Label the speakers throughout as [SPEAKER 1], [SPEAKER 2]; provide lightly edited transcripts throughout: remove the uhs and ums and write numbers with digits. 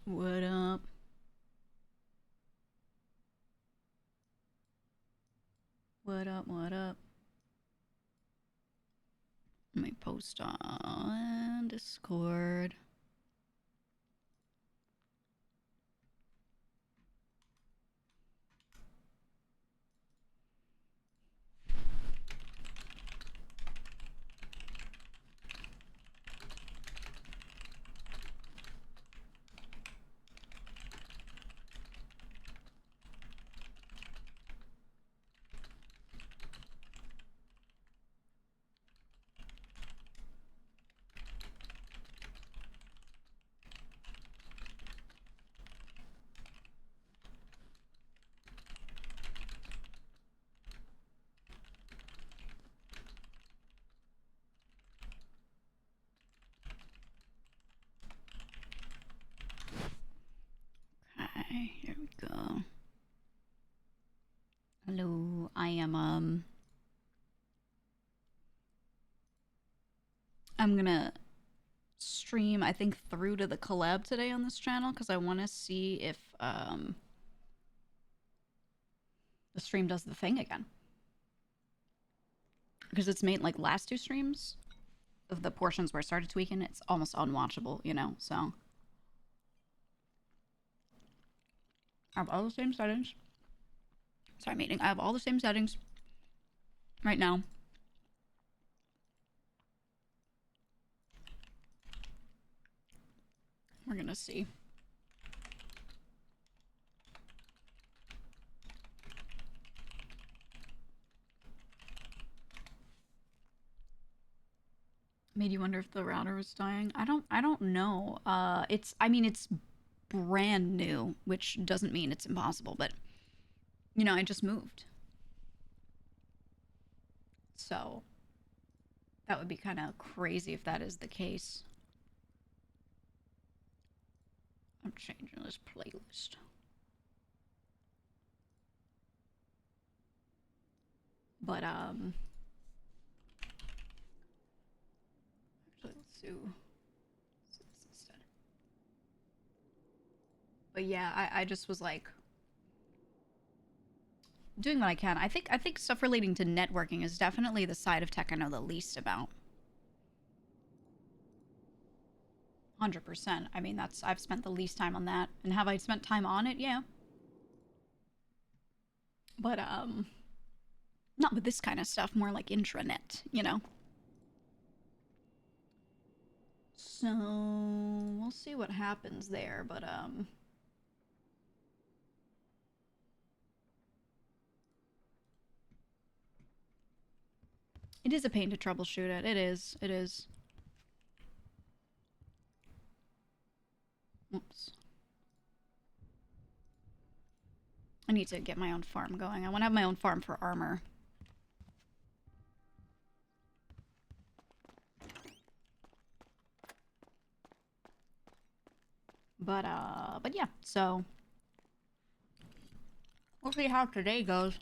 [SPEAKER 1] What up? What up? What up? Let me post on Discord. Okay, here we go. Hello, I am, I'm gonna stream, I think, through to the collab today on this channel because I want to see if, the stream does the thing again. Because it's made, like, last two streams of the portions where I started tweaking, it's almost unwatchable, you know, so. I have all the same settings. Sorry, meeting. I have all the same settings right now. We're gonna see. Made you wonder if the router was dying. I don't know. I mean, it's brand new, which doesn't mean it's impossible, but you know, I just moved. So that would be kind of crazy if that is the case. I'm changing this playlist. But actually, let's do this instead. But yeah, I just was like doing what I can. I think stuff relating to networking is definitely the side of tech I know the least about. 100%. I mean, I've spent the least time on that. And have I spent time on it? Yeah. But not with this kind of stuff, more like intranet, you know. So, we'll see what happens there, but it is a pain to troubleshoot it. It is. It is. Oops. I need to get my own farm going. I want to have my own farm for armor. But yeah, so we'll see how today goes.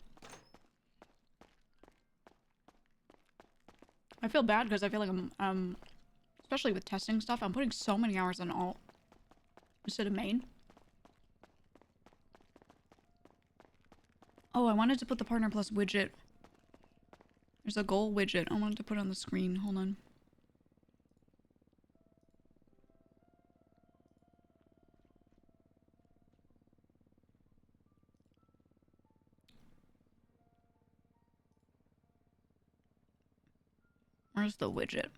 [SPEAKER 1] I feel bad because I feel like I'm especially with testing stuff, I'm putting so many hours in alt instead of main. Oh, I wanted to put the Partner Plus widget. There's a goal widget I wanted to put on the screen. Hold on. Where's the widget?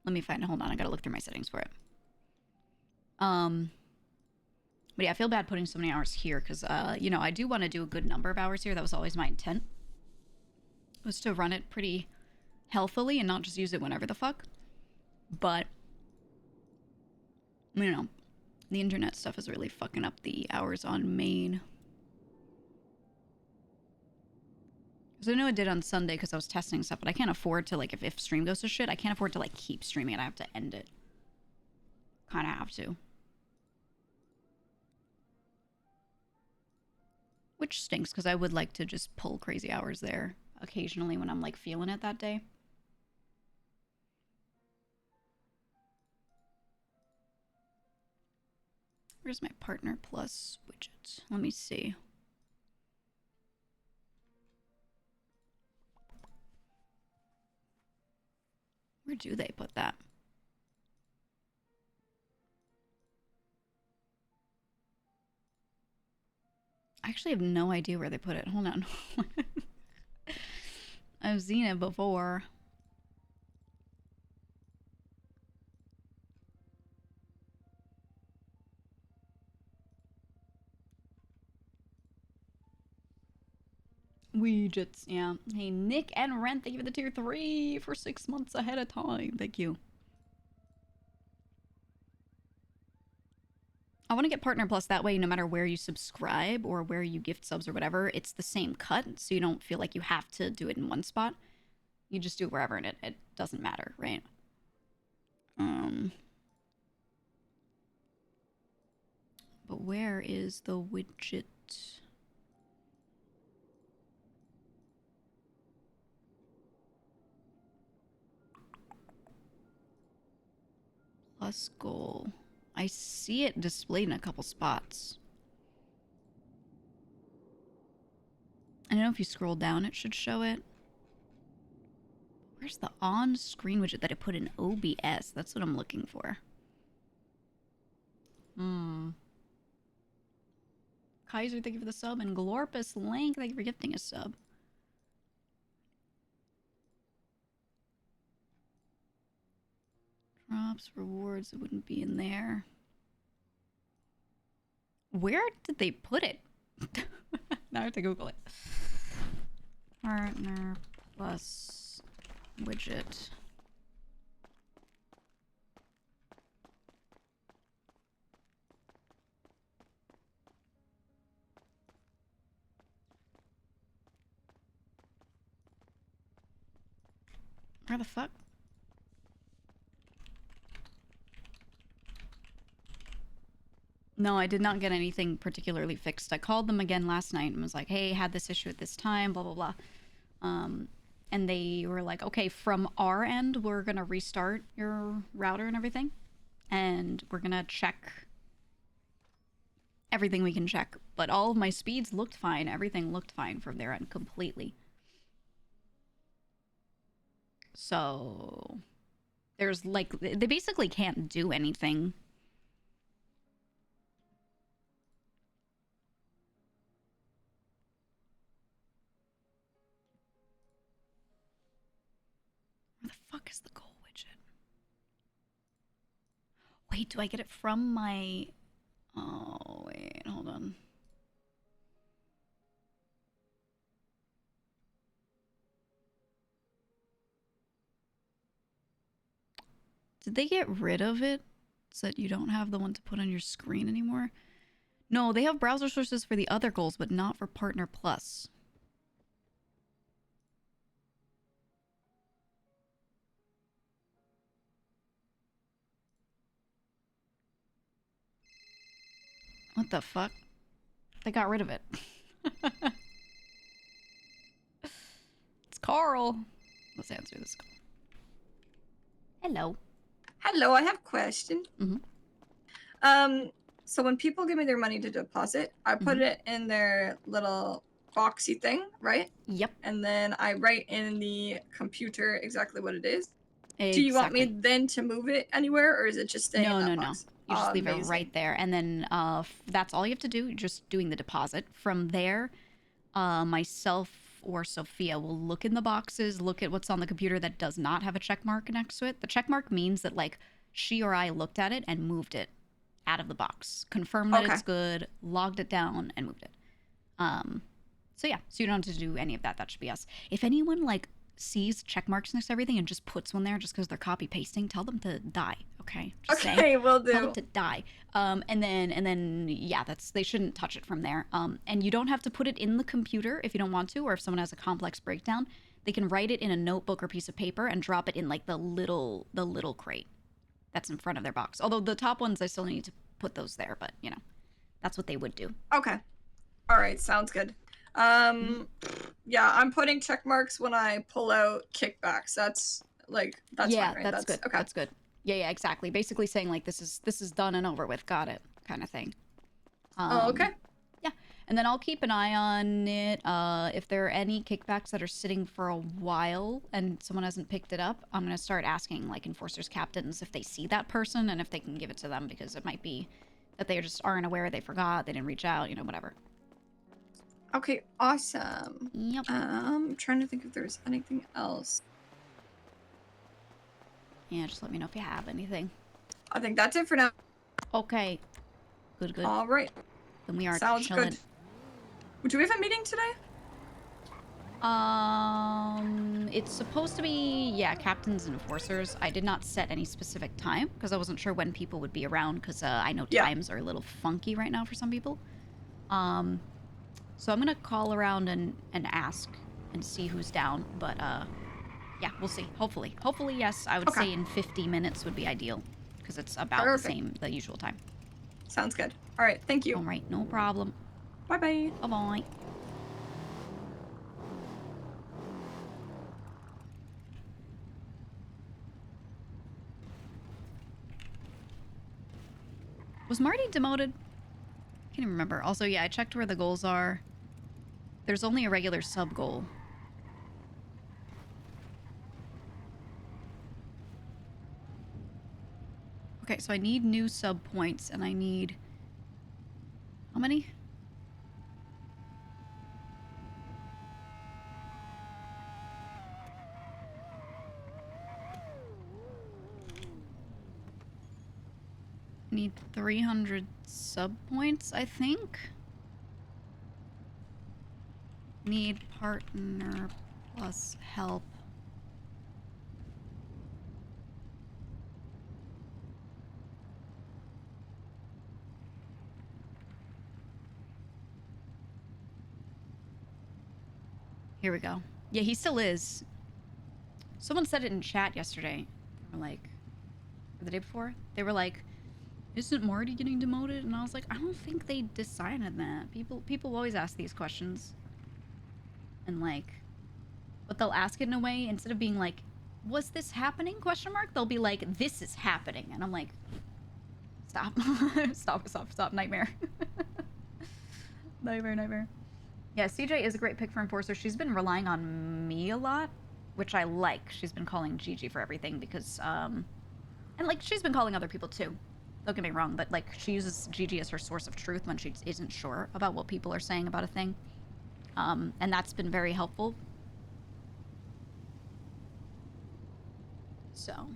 [SPEAKER 1] Let me find it. Hold on. I gotta look through my settings for it. But yeah, I feel bad putting so many hours here because, you know, I do want to do a good number of hours here. That was always my intent. Was to run it pretty healthily and not just use it whenever the fuck. But, you know, the internet stuff is really fucking up the hours on main. So I know I did on Sunday because I was testing stuff, but I can't afford to, like, if stream goes to shit, I can't afford to, like, keep streaming it. I have to end it. Kind of have to. Which stinks, because I would like to just pull crazy hours there occasionally when I'm, like, feeling it that day. Where's my partner plus widgets? Let me see. Where do they put that? I actually have no idea where they put it. Hold on. I've seen it before. Widgets, yeah. Hey, Nick and Rent, thank you for the tier 3 for 6 months ahead of time. Thank you. I want to get Partner Plus, that way no matter where you subscribe or where you gift subs or whatever, it's the same cut, so you don't feel like you have to do it in one spot. You just do it wherever and it doesn't matter, right? But where is the widget? Plus goal. I see it displayed in a couple spots. I don't know if you scroll down, it should show it. Where's the on-screen widget that I put in OBS? That's what I'm looking for. Kaiser, thank you for the sub. And Glorpus Link, thank you for gifting a sub. Drops, rewards, it wouldn't be in there. Where did they put it? Now I have to Google it. Partner plus widget. Where the fuck? No, I did not get anything particularly fixed. I called them again last night and was like, hey, had this issue at this time, blah, blah, blah. And they were like, okay, from our end, we're going to restart your router and everything. And we're going to check everything we can check. But all of my speeds looked fine. Everything looked fine from their end completely. So there's like, they basically can't do anything. Where the fuck is the goal widget? Wait, do I get it from my... Oh, wait, hold on. Did they get rid of it so that you don't have the one to put on your screen anymore? No, they have browser sources for the other goals, but not for Partner Plus. What the fuck? They got rid of it. It's Carl. Let's answer this call. Hello.
[SPEAKER 2] Hello, I have a question. So when people give me their money to deposit, I put it in their little boxy thing, right?
[SPEAKER 1] Yep.
[SPEAKER 2] And then I write in the computer exactly what it is.
[SPEAKER 1] Exactly.
[SPEAKER 2] Do you want me then to move it anywhere, or is it just staying in that box?
[SPEAKER 1] No. You just leave it right there. And then that's all you have to do, just doing the deposit. From there, myself or Sophia will look in the boxes, look at what's on the computer that does not have a check mark next to it. The check mark means that, like, she or I looked at it and moved it out of the box, confirmed that it's good, logged it down, and moved it. So yeah, so you don't have to do any of that. That should be us. If anyone, like, sees check marks next to everything and just puts one there just because they're copy pasting, tell them to die. Okay. Just
[SPEAKER 2] okay, will do.
[SPEAKER 1] Tell them to die. And then yeah, they shouldn't touch it from there. And you don't have to put it in the computer if you don't want to, or if someone has a complex breakdown, they can write it in a notebook or piece of paper and drop it in, like, the little crate that's in front of their box. Although the top ones, I still need to put those there, but you know, that's what they would do.
[SPEAKER 2] Okay. All right, sounds good. Yeah, I'm putting check marks when I pull out kickbacks. That's fine, right?
[SPEAKER 1] That's good. Okay. That's good. Yeah, exactly. Basically saying, like, this is done and over with. Got it, kind of thing.
[SPEAKER 2] Oh, okay.
[SPEAKER 1] Yeah, and then I'll keep an eye on it. If there are any kickbacks that are sitting for a while and someone hasn't picked it up, I'm gonna start asking like enforcers captains if they see that person and if they can give it to them, because it might be that they just aren't aware, they forgot, they didn't reach out, you know, whatever.
[SPEAKER 2] Okay, awesome.
[SPEAKER 1] Yep.
[SPEAKER 2] I'm trying to think if there's anything else.
[SPEAKER 1] Yeah, just let me know if you have anything.
[SPEAKER 2] I think that's it for now.
[SPEAKER 1] Okay. Good, good.
[SPEAKER 2] All right.
[SPEAKER 1] Then we are
[SPEAKER 2] Sounds
[SPEAKER 1] chilling.
[SPEAKER 2] good. Do we have a meeting today?
[SPEAKER 1] It's supposed to be, yeah, captains and enforcers. I did not set any specific time because I wasn't sure when people would be around, because I know times are a little funky right now for some people. So I'm gonna call around and ask and see who's down, but yeah, we'll see. Hopefully, yes. I would say in 50 minutes would be ideal, because it's about the usual time.
[SPEAKER 2] Sounds good. All right, thank you.
[SPEAKER 1] All right, no problem.
[SPEAKER 2] Bye bye.
[SPEAKER 1] Bye bye. Was Marty demoted? Can't even remember. Also, yeah, I checked where the goals are. There's only a regular sub goal. Okay, so I need new sub points, and I need... How many? I need 300 sub points, I think. Need partner plus help. Here we go. Yeah, he still is. Someone said it in chat yesterday. Or like, or the day before. They were like, isn't Marty getting demoted? And I was like, I don't think they decided that. People always ask these questions. And like, but they'll ask it in a way, instead of being like, was this happening? Question mark. They'll be like, this is happening. And I'm like, stop. stop. Nightmare. Nightmare. Yeah, CJ is a great pick for enforcer. She's been relying on me a lot, which I like. She's been calling Gigi for everything because, and like, she's been calling other people too. Don't get me wrong, but like, she uses Gigi as her source of truth when she isn't sure about what people are saying about a thing. And that's been very helpful. So,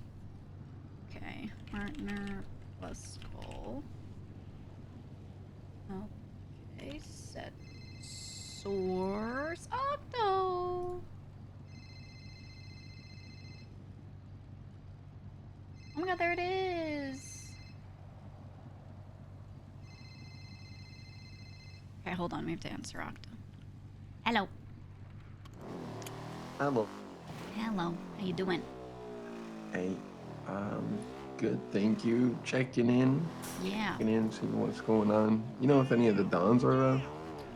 [SPEAKER 1] okay, partner plus goal. Okay, set source octo. Oh my god, there it is. Okay, hold on, we have to answer octo. Hello.
[SPEAKER 3] Hello.
[SPEAKER 1] How you doing?
[SPEAKER 3] Hey, good, thank you. Checking in.
[SPEAKER 1] Yeah.
[SPEAKER 3] Checking in, seeing what's going on. You know if any of the Dons are around?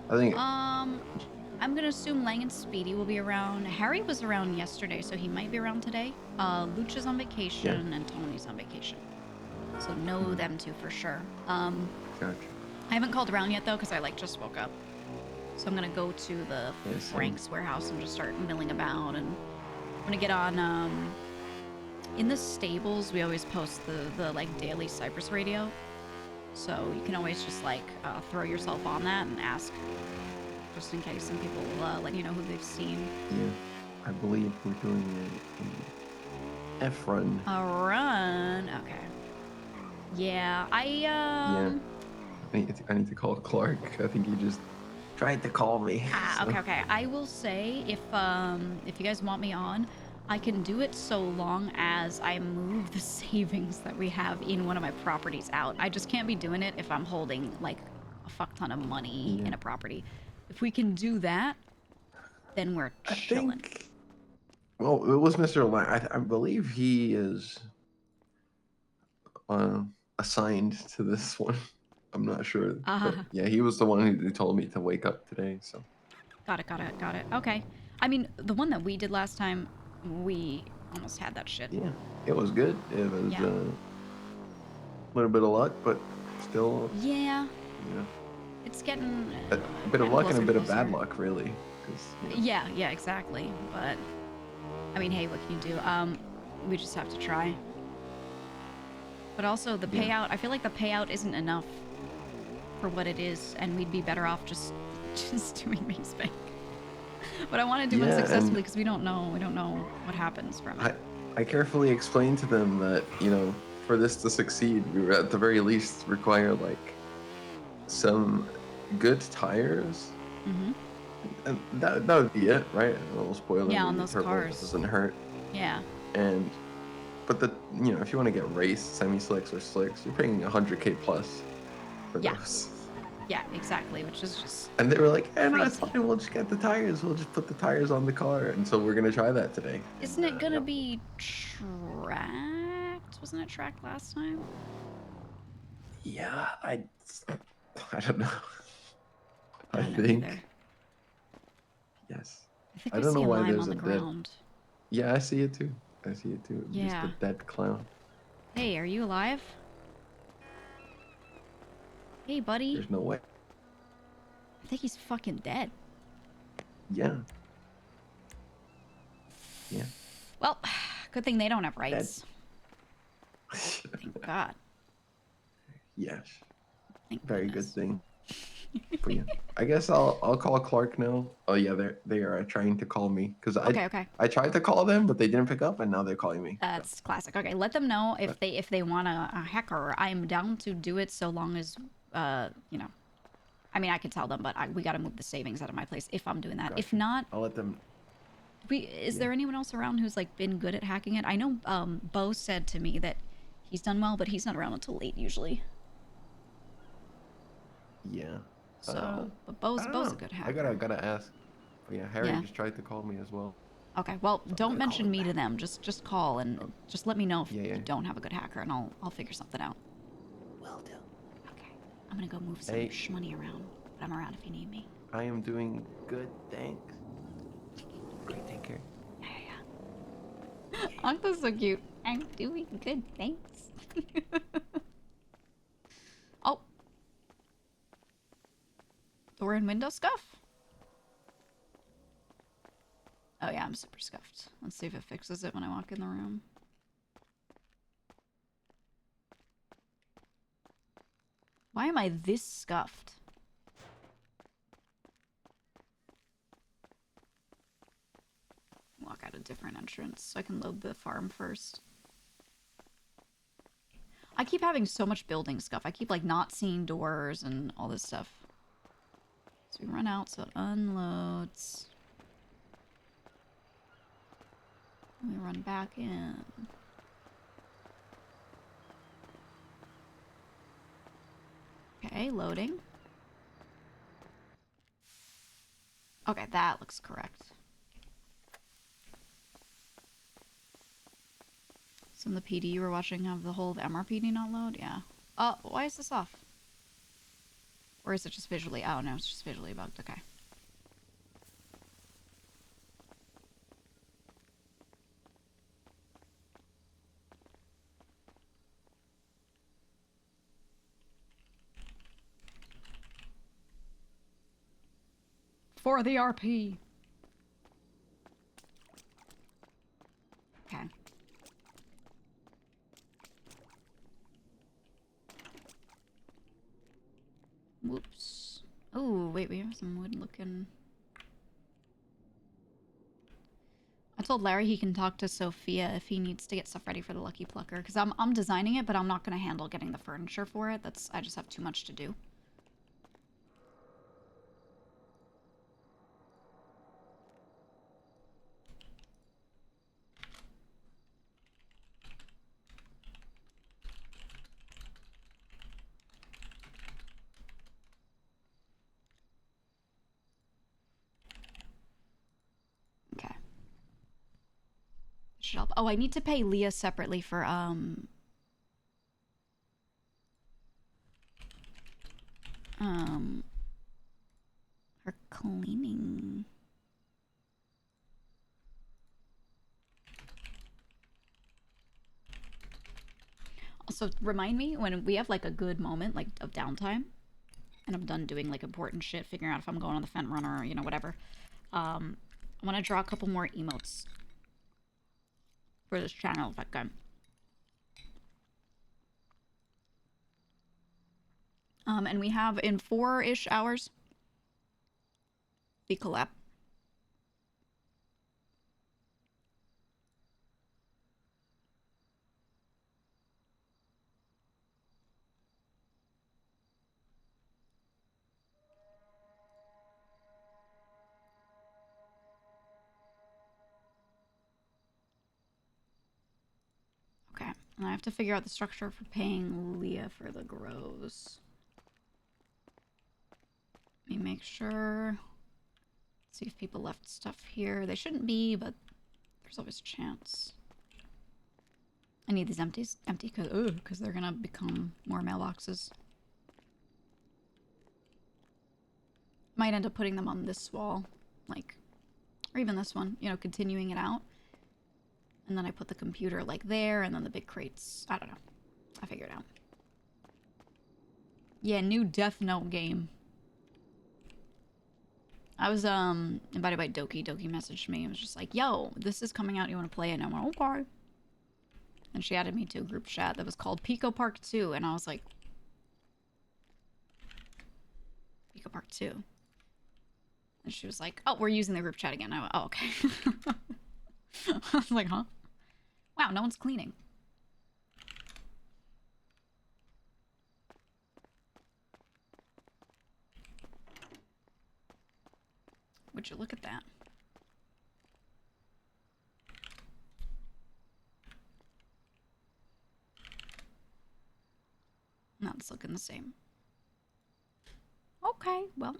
[SPEAKER 3] I think...
[SPEAKER 1] I'm gonna assume Lang and Speedy will be around. Harry was around yesterday, so he might be around today. Luch is on vacation, and Tony's on vacation. So know them two for sure.
[SPEAKER 3] Gotcha.
[SPEAKER 1] I haven't called around yet, though, because I, like, just woke up. So I'm gonna go to the Frank's warehouse and just start milling about, and I'm gonna get on, in the stables, we always post the like, daily Cypress radio. So you can always just, like, throw yourself on that and ask, just in case some people let you know who they've seen.
[SPEAKER 3] Yeah, I believe we're doing a F-run.
[SPEAKER 1] A run? Okay. Yeah,
[SPEAKER 3] Yeah. I need to call Clark. I think he just tried to call me.
[SPEAKER 1] So. Okay. I will say, if you guys want me on, I can do it so long as I move the savings that we have in one of my properties out. I just can't be doing it if I'm holding, like, a fuck ton of money in a property. If we can do that, then we're chilling.
[SPEAKER 3] I think... Well, it was Mr. Lang. I believe he is assigned to this one. I'm not sure. But yeah, he was the one who told me to wake up today, so.
[SPEAKER 1] Got it. Okay. I mean, the one that we did last time, we almost had that shit.
[SPEAKER 3] Yeah, it was good. It was a little bit of luck, but still.
[SPEAKER 1] Yeah. it's getting
[SPEAKER 3] A bit of luck and a
[SPEAKER 1] closer
[SPEAKER 3] bit of bad
[SPEAKER 1] closer.
[SPEAKER 3] luck, really. 'Cause,
[SPEAKER 1] Yeah, yeah, exactly. But I mean, hey, what can you do? We just have to try. But also the
[SPEAKER 3] Yeah.
[SPEAKER 1] payout, I feel like the payout isn't enough for what it is, and we'd be better off just doing Maze Bank. But I want to do
[SPEAKER 3] Yeah,
[SPEAKER 1] unsuccessfully
[SPEAKER 3] and
[SPEAKER 1] because we don't know what happens from it.
[SPEAKER 3] I carefully explained to them that, you know, for this to succeed, we would at the very least require like some good tires,
[SPEAKER 1] Mm-hmm.
[SPEAKER 3] and that would be it, right? A little spoiler,
[SPEAKER 1] Yeah, on
[SPEAKER 3] maybe the
[SPEAKER 1] those
[SPEAKER 3] turbo
[SPEAKER 1] cars.
[SPEAKER 3] doesn't hurt,
[SPEAKER 1] Yeah.
[SPEAKER 3] and but you know, if you want to get race semi slicks or slicks, you're paying 100K plus for
[SPEAKER 1] Yeah.
[SPEAKER 3] those.
[SPEAKER 1] Yeah, exactly, which is just
[SPEAKER 3] And they were like, "Eh, no, it's
[SPEAKER 1] crazy.
[SPEAKER 3] fine. We'll just get the tires. We'll just put the tires on the car." And so we're gonna try that today.
[SPEAKER 1] Isn't
[SPEAKER 3] And,
[SPEAKER 1] it gonna
[SPEAKER 3] yep.
[SPEAKER 1] be tracked? Wasn't it tracked last time?
[SPEAKER 3] Yeah, I don't know.
[SPEAKER 1] I
[SPEAKER 3] I
[SPEAKER 1] don't know
[SPEAKER 3] think
[SPEAKER 1] either.
[SPEAKER 3] yes.
[SPEAKER 1] I think
[SPEAKER 3] I
[SPEAKER 1] I
[SPEAKER 3] don't know
[SPEAKER 1] see a
[SPEAKER 3] why
[SPEAKER 1] lime
[SPEAKER 3] there's
[SPEAKER 1] on
[SPEAKER 3] a
[SPEAKER 1] the
[SPEAKER 3] dead.
[SPEAKER 1] ground.
[SPEAKER 3] Yeah, I see it too. I see it too. Just a
[SPEAKER 1] Yeah.
[SPEAKER 3] dead clown.
[SPEAKER 1] Hey, are you alive? Hey, buddy.
[SPEAKER 3] There's no way.
[SPEAKER 1] I think he's fucking dead.
[SPEAKER 3] Yeah. Yeah.
[SPEAKER 1] Well, good thing they don't have
[SPEAKER 3] Dead.
[SPEAKER 1] rights. Thank God.
[SPEAKER 3] Yes.
[SPEAKER 1] Thank
[SPEAKER 3] Very
[SPEAKER 1] goodness.
[SPEAKER 3] good thing. But yeah, I guess I'll call Clark now. Oh yeah, they are trying to call me because
[SPEAKER 1] Okay.
[SPEAKER 3] I tried to call them, but they didn't pick up, and now they're calling me.
[SPEAKER 1] That's classic. Okay, let them know
[SPEAKER 3] But
[SPEAKER 1] if they want a hacker. I'm down to do it so long as you know. I mean, I could tell them, but we got to move the savings out of my place if I'm doing that. If
[SPEAKER 3] gotcha.
[SPEAKER 1] not,
[SPEAKER 3] I'll let them.
[SPEAKER 1] is
[SPEAKER 3] Yeah.
[SPEAKER 1] there anyone else around who's like been good at hacking it? I know Bo said to me that he's done well, but he's not around until late usually.
[SPEAKER 3] Yeah.
[SPEAKER 1] So, but
[SPEAKER 3] I don't
[SPEAKER 1] Bo's a
[SPEAKER 3] know.
[SPEAKER 1] good
[SPEAKER 3] I
[SPEAKER 1] hacker.
[SPEAKER 3] gotta ask. But yeah, Harry
[SPEAKER 1] Yeah.
[SPEAKER 3] just tried to call me as well.
[SPEAKER 1] Okay. Well,
[SPEAKER 3] So I'm
[SPEAKER 1] don't
[SPEAKER 3] gonna call
[SPEAKER 1] mention
[SPEAKER 3] him
[SPEAKER 1] me to
[SPEAKER 3] back.
[SPEAKER 1] them. Just call and
[SPEAKER 3] Oh,
[SPEAKER 1] just let me know if
[SPEAKER 3] yeah.
[SPEAKER 1] you don't have a good hacker, and I'll figure something out.
[SPEAKER 3] Will do.
[SPEAKER 1] Okay. I'm gonna go move some
[SPEAKER 3] Hey.
[SPEAKER 1] shmoney around, but I'm around if you need me.
[SPEAKER 3] I am doing good, thanks. Great, take care.
[SPEAKER 1] Yeah. Uncle's so cute. I'm doing good, thanks. Oh. Door and window scuff? Oh yeah, I'm super scuffed. Let's see if it fixes it when I walk in the room. Why am I this scuffed? Walk out a different entrance so I can load the farm first. I keep having so much building scuff. I keep like not seeing doors and all this stuff. So we run out so it unloads. We run back in. Okay, loading. Okay, that looks correct. So in the PD you were watching have the whole of MRPD not load? Yeah. Why is this off? Or is it just visually? Oh no, it's just visually bugged. Okay. For the RP. Okay. Whoops. Oh, wait, we have some wood looking. I told Larry he can talk to Sophia if he needs to get stuff ready for the Lucky Plucker. Because I'm designing it, but I'm not going to handle getting the furniture for it. I just have too much to do. Okay. Should help. Oh, I need to pay Leah separately for, her cleaning. Also, remind me when we have like a good moment, like of downtime, and I'm done doing like important shit, figuring out if I'm going on the Fent Runner or, you know, whatever. I want to draw a couple more emotes for this channel if I can. And we have in 4-ish hours the collab. Okay, and I have to figure out the structure for paying Leah for the grows. Let me make sure. See if people left stuff here. They shouldn't be, but there's always a chance. I need these empty because they're gonna become more mailboxes. Might end up putting them on this wall, like, or even this one, you know, continuing it out. And then I put the computer like there, and then the big crates. I don't know. I figured it out. Yeah, new Death Note game. I was invited by Doki. Doki messaged me and was just like, yo, this is coming out, you want to play it? And I went, okay. And she added me to a group chat that was called Pico Park 2, and I was like, Pico Park 2. And she was like, oh, we're using the group chat again. I went, oh, okay. I was like, huh? Wow, no one's cleaning. Would you look at that? No, it's looking the same. Okay, well.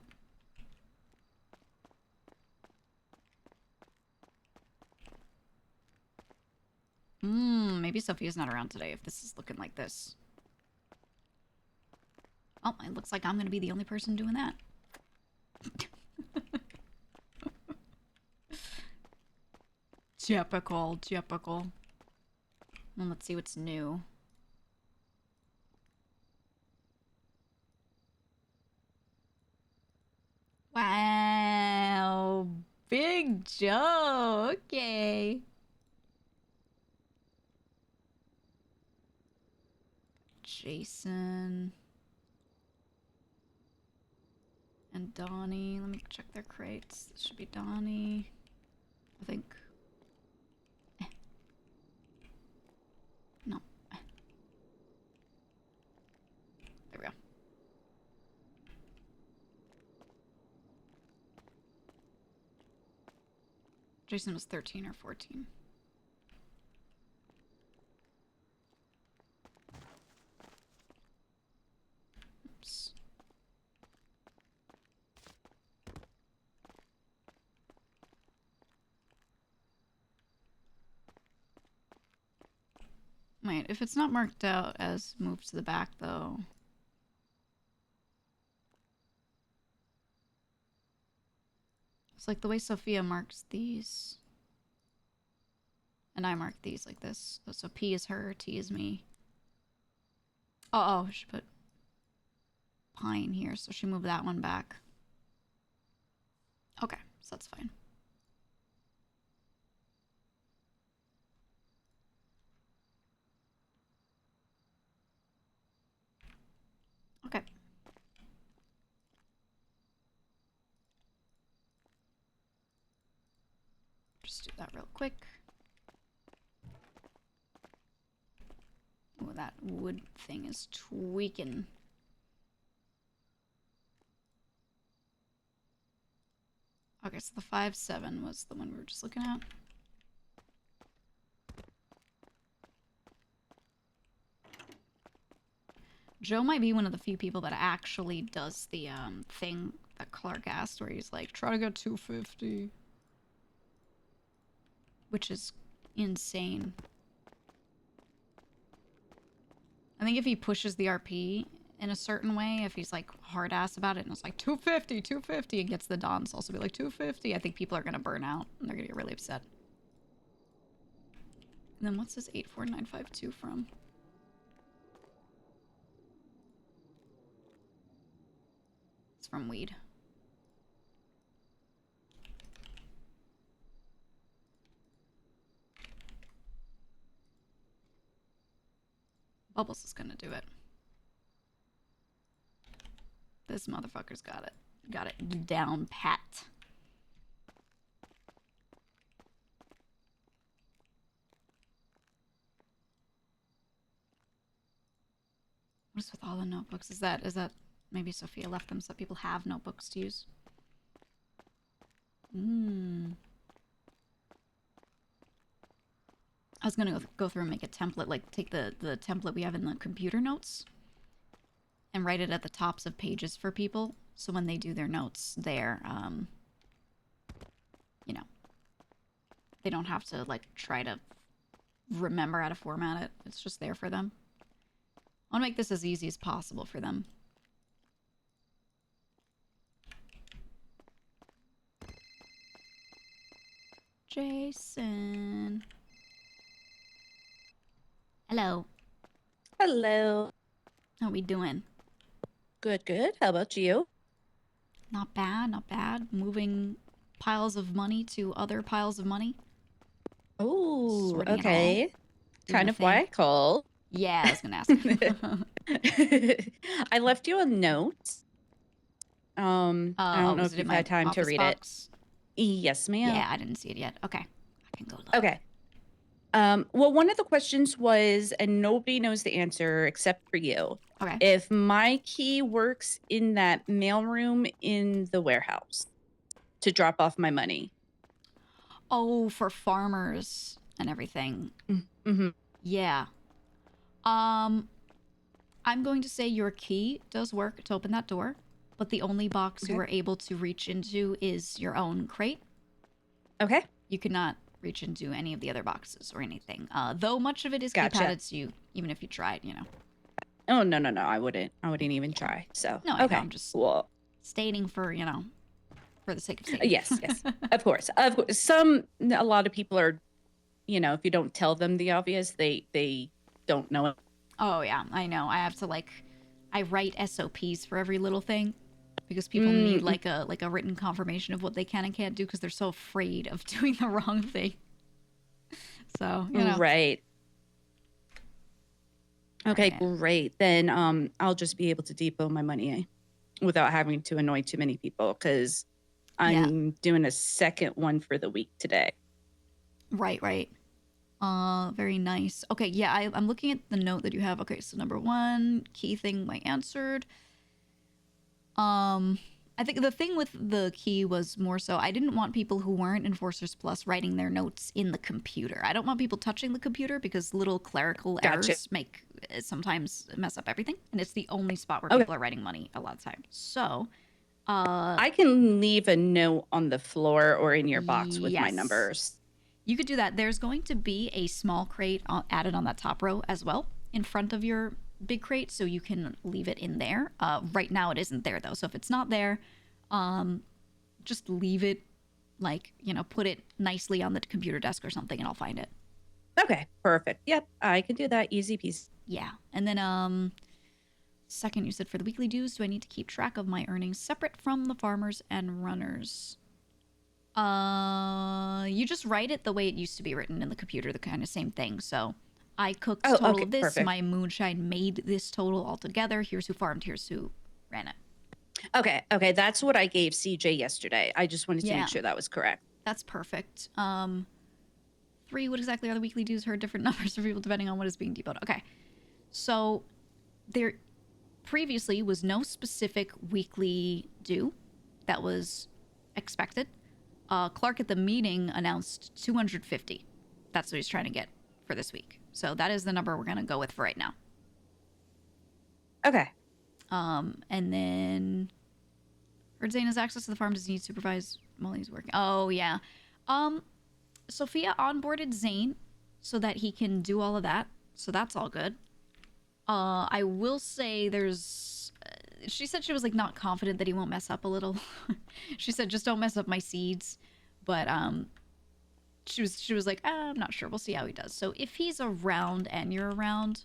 [SPEAKER 1] Maybe Sophia's not around today if this is looking like this. Oh, it looks like I'm gonna be the only person doing that. Typical, typical. Well, let's see what's new. Wow, Big Joe, okay. Jason. And Donnie. Let me check their crates. This should be Donnie. I think. No. There we go. Jason was 13 or 14. Oops. Wait, if it's not marked out as moved to the back, though. It's like the way Sophia marks these. And I mark these like this. So P is her, T is me. Oh, she put Pine here, so she moved that one back. Okay, so that's fine. Okay. Just do that real quick. Oh, that wood thing is tweaking. Okay, so the 5-7 was the one we were just looking at. Joe might be one of the few people that actually does the thing that Clark asked, where he's like, try to get 250. Which is insane. I think if he pushes the RP in a certain way, if he's like hard ass about it and it's like 250, 250, and gets the Dons also be like 250, I think people are gonna burn out and they're gonna get really upset. And then what's this 84952 from? It's from weed. Bubbles is gonna do it. This motherfucker's got it. Got it down pat. What's with all the notebooks? Is that maybe Sophia left them so people have notebooks to use? I was gonna go through and make a template, like take the template we have in the computer notes and write it at the tops of pages for people, so when they do their notes there, you know, they don't have to like try to remember how to format it. It's just there for them. I want to make this as easy as possible for them. Jason. Hello.
[SPEAKER 4] Hello.
[SPEAKER 1] How we doing?
[SPEAKER 4] Good, good. How about you?
[SPEAKER 1] Not bad, not bad. Moving piles of money to other piles of money.
[SPEAKER 4] Oh,
[SPEAKER 1] Sorting it all.
[SPEAKER 4] okay.
[SPEAKER 1] Doing
[SPEAKER 4] Kind
[SPEAKER 1] the
[SPEAKER 4] of why I
[SPEAKER 1] thing.
[SPEAKER 4] called.
[SPEAKER 1] Yeah, I was gonna ask.
[SPEAKER 4] I left you a note. I don't know
[SPEAKER 1] was
[SPEAKER 4] if
[SPEAKER 1] it in
[SPEAKER 4] you've
[SPEAKER 1] my
[SPEAKER 4] had time to
[SPEAKER 1] office
[SPEAKER 4] read
[SPEAKER 1] box?
[SPEAKER 4] it. Yes, ma'am.
[SPEAKER 1] Yeah, I didn't see it yet. Okay. I can go look.
[SPEAKER 4] Okay. Well, one of the questions was, and nobody knows the answer except for you.
[SPEAKER 1] Okay.
[SPEAKER 4] If my key works in that mailroom in the warehouse to drop off my money.
[SPEAKER 1] Oh, for farmers and everything.
[SPEAKER 4] Mm-hmm.
[SPEAKER 1] Yeah. I'm going to say your key does work to open that door, but the only box you
[SPEAKER 4] Okay.
[SPEAKER 1] are able to reach into is your own crate.
[SPEAKER 4] Okay.
[SPEAKER 1] You cannot reach into any of the other boxes or anything. Though much of it is
[SPEAKER 4] Gotcha.
[SPEAKER 1] keypadded, so you, even if you tried, you know.
[SPEAKER 4] Oh, no, no, no. I wouldn't even try. So,
[SPEAKER 1] No, I know,
[SPEAKER 4] okay.
[SPEAKER 1] I'm just
[SPEAKER 4] Cool.
[SPEAKER 1] stating for, you know, for the sake of stating.
[SPEAKER 4] Yes, yes. Of course. Of course. A lot of people are, you know, if you don't tell them the obvious, they don't know it.
[SPEAKER 1] Oh, yeah, I know. I have to, like, I write SOPs for every little thing because people need, like a written confirmation of what they can and can't do because they're so afraid of doing the wrong thing. So, you know.
[SPEAKER 4] Right. Okay,
[SPEAKER 1] Right.
[SPEAKER 4] great. Then I'll just be able to depot my money without having to annoy too many people because I'm doing a second one for the week today.
[SPEAKER 1] Right, right. Very nice. Okay, yeah, I'm looking at the note that you have. Okay, so number one, key thing I answered. I think the thing with the key was more so I didn't want people who weren't Enforcers Plus writing their notes in the computer. I don't want people touching the computer because little clerical
[SPEAKER 4] Gotcha.
[SPEAKER 1] errors make sometimes mess up everything, and it's the only spot where
[SPEAKER 4] Okay.
[SPEAKER 1] people are writing money a lot of time. So,
[SPEAKER 4] I can leave a note on the floor or in your box with my
[SPEAKER 1] yes.
[SPEAKER 4] numbers.
[SPEAKER 1] You could do that. There's going to be a small crate added on that top row as well in front of your big crate, so you can leave it in there. Right now it isn't there though, so if it's not there, just leave it, like, you know, put it nicely on the computer desk or something and I'll find it.
[SPEAKER 4] Okay, perfect. Yep, I can do that. Easy peasy.
[SPEAKER 1] Yeah. And then second, you said for the weekly dues, do I need to keep track of my earnings separate from the farmers and runners? You just write it the way it used to be written in the computer, the kind of same thing. So I cooked total
[SPEAKER 4] okay,
[SPEAKER 1] of this.
[SPEAKER 4] perfect.
[SPEAKER 1] My moonshine made this total altogether. Here's who farmed. Here's who ran it.
[SPEAKER 4] Okay, that's what I gave CJ yesterday. I just wanted to
[SPEAKER 1] Yeah.
[SPEAKER 4] make sure that was correct.
[SPEAKER 1] That's perfect. 3, what exactly are the weekly dues? Heard different numbers for people depending on what is being debuted. Okay. So there previously was no specific weekly due that was expected. Clark at the meeting announced 250. That's what he's trying to get for this week. So that is the number we're going to go with for right now.
[SPEAKER 4] Okay.
[SPEAKER 1] And then heard Zane has access to the farm. Does he need to supervise while he's working? Oh, yeah. Sophia onboarded Zane so that he can do all of that. So that's all good. I will say there's... she said she was, like, not confident that he won't mess up a little. She said, just don't mess up my seeds. But, she was like, I'm not sure. We'll see how he does. So if he's around and you're around,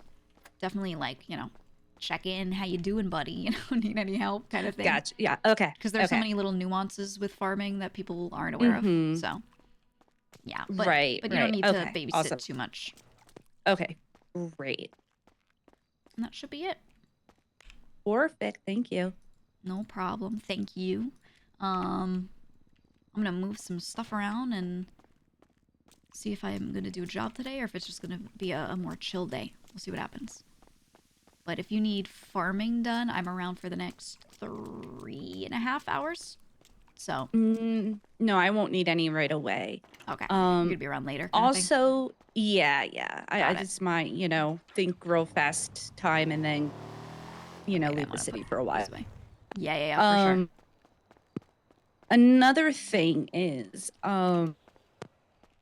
[SPEAKER 1] definitely, like, you know, check in, how you doing, buddy? You know, need any help, kind of thing.
[SPEAKER 4] Gotcha. Yeah. Okay.
[SPEAKER 1] Because there's so
[SPEAKER 4] okay.
[SPEAKER 1] many little nuances with farming that people aren't aware of. So, yeah. But,
[SPEAKER 4] Right.
[SPEAKER 1] But you don't need to
[SPEAKER 4] Okay.
[SPEAKER 1] babysit
[SPEAKER 4] Awesome.
[SPEAKER 1] too much.
[SPEAKER 4] Okay. Great.
[SPEAKER 1] And that should be it.
[SPEAKER 4] Perfect. Thank you.
[SPEAKER 1] No problem. Thank you. I'm gonna move some stuff around and see if I'm gonna do a job today or if it's just gonna be a more chill day. We'll see what happens. But if you need farming done, I'm around for the next 3.5 hours. So.
[SPEAKER 4] No, I won't need any right away.
[SPEAKER 1] Okay. You're gonna be around later. Kind of thing?
[SPEAKER 4] Also, yeah. I
[SPEAKER 1] Got it.
[SPEAKER 4] just might, think real fast time and then,
[SPEAKER 1] Okay, I
[SPEAKER 4] leave the
[SPEAKER 1] wanna
[SPEAKER 4] city
[SPEAKER 1] put
[SPEAKER 4] for a
[SPEAKER 1] it
[SPEAKER 4] while.
[SPEAKER 1] this way. Yeah, for sure.
[SPEAKER 4] Another thing is,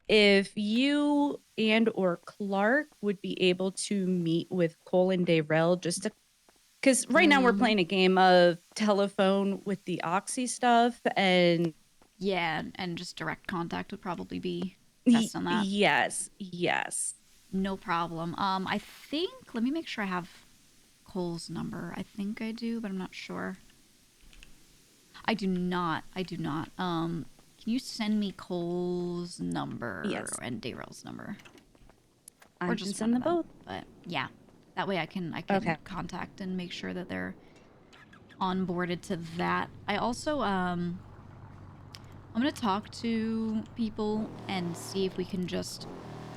[SPEAKER 4] if you and or Clark would be able to meet with Cole and Dayrell just to, because right now we're playing a game of telephone with the Oxy stuff, and
[SPEAKER 1] Yeah, and just direct contact would probably be best on that.
[SPEAKER 4] yes.
[SPEAKER 1] No problem. I think, let me make sure I have Cole's number. I think I do, but I'm not sure. I do not. Can you send me Cole's number
[SPEAKER 4] Yes.
[SPEAKER 1] and Dayrell's number?
[SPEAKER 4] I
[SPEAKER 1] Or
[SPEAKER 4] can
[SPEAKER 1] just
[SPEAKER 4] send
[SPEAKER 1] one
[SPEAKER 4] them
[SPEAKER 1] of
[SPEAKER 4] both.
[SPEAKER 1] But yeah, that way I can
[SPEAKER 4] Okay.
[SPEAKER 1] contact and make sure that they're onboarded to that. I also I'm gonna talk to people and see if we can just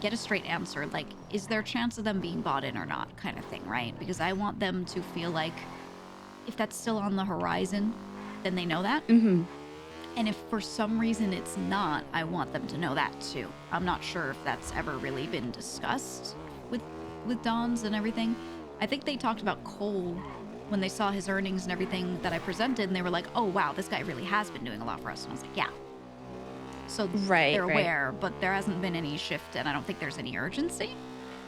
[SPEAKER 1] get a straight answer. Like, is there a chance of them being bought in or not, kind of thing, right? Because I want them to feel like if that's still on the horizon, then they know that.
[SPEAKER 4] Mm-hmm.
[SPEAKER 1] And if for some reason it's not, I want them to know that too. I'm not sure if that's ever really been discussed with Don's and everything. I think they talked about Cole when they saw his earnings and everything that I presented, and they were like, oh wow, this guy really has been doing a lot for us. And I was like, yeah. So they're aware, but there hasn't been any shift, and I don't think there's any urgency.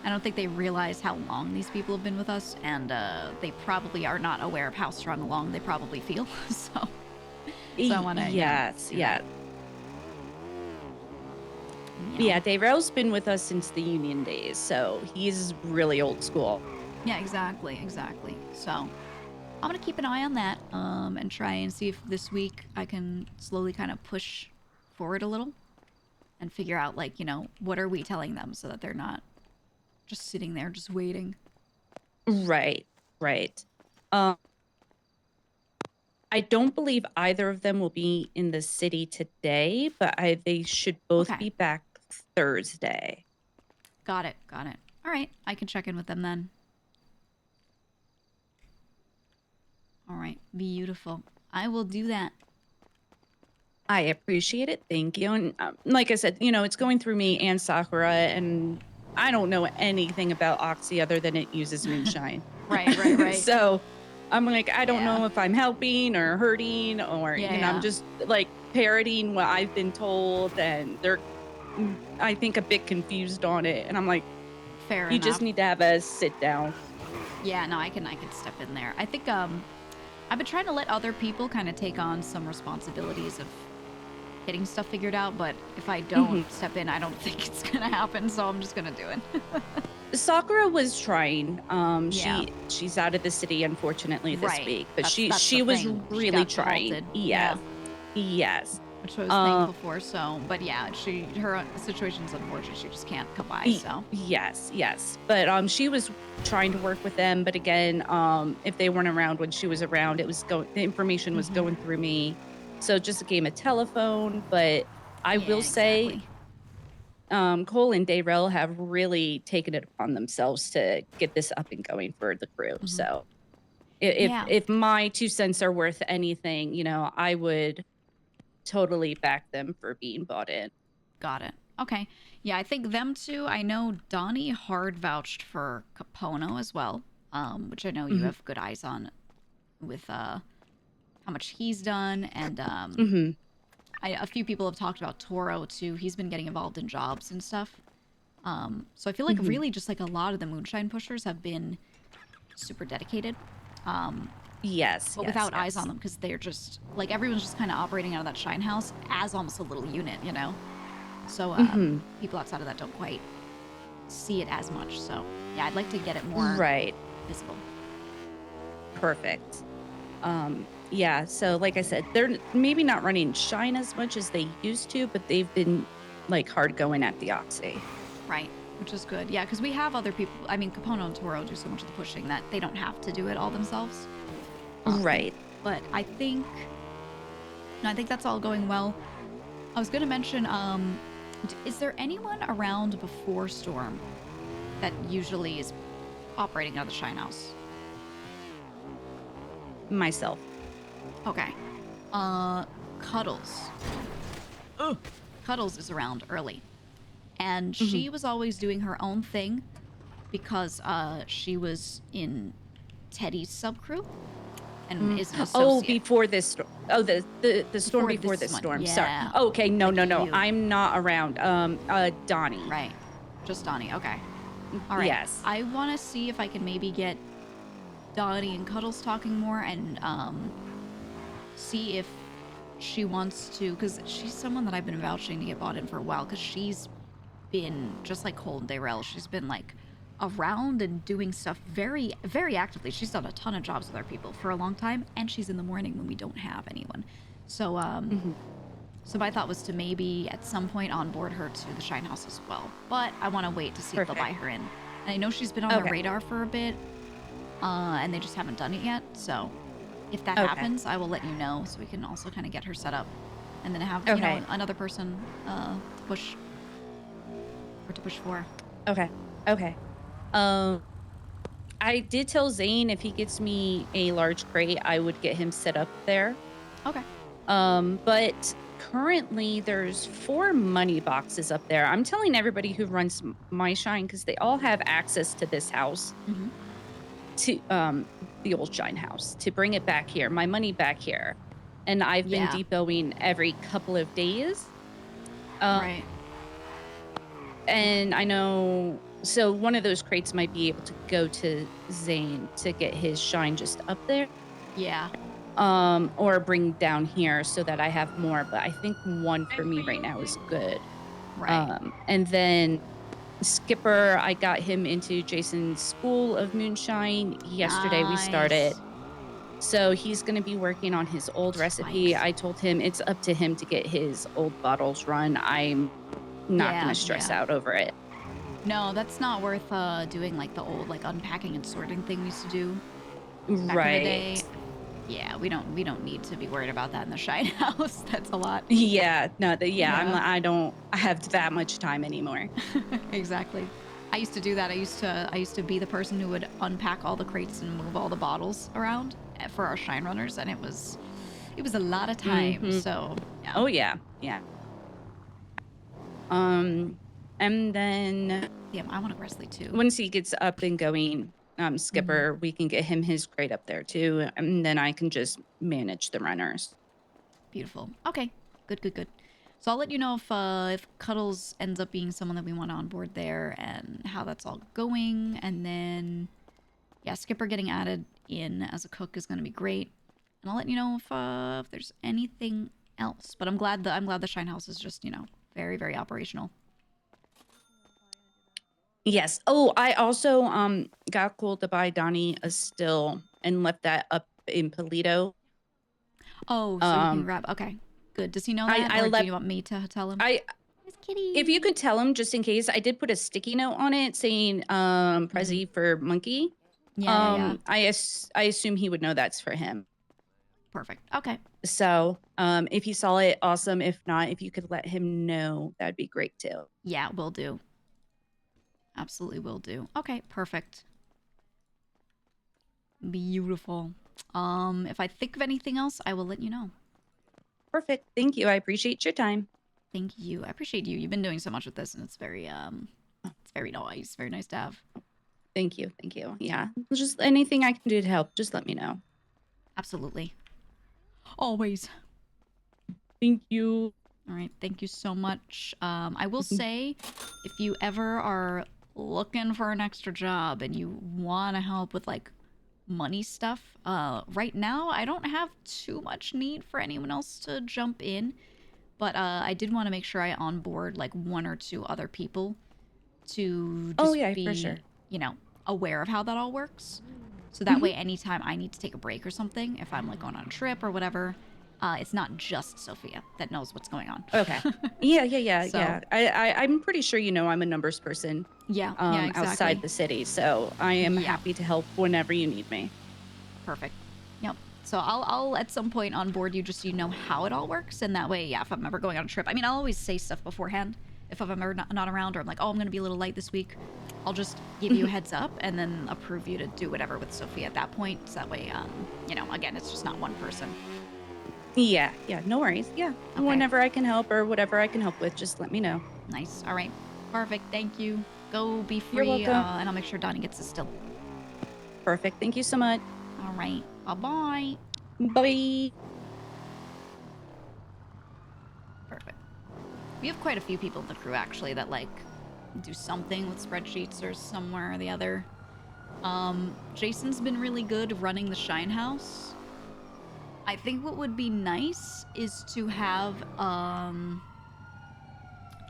[SPEAKER 1] I don't think they realize how long these people have been with us, and they probably are not aware of how strong along they probably feel. So I want to.
[SPEAKER 4] Yes. Yeah, Dayrell's been with us since the union days, so he's really old school.
[SPEAKER 1] Yeah, exactly. So I'm gonna keep an eye on that, and try and see if this week I can slowly kind of push forward a little and figure out, like, what are we telling them so that they're not just sitting there just waiting.
[SPEAKER 4] Right. I don't believe either of them will be in the city today, but they should both
[SPEAKER 1] Okay.
[SPEAKER 4] be back Thursday.
[SPEAKER 1] Got it. All right, I can check in with them then. All right, beautiful. I will do that.
[SPEAKER 4] I appreciate it. Thank you. And like I said, it's going through me and Sakura, and I don't know anything about Oxy other than it uses Moonshine.
[SPEAKER 1] Right.
[SPEAKER 4] So I'm like, I don't know if I'm helping or hurting or, I'm just like parroting what I've been told, and they're, I think, a bit confused on it. And I'm like,
[SPEAKER 1] Fair
[SPEAKER 4] you
[SPEAKER 1] enough.
[SPEAKER 4] just need to have a sit down.
[SPEAKER 1] Yeah, no, I can step in there. I think I've been trying to let other people kind of take on some responsibilities of getting stuff figured out, but if I don't step in, I don't think it's gonna happen, so I'm just gonna do it.
[SPEAKER 4] Sakura was trying.
[SPEAKER 1] Yeah.
[SPEAKER 4] She's out of the city, unfortunately, this
[SPEAKER 1] Right.
[SPEAKER 4] week, but
[SPEAKER 1] That's
[SPEAKER 4] she
[SPEAKER 1] the
[SPEAKER 4] was
[SPEAKER 1] thing. She
[SPEAKER 4] really
[SPEAKER 1] got
[SPEAKER 4] trying.
[SPEAKER 1] defaulted.
[SPEAKER 4] Yes.
[SPEAKER 1] Yeah.
[SPEAKER 4] Yes.
[SPEAKER 1] Which I was thankful for. So, but yeah, her situation's unfortunate. She just can't come by. So
[SPEAKER 4] Yes. But she was trying to work with them, but again, if they weren't around when she was around, the information was going through me. So just a game of telephone. But I will say, Cole and Dayrell have really taken it upon themselves to get this up and going for the crew. So if my 2 cents are worth anything, I would totally back them for being bought in.
[SPEAKER 1] Got it. Okay. Yeah, I think them two. I know Donnie hard vouched for Capono as well, which I know you have good eyes on with how much he's done, and a few people have talked about Toro too. He's been getting involved in jobs and stuff. So I feel like really just like a lot of the Moonshine pushers have been super dedicated.
[SPEAKER 4] Yes.
[SPEAKER 1] But without eyes on them, because they're just like everyone's just kind of operating out of that Shine House as almost a little unit, So people outside of that don't quite see it as much. So yeah, I'd like to get it more visible.
[SPEAKER 4] Perfect. Yeah, so like I said, they're maybe not running Shine as much as they used to, but they've been like hard going at the Oxy.
[SPEAKER 1] Right, which is good. Yeah, because we have other people. I mean, Capono and Toro do so much of the pushing that they don't have to do it all themselves.
[SPEAKER 4] Right.
[SPEAKER 1] But I think that's all going well. I was going to mention, is there anyone around before Storm that usually is operating out of the Shine House?
[SPEAKER 4] Myself.
[SPEAKER 1] Okay. Cuddles. Cuddles is around early. And she was always doing her own thing because she was in Teddy's subcrew and is an associate.
[SPEAKER 4] Oh, before this storm. Oh, the storm before this
[SPEAKER 1] one.
[SPEAKER 4] storm.
[SPEAKER 1] Yeah.
[SPEAKER 4] Sorry. Oh, okay, no.
[SPEAKER 1] You.
[SPEAKER 4] I'm not around. Donnie.
[SPEAKER 1] Right. Just Donnie. Okay. All right.
[SPEAKER 4] Yes.
[SPEAKER 1] I want to see if I can maybe get Donnie and Cuddles talking more and see if she wants to, because she's someone that I've been vouching to get bought in for a while, because she's been just like Cole and Dayrell. She's been like around and doing stuff very, very actively. She's done a ton of jobs with our people for a long time, and she's in the morning when we don't have anyone. So, so my thought was to maybe at some point onboard her to the Shine House as well. But I want to wait to see if they'll buy her in. And I know she's been on their radar for a bit, and they just haven't done it yet. So if that happens, I will let you know so we can also kind of get her set up, and then have you know, another person to push for.
[SPEAKER 4] Okay. I did tell Zane if he gets me a large crate, I would get him set up there.
[SPEAKER 1] Okay.
[SPEAKER 4] But currently there's 4 money boxes up there. I'm telling everybody who runs my Shine, because they all have access to this house, to the old Shine house, to bring it back here, my money back here. And I've been depoting every couple of days.
[SPEAKER 1] Right.
[SPEAKER 4] And I know, so one of those crates might be able to go to Zane to get his Shine just up there.
[SPEAKER 1] Yeah.
[SPEAKER 4] Or bring down here so that I have more, but I think 1 for me right now is good.
[SPEAKER 1] Right.
[SPEAKER 4] And then Skipper, I got him into Jason's School of Moonshine. Yesterday we started. So he's going to be working on his old recipe. I told him it's up to him to get his old bottles run. I'm not going to stress out over it.
[SPEAKER 1] No, that's not worth doing like the old like unpacking and sorting thing we used to do back
[SPEAKER 4] Right.
[SPEAKER 1] in the day. Yeah, we don't need to be worried about that in the Shine House. That's a lot.
[SPEAKER 4] Yeah, no, I don't have that much time anymore.
[SPEAKER 1] Exactly. I used to do that. I used to be the person who would unpack all the crates and move all the bottles around for our Shine runners, and it was a lot of time. So yeah.
[SPEAKER 4] Oh yeah. And then
[SPEAKER 1] I want a Gresley too.
[SPEAKER 4] once he gets up and going, Skipper, we can get him his crate up there too, and then I can just manage the runners.
[SPEAKER 1] Beautiful. Okay. Good. So I'll let you know if Cuddles ends up being someone that we want to onboard there and how that's all going. And then, yeah, Skipper getting added in as a cook is going to be great. And I'll let you know if there's anything else. But I'm glad the Shine House is just, you know, very, very operational.
[SPEAKER 4] Yes. Oh, I also got Cool to buy Donnie a still and left that up in Polito.
[SPEAKER 1] Oh, so you can grab. Okay, good. Does he know that, or do you want me to tell him?
[SPEAKER 4] If you could tell him, just in case, I did put a sticky note on it saying Prezi for Monkey.
[SPEAKER 1] Yeah.
[SPEAKER 4] I assume he would know that's for him.
[SPEAKER 1] Perfect. Okay.
[SPEAKER 4] So if he saw it, awesome. If not, if you could let him know, that'd be great too.
[SPEAKER 1] Yeah, will do. Absolutely will do. Okay, perfect. Beautiful. If I think of anything else, I will let you know.
[SPEAKER 4] Perfect. Thank you. I appreciate your time.
[SPEAKER 1] Thank you. I appreciate you. You've been doing so much with this, and it's very nice. Very nice to have.
[SPEAKER 4] Thank you. Yeah. Just anything I can do to help, just let me know.
[SPEAKER 1] Absolutely. Always.
[SPEAKER 4] Thank you.
[SPEAKER 1] All right. Thank you so much. I will say, if you ever are looking for an extra job and you want to help with like money stuff, right now I don't have too much need for anyone else to jump in, but I did want to make sure I onboard like 1 or 2 other people to just be,
[SPEAKER 4] for sure,
[SPEAKER 1] you know, aware of how that all works. So that way, anytime I need to take a break or something, if I'm like going on a trip or whatever, it's not just Sophia that knows what's going on.
[SPEAKER 4] Okay. Yeah.
[SPEAKER 1] So-
[SPEAKER 4] Yeah. I'm pretty sure I'm a numbers person.
[SPEAKER 1] Yeah, exactly.
[SPEAKER 4] Outside the city, so I am
[SPEAKER 1] Yeah.
[SPEAKER 4] happy to help whenever you need me.
[SPEAKER 1] Perfect. Yep. So I'll at some point onboard you just so you know how it all works, and that way, yeah, if I'm ever going on a trip, I mean, I'll always say stuff beforehand. If I'm ever not around, or I'm like, oh, I'm gonna be a little light this week, I'll just give you a heads up and then approve you to do whatever with Sophia at that point. So that way, again, it's just not one person.
[SPEAKER 4] Yeah, no worries. Yeah,
[SPEAKER 1] Okay.
[SPEAKER 4] whenever I can help or whatever I can help with, just let me know.
[SPEAKER 1] Nice. All right. Perfect. Thank you. Go be free.
[SPEAKER 4] You're welcome.
[SPEAKER 1] And I'll make sure Donnie gets this still.
[SPEAKER 4] Perfect. Thank you so much.
[SPEAKER 1] All right. Bye-bye.
[SPEAKER 4] Bye.
[SPEAKER 1] Perfect. We have quite a few people in the crew, actually, that, like, do something with spreadsheets or somewhere or the other. Jason's been really good running the Shine House. I think what would be nice is to have,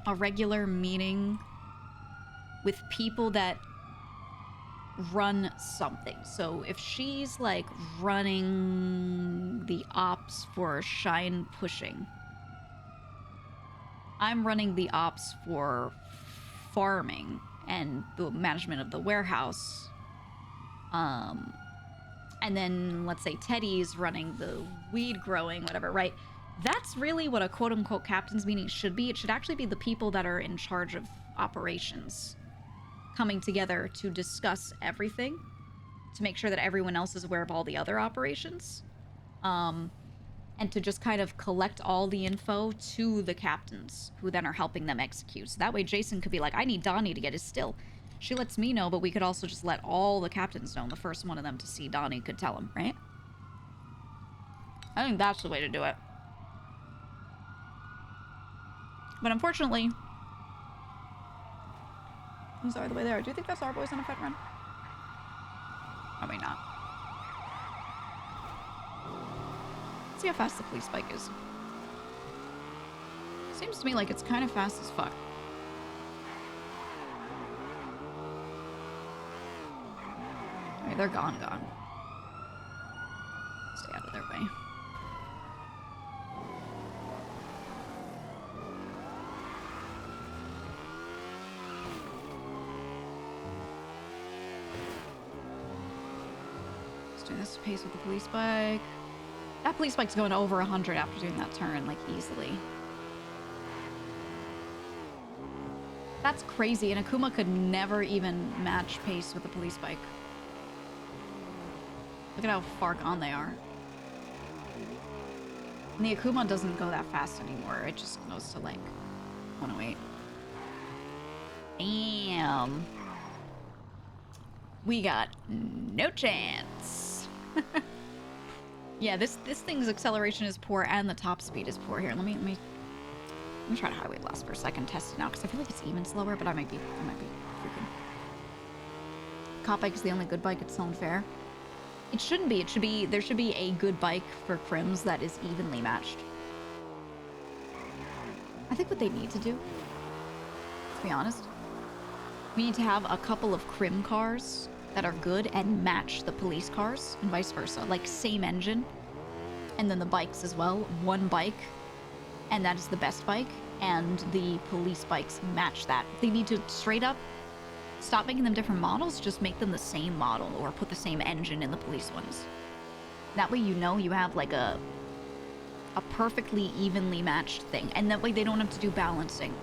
[SPEAKER 1] a regular meeting with people that run something. So if she's like running the ops for Shine Pushing, I'm running the ops for farming and the management of the warehouse. And then let's say Teddy's running the weed growing, whatever, right? That's really what a quote-unquote captain's meeting should be. It should actually be the people that are in charge of operations coming together to discuss everything, to make sure that everyone else is aware of all the other operations, and to just kind of collect all the info to the captains, who then are helping them execute. So that way Jason could be like, I need Donnie to get his still. She lets me know, but we could also just let all the captains know, and the first one of them to see Donnie could tell him, right? I think that's the way to do it. But unfortunately, these are the way they are. Do you think that's our boys on a Fed run? Probably not. Let's see how fast the police bike is. Seems to me like it's kind of fast as fuck. Alright, they're gone. Stay out of their way. Let's do this pace with the police bike. That police bike's going over 100 after doing that turn, like, easily. That's crazy, and Akuma could never even match pace with the police bike. Look at how far gone they are. And the Akuma doesn't go that fast anymore. It just goes to, like, 108. Damn. We got no chance. Yeah, this thing's acceleration is poor and the top speed is poor. Here, let me try to highway blast first so I can test it now, because I feel like it's even slower, but I might be freaking. Cop bike is the only good bike. It's so unfair. It shouldn't be. There should be a good bike for crims that is evenly matched. I think what they need to do, to be honest, we need to have a couple of crim cars that are good and match the police cars, and vice versa. Like, same engine, and then the bikes as well. One bike, and that is the best bike, and the police bikes match that. They need to straight up stop making them different models, just make them the same model, or put the same engine in the police ones. That way you know you have, like, a perfectly evenly matched thing, and that way they don't have to do balancing.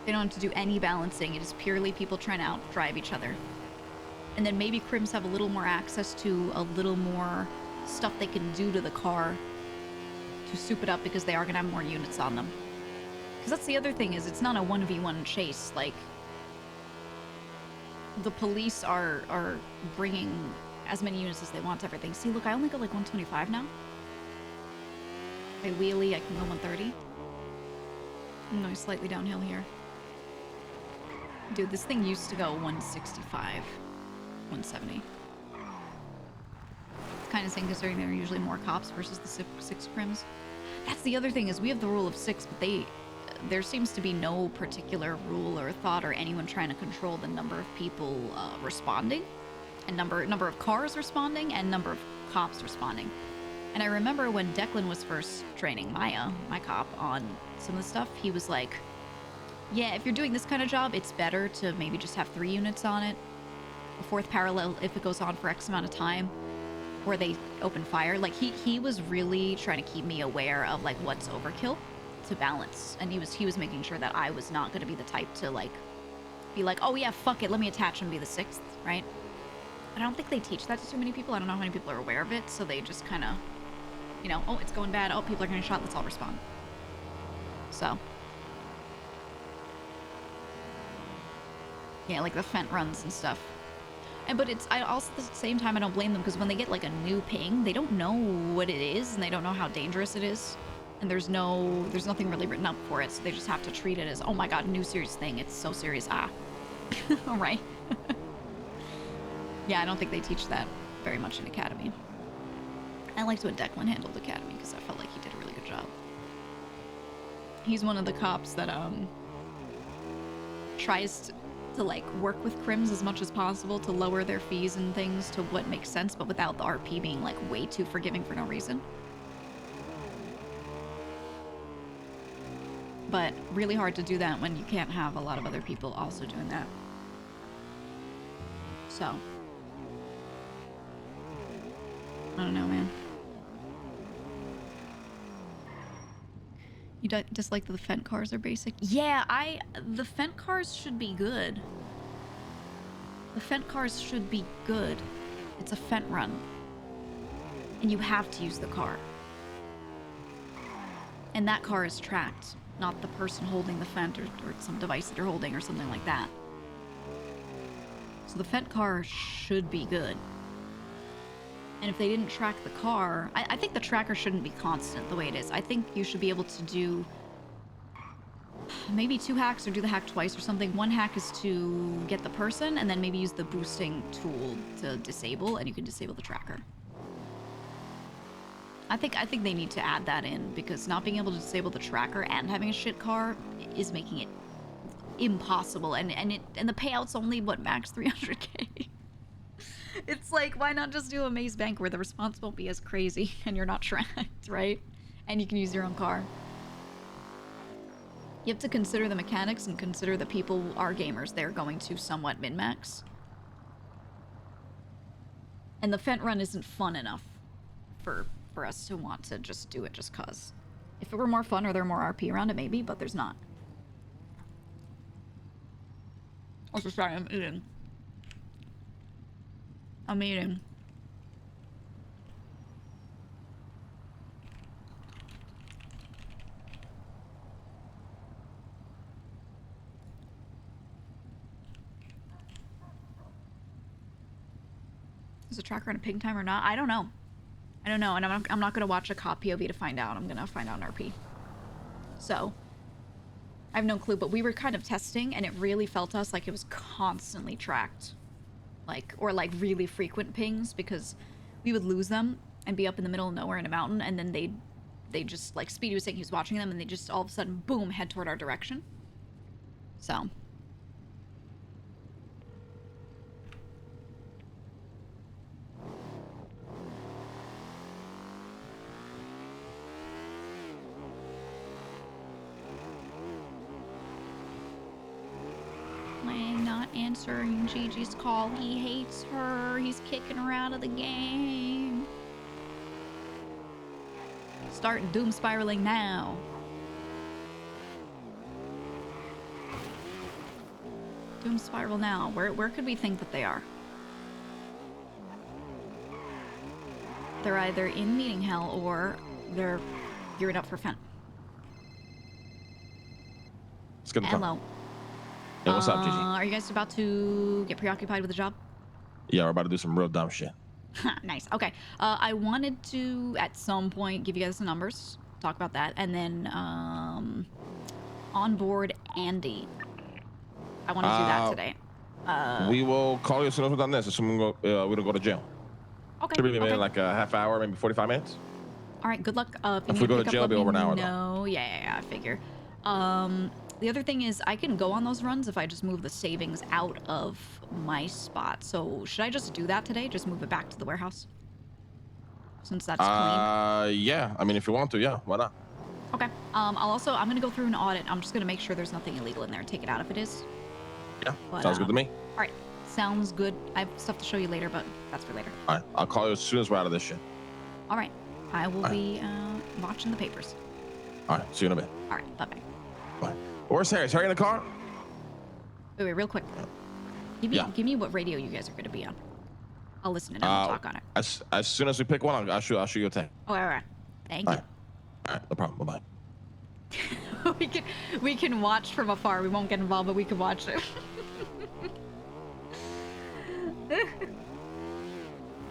[SPEAKER 1] They don't have to do any balancing. It is purely people trying to outdrive each other. And then maybe crims have a little more access to a little more stuff they can do to the car to soup it up, because they are going to have more units on them. Because that's the other thing, is it's not a 1v1 chase. Like, the police are bringing as many units as they want to everything. See, look, I only go like 125 now. If I wheelie, I can go 130. I'm going slightly downhill here. Dude, this thing used to go 165, 170. It's kind of insane considering there are usually more cops versus the six crims. That's the other thing, is we have the rule of 6, but there seems to be no particular rule or thought or anyone trying to control the number of people responding, and number of cars responding, and number of cops responding. And I remember when Declan was first training Maya, my cop, on some of the stuff, he was like, yeah, if you're doing this kind of job, it's better to maybe just have 3 units on it. A 4th parallel if it goes on for X amount of time, where they open fire. Like, he was really trying to keep me aware of, like, what's overkill to balance. And he was making sure that I was not going to be the type to, like, be like, oh yeah, fuck it, let me attach and be the 6th, right? But I don't think they teach that to too many people. I don't know how many people are aware of it, so they just kind of, you know, oh, it's going bad, oh, people are getting shot, let's all respond. So. Yeah, like the Fent runs and stuff. But I also, at the same time, I don't blame them, because when they get, like, a new ping, they don't know what it is, and they don't know how dangerous it is. And there's nothing really written up for it, so they just have to treat it as, oh my god, new serious thing, it's so serious, Alright. Yeah, I don't think they teach that very much in Academy. I liked when Declan handled Academy, because I felt like he did a really good job. He's one of the cops that, tries to like work with crims as much as possible to lower their fees and things to what makes sense, but without the RP being like way too forgiving for no reason. But really hard to do that when you can't have a lot of other people also doing that. So I don't know, man. You dislike that the Fent cars are basic? Yeah, the Fent cars should be good. The Fent cars should be good. It's a Fent run. And you have to use the car. And that car is tracked, not the person holding the Fent or some device that you're holding or something like that. So the Fent car should be good. And if they didn't track the car, I think the tracker shouldn't be constant the way it is. I think you should be able to do maybe 2 hacks or do the hack twice or something. 1 hack is to get the person, and then maybe use the boosting tool to disable, and you can disable the tracker. I think they need to add that in, because not being able to disable the tracker and having a shit car is making it impossible. And the payout's only what, max 300k. It's like, why not just do a maze bank where the response won't be as crazy and you're not tracked, right? And you can use your own car. You have to consider the mechanics and consider the people are gamers. They're going to somewhat min-max. And the Fent run isn't fun enough for us to want to just do it just cause. If it were more fun or there were more RP around it, maybe, but there's not. Also, sorry, I'm eating. I'm eating. Is the tracker in a ping time or not? I don't know. I don't know, and I'm not gonna watch a cop POV to find out. I'm gonna find out in RP. So, I have no clue, but we were kind of testing, and it really felt to us like it was constantly tracked. Or really frequent pings, because we would lose them and be up in the middle of nowhere in a mountain, and then they just, like Speedy was saying, he was watching them, and they just all of a sudden, boom, head toward our direction. So. Not answering Gigi's call. He hates her. He's kicking her out of the game. Start doom spiraling now. Doom spiral now. Where could we think that they are? They're either in meeting hell or they're gearing up for Fent.
[SPEAKER 5] It's gonna
[SPEAKER 1] Hello.
[SPEAKER 5] come. Yeah, what's up, Gigi?
[SPEAKER 1] Are you guys about to get preoccupied with the job?
[SPEAKER 5] Yeah, we're about to do some real dumb shit.
[SPEAKER 1] Nice. Okay. I wanted to, at some point, give you guys the numbers, talk about that, and then onboard Andy. I want to do that today.
[SPEAKER 5] We will call you as soon as we're done this. Assuming we don't go to jail.
[SPEAKER 1] Okay.
[SPEAKER 5] Should be maybe
[SPEAKER 1] okay.
[SPEAKER 5] like a half hour, maybe 45 minutes.
[SPEAKER 1] All right. Good luck.
[SPEAKER 5] If we go to jail, it'll be over an hour, though.
[SPEAKER 1] No. Yeah. I figure. The other thing is I can go on those runs if I just move the savings out of my spot. So should I just do that today? Just move it back to the warehouse? Since that's clean.
[SPEAKER 5] Yeah. I mean, if you want to, yeah. Why not?
[SPEAKER 1] Okay. I'm gonna go through an audit. I'm just gonna make sure there's nothing illegal in there and take it out if it is.
[SPEAKER 5] Yeah.
[SPEAKER 1] But,
[SPEAKER 5] Sounds good to me.
[SPEAKER 1] All right. Sounds good. I have stuff to show you later, but that's for later.
[SPEAKER 5] All right. I'll call you as soon as we're out of this shit.
[SPEAKER 1] All right. I will be watching the papers.
[SPEAKER 5] All right. See you in a bit.
[SPEAKER 1] All right. Bye-bye.
[SPEAKER 5] Bye. Where's Harry? Is Harry in the car?
[SPEAKER 1] Wait, real quick. Give me what radio you guys are going to be on. I'll listen and I'll talk on it.
[SPEAKER 5] As soon as we pick one, I'll shoot you a text.
[SPEAKER 1] Oh, all right. Thank you.
[SPEAKER 5] All right. No problem. Bye-bye.
[SPEAKER 1] we can watch from afar. We won't get involved, but we can watch it.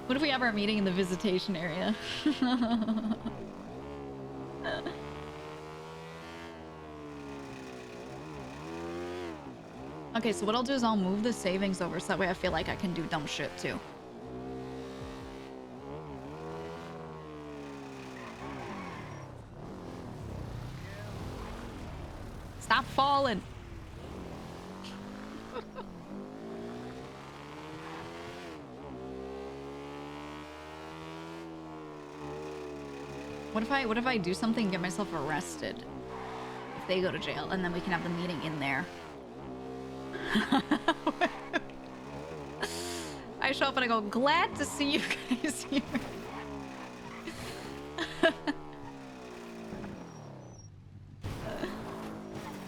[SPEAKER 1] What if we have our meeting in the visitation area? Okay, so what I'll do is I'll move the savings over so that way I feel like I can do dumb shit too. Stop falling. What if I do something and get myself arrested? If they go to jail, and then we can have the meeting in there. I show up and I go, glad to see you guys here.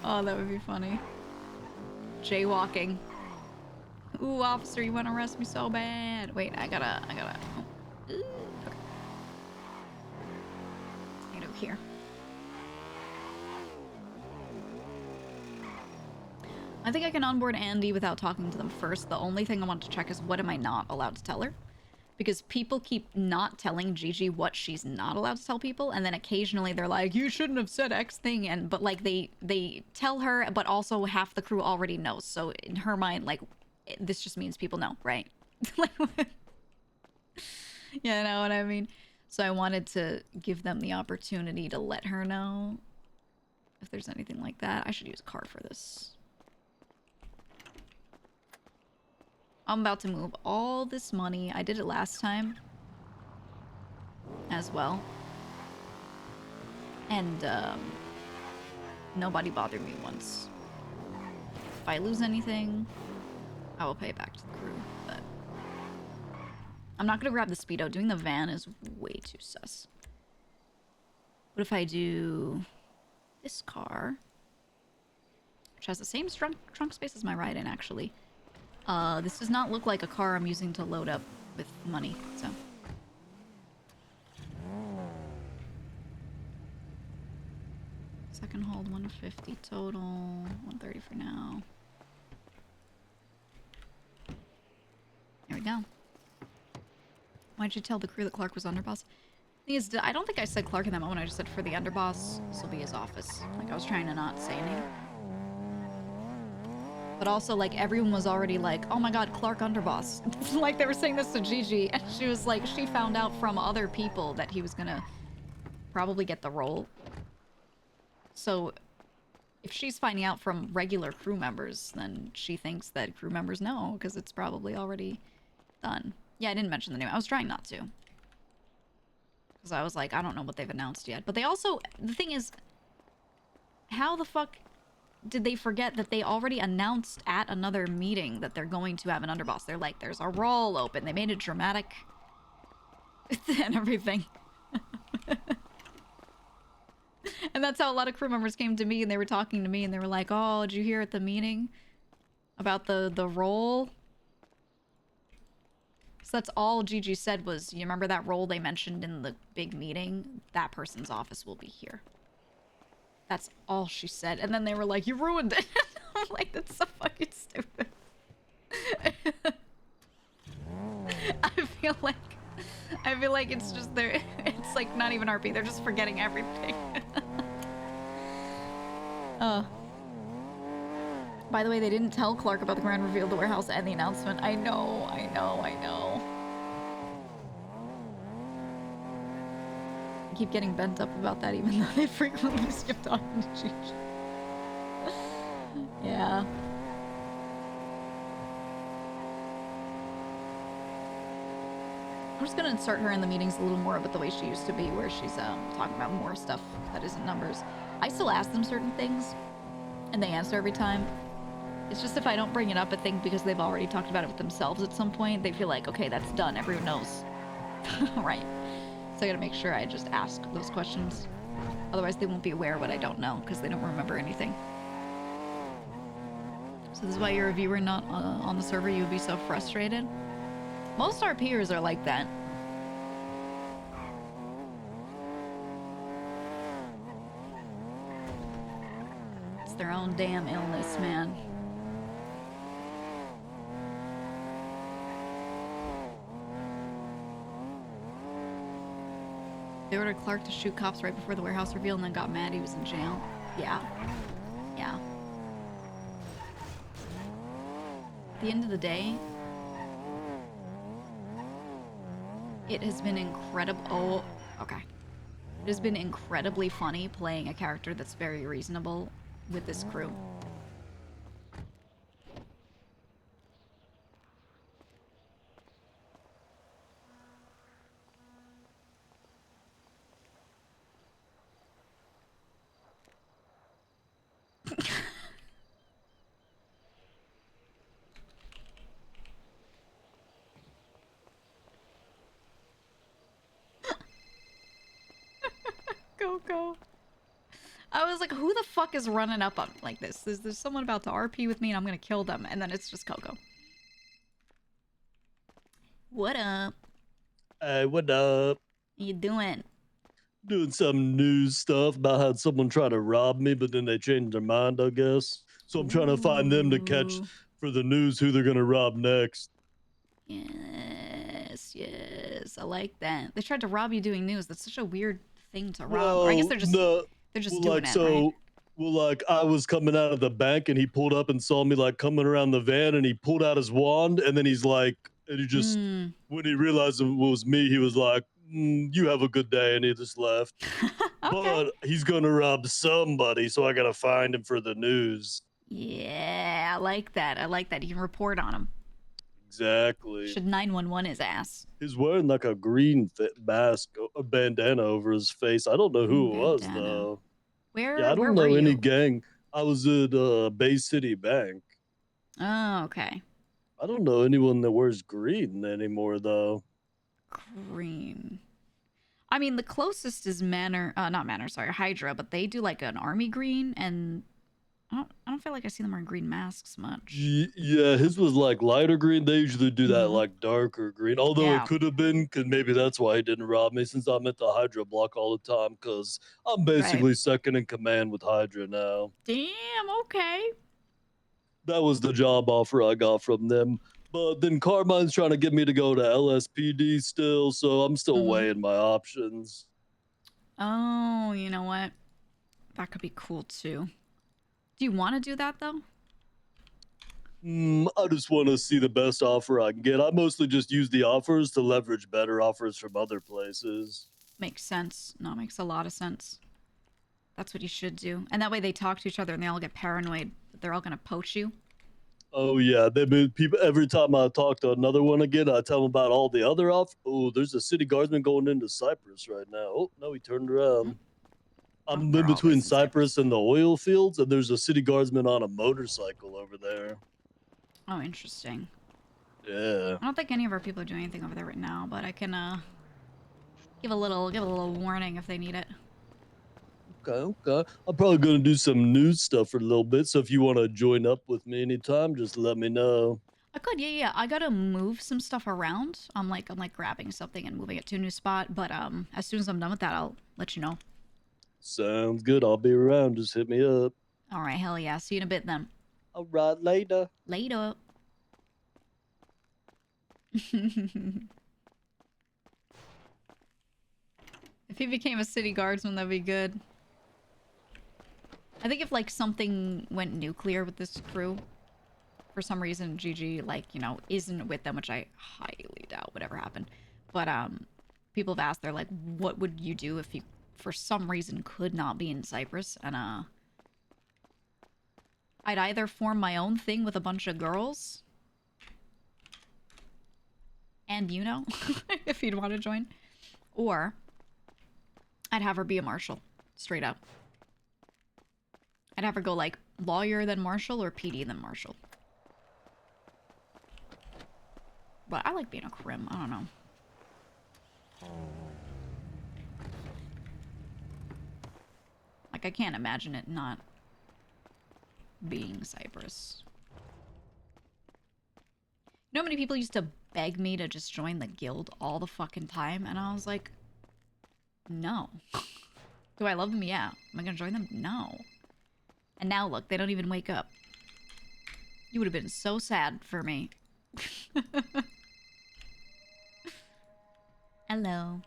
[SPEAKER 1] Oh, that would be funny. Jaywalking. Ooh, officer, you want to arrest me so bad. Wait, I gotta. Oh. Ooh, okay. Right over here. I think I can onboard Andy without talking to them first. The only thing I want to check is what am I not allowed to tell her? Because people keep not telling Gigi what she's not allowed to tell people, and then occasionally they're like, you shouldn't have said X thing, but like they tell her, but also half the crew already knows. So in her mind, like, this just means people know, right? Like, yeah, you know what I mean? So I wanted to give them the opportunity to let her know if there's anything like that. I should use a card for this. I'm about to move all this money. I did it last time as well. And nobody bothered me once. If I lose anything, I will pay it back to the crew. But I'm not going to grab the Speedo. Doing the van is way too sus. What if I do this car? Which has the same trunk space as my ride-in, actually. This does not look like a car I'm using to load up with money, so. Second hold, 150 total, 130 for now. There we go. Why'd you tell the crew that Clark was underboss? Thing is, I don't think I said Clark in that moment, I just said for the underboss, this will be his office. Like, I was trying to not say anything. But also, like, everyone was already like, oh my god, Clark underboss. Like, they were saying this to Gigi, and she was like, she found out from other people that he was gonna probably get the role. So, if she's finding out from regular crew members, then she thinks that crew members know, because it's probably already done. Yeah, I didn't mention the name. I was trying not to. Because I was like, I don't know what they've announced yet. But they also, the thing is, how the fuck did they forget that they already announced at another meeting that they're going to have an underboss? They're like, there's a role open. They made it dramatic and everything. And that's how a lot of crew members came to me, and they were talking to me, and they were like, oh, did you hear at the meeting about the role? So that's all Gigi said was, you remember that role they mentioned in the big meeting? That person's office will be here. That's all she said. And then they were like, you ruined it. I'm like, that's so fucking stupid. I feel like it's just their, it's like not even RP. They're just forgetting everything. By the way, they didn't tell Clark about the grand reveal of the warehouse and the announcement. I know. I keep getting bent up about that, even though they frequently skip talking to Gigi. Yeah. I'm just gonna insert her in the meetings a little more, but the way she used to be, where she's talking about more stuff that isn't numbers. I still ask them certain things, and they answer every time. It's just if I don't bring it up, I think because they've already talked about it with themselves at some point, they feel like, okay, that's done. Everyone knows. Right. So I gotta make sure I just ask those questions. Otherwise, they won't be aware of what I don't know, because they don't remember anything. So this is why you're a viewer, not on the server. You would be so frustrated. Most RPers are like that. It's their own damn illness, man. They ordered Clark to shoot cops right before the warehouse reveal and then got mad he was in jail. Yeah. Yeah. At the end of the day, it has been incredible. Oh, okay. It has been incredibly funny playing a character that's very reasonable with this crew. Go. I was like, who the fuck is running up on like this? There's someone about to RP with me and I'm gonna kill them, and then it's just Coco. What up?
[SPEAKER 6] Hey, what up?
[SPEAKER 1] How you doing?
[SPEAKER 6] Doing some news stuff about how someone tried to rob me, but then they changed their mind, I guess. So I'm trying to find them to catch
[SPEAKER 1] Ooh.
[SPEAKER 6] for the news who they're gonna rob next.
[SPEAKER 1] Yes. I like that. They tried to rob you doing news. That's such a weird thing to rob. Or I guess they're just
[SPEAKER 6] no,
[SPEAKER 1] they're just
[SPEAKER 6] well,
[SPEAKER 1] doing
[SPEAKER 6] like
[SPEAKER 1] it,
[SPEAKER 6] so.
[SPEAKER 1] right?
[SPEAKER 6] Well, like I was coming out of the bank and he pulled up and saw me like coming around the van and he pulled out his wand and then he's like, and he just
[SPEAKER 1] Mm.
[SPEAKER 6] when he realized it was me, he was like, "You have a good day," and he just left.
[SPEAKER 1] Okay.
[SPEAKER 6] But he's gonna rob somebody, so I gotta find him for the news.
[SPEAKER 1] Yeah, I like that. I like that. You can report on him.
[SPEAKER 6] Exactly.
[SPEAKER 1] Should 911 his ass.
[SPEAKER 6] He's wearing like a green mask, a bandana over his face. I don't know who it was
[SPEAKER 1] Bandana.
[SPEAKER 6] though.
[SPEAKER 1] Where
[SPEAKER 6] Yeah, I
[SPEAKER 1] where
[SPEAKER 6] don't
[SPEAKER 1] were
[SPEAKER 6] know any
[SPEAKER 1] you?
[SPEAKER 6] gang. I was at Bay City Bank.
[SPEAKER 1] Oh, okay.
[SPEAKER 6] I don't know anyone that wears green anymore though.
[SPEAKER 1] Green. I mean, the closest is not Manor, sorry, Hydra, but they do like an army green, and I don't feel like I see them wearing green masks much.
[SPEAKER 6] Yeah, his was like lighter green. They usually do that
[SPEAKER 1] Mhm.
[SPEAKER 6] like darker green. Although
[SPEAKER 1] Yeah.
[SPEAKER 6] it could have been, because maybe that's why he didn't rob me, since I'm at the Hydra block all the time. Because I'm basically second in command with Hydra now.
[SPEAKER 1] Damn, okay.
[SPEAKER 6] That was the job offer I got from them. But then Carmine's trying to get me to go to LSPD still, so I'm still weighing my options.
[SPEAKER 1] Oh, you know what? That could be cool too. Do you want to do that though?
[SPEAKER 6] I just want to see the best offer I can get. I mostly just use the offers to leverage better offers from other places.
[SPEAKER 1] Makes sense. No, it makes a lot of sense. That's what you should do. And that way they talk to each other and they all get paranoid that they're all going to poach you.
[SPEAKER 6] Oh yeah, they've been people. Every time I talk to another one again, I tell them about all the other off. Oh, there's a city guardsman going into Cyprus right now. Oh no, he turned around. I'm
[SPEAKER 1] they're
[SPEAKER 6] in
[SPEAKER 1] always
[SPEAKER 6] between
[SPEAKER 1] in
[SPEAKER 6] Cyprus and the oil fields, and there's a city guardsman on a motorcycle over there.
[SPEAKER 1] Oh, interesting.
[SPEAKER 6] Yeah.
[SPEAKER 1] I don't think any of our people are doing anything over there right now, but I can give a little warning if they need it.
[SPEAKER 6] Okay. I'm probably gonna do some news stuff for a little bit. So if you want to join up with me anytime, just let me know.
[SPEAKER 1] I could, yeah. I gotta move some stuff around. I'm like grabbing something and moving it to a new spot. But as soon as I'm done with that, I'll let you know.
[SPEAKER 6] Sounds good. I'll be around. Just hit me up.
[SPEAKER 1] All right, hell yeah. See you in a bit then.
[SPEAKER 6] All right, later.
[SPEAKER 1] Later. If he became a city guardsman, that'd be good. I think if like something went nuclear with this crew, for some reason GG isn't with them, which I highly doubt would ever happen. But people have asked, they're like, what would you do if you for some reason could not be in Cyprus? And I'd either form my own thing with a bunch of girls, and you know, if you'd want to join, or I'd have her be a marshal, straight up. I'd have her go like lawyer then marshal or PD then marshal. But I like being a crim. I don't know. Like, I can't imagine it not being Cyprus. You know how many people used to beg me to just join the guild all the fucking time? And I was like, no. Do I love them? Yeah. Am I gonna join them? No. And now look, they don't even wake up. You would have been so sad for me. Hello.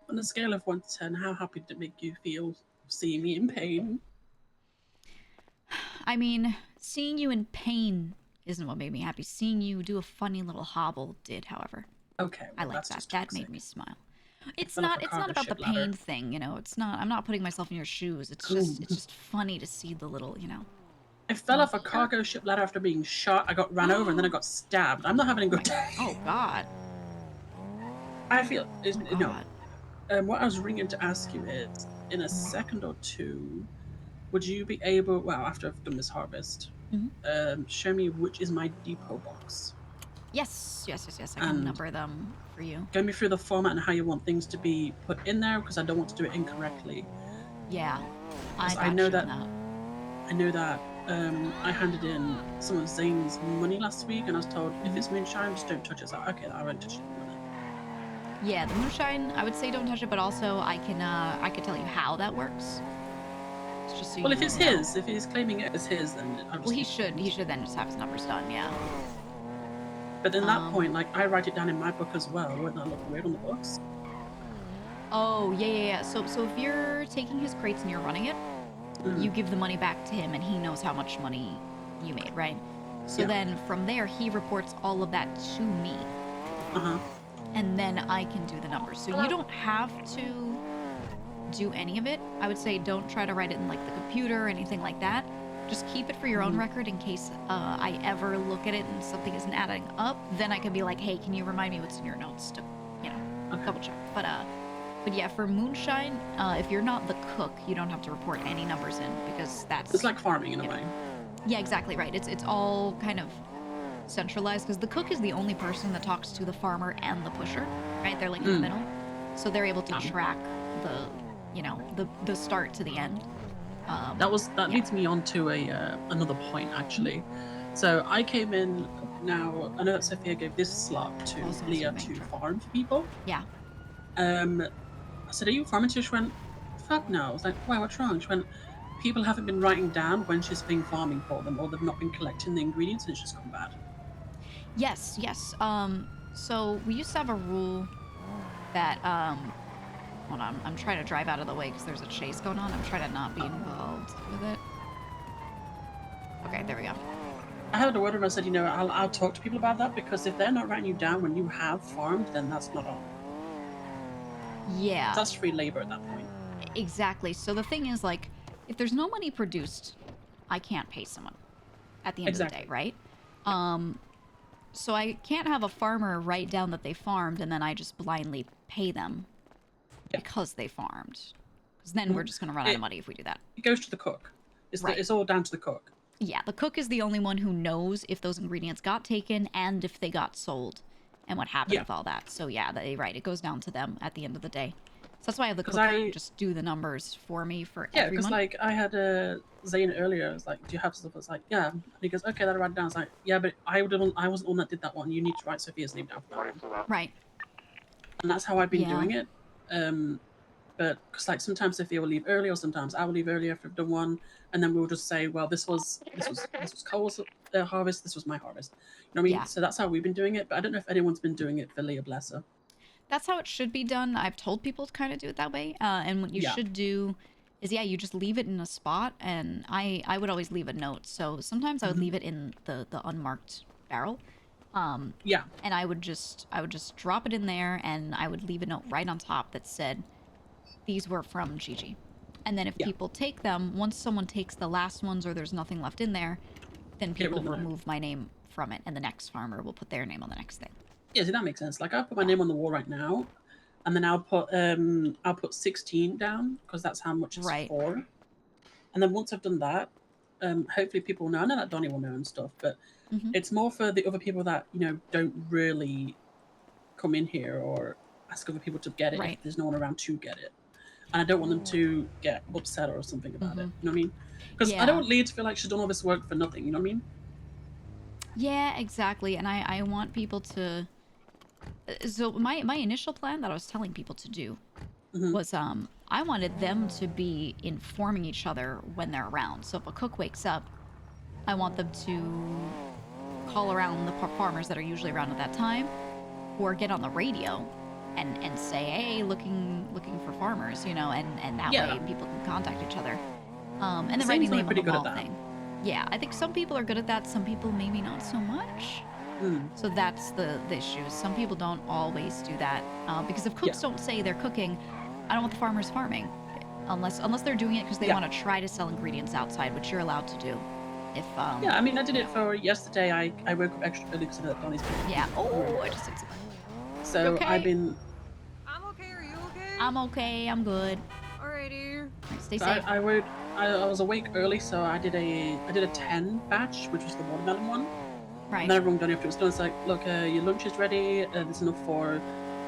[SPEAKER 7] On a scale of 1 to 10, how happy did it make you feel seeing me in pain?
[SPEAKER 1] I mean, seeing you in pain isn't what made me happy. Seeing you do a funny little hobble did, however.
[SPEAKER 7] Okay,
[SPEAKER 1] I
[SPEAKER 7] well,
[SPEAKER 1] like
[SPEAKER 7] that's
[SPEAKER 1] that.
[SPEAKER 7] just
[SPEAKER 1] That
[SPEAKER 7] toxic.
[SPEAKER 1] made me smile. It's
[SPEAKER 7] fell off
[SPEAKER 1] not
[SPEAKER 7] a
[SPEAKER 1] it's not
[SPEAKER 7] cargo
[SPEAKER 1] about the
[SPEAKER 7] ship ladder.
[SPEAKER 1] pain thing, you know. It's not I'm not putting myself in your shoes. It's just funny to see the little, you know.
[SPEAKER 7] I fell off a cargo ship ladder after being shot. I got ran over and then I got stabbed. I'm not having a good day.
[SPEAKER 1] Oh god.
[SPEAKER 7] I feel,
[SPEAKER 1] Oh
[SPEAKER 7] no.
[SPEAKER 1] god.
[SPEAKER 7] What I was ringing to ask you is, in a second or two, would you be able, well, after I've done this harvest, show me which is my depot box?
[SPEAKER 1] Yes. I can
[SPEAKER 7] And
[SPEAKER 1] number them for you.
[SPEAKER 7] go me through the format and how you want things to be put in there, because I don't want to do it incorrectly.
[SPEAKER 1] Yeah.
[SPEAKER 7] I know that. I know that I handed in some of Zane's money last week, and I was told if it's Moonshine, just don't touch it. So okay, I won't touch it.
[SPEAKER 1] Yeah, the Moonshine, I would say don't touch it, but also I can tell you how that works. It's just so
[SPEAKER 7] Well,
[SPEAKER 1] you
[SPEAKER 7] if it's
[SPEAKER 1] know.
[SPEAKER 7] his, if he's claiming it as his, then I'll just
[SPEAKER 1] Well, he should then just have his numbers done, yeah.
[SPEAKER 7] But at that point, like, I write it down in my book as well. Wouldn't that look weird on the books?
[SPEAKER 1] Oh, yeah. So if you're taking his crates and you're running it, you give the money back to him and he knows how much money you made, right? So then from there, he reports all of that to me. And then I can do the numbers. So you don't have to do any of it. I would say don't try to write it in like the computer or anything like that. Just keep it for your own record in case I ever look at it and something isn't adding up. Then I can be like, hey, can you remind me what's in your notes to, you know, double check. But yeah, for Moonshine, if you're not the cook, you don't have to report any numbers in because that's...
[SPEAKER 7] It's like farming in a way.
[SPEAKER 1] Yeah, exactly right. It's all kind of centralized because the cook is the only person that talks to the farmer and the pusher, right? They're like in the middle. So they're able to track the, you know, the start to the end.
[SPEAKER 7] That leads me on to another point actually. So I came in now. I know that Sophia gave this slot to Leah to farm for people.
[SPEAKER 1] Yeah.
[SPEAKER 7] I said, "Are you farming?" She went, "Fuck no." I was like, "Why? What's wrong?" She went, "People haven't been writing down when she's been farming for them, or they've not been collecting the ingredients, and it's just gone bad."
[SPEAKER 1] Yes. So we used to have a rule that hold on, I'm trying to drive out of the way because there's a chase going on. I'm trying to not be involved with it. Okay, there we go.
[SPEAKER 7] I had a word with her. I said, you know, I'll talk to people about that because if they're not writing you down when you have farmed, then that's not on.
[SPEAKER 1] Yeah.
[SPEAKER 7] That's free labor at that point.
[SPEAKER 1] Exactly. So the thing is, like, if there's no money produced, I can't pay someone at the end of the day, right? So I can't have a farmer write down that they farmed and then I just blindly pay them because they farmed. Because then we're just going to run out of money if we do that.
[SPEAKER 7] It goes to the cook. It's all down to the cook.
[SPEAKER 1] Yeah, the cook is the only one who knows if those ingredients got taken and if they got sold and what happened with all that. So yeah, it goes down to them at the end of the day. So that's why I have the cook just do the numbers for me for every month.
[SPEAKER 7] Yeah, because like I had Zane earlier. I was like, "Do you have stuff?" I was like, "Yeah." And he goes, "Okay, that'll write it down." I was like, "Yeah, but I wasn't the one that did that one. You need to write Sophia's name down for that one."
[SPEAKER 1] Right.
[SPEAKER 7] And that's how I've been doing it. But because like sometimes Sophia will leave early, or sometimes I will leave early after I've done one, and then we'll just say, "Well, this was Cole's harvest. This was my harvest." You know what I mean?
[SPEAKER 1] Yeah.
[SPEAKER 7] So that's how we've been doing it. But I don't know if anyone's been doing it for Leah Blesser.
[SPEAKER 1] That's how it should be done. I've told people to kind of do it that way. And what you should do is, you just leave it in a spot. And I would always leave a note. So sometimes I would leave it in the unmarked barrel. And I would just drop it in there and I would leave a note right on top that said, these were from Gigi. And then if
[SPEAKER 7] Yeah.
[SPEAKER 1] people take them, once someone takes the last ones or there's nothing left in there, then
[SPEAKER 7] Get rid
[SPEAKER 1] people
[SPEAKER 7] of it.
[SPEAKER 1] remove my name from it, and the next farmer will put their name on the next thing.
[SPEAKER 7] Yeah, see, that makes sense. Like, I'll put my name on the wall right now, and then I'll put 16 down because that's how much it's
[SPEAKER 1] Right.
[SPEAKER 7] for. And then once I've done that, hopefully people will know. I know that Donnie will know and stuff, but
[SPEAKER 1] Mhm.
[SPEAKER 7] it's more for the other people that don't really come in here or ask other people to get it
[SPEAKER 1] Right.
[SPEAKER 7] if there's no one around to get it. And I don't want them to get upset or something about it. You know what I mean? Because I don't want Leah to feel like she's done all this work for nothing. You know what I mean?
[SPEAKER 1] Yeah, exactly. And I want people to. So my initial plan that I was telling people to do was I wanted them to be informing each other when they're around. So if a cook wakes up, I want them to call around the farmers that are usually around at that time, or get on the radio and say, hey, looking for farmers, and that way people can contact each other. And then writing name on the wall thing. Yeah, I think some people are good at that. Some people maybe not so much. So that's the issue. Some people don't always do that because if cooks don't say they're cooking, I don't want the farmers farming unless they're doing it because they want to try to sell ingredients outside, which you're allowed to do. If
[SPEAKER 7] I mean, I did it for yesterday. I woke up extra early because of Donnie's birthday.
[SPEAKER 1] Yeah. Oh, I just did something.
[SPEAKER 7] So
[SPEAKER 1] okay?
[SPEAKER 7] I've been.
[SPEAKER 2] I'm okay. Are you okay?
[SPEAKER 1] I'm okay. I'm good.
[SPEAKER 2] Alrighty.
[SPEAKER 1] Stay
[SPEAKER 7] So
[SPEAKER 1] safe.
[SPEAKER 7] I was awake early, so I did a 10 batch, which was the watermelon one.
[SPEAKER 1] Right.
[SPEAKER 7] And then everyone done after it was done. It's like, look, your lunch is ready. There's enough for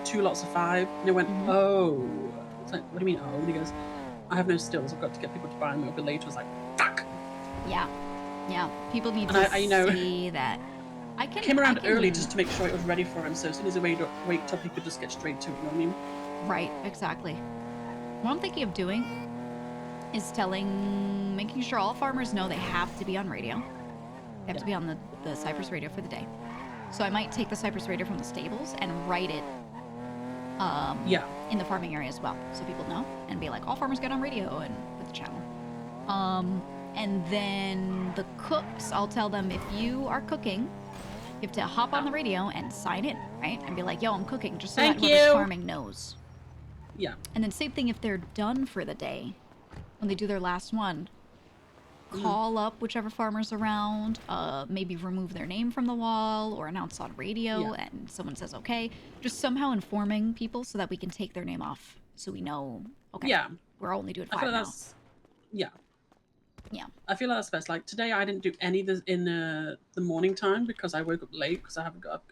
[SPEAKER 7] 2 lots of 5. And they went, oh. It's like, what do you mean, oh? And he goes, I have no stills. I've got to get people to buy them. It'll be later. I was like, fuck.
[SPEAKER 1] Yeah. Yeah. People need
[SPEAKER 7] And
[SPEAKER 1] to see that. I
[SPEAKER 7] came around early just to make sure it was ready for him. So as soon as he waked up, he could just get straight to it. You know what I mean?
[SPEAKER 1] Right. Exactly. What I'm thinking of doing is making sure all farmers know they have to be on radio. They have to be on the Cypress radio for the day. So I might take the Cypress radio from the stables and write it in the farming area as well. So people know and be like, all farmers get on radio and with the channel. And then the cooks, I'll tell them if you are cooking, you have to hop on the radio and sign in, right? And be like, yo, I'm cooking, just so that whoever's farming knows.
[SPEAKER 7] Yeah.
[SPEAKER 1] And then same thing if they're done for the day, when they do their last one, call up whichever farmer's around, maybe remove their name from the wall or announce on radio and someone says okay. Just somehow informing people so that we can take their name off so we know, okay, we're only doing 5 now. Yeah.
[SPEAKER 7] I feel like that's best. Like today I didn't do any of this in the morning time because I woke up late because I haven't got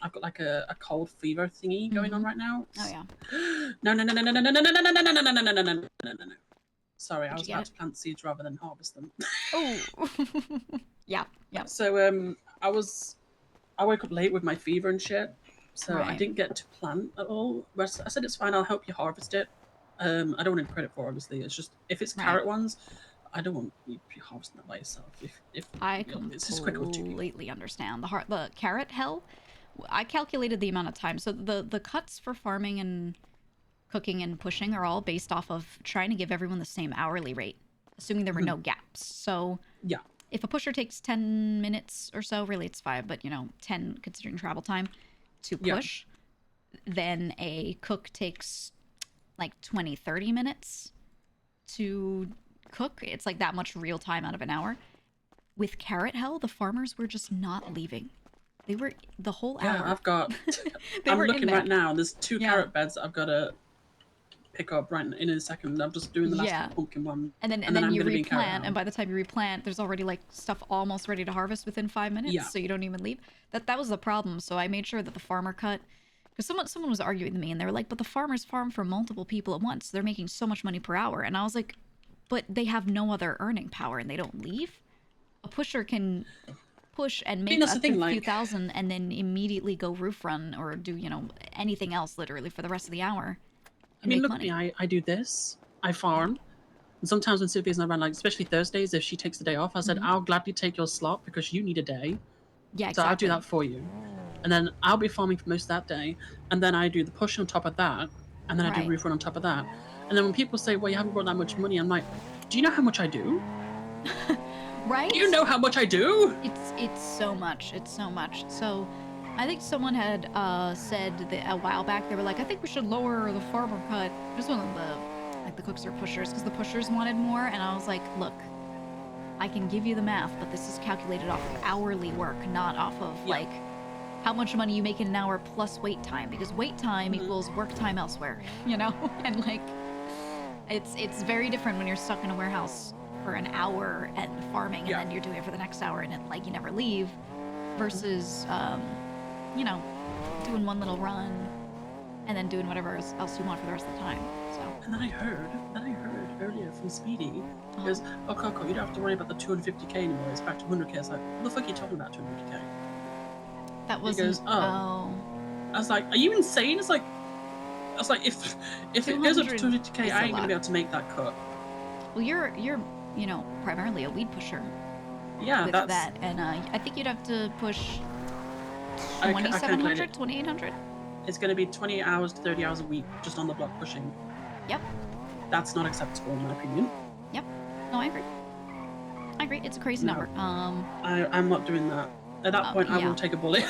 [SPEAKER 7] I've got like a cold fever thingy going on right now.
[SPEAKER 1] Oh yeah.
[SPEAKER 7] No. Sorry, I was about to plant seeds rather than harvest them.
[SPEAKER 1] Oh. Yeah.
[SPEAKER 7] So I woke up late with my fever and shit. So I didn't get to plant at all. I said it's fine, I'll help you harvest it. I don't want any credit for it, obviously. It's just if it's carrot ones, I don't want you harvesting that by yourself. If
[SPEAKER 1] I completely understand the carrot hell. I calculated the amount of time. So the cuts for farming and cooking and pushing are all based off of trying to give everyone the same hourly rate, assuming there were no gaps. So if a pusher takes 10 minutes or so, really it's 5, but 10 considering travel time to push, then a cook takes like 20-30 minutes to cook. It's like that much real time out of an hour. With carrot hell, the farmers were just not leaving. They were the whole hour.
[SPEAKER 7] I've got I'm looking right now, there's 2 carrot beds that I've got to pick up right in a second. I'm just doing the last pumpkin one.
[SPEAKER 1] And then you replant, and by the time you replant, there's already like stuff almost ready to harvest within 5 minutes, so you don't even leave. That was the problem. So I made sure that the farmer cut, because someone was arguing with me and they were like, but the farmers farm for multiple people at once. They're making so much money per hour. And I was like, but they have no other earning power and they don't leave. A pusher can push and make a few thousand and then immediately go roof run or do, anything else literally for the rest of the hour.
[SPEAKER 7] I mean, look at me. I do this. I farm. And sometimes when Sylvia's not around, like especially Thursdays, if she takes the day off, I said, I'll gladly take your slot because you need a day.
[SPEAKER 1] Yeah, exactly.
[SPEAKER 7] So I'll do that for you. And then I'll be farming for most of that day. And then I do the push on top of that. And then I do roof run on top of that. And then when people say, well, you haven't brought that much money, I'm like, do you know how much I do?
[SPEAKER 1] Right?
[SPEAKER 7] Do you know how much I do?
[SPEAKER 1] It's so much. It's so much. So I think someone had said that a while back, they were like, I think we should lower the farmer cut. Just one of the like the cooks or pushers, because the pushers wanted more, and I was like, look, I can give you the math, but this is calculated off of hourly work, not off of like how much money you make in an hour plus wait time, because wait time equals work time elsewhere, you know? And like, it's very different when you're stuck in a warehouse for an hour and farming, and then you're doing it for the next hour, and it, like, you never leave, versus, you know, doing one little run and then doing whatever else you want for the rest of the time. So.
[SPEAKER 7] And then I heard earlier from Speedy, he goes, "Oh, Coco, you don't have to worry about the 250k anymore. It's back to 100k." I was like, "What the fuck are you talking about, 250k?"
[SPEAKER 1] That was.
[SPEAKER 7] He goes, "Oh." I was like, "Are you insane?" I was like, if it goes up to 250k, I ain't gonna be able to make that cut.
[SPEAKER 1] Well, you're you know, primarily a weed pusher.
[SPEAKER 7] Yeah,
[SPEAKER 1] with
[SPEAKER 7] that's
[SPEAKER 1] that, and I think you'd have to push
[SPEAKER 7] I
[SPEAKER 1] 2,700, 2,800.
[SPEAKER 7] It's going to be 20 hours to 30 hours a week just on the block pushing.
[SPEAKER 1] Yep.
[SPEAKER 7] That's not acceptable in my opinion.
[SPEAKER 1] Yep. No, I agree. I agree. It's a crazy number.
[SPEAKER 7] I'm not doing that. At that point, I will take a bullet.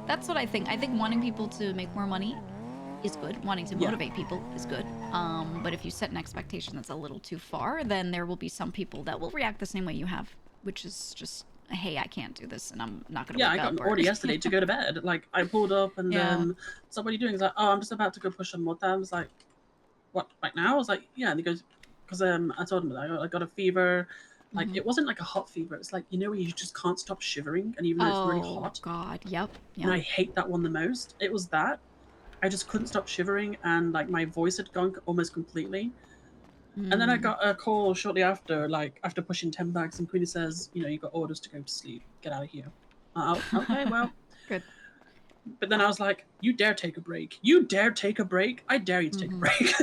[SPEAKER 1] That's what I think. I think wanting people to make more money is good. Wanting to motivate people is good. But if you set an expectation that's a little too far, then there will be some people that will react the same way you have, which is just, hey, I can't do this, and I'm not going to wake
[SPEAKER 7] I got
[SPEAKER 1] up.
[SPEAKER 7] an order yesterday to go to bed. Like, I pulled up and then, so what are you doing? He's like, "Oh, I'm just about to go push some more time." I was like, "What, right now?" I was like, "Yeah." And he goes, because I told him that I got a fever. Like, it wasn't like a hot fever. It's like, you know, you just can't stop shivering, and even though it's really hot.
[SPEAKER 1] Oh, God. Yep.
[SPEAKER 7] And I hate that one the most. It was that. I just couldn't stop shivering, and like my voice had gone almost completely. And then I got a call shortly after, like after pushing 10 bags, and Queenie says, "You know, you got orders to go to sleep. Get out of here." Oh, okay, well.
[SPEAKER 1] Good.
[SPEAKER 7] But then I was like, "You dare take a break? You dare take a break? I dare you to take a break."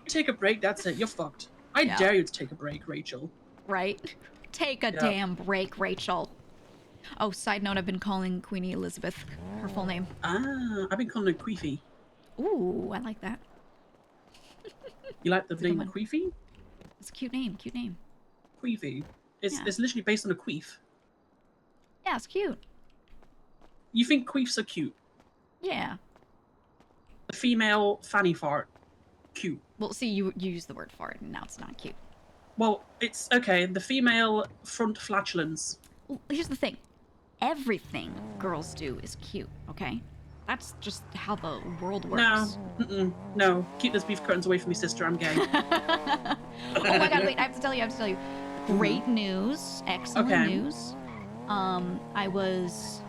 [SPEAKER 7] Take a break. That's it. You're fucked. I dare you to take a break, Rachel.
[SPEAKER 1] Right? Take a damn break, Rachel. Oh, side note, I've been calling Queenie Elizabeth her full name.
[SPEAKER 7] Ah, I've been calling her Queefy.
[SPEAKER 1] Ooh, I like that.
[SPEAKER 7] You like the name Queefy?
[SPEAKER 1] It's a cute name, cute name.
[SPEAKER 7] Queefy. It's literally based on a queef.
[SPEAKER 1] Yeah, it's cute.
[SPEAKER 7] You think queefs are cute?
[SPEAKER 1] Yeah.
[SPEAKER 7] The female fanny fart. Cute.
[SPEAKER 1] Well, see, you use the word fart, and now it's not cute.
[SPEAKER 7] Well, it's okay. The female front flatulence.
[SPEAKER 1] Well, here's the thing. Everything girls do is cute, okay? That's just how the world works.
[SPEAKER 7] No. No. Keep those beef curtains away from me, sister. I'm gay.
[SPEAKER 1] Oh my god, wait, I have to tell you. Great news. Excellent news. I was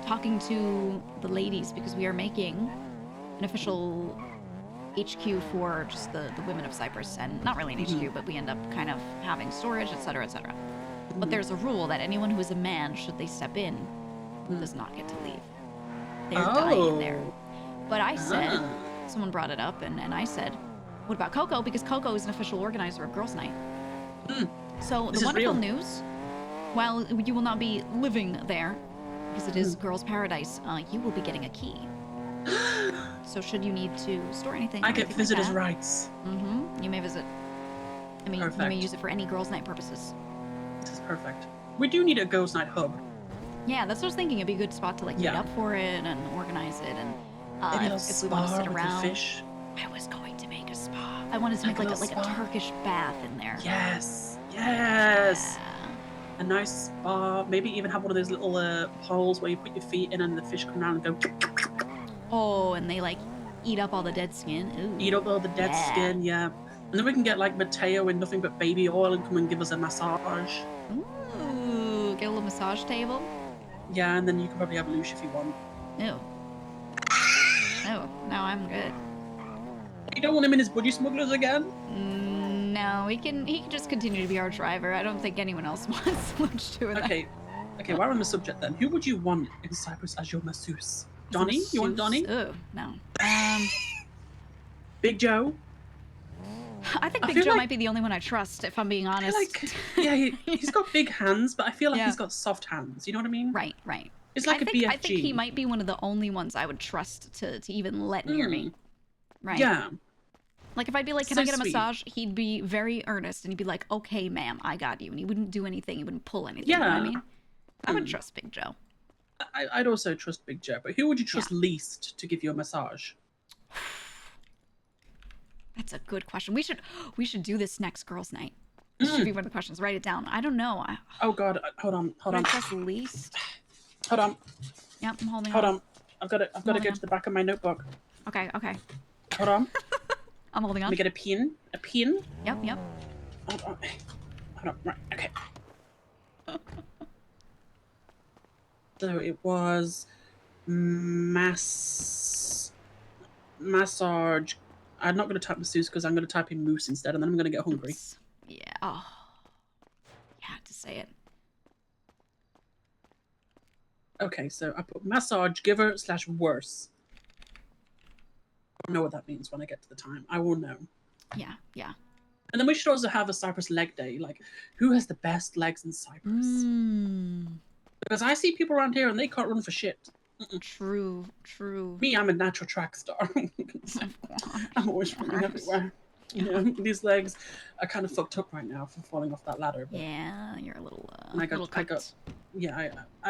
[SPEAKER 1] talking to the ladies because we are making an official HQ for just the women of Cyprus, and not really an HQ, but we end up kind of having storage, etc., etc. But there's a rule that anyone who is a man, should they step in, does not get to leave. They're dying there. But I said, someone brought it up, and I said, what about Coco? Because Coco is an official organizer of Girls' Night. So the wonderful news, while you will not be living there, because it is Girls' Paradise, you will be getting a key. So should you need to store anything,
[SPEAKER 7] I get visitors' rights.
[SPEAKER 1] You may visit. I mean, you may use it for any Girls' Night purposes.
[SPEAKER 7] This is perfect. We do need a Girls' Night hub.
[SPEAKER 1] Yeah, that's what I was thinking. It'd be a good spot to like meet up for it and organize it, and if we want to sit around.
[SPEAKER 7] Fish.
[SPEAKER 1] I was going to make a spa. I wanted to make like a Turkish bath in there.
[SPEAKER 7] Yes.
[SPEAKER 1] Yeah.
[SPEAKER 7] A nice spa. Maybe even have one of those little poles where you put your feet in and the fish come around and go.
[SPEAKER 1] Oh, and they like eat up all the dead skin. Ooh.
[SPEAKER 7] Eat up all the dead skin, yeah. And then we can get like Mateo in nothing but baby oil and come and give us a massage.
[SPEAKER 1] Ooh, get a little massage table.
[SPEAKER 7] Yeah, and then you can probably have Lush if you want.
[SPEAKER 1] Ew. Oh, no, I'm good.
[SPEAKER 7] You don't want him in his budgie smugglers again?
[SPEAKER 1] No, he can just continue to be our driver. I don't think anyone else wants much to do with that.
[SPEAKER 7] Okay, while we're on the subject then, who would you want in Cyprus as your masseuse? Donnie? You want Donnie?
[SPEAKER 1] Oh, no.
[SPEAKER 7] Big Joe?
[SPEAKER 1] I think Big Joe might be the only one I trust, if I'm being honest.
[SPEAKER 7] He's got big hands, but I feel like he's got soft hands. You know what I mean?
[SPEAKER 1] Right.
[SPEAKER 7] It's like a BFG.
[SPEAKER 1] I think he might be one of the only ones I would trust to even let near me. Right.
[SPEAKER 7] Yeah.
[SPEAKER 1] Like if I'd be like, can I get a massage? He'd be very earnest and he'd be like, okay, ma'am, I got you. And he wouldn't do anything. He wouldn't pull anything. Yeah. You know what I mean? I would trust Big Joe.
[SPEAKER 7] I'd also trust Big Joe, but who would you trust least to give you a massage?
[SPEAKER 1] That's a good question. We should do this next girls' night. This should be one of the questions. Write it down. I don't know.
[SPEAKER 7] Oh God, hold on.
[SPEAKER 1] I press least.
[SPEAKER 7] Hold on.
[SPEAKER 1] Yep, I'm holding
[SPEAKER 7] Hold
[SPEAKER 1] on.
[SPEAKER 7] on. I've got to go to the back of my notebook.
[SPEAKER 1] Okay.
[SPEAKER 7] Hold on.
[SPEAKER 1] I'm holding on.
[SPEAKER 7] Let me get a pin. A pin.
[SPEAKER 1] Yep.
[SPEAKER 7] Hold on. Right. Okay. So it was massage. I'm not going to type masseuse because I'm going to type in moose instead, and then I'm going to get hungry.
[SPEAKER 1] Oops. Yeah. Oh. You had to say it.
[SPEAKER 7] Okay, so I put massage giver / worse. I don't know what that means when I get to the time. I will know.
[SPEAKER 1] Yeah.
[SPEAKER 7] And then we should also have a Cyprus leg day. Like, who has the best legs in Cyprus? Because I see people around here and they can't run for shit.
[SPEAKER 1] True.
[SPEAKER 7] Me, I'm a natural track star. I'm always running everywhere. You know, these legs are kind of fucked up right now from falling off that ladder. But
[SPEAKER 1] Yeah, you're a little.
[SPEAKER 7] I've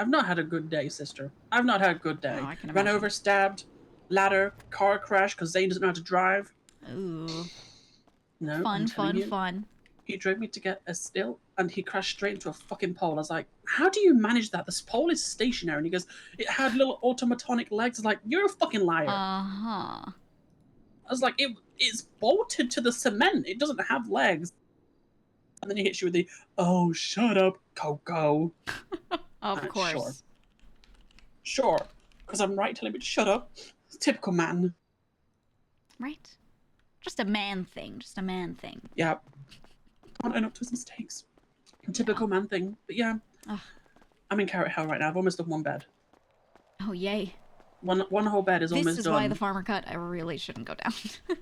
[SPEAKER 7] not had a good day, sister. I've not had a good day.
[SPEAKER 1] Oh, I can
[SPEAKER 7] Run
[SPEAKER 1] imagine.
[SPEAKER 7] over, stabbed, ladder, car crash because Zane doesn't know how to drive.
[SPEAKER 1] Ooh.
[SPEAKER 7] No, I'm telling you.
[SPEAKER 1] Fun.
[SPEAKER 7] He drove me to get a still and he crashed straight into a fucking pole. I was like, how do you manage that? This pole is stationary. And he goes, it had little automatonic legs. I was like, you're a fucking liar.
[SPEAKER 1] Uh-huh.
[SPEAKER 7] I was like, it's bolted to the cement. It doesn't have legs. And then he hits you with the, oh, shut up, Coco.
[SPEAKER 1] Of course.
[SPEAKER 7] Sure. Because I'm right telling me to shut up. Typical man.
[SPEAKER 1] Right. Just a man thing.
[SPEAKER 7] Yeah. Can't own up to his mistakes. Typical man thing. But yeah.
[SPEAKER 1] Ugh.
[SPEAKER 7] I'm in carrot hell right now. I've almost done one bed.
[SPEAKER 1] Oh, yay.
[SPEAKER 7] One whole bed is almost done.
[SPEAKER 1] This is why the farmer cut. I really shouldn't go down.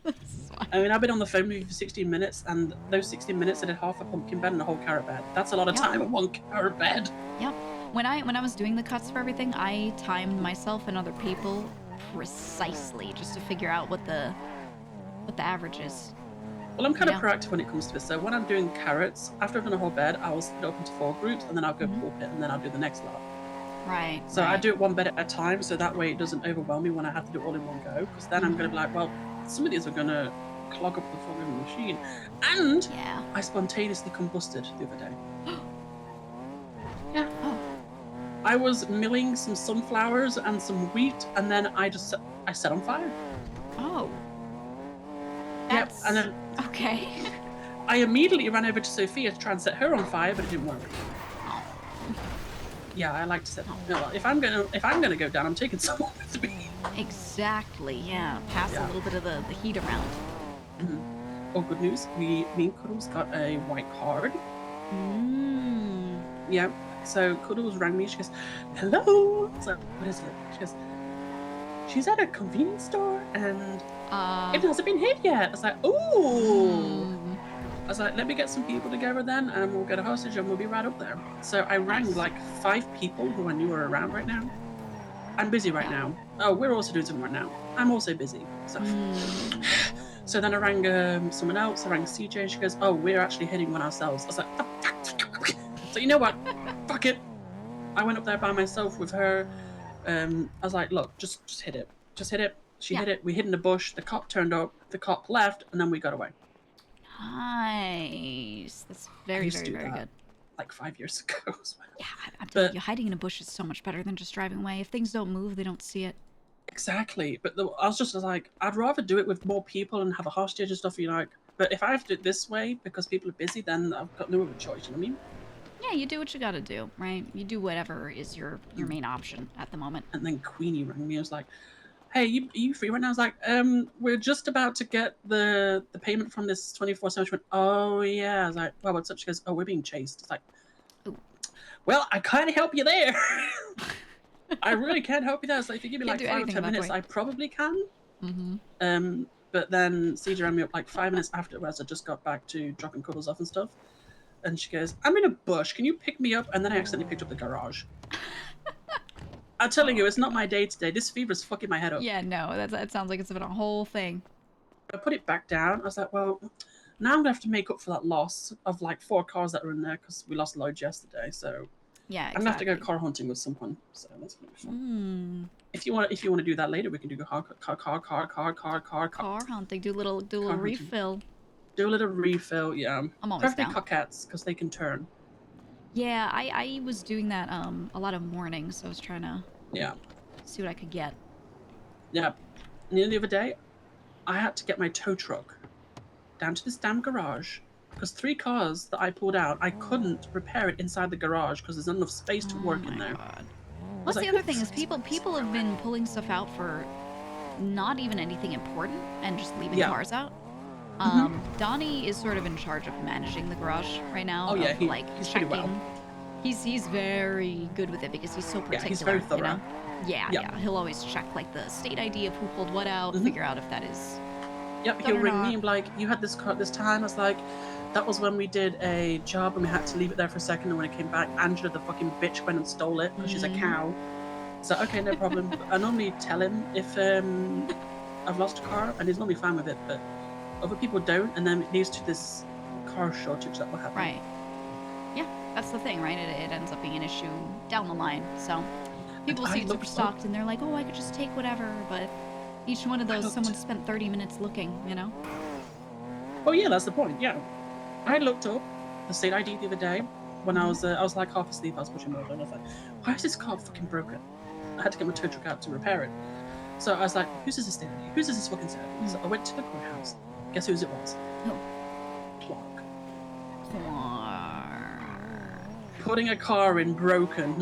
[SPEAKER 1] This is why.
[SPEAKER 7] I mean, I've been on the phone with you for 16 minutes, and those 16 minutes I did half a pumpkin bed and a whole carrot bed. That's a lot of time in one carrot bed.
[SPEAKER 1] Yep. When I was doing the cuts for everything, I timed myself and other people precisely just to figure out what the average is.
[SPEAKER 7] Well, I'm kind of proactive when it comes to this. So when I'm doing carrots, after I've done a whole bed, I'll split up into 4 groups, and then I'll go pulpit, and then I'll do the next lot.
[SPEAKER 1] Right.
[SPEAKER 7] So I do it one bed at a time, so that way it doesn't overwhelm me when I have to do it all in one go. Because then I'm going to be like, well, some of these are going to clog up the fucking machine. And I spontaneously combusted the other day. Yeah.
[SPEAKER 1] Oh.
[SPEAKER 7] I was milling some sunflowers and some wheat, and then I set on fire.
[SPEAKER 1] Oh.
[SPEAKER 7] Yep. And then
[SPEAKER 1] okay.
[SPEAKER 7] I immediately ran over to Sophia to try and set her on fire, but it didn't work. Yeah, I like to set. Well, if I'm gonna go down, I'm taking someone with me.
[SPEAKER 1] Exactly. Yeah. Pass a little bit of the heat around.
[SPEAKER 7] Oh, good news. Me and Cuddles got a white card. Yeah. So Cuddles rang me. She goes, "Hello." So what is it? She goes, "She's at a convenience store and it hasn't been hit yet." I was like, "Ooh." I was like, let me get some people together then, and we'll get a hostage, and we'll be right up there. So I rang like 5 people who I knew were around right now. I'm busy right now. Oh, we're also doing something right now. I'm also busy. So then I rang someone else. I rang CJ, and she goes, "Oh, we're actually hitting one ourselves." I was like, oh, fuck. So you know what? Fuck it. I went up there by myself with her. I was like, look, just hit it. Just hit it. She hit it. We hid in the bush. The cop turned up. The cop left, and then we got away.
[SPEAKER 1] Nice. That's very good.
[SPEAKER 7] Like 5 years ago.
[SPEAKER 1] Yeah, I'm telling you, hiding in a bush is so much better than just driving away. If things don't move, they don't see it.
[SPEAKER 7] Exactly. But I was just like, I'd rather do it with more people and have a hostage and stuff, you know. But if I have to do it this way because people are busy, then I've got no other choice, you know what I mean?
[SPEAKER 1] Yeah, you do what you gotta do, right? You do whatever is your main option at the moment.
[SPEAKER 7] And then Queenie rang me. I was like, hey, you free right now? I was like, we're just about to get the payment from this 24/7. She went, oh, yeah. I was like, well, what's up? She goes, oh, we're being chased. It's like, ooh. Well, I can't help you there. I really can't help you there. So if you give me like 5 or 10 minutes, I probably can. But then CJ rang me up like 5 minutes afterwards. I just got back to dropping Cuddles off and stuff. And she goes, I'm in a bush. Can you pick me up? And then I accidentally picked up the garage. I'm telling you, it's not my day today. This fever's fucking my head up.
[SPEAKER 1] Yeah, no, that sounds like it's been a whole thing.
[SPEAKER 7] I put it back down. I was like, well, now I'm going to have to make up for that loss of like 4 cars that were in there because we lost loads yesterday. So
[SPEAKER 1] Yeah,
[SPEAKER 7] I'm gonna have to go
[SPEAKER 1] exactly.
[SPEAKER 7] car hunting with someone, so that's gonna be fun.
[SPEAKER 1] Mm,
[SPEAKER 7] If you want to do that later, we can do car
[SPEAKER 1] hunting. Do a little
[SPEAKER 7] hunting.
[SPEAKER 1] refill.
[SPEAKER 7] Do a little refill, yeah.
[SPEAKER 1] I'm always
[SPEAKER 7] Preferably
[SPEAKER 1] down.
[SPEAKER 7] coquettes, because they can turn.
[SPEAKER 1] Yeah, I was doing that a lot of mornings. So I was trying to see what I could get.
[SPEAKER 7] Yeah. And the other day, I had to get my tow truck down to this damn garage because 3 cars that I pulled out, I couldn't repair it inside the garage because there's not enough space to work in there.
[SPEAKER 1] God. What's the other thing is people have been pulling stuff out for not even anything important and just leaving cars out. Donnie is sort of in charge of managing the garage right now.
[SPEAKER 7] Oh yeah,
[SPEAKER 1] he's
[SPEAKER 7] pretty well.
[SPEAKER 1] He's very good with it because he's so particular.
[SPEAKER 7] Yeah, he's very thorough.
[SPEAKER 1] You know? Yeah. He'll always check like the state ID of who pulled what out, figure out if that is.
[SPEAKER 7] Yep, he'll ring me and be like, "You had this car at this time." I was like, "That was when we did a job and we had to leave it there for a second. And when it came back, Angela, the fucking bitch, went and stole it because she's a cow." So okay, no problem. I normally tell him if I've lost a car, and he's normally fine with it, but other people don't, and then it leads to this car shortage that will happen.
[SPEAKER 1] Right. Yeah, that's the thing, right? It ends up being an issue down the line. So people see it's overstocked and they're like, "Oh, I could just take whatever," but each one of those, someone spent 30 minutes looking, you know?
[SPEAKER 7] Oh yeah, that's the point. Yeah, I looked up the state ID the other day when I was like half asleep. I was pushing over and I was like, "Why is this car fucking broken?" I had to get my tow truck out to repair it. So I was like, "Whose is this state ID? Whose is this fucking state ID?" So I went to the courthouse. Guess whose it was?
[SPEAKER 1] No.
[SPEAKER 7] Clark.
[SPEAKER 1] Clark.
[SPEAKER 7] Putting a car in broken.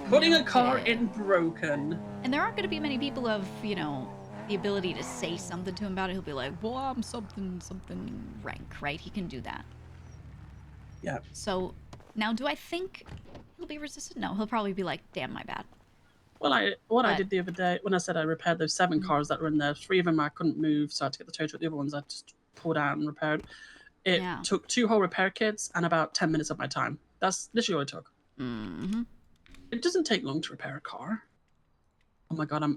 [SPEAKER 7] Putting a car in broken.
[SPEAKER 1] And there aren't going to be many people who have, you know, the ability to say something to him about it. He'll be like, "Well, I'm something rank," right? He can do that.
[SPEAKER 7] Yeah.
[SPEAKER 1] So now, do I think he'll be resistant? No, he'll probably be like, "Damn, my bad."
[SPEAKER 7] Well, I did the other day when I said I repaired those 7 cars that were in there. 3 of them I couldn't move, so I had to get the tow truck. The other ones I just pulled out and repaired. It took 2 whole repair kits and about 10 minutes of my time. That's literally all it took. It doesn't take long to repair a car. Oh my god, I'm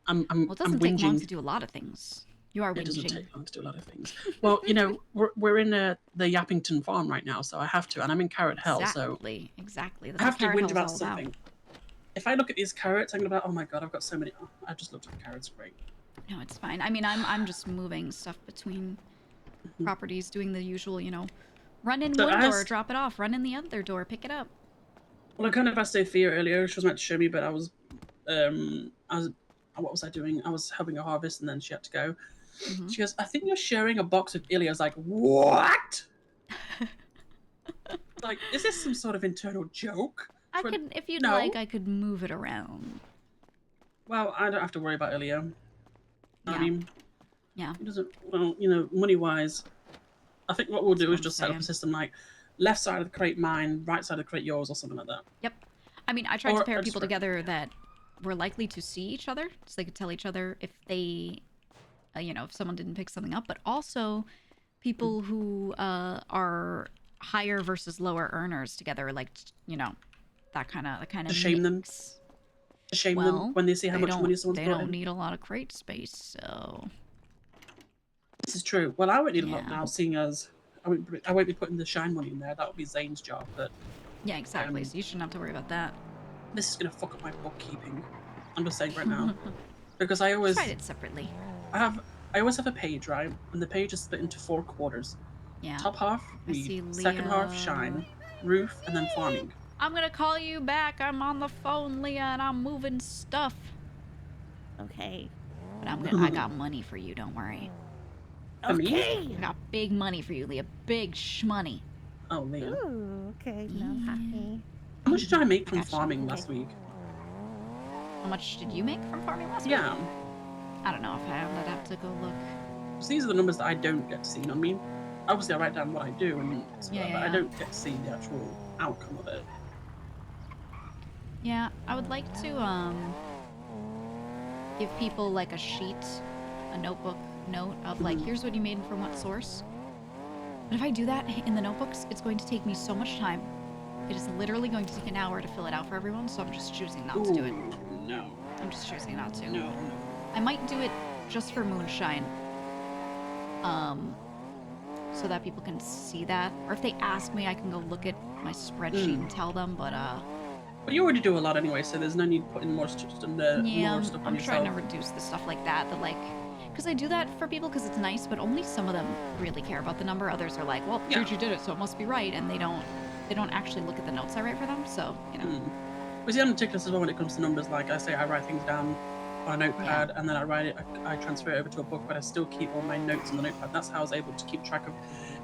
[SPEAKER 1] Well, it doesn't take long to do a lot of things. You are whinging.
[SPEAKER 7] It doesn't take long to do a lot of things. Well, you know, we're in the Yappington farm right now, so I have to, and I'm in carrot hell, so
[SPEAKER 1] exactly.
[SPEAKER 7] I have to whinge about something. If I look at these carrots, I'm gonna be like, "Oh my god, I've got so many." Oh, I just looked at the carrots. Great.
[SPEAKER 1] No, it's fine. I mean, I'm just moving stuff between properties, doing the usual, you know, run in one door, drop it off, run in the other door, pick it up.
[SPEAKER 7] Well, I kind of asked Sophia earlier. She was meant to show me, but what was I doing? I was having a harvest, and then she had to go. She goes, "I think you're sharing a box with Ilya." I was like, "What?" Like, is this some sort of internal joke?
[SPEAKER 1] I could, if you'd like, I could move it around.
[SPEAKER 7] Well, I don't have to worry about Ilya.
[SPEAKER 1] Yeah.
[SPEAKER 7] I mean,
[SPEAKER 1] yeah.
[SPEAKER 7] He doesn't. Well, you know, money-wise, I think what we'll do is just set up a system like left side of the crate mine, right side of the crate yours, or something like that.
[SPEAKER 1] Yep. I mean, I tried to pair people together that were likely to see each other, so they could tell each other if they, you know, if someone didn't pick something up, but also people who are higher versus lower earners together, like, you know, that kind of
[SPEAKER 7] to shame them. To shame them when they see how much money someone's
[SPEAKER 1] They don't need a lot of crate space, so.
[SPEAKER 7] This is true. Well, I won't need a lot now, seeing as I won't be putting the shine money in there. That would be Zane's job, but.
[SPEAKER 1] Yeah, exactly. So you shouldn't have to worry about that.
[SPEAKER 7] This is gonna fuck up my bookkeeping. I'm just saying right now, because I always
[SPEAKER 1] tried it separately.
[SPEAKER 7] I always have a page, right, and the page is split into 4 quarters.
[SPEAKER 1] Yeah.
[SPEAKER 7] Top half weed, second half shine, roof, and then farming.
[SPEAKER 1] I'm gonna call you back. I'm on the phone, Leah, and I'm moving stuff.
[SPEAKER 8] Okay.
[SPEAKER 1] But I got money for you. Don't worry.
[SPEAKER 8] Okay.
[SPEAKER 1] I got big money for you, Leah. Big shmoney.
[SPEAKER 7] Oh, Leah.
[SPEAKER 8] Ooh, okay. No, happy.
[SPEAKER 7] How much did I make from farming last week?
[SPEAKER 1] How much did you make from farming last week?
[SPEAKER 7] Yeah.
[SPEAKER 1] I don't know if I'd have to go look.
[SPEAKER 7] So these are the numbers that I don't get to see, you know what I mean? Obviously, I write down what I do, and but I don't get to see the actual outcome of it.
[SPEAKER 1] Yeah, I would like to give people like a sheet, a notebook note of like, here's what you made from what source. But if I do that in the notebooks, it's going to take me so much time. It is literally going to take an hour to fill it out for everyone, so I'm just choosing not to do it.
[SPEAKER 7] No.
[SPEAKER 1] I'm just choosing not to.
[SPEAKER 7] No.
[SPEAKER 1] so that people can see that. Or if they ask me, I can go look at my spreadsheet and tell them. But
[SPEAKER 7] But you already do a lot anyway, so there's no need putting more stuff
[SPEAKER 1] yeah,
[SPEAKER 7] more stuff on
[SPEAKER 1] I'm
[SPEAKER 7] yourself.
[SPEAKER 1] trying to reduce the stuff like that. That like, because I do that for people because it's nice, but only some of them really care about the number. Others are like, well,
[SPEAKER 7] Yeah.
[SPEAKER 1] Gigi did it, so it must be right, and they don't actually look at the notes I write for them. So you know.
[SPEAKER 7] But see, I'm meticulous as well when it comes to numbers. Like I say, I write things down on a notepad, and then I write it. I transfer it over to a book, but I still keep all my notes on the notepad. That's how I was able to keep track of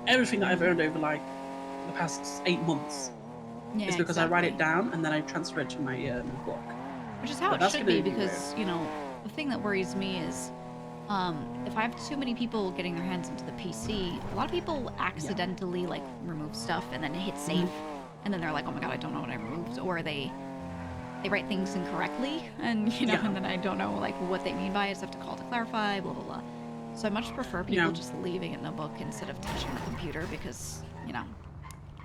[SPEAKER 7] everything that I've earned over like the past 8 months.
[SPEAKER 1] Yeah,
[SPEAKER 7] It's because I write it
[SPEAKER 1] exactly.
[SPEAKER 7] down and then I transfer it to my book.
[SPEAKER 1] Which is how
[SPEAKER 7] But
[SPEAKER 1] it
[SPEAKER 7] that's
[SPEAKER 1] should
[SPEAKER 7] gonna
[SPEAKER 1] be
[SPEAKER 7] be
[SPEAKER 1] because, you know, the thing that worries me is if I have too many people getting their hands into the PC, a lot of people accidentally like remove stuff and then hit save and then they're like, oh my god, I don't know what I removed, or they write things incorrectly and you know, and then I don't know like what they mean by it, so I have to call to clarify, blah blah blah. So I much prefer people just leaving it in a book instead of touching the computer because, you know.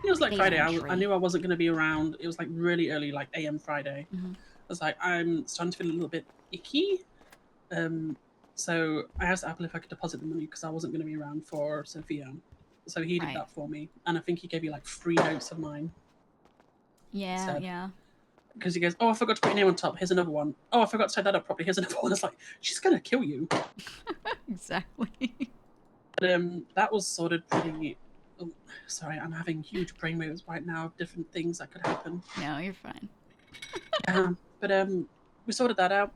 [SPEAKER 7] It was like Friday. I
[SPEAKER 1] entry.
[SPEAKER 7] knew I wasn't going to be around. It was like really early, like AM Friday.
[SPEAKER 1] Mhm.
[SPEAKER 7] I was like, I'm starting to feel a little bit icky. So I asked Apple if I could deposit the money because I wasn't going to be around for Sophia. So he did
[SPEAKER 1] Right.
[SPEAKER 7] that for me, and I think he gave me like 3 notes of mine.
[SPEAKER 1] Yeah,
[SPEAKER 7] Sad.
[SPEAKER 1] yeah.
[SPEAKER 7] Because he goes, oh, I forgot to put your name on top. Here's another one. Oh, I forgot to set that up properly. Here's another one. It's like, she's going to kill you.
[SPEAKER 1] Exactly.
[SPEAKER 7] But that was sorted pretty. Oh, sorry, I'm having huge brainwaves right now of different things that could happen.
[SPEAKER 1] No, you're fine.
[SPEAKER 7] But we sorted that out.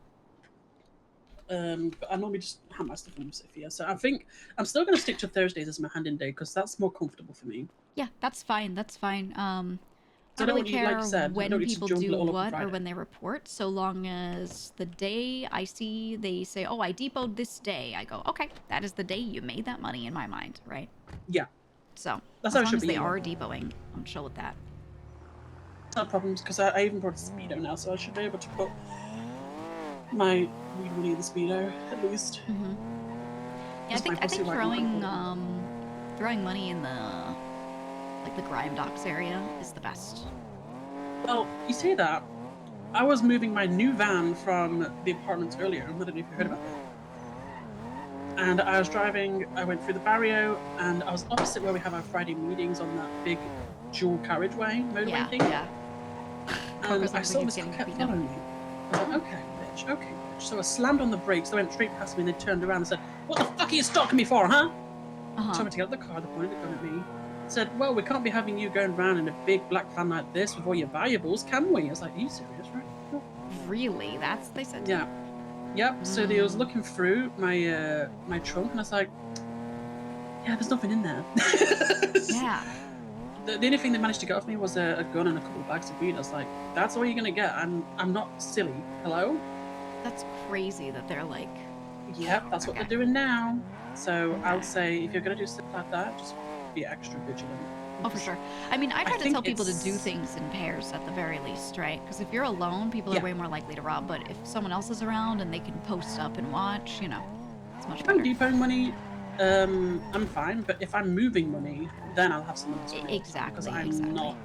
[SPEAKER 7] But I normally just have my stuff in Sophia. So I think I'm still going to stick to Thursdays as my hand-in day because that's more comfortable for me.
[SPEAKER 1] Yeah, that's fine. That's fine.
[SPEAKER 7] So
[SPEAKER 1] I don't really
[SPEAKER 7] like you
[SPEAKER 1] care
[SPEAKER 7] said, I
[SPEAKER 1] when
[SPEAKER 7] don't need to
[SPEAKER 1] people
[SPEAKER 7] jumble
[SPEAKER 1] do
[SPEAKER 7] it all up on
[SPEAKER 1] what or
[SPEAKER 7] Friday.
[SPEAKER 1] when they report, so long as the day I see they say, oh, I depoted this day, I go, okay, that is the day you made that money in my mind, right?
[SPEAKER 7] Yeah.
[SPEAKER 1] So
[SPEAKER 7] That's
[SPEAKER 1] as
[SPEAKER 7] how it
[SPEAKER 1] long
[SPEAKER 7] should
[SPEAKER 1] as
[SPEAKER 7] be
[SPEAKER 1] they
[SPEAKER 7] anyway.
[SPEAKER 1] are depoting, I'm chill with that.
[SPEAKER 7] No problems because I even brought a speedo now, so I should be able to put my weed money in the speedo at least.
[SPEAKER 1] Mm-hmm. Yeah,
[SPEAKER 7] That's my
[SPEAKER 1] I
[SPEAKER 7] pussy
[SPEAKER 1] think
[SPEAKER 7] white
[SPEAKER 1] throwing money in the like the grime docks area is the best.
[SPEAKER 7] Well, you say that. I was moving my new van from the apartments earlier. I don't know if you heard about that. And I was driving, I went through the barrio, and I was opposite where we have our Friday meetings on that big dual carriageway motorway
[SPEAKER 1] Yeah,
[SPEAKER 7] thing.
[SPEAKER 1] yeah.
[SPEAKER 7] And I saw this car kept following me. I was like, okay, bitch. So I slammed on the brakes, they went straight past me, and they turned around and said, what the fuck are you stalking me for, huh? Told me to get out of the car, they pointed a gun at me. Said, well, we can't be having you going around in a big black van like this with all your valuables, can we? I was like, are you serious, right?
[SPEAKER 1] Really? They said?
[SPEAKER 7] Yeah. Yep. So they was looking through my my trunk, and I was like, yeah, there's nothing in there.
[SPEAKER 1] Yeah.
[SPEAKER 7] The only thing they managed to get off me was a gun and a couple of bags of weed. I was like, that's all you're gonna get. I'm not silly. Hello?
[SPEAKER 1] That's crazy that they're like.
[SPEAKER 7] Yep, that's what they're doing now. So I would say if you're gonna do stuff like that, just be extra vigilant.
[SPEAKER 1] Oh, for sure. I mean, I try to
[SPEAKER 7] think
[SPEAKER 1] tell people to do
[SPEAKER 7] it's-
[SPEAKER 1] things in pairs at the very least, right? Because if you're alone, people are
[SPEAKER 7] Yeah.
[SPEAKER 1] way more likely to rob. But if someone else is around and they can post up and watch, you know, it's much
[SPEAKER 7] If I'm
[SPEAKER 1] better.
[SPEAKER 7] depoting money, I'm fine. But if I'm moving money, then I'll have someone else.
[SPEAKER 1] Exactly.
[SPEAKER 7] Because I'm
[SPEAKER 1] Exactly.
[SPEAKER 7] not.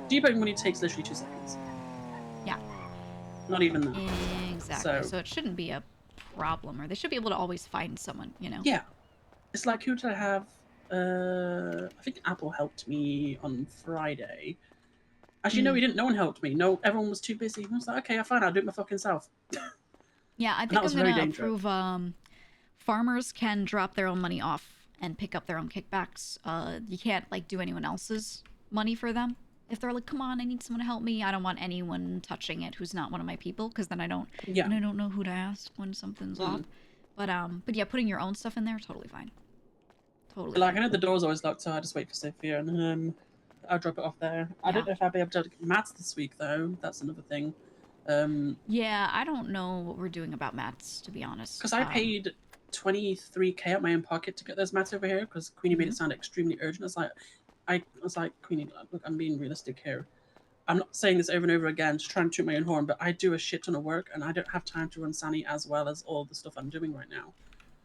[SPEAKER 7] Depoting money takes literally 2 seconds.
[SPEAKER 1] Yeah.
[SPEAKER 7] Not even that.
[SPEAKER 1] Exactly.
[SPEAKER 7] So-
[SPEAKER 1] So it shouldn't be a problem, or they should be able to always find someone, you know.
[SPEAKER 7] Yeah. It's like, who did I have? I think Apple helped me on Friday. Actually, no, he didn't. No one helped me. No, everyone was too busy. I was like, okay, fine, I'll do it my fucking self.
[SPEAKER 1] Yeah, I
[SPEAKER 7] that
[SPEAKER 1] think
[SPEAKER 7] was
[SPEAKER 1] I'm
[SPEAKER 7] very
[SPEAKER 1] gonna
[SPEAKER 7] dangerous.
[SPEAKER 1] approve. Farmers can drop their own money off and pick up their own kickbacks. You can't like do anyone else's money for them. If they're like, come on, I need someone to help me. I don't want anyone touching it who's not one of my people, because then I don't know who to ask when something's off. But yeah, putting your own stuff in there, totally fine. Totally.
[SPEAKER 7] Like, I know the door's always locked, so I just wait for Sophia and then I'll drop it off there. I don't know if I'll be able to get mats this week though. That's another thing.
[SPEAKER 1] Yeah, I don't know what we're doing about mats, to be honest.
[SPEAKER 7] Because I paid 23k out my own pocket to get those mats over here because Queenie made it sound extremely urgent. I was like, Queenie, look, I'm being realistic here. I'm not saying this over and over again, just trying to toot my own horn, but I do a shit ton of work and I don't have time to run Sani as well as all the stuff I'm doing right now.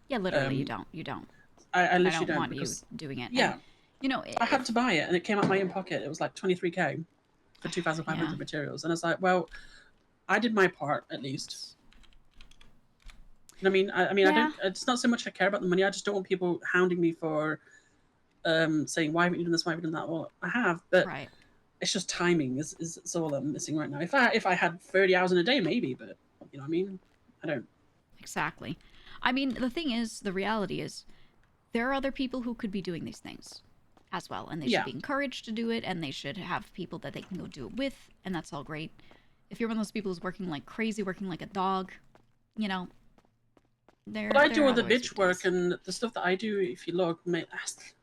[SPEAKER 1] Yeah, literally, you don't. You don't.
[SPEAKER 7] I literally
[SPEAKER 1] don't want
[SPEAKER 7] because,
[SPEAKER 1] you doing it.
[SPEAKER 7] Yeah.
[SPEAKER 1] And, you know,
[SPEAKER 7] I had to buy it and it came out of my own pocket. It was like 23k for 2,500 materials. And I was like, well, I did my part at least. I mean, I don't, it's not so much I care about the money. I just don't want people hounding me for saying, why haven't you done this, why haven't you done that? Well, I have, but
[SPEAKER 1] Right.
[SPEAKER 7] it's just timing is all I'm missing right now. If I had 30 hours in a day, maybe, but you know what I mean? I don't.
[SPEAKER 1] Exactly. I mean, the thing is, the reality is, there are other people who could be doing these things as well, and they should
[SPEAKER 7] Yeah.
[SPEAKER 1] be encouraged to do it, and they should have people that they can go do it with, and that's all great. If you're one of those people who's working like crazy, working like a dog, you know,
[SPEAKER 7] But I do all the
[SPEAKER 1] other ways
[SPEAKER 7] bitch
[SPEAKER 1] to do
[SPEAKER 7] work
[SPEAKER 1] this.
[SPEAKER 7] and the stuff that I do. If you look, mate, that's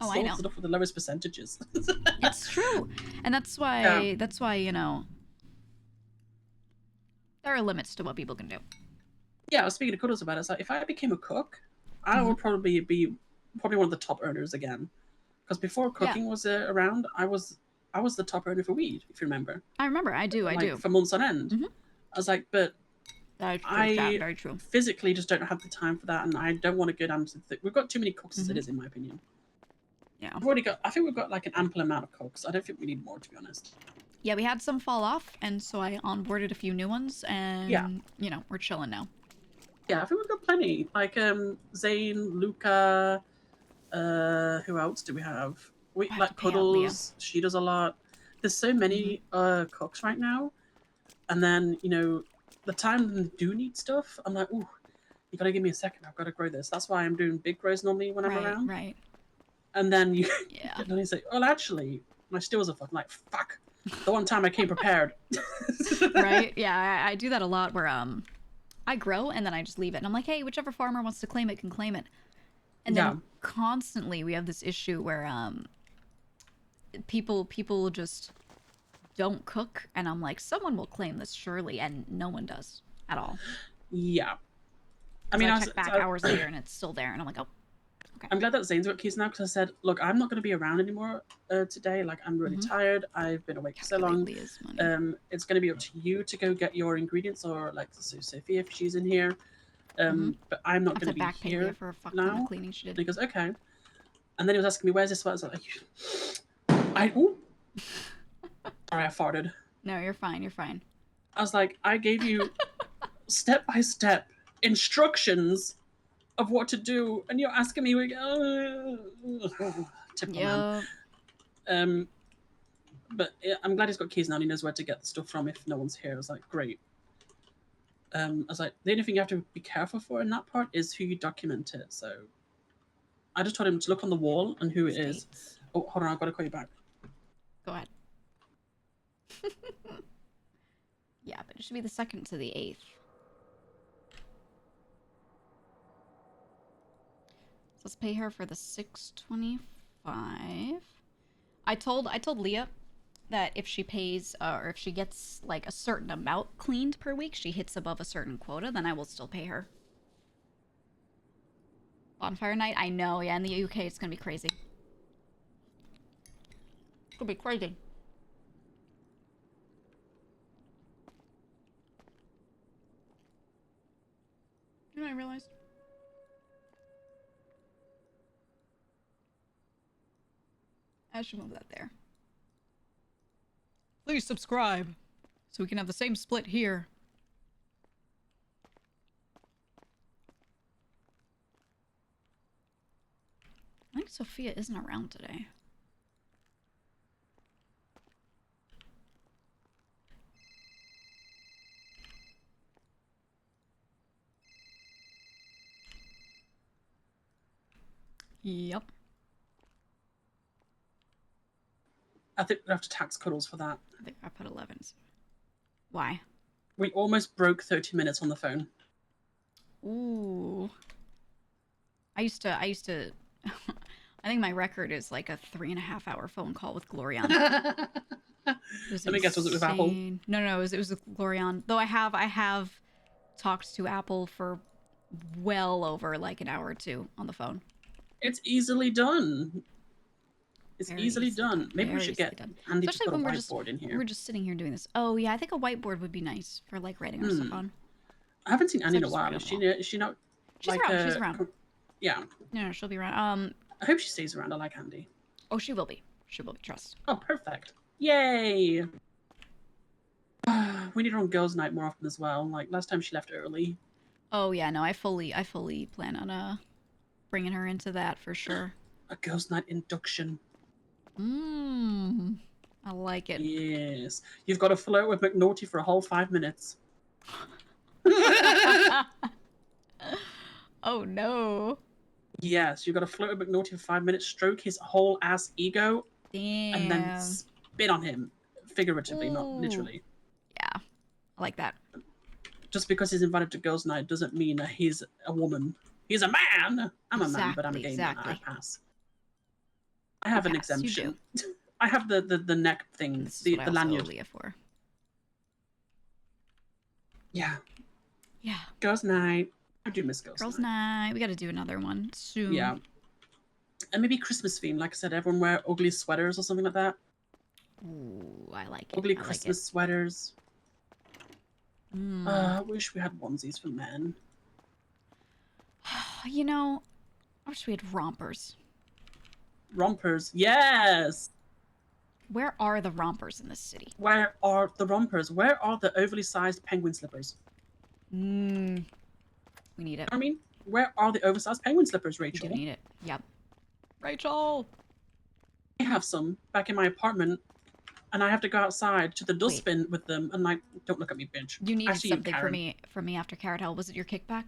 [SPEAKER 1] Oh,
[SPEAKER 7] all
[SPEAKER 1] I
[SPEAKER 7] the
[SPEAKER 1] know.
[SPEAKER 7] stuff with the lowest percentages.
[SPEAKER 1] It's true, and that's why you know, there are limits to what people can do.
[SPEAKER 7] Yeah, I was speaking to Kudos about it. It's like if I became a cook, I would probably be one of the top earners again. Because before cooking was around, I was the top earner for weed, if you remember.
[SPEAKER 1] I remember. I do.
[SPEAKER 7] For months on end.
[SPEAKER 1] Mhm.
[SPEAKER 7] I was like, but
[SPEAKER 1] That's true.
[SPEAKER 7] I
[SPEAKER 1] Very true.
[SPEAKER 7] physically just don't have the time for that, and I don't want to go down to we've got too many cooks as it is, in my opinion.
[SPEAKER 1] Yeah.
[SPEAKER 7] I think we've got like an ample amount of cooks. I don't think we need more, to be honest.
[SPEAKER 1] Yeah, we had some fall off, and so I onboarded a few new ones, and you know, we're chilling now.
[SPEAKER 7] Yeah, I think we've got plenty. Like Zane, Luca, who else do we have? We
[SPEAKER 1] have
[SPEAKER 7] like
[SPEAKER 1] to pay out Leah.
[SPEAKER 7] Cuddles, she does a lot. There's so many cooks right now. And then, you know, the time they do need stuff, I'm like, ooh, you gotta give me a second, I've gotta grow this. That's why I'm doing big grows normally when I'm around.
[SPEAKER 1] Right.
[SPEAKER 7] And then you
[SPEAKER 1] Yeah.
[SPEAKER 7] and then you say, well actually, my stills are fucking like fuck. The one time I came prepared.
[SPEAKER 1] Right? Yeah, I do that a lot where I grow and then I just leave it. And I'm like, hey, whichever farmer wants to claim it can claim it. And then constantly we have this issue where people just don't cook, and I'm like, someone will claim this surely, and no one does at all.
[SPEAKER 7] Yeah.
[SPEAKER 1] I mean, I check back hours later and it's still there, and I'm like, oh, okay.
[SPEAKER 7] I'm glad that Zane's got keys now, because I said, look, I'm not going to be around anymore today. Like, I'm really tired. I've been awake for so long. It's going to be up to you to go get your ingredients, or like Sophia if she's in here. But I'm not going to be here
[SPEAKER 1] for a fuck
[SPEAKER 7] now.
[SPEAKER 1] ton of cleaning she did.
[SPEAKER 7] And he goes, okay. And then he was asking me, where's this one? I was like, ooh. Sorry, I farted.
[SPEAKER 1] No, you're fine. You're fine.
[SPEAKER 7] I was like, I gave you step-by-step instructions of what to do, and you're asking me, typical man. But I'm glad he's got keys now and he knows where to get the stuff from if no one's here. I was like, great. I was like, the only thing you have to be careful for in that part is who you document it. So I just told him to look on the wall and who it is. Oh, hold on, I've got to call you back.
[SPEAKER 1] Go ahead. Yeah, but it should be the 2nd to the 8th. So let's pay her for the 625. I told Leah that if she pays or if she gets like a certain amount cleaned per week, she hits above a certain quota, then I will still pay her. Bonfire night? I know, yeah, in the UK it's gonna be crazy. It's gonna be crazy. You know what I realized? I should move that there. Please subscribe so we can have the same split here. I think Sophia isn't around today. Yep.
[SPEAKER 7] I think we have to tax Cuddles for that.
[SPEAKER 1] I think I put 11s. Why?
[SPEAKER 7] We almost broke 30 minutes on the phone.
[SPEAKER 1] Ooh. I used to I think my record is like a 3.5-hour phone call with Glorian.
[SPEAKER 7] Let me guess, was it with Apple?
[SPEAKER 1] No, it was with Glorian. Though I have talked to Apple for well over like an hour or two on the phone.
[SPEAKER 7] It's easily done. It's
[SPEAKER 1] Very
[SPEAKER 7] easily done. Maybe we should get Andy to put a whiteboard in here.
[SPEAKER 1] We're just sitting here doing this. Oh yeah, I think a whiteboard would be nice for like writing our stuff on.
[SPEAKER 7] I haven't seen Andy in a while. Is she not?
[SPEAKER 1] She's
[SPEAKER 7] like,
[SPEAKER 1] around. She's around.
[SPEAKER 7] Yeah.
[SPEAKER 1] No, she'll be around.
[SPEAKER 7] I hope she stays around. I like Andy.
[SPEAKER 1] Oh, she will be. She will be. Trust.
[SPEAKER 7] Oh, perfect. Yay. We need her on girls' night more often as well. Like last time she left early.
[SPEAKER 1] Oh yeah, no, I fully plan on bringing her into that for sure.
[SPEAKER 7] A girls' night induction.
[SPEAKER 1] Mmm. I like it.
[SPEAKER 7] Yes. You've got to flirt with McNaughty for a whole 5 minutes.
[SPEAKER 1] Oh no.
[SPEAKER 7] Yes, you've got to flirt with McNaughty for 5 minutes, stroke his whole ass ego,
[SPEAKER 1] Damn.
[SPEAKER 7] and then spit on him. Figuratively, not
[SPEAKER 1] Ooh.
[SPEAKER 7] literally.
[SPEAKER 1] Yeah. I like that.
[SPEAKER 7] Just because he's invited to girls' night doesn't mean that he's a woman. He's a man! I'm a man, but I'm a gay man. I pass. I have an
[SPEAKER 1] Pass, you
[SPEAKER 7] exemption. I have the neck thing,
[SPEAKER 1] This is
[SPEAKER 7] the
[SPEAKER 1] what I also owe
[SPEAKER 7] lanyard.
[SPEAKER 1] Leah for.
[SPEAKER 7] Yeah.
[SPEAKER 1] Yeah.
[SPEAKER 7] Girls' night. I do miss
[SPEAKER 1] Girls' night. We got to do another one soon.
[SPEAKER 7] Yeah. And maybe Christmas theme. Like I said, everyone wear ugly sweaters or something like that.
[SPEAKER 1] Ooh, I like it.
[SPEAKER 7] Ugly
[SPEAKER 1] I
[SPEAKER 7] Christmas sweaters.
[SPEAKER 1] Mm.
[SPEAKER 7] I wish we had onesies for men.
[SPEAKER 1] You know, I wish we had rompers.
[SPEAKER 7] Rompers. Yes!
[SPEAKER 1] Where are the rompers in this city?
[SPEAKER 7] Where are the rompers? Where are the overly sized penguin slippers?
[SPEAKER 1] We need it.
[SPEAKER 7] I mean, where are the oversized penguin slippers,
[SPEAKER 1] We
[SPEAKER 7] Rachel?
[SPEAKER 1] do need it. Yep. Rachel!
[SPEAKER 7] I have some back in my apartment, and I have to go outside to the dustbin with them, and like, don't look at me, bitch.
[SPEAKER 1] You
[SPEAKER 7] I
[SPEAKER 1] needed
[SPEAKER 7] see
[SPEAKER 1] something
[SPEAKER 7] you,
[SPEAKER 1] for
[SPEAKER 7] Karen.
[SPEAKER 1] me after Carrot Hell. Was it your kickback?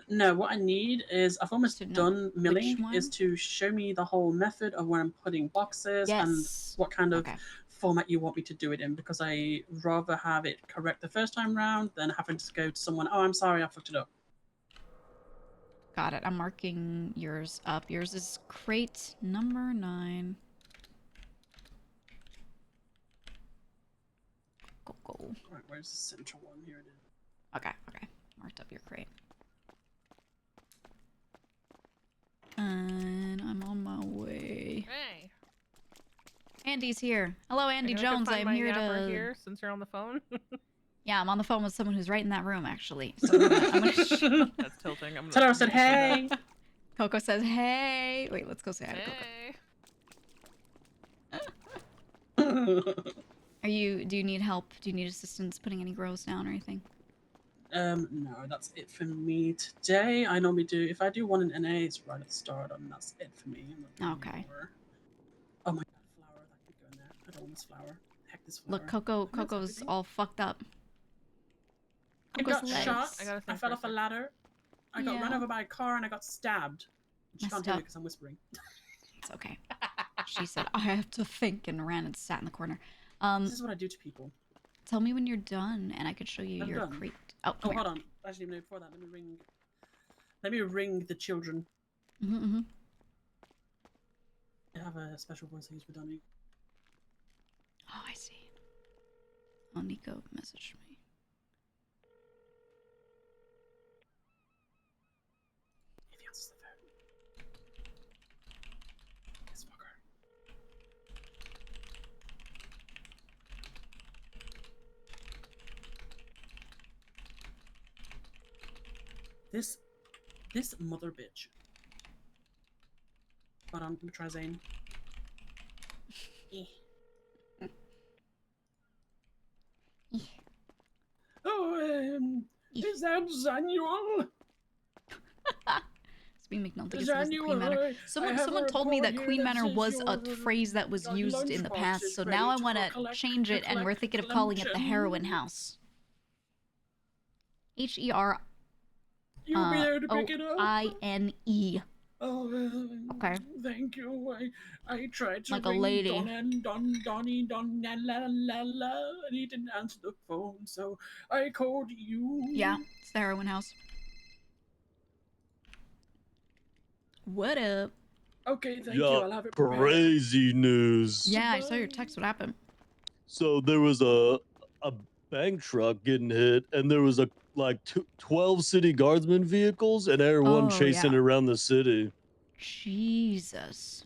[SPEAKER 7] No, what I need is, I've almost
[SPEAKER 1] To know
[SPEAKER 7] done milling,
[SPEAKER 1] which
[SPEAKER 7] is
[SPEAKER 1] one?
[SPEAKER 7] to show me the whole method of where I'm putting boxes and
[SPEAKER 1] Yes.
[SPEAKER 7] what kind of
[SPEAKER 1] Okay.
[SPEAKER 7] format you want me to do it in, because I rather have it correct the first time round than having to go to someone, oh, I'm sorry, I fucked it up.
[SPEAKER 1] Got it. I'm marking yours up. Yours is crate number 9. Go.
[SPEAKER 7] Right, where's the central one? Here it is.
[SPEAKER 1] Okay. Marked up your crate. And I'm on my way.
[SPEAKER 9] Hey.
[SPEAKER 1] Andy's here. Hello, Andy
[SPEAKER 9] Anyone can
[SPEAKER 1] Jones.
[SPEAKER 9] find
[SPEAKER 1] I'm
[SPEAKER 9] my
[SPEAKER 1] here
[SPEAKER 9] yapper
[SPEAKER 1] to.
[SPEAKER 9] here since you're on the phone.
[SPEAKER 1] Yeah, I'm on the phone with someone who's right in that room, actually. So I'm gonna...
[SPEAKER 9] That's tilting. I'm
[SPEAKER 7] Tara said, hey!
[SPEAKER 1] Coco says, hey. Wait, let's go say hi to Coco.
[SPEAKER 9] Hey.
[SPEAKER 1] Do you need help? Do you need assistance putting any grows down or anything?
[SPEAKER 7] No, that's it for me today. I normally do, if I do one in NA, it's right at the start, and that's it for me. I'm not doing
[SPEAKER 1] Okay.
[SPEAKER 7] more. Oh my god, flower, that could go in there. I don't want this flower. Heck this flower.
[SPEAKER 1] Look, Coco's
[SPEAKER 7] everything.
[SPEAKER 1] all fucked up.
[SPEAKER 7] I got
[SPEAKER 1] Coco's legs.
[SPEAKER 7] shot,
[SPEAKER 9] I got a thing
[SPEAKER 7] I fell
[SPEAKER 9] for
[SPEAKER 7] off a
[SPEAKER 9] a sec.
[SPEAKER 7] ladder, I got run
[SPEAKER 1] Yeah.
[SPEAKER 7] over by a car, and I got stabbed. She
[SPEAKER 1] Messed
[SPEAKER 7] can't hear me
[SPEAKER 1] up.
[SPEAKER 7] because I'm whispering.
[SPEAKER 1] It's okay. She said, I have to think, and ran and sat in the corner.
[SPEAKER 7] This is what I do to people.
[SPEAKER 1] Tell me when you're done, and I could show you
[SPEAKER 7] I'm
[SPEAKER 1] your
[SPEAKER 7] done.
[SPEAKER 1] crate. Oh,
[SPEAKER 7] Oh,
[SPEAKER 1] come here.
[SPEAKER 7] hold on. Actually, no, before that, let me ring the children.
[SPEAKER 1] Mm-hmm.
[SPEAKER 7] I have a special voice I use for dummy.
[SPEAKER 1] Oh, I see. Oh, Nico messaged me.
[SPEAKER 7] If he answers the phone. This fucker. This mother bitch. Hold on, let me try Zane. Oh, is that Zanuel?
[SPEAKER 1] Speaking McNulty gets the Queen Manor. Someone told me that Queen Manor was a phrase that was used in the past, so now I want to change it, and we're thinking of calling it the Heroin House. H-E-R
[SPEAKER 7] You'll be there to pick it up.
[SPEAKER 1] O-I-N-E.
[SPEAKER 7] Oh,
[SPEAKER 1] Okay.
[SPEAKER 7] Thank you. I tried to
[SPEAKER 1] Like a
[SPEAKER 7] ring
[SPEAKER 1] lady.
[SPEAKER 7] Donnie, la la la, and he didn't answer the phone, so I called you.
[SPEAKER 1] Yeah, it's the Heroin House. What up?
[SPEAKER 7] Okay, thank you. I'll have it prepared.
[SPEAKER 6] Crazy news.
[SPEAKER 1] Yeah, I saw your text. What happened?
[SPEAKER 6] So there was a bank truck getting hit, and there was 12 city guardsmen vehicles, and everyone
[SPEAKER 1] Oh,
[SPEAKER 6] chasing
[SPEAKER 1] yeah.
[SPEAKER 6] it around the city.
[SPEAKER 1] Jesus.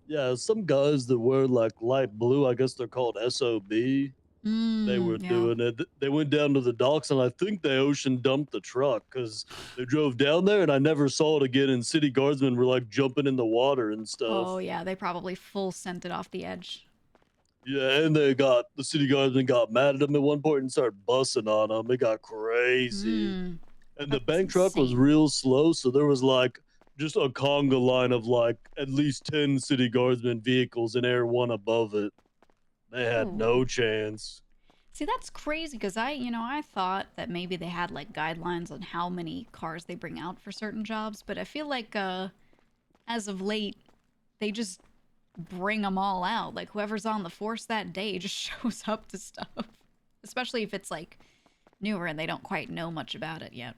[SPEAKER 6] Yeah, some guys that wear like light blue, I guess they're called SOB. They were
[SPEAKER 1] Yeah.
[SPEAKER 6] doing it. They went down to the docks, and I think they ocean dumped the truck because they drove down there, and I never saw it again. And city guardsmen were like jumping in the water and stuff.
[SPEAKER 1] Oh, yeah, they probably full sent it off the edge.
[SPEAKER 6] Yeah, and the city guardsmen got mad at them at one point and started busting on them. It got crazy. And the
[SPEAKER 1] That's
[SPEAKER 6] bank truck was
[SPEAKER 1] insane.
[SPEAKER 6] real slow, so there was like just a conga line of like at least 10 city guardsmen vehicles and Air 1 above it. They had no
[SPEAKER 1] Ooh.
[SPEAKER 6] chance.
[SPEAKER 1] See, that's crazy because I thought that maybe they had like guidelines on how many cars they bring out for certain jobs, but I feel like as of late, they just bring them all out. Like whoever's on the force that day just shows up to stuff, especially if it's like newer and they don't quite know much about it yet,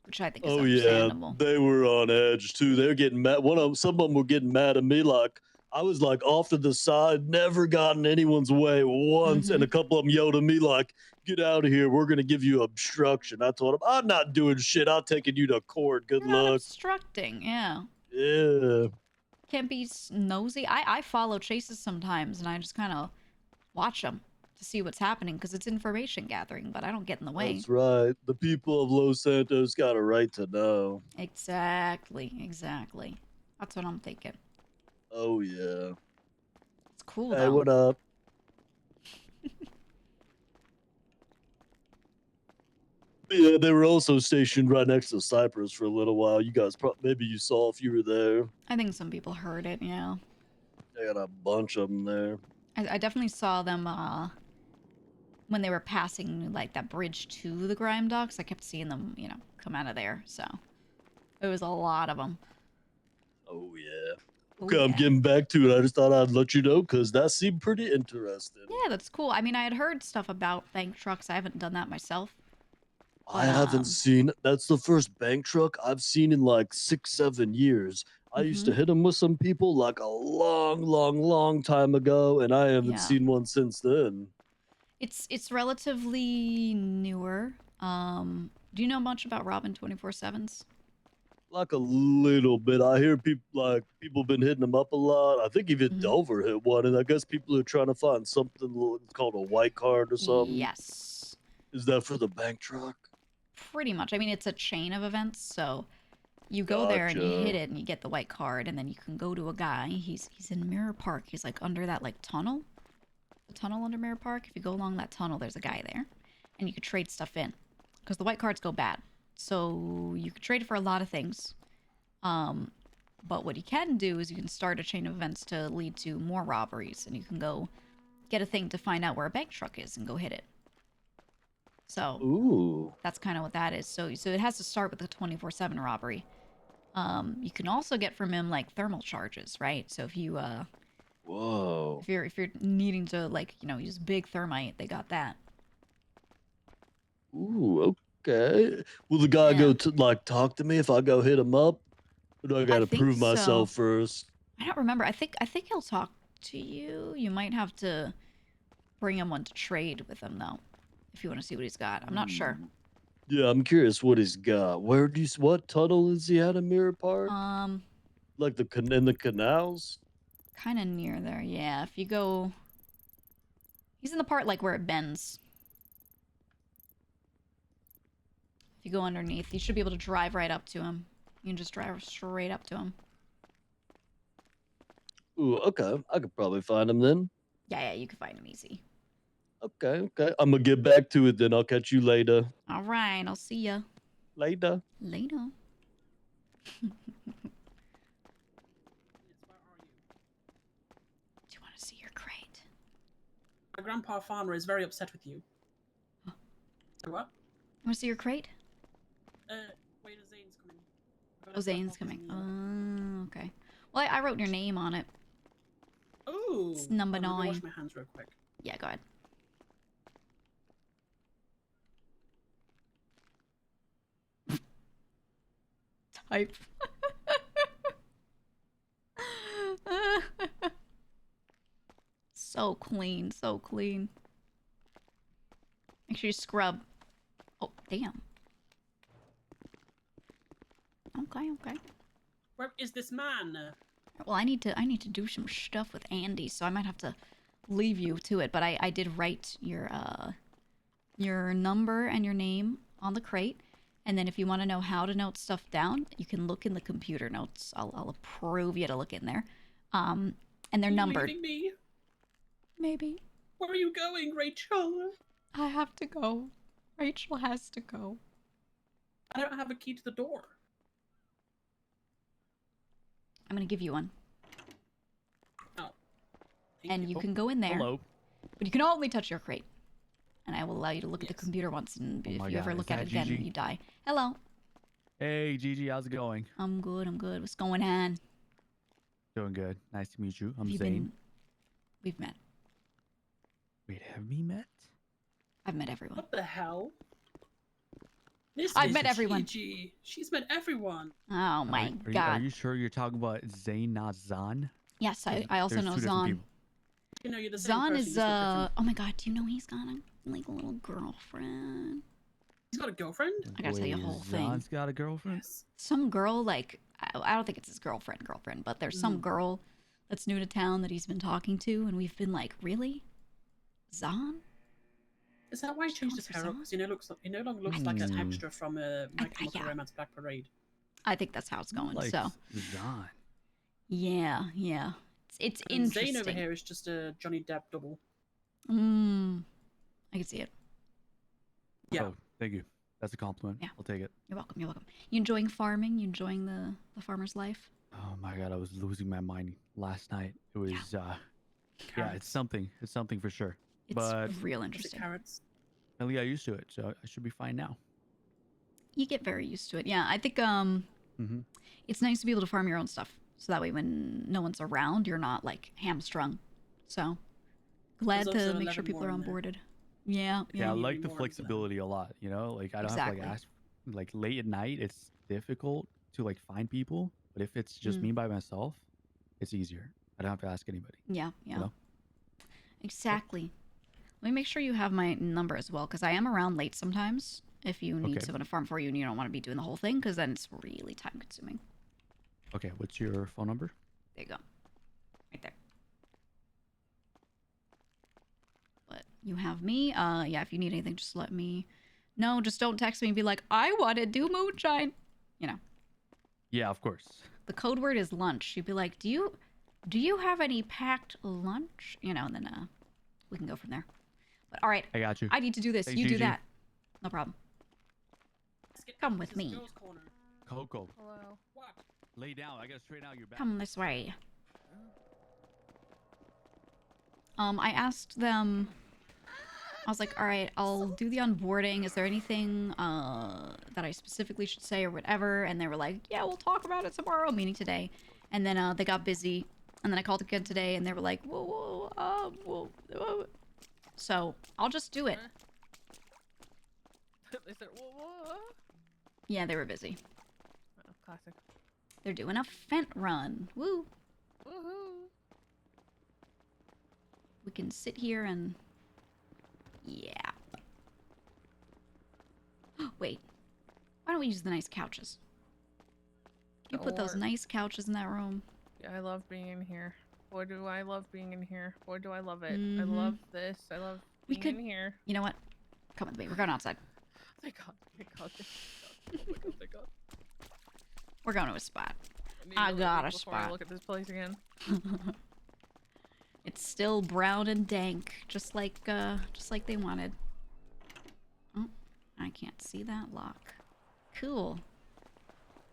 [SPEAKER 1] which I think is
[SPEAKER 6] Oh yeah,
[SPEAKER 1] understandable.
[SPEAKER 6] they were on edge too. They're getting mad. Some of them were getting mad at me. Like I was like off to the side, never got in anyone's way once, and a couple of them yelled at me like, "Get out of here! We're gonna give you obstruction." I told them, "I'm not doing shit. I'm taking you to court. Good
[SPEAKER 1] You're not
[SPEAKER 6] luck."
[SPEAKER 1] obstructing, yeah.
[SPEAKER 6] Yeah.
[SPEAKER 1] Can't be nosy. I follow chases sometimes and I just kind of watch them to see what's happening because it's information gathering, but I don't get in the way.
[SPEAKER 6] That's right. The people of Los Santos got a right to know.
[SPEAKER 1] Exactly. That's what I'm thinking.
[SPEAKER 6] Oh yeah.
[SPEAKER 1] It's cool
[SPEAKER 6] Hey,
[SPEAKER 1] though.
[SPEAKER 6] what up? Yeah, they were also stationed right next to Cyprus for a little while. You guys maybe you saw if you were there.
[SPEAKER 1] I think some people heard it, yeah.
[SPEAKER 6] They got a bunch of them there.
[SPEAKER 1] I definitely saw them when they were passing like that bridge to the Grime Docks. I kept seeing them, come out of there. So it was a lot of them.
[SPEAKER 6] Oh yeah.
[SPEAKER 1] Oh,
[SPEAKER 6] Okay, I'm
[SPEAKER 1] yeah.
[SPEAKER 6] getting back to it. I just thought I'd let you know because that seemed pretty interesting.
[SPEAKER 1] Yeah, that's cool. I mean, I had heard stuff about bank trucks. I haven't done that myself.
[SPEAKER 6] I haven't seen. That's the first bank truck I've seen in like 6-7 years. I used to hit them with some people like a long time ago, and I haven't seen one since then.
[SPEAKER 1] It's relatively newer. Do you know much about Robin 24/7s?
[SPEAKER 6] Like a little bit. I hear people been hitting them up a lot. I think even Delver hit one, and I guess people are trying to find something called a white card or something.
[SPEAKER 1] Yes.
[SPEAKER 6] Is that for the bank truck?
[SPEAKER 1] Pretty much. I mean, it's a chain of events, so you go there and you hit it and you get the white card, and then you can go to a guy. He's in Mirror Park. He's like under that like tunnel. The tunnel under Mirror Park. If you go along that tunnel, there's a guy there, and you could trade stuff in because the white cards go bad. So you could trade it for a lot of things. But what you can do is you can start a chain of events to lead to more robberies, and you can go get a thing to find out where a bank truck is and go hit it. So that's kind of what that is. So it has to start with the 24/7 robbery. You can also get from him like thermal charges, right? So if you
[SPEAKER 6] whoa,
[SPEAKER 1] if you're needing to like use big thermite, they got that.
[SPEAKER 6] Ooh, okay. Will the guy go to like talk to me if I go hit him up? Or do I gotta prove myself first?
[SPEAKER 1] I don't remember. I think he'll talk to you. You might have to bring him one to trade with him though, if you want to see what he's got. I'm not sure.
[SPEAKER 6] Yeah, I'm curious what he's got. What tunnel is he at in Mirror Park? Like in the canals?
[SPEAKER 1] Kind of near there, yeah. If you go, he's in the part like where it bends. If you go underneath, you should be able to drive right up to him. You can just drive straight up to him.
[SPEAKER 6] Ooh, okay. I could probably find him then.
[SPEAKER 1] Yeah, you can find him easy.
[SPEAKER 6] Okay. I'm gonna get back to it then. I'll catch you later.
[SPEAKER 1] All right, I'll see ya.
[SPEAKER 6] Later.
[SPEAKER 1] Later. Do you want to see your crate?
[SPEAKER 7] My grandpa farmer is very upset with you.
[SPEAKER 1] Huh.
[SPEAKER 7] What?
[SPEAKER 1] You want to see your crate?
[SPEAKER 7] Wait, Zane's coming.
[SPEAKER 1] Oh, Zane's coming. Oh, okay. Well, I wrote your name on it.
[SPEAKER 7] Ooh.
[SPEAKER 1] It's number 9.
[SPEAKER 7] Let me wash my hands real quick.
[SPEAKER 1] Yeah, go ahead. Type. So clean, so clean. Make sure you scrub. Oh, damn. Okay.
[SPEAKER 7] Where is this man?
[SPEAKER 1] Well, I need to do some stuff with Andy, so I might have to leave you to it. But I did write your number and your name on the crate, and then if you want to know how to note stuff down, you can look in the computer notes. I'll approve you to look in there. And they're numbered.
[SPEAKER 7] Leaving me?
[SPEAKER 1] Maybe.
[SPEAKER 7] Where are you going, Rachel?
[SPEAKER 1] I have to go. Rachel has to go.
[SPEAKER 7] I don't have a key to the door.
[SPEAKER 1] I'm gonna give you one.
[SPEAKER 7] Oh.
[SPEAKER 1] And you can go in there,
[SPEAKER 10] Hello.
[SPEAKER 1] but you can only touch your crate. And I will allow you to look at the
[SPEAKER 7] Yes.
[SPEAKER 1] computer once, and
[SPEAKER 10] Oh
[SPEAKER 1] if
[SPEAKER 10] my
[SPEAKER 1] you ever
[SPEAKER 10] God,
[SPEAKER 1] look
[SPEAKER 10] is
[SPEAKER 1] at it
[SPEAKER 10] that
[SPEAKER 1] again,
[SPEAKER 10] Gigi?
[SPEAKER 1] you die. Hello.
[SPEAKER 10] Hey, Gigi, how's it going?
[SPEAKER 1] I'm good. I'm good. What's going on?
[SPEAKER 10] Doing good. Nice to meet you. I'm
[SPEAKER 1] Have you
[SPEAKER 10] Zane.
[SPEAKER 1] been? We've met.
[SPEAKER 10] Wait, have we met?
[SPEAKER 1] I've met everyone.
[SPEAKER 7] What the hell? This
[SPEAKER 1] I've
[SPEAKER 7] is
[SPEAKER 1] met everyone.
[SPEAKER 7] Gigi. She's met everyone.
[SPEAKER 1] Oh my god.
[SPEAKER 10] Are you sure you're talking about Zane, not Zan?
[SPEAKER 1] Yes, I also
[SPEAKER 10] There's
[SPEAKER 1] know
[SPEAKER 10] two different
[SPEAKER 1] Zahn.
[SPEAKER 10] people.
[SPEAKER 7] You know, you're the same
[SPEAKER 1] Zahn
[SPEAKER 7] person,
[SPEAKER 1] is
[SPEAKER 7] just with different-
[SPEAKER 1] oh my god, do you know he's got a little girlfriend?
[SPEAKER 7] He's got a girlfriend?
[SPEAKER 1] I gotta tell you a
[SPEAKER 10] Wait,
[SPEAKER 1] whole thing.
[SPEAKER 10] Zan's got a girlfriend?
[SPEAKER 7] Yes.
[SPEAKER 1] Some girl, like, I don't think it's his girlfriend, but there's some girl that's new to town that he's been talking to, and we've been like, really? Zahn?
[SPEAKER 7] Is that why he changed his hair up? Because he no longer looks like an extra from My Chemical
[SPEAKER 1] yeah.
[SPEAKER 7] Romance Black Parade.
[SPEAKER 1] I think that's how it's going,
[SPEAKER 10] Like
[SPEAKER 1] so.
[SPEAKER 10] Zan.
[SPEAKER 1] Yeah. It's
[SPEAKER 7] And
[SPEAKER 1] interesting.
[SPEAKER 7] Zane over here is just a Johnny Depp double.
[SPEAKER 1] I can see it.
[SPEAKER 7] Yeah.
[SPEAKER 10] Oh, thank you. That's a compliment.
[SPEAKER 1] Yeah.
[SPEAKER 10] I'll take it.
[SPEAKER 1] You're welcome. You enjoying farming? You enjoying the farmer's life?
[SPEAKER 10] Oh my god, I was losing my mind last night. It was yeah, it's
[SPEAKER 7] Carrots.
[SPEAKER 10] something. It's something for sure.
[SPEAKER 1] It's
[SPEAKER 10] But
[SPEAKER 1] real
[SPEAKER 7] Is it
[SPEAKER 1] interesting.
[SPEAKER 7] carrots?
[SPEAKER 10] I got used to it, so I should be fine now.
[SPEAKER 1] You get very used to it. Yeah, I think
[SPEAKER 10] Mm-hmm.
[SPEAKER 1] it's nice to be able to farm your own stuff. So that way when no one's around, you're not like hamstrung. So glad
[SPEAKER 7] There's also
[SPEAKER 1] to make sure
[SPEAKER 7] 11
[SPEAKER 1] people are
[SPEAKER 7] more in there.
[SPEAKER 1] onboarded. Yeah.
[SPEAKER 10] Yeah, I
[SPEAKER 7] need
[SPEAKER 10] like the
[SPEAKER 7] more of them.
[SPEAKER 10] flexibility a lot. You know, like I don't have to
[SPEAKER 1] Exactly.
[SPEAKER 10] like ask. Like late at night, it's difficult to like find people. But if it's just me by myself, it's easier. I don't have to ask anybody.
[SPEAKER 1] Yeah.
[SPEAKER 10] You know?
[SPEAKER 1] Exactly. Let me make sure you have my number as well, because I am around late sometimes. If you need
[SPEAKER 10] Okay.
[SPEAKER 1] someone to farm for you and you don't want to be doing the whole thing, because then it's really time consuming.
[SPEAKER 10] Okay, what's your phone number?
[SPEAKER 1] There you go. Right there. But you have me. Yeah, if you need anything, just let me know. Just don't text me and be like, I want to do moonshine. You know.
[SPEAKER 10] Yeah, of course.
[SPEAKER 1] The code word is lunch. You'd be like, do you have any packed lunch? You know, and then we can go from there. But all right.
[SPEAKER 10] I got you.
[SPEAKER 1] I need to do this.
[SPEAKER 10] Thanks,
[SPEAKER 1] You do
[SPEAKER 10] Gigi.
[SPEAKER 1] that. No problem. Come with me.
[SPEAKER 7] Girls' corner.
[SPEAKER 10] Coco,
[SPEAKER 9] Hello.
[SPEAKER 7] What?
[SPEAKER 10] lay down. I gotta straighten out your back.
[SPEAKER 1] Come this way. I asked them, I was like, all right, I'll do the onboarding. Is there anything that I specifically should say or whatever? And they were like, yeah, we'll talk about it tomorrow, meaning today. And then they got busy. And then I called again today and they were like, whoa. So I'll just do it.
[SPEAKER 9] Is there? Whoa.
[SPEAKER 1] Yeah, they were busy.
[SPEAKER 9] Oh, classic.
[SPEAKER 1] They're doing a fent run. Woo.
[SPEAKER 9] Woohoo.
[SPEAKER 1] We can sit here and... Yeah. Wait. Why don't we use the nice couches? You put those
[SPEAKER 9] Sure.
[SPEAKER 1] nice couches in that room.
[SPEAKER 9] Yeah, I love being in here. Boy, do I love being in here. Boy, do I love it. I
[SPEAKER 1] Mhm.
[SPEAKER 9] love this. I love
[SPEAKER 1] We
[SPEAKER 9] being
[SPEAKER 1] could-
[SPEAKER 9] in here.
[SPEAKER 1] You know what? Come with me. We're going outside.
[SPEAKER 9] Thank God. Thank God. Thank God. Oh my God. Thank God.
[SPEAKER 1] We're going to a spot.
[SPEAKER 9] need
[SPEAKER 1] I
[SPEAKER 9] to
[SPEAKER 1] got
[SPEAKER 9] leave
[SPEAKER 1] a
[SPEAKER 9] before I
[SPEAKER 1] spot.
[SPEAKER 9] look at this place again.
[SPEAKER 1] It's still brown and dank, just like they wanted. Oh, I can't see that lock. Cool.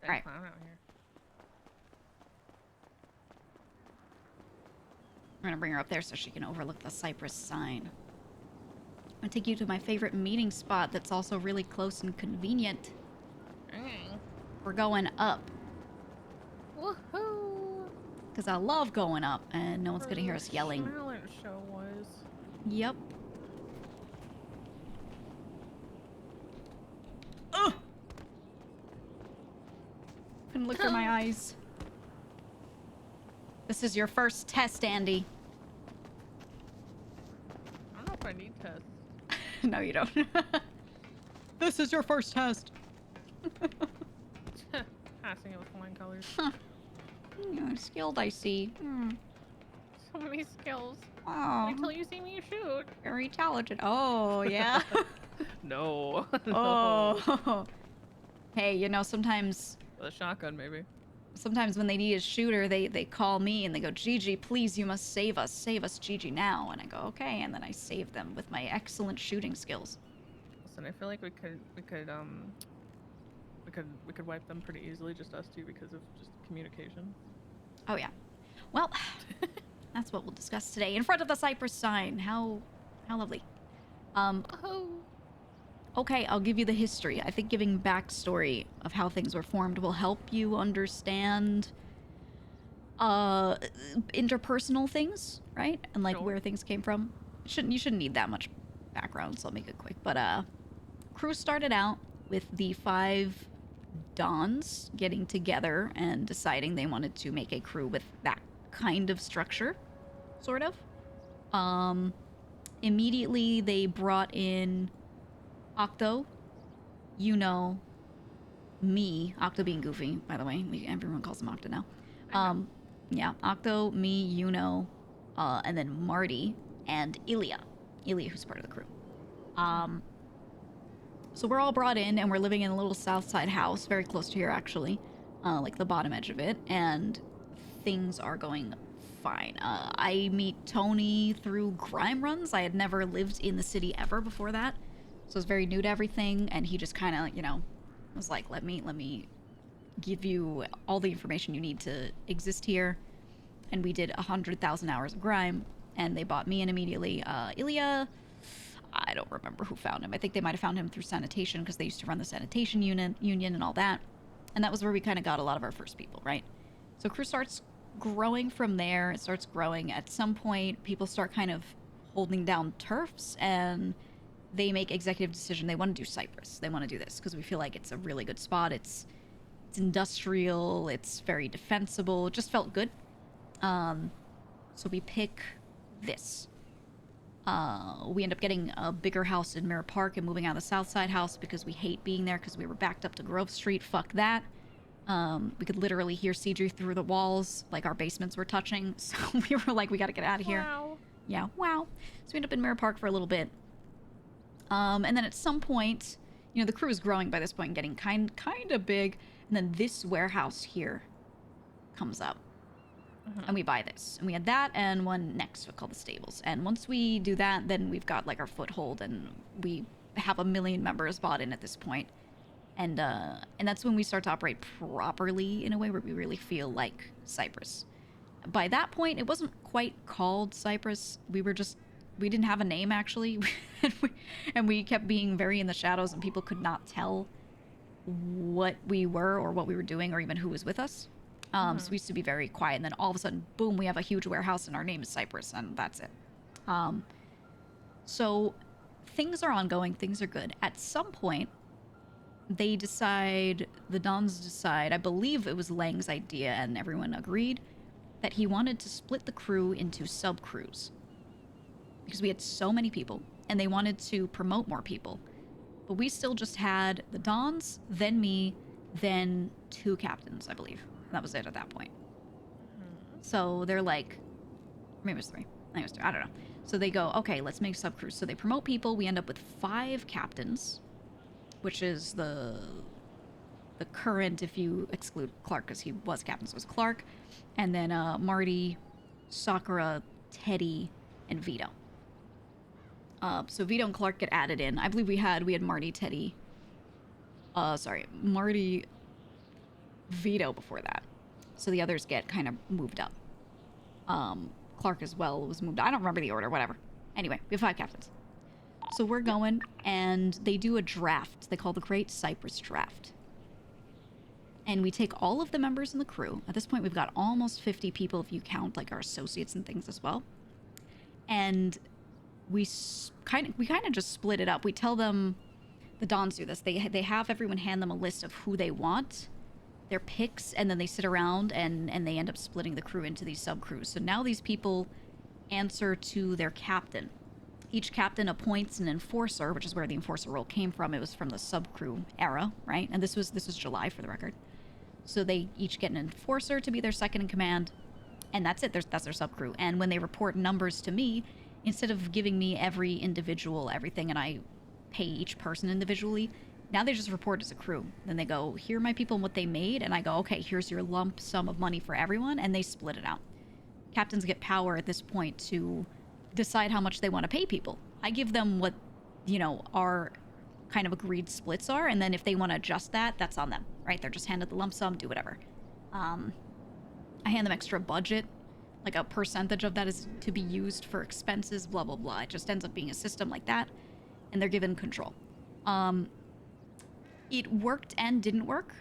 [SPEAKER 9] Dead
[SPEAKER 1] Alright.
[SPEAKER 9] clown out here.
[SPEAKER 1] We're gonna bring her up there so she can overlook the cypress sign. I'm gonna take you to my favorite meeting spot that's also really close and convenient. We're going up.
[SPEAKER 9] Woohoo!
[SPEAKER 1] Because I love going up, and no one's gonna hear us yelling.
[SPEAKER 9] Talent show was.
[SPEAKER 1] Yep. Ugh! Couldn't look through my eyes. This is your first test, Andy.
[SPEAKER 9] I don't know if I need tests.
[SPEAKER 1] No, you don't. This is your first test.
[SPEAKER 9] Passing it with flying colors.
[SPEAKER 1] You're skilled, I see.
[SPEAKER 9] So many skills.
[SPEAKER 1] Wow.
[SPEAKER 9] Wait till you see me shoot.
[SPEAKER 1] Very talented. Oh, yeah.
[SPEAKER 9] No.
[SPEAKER 1] Oh. Hey, you know, sometimes
[SPEAKER 9] With a shotgun, maybe.
[SPEAKER 1] when they need a shooter, they call me and they go, Gigi, please, you must save us. Save us, Gigi, now. And I go, okay. And then I save them with my excellent shooting skills.
[SPEAKER 9] Listen, I feel like we could wipe them pretty easily, just us two, because of just communication.
[SPEAKER 1] Oh yeah. Well, that's what we'll discuss today in front of the Cypress sign. How lovely.
[SPEAKER 9] Oh.
[SPEAKER 1] Okay, I'll give you the history. I think giving backstory of how things were formed will help you understand interpersonal things, right? And like
[SPEAKER 9] Sure.
[SPEAKER 1] where things came from. You shouldn't need that much background, so I'll make it quick. But crew started out with the 5 Dons getting together and deciding they wanted to make a crew with that kind of structure, sort of. Immediately they brought in Octo, me, Octo being Goofy, by the way. Everyone calls him Octo now. Yeah, Octo, me, and then Marty and Ilya, who's part of the crew. So we're all brought in, and we're living in a little south side house, very close to here, actually, like the bottom edge of it, and things are going fine. I meet Tony through grime runs. I had never lived in the city ever before that, so I was very new to everything, and he just kind of, was like, let me give you all the information you need to exist here. And we did 100,000 hours of grime, and they bought me in immediately. Ilya, I don't remember who found him. I think they might have found him through sanitation, because they used to run the sanitation union and all that. And that was where we kind of got a lot of our first people, right? So crew starts growing from there. It starts growing. At some point, people start kind of holding down turfs, and they make executive decision. They want to do Cypress. They want to do this because we feel like it's a really good spot. It's industrial. It's very defensible. It just felt good. So we pick this. We end up getting a bigger house in Mirror Park and moving out of the South Side house because we hate being there because we were backed up to Grove Street. Fuck that. We could literally hear CG through the walls, like our basements were touching. So we were like, we gotta get out of here.
[SPEAKER 9] Wow.
[SPEAKER 1] Yeah, wow. So we end up in Mirror Park for a little bit. And then at some point, the crew is growing by this point and getting kind of big. And then this warehouse here comes up. And we buy this. And we had that and one next called the Stables. And once we do that, then we've got like our foothold, and we have 1 million members bought in at this point. And that's when we start to operate properly in a way where we really feel like Cypress. By that point, it wasn't quite called Cypress. We didn't have a name, actually. and we kept being very in the shadows, and people could not tell what we were or what we were doing or even who was with us. So we used to be very quiet, and then all of a sudden, boom, we have a huge warehouse, and our name is Cypress, and that's it. So things are ongoing, things are good. At some point, the Dons decide, I believe it was Lang's idea, and everyone agreed, that he wanted to split the crew into sub-crews. Because we had so many people, and they wanted to promote more people. But we still just had the Dons, then me, then 2 captains, I believe. That was it at that point. So they're like, maybe it was 3. I think it was 3. I don't know. So they go, okay, let's make sub-crews. So they promote people. We end up with 5 captains, which is the current, if you exclude Clark, because he was captain, so it was Clark. And then Marty, Sakura, Teddy, and Vito. So Vito and Clark get added in. I believe we had Marty, Teddy. Marty, Vito before that. So the others get kind of moved up. Clark as well was moved. I don't remember the order, whatever. Anyway, we have 5 captains. So we're going, and they do a draft. They call the Great Cypress Draft. And we take all of the members in the crew. At this point, we've got almost 50 people if you count like our associates and things as well. And we kind of just split it up. We tell them, the Dons do this. They have everyone hand them a list of who they want, their picks, and then they sit around and they end up splitting the crew into these sub-crews. So now these people answer to their captain. Each captain appoints an enforcer, which is where the enforcer role came from. It was from the sub-crew era, right? And this was July, for the record. So they each get an enforcer to be their second in command, and that's it. That's their sub-crew. And when they report numbers to me, instead of giving me every individual everything and I pay each person individually, now they just report as a crew. Then they go, here are my people and what they made, and I go, okay, here's your lump sum of money for everyone, and they split it out. Captains get power at this point to decide how much they want to pay people. I give them what, our kind of agreed splits are, and then if they want to adjust that, that's on them, right? They're just handed the lump sum, do whatever. I hand them extra budget, like a percentage of that is to be used for expenses, blah, blah, blah. It just ends up being a system like that, and they're given control. It worked and didn't work.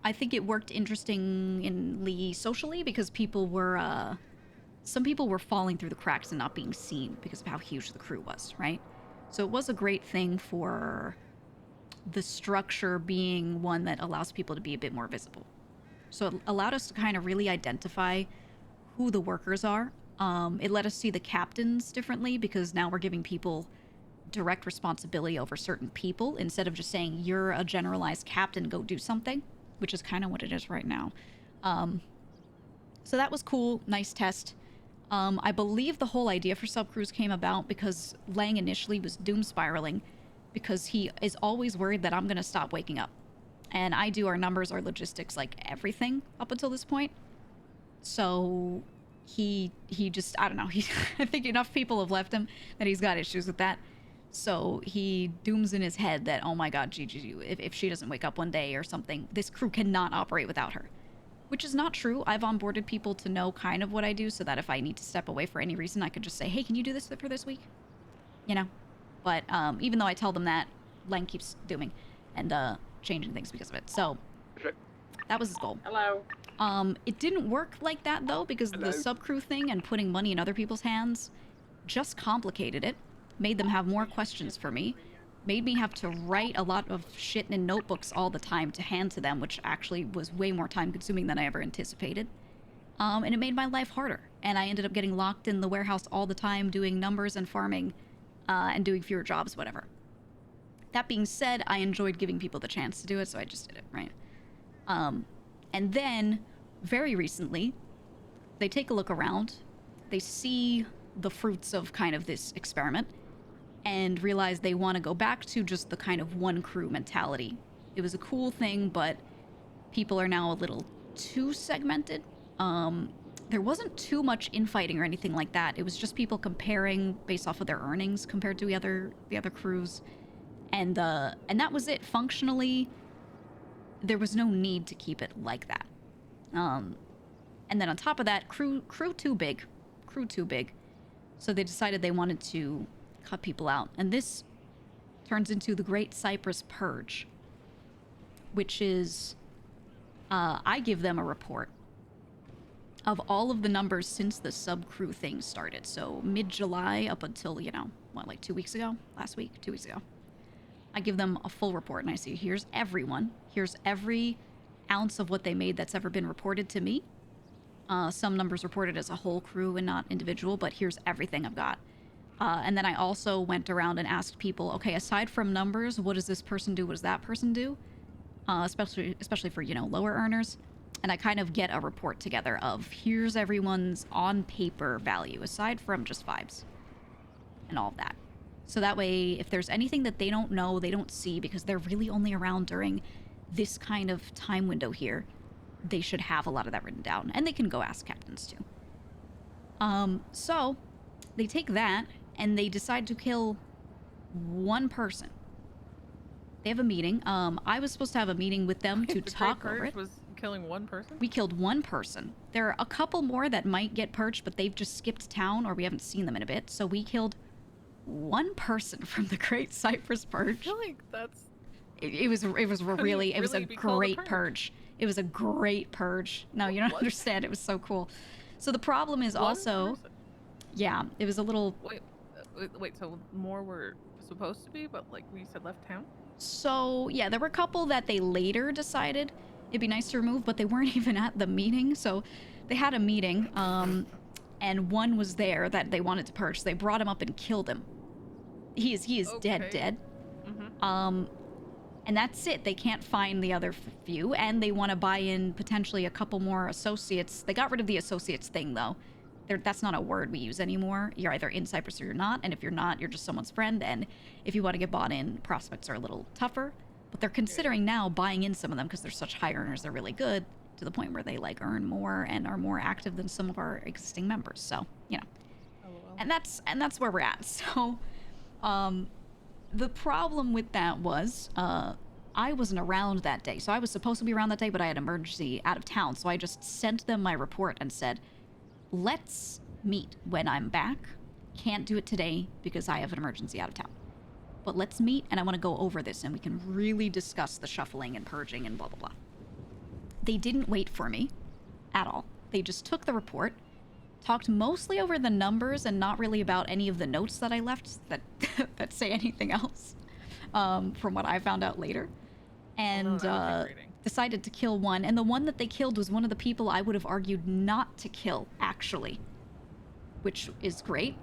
[SPEAKER 1] I think it worked interestingly socially because people were, some people were falling through the cracks and not being seen because of how huge the crew was, right? So it was a great thing for the structure being one that allows people to be a bit more visible. So it allowed us to kind of really identify who the workers are. It let us see the captains differently because now we're giving people direct responsibility over certain people instead of just saying, you're a generalized captain, go do something, which is kind of what it is right now. So that was cool. Nice test. I believe the whole idea for subcrews came about because Lang initially was doom spiraling because he is always worried that I'm going to stop waking up. And I do our numbers, our logistics, like everything up until this point. So he just, I don't know. I think enough people have left him that he's got issues with that. So he dooms in his head that, oh my god, GG, if she doesn't wake up one day or something, this crew cannot operate without her. Which is not true. I've onboarded people to know kind of what I do so that if I need to step away for any reason, I could just say, hey, can you do this for this week? You know? But even though I tell them that, Lang keeps dooming and changing things because of it. So that was his goal.
[SPEAKER 7] Hello.
[SPEAKER 1] It didn't work like that, though, because the subcrew thing and putting money in other people's hands just complicated it, made them have more questions for me, made me have to write a lot of shit in notebooks all the time to hand to them, which actually was way more time-consuming than I ever anticipated. And it made my life harder, and I ended up getting locked in the warehouse all the time doing numbers and farming and doing fewer jobs, whatever. That being said, I enjoyed giving people the chance to do it, so I just did it, right? And then, very recently, they take a look around, they see the fruits of kind of this experiment, and realize they want to go back to just the kind of one crew mentality. It was a cool thing, but people are now a little too segmented. There wasn't too much infighting or anything like that. It was just people comparing based off of their earnings compared to the other crews. And that was it. Functionally, there was no need to keep it like that. And then on top of that, crew too big. So they decided they wanted to cut people out. And this turns into the Great Cypress Purge, which is, I give them a report of all of the numbers since the sub-crew thing started. So mid-July up until, you know, what, like 2 weeks ago? Last week? 2 weeks ago. I give them a full report and I say, here's everyone. Here's every ounce of what they made that's ever been reported to me. Some numbers reported as a whole crew and not individual, but here's everything I've got. And then I also went around and asked people, okay, aside from numbers, what does this person do? What does that person do? Especially for, you know, lower earners. And I kind of get a report together of here's everyone's on paper value, aside from just vibes and all of that. So that way, if there's anything that they don't know, they don't see, because they're really only around during this kind of time window here, they should have a lot of that written down. And they can go ask captains too. So they take that and they decide to kill one person. They have a meeting. I was supposed to have a meeting with them to talk over it.
[SPEAKER 9] Was killing one person?
[SPEAKER 1] We killed one person. There are a couple more that might get purged, but they've just skipped town or we haven't seen them in a bit. So we killed one person from the Great Cypress Purge.
[SPEAKER 9] I feel like that's...
[SPEAKER 1] It was a great purge. It was a great purge. No, you don't understand. It was so cool. So the problem is also... Yeah, it was a little...
[SPEAKER 9] Wait, so more were supposed to be, but like we said left town?
[SPEAKER 1] So, yeah, there were a couple that they later decided it'd be nice to remove, but they weren't even at the meeting. So they had a meeting, and one was there that they wanted to purge. So they brought him up and killed him. He is
[SPEAKER 9] okay.
[SPEAKER 1] dead.
[SPEAKER 9] Mm-hmm.
[SPEAKER 1] And that's it. They can't find the other few, and they want to buy in potentially a couple more associates. They got rid of the associates thing, though. That's not a word we use anymore. You're either in Cyprus or you're not, and if you're not, you're just someone's friend, and if you want to get bought in, prospects are a little tougher. But they're considering now buying in some of them because they're such high earners, they're really good, to the point where they like earn more and are more active than some of our existing members. So, you know. And that's where we're at. So, the problem with that was, I wasn't around that day. So I was supposed to be around that day, but I had emergency out of town. So I just sent them my report and said, let's meet when I'm back. Can't do it today because I have an emergency out of town. But let's meet and I want to go over this and we can really discuss the shuffling and purging and blah, blah, blah. They didn't wait for me at all. They just took the report, talked mostly over the numbers and not really about any of the notes that I left that that say anything else, from what I found out later. And decided to kill one. And the one that they killed was one of the people I would have argued not to kill, actually. Which is great,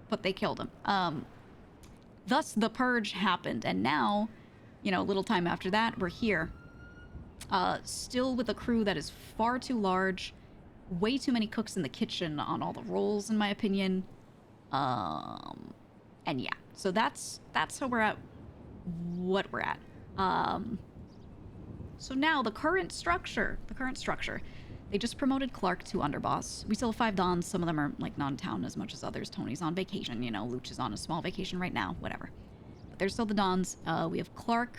[SPEAKER 1] but they killed him. Thus, the purge happened. And now, you know, a little time after that, we're here. Still with a crew that is far too large. Way too many cooks in the kitchen on all the roles, in my opinion. And yeah, so that's how we're at what we're at. So now the current structure, they just promoted Clark to underboss. We still have 5 Dons. Some of them are like non-town as much as others. Tony's on vacation, you know, Luch is on a small vacation right now, whatever. But they're still the Dons. We have Clark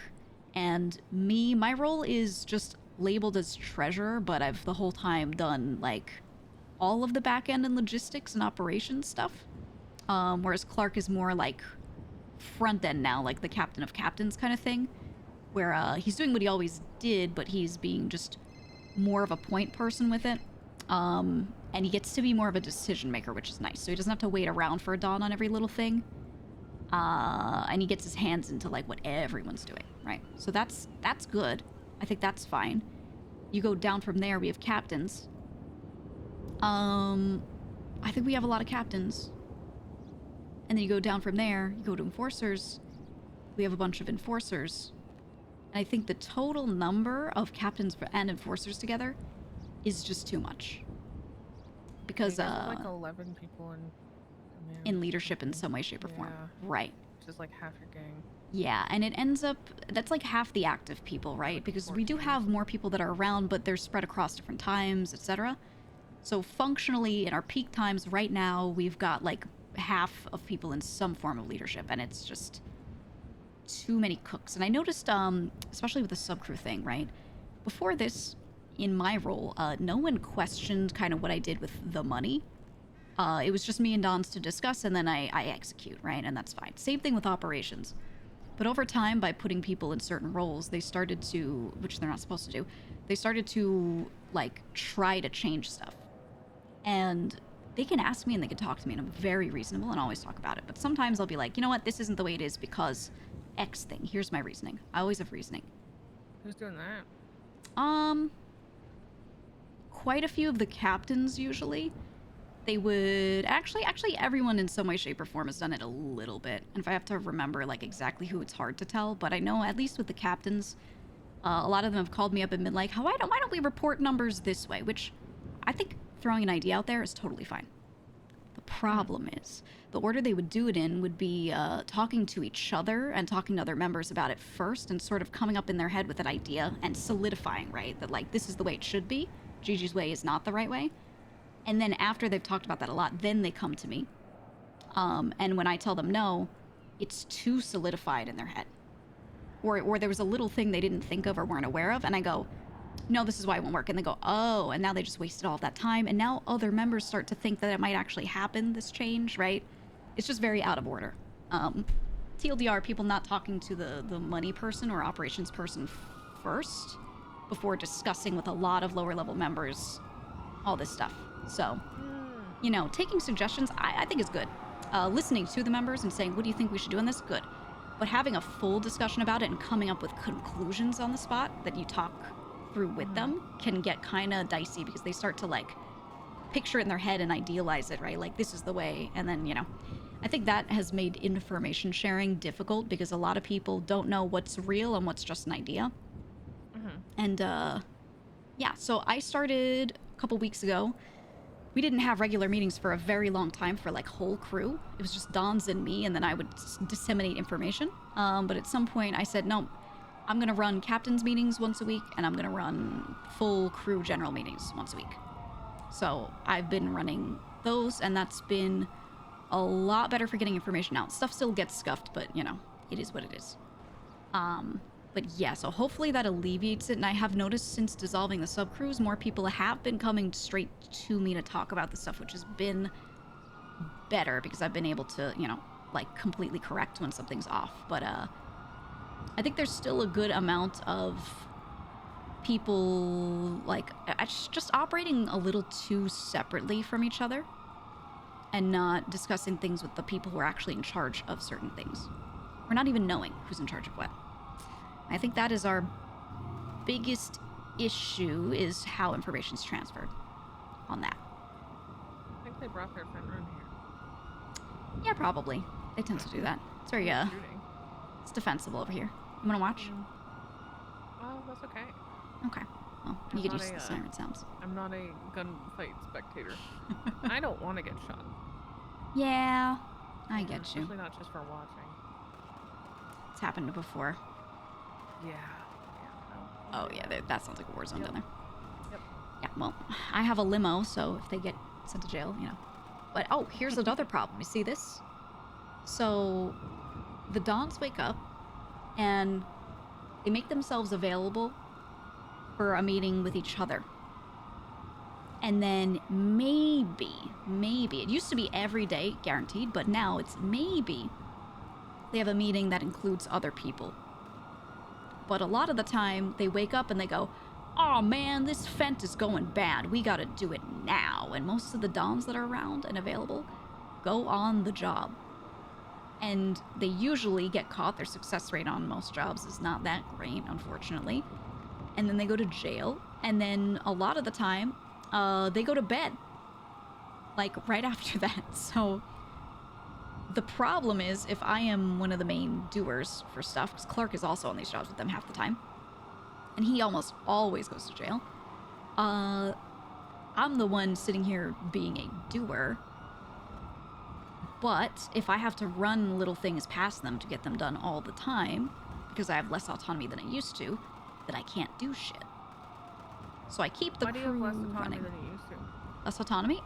[SPEAKER 1] and me. My role is just labeled as treasurer, but I've the whole time done like all of the back end and logistics and operations stuff. Whereas Clark is more like front end now, like the captain of captains kind of thing, where he's doing what he always did, but he's being just more of a point person with it. And he gets to be more of a decision maker, which is nice. So he doesn't have to wait around for a Dawn on every little thing. And he gets his hands into like what everyone's doing, right? So that's good. I think that's fine. You go down from there, we have captains. I think we have a lot of captains. And then you go down from there, you go to enforcers. We have a bunch of enforcers. And I think the total number of captains and enforcers together is just too much. Because,
[SPEAKER 9] like 11 people
[SPEAKER 1] in leadership in some way, shape, or form. Right.
[SPEAKER 9] Which is like half your gang.
[SPEAKER 1] Yeah, and it ends up, that's like half the active people, right? Because we do have more people that are around, but they're spread across different times, etc. So functionally, in our peak times right now, we've got like half of people in some form of leadership, and it's just too many cooks. And I noticed, especially with the subcrew thing, right? Before this, in my role, no one questioned kind of what I did with the money. It was just me and Dons to discuss, and then I execute, right? And that's fine. Same thing with operations. But over time, by putting people in certain roles, they started to, which they're not supposed to do, they started to, like, try to change stuff. And they can ask me and they can talk to me, and I'm very reasonable and always talk about it. But sometimes I'll be like, you know what, this isn't the way it is because X thing. Here's my reasoning. I always have reasoning.
[SPEAKER 9] Who's doing that?
[SPEAKER 1] Quite a few of the captains, usually. They would actually everyone in some way, shape, or form has done it a little bit. And if I have to remember like exactly who, it's hard to tell, but I know at least with the captains, a lot of them have called me up and been like, why don't we report numbers this way? Which I think throwing an idea out there is totally fine. The problem is the order they would do it in would be talking to each other and talking to other members about it first and sort of coming up in their head with an idea and solidifying, right? That like, this is the way it should be. Gigi's way is not the right way. And then after they've talked about that a lot, then they come to me. And when I tell them no, it's too solidified in their head. Or there was a little thing they didn't think of or weren't aware of, and I go, no, this is why it won't work. And they go, oh, and now they just wasted all of that time. And now other members start to think that it might actually happen, this change, right? It's just very out of order. TLDR, people not talking to the money person or operations person first before discussing with a lot of lower level members all this stuff. So, you know, taking suggestions, I think is good. Listening to the members and saying, what do you think we should do in this? Good. But having a full discussion about it and coming up with conclusions on the spot that you talk through with them can get kind of dicey because they start to, like, picture it in their head and idealize it, right? Like, this is the way. And then, you know, I think that has made information sharing difficult because a lot of people don't know what's real and what's just an idea. And, yeah, so I started a couple weeks ago. We didn't have regular meetings for a very long time for like whole crew. It was just Dons and me, and then I would disseminate information. But at some point I said, no, I'm gonna run captains meetings once a week, and I'm gonna run full crew general meetings once a week. So I've been running those, and that's been a lot better for getting information out. Stuff still gets scuffed, but you know, it is what it is. But But yeah, so hopefully that alleviates it. And I have noticed since dissolving the subcrews, more people have been coming straight to me to talk about this stuff, which has been better because I've been able to, you know, like completely correct when something's off. But I think there's still a good amount of people like just operating a little too separately from each other and not discussing things with the people who are actually in charge of certain things, or not even knowing who's in charge of what. I think that is our biggest issue, is how information's transferred on that.
[SPEAKER 9] I think they brought their friend around here.
[SPEAKER 1] Yeah, probably. They tend to do that. It's very,
[SPEAKER 9] Shooting.
[SPEAKER 1] it's defensible over here. You wanna watch?
[SPEAKER 9] Oh, that's okay.
[SPEAKER 1] Okay. Well, you
[SPEAKER 9] I'm
[SPEAKER 1] get
[SPEAKER 9] not
[SPEAKER 1] used to the siren sounds.
[SPEAKER 9] I'm not a gunfight spectator. I don't want to get shot.
[SPEAKER 1] Yeah, I get you.
[SPEAKER 9] Especially not just for watching.
[SPEAKER 1] It's happened before.
[SPEAKER 9] Yeah.
[SPEAKER 1] Oh yeah, that sounds like a war zone down there.
[SPEAKER 9] Yep.
[SPEAKER 1] Yeah, well, I have a limo, so if they get sent to jail, you know. But, oh, here's another problem. You see this? So, the Dons wake up, and they make themselves available for a meeting with each other. And then maybe, it used to be every day, guaranteed, but now it's maybe they have a meeting that includes other people. But a lot of the time, they wake up and they go, "Oh man, this fent is going bad. We gotta do it now." And most of the Dons that are around and available go on the job. And they usually get caught. Their success rate on most jobs is not that great, unfortunately. And then they go to jail. And then a lot of the time, they go to bed. Like, right after that. So the problem is, if I am one of the main doers for stuff, because Clark is also on these jobs with them half the time, and he almost always goes to jail, I'm the one sitting here being a doer. But if I have to run little things past them to get them done all the time, because I have less autonomy than I used to, then I can't do shit. So I keep the
[SPEAKER 9] Why do you
[SPEAKER 1] crew
[SPEAKER 9] have less autonomy
[SPEAKER 1] running.
[SPEAKER 9] than you used to?
[SPEAKER 1] Less autonomy?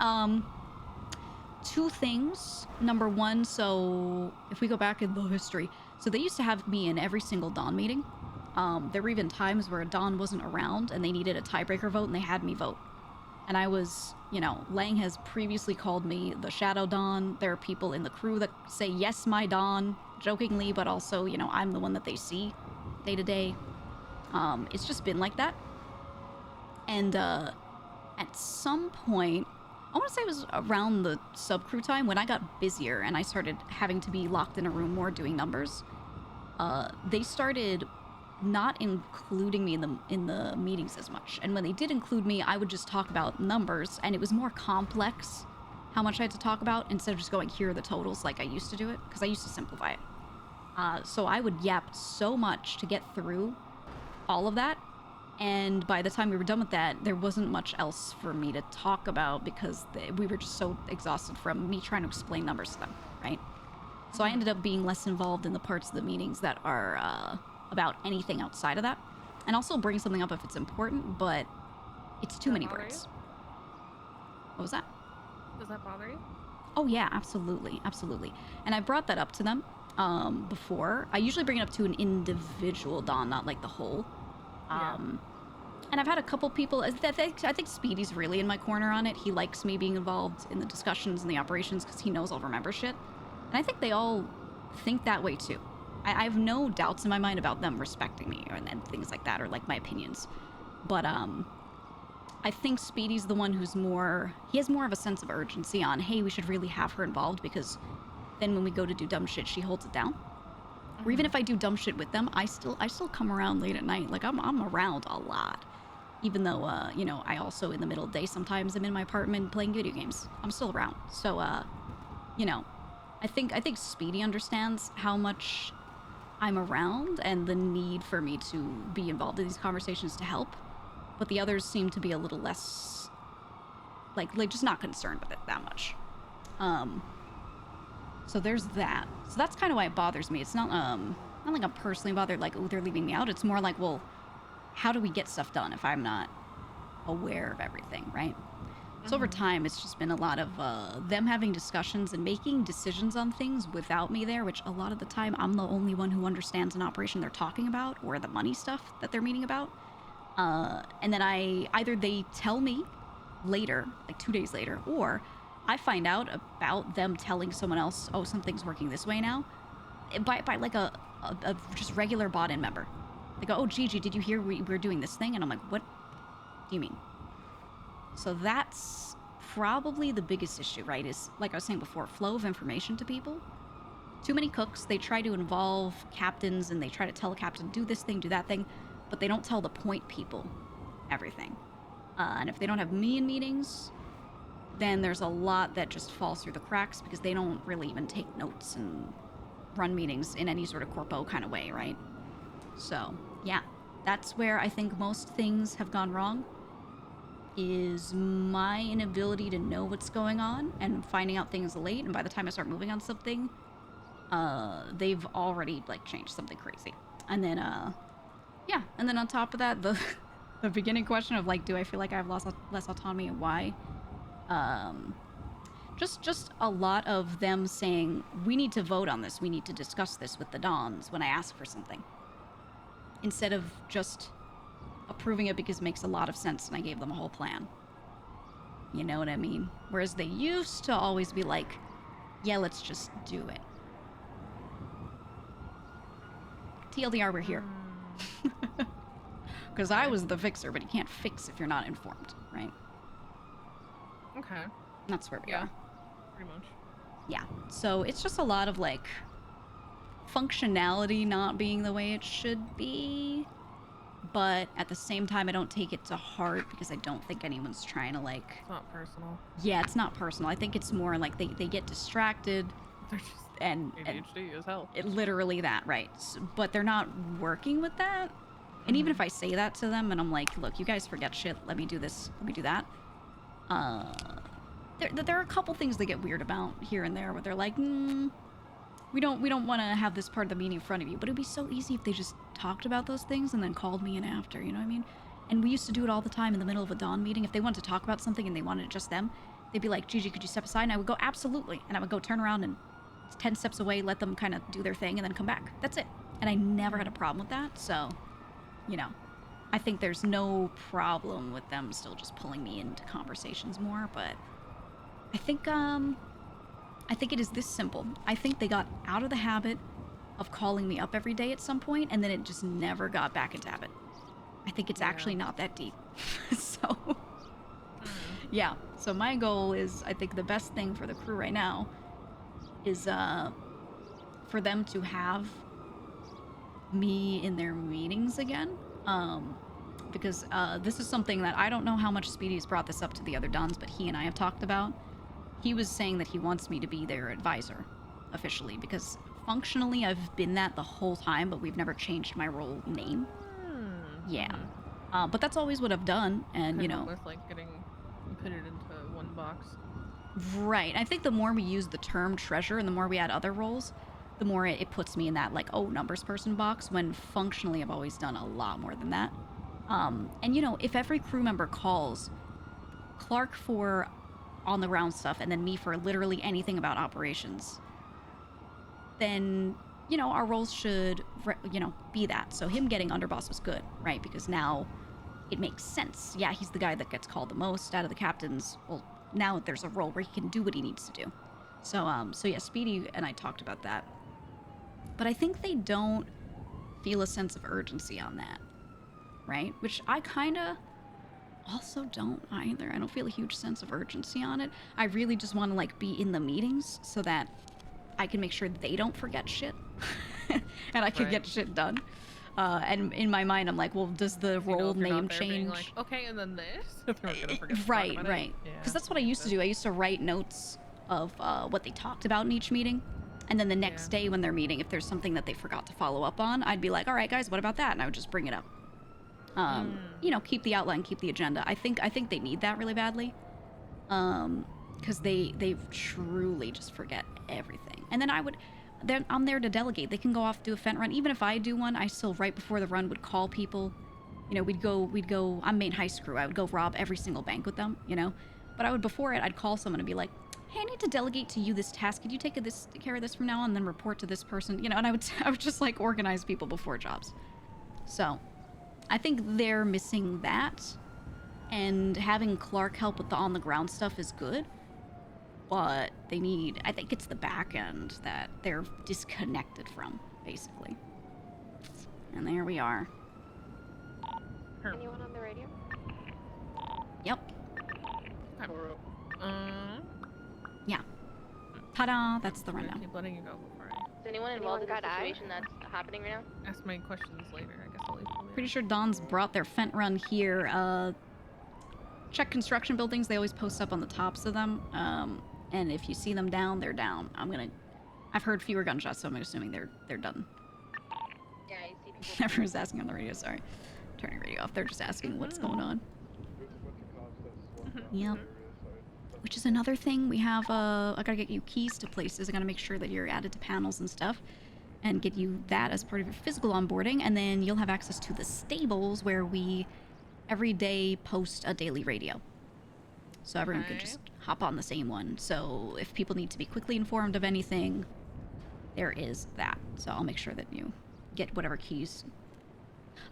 [SPEAKER 1] Two things. Number one, so if we go back in the history, so they used to have me in every single Dawn meeting. There were even times where Dawn wasn't around and they needed a tiebreaker vote and they had me vote. And I was, you know, Lang has previously called me the Shadow Dawn. There are people in the crew that say, "Yes, my Dawn," jokingly, but also, you know, I'm the one that they see day to day. It's just been like that. And at some point, I want to say it was around the subcrew time when I got busier and I started having to be locked in a room more doing numbers. They started not including me in the meetings as much. And when they did include me, I would just talk about numbers, and it was more complex how much I had to talk about instead of just going, "Here are the totals," like I used to do it, because I used to simplify it. So I would yap so much to get through all of that. And by the time we were done with that, there wasn't much else for me to talk about because we were just so exhausted from me trying to explain numbers to them, right? So I ended up being less involved in the parts of the meetings that are about anything outside of that. And also bring something up if it's important, but it's too many words. What was that?
[SPEAKER 9] Does that bother you?
[SPEAKER 1] Oh yeah, absolutely, absolutely. And I brought that up to them before. I usually bring it up to an individual Dawn, not like the whole. And I've had a couple people, I think Speedy's really in my corner on it. He likes me being involved in the discussions and the operations because he knows I'll remember shit. And I think they all think that way too. I have no doubts in my mind about them respecting me and things like that, or like my opinions. But I think Speedy's the one who's he has more of a sense of urgency on, hey, we should really have her involved, because then when we go to do dumb shit, she holds it down. Or even if I do dumb shit with them, I still come around late at night. Like, I'm around a lot. Even though, you know, I also in the middle of the day sometimes I'm in my apartment playing video games. I'm still around. So, you know, I think Speedy understands how much I'm around and the need for me to be involved in these conversations to help. But the others seem to be a little less, like just not concerned with it that much. So there's that. So that's kind of why it bothers me. It's not like I'm personally bothered, like, oh, they're leaving me out. It's more like, well, how do we get stuff done if I'm not aware of everything, right? So over time, it's just been a lot of them having discussions and making decisions on things without me there, which a lot of the time I'm the only one who understands an operation they're talking about or the money stuff that they're meaning about. And then either they tell me later, like 2 days later, or I find out about them telling someone else, oh, something's working this way now, by like a just regular bot-in member. They go, oh, Gigi, did you hear we're doing this thing? And I'm like, what do you mean? So that's probably the biggest issue, right? Is, like I was saying before, flow of information to people. Too many cooks. They try to involve captains and they try to tell a captain, do this thing, do that thing, but they don't tell the point people everything. And if they don't have me in meetings, then there's a lot that just falls through the cracks because they don't really even take notes and run meetings in any sort of corpo kind of way, right? So, yeah, that's where I think most things have gone wrong, is my inability to know what's going on and finding out things late, and by the time I start moving on something, they've already, like, changed something crazy. And then, yeah, and then on top of that, the beginning question of, like, do I feel like I have less autonomy and why? Just a lot of them saying, we need to vote on this, we need to discuss this with the Dons when I ask for something. Instead of just approving it because it makes a lot of sense and I gave them a whole plan. You know what I mean? Whereas they used to always be like, yeah, let's just do it. TLDR, we're here. Because I was the fixer, but you can't fix if you're not informed, right?
[SPEAKER 9] Okay.
[SPEAKER 1] That's where we
[SPEAKER 9] Yeah.
[SPEAKER 1] are.
[SPEAKER 9] Pretty much.
[SPEAKER 1] Yeah. So it's just a lot of, like, functionality not being the way it should be. But at the same time, I don't take it to heart because I don't think anyone's trying to, like...
[SPEAKER 9] It's not personal.
[SPEAKER 1] Yeah, it's not personal. I think it's more like they get distracted.
[SPEAKER 9] They're just
[SPEAKER 1] And
[SPEAKER 9] ADHD as hell.
[SPEAKER 1] literally that, right? But they're not working with that. And even if I say that to them and I'm like, look, you guys forget shit, let me do this, let me do that. There are a couple things they get weird about here and there where they're like, we don't want to have this part of the meeting in front of you. But it'd be so easy if they just talked about those things and then called me in after, you know what I mean? And we used to do it all the time in the middle of a Dawn meeting. If they wanted to talk about something and they wanted just them, they'd be like, Gigi, could you step aside? And I would go, absolutely. And I would go turn around and 10 steps away, let them kind of do their thing and then come back. That's it. And I never had a problem with that. So, you know, I think there's no problem with them still just pulling me into conversations more, but I think it is this simple. I think they got out of the habit of calling me up every day at some point, and then it just never got back into habit. I think it's actually not that deep. So, yeah. So my goal is, I think the best thing for the crew right now is for them to have me in their meetings again. Because this is something that I don't know how much Speedy's brought this up to the other Dons, but he and I have talked about. He was saying that he wants me to be their advisor officially, because functionally I've been that the whole time, but we've never changed my role name. Yeah. But that's always what I've done, and you know.
[SPEAKER 9] With like getting put it into one box.
[SPEAKER 1] Right. I think the more we use the term treasurer and the more we add other roles, the more it puts me in that, like, oh, numbers person box, when functionally I've always done a lot more than that. And, you know, if every crew member calls Clark for on the ground stuff and then me for literally anything about operations, then, you know, our roles should, you know, be that. So him getting underboss was good, right? Because now it makes sense. Yeah, he's the guy that gets called the most out of the captains. Well, now there's a role where he can do what he needs to do. So, so yeah, Speedy and I talked about that. But I think they don't feel a sense of urgency on that, right? Which I kind of also don't either. I don't feel a huge sense of urgency on it. I really just want to, like, be in the meetings so that I can make sure they don't forget shit and I can get shit done. And in my mind, I'm like, well, does the role name change?
[SPEAKER 9] Like, okay, and then this. They're gonna forget to
[SPEAKER 1] Right,
[SPEAKER 9] talk about
[SPEAKER 1] right.
[SPEAKER 9] it.
[SPEAKER 1] Because that's what I used to do. I used to write notes of what they talked about in each meeting. And then the next day when they're meeting, if there's something that they forgot to follow up on, I'd be like, all right, guys, what about that? And I would just bring it up. You know, keep the outline, keep the agenda. I think they need that really badly. Because they truly just forget everything. And then I'm there to delegate. They can go off, do a fent run. Even if I do one, I still, right before the run, would call people. You know, we'd go, I'm main heist crew. I would go rob every single bank with them, you know. But I would, before it, I'd call someone and be like, hey, I need to delegate to you this task. Could you take care of this from now on and then report to this person? You know, and I would just like organize people before jobs. So I think they're missing that. And having Clark help with the on-the-ground stuff is good. But they need, I think it's the back end that they're disconnected from, basically. And there we are.
[SPEAKER 11] Anyone on the radio?
[SPEAKER 1] Yep.
[SPEAKER 9] Okay.
[SPEAKER 1] Yeah. Ta-da! That's the
[SPEAKER 9] I'm gonna
[SPEAKER 1] rundown.
[SPEAKER 11] Mm-hmm.
[SPEAKER 9] keep letting you go before I
[SPEAKER 11] Is anyone involved in the situation that's happening right now?
[SPEAKER 9] ask my questions later. I guess I'll leave them
[SPEAKER 1] Pretty sure Don's brought their Fent run here. Check construction buildings. They always post up on the tops of them. And if you see them down, they're down. I've heard fewer gunshots, so I'm assuming they're done.
[SPEAKER 11] Yeah, you see people.
[SPEAKER 1] Everyone's asking on the radio. Sorry, turning radio off. They're just asking what's going on. Yep. Which is another thing. We have, I gotta get you keys to places. I gotta make sure that you're added to panels and stuff. And get you that as part of your physical onboarding. And then you'll have access to the stables where we, every day, post a daily radio. So everyone can just hop on the same one. So if people need to be quickly informed of anything, there is that. So I'll make sure that you get whatever keys.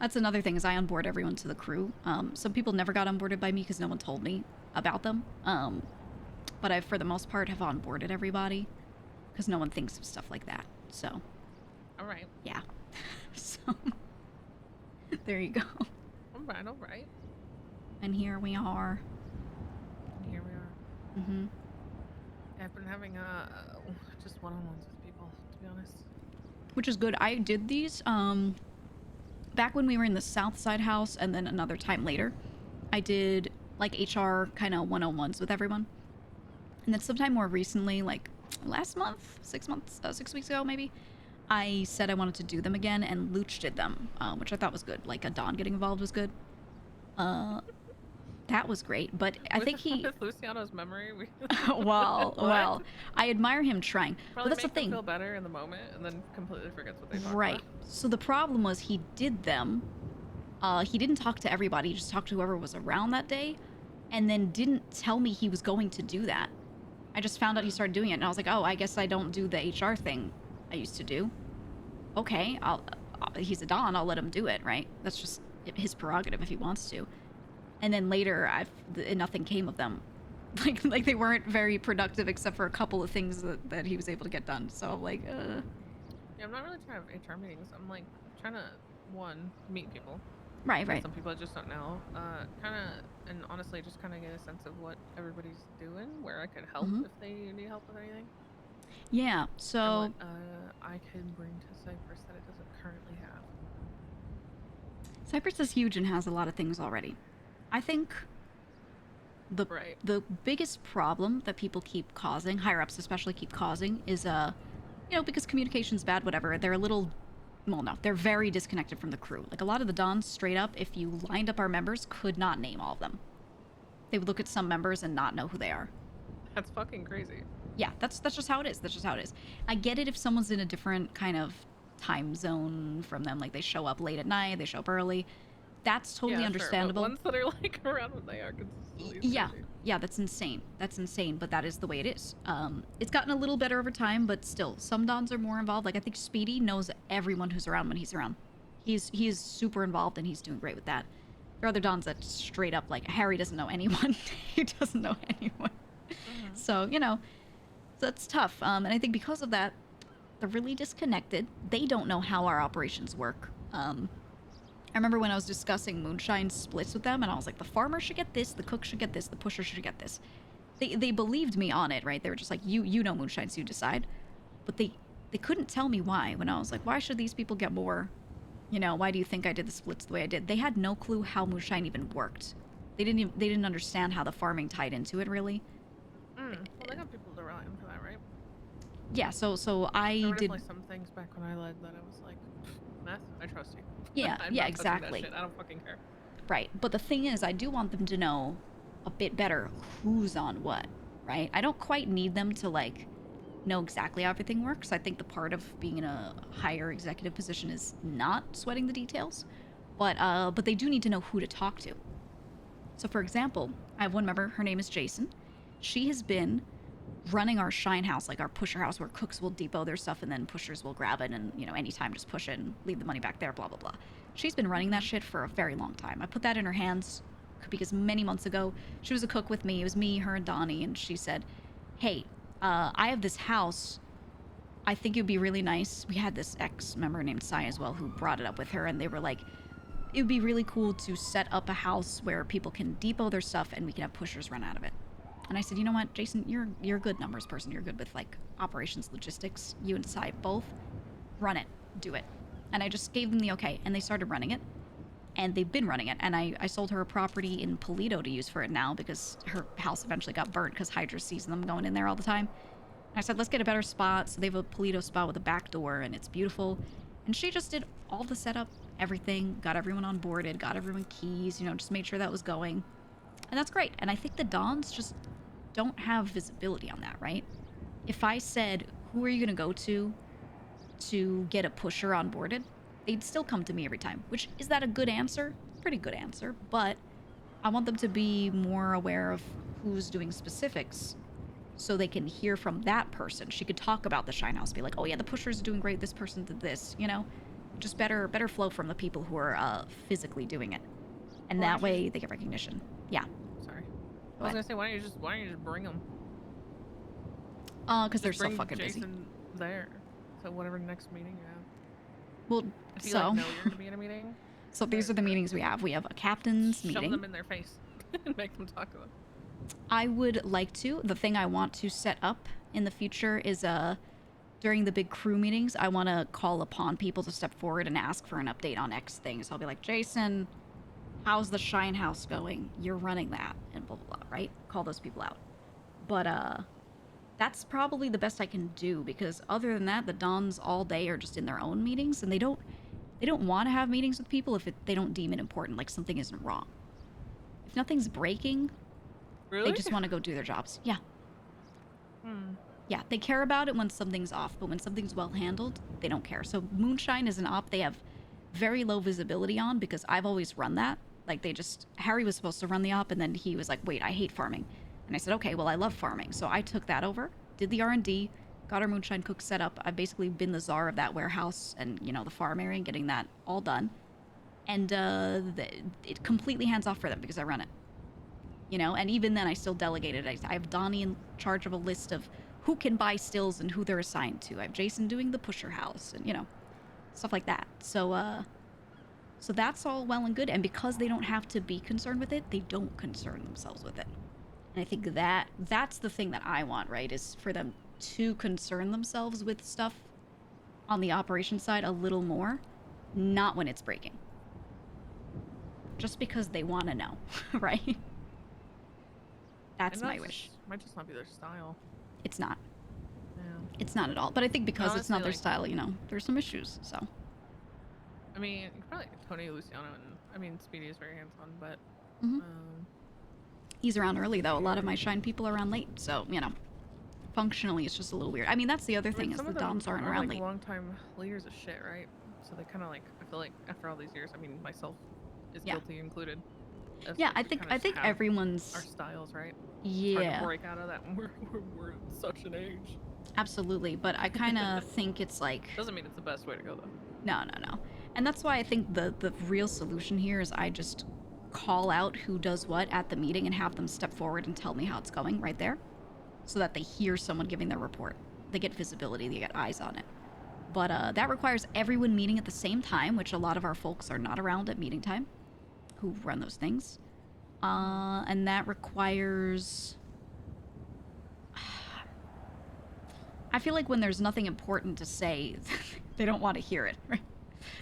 [SPEAKER 1] That's another thing, is I onboard everyone to the crew. Some people never got onboarded by me because no one told me about them. But I, for the most part, have onboarded everybody because no one thinks of stuff like that. So,
[SPEAKER 9] All right.
[SPEAKER 1] yeah. So, there you go.
[SPEAKER 9] All right. All right.
[SPEAKER 1] And here we are.
[SPEAKER 9] And here we are.
[SPEAKER 1] Mm-hmm.
[SPEAKER 9] I've been having just one-on-ones with people, to be honest.
[SPEAKER 1] Which is good. I did these back when we were in the South Side house, and then another time later. I did like HR kind of one-on-ones with everyone. And then sometime more recently, like last month, 6 weeks ago maybe, I said I wanted to do them again, and Luch did them, which I thought was good. Like a Don getting involved was good. That was great, but I think he.
[SPEAKER 9] With Luciano's memory, we.
[SPEAKER 1] well, I admire him trying.
[SPEAKER 9] Probably
[SPEAKER 1] But that's the
[SPEAKER 9] makes him
[SPEAKER 1] thing.
[SPEAKER 9] feel better in the moment, and then completely forgets what they talked
[SPEAKER 1] Right.
[SPEAKER 9] about.
[SPEAKER 1] So the problem was he did them. He didn't talk to everybody. He just talked to whoever was around that day, and then didn't tell me he was going to do that. I just found out he started doing it, and I was like, oh, I guess I don't do the HR thing I used to do. Okay, he's a Don. I'll let him do it, right? That's just his prerogative if he wants to. And then later, nothing came of them. Like they weren't very productive except for a couple of things that he was able to get done. So I'm like,
[SPEAKER 9] Yeah, I'm not really trying to have HR meetings. I'm like trying to, one, meet people.
[SPEAKER 1] Right.
[SPEAKER 9] Some people I just don't know. Kind of, and honestly, just kind of get a sense of what everybody's doing, where I could help if they need help with anything.
[SPEAKER 1] Yeah, so...
[SPEAKER 9] And what I can bring to Cyprus that it doesn't currently have.
[SPEAKER 1] Cyprus is huge and has a lot of things already. I think the biggest problem that people keep causing, higher-ups especially keep causing, is, because communication's bad, whatever, they're a little... Well, no, they're very disconnected from the crew. Like, a lot of the Dons, straight up, if you lined up our members, could not name all of them. They would look at some members and not know who they are.
[SPEAKER 9] That's fucking crazy.
[SPEAKER 1] Yeah, that's just how it is. That's just how it is. I get it if someone's in a different kind of time zone from them, like they show up late at night, they show up early. That's totally understandable.
[SPEAKER 9] Sure, but ones that are like around when they are consistently.
[SPEAKER 1] Yeah, that's insane. That's insane, but that is the way it is. It's gotten a little better over time, but still, some Dons are more involved. Like I think Speedy knows everyone who's around when he's around. He is super involved and he's doing great with that. There are other Dons that straight up, like Harry doesn't know anyone. He doesn't know anyone. So, that's tough. And I think because of that, they're really disconnected. They don't know how our operations work. I remember when I was discussing Moonshine splits with them, and I was like, the farmer should get this, the cook should get this, the pusher should get this. They believed me on it, right? They were just like, you know Moonshine, so you decide. But they couldn't tell me why. When I was like, why should these people get more? Why do you think I did the splits the way I did? They had no clue how Moonshine even worked. They didn't understand how the farming tied into it, really.
[SPEAKER 9] Well, they got people to rely on for that, right?
[SPEAKER 1] Yeah, so I
[SPEAKER 9] there were
[SPEAKER 1] did...
[SPEAKER 9] definitely some things back when I led that I was like, Meth, I trust you.
[SPEAKER 1] Yeah,
[SPEAKER 9] I'm
[SPEAKER 1] yeah,
[SPEAKER 9] not touching that
[SPEAKER 1] exactly.
[SPEAKER 9] shit. I don't fucking care.
[SPEAKER 1] Right, but the thing is, I do want them to know a bit better who's on what, right? I don't quite need them to, know exactly how everything works. I think the part of being in a higher executive position is not sweating the details, but they do need to know who to talk to. So, for example, I have one member, her name is Jason. She has been running our shine house, like our pusher house, where cooks will depot their stuff and then pushers will grab it and, you know, anytime just push it and leave the money back there, blah, blah, blah. She's been running that shit for a very long time. I put that in her hands because many months ago, she was a cook with me. It was me, her, and Donnie, and she said, hey, I have this house. I think it would be really nice. We had this ex-member named Sai as well who brought it up with her, and they were like, it would be really cool to set up a house where people can depot their stuff and we can have pushers run out of it. And I said, you know what, Jason, you're a good numbers person. You're good with, like, operations, logistics. You and Sai both. Run it. Do it. And I just gave them the okay, and they started running it. And they've been running it. And I sold her a property in Polito to use for it now because her house eventually got burnt because Hydra sees them going in there all the time. And I said, let's get a better spot. So they have a Polito spot with a back door, and it's beautiful. And she just did all the setup, everything, got everyone onboarded, got everyone keys, you know, just made sure that was going. And that's great. And I think the Dons just don't have visibility on that, right? If I said, who are you going to go to get a pusher onboarded, they'd still come to me every time. Which, is that a good answer? Pretty good answer. But I want them to be more aware of who's doing specifics so they can hear from that person. She could talk about the Shine House, be like, oh yeah, the pusher's doing great, this person did this, you know? Just better flow from the people who are physically doing it. And that way they get recognition. Yeah.
[SPEAKER 9] Sorry. I was gonna say, why don't you just bring them?
[SPEAKER 1] Because they're so fucking busy.
[SPEAKER 9] Jason there. So whatever next meeting you have.
[SPEAKER 1] Well,
[SPEAKER 9] if you like, know you're gonna be in a meeting.
[SPEAKER 1] So these are the meetings we have. We have a captain's meeting.
[SPEAKER 9] Shove them in their face and make them talk to them.
[SPEAKER 1] I would like to. The thing I want to set up in the future is during the big crew meetings, I want to call upon people to step forward and ask for an update on X things. I'll be like, Jason, how's the Shine House going? You're running that, and blah, blah, blah, right? Call those people out. But, that's probably the best I can do, because other than that, the Dons all day are just in their own meetings, and they don't want to have meetings with people if they don't deem it important, like something isn't wrong. If nothing's breaking,
[SPEAKER 9] really?
[SPEAKER 1] They just want to go do their jobs. Yeah.
[SPEAKER 9] Hmm.
[SPEAKER 1] Yeah, they care about it when something's off, but when something's well handled, they don't care. So Moonshine is an op they have very low visibility on, because I've always run that. Like, Harry was supposed to run the op, and then he was like, wait, I hate farming. And I said, okay, well, I love farming. So I took that over, did the R&D, got our Moonshine cook set up. I've basically been the czar of that warehouse and, you know, the farm area, and getting that all done. And it completely hands off for them because I run it. You know, and even then I still delegated. I have Donnie in charge of a list of who can buy stills and who they're assigned to. I have Jason doing the pusher house and, you know, stuff like that. So that's all well and good. And because they don't have to be concerned with it, they don't concern themselves with it. And I think that's the thing that I want, right, is for them to concern themselves with stuff on the operations side a little more, not when it's breaking. Just because they want to know, right? That's my wish.
[SPEAKER 9] Might just not be their style.
[SPEAKER 1] It's not.
[SPEAKER 9] Yeah.
[SPEAKER 1] It's not at all. But I think because
[SPEAKER 9] honestly,
[SPEAKER 1] it's not their style, you know, there's some issues, so.
[SPEAKER 9] I mean, you could probably Tony, Luciano, and I mean, Speedy is very hands-on, but
[SPEAKER 1] he's around early though. A lot of my Shine people are around late, so you know, functionally it's just a little weird. I mean, that's the other thing, is the Doms aren't around
[SPEAKER 9] like
[SPEAKER 1] late.
[SPEAKER 9] Long-time leaders of shit, right? So they kind of like, I feel like after all these years, I mean, myself is guilty included.
[SPEAKER 1] Yeah, I think everyone's
[SPEAKER 9] our styles, right?
[SPEAKER 1] Yeah.
[SPEAKER 9] It's hard to break out of that when we're at such an age.
[SPEAKER 1] Absolutely, but I kind of think it's like.
[SPEAKER 9] Doesn't mean it's the best way to go though.
[SPEAKER 1] No. And that's why I think the real solution here is I just call out who does what at the meeting and have them step forward and tell me how it's going right there, so that they hear someone giving their report. They get visibility, they get eyes on it. But that requires everyone meeting at the same time, which a lot of our folks are not around at meeting time, who run those things. And that requires... I feel like when there's nothing important to say, they don't want to hear it, right?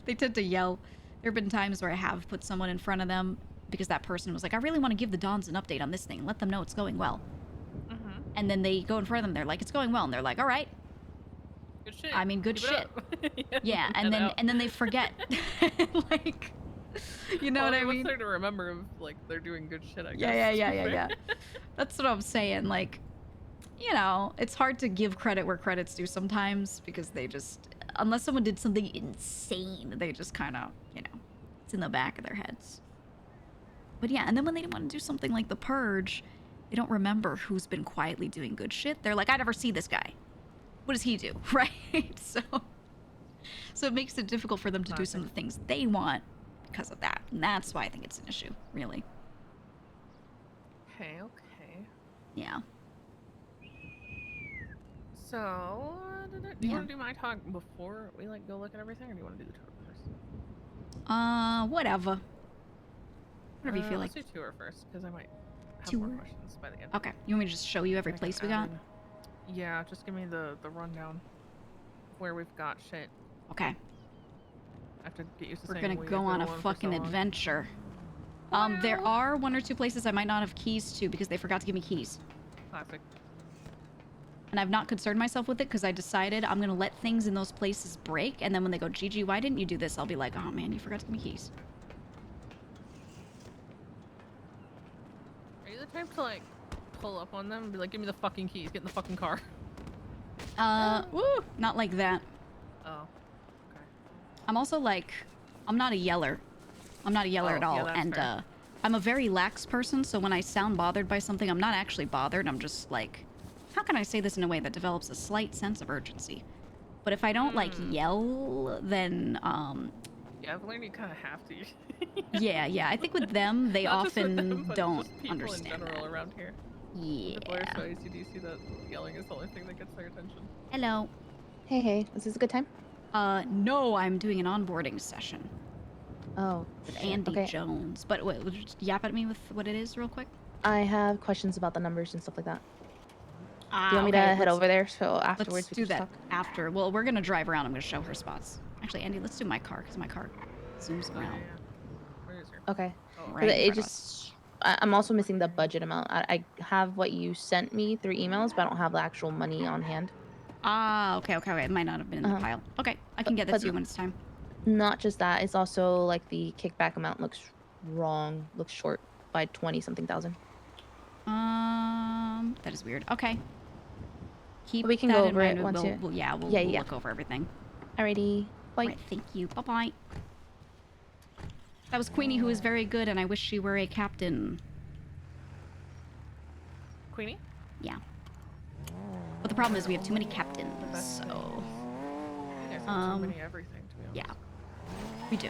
[SPEAKER 1] They tend to yell. There have been times where I have put someone in front of them because that person was like, I really want to give the Dons an update on this thing, let them know it's going well. And then they go in front of them, they're like, it's going well, and they're like, all right.
[SPEAKER 9] Good shit.
[SPEAKER 1] I mean, good shit. Yeah, and then they forget. Like, you know what I mean?
[SPEAKER 9] What's there to remember if, like, they're doing good shit, I guess.
[SPEAKER 1] Yeah. That's what I'm saying. Like, you know, it's hard to give credit where credit's due sometimes, because they just, unless someone did something insane, they just kind of, you know, it's in the back of their heads. But yeah, and then when they want to do something like the Purge, They don't remember who's been quietly doing good shit. They're like, I never see this guy. What does he do? Right? So it makes it difficult for them to do some of the things they want because of that. And that's why I think it's an issue, really.
[SPEAKER 9] Okay.
[SPEAKER 1] Yeah.
[SPEAKER 9] So, do you
[SPEAKER 1] Yeah.
[SPEAKER 9] want to do my talk before we like go look at everything, or do you want to do the tour first?
[SPEAKER 1] Whatever. Whatever you feel like.
[SPEAKER 9] Let's do tour first, because I might have
[SPEAKER 1] Tour?
[SPEAKER 9] more questions by the end.
[SPEAKER 1] Okay. You want me to just show you every
[SPEAKER 9] I can
[SPEAKER 1] place we
[SPEAKER 9] add
[SPEAKER 1] got?
[SPEAKER 9] in- Yeah, just give me the rundown of where we've got shit.
[SPEAKER 1] Okay.
[SPEAKER 9] I have to get used to
[SPEAKER 1] We're
[SPEAKER 9] saying
[SPEAKER 1] gonna
[SPEAKER 9] we
[SPEAKER 1] go
[SPEAKER 9] after
[SPEAKER 1] on a
[SPEAKER 9] one for so
[SPEAKER 1] fucking
[SPEAKER 9] long.
[SPEAKER 1] adventure. There are 1 or 2 places I might not have keys to because they forgot to give me keys.
[SPEAKER 9] Classic.
[SPEAKER 1] And I've not concerned myself with it because I decided I'm going to let things in those places break. And then when they go, Gigi, why didn't you do this? I'll be like, oh man, you forgot to give me keys.
[SPEAKER 9] Are you the type to like pull up on them and be like, give me the fucking keys, get in the fucking car?
[SPEAKER 1] Woo, not like that.
[SPEAKER 9] Oh. Okay.
[SPEAKER 1] I'm also like, I'm not a yeller. I'm not a yeller at all.
[SPEAKER 9] Yeah, that's
[SPEAKER 1] And
[SPEAKER 9] fair.
[SPEAKER 1] I'm a very lax person. So when I sound bothered by something, I'm not actually bothered. I'm just like, how can I say this in a way that develops a slight sense of urgency? But if I don't like yell, then
[SPEAKER 9] Yeah, I've learned you kind of have to.
[SPEAKER 1] yeah. I think with them, they
[SPEAKER 9] Not just with
[SPEAKER 1] often
[SPEAKER 9] them, but
[SPEAKER 1] don't
[SPEAKER 9] just people
[SPEAKER 1] understand
[SPEAKER 9] in general
[SPEAKER 1] that.
[SPEAKER 9] around here.
[SPEAKER 1] Yeah.
[SPEAKER 9] The players so ACDC that yelling is the only thing that gets their attention.
[SPEAKER 1] Hello.
[SPEAKER 12] Hey, is this a good time?
[SPEAKER 1] No, I'm doing an onboarding session
[SPEAKER 12] Oh,
[SPEAKER 1] with
[SPEAKER 12] shit.
[SPEAKER 1] Andy
[SPEAKER 12] Okay.
[SPEAKER 1] Jones. But wait, would you just yap at me with what it is real quick?
[SPEAKER 12] I have questions about the numbers and stuff like that. Do you
[SPEAKER 1] Ah,
[SPEAKER 12] want me to
[SPEAKER 1] okay,
[SPEAKER 12] head
[SPEAKER 1] let's-
[SPEAKER 12] over there so afterwards
[SPEAKER 1] Let's
[SPEAKER 12] we
[SPEAKER 1] do
[SPEAKER 12] can
[SPEAKER 1] that
[SPEAKER 12] just talk?
[SPEAKER 1] after. Well, we're gonna drive around. I'm gonna show her spots. Actually, Andy, let's do my car because my car zooms
[SPEAKER 9] Oh, yeah,
[SPEAKER 1] around.
[SPEAKER 9] yeah. Where is your?
[SPEAKER 12] Okay.
[SPEAKER 9] Oh,
[SPEAKER 12] 'Cause
[SPEAKER 1] Right in
[SPEAKER 12] it
[SPEAKER 1] front of
[SPEAKER 12] just I'm also missing the budget amount. I have what you sent me through emails, but I don't have the actual money on hand.
[SPEAKER 1] Ah, okay. It might not have been in the
[SPEAKER 12] Uh-huh.
[SPEAKER 1] pile. Okay, I can get that
[SPEAKER 12] But
[SPEAKER 1] to you when it's time.
[SPEAKER 12] Not just that, it's also like the kickback amount looks wrong, looks short by 20 something thousand.
[SPEAKER 1] That is weird. Okay. Keep
[SPEAKER 12] We can
[SPEAKER 1] that
[SPEAKER 12] go
[SPEAKER 1] in
[SPEAKER 12] over
[SPEAKER 1] mind.
[SPEAKER 12] it once
[SPEAKER 1] we'll,
[SPEAKER 12] you-
[SPEAKER 1] we'll
[SPEAKER 12] Yeah,
[SPEAKER 1] we'll
[SPEAKER 12] yeah.
[SPEAKER 1] look over everything.
[SPEAKER 12] Alrighty. Bye.
[SPEAKER 1] Right, thank you. Bye-bye. That was Queenie, who is very good, and I wish she were a captain.
[SPEAKER 9] Queenie?
[SPEAKER 1] Yeah. But the problem is we have too many captains, so...
[SPEAKER 9] You guys have too many everything, to be honest.
[SPEAKER 1] Yeah. We do.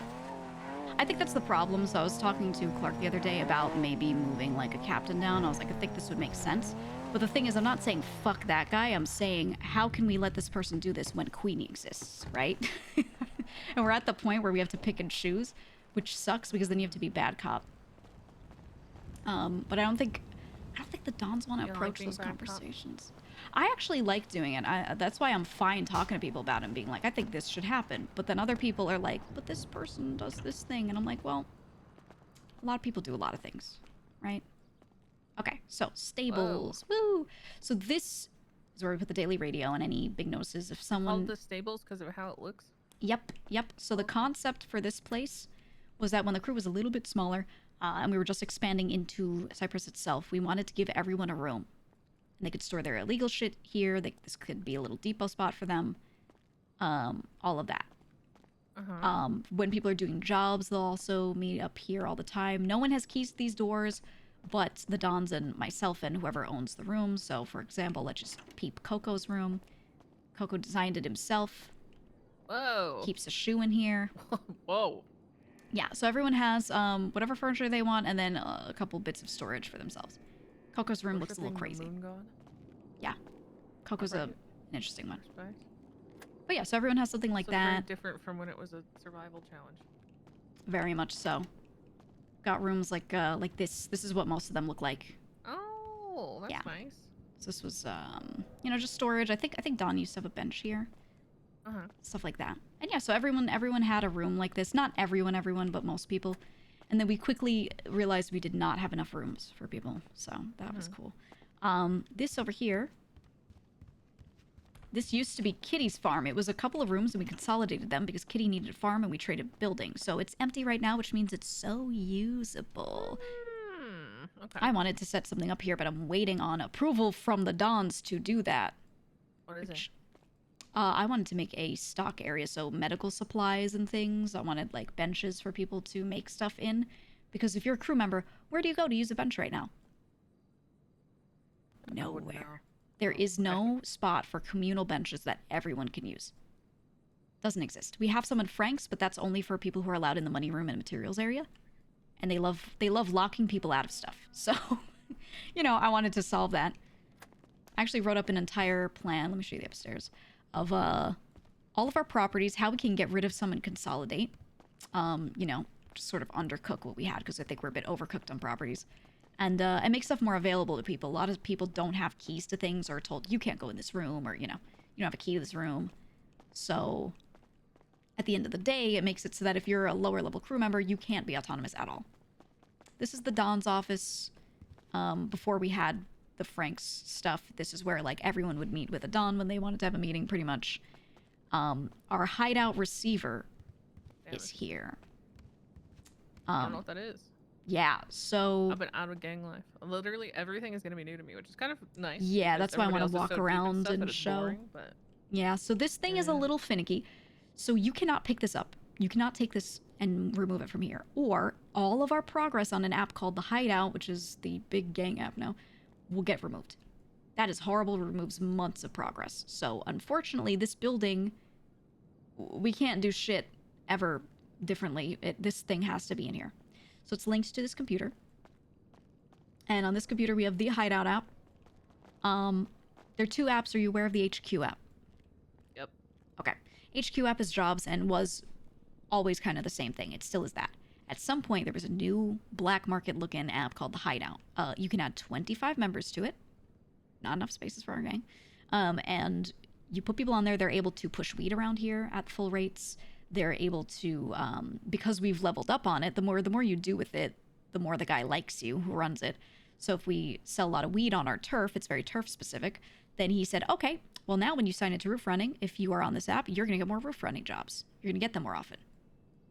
[SPEAKER 1] I think that's the problem. So I was talking to Clark the other day about maybe moving like a captain down. I was like, I think this would make sense. But the thing is, I'm not saying fuck that guy. I'm saying, how can we let this person do this when Queenie exists, right? And we're at the point where we have to pick and choose, which sucks because then you have to be bad cop. But I don't think the Dons want to
[SPEAKER 9] You don't like
[SPEAKER 1] approach
[SPEAKER 9] being
[SPEAKER 1] those
[SPEAKER 9] bad cop?
[SPEAKER 1] conversations. I actually like doing it. That's why I'm fine talking to people about it and being like, I think this should happen. But then other people are like, but this person does this thing. And I'm like, well, a lot of people do a lot of things, right? Okay, so stables. Woo! So this is where we put the daily radio and any big notices. If someone...
[SPEAKER 9] Called the stables because of how it looks?
[SPEAKER 1] Yep. So the concept for this place was that when the crew was a little bit smaller and we were just expanding into Cyprus itself, we wanted to give everyone a room. And they could store their illegal shit here. This could be a little depot spot for them. All of that. When people are doing jobs, they'll also meet up here all the time. No one has keys to these doors, but the Dons and myself and whoever owns the room. So, for example, let's just peep Coco's room. Coco designed it himself.
[SPEAKER 9] Whoa.
[SPEAKER 1] Keeps a shoe in here.
[SPEAKER 9] Whoa.
[SPEAKER 1] Yeah, so everyone has whatever furniture they want and then a couple bits of storage for themselves. Coco's room looks a little
[SPEAKER 9] Worshipping the
[SPEAKER 1] crazy.
[SPEAKER 9] moon god?
[SPEAKER 1] Yeah. Coco's
[SPEAKER 9] Right.
[SPEAKER 1] an interesting one.
[SPEAKER 9] Respect.
[SPEAKER 1] But yeah, so everyone has something like
[SPEAKER 9] So very
[SPEAKER 1] that.
[SPEAKER 9] different from when it was a survival challenge.
[SPEAKER 1] Very much so. Got rooms like this. This is what most of them look like.
[SPEAKER 9] Oh, that's
[SPEAKER 1] Yeah.
[SPEAKER 9] nice.
[SPEAKER 1] So this was just storage. I think Don used to have a bench here. Stuff like that. And yeah, so everyone had a room like this. Not everyone, but most people. And then we quickly realized we did not have enough rooms for people. So that was cool. This over here, this used to be Kitty's farm. It was a couple of rooms and we consolidated them because Kitty needed a farm and we traded buildings. So it's empty right now, which means it's so usable.
[SPEAKER 9] Okay.
[SPEAKER 1] I wanted to set something up here, but I'm waiting on approval from the Dons to do that.
[SPEAKER 9] What is it?
[SPEAKER 1] I wanted to make a stock area, so medical supplies and things. I wanted like benches for people to make stuff in. Because if you're a crew member, where do you go to use a bench right now? Nowhere. There is no spot for communal benches that everyone can use. Doesn't exist. We have some in Frank's, but that's only for people who are allowed in the money room and materials area. And they love locking people out of stuff. So, you know, I wanted to solve that. I actually wrote up an entire plan. Let me show you the upstairs of all of our properties, how we can get rid of some and consolidate. You know, just sort of undercook what we had because I think we're a bit overcooked on properties. And make stuff more available to people. A lot of people don't have keys to things or are told you can't go in this room or, you know, you don't have a key to this room. So at the end of the day, it makes it so that if you're a lower level crew member, you can't be autonomous at all. This is the Don's office. Before we had the Frank's stuff, this is where like everyone would meet with a Don when they wanted to have a meeting pretty much. Our hideout receiver is here.
[SPEAKER 9] I don't know what that is.
[SPEAKER 1] Yeah, so...
[SPEAKER 9] I've been out of gang life. Literally everything is going to be new to me, which is kind of nice.
[SPEAKER 1] Yeah, that's why I want to walk around
[SPEAKER 9] stuff,
[SPEAKER 1] and show.
[SPEAKER 9] Boring, but...
[SPEAKER 1] Yeah, so this thing is a little finicky. So you cannot pick this up. You cannot take this and remove it from here. Or all of our progress on an app called the Hideout, which is the big gang app now, will get removed. That is horrible. It removes months of progress. So unfortunately, this building, we can't do shit ever differently. This thing has to be in here. So it's linked to this computer. And on this computer, we have the Hideout app. There are two apps. Are you aware of the HQ app?
[SPEAKER 9] Yep.
[SPEAKER 1] Okay. HQ app is jobs and was always kind of the same thing. It still is that. At some point, there was a new black market looking app called the Hideout. You can add 25 members to it. Not enough spaces for our gang. And you put people on there. They're able to push weed around here at full rates. They're able to, because we've leveled up on it, the more you do with it, the more the guy likes you who runs it. So if we sell a lot of weed on our turf, it's very turf specific, then he said, okay, well now when you sign into roof running, if you are on this app, you're going to get more roof running jobs. You're going to get them more often,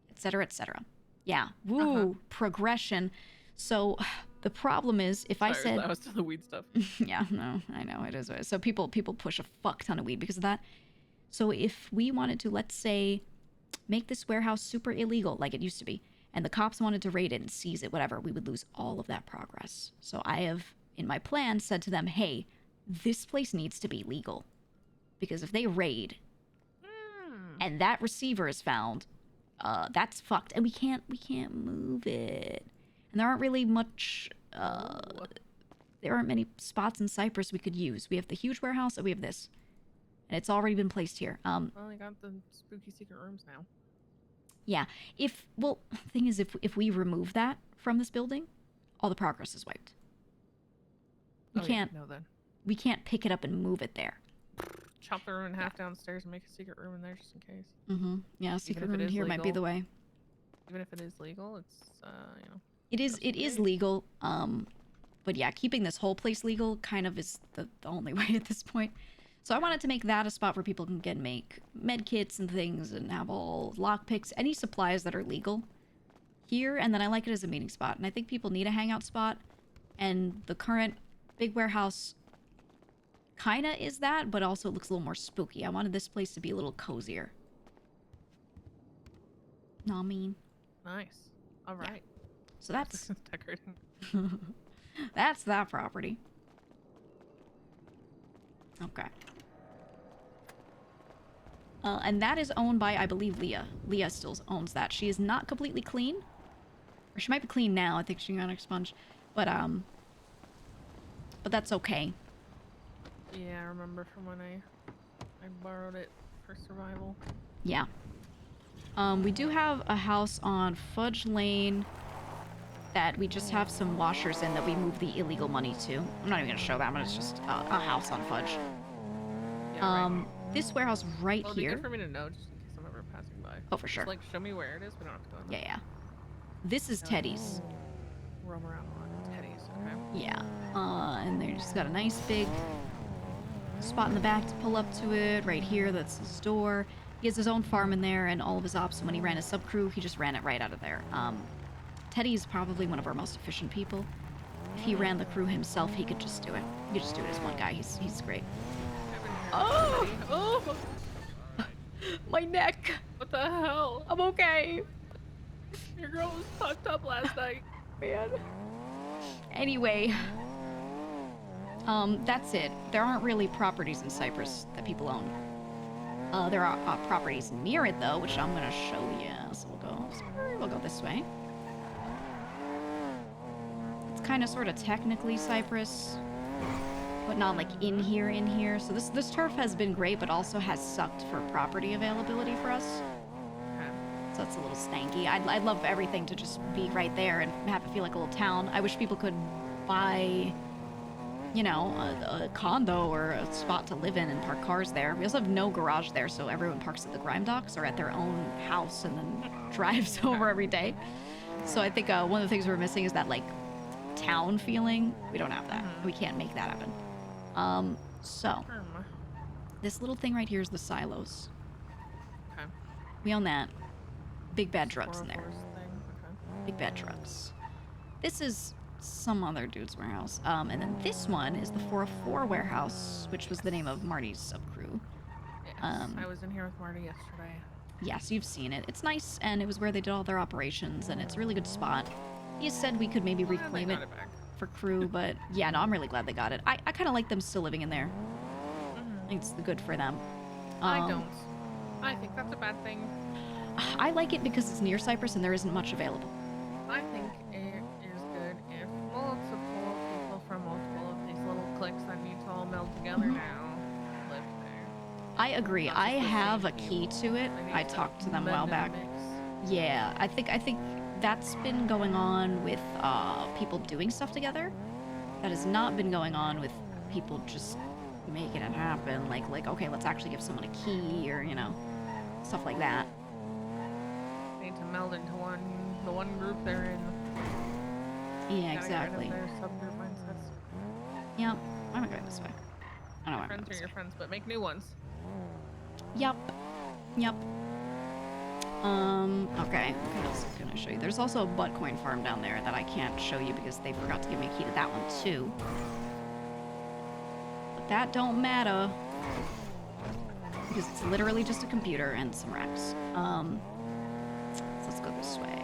[SPEAKER 1] etc., etc. Yeah, woo, progression. So the problem is if I said...
[SPEAKER 9] that was to the weed stuff.
[SPEAKER 1] Yeah, no, I know, it is. So people push a fuck ton of weed because of that. So if we wanted to, let's say... make this warehouse super illegal like it used to be, and the cops wanted to raid it and seize it, whatever, we would lose all of that progress. So I have, in my plan, said to them, hey, this place needs to be legal. Because if they raid, and that receiver is found, that's fucked. And we can't move it. And there aren't really much, there aren't many spots in Cyprus we could use. We have the huge warehouse, and we have this. And it's already been placed here.
[SPEAKER 9] Well, I got the spooky secret rooms now.
[SPEAKER 1] Yeah. Well, the thing is, if we remove that from this building, all the progress is wiped. We can't.
[SPEAKER 9] Yeah, no, then.
[SPEAKER 1] We can't pick it up and move it there.
[SPEAKER 9] Chop the room in half downstairs and make a secret room in there just in case.
[SPEAKER 1] Mm-hmm. Yeah, secret room in here might be the way.
[SPEAKER 9] Even if it is legal, it's you know.
[SPEAKER 1] It is legal. But yeah, keeping this whole place legal kind of is the only way at this point. So I wanted to make that a spot where people can make med kits and things and have all lockpicks, any supplies that are legal here. And then I like it as a meeting spot. And I think people need a hangout spot. And the current big warehouse kind of is that, but also it looks a little more spooky. I wanted this place to be a little cozier. Know what I mean?
[SPEAKER 9] Nice. All right.
[SPEAKER 1] Yeah. So that's...
[SPEAKER 9] decorating.
[SPEAKER 1] That's that property. Okay. And that is owned by, I believe, Leah. Leah still owns that. She is not completely clean. Or she might be clean now. I think she got expunged. But that's okay.
[SPEAKER 9] Yeah, I remember from when I borrowed it for survival.
[SPEAKER 1] Yeah. We do have a house on Fudge Lane that we just have some washers in that we move the illegal money to. I'm not even gonna show that, but it's just a house on Fudge.
[SPEAKER 9] Yeah, right.
[SPEAKER 1] This warehouse right
[SPEAKER 9] Well,
[SPEAKER 1] here.
[SPEAKER 9] It'd be good for me to know just in case I'm ever passing by.
[SPEAKER 1] Oh, for sure.
[SPEAKER 9] Just, like, show me where it is. We don't have to go in there.
[SPEAKER 1] Yeah. This is Teddy's.
[SPEAKER 9] Roam around a lot. Teddy's, okay.
[SPEAKER 1] Yeah. And they just got a nice big spot in the back to pull up to it. Right here, that's his door. He has his own farm in there and all of his ops. When he ran his sub crew, he just ran it right out of there. Teddy is probably one of our most efficient people. If he ran the crew himself, he could just do it. He could just do it as one guy. He's great. Oh! Oh! My neck!
[SPEAKER 9] What the hell?
[SPEAKER 1] I'm okay.
[SPEAKER 9] Your girl was fucked up last night.
[SPEAKER 1] Man. Anyway. That's it. There aren't really properties in Cyprus that people own. There are properties near it though, which I'm gonna show you. So we'll go this way. It's kind of sort of technically Cyprus, but not like in here. So this turf has been great, but also has sucked for property availability for us. So it's a little stanky. I'd love everything to just be right there and have it feel like a little town. I wish people could buy, you know, a condo or a spot to live in and park cars there. We also have no garage there, so everyone parks at the grime docks or at their own house and then drives over every day. So I think one of the things we're missing is that, like, town feeling. We don't have that. We can't make that happen. So this little thing right here is the silos.
[SPEAKER 9] Okay.
[SPEAKER 1] We own that. Big bad trucks in there. Big bad trucks. This is some other dude's warehouse. And then this one is the 404 warehouse, which was the name of Marty's subcrew.
[SPEAKER 9] Yes, I was in here with Marty yesterday.
[SPEAKER 1] Yes, you've seen it. It's nice, and it was where they did all their operations, and it's a really good spot. He said we could maybe reclaim it for crew, but yeah, no, I'm really glad they got it. I kind of like them still living in there. I think it's good for them.
[SPEAKER 9] I don't. I think that's a bad thing.
[SPEAKER 1] I like it because it's near Cyprus and there isn't much available.
[SPEAKER 9] I think it is good if multiple people from multiple of these little cliques that need to all meld together now live there.
[SPEAKER 1] I agree. I have a key to it. I talked to them a while back. Yeah, I think that's been going on with people doing stuff together. That has not been going on with people just making it happen. Like okay, let's actually give someone a key or, you know, stuff like that.
[SPEAKER 9] Need to meld into the one group they're in.
[SPEAKER 1] Yeah, exactly.
[SPEAKER 9] Their subgroup mindsets.
[SPEAKER 1] Yeah, I'm not going this way. I don't know.
[SPEAKER 9] Friends are your friends, but make new ones.
[SPEAKER 1] Yep. Okay, what else can I show you? There's also a butt coin farm down there that I can't show you because they forgot to give me a key to that one too. But that don't matter because it's literally just a computer and some racks. So let's go this way.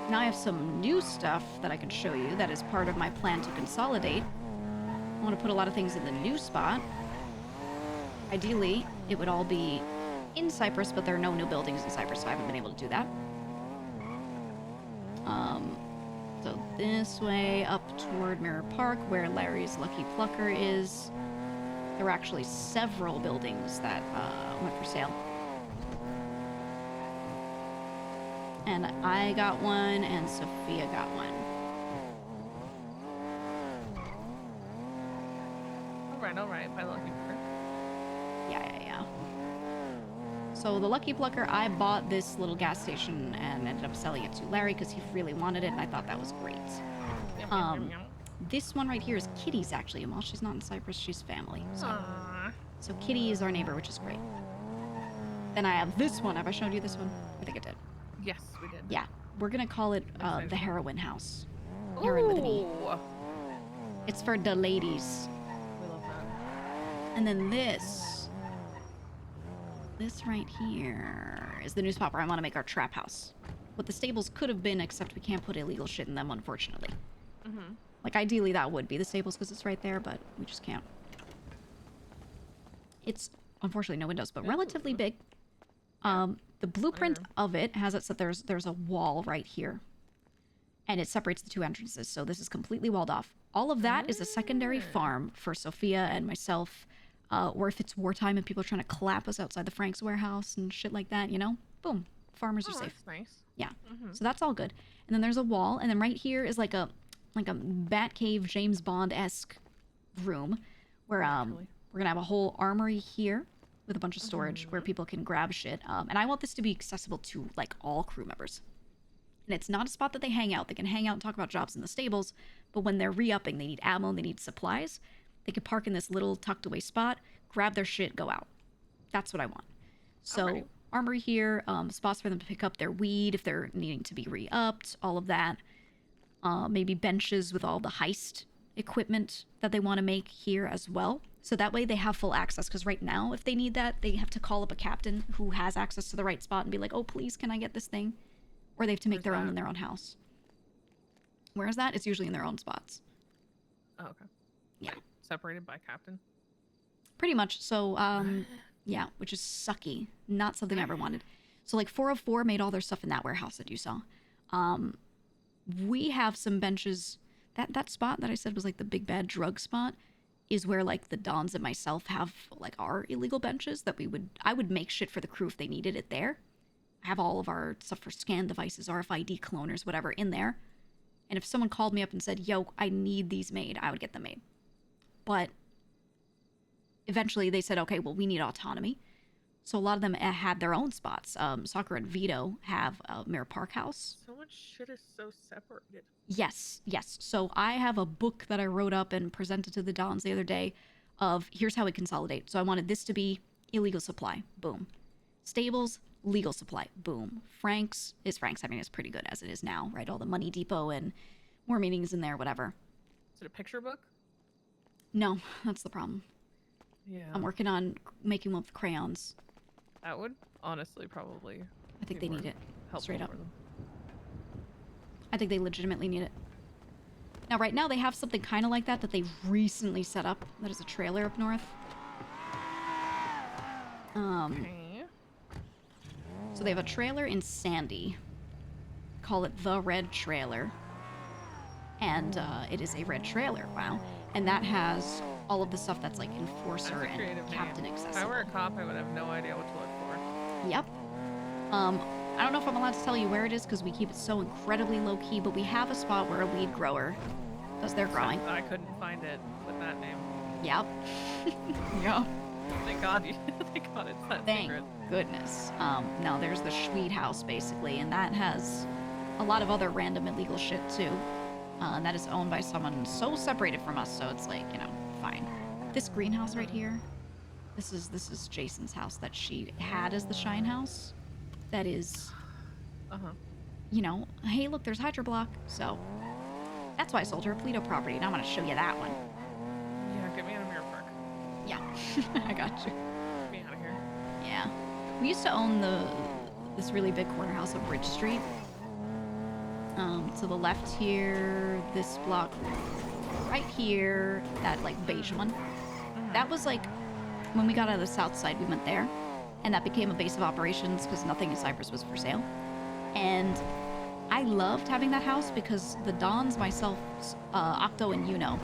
[SPEAKER 1] Now I have some new stuff that I can show you that is part of my plan to consolidate. I want to put a lot of things in the new spot. Ideally, it would all be in Cyprus, but there are no new buildings in Cyprus, so I haven't been able to do that. So this way up toward Mirror Park, where Larry's Lucky Plucker is, there were actually several buildings that went for sale. And I got one, and Sophia got one.
[SPEAKER 9] All right, by Lucky Plucker.
[SPEAKER 1] Yeah. So the Lucky Plucker, I bought this little gas station and ended up selling it to Larry because he really wanted it, and I thought that was great. This one right here is Kitty's, actually, and while she's not in Cyprus, she's family. So Kitty is our neighbor, which is great. Then I have this one. Have I showed you this one? I think I did.
[SPEAKER 9] Yes, we did.
[SPEAKER 1] Yeah. We're going to call it the Heroin House. Heroin with an E. It's for the ladies.
[SPEAKER 9] We love that.
[SPEAKER 1] And then this right here is the new spot where I want to make our trap house. What the stables could have been, except we can't put illegal shit in them, unfortunately. Like, ideally that would be the stables because it's right there, but we just can't. It's, unfortunately, no windows, but relatively big. The blueprint of it has it so there's a wall right here. And it separates the two entrances, so this is completely walled off. All of that is a secondary farm for Sophia and myself. Or if it's wartime and people are trying to clap us outside the Frank's warehouse and shit like that, you know? Boom. Farmers are safe.
[SPEAKER 9] That's nice.
[SPEAKER 1] Yeah. So that's all good. And then there's a wall, and then right here is like a Batcave James Bond-esque room where we're gonna have a whole armory here with a bunch of storage where people can grab shit. And I want this to be accessible to like all crew members. And it's not a spot that they hang out. They can hang out and talk about jobs in the stables, but when they're re-upping, they need ammo, they need supplies. They could park in this little tucked away spot, grab their shit, go out. That's what I want. So armory here, spots for them to pick up their weed if they're needing to be re-upped, all of that. Maybe benches with all the heist equipment that they want to make here as well. So that way they have full access, because right now, if they need that, they have to call up a captain who has access to the right spot and be like, oh, please, can I get this thing? Or they have to make their own in their own house. Where is that? It's usually in their own spots.
[SPEAKER 9] Oh, okay.
[SPEAKER 1] Yeah.
[SPEAKER 9] Like, separated by captain.
[SPEAKER 1] Pretty much. So, yeah, which is sucky. Not something I ever wanted. So, like, 404 made all their stuff in that warehouse that you saw. We have some benches. That spot that I said was, like, the big bad drug spot is where, like, the Dons and myself have, like, our illegal benches that I would make shit for the crew if they needed it there. I have all of our stuff for scan devices, RFID cloners, whatever, in there. And if someone called me up and said, yo, I need these made, I would get them made. But eventually they said, okay, well, we need autonomy. So a lot of them had their own spots. Soccer and Vito have Mirror Park House.
[SPEAKER 9] So much shit is so separated.
[SPEAKER 1] Yes, yes. So I have a book that I wrote up and presented to the Dons the other day of here's how we consolidate. So I wanted this to be illegal supply. Boom. Stables, legal supply. Boom. Frank's. I mean, it's pretty good as it is now, right? All the Money Depot and more meetings in there, whatever.
[SPEAKER 9] Is it a picture book?
[SPEAKER 1] No, that's the problem.
[SPEAKER 9] Yeah.
[SPEAKER 1] I'm working on making one with crayons.
[SPEAKER 9] That would honestly probably.
[SPEAKER 1] I think
[SPEAKER 9] be
[SPEAKER 1] they
[SPEAKER 9] more
[SPEAKER 1] need it.
[SPEAKER 9] helpful
[SPEAKER 1] Straight up.
[SPEAKER 9] for them.
[SPEAKER 1] I think they legitimately need it. Now, right now, they have something kind of like that they recently set up. That is a trailer up north.
[SPEAKER 9] Okay.
[SPEAKER 1] So they have a trailer in Sandy. Call it the Red Trailer. And it is a red trailer, wow. And that has all of the stuff that's like enforcer
[SPEAKER 9] That's a
[SPEAKER 1] and
[SPEAKER 9] creative
[SPEAKER 1] captain
[SPEAKER 9] name.
[SPEAKER 1] accessible.
[SPEAKER 9] If I were a cop, I would have no idea what to look for.
[SPEAKER 1] Yep. I don't know if I'm allowed to tell you where it is because we keep it so incredibly low key, but we have a spot where a weed grower does their growing.
[SPEAKER 9] I couldn't find it with that name.
[SPEAKER 1] Yep. Yep.
[SPEAKER 9] Thank God you. Thank God it's that
[SPEAKER 1] Thank
[SPEAKER 9] secret.
[SPEAKER 1] goodness. Now there's the Schweed house basically, and that has a lot of other random illegal shit too. And that is owned by someone so separated from us, so it's like, you know, fine. This greenhouse right here, this is Jason's house that she had as the Shine house. That is, you know, hey, look, there's Hydroblock. So that's why I sold her a Pluto property, and I'm gonna show you that one.
[SPEAKER 9] Yeah, get me out of Mirror Park.
[SPEAKER 1] Yeah, I got you.
[SPEAKER 9] Get me out of here.
[SPEAKER 1] Yeah, we used to own this really big corner house on Bridge Street. To the left here, this block right here, that like beige one. That was like, when we got out of the south side, we went there. And that became a base of operations because nothing in Cyprus was for sale. And I loved having that house because the Dons, myself, Octo, and Yuno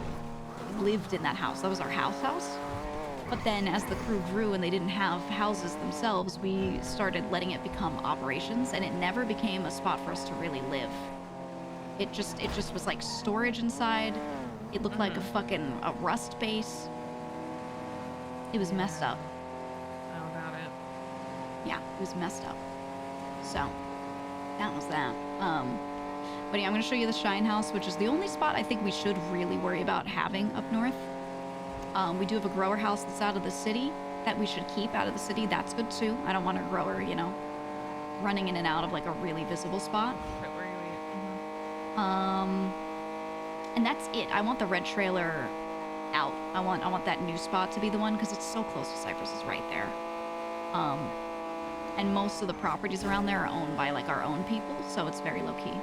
[SPEAKER 1] lived in that house. That was our house. But then as the crew grew and they didn't have houses themselves, we started letting it become operations, and it never became a spot for us to really live. It just was like storage inside. It looked like a rust base. It was messed up.
[SPEAKER 9] I don't doubt it.
[SPEAKER 1] Yeah, it was messed up. So, that was that. But yeah, I'm going to show you the Shine House, which is the only spot I think we should really worry about having up north. We do have a grower house that's out of the city that we should keep out of the city. That's good too. I don't want a grower, you know, running in and out of like a really visible spot.
[SPEAKER 9] But where are you at?
[SPEAKER 1] And that's it. I want the red trailer out. I want that new spot to be the one because it's so close to Cyprus. It's right there. And most of the properties around there are owned by like our own people, so it's very low key.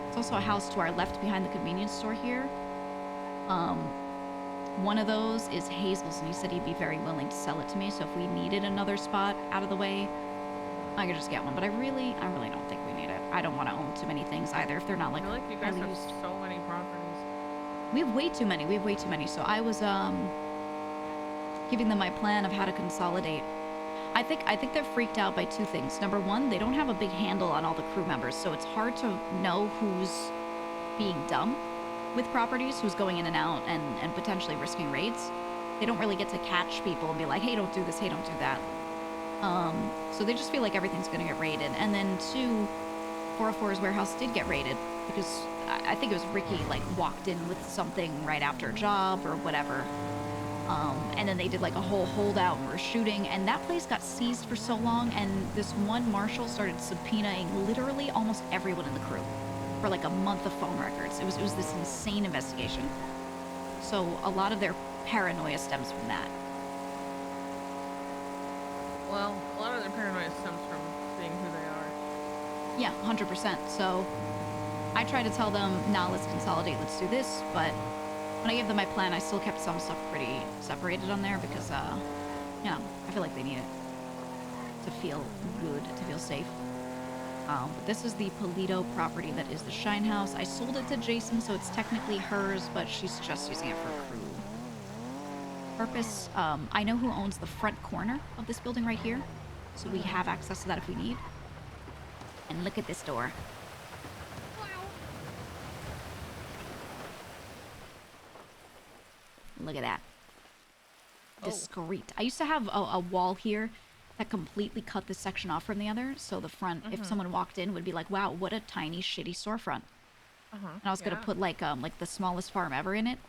[SPEAKER 1] It's also a house to our left behind the convenience store here. One of those is Hazel's, and he said he'd be very willing to sell it to me. So if we needed another spot out of the way, I could just get one. But I really don't think we need it. I don't want to own too many things either if they're not like.
[SPEAKER 9] I feel like you guys
[SPEAKER 1] highly
[SPEAKER 9] have
[SPEAKER 1] used.
[SPEAKER 9] so many properties.
[SPEAKER 1] We have way too many. So I was giving them my plan of how to consolidate. I think they're freaked out by two things. Number one, they don't have a big handle on all the crew members, so it's hard to know who's being dumb with properties, who's going in and out and potentially risking raids. They don't really get to catch people and be like, hey, don't do this, hey, don't do that. So they just feel like everything's gonna get raided. And then two, 404's warehouse did get raided because I think it was Ricky like walked in with something right after a job or whatever. And then they did like a whole holdout and were shooting, and that place got seized for so long, and this one marshal started subpoenaing literally almost everyone in the crew for like a month of phone records. It was this insane investigation. So a lot of their paranoia stems from that.
[SPEAKER 9] Well, a lot of their paranoia stems from being who they are.
[SPEAKER 1] Yeah, 100%. So I try to tell them, nah, let's consolidate, let's do this, but when I gave them my plan, I still kept some stuff pretty separated on there because, you know, I feel like they need it to feel good, to feel safe. But this is the Polito property that is the Shine House. I sold it to Jason, so it's technically hers, but she's just using it for crew purpose. I know who owns the front corner of this building right here, so we have access to that if we need. And look at this door. Look at that. Discreet. I used to have a wall here that completely cut this section off from the other, so the front, if someone walked in, would be like, wow, what a tiny, shitty storefront. And I was gonna put like the smallest farm ever in it,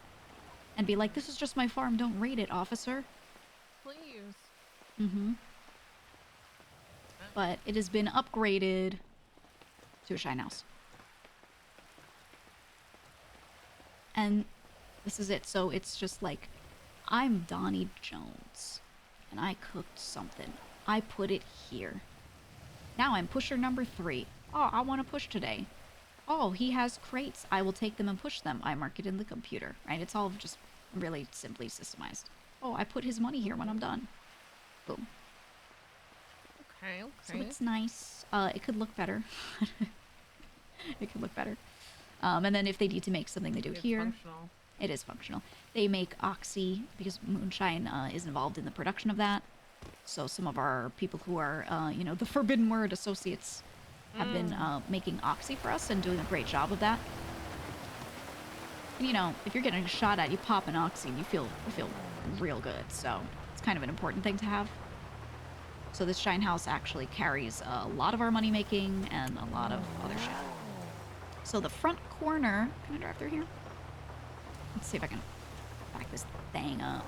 [SPEAKER 1] and be like, this is just my farm, don't raid it, officer.
[SPEAKER 9] Please.
[SPEAKER 1] But it has been upgraded to a Shine House. And this is it. So it's just like, I'm Donnie Jones, and I cooked something. I put it here. Now I'm pusher number 3. Oh, I want to push today. Oh, he has crates. I will take them and push them. I mark it in the computer, right? It's all just really simply systemized. Oh, I put his money here when I'm done. Boom.
[SPEAKER 9] Okay.
[SPEAKER 1] So it's nice. It could look better. It could look better. And then if they need to make something, they do it here.
[SPEAKER 9] Functional.
[SPEAKER 1] It is functional. They make Oxy because Moonshine is involved in the production of that. So some of our people who are, you know, the Forbidden Word associates have been making Oxy for us and doing a great job of that. You know, if you're getting shot at, you pop an Oxy and you feel real good. So it's kind of an important thing to have. So this Shine House actually carries a lot of our money making and a lot of other shit. So the front corner, can I drive through here? Let's see if I can back this thing up.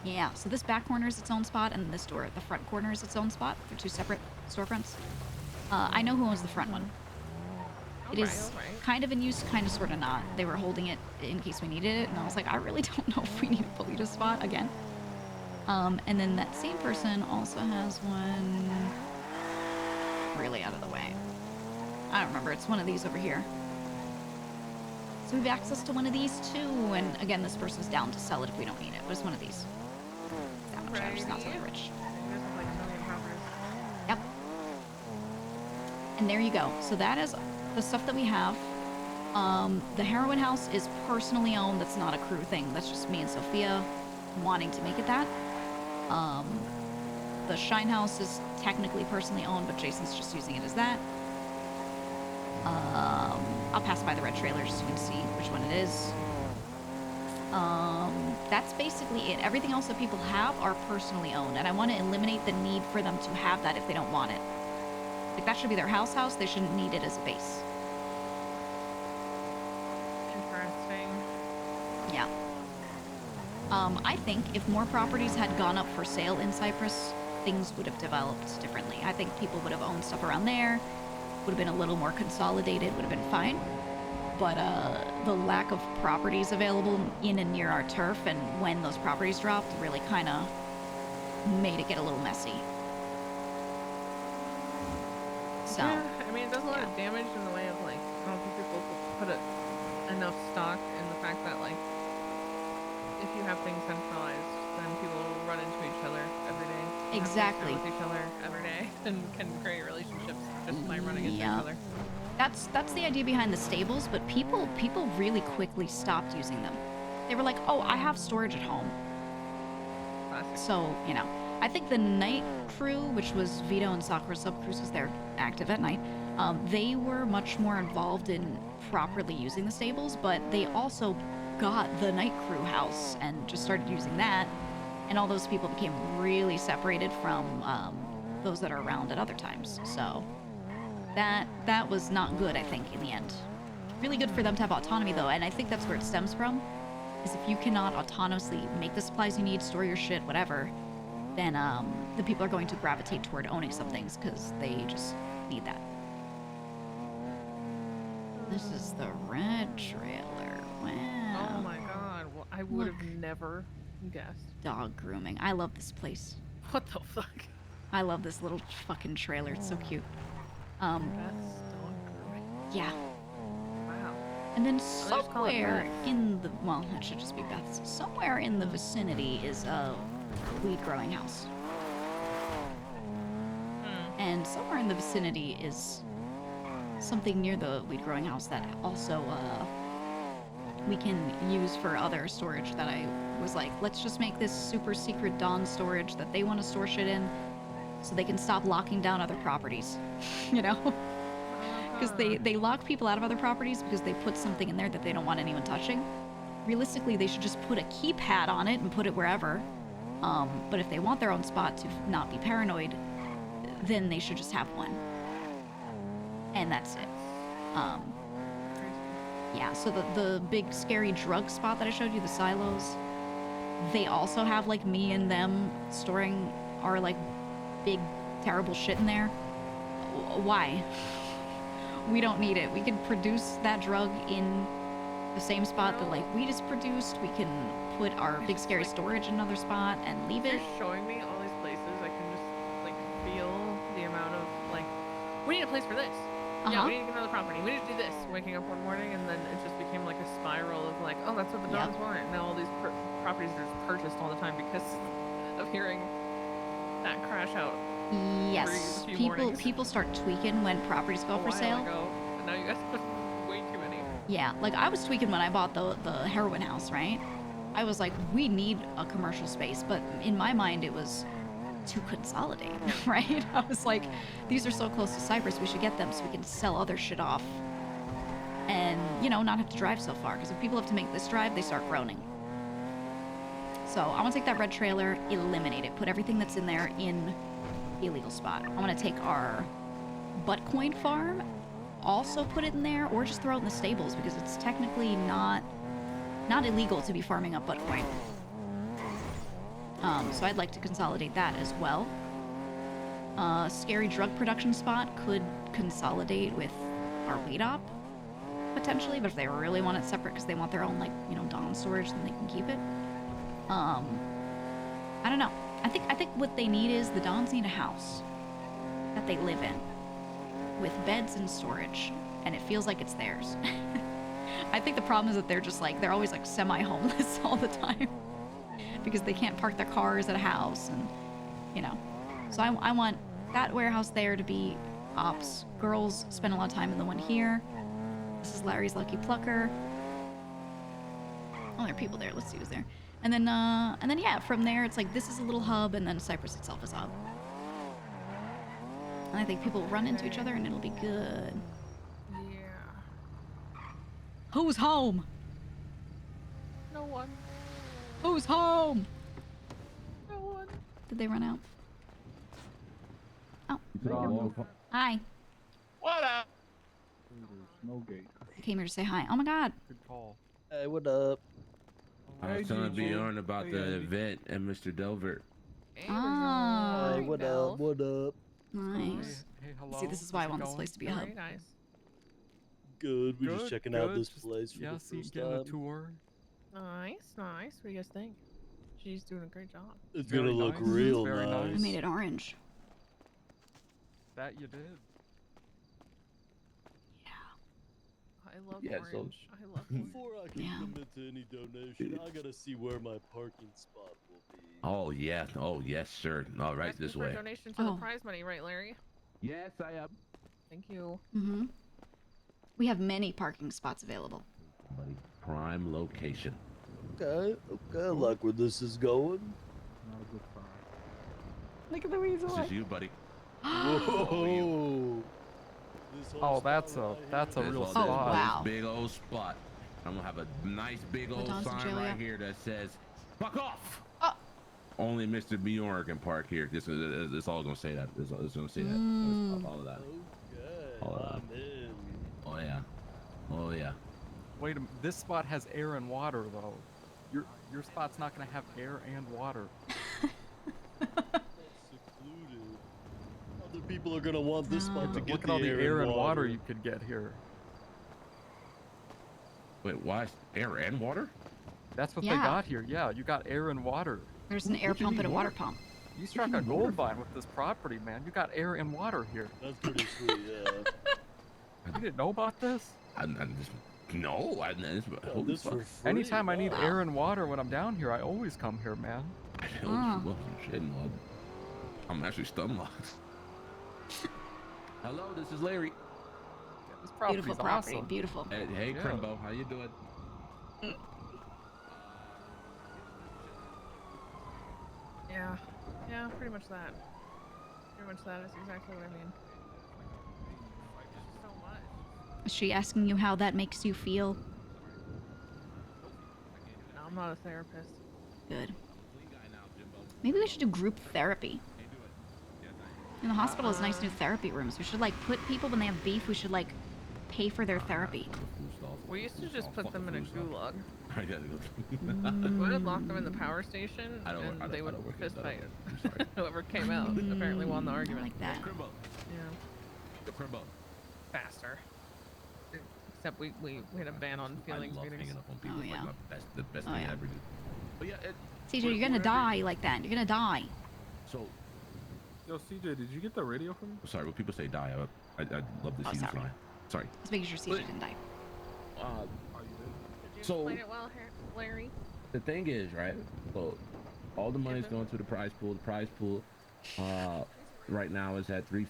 [SPEAKER 1] Yeah, so this back corner is its own spot, and this door at the front corner is its own spot. They're 2 separate storefronts. I know who owns the front one. It is kind of in use, kind of sort of not. They were holding it in case we needed it, and I was like, I really don't know if we need a Polito spot again. And then that same person also has one really out of the way. I don't remember. It's one of these over here. So we have access to one of these too. And again, this person's down to sell it if we don't need it. But it's one of these. That much out. It's not so rich. Yep. And there you go. So that is the stuff that we have. The heroin house is personally owned. That's not a crew thing. That's just me and Sophia wanting to make it that. The Shine House is technically personally owned, but Jason's just using it as that. I'll pass by the red trailer so you can see which one it is. That's basically it. Everything else that people have are personally owned, and I want to eliminate the need for them to have that if they don't want it. Like, that should be their house. They shouldn't need it as a base.
[SPEAKER 9] Interesting.
[SPEAKER 1] Yeah. I think if more properties had gone up for sale in Cyprus, things would have developed differently. I think people would have owned stuff around there, would have been a little more consolidated, would have been fine. But the lack of properties available in and near our turf, and when those properties dropped, really kind of made it get a little messy. So,
[SPEAKER 9] yeah, I mean, it does a lot of damage in the way of, like, I don't think people put enough stock in the fact that, like, if you have things centralized, then people will run into each other every day.
[SPEAKER 1] Exactly.
[SPEAKER 9] With each other every day, and can create relationships just by running into each other.
[SPEAKER 1] That's the idea behind the stables, but people really quickly stopped using them. They were like, oh, I have storage at home.
[SPEAKER 9] Classic.
[SPEAKER 1] So, you know, I think the night crew, which was Vito and Sakura sub-crews, they're active at night, they were much more involved in properly using the stables, but they also got the night crew house and just started using that, and all those people became really separated from those that are around at other times. So that was not good, I think, in the end. Really good for them to have autonomy, though, and I think that's where it stems from, is if you cannot autonomously make the supplies you need, store your shit, whatever, then the people are going to gravitate toward owning some things because they just need that. This is the red trailer. Wow.
[SPEAKER 9] Oh my god. Well, I would have never guessed.
[SPEAKER 1] Dog grooming. I love this place.
[SPEAKER 9] What the fuck?
[SPEAKER 1] I love this little fucking trailer. It's so cute.
[SPEAKER 9] Best dog grooming.
[SPEAKER 1] Yeah.
[SPEAKER 9] Wow.
[SPEAKER 1] And then
[SPEAKER 9] just call it
[SPEAKER 1] somewhere
[SPEAKER 9] Beth's.
[SPEAKER 1] in the, well, it should just be Beth's. Somewhere in the vicinity is a weed growing house. And somewhere in the vicinity is something near the weed growing house that also we can use for other storage that I was like, let's just make this super secret Dawn storage that they want to store shit in so they can stop locking down other properties, you know? Because they lock people out of other properties because they put something in there that they don't want anyone touching. Realistically, they should just put a keypad on it and put it wherever. But if they want their own spot to not be paranoid, then they should just have one. And that's it. Yeah, so the big scary drug spot that I showed you, the silos, they also have like me and them storing our like big terrible shit in there. Why? We don't need it. We can produce that drug in the same spot that like weed is produced. We can put our big scary storage in another spot and leave it.
[SPEAKER 9] You're showing me all these places. I can just like feel the amount of like, we need a place for this. Yeah, we need to get another property. We need to do this. Waking up one morning and then it just became like a spiral of like, oh, that's what the Dons want. And now all these properties are just purchased all the time because of hearing that crash out.
[SPEAKER 1] Yes, people start tweaking when properties go for sale.
[SPEAKER 9] And now you guys have way too many.
[SPEAKER 1] Yeah, like I was tweaking when I bought the heroin house, right? I was like, we need a commercial space, but in my mind it was to consolidate, right? I was like, these are so close to Cyprus, we should get them so we can sell other shit off and, you know, not have to drive so far, because if people have to make this drive, they start groaning. So I want to take that red trailer, eliminate it, put everything that's in there in the illegal spot. I want to take our buttcoin farm, also put it in there, or just throw it in the stables, because it's technically not illegal to be farming up buttcoin. So I'd like to consolidate that as well. Scary drug production spot could consolidate with our weed op, potentially, but if they really want it separate because they want their own, like, you know, Dawn storage, then they can keep it. I don't know. I think what they need is the Dons need a house that they live in with beds and storage, and it feels like it's theirs. I think the problem is that they're just like, they're always like semi-homeless all the time because they can't park their cars at a house, and you know. So I want that warehouse there to be ops. Girls spend a lot of time in the one here. This is Larry's Lucky Plucker. Oh, there are people there. Let's see who's there. And then yeah, from there it's like this is a little hub, and then Cyprus itself is a hub. And I think people will run into each other, and it'll be good.
[SPEAKER 9] Yeah.
[SPEAKER 1] Who's home?
[SPEAKER 9] No one.
[SPEAKER 1] Who's home?
[SPEAKER 9] No one.
[SPEAKER 1] Did they run out? Oh. Hi.
[SPEAKER 9] What up?
[SPEAKER 10] No gate.
[SPEAKER 1] I came here to say hi. Oh my god.
[SPEAKER 10] Good call.
[SPEAKER 6] Hey, what up?
[SPEAKER 13] I was telling Bjorn about the event and Mr. Delvert.
[SPEAKER 1] Ah.
[SPEAKER 6] Hey, what up? What up?
[SPEAKER 1] Nice.
[SPEAKER 10] Hey, hello.
[SPEAKER 1] See, this is why I want this place to be a hub.
[SPEAKER 9] Very nice.
[SPEAKER 6] Good. We're just checking out this place for
[SPEAKER 10] yeah,
[SPEAKER 6] the
[SPEAKER 10] see,
[SPEAKER 6] first
[SPEAKER 10] getting a
[SPEAKER 6] time.
[SPEAKER 10] tour.
[SPEAKER 9] Nice, nice. What do you guys think? She's doing a great job.
[SPEAKER 6] It's
[SPEAKER 10] Very
[SPEAKER 6] gonna look
[SPEAKER 10] nice.
[SPEAKER 6] real
[SPEAKER 10] Very
[SPEAKER 6] nice.
[SPEAKER 1] I
[SPEAKER 10] nice.
[SPEAKER 1] made it orange.
[SPEAKER 10] That you did.
[SPEAKER 9] I love
[SPEAKER 13] Yeah,
[SPEAKER 9] orange. I love orange.
[SPEAKER 6] Before I can
[SPEAKER 1] Yeah.
[SPEAKER 6] commit to any donation, I gotta see where my parking spot will be.
[SPEAKER 13] Oh yeah. Oh yes, sir. All right,
[SPEAKER 9] Asking
[SPEAKER 13] this
[SPEAKER 9] for
[SPEAKER 13] way.
[SPEAKER 9] a donation to the prize money, right, Larry?
[SPEAKER 13] Yes, I am.
[SPEAKER 9] Thank you.
[SPEAKER 1] Mm-hmm. We have many parking spots available.
[SPEAKER 13] Buddy, prime location.
[SPEAKER 6] Okay, I like where this is going.
[SPEAKER 10] Not a good sign.
[SPEAKER 1] Look at the weasel.
[SPEAKER 13] This is you, buddy.
[SPEAKER 6] Whoa! This whole
[SPEAKER 10] Oh,
[SPEAKER 6] spot
[SPEAKER 10] that's a
[SPEAKER 6] right
[SPEAKER 10] that's a
[SPEAKER 6] here.
[SPEAKER 10] real
[SPEAKER 13] This
[SPEAKER 10] spot.
[SPEAKER 1] wow.
[SPEAKER 13] big old spot. I'm gonna have a nice big old
[SPEAKER 1] Don's in
[SPEAKER 13] sign
[SPEAKER 1] jail,
[SPEAKER 13] right
[SPEAKER 1] yeah.
[SPEAKER 13] here that says "Fuck off."
[SPEAKER 1] Oh.
[SPEAKER 13] Only Mr. Bjorn can park here. This is it's all gonna say that. It's gonna say that. All of that.
[SPEAKER 6] Okay,
[SPEAKER 13] All of that.
[SPEAKER 6] I'm in.
[SPEAKER 13] Oh yeah. Oh yeah.
[SPEAKER 10] Wait a minute. This spot has air and water though. Your spot's not gonna have air and water.
[SPEAKER 6] Secluded. Other people are gonna want this spot to get
[SPEAKER 10] Look at all the
[SPEAKER 6] air
[SPEAKER 10] air
[SPEAKER 6] and
[SPEAKER 10] and water you could get here.
[SPEAKER 13] Wait, why air and water?
[SPEAKER 10] That's what they
[SPEAKER 1] Yeah.
[SPEAKER 10] got here. Yeah, you got air and water.
[SPEAKER 1] There's an air
[SPEAKER 10] What you
[SPEAKER 1] pump
[SPEAKER 10] need
[SPEAKER 1] and a
[SPEAKER 10] more?
[SPEAKER 1] water pump.
[SPEAKER 10] You struck a gold mine with this property, man. You got air and water here.
[SPEAKER 6] That's pretty sweet, yeah.
[SPEAKER 10] You didn't know about this?
[SPEAKER 13] I'm just No, holy
[SPEAKER 6] this
[SPEAKER 13] fuck.
[SPEAKER 6] for free.
[SPEAKER 10] Anytime I need
[SPEAKER 1] Wow.
[SPEAKER 10] air and water when I'm down here, I always come here, man.
[SPEAKER 13] I told
[SPEAKER 1] Ah.
[SPEAKER 13] you, look, some shit, Mug. I'm actually stun locked. Hello, this is Larry.
[SPEAKER 10] Yeah, this property's
[SPEAKER 1] Beautiful property.
[SPEAKER 10] awesome.
[SPEAKER 1] Beautiful.
[SPEAKER 13] Hey,
[SPEAKER 10] Yeah.
[SPEAKER 13] Crimbo, how you doing?
[SPEAKER 9] Yeah. Yeah, pretty much that. Pretty much that is exactly what I mean. So much.
[SPEAKER 1] Is she asking you how that makes you feel?
[SPEAKER 9] No, I'm not a therapist.
[SPEAKER 1] Good. Maybe we should do group therapy. In the hospital has nice new therapy rooms. We should like put people when they have beef. We should like pay for their therapy.
[SPEAKER 9] We used to just put them in a gulag.
[SPEAKER 13] I gotta go.
[SPEAKER 9] We would lock them in the power station, and they would fist fight. Whoever came out apparently won the argument.
[SPEAKER 1] Like that.
[SPEAKER 13] Crimbo.
[SPEAKER 9] Yeah.
[SPEAKER 13] Crimbo.
[SPEAKER 9] Faster. Except we had a ban on feelings
[SPEAKER 13] I love
[SPEAKER 9] meetings.
[SPEAKER 13] hanging up on people.
[SPEAKER 1] Oh,
[SPEAKER 13] It's
[SPEAKER 1] yeah.
[SPEAKER 13] like the best
[SPEAKER 1] Oh,
[SPEAKER 13] thing
[SPEAKER 1] yeah.
[SPEAKER 13] I ever do. But yeah,
[SPEAKER 1] CJ, you're gonna die like that. You're gonna die.
[SPEAKER 13] so
[SPEAKER 10] Yo, CJ, did you get the radio from me?
[SPEAKER 13] sorry, when people say die, I'd love to
[SPEAKER 1] Oh,
[SPEAKER 13] see you
[SPEAKER 1] sorry.
[SPEAKER 13] fly. Sorry.
[SPEAKER 1] Let's make sure CJ didn't die.
[SPEAKER 9] Did you
[SPEAKER 13] So-
[SPEAKER 9] explain it well, Larry?
[SPEAKER 13] The thing is, right? So all the money's going to the prize pool. The prize pool right now is at three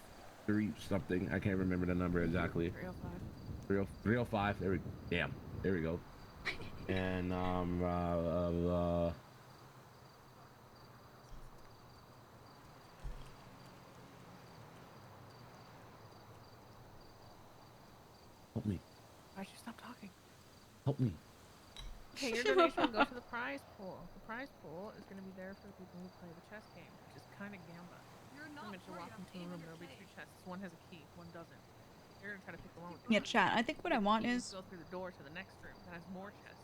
[SPEAKER 13] something. I can't remember the number exactly.
[SPEAKER 9] 305.
[SPEAKER 13] 305. There we go. And help me.
[SPEAKER 9] Why'd you stop talking?
[SPEAKER 13] Help me.
[SPEAKER 9] Okay, your donation will go to the prize pool. The prize pool is going to be there for the people who play the chess game, which is kind of gamba. Pretty much you walk into a room, there'll be 2 chests. One has a key, one doesn't. You're going to try to pick the one with the
[SPEAKER 1] Yeah,
[SPEAKER 9] key.
[SPEAKER 1] chat. I think what I want
[SPEAKER 9] You
[SPEAKER 1] is
[SPEAKER 9] go through the door to the next room that has more chests.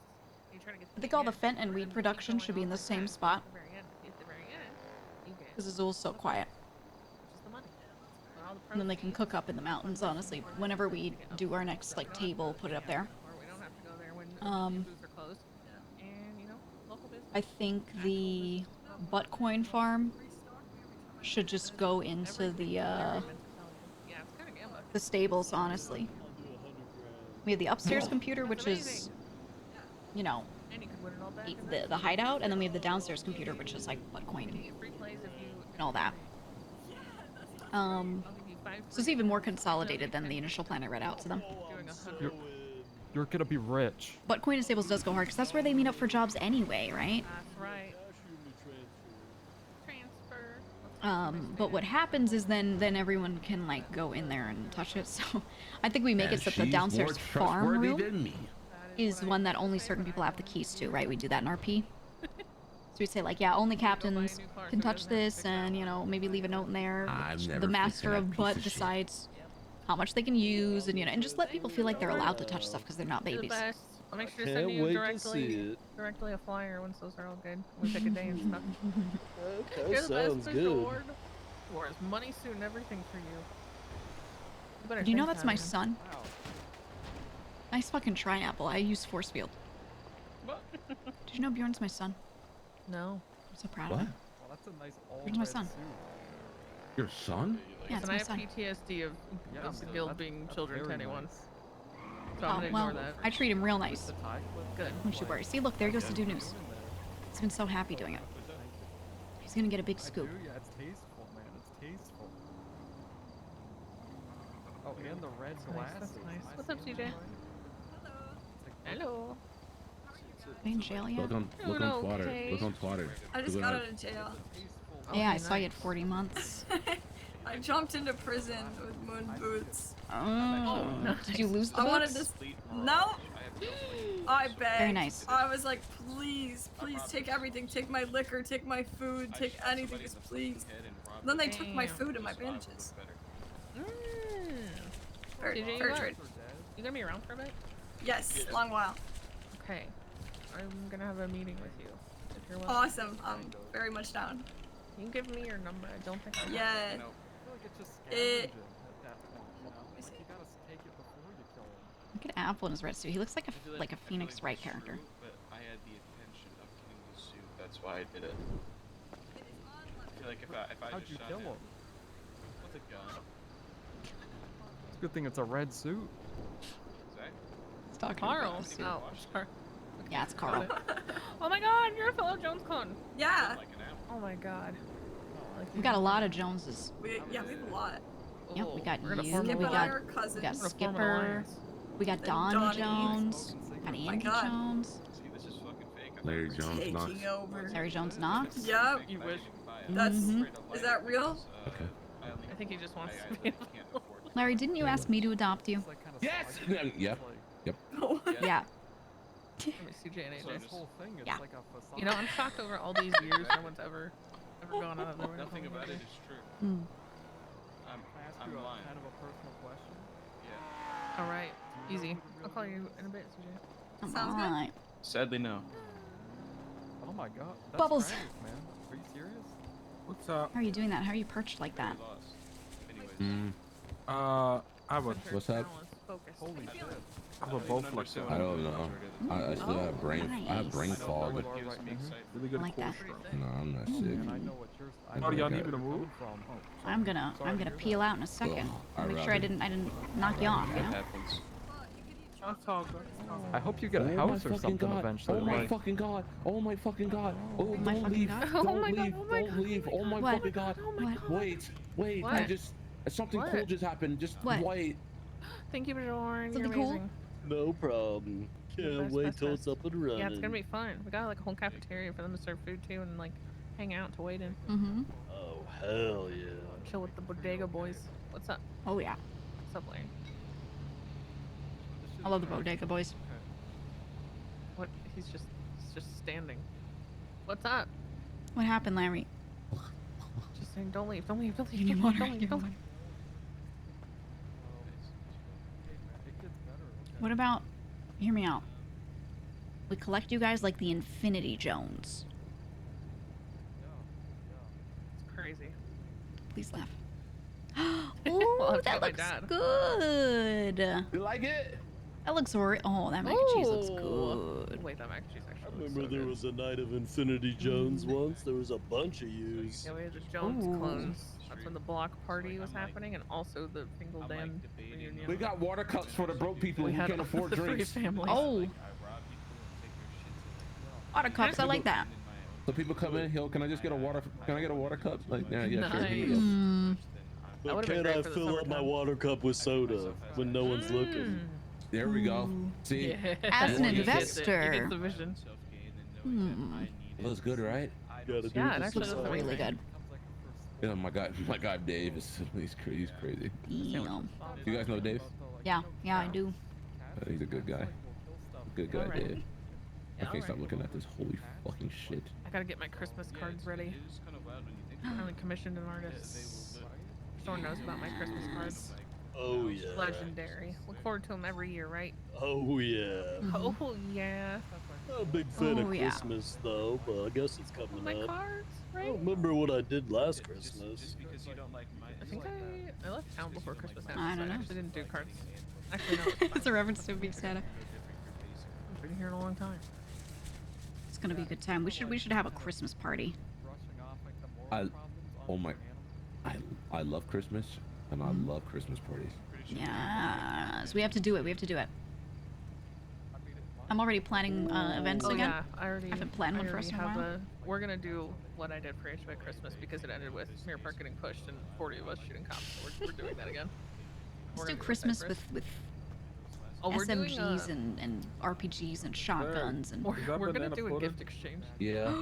[SPEAKER 9] You try to get
[SPEAKER 1] I think all the fent and weed production should be in the same spot
[SPEAKER 9] At the very end, you get
[SPEAKER 1] because Azul's so quiet.
[SPEAKER 9] just the money. All the
[SPEAKER 1] And then they can cook up in the mountains. Honestly, whenever we do our next like table, put it up there.
[SPEAKER 9] Or we don't have to go there when booths are closed. And, you know, local business.
[SPEAKER 1] I think the butt coin farm should just go into the
[SPEAKER 9] Yeah, it's kind of gamba.
[SPEAKER 1] the stables. Honestly, we have the upstairs computer, which is, you know,
[SPEAKER 9] And you could win it all back. in that.
[SPEAKER 1] the hideout, and then we have the downstairs computer, which is like butt
[SPEAKER 9] You
[SPEAKER 1] coin
[SPEAKER 9] get free plays if you
[SPEAKER 1] and all that.
[SPEAKER 9] I'll give you 5
[SPEAKER 1] So it's even more consolidated than the initial plan I read out to them.
[SPEAKER 9] doing 100.
[SPEAKER 10] You're gonna be rich.
[SPEAKER 1] But coin and stables does go hard because that's where they meet up for jobs anyway, right?
[SPEAKER 9] That's right.
[SPEAKER 1] But what happens is then everyone can like go in there and touch it. So I think we make it so that the
[SPEAKER 13] She's
[SPEAKER 1] downstairs
[SPEAKER 13] more
[SPEAKER 1] farm
[SPEAKER 13] trustworthy
[SPEAKER 1] room
[SPEAKER 13] than me.
[SPEAKER 1] is one that only certain people have the keys to, right? We do that in RP. So we say like, yeah, only captains can touch this, and you know, maybe leave a note in there.
[SPEAKER 13] I've never
[SPEAKER 1] The master
[SPEAKER 13] fixed that
[SPEAKER 1] of
[SPEAKER 13] piece
[SPEAKER 1] butt
[SPEAKER 13] of shit.
[SPEAKER 1] decides how much they can use, and you know, and just let people feel like they're allowed to touch stuff because they're not
[SPEAKER 9] You're the
[SPEAKER 1] babies.
[SPEAKER 9] best. I'll make sure to
[SPEAKER 6] Can't
[SPEAKER 9] send you
[SPEAKER 6] wait to see
[SPEAKER 9] directly
[SPEAKER 6] it.
[SPEAKER 9] a flyer once those are all good. We pick a day and stuff.
[SPEAKER 6] Okay,
[SPEAKER 9] You're the best,
[SPEAKER 6] sounds
[SPEAKER 9] Mr.
[SPEAKER 6] good.
[SPEAKER 9] Ward. Wars money suit and everything for you. better
[SPEAKER 1] Do you know
[SPEAKER 9] think
[SPEAKER 1] that's
[SPEAKER 9] that,
[SPEAKER 1] my
[SPEAKER 9] man.
[SPEAKER 1] son? Nice fucking try, Apple. I use force field.
[SPEAKER 9] What?
[SPEAKER 1] Did you know Bjorn's my son?
[SPEAKER 9] No.
[SPEAKER 1] I'm so proud
[SPEAKER 13] What?
[SPEAKER 1] of him.
[SPEAKER 10] Well, that's a nice all
[SPEAKER 1] Bjorn's my son.
[SPEAKER 13] Your son?
[SPEAKER 1] Yeah, it's
[SPEAKER 9] and
[SPEAKER 1] my
[SPEAKER 9] I have
[SPEAKER 1] son.
[SPEAKER 9] PTSD of the guild being children to anyone. So
[SPEAKER 1] Oh,
[SPEAKER 9] I'm gonna ignore
[SPEAKER 1] well,
[SPEAKER 9] that.
[SPEAKER 1] I treat him real nice.
[SPEAKER 9] Good.
[SPEAKER 1] Don't you worry. See, look, there goes the do news. He's been so happy doing it. He's gonna get a big scoop.
[SPEAKER 10] Yeah, it's tasteful, man. It's tasteful. Oh, and the red
[SPEAKER 9] That's nice,
[SPEAKER 10] glasses.
[SPEAKER 9] that's nice. What's up, CJ? Hello.
[SPEAKER 1] Are you in jail yet?
[SPEAKER 13] Look on Twitter. Look on Twitter.
[SPEAKER 2] I just
[SPEAKER 13] Look
[SPEAKER 2] got
[SPEAKER 13] on-
[SPEAKER 2] out of jail.
[SPEAKER 1] Yeah, I saw you at 40 months.
[SPEAKER 2] I jumped into prison with moon boots.
[SPEAKER 1] Oh, did you lose the
[SPEAKER 2] I wanted
[SPEAKER 1] books?
[SPEAKER 2] this. No. I begged.
[SPEAKER 1] Very nice.
[SPEAKER 2] I was like, please, please take everything. Take my liquor. Take my food. Take anything, just please. And then they took my food and my bandages. Fair,
[SPEAKER 9] CJ,
[SPEAKER 2] fair trade.
[SPEAKER 9] You gonna be around for a bit?
[SPEAKER 2] Yes, long while.
[SPEAKER 9] Okay. I'm gonna have a meeting with you. If you're willing.
[SPEAKER 2] Awesome. I'm very much down.
[SPEAKER 9] Can you give me your number? I don't think I have
[SPEAKER 2] Yeah.
[SPEAKER 9] it.
[SPEAKER 2] It.
[SPEAKER 1] Look at Apple in his red suit. He looks like a Phoenix Wright character.
[SPEAKER 14] But I had the intention of killing the suit. That's why I did it. I feel like if I
[SPEAKER 10] How'd
[SPEAKER 14] just
[SPEAKER 10] you
[SPEAKER 14] shot
[SPEAKER 10] kill
[SPEAKER 14] him
[SPEAKER 10] him?
[SPEAKER 14] with a gun.
[SPEAKER 10] It's a good thing it's a red suit.
[SPEAKER 14] Exactly.
[SPEAKER 1] talking
[SPEAKER 9] Carl.
[SPEAKER 1] about soup.
[SPEAKER 9] Oh, sorry.
[SPEAKER 1] Yeah, it's Carl.
[SPEAKER 9] Oh my god, you're a fellow Jones clone.
[SPEAKER 2] Yeah.
[SPEAKER 9] Oh my god.
[SPEAKER 1] We got a lot of Joneses.
[SPEAKER 2] We have a lot.
[SPEAKER 1] Yeah, we got
[SPEAKER 9] We're gonna
[SPEAKER 1] you.
[SPEAKER 9] form
[SPEAKER 1] We
[SPEAKER 9] an
[SPEAKER 1] got
[SPEAKER 9] alliance.
[SPEAKER 2] cousins.
[SPEAKER 1] we got
[SPEAKER 9] We're gonna form an
[SPEAKER 1] Skipper.
[SPEAKER 9] alliance.
[SPEAKER 1] We got
[SPEAKER 2] Then
[SPEAKER 1] Donnie
[SPEAKER 2] Donnie.
[SPEAKER 1] Jones. Got
[SPEAKER 2] my
[SPEAKER 1] Andy
[SPEAKER 2] God.
[SPEAKER 1] Jones.
[SPEAKER 14] See, this is fucking fake.
[SPEAKER 13] Larry Jones Knox.
[SPEAKER 2] Taking over.
[SPEAKER 1] Larry Jones Knox.
[SPEAKER 2] Yep.
[SPEAKER 9] You wish.
[SPEAKER 2] That's.
[SPEAKER 1] Mhm.
[SPEAKER 2] Is that real?
[SPEAKER 13] Okay.
[SPEAKER 9] I think he just wants to be.
[SPEAKER 1] Larry, didn't you ask me to adopt you?
[SPEAKER 13] Yes. Yep. Yep.
[SPEAKER 1] Yeah.
[SPEAKER 9] Let me see J and AJ.
[SPEAKER 1] Yeah.
[SPEAKER 9] You know, I'm shocked over all these years no one's ever gone out of their way.
[SPEAKER 14] Nothing about it is true.
[SPEAKER 1] Mm.
[SPEAKER 14] I'm lying.
[SPEAKER 10] Kind of a personal question.
[SPEAKER 14] Yeah.
[SPEAKER 9] All right, easy. I'll call you in a bit, CJ.
[SPEAKER 1] Come
[SPEAKER 2] Sounds good.
[SPEAKER 1] on.
[SPEAKER 14] Sadly, no.
[SPEAKER 10] Oh my god. That's
[SPEAKER 1] Bubbles.
[SPEAKER 10] Francis, man. Are you serious?
[SPEAKER 15] What's up?
[SPEAKER 1] How are you doing that? How are you perched like that?
[SPEAKER 14] Anyways.
[SPEAKER 15] I have a
[SPEAKER 13] What's up?
[SPEAKER 10] Holy shit.
[SPEAKER 15] I have a both like
[SPEAKER 13] I don't know. I still have brain. I have brain
[SPEAKER 1] nice.
[SPEAKER 13] fog.
[SPEAKER 15] really good
[SPEAKER 1] I like that.
[SPEAKER 13] No, I'm not sick.
[SPEAKER 10] And I know what yours. I
[SPEAKER 15] Oh,
[SPEAKER 10] know
[SPEAKER 15] y'all
[SPEAKER 10] where
[SPEAKER 15] need me to
[SPEAKER 10] you're
[SPEAKER 15] move?
[SPEAKER 10] coming from. Oh,
[SPEAKER 1] I'm gonna peel out in a second.
[SPEAKER 13] I'd
[SPEAKER 1] Make sure I
[SPEAKER 13] rather-
[SPEAKER 1] didn't knock you off. You
[SPEAKER 14] That
[SPEAKER 1] know?
[SPEAKER 14] happens.
[SPEAKER 9] That's all good.
[SPEAKER 10] I hope you get a
[SPEAKER 13] Oh my
[SPEAKER 10] house or
[SPEAKER 13] fucking
[SPEAKER 10] something
[SPEAKER 13] god.
[SPEAKER 10] eventually.
[SPEAKER 13] Oh my
[SPEAKER 10] like-
[SPEAKER 13] fucking god. Oh my fucking god. Oh,
[SPEAKER 1] my
[SPEAKER 13] don't
[SPEAKER 1] fucking
[SPEAKER 13] leave.
[SPEAKER 1] god.
[SPEAKER 9] Oh
[SPEAKER 13] Don't
[SPEAKER 9] my god,
[SPEAKER 13] leave.
[SPEAKER 9] oh my
[SPEAKER 13] Don't
[SPEAKER 9] god.
[SPEAKER 13] leave. Oh my
[SPEAKER 1] What?
[SPEAKER 13] fucking god.
[SPEAKER 9] Oh my god.
[SPEAKER 13] Wait. Wait.
[SPEAKER 9] What?
[SPEAKER 13] I just something
[SPEAKER 9] What?
[SPEAKER 13] cool just happened. Just
[SPEAKER 1] What?
[SPEAKER 13] wait.
[SPEAKER 9] Thank you, Bjorn. You're
[SPEAKER 1] Something cool?
[SPEAKER 9] amazing.
[SPEAKER 6] No problem. Can't
[SPEAKER 9] Best,
[SPEAKER 6] wait
[SPEAKER 9] best,
[SPEAKER 6] till
[SPEAKER 9] best.
[SPEAKER 6] it's up and running.
[SPEAKER 9] Yeah, it's gonna be fun. We got like a whole cafeteria for them to serve food to and like hang out to wait in.
[SPEAKER 1] Mm-hmm.
[SPEAKER 6] Oh hell yeah.
[SPEAKER 9] Chill with the bodega boys. What's up?
[SPEAKER 1] Oh yeah.
[SPEAKER 9] What's up, Larry?
[SPEAKER 1] I love the bodega boys.
[SPEAKER 9] What? He's just standing. What's up?
[SPEAKER 1] What happened, Larry?
[SPEAKER 9] Just saying, don't leave, don't leave, don't leave,
[SPEAKER 1] You need
[SPEAKER 9] don't
[SPEAKER 1] water?
[SPEAKER 9] leave, don't leave, don't leave.
[SPEAKER 1] What about? Hear me out. We collect you guys like the Infinity Jones.
[SPEAKER 9] It's crazy.
[SPEAKER 1] Please laugh.
[SPEAKER 9] Well,
[SPEAKER 1] Ooh,
[SPEAKER 9] I've
[SPEAKER 1] that
[SPEAKER 9] got my
[SPEAKER 1] looks
[SPEAKER 9] dad.
[SPEAKER 1] good.
[SPEAKER 13] You like it?
[SPEAKER 1] That looks alright. Oh, that mac and cheese looks
[SPEAKER 9] Ooh.
[SPEAKER 1] good.
[SPEAKER 9] Wait, that mac and cheese actually
[SPEAKER 6] I
[SPEAKER 9] looks
[SPEAKER 6] remember
[SPEAKER 9] so
[SPEAKER 6] there
[SPEAKER 9] good.
[SPEAKER 6] was a night of Infinity Jones once. There was a bunch of yous.
[SPEAKER 9] Yeah, we had the Jones
[SPEAKER 1] Ooh.
[SPEAKER 9] clones. That's when the block party was happening, and also the Fingal Dam reunion.
[SPEAKER 13] We got water cups for the broke people
[SPEAKER 9] We
[SPEAKER 13] who
[SPEAKER 9] had
[SPEAKER 13] can't afford
[SPEAKER 9] the three
[SPEAKER 13] drinks.
[SPEAKER 9] families.
[SPEAKER 1] Oh, water cups. I like that.
[SPEAKER 13] So people come in, yo, can I just get a water? Can I get a water cup? Like, yeah, yeah, sure. Here you go.
[SPEAKER 1] Mm.
[SPEAKER 6] But
[SPEAKER 9] would've been
[SPEAKER 6] can
[SPEAKER 9] great
[SPEAKER 6] I
[SPEAKER 9] for the
[SPEAKER 6] fill up my
[SPEAKER 9] summertime.
[SPEAKER 6] water cup with soda when no one's looking?
[SPEAKER 13] There we go. See,
[SPEAKER 9] Yeah.
[SPEAKER 1] As an
[SPEAKER 9] He gets it. He
[SPEAKER 1] investor.
[SPEAKER 9] gets the vision.
[SPEAKER 13] looks good, right?
[SPEAKER 6] Gotta do
[SPEAKER 9] Yeah, it
[SPEAKER 6] the
[SPEAKER 9] actually
[SPEAKER 6] society.
[SPEAKER 9] looks
[SPEAKER 1] Really good.
[SPEAKER 13] Yeah, my guy Dave is he's crazy.
[SPEAKER 1] Damn.
[SPEAKER 13] You guys know Dave?
[SPEAKER 1] Yeah, I do.
[SPEAKER 13] He's a good guy. Good guy,
[SPEAKER 9] Alright.
[SPEAKER 13] Dave. I can't stop looking at this. Holy fucking shit.
[SPEAKER 9] I gotta get my Christmas cards ready. I only commissioned an artist. Someone knows about my Christmas cards.
[SPEAKER 6] Oh yeah.
[SPEAKER 9] Legendary. Look forward to them every year, right?
[SPEAKER 6] Oh yeah.
[SPEAKER 9] Oh yeah.
[SPEAKER 6] Not a big fan
[SPEAKER 1] Oh,
[SPEAKER 6] of
[SPEAKER 1] yeah.
[SPEAKER 6] Christmas though, but I guess it's coming
[SPEAKER 9] My
[SPEAKER 6] up.
[SPEAKER 9] cards,
[SPEAKER 6] I
[SPEAKER 9] right?
[SPEAKER 6] don't remember what I did last Christmas.
[SPEAKER 9] I think I left town before Christmas happened.
[SPEAKER 1] I
[SPEAKER 9] so
[SPEAKER 1] don't
[SPEAKER 9] I
[SPEAKER 1] know.
[SPEAKER 9] actually didn't do cards. Actually, no. It's
[SPEAKER 1] It's a reference to Big Santa.
[SPEAKER 9] I've been here in a long time.
[SPEAKER 1] It's gonna be a good time. We should have a Christmas party.
[SPEAKER 13] I love Christmas and I love Christmas parties.
[SPEAKER 1] Yes, we have to do it. We have to do it. I'm already planning events
[SPEAKER 9] Oh
[SPEAKER 1] again.
[SPEAKER 9] yeah, I
[SPEAKER 1] haven't planned one for
[SPEAKER 9] already
[SPEAKER 1] us in a
[SPEAKER 9] have
[SPEAKER 1] while.
[SPEAKER 9] We're gonna do what I did for HB Christmas because it ended with Mirror Park getting pushed and 40 of us shooting cops. So we're doing that again. We're
[SPEAKER 1] Let's do
[SPEAKER 9] gonna
[SPEAKER 1] Christmas
[SPEAKER 9] Cyprus.
[SPEAKER 1] with
[SPEAKER 9] Oh, we're doing,
[SPEAKER 1] SMGs and RPGs and shotguns and.
[SPEAKER 9] We're gonna do a gift exchange.
[SPEAKER 13] Yeah.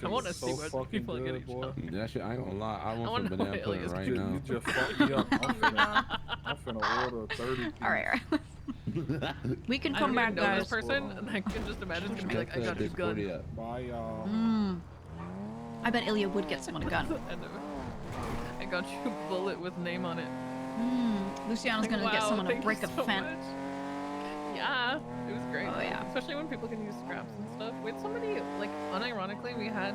[SPEAKER 9] I want to see what people get each other.
[SPEAKER 13] That shit, I ain't gonna lie. I want
[SPEAKER 9] wanna
[SPEAKER 13] some
[SPEAKER 9] know
[SPEAKER 13] banana
[SPEAKER 9] what
[SPEAKER 13] pudding
[SPEAKER 9] Elias
[SPEAKER 13] right
[SPEAKER 15] You
[SPEAKER 13] now.
[SPEAKER 15] just fucked me up. I'm finna order 30.
[SPEAKER 1] All right. We can
[SPEAKER 9] I
[SPEAKER 1] come
[SPEAKER 9] don't even
[SPEAKER 1] back,
[SPEAKER 9] know
[SPEAKER 1] guys.
[SPEAKER 9] this person, and I can just imagine it's gonna be like, I got his gun.
[SPEAKER 15] Bye, y'all.
[SPEAKER 1] I bet Ilya would get someone a gun.
[SPEAKER 9] And I got you a bullet with name on it.
[SPEAKER 1] Luciano's
[SPEAKER 9] Like,
[SPEAKER 1] gonna get
[SPEAKER 9] wow,
[SPEAKER 1] someone a
[SPEAKER 9] thank you
[SPEAKER 1] brick of
[SPEAKER 9] so
[SPEAKER 1] fent.
[SPEAKER 9] much. Yeah, it was great.
[SPEAKER 1] Oh, yeah.
[SPEAKER 9] Especially when people can use scraps and stuff. We had somebody, like, unironically, we had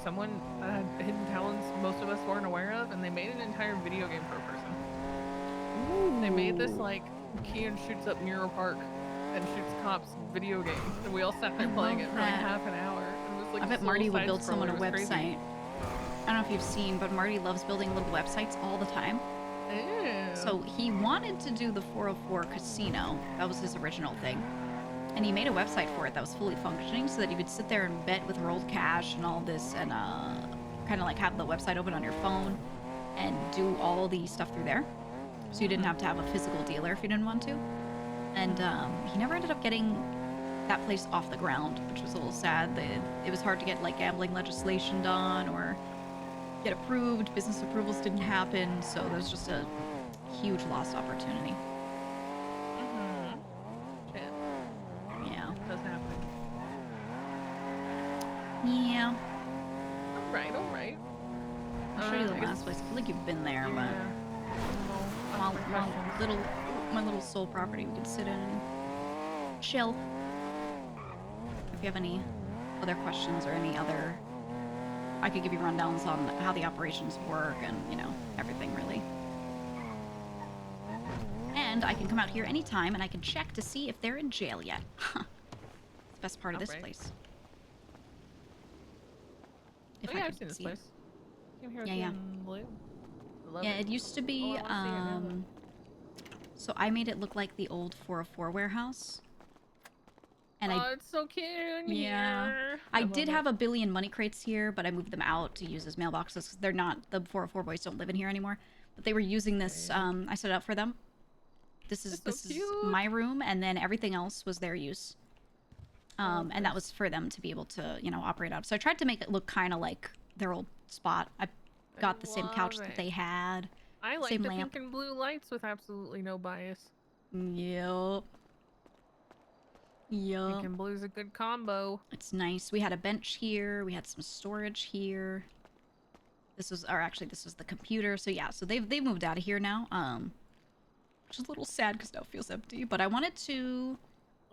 [SPEAKER 9] someone that had hidden talents most of us weren't aware of, and they made an entire video game for a person. They made this, like, Kean shoots up Mirror Park and shoots cops video game, and we all sat there
[SPEAKER 1] I
[SPEAKER 9] playing
[SPEAKER 1] love
[SPEAKER 9] it for like
[SPEAKER 1] that.
[SPEAKER 9] half an hour. And it was like
[SPEAKER 1] I bet
[SPEAKER 9] this
[SPEAKER 1] Marty
[SPEAKER 9] little
[SPEAKER 1] would build
[SPEAKER 9] side-scroller.
[SPEAKER 1] someone a
[SPEAKER 9] It was crazy.
[SPEAKER 1] website. I don't know if you've seen, but Marty loves building little websites all the time. So he wanted to do the 404 casino. That was his original thing. And he made a website for it that was fully functioning so that you could sit there and bet with rolled cash and all this and kind of like have the website open on your phone and do all the stuff through there. So you didn't have to have a physical dealer if you didn't want to. And he never ended up getting that place off the ground, which was a little sad. It was hard to get like gambling legislation done or get approved. Business approvals didn't happen, so there's just a huge lost opportunity. Yeah.
[SPEAKER 9] It does happen.
[SPEAKER 1] Yeah.
[SPEAKER 9] All right.
[SPEAKER 1] I'll show you the last place. I feel like you've been there, but my little soul property we can sit in and chill. If you have any other questions or any other, I could give you rundowns on how the operations work and, you know, everything really. And I can come out here anytime and I can check to see if they're in jail yet. It's the best part of this place.
[SPEAKER 9] Oh, yeah, I've seen this place. Came here
[SPEAKER 1] Yeah.
[SPEAKER 9] in blue. Love
[SPEAKER 1] Yeah, it used to be,
[SPEAKER 9] Oh, I wanna see it now.
[SPEAKER 1] so I made it look like the old 404 warehouse. And
[SPEAKER 9] Oh, it's so cute in here.
[SPEAKER 1] I did have a billion money crates here, but I moved them out to use as mailboxes because they're not, the 404 boys don't live in here anymore. But they were using this, I set it up for them. This is my room, and then everything else was their use. And that was for them to be able to, you know, operate out. So I tried to make it look kind of like their old spot. I got the same couch that they had.
[SPEAKER 9] I like
[SPEAKER 1] same
[SPEAKER 9] the
[SPEAKER 1] lamp.
[SPEAKER 9] pink and blue lights with absolutely no bias.
[SPEAKER 1] Yep.
[SPEAKER 9] Pink and blue's a good combo.
[SPEAKER 1] It's nice. We had a bench here. We had some storage here. This was the computer. So yeah, so they've moved out of here now. Which is a little sad because now it feels empty. But I wanted to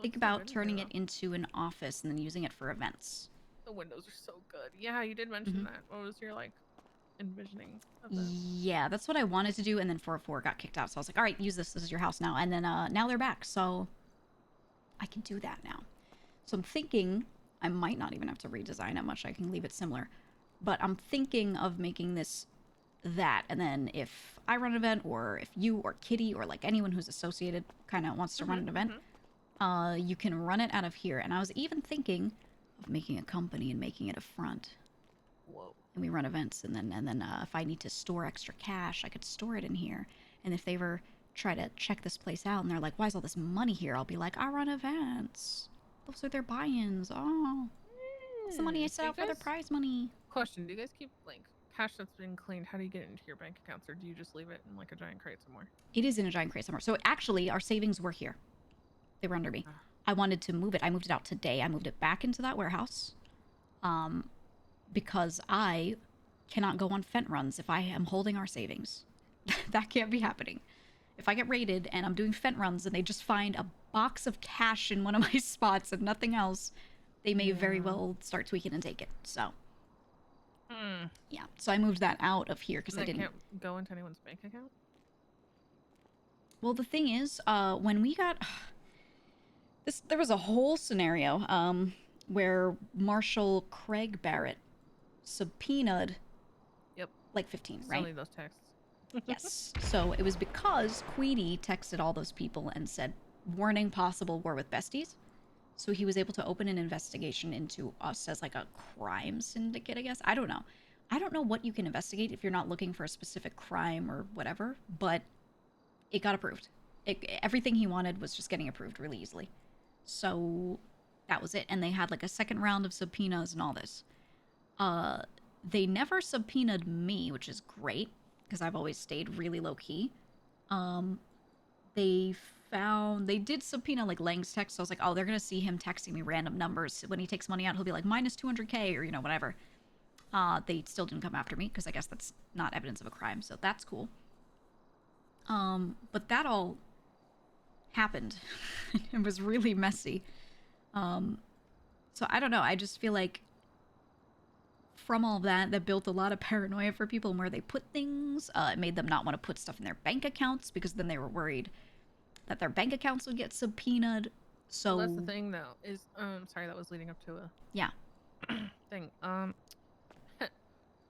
[SPEAKER 1] think about turning it into an office and then using it for events.
[SPEAKER 9] The windows are so good. Yeah, you did mention that. What was your like envisioning of this?
[SPEAKER 1] Yeah, that's what I wanted to do, and then 404 got kicked out. So I was like, all right, use this. This is your house now. And then now they're back, so I can do that now. So I'm thinking I might not even have to redesign it much. I can leave it similar. But I'm thinking of making this that, and then if I run an event, or if you or Kitty or like anyone who's associated kind of wants to run an event, you can run it out of here. And I was even thinking of making a company and making it a front.
[SPEAKER 9] Whoa.
[SPEAKER 1] And we run events, and then if I need to store extra cash, I could store it in here. And if they ever try to check this place out and they're like, why is all this money here? I'll be like, I run events. Those are their buy-ins. Oh, it's the money I set out for their prize money.
[SPEAKER 9] Question, do you guys keep like cash that's been cleaned? How do you get it into your bank accounts, or do you just leave it in like a giant crate somewhere?
[SPEAKER 1] It is in a giant crate somewhere. So actually, our savings were here. They were under me. I wanted to move it. I moved it out today. I moved it back into that warehouse. Because I cannot go on fent runs if I am holding our savings. That can't be happening. If I get raided and I'm doing fent runs and they just find a box of cash in one of my spots and nothing else, they may very well start tweaking and take it. So, yeah. So I moved that out of here because I didn't.
[SPEAKER 9] Can't go into anyone's bank account?
[SPEAKER 1] Well, the thing is, when we got this, there was a whole scenario where Marshal Craig Barrett subpoenaed like 15, right?
[SPEAKER 9] Still need those texts.
[SPEAKER 1] Yes. So it was because Queenie texted all those people and said, warning, possible war with besties. So he was able to open an investigation into us as like a crime syndicate, I guess. I don't know. I don't know what you can investigate if you're not looking for a specific crime or whatever, but it got approved. Everything he wanted was just getting approved really easily. So that was it. And they had like a second round of subpoenas and all this. They never subpoenaed me, which is great because I've always stayed really low key. They did subpoena like Lang's text. So I was like, oh, they're going to see him texting me random numbers. When he takes money out, he'll be like minus 200K or, you know, whatever. They still didn't come after me because I guess that's not evidence of a crime. So that's cool. But that all happened. It was really messy. So I don't know. I just feel like from all that built a lot of paranoia for people and where they put things. It made them not want to put stuff in their bank accounts because then they were worried that their bank accounts would get subpoenaed. So
[SPEAKER 9] well, that's the thing, though. Is sorry, that was leading up to a
[SPEAKER 1] thing.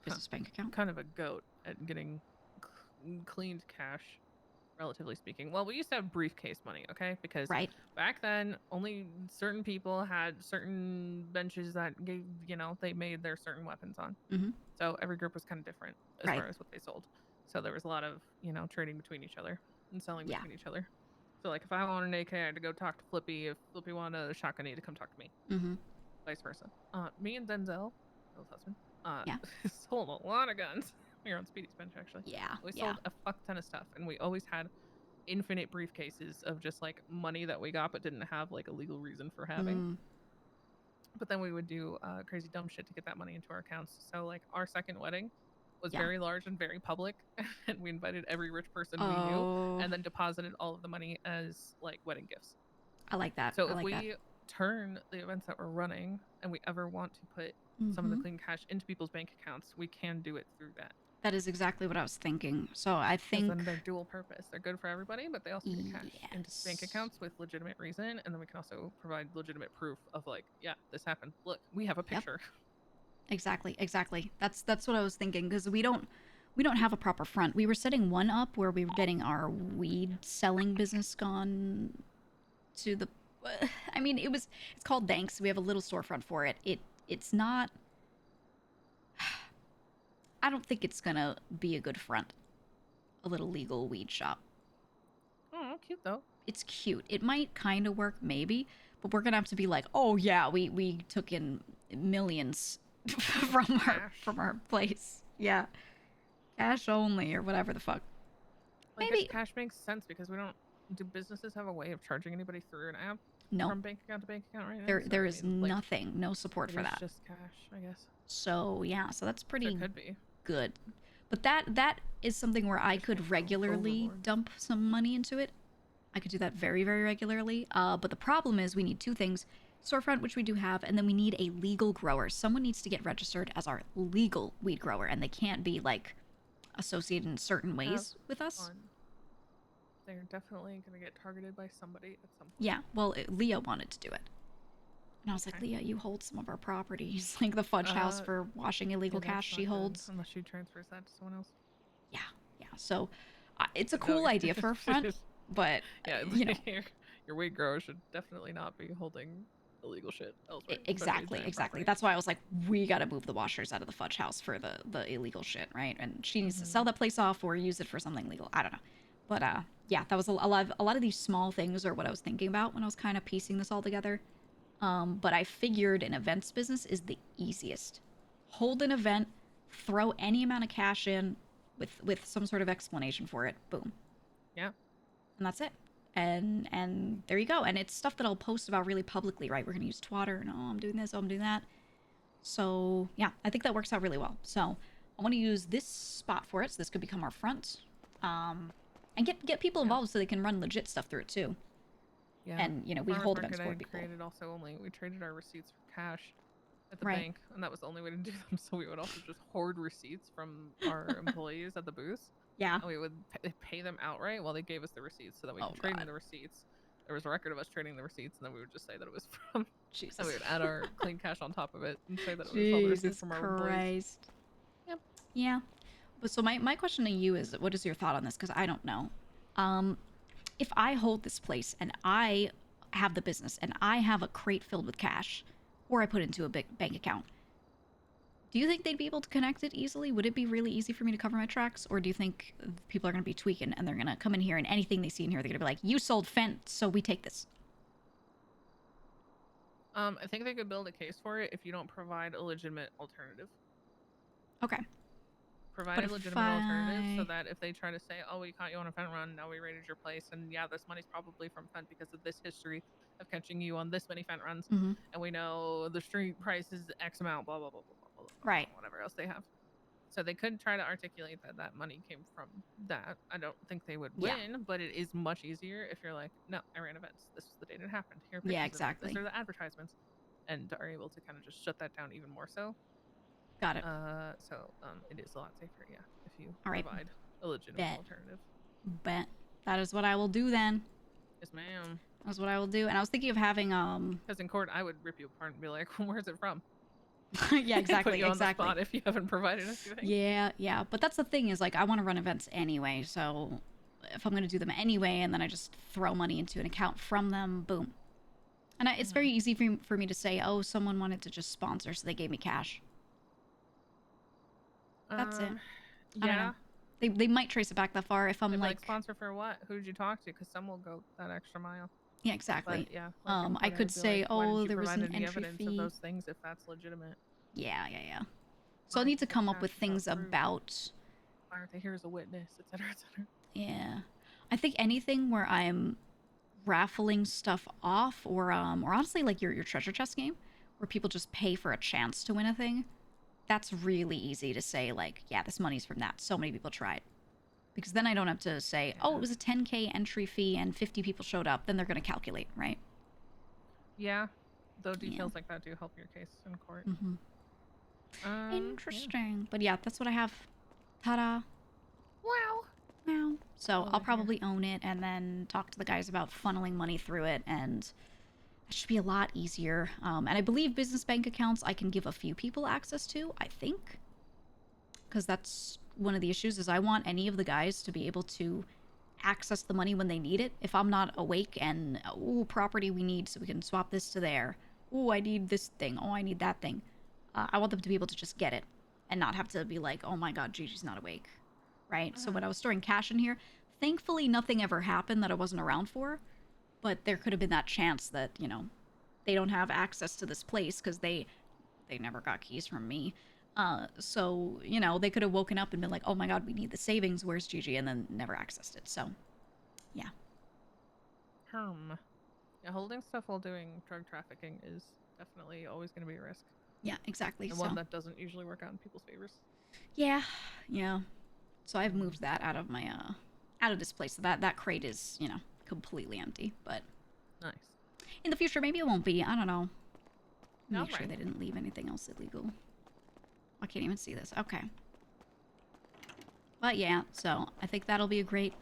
[SPEAKER 1] Business bank account.
[SPEAKER 9] Kind of a goat at getting cleaned cash, relatively speaking. Well, we used to have briefcase money, okay? Because
[SPEAKER 1] Right.
[SPEAKER 9] back then, only certain people had certain benches that gave, they made their certain weapons on.
[SPEAKER 1] Mhm.
[SPEAKER 9] So every group was kind of different as
[SPEAKER 1] Right.
[SPEAKER 9] far as what they sold. So there was a lot of, trading between each other and selling
[SPEAKER 1] Yeah.
[SPEAKER 9] between each other. So like if I wanted an AK, I had to go talk to Flippy. If Flippy wanted a shotgun, he had to come talk to me.
[SPEAKER 1] Mm-hmm.
[SPEAKER 9] Vice versa. Me and Denzel, Bill's husband,
[SPEAKER 1] Yeah.
[SPEAKER 9] sold a lot of guns. We were on Speedy's bench actually.
[SPEAKER 1] Yeah.
[SPEAKER 9] We
[SPEAKER 1] Yeah.
[SPEAKER 9] sold a fuck ton of stuff, and we always had infinite briefcases of just like money that we got but didn't have like a legal reason for having.
[SPEAKER 1] Mm.
[SPEAKER 9] But then we would do crazy dumb shit to get that money into our accounts. So like our second wedding was
[SPEAKER 1] Yeah.
[SPEAKER 9] very large and very public, and we invited every rich person we knew,
[SPEAKER 1] Oh.
[SPEAKER 9] and then deposited all of the money as like wedding gifts.
[SPEAKER 1] I like that.
[SPEAKER 9] So
[SPEAKER 1] I
[SPEAKER 9] if
[SPEAKER 1] like
[SPEAKER 9] we
[SPEAKER 1] that.
[SPEAKER 9] turn the events that we're running and we ever want to put some of the
[SPEAKER 1] Mhm.
[SPEAKER 9] clean cash into people's bank accounts, we can do it through that.
[SPEAKER 1] That is exactly what I was thinking. So I
[SPEAKER 9] 'Cause
[SPEAKER 1] think
[SPEAKER 9] then they're dual purpose. They're good for everybody, but they also get cash into bank accounts with legitimate reason, and then we can also provide legitimate proof of like, yeah, this happened. Look, we have a picture.
[SPEAKER 1] Exactly. That's what I was thinking, because we don't have a proper front. We were setting one up where we were getting our weed selling business gone to the. I mean, it's called Danks. We have a little storefront for it. It's not. I don't think it's gonna be a good front. A little legal weed shop.
[SPEAKER 9] Oh, cute though.
[SPEAKER 1] It's cute. It might kind of work, maybe, but we're gonna have to be like, oh yeah, we took in millions from our place. Yeah, cash only or whatever the fuck.
[SPEAKER 9] Like,
[SPEAKER 1] Maybe-
[SPEAKER 9] this cash makes sense because we don't. Do businesses have a way of charging anybody through an app?
[SPEAKER 1] No.
[SPEAKER 9] From bank account to bank account right now?
[SPEAKER 1] There
[SPEAKER 9] So,
[SPEAKER 1] is
[SPEAKER 9] I mean, like,
[SPEAKER 1] nothing, no support
[SPEAKER 9] it
[SPEAKER 1] for
[SPEAKER 9] is
[SPEAKER 1] that.
[SPEAKER 9] just cash, I guess.
[SPEAKER 1] So yeah, so that's
[SPEAKER 9] So
[SPEAKER 1] pretty
[SPEAKER 9] it could be.
[SPEAKER 1] good. But that is something where I could regularly
[SPEAKER 9] overlords.
[SPEAKER 1] dump some money into it. I could do that very, very regularly. But the problem is we need two things. Storefront, which we do have, and then we need a legal grower. Someone needs to get registered as our legal weed grower, and they can't be, like, associated in certain ways with us.
[SPEAKER 9] Fun. They're definitely going to get targeted by somebody at some point.
[SPEAKER 1] Yeah, well, Leah wanted to do it. And I was like, Leah, you hold some of our properties. Like the fudge house for washing illegal
[SPEAKER 9] Yeah, that's
[SPEAKER 1] cash
[SPEAKER 9] not
[SPEAKER 1] she
[SPEAKER 9] good,
[SPEAKER 1] holds.
[SPEAKER 9] Unless she transfers that to someone else.
[SPEAKER 1] Yeah. So it's a cool idea for a front, but,
[SPEAKER 9] Yeah,
[SPEAKER 1] you know.
[SPEAKER 9] your weed grower should definitely not be holding illegal shit elsewhere. especially
[SPEAKER 1] Exactly.
[SPEAKER 9] giant property.
[SPEAKER 1] That's why I was like, we got to move the washers out of the fudge house for the illegal shit, right? And she needs to sell that place off or use it for something legal. I don't know. But yeah, that was a lot of these small things are what I was thinking about when I was kind of piecing this all together. But I figured an events business is the easiest. Hold an event, throw any amount of cash in with some sort of explanation for it. Boom.
[SPEAKER 9] Yeah.
[SPEAKER 1] And that's it. And there you go. And it's stuff that I'll post about really publicly, right? We're going to use Twitter and, oh, I'm doing this, oh, I'm doing that. So, yeah, I think that works out really well. So, I want to use this spot for it. So this could become our front. And get people involved so they can run legit stuff through it too.
[SPEAKER 9] Yeah.
[SPEAKER 1] And, you know, we
[SPEAKER 9] Farmers
[SPEAKER 1] hold
[SPEAKER 9] market
[SPEAKER 1] events
[SPEAKER 9] I
[SPEAKER 1] for
[SPEAKER 9] had
[SPEAKER 1] people.
[SPEAKER 9] created also only we traded our receipts for cash at the
[SPEAKER 1] Right.
[SPEAKER 9] bank, and that was the only way to do them. So we would also just hoard receipts from our employees at the booth.
[SPEAKER 1] Yeah.
[SPEAKER 9] And we would pay them outright while they gave us the receipts, so that we could trade in the receipts. There was a record of us trading the receipts, and then we would just say that it was from.
[SPEAKER 1] Jesus.
[SPEAKER 9] And we would add our clean cash on top of it and say that it was all the receipts
[SPEAKER 1] Jesus
[SPEAKER 9] from our employees.
[SPEAKER 1] Christ.
[SPEAKER 9] Yep.
[SPEAKER 1] Yeah. But so my question to you is, what is your thought on this? Because I don't know. If I hold this place and I have the business and I have a crate filled with cash, or I put it into a big bank account, do you think they'd be able to connect it easily? Would it be really easy for me to cover my tracks? Or do you think people are going to be tweaking and they're going to come in here and anything they see in here, they're going to be like, you sold Fent, so we take this?
[SPEAKER 9] I think they could build a case for it if you don't provide a legitimate alternative.
[SPEAKER 1] Okay.
[SPEAKER 9] Provide
[SPEAKER 1] But
[SPEAKER 9] a
[SPEAKER 1] if
[SPEAKER 9] legitimate alternative so
[SPEAKER 1] I-
[SPEAKER 9] that if they try to say, oh, we caught you on a Fent run, now we raided your place, and yeah, this money's probably from Fent because of this history of catching you on this many Fent runs,
[SPEAKER 1] Mhm.
[SPEAKER 9] and we know the street price is X amount, blah, blah, blah, blah, blah, blah, blah,
[SPEAKER 1] Right.
[SPEAKER 9] whatever else they have. So they could try to articulate that that money came from that. I don't think they would
[SPEAKER 1] Yeah.
[SPEAKER 9] win, but it is much easier if you're like, no, I ran events. This was the date it happened. Here are
[SPEAKER 1] Yeah,
[SPEAKER 9] pictures of it.
[SPEAKER 1] exactly.
[SPEAKER 9] These are the advertisements. And are able to kind of just shut that down even more so.
[SPEAKER 1] Got it.
[SPEAKER 9] So it is a lot safer, yeah, if you
[SPEAKER 1] All right.
[SPEAKER 9] provide a legitimate
[SPEAKER 1] Bet.
[SPEAKER 9] alternative.
[SPEAKER 1] Bet. That is what I will do then.
[SPEAKER 9] Yes, ma'am.
[SPEAKER 1] That's what I will do. And I was thinking of having
[SPEAKER 9] Because in court, I would rip you apart and be like, where's it from?
[SPEAKER 1] Yeah, exactly,
[SPEAKER 9] Put you on the
[SPEAKER 1] exactly.
[SPEAKER 9] spot if you haven't provided anything.
[SPEAKER 1] Yeah, yeah. But that's the thing is, like, I want to run events anyway, so if I'm going to do them anyway and then I just throw money into an account from them, boom. And it's very easy for me to say, oh, someone wanted to just sponsor, so they gave me cash. That's it. I don't know. They might trace it back that far if I'm
[SPEAKER 9] They'd be
[SPEAKER 1] like...
[SPEAKER 9] sponsor for what? Who did you talk to? Because some will go that extra mile.
[SPEAKER 1] Yeah, exactly.
[SPEAKER 9] But, yeah. Like
[SPEAKER 1] I could say,
[SPEAKER 9] why didn't
[SPEAKER 1] oh,
[SPEAKER 9] you
[SPEAKER 1] there was
[SPEAKER 9] provide
[SPEAKER 1] an
[SPEAKER 9] any
[SPEAKER 1] entry
[SPEAKER 9] evidence
[SPEAKER 1] fee.
[SPEAKER 9] of those things if that's legitimate?
[SPEAKER 1] Yeah, yeah, yeah. So I'll need to come up with things about...
[SPEAKER 9] Why aren't they here as a witness, etc., etc.?
[SPEAKER 1] Yeah. I think anything where I'm raffling stuff off or honestly like your treasure chest game where people just pay for a chance to win a thing, that's really easy to say like, yeah, this money's from that. So many people tried. Because then I don't have to say, oh, it was a 10K entry fee and 50 people showed up. Then they're going to calculate, right?
[SPEAKER 9] Yeah. Though details like that do help your case in court.
[SPEAKER 1] Interesting. But yeah, that's what I have. Ta-da.
[SPEAKER 9] Wow.
[SPEAKER 1] Wow. So I'll probably own it and then talk to the guys about funneling money through it, and it should be a lot easier. And I believe business bank accounts I can give a few people access to, I think. Because that's one of the issues is I want any of the guys to be able to access the money when they need it. If I'm not awake and, oh, property we need so we can swap this to there. Oh, I need this thing. Oh, I need that thing. I want them to be able to just get it and not have to be like, oh my god, Gigi's not awake. Right? So when I was storing cash in here, thankfully nothing ever happened that I wasn't around for. But there could have been that chance that, you know, they don't have access to this place because they never got keys from me. So, you know, they could have woken up and been like, oh my god, we need the savings, where's Gigi? And then never accessed it. So, yeah.
[SPEAKER 9] Yeah, holding stuff while doing drug trafficking is definitely always going to be a risk.
[SPEAKER 1] Yeah, exactly.
[SPEAKER 9] And one that doesn't usually work out in people's favors.
[SPEAKER 1] Yeah, yeah. So I've moved that out of my, out of this place. That crate is, you know, completely empty, but...
[SPEAKER 9] Nice.
[SPEAKER 1] In the future, maybe it won't be. I don't know. Make
[SPEAKER 9] Alright.
[SPEAKER 1] sure they didn't leave anything else illegal. I can't even see this. Okay. But yeah, so I think that'll be a great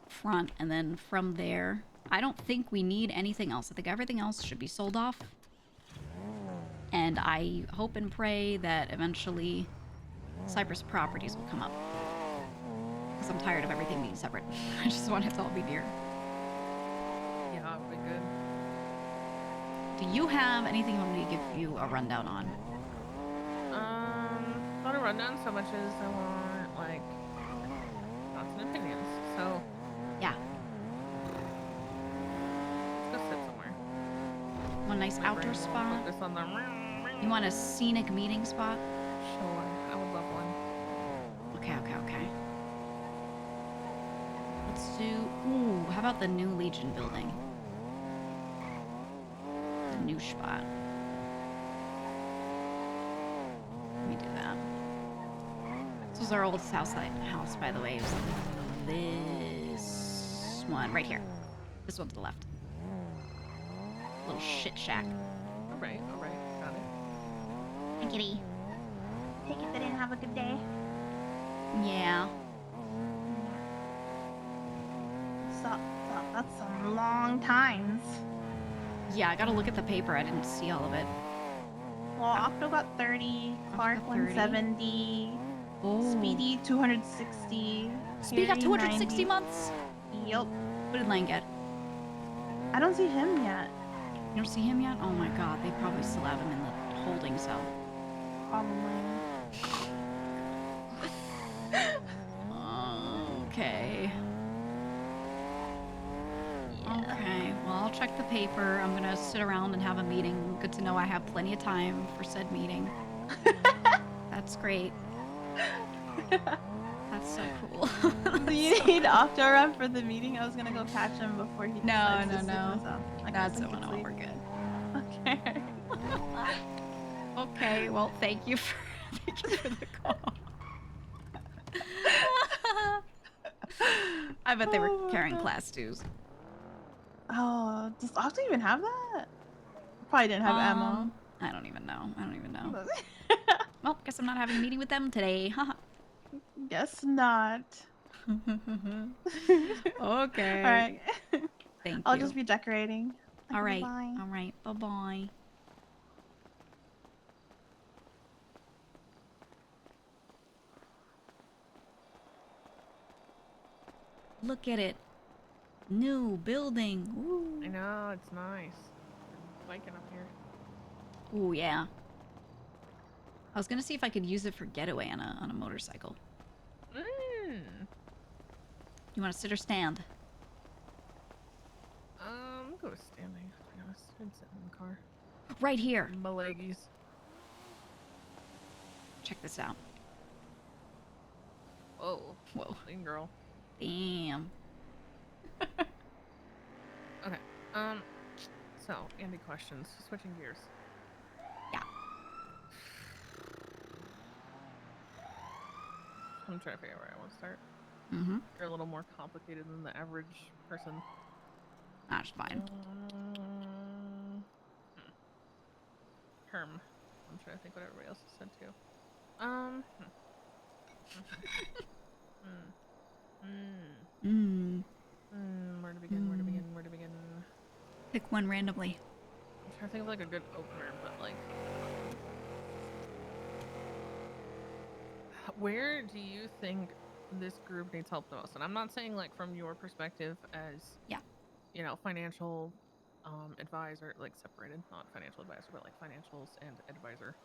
[SPEAKER 1] front. And then from there, I don't think we need anything else. I think everything else should be sold off. And I hope and pray that eventually Cypress Properties will come up. Because I'm tired of everything being separate. I just want it to all be near.
[SPEAKER 9] Yeah, that would be good.
[SPEAKER 1] Do you have anything you want me to give you a rundown on?
[SPEAKER 9] Not a rundown so much as I want, like, thoughts and opinions. So,
[SPEAKER 1] yeah.
[SPEAKER 9] Let's go sit somewhere.
[SPEAKER 1] One nice outdoor spot?
[SPEAKER 9] Focus on the...
[SPEAKER 1] You want a scenic meeting spot?
[SPEAKER 9] Sure, I would love one.
[SPEAKER 1] Okay, okay, okay. Let's do... Ooh, how about the new Legion building? The new spot. Let me do that. This was our old house, by the way. It was this one right here. This one to the left. Little shit shack.
[SPEAKER 9] Alright, got it.
[SPEAKER 8] Hi, kitty. Take it they didn't have a good day.
[SPEAKER 1] Yeah.
[SPEAKER 8] So, that's some long times.
[SPEAKER 1] Yeah, I gotta look at the paper. I didn't see all of it.
[SPEAKER 8] Well, Octo got 30, Clark
[SPEAKER 1] got 30.
[SPEAKER 8] 170,
[SPEAKER 1] Oh.
[SPEAKER 8] Speedy 260.
[SPEAKER 1] Speedy got
[SPEAKER 8] Fury
[SPEAKER 1] 260
[SPEAKER 8] 90.
[SPEAKER 1] months?
[SPEAKER 8] Yup.
[SPEAKER 1] What did Lane get?
[SPEAKER 8] I don't see him yet.
[SPEAKER 1] You don't see him yet? Oh my god, they probably still have him in the holding cell.
[SPEAKER 8] Probably.
[SPEAKER 1] Okay. Okay, well, I'll check the paper. I'm gonna sit around and have a meeting. Good to know I have plenty of time for said meeting. That's great. That's so cool.
[SPEAKER 8] Do you need Octo around for the meeting? I was gonna go catch him before he
[SPEAKER 1] No,
[SPEAKER 8] decides
[SPEAKER 1] no,
[SPEAKER 8] to
[SPEAKER 1] no.
[SPEAKER 8] sleep himself. I
[SPEAKER 1] That's
[SPEAKER 8] guess I
[SPEAKER 1] no,
[SPEAKER 8] can sleep.
[SPEAKER 1] we're good.
[SPEAKER 8] Okay.
[SPEAKER 1] Okay, well, thank you for the call. I bet they were
[SPEAKER 8] Oh my
[SPEAKER 1] carrying
[SPEAKER 8] God.
[SPEAKER 1] class twos.
[SPEAKER 8] Oh, does Octo even have that? Probably didn't have ammo.
[SPEAKER 1] I don't even know. Well, guess I'm not having a meeting with them today. Haha.
[SPEAKER 8] Guess not.
[SPEAKER 1] Okay.
[SPEAKER 8] Alright.
[SPEAKER 1] Thank you.
[SPEAKER 8] I'll just be decorating.
[SPEAKER 1] All right.
[SPEAKER 8] Bye.
[SPEAKER 1] All right. Bye-bye. Look at it. New building. Ooh.
[SPEAKER 9] I know, it's nice. Biking up here.
[SPEAKER 1] Ooh, yeah. I was gonna see if I could use it for getaway on a motorcycle. You want to sit or stand?
[SPEAKER 9] Go with standing. To be honest, I'd sit in the car.
[SPEAKER 1] Right here.
[SPEAKER 9] My leggies.
[SPEAKER 1] Check this out.
[SPEAKER 9] Whoa.
[SPEAKER 1] Whoa.
[SPEAKER 9] Clean girl.
[SPEAKER 1] Damn.
[SPEAKER 9] Okay. So, Andy questions. Switching gears.
[SPEAKER 1] Yeah.
[SPEAKER 9] I'm trying to figure out where I want to start.
[SPEAKER 1] Mm-hmm.
[SPEAKER 9] You're a little more complicated than the average person.
[SPEAKER 1] That's fine.
[SPEAKER 9] Herm. I'm trying to think what everybody else has said too. Where to begin? Where to begin? Where to begin?
[SPEAKER 1] Pick one randomly.
[SPEAKER 9] I'm trying to think of like a good opener, but like, where do you think this group needs help the most? And I'm not saying like from your perspective as you know, financial advisor, like separated, not financial advisor, but like financials and advisor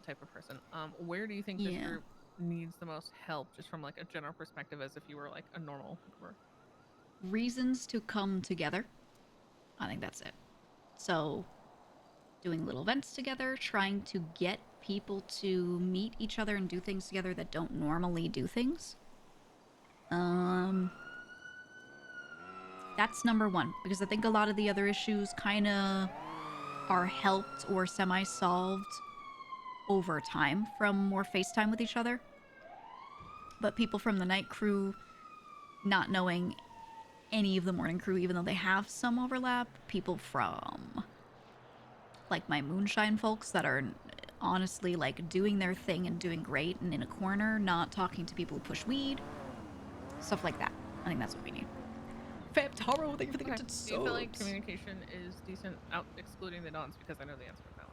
[SPEAKER 9] type of person. Where do you think this group needs the most help, just from like a general perspective, as if you were like a normal member?
[SPEAKER 1] Reasons to come together. I think that's it. So, doing little events together, trying to get people to meet each other and do things together that don't normally do things. That's number one, because I think a lot of the other issues kind of are helped or semi-solved over time from more FaceTime with each other. But people from the night crew not knowing any of the morning crew, even though they have some overlap. People from, like, my Moonshine folks that are honestly, like, doing their thing and doing great and in a corner, not talking to people who push weed. Stuff like that. I think that's what we need. Fab Taro, thank you for the gifted subs.
[SPEAKER 9] Do you feel like communication is decent, out excluding the dons? Because I know the answer to that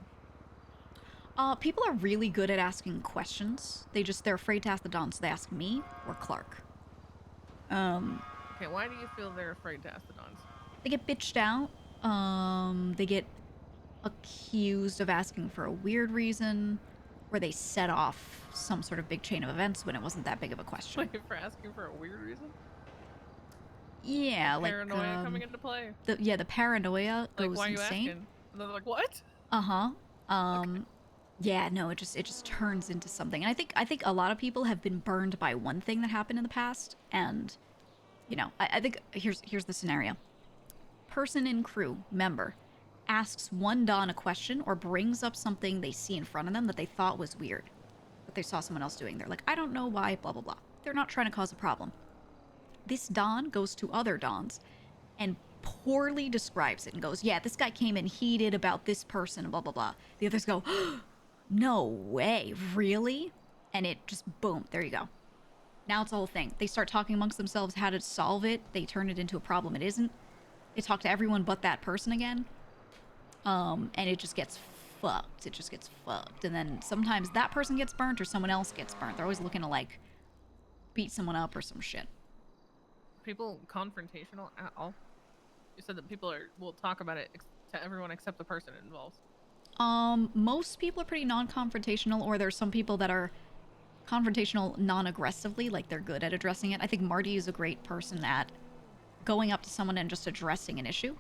[SPEAKER 9] one.
[SPEAKER 1] People are really good at asking questions. They're afraid to ask the dons, so they ask me or Clark.
[SPEAKER 9] Okay, why do you feel they're afraid to ask the dons?
[SPEAKER 1] They get bitched out. They get accused of asking for a weird reason, or they set off some sort of big chain of events when it wasn't that big of a question.
[SPEAKER 9] Wait, for asking for a weird reason?
[SPEAKER 1] Yeah, like
[SPEAKER 9] paranoia coming into play.
[SPEAKER 1] The paranoia goes
[SPEAKER 9] like, why are you
[SPEAKER 1] insane.
[SPEAKER 9] asking? And they're like, what?
[SPEAKER 1] Okay. Yeah, no, it just turns into something. And I think a lot of people have been burned by one thing that happened in the past, and you know, I think here's the scenario. Person in crew, member, asks one don a question or brings up something they see in front of them that they thought was weird, that they saw someone else doing. They're like, I don't know why, blah blah blah. They're not trying to cause a problem. This don goes to other dons and poorly describes it and goes, yeah, this guy came in heated about this person, blah blah blah. The others go, no way, really? And it just, boom, there you go. Now it's a whole thing. They start talking amongst themselves how to solve it. They turn it into a problem it isn't. They talk to everyone but that person again. And it just gets fucked. It just gets fucked. And then sometimes that person gets burnt or someone else gets burnt. They're always looking to, like, beat someone up or some shit.
[SPEAKER 9] People confrontational at all? You said that people will talk about it to everyone except the person it involves.
[SPEAKER 1] Most people are pretty non-confrontational, or there's some people that are confrontational non-aggressively, like they're good at addressing it. I think Marty is a great person at going up to someone and just addressing an issue.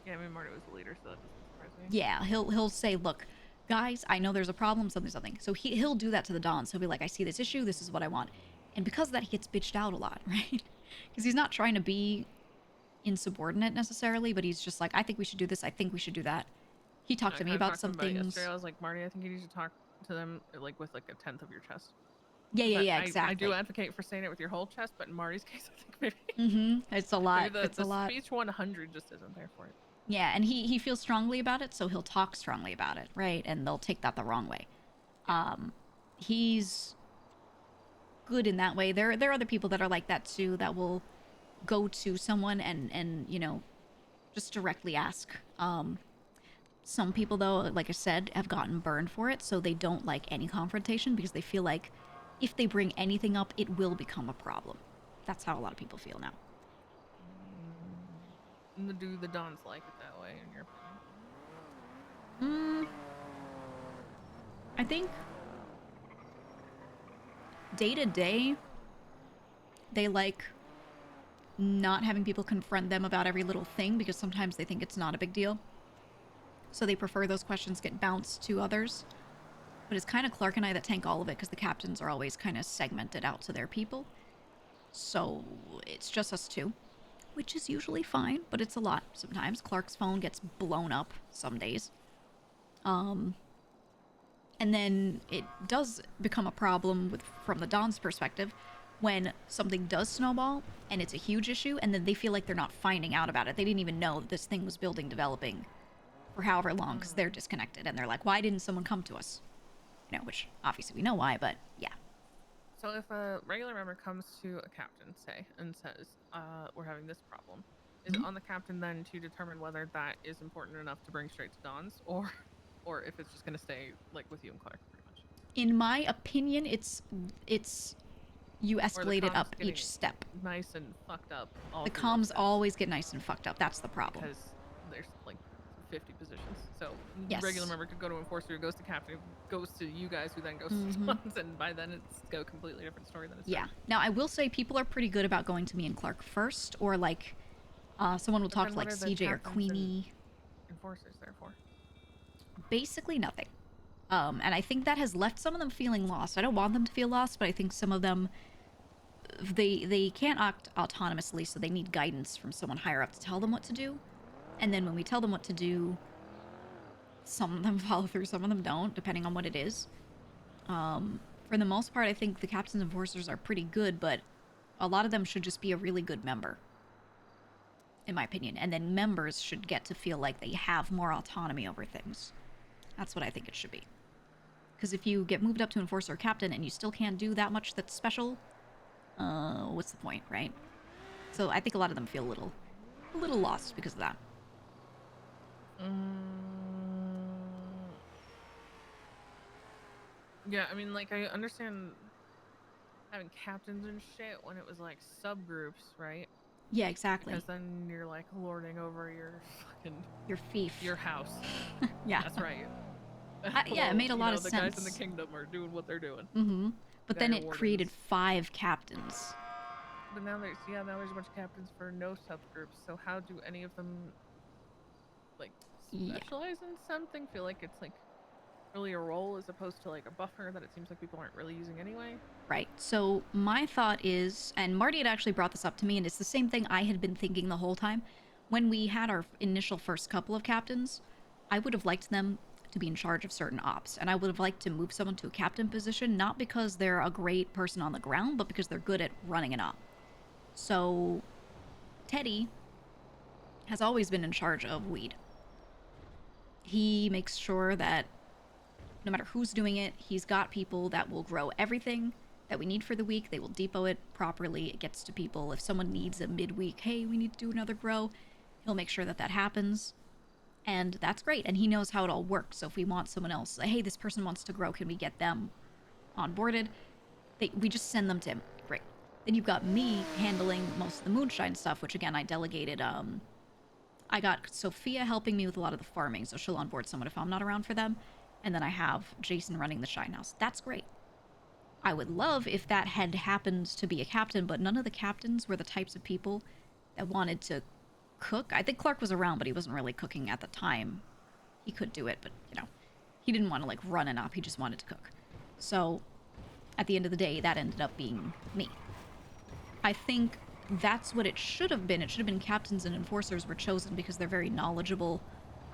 [SPEAKER 9] Yeah, I mean, Marty was the leader, so that doesn't surprise me.
[SPEAKER 1] Yeah, he'll say, look, guys, I know there's a problem, something. So he'll do that to the dons. He'll be like, I see this issue, this is what I want. And because of that, he gets bitched out a lot, right? Because he's not trying to be insubordinate necessarily, but he's just like, I think we should do this, I think we should do that. He talked to me about some things.
[SPEAKER 9] Yesterday, I was like, Marty, I think you need to talk to them like with like 1/10 of your chest.
[SPEAKER 1] Yeah, exactly.
[SPEAKER 9] I do advocate for saying it with your whole chest, but in Marty's case, I think maybe.
[SPEAKER 1] It's a lot.
[SPEAKER 9] It's
[SPEAKER 1] a lot.
[SPEAKER 9] Speech 100 just isn't there for it.
[SPEAKER 1] Yeah, and he feels strongly about it, so he'll talk strongly about it, right? And they'll take that the wrong way. He's good in that way. There are other people that are like that too, that will go to someone and you know, just directly ask. Some people, though, like I said, have gotten burned for it, so they don't like any confrontation because they feel like if they bring anything up, it will become a problem. That's how a lot of people feel now.
[SPEAKER 9] Do the Dons like it that way, in your opinion?
[SPEAKER 1] I think day to day, they like not having people confront them about every little thing because sometimes they think it's not a big deal. So they prefer those questions get bounced to others. But it's kind of Clark and I that tank all of it because the captains are always kind of segmented out to their people. So it's just us two, which is usually fine, but it's a lot sometimes. Clark's phone gets blown up some days. And then it does become a problem from the Don's perspective when something does snowball and it's a huge issue and then they feel like they're not finding out about it. They didn't even know that this thing was developing for however long because they're disconnected and they're like, why didn't someone come to us? You know, which obviously we know why, but yeah.
[SPEAKER 9] So if a regular member comes to a captain, say, and says, we're having this problem, is it on the captain then to determine whether that is important enough to bring straight to Don's or if it's just going to stay like with you and Clark pretty much?
[SPEAKER 1] In my opinion, it's you escalate it up each step.
[SPEAKER 9] Nice and fucked up.
[SPEAKER 1] The comms always get nice and fucked up. That's the problem.
[SPEAKER 9] Because there's like 50 positions. So
[SPEAKER 1] Yes.
[SPEAKER 9] regular member could go to enforcer, goes to captain, goes to you guys, who then goes to Don's, and by then it's a completely different story than it's
[SPEAKER 1] Yeah. Now I will say people are pretty good about going to me and Clark first, or like someone will talk to like CJ or Queenie.
[SPEAKER 9] Enforcers therefore.
[SPEAKER 1] Basically nothing. And I think that has left some of them feeling lost. I don't want them to feel lost, but I think some of them they can't act autonomously, so they need guidance from someone higher up to tell them what to do. And then when we tell them what to do, some of them follow through, some of them don't, depending on what it is. For the most part, I think the captains and enforcers are pretty good, but a lot of them should just be a really good member, in my opinion. And then members should get to feel like they have more autonomy over things. That's what I think it should be. Because if you get moved up to enforcer or captain and you still can't do that much that's special, what's the point, right? So I think a lot of them feel a little lost because of that.
[SPEAKER 9] Yeah, I mean, like, I understand having captains and shit when it was like subgroups, right?
[SPEAKER 1] Yeah, exactly.
[SPEAKER 9] Because then you're like lording over your fucking
[SPEAKER 1] your fief,
[SPEAKER 9] your house.
[SPEAKER 1] Yeah,
[SPEAKER 9] that's right.
[SPEAKER 1] Yeah, it made a lot of
[SPEAKER 9] the
[SPEAKER 1] sense.
[SPEAKER 9] guys in the kingdom are doing what they're doing.
[SPEAKER 1] But then it created 5 captains.
[SPEAKER 9] But now there's a bunch of captains for no subgroups. So how do any of them like specialize in something? Feel like it's like really a role as opposed to like a buffer that it seems like people aren't really using anyway.
[SPEAKER 1] Right. So my thought is, and Marty had actually brought this up to me, and it's the same thing I had been thinking the whole time. When we had our initial first couple of captains, I would have liked them to be in charge of certain ops, and I would have liked to move someone to a captain position, not because they're a great person on the ground, but because they're good at running an op. So Teddy has always been in charge of weed. He makes sure that no matter who's doing it, he's got people that will grow everything that we need for the week. They will depot it properly. It gets to people. If someone needs a midweek, hey, we need to do another grow, he'll make sure that that happens. And that's great. And he knows how it all works. So if we want someone else, hey, this person wants to grow, can we get them onboarded? We just send them to him. Great. Then you've got me handling most of the Moonshine stuff, which again, I delegated. I got Sophia helping me with a lot of the farming, so she'll onboard someone if I'm not around for them. And then I have Jason running the Shine House. That's great. I would love if that had happened to be a captain, but none of the captains were the types of people that wanted to cook. I think Clark was around, but he wasn't really cooking at the time. He could do it, but, you know, he didn't want to, like, run an op. He just wanted to cook. So, at the end of the day, that ended up being me. I think that's what it should have been. It should have been captains and enforcers were chosen because they're very knowledgeable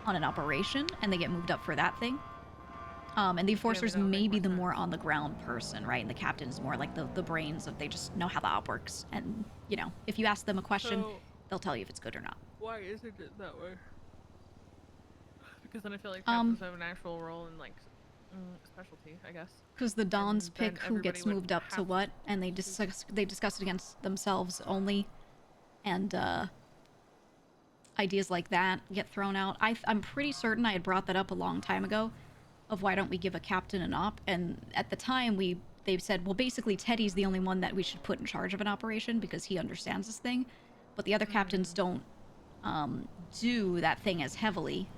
[SPEAKER 1] on an operation, and they get moved up for that thing. And the enforcers may be the more on-the-ground person, right? And the captain is more like the brains of, they just know how the op works. And, you know, if you ask them a question, they'll tell you if it's good or not.
[SPEAKER 9] Why isn't it that way? Because then I feel like captains have an actual role in, like, specialty, I guess.
[SPEAKER 1] Because the Dons pick who gets moved up to what, and they discuss it against themselves only. And, ideas like that get thrown out. I'm pretty certain I had brought that up a long time ago, of why don't we give a captain an op, and at the time we they said, well, basically Teddy's the only one that we should put in charge of an operation because he understands this thing, but the other captains don't do that thing as heavily,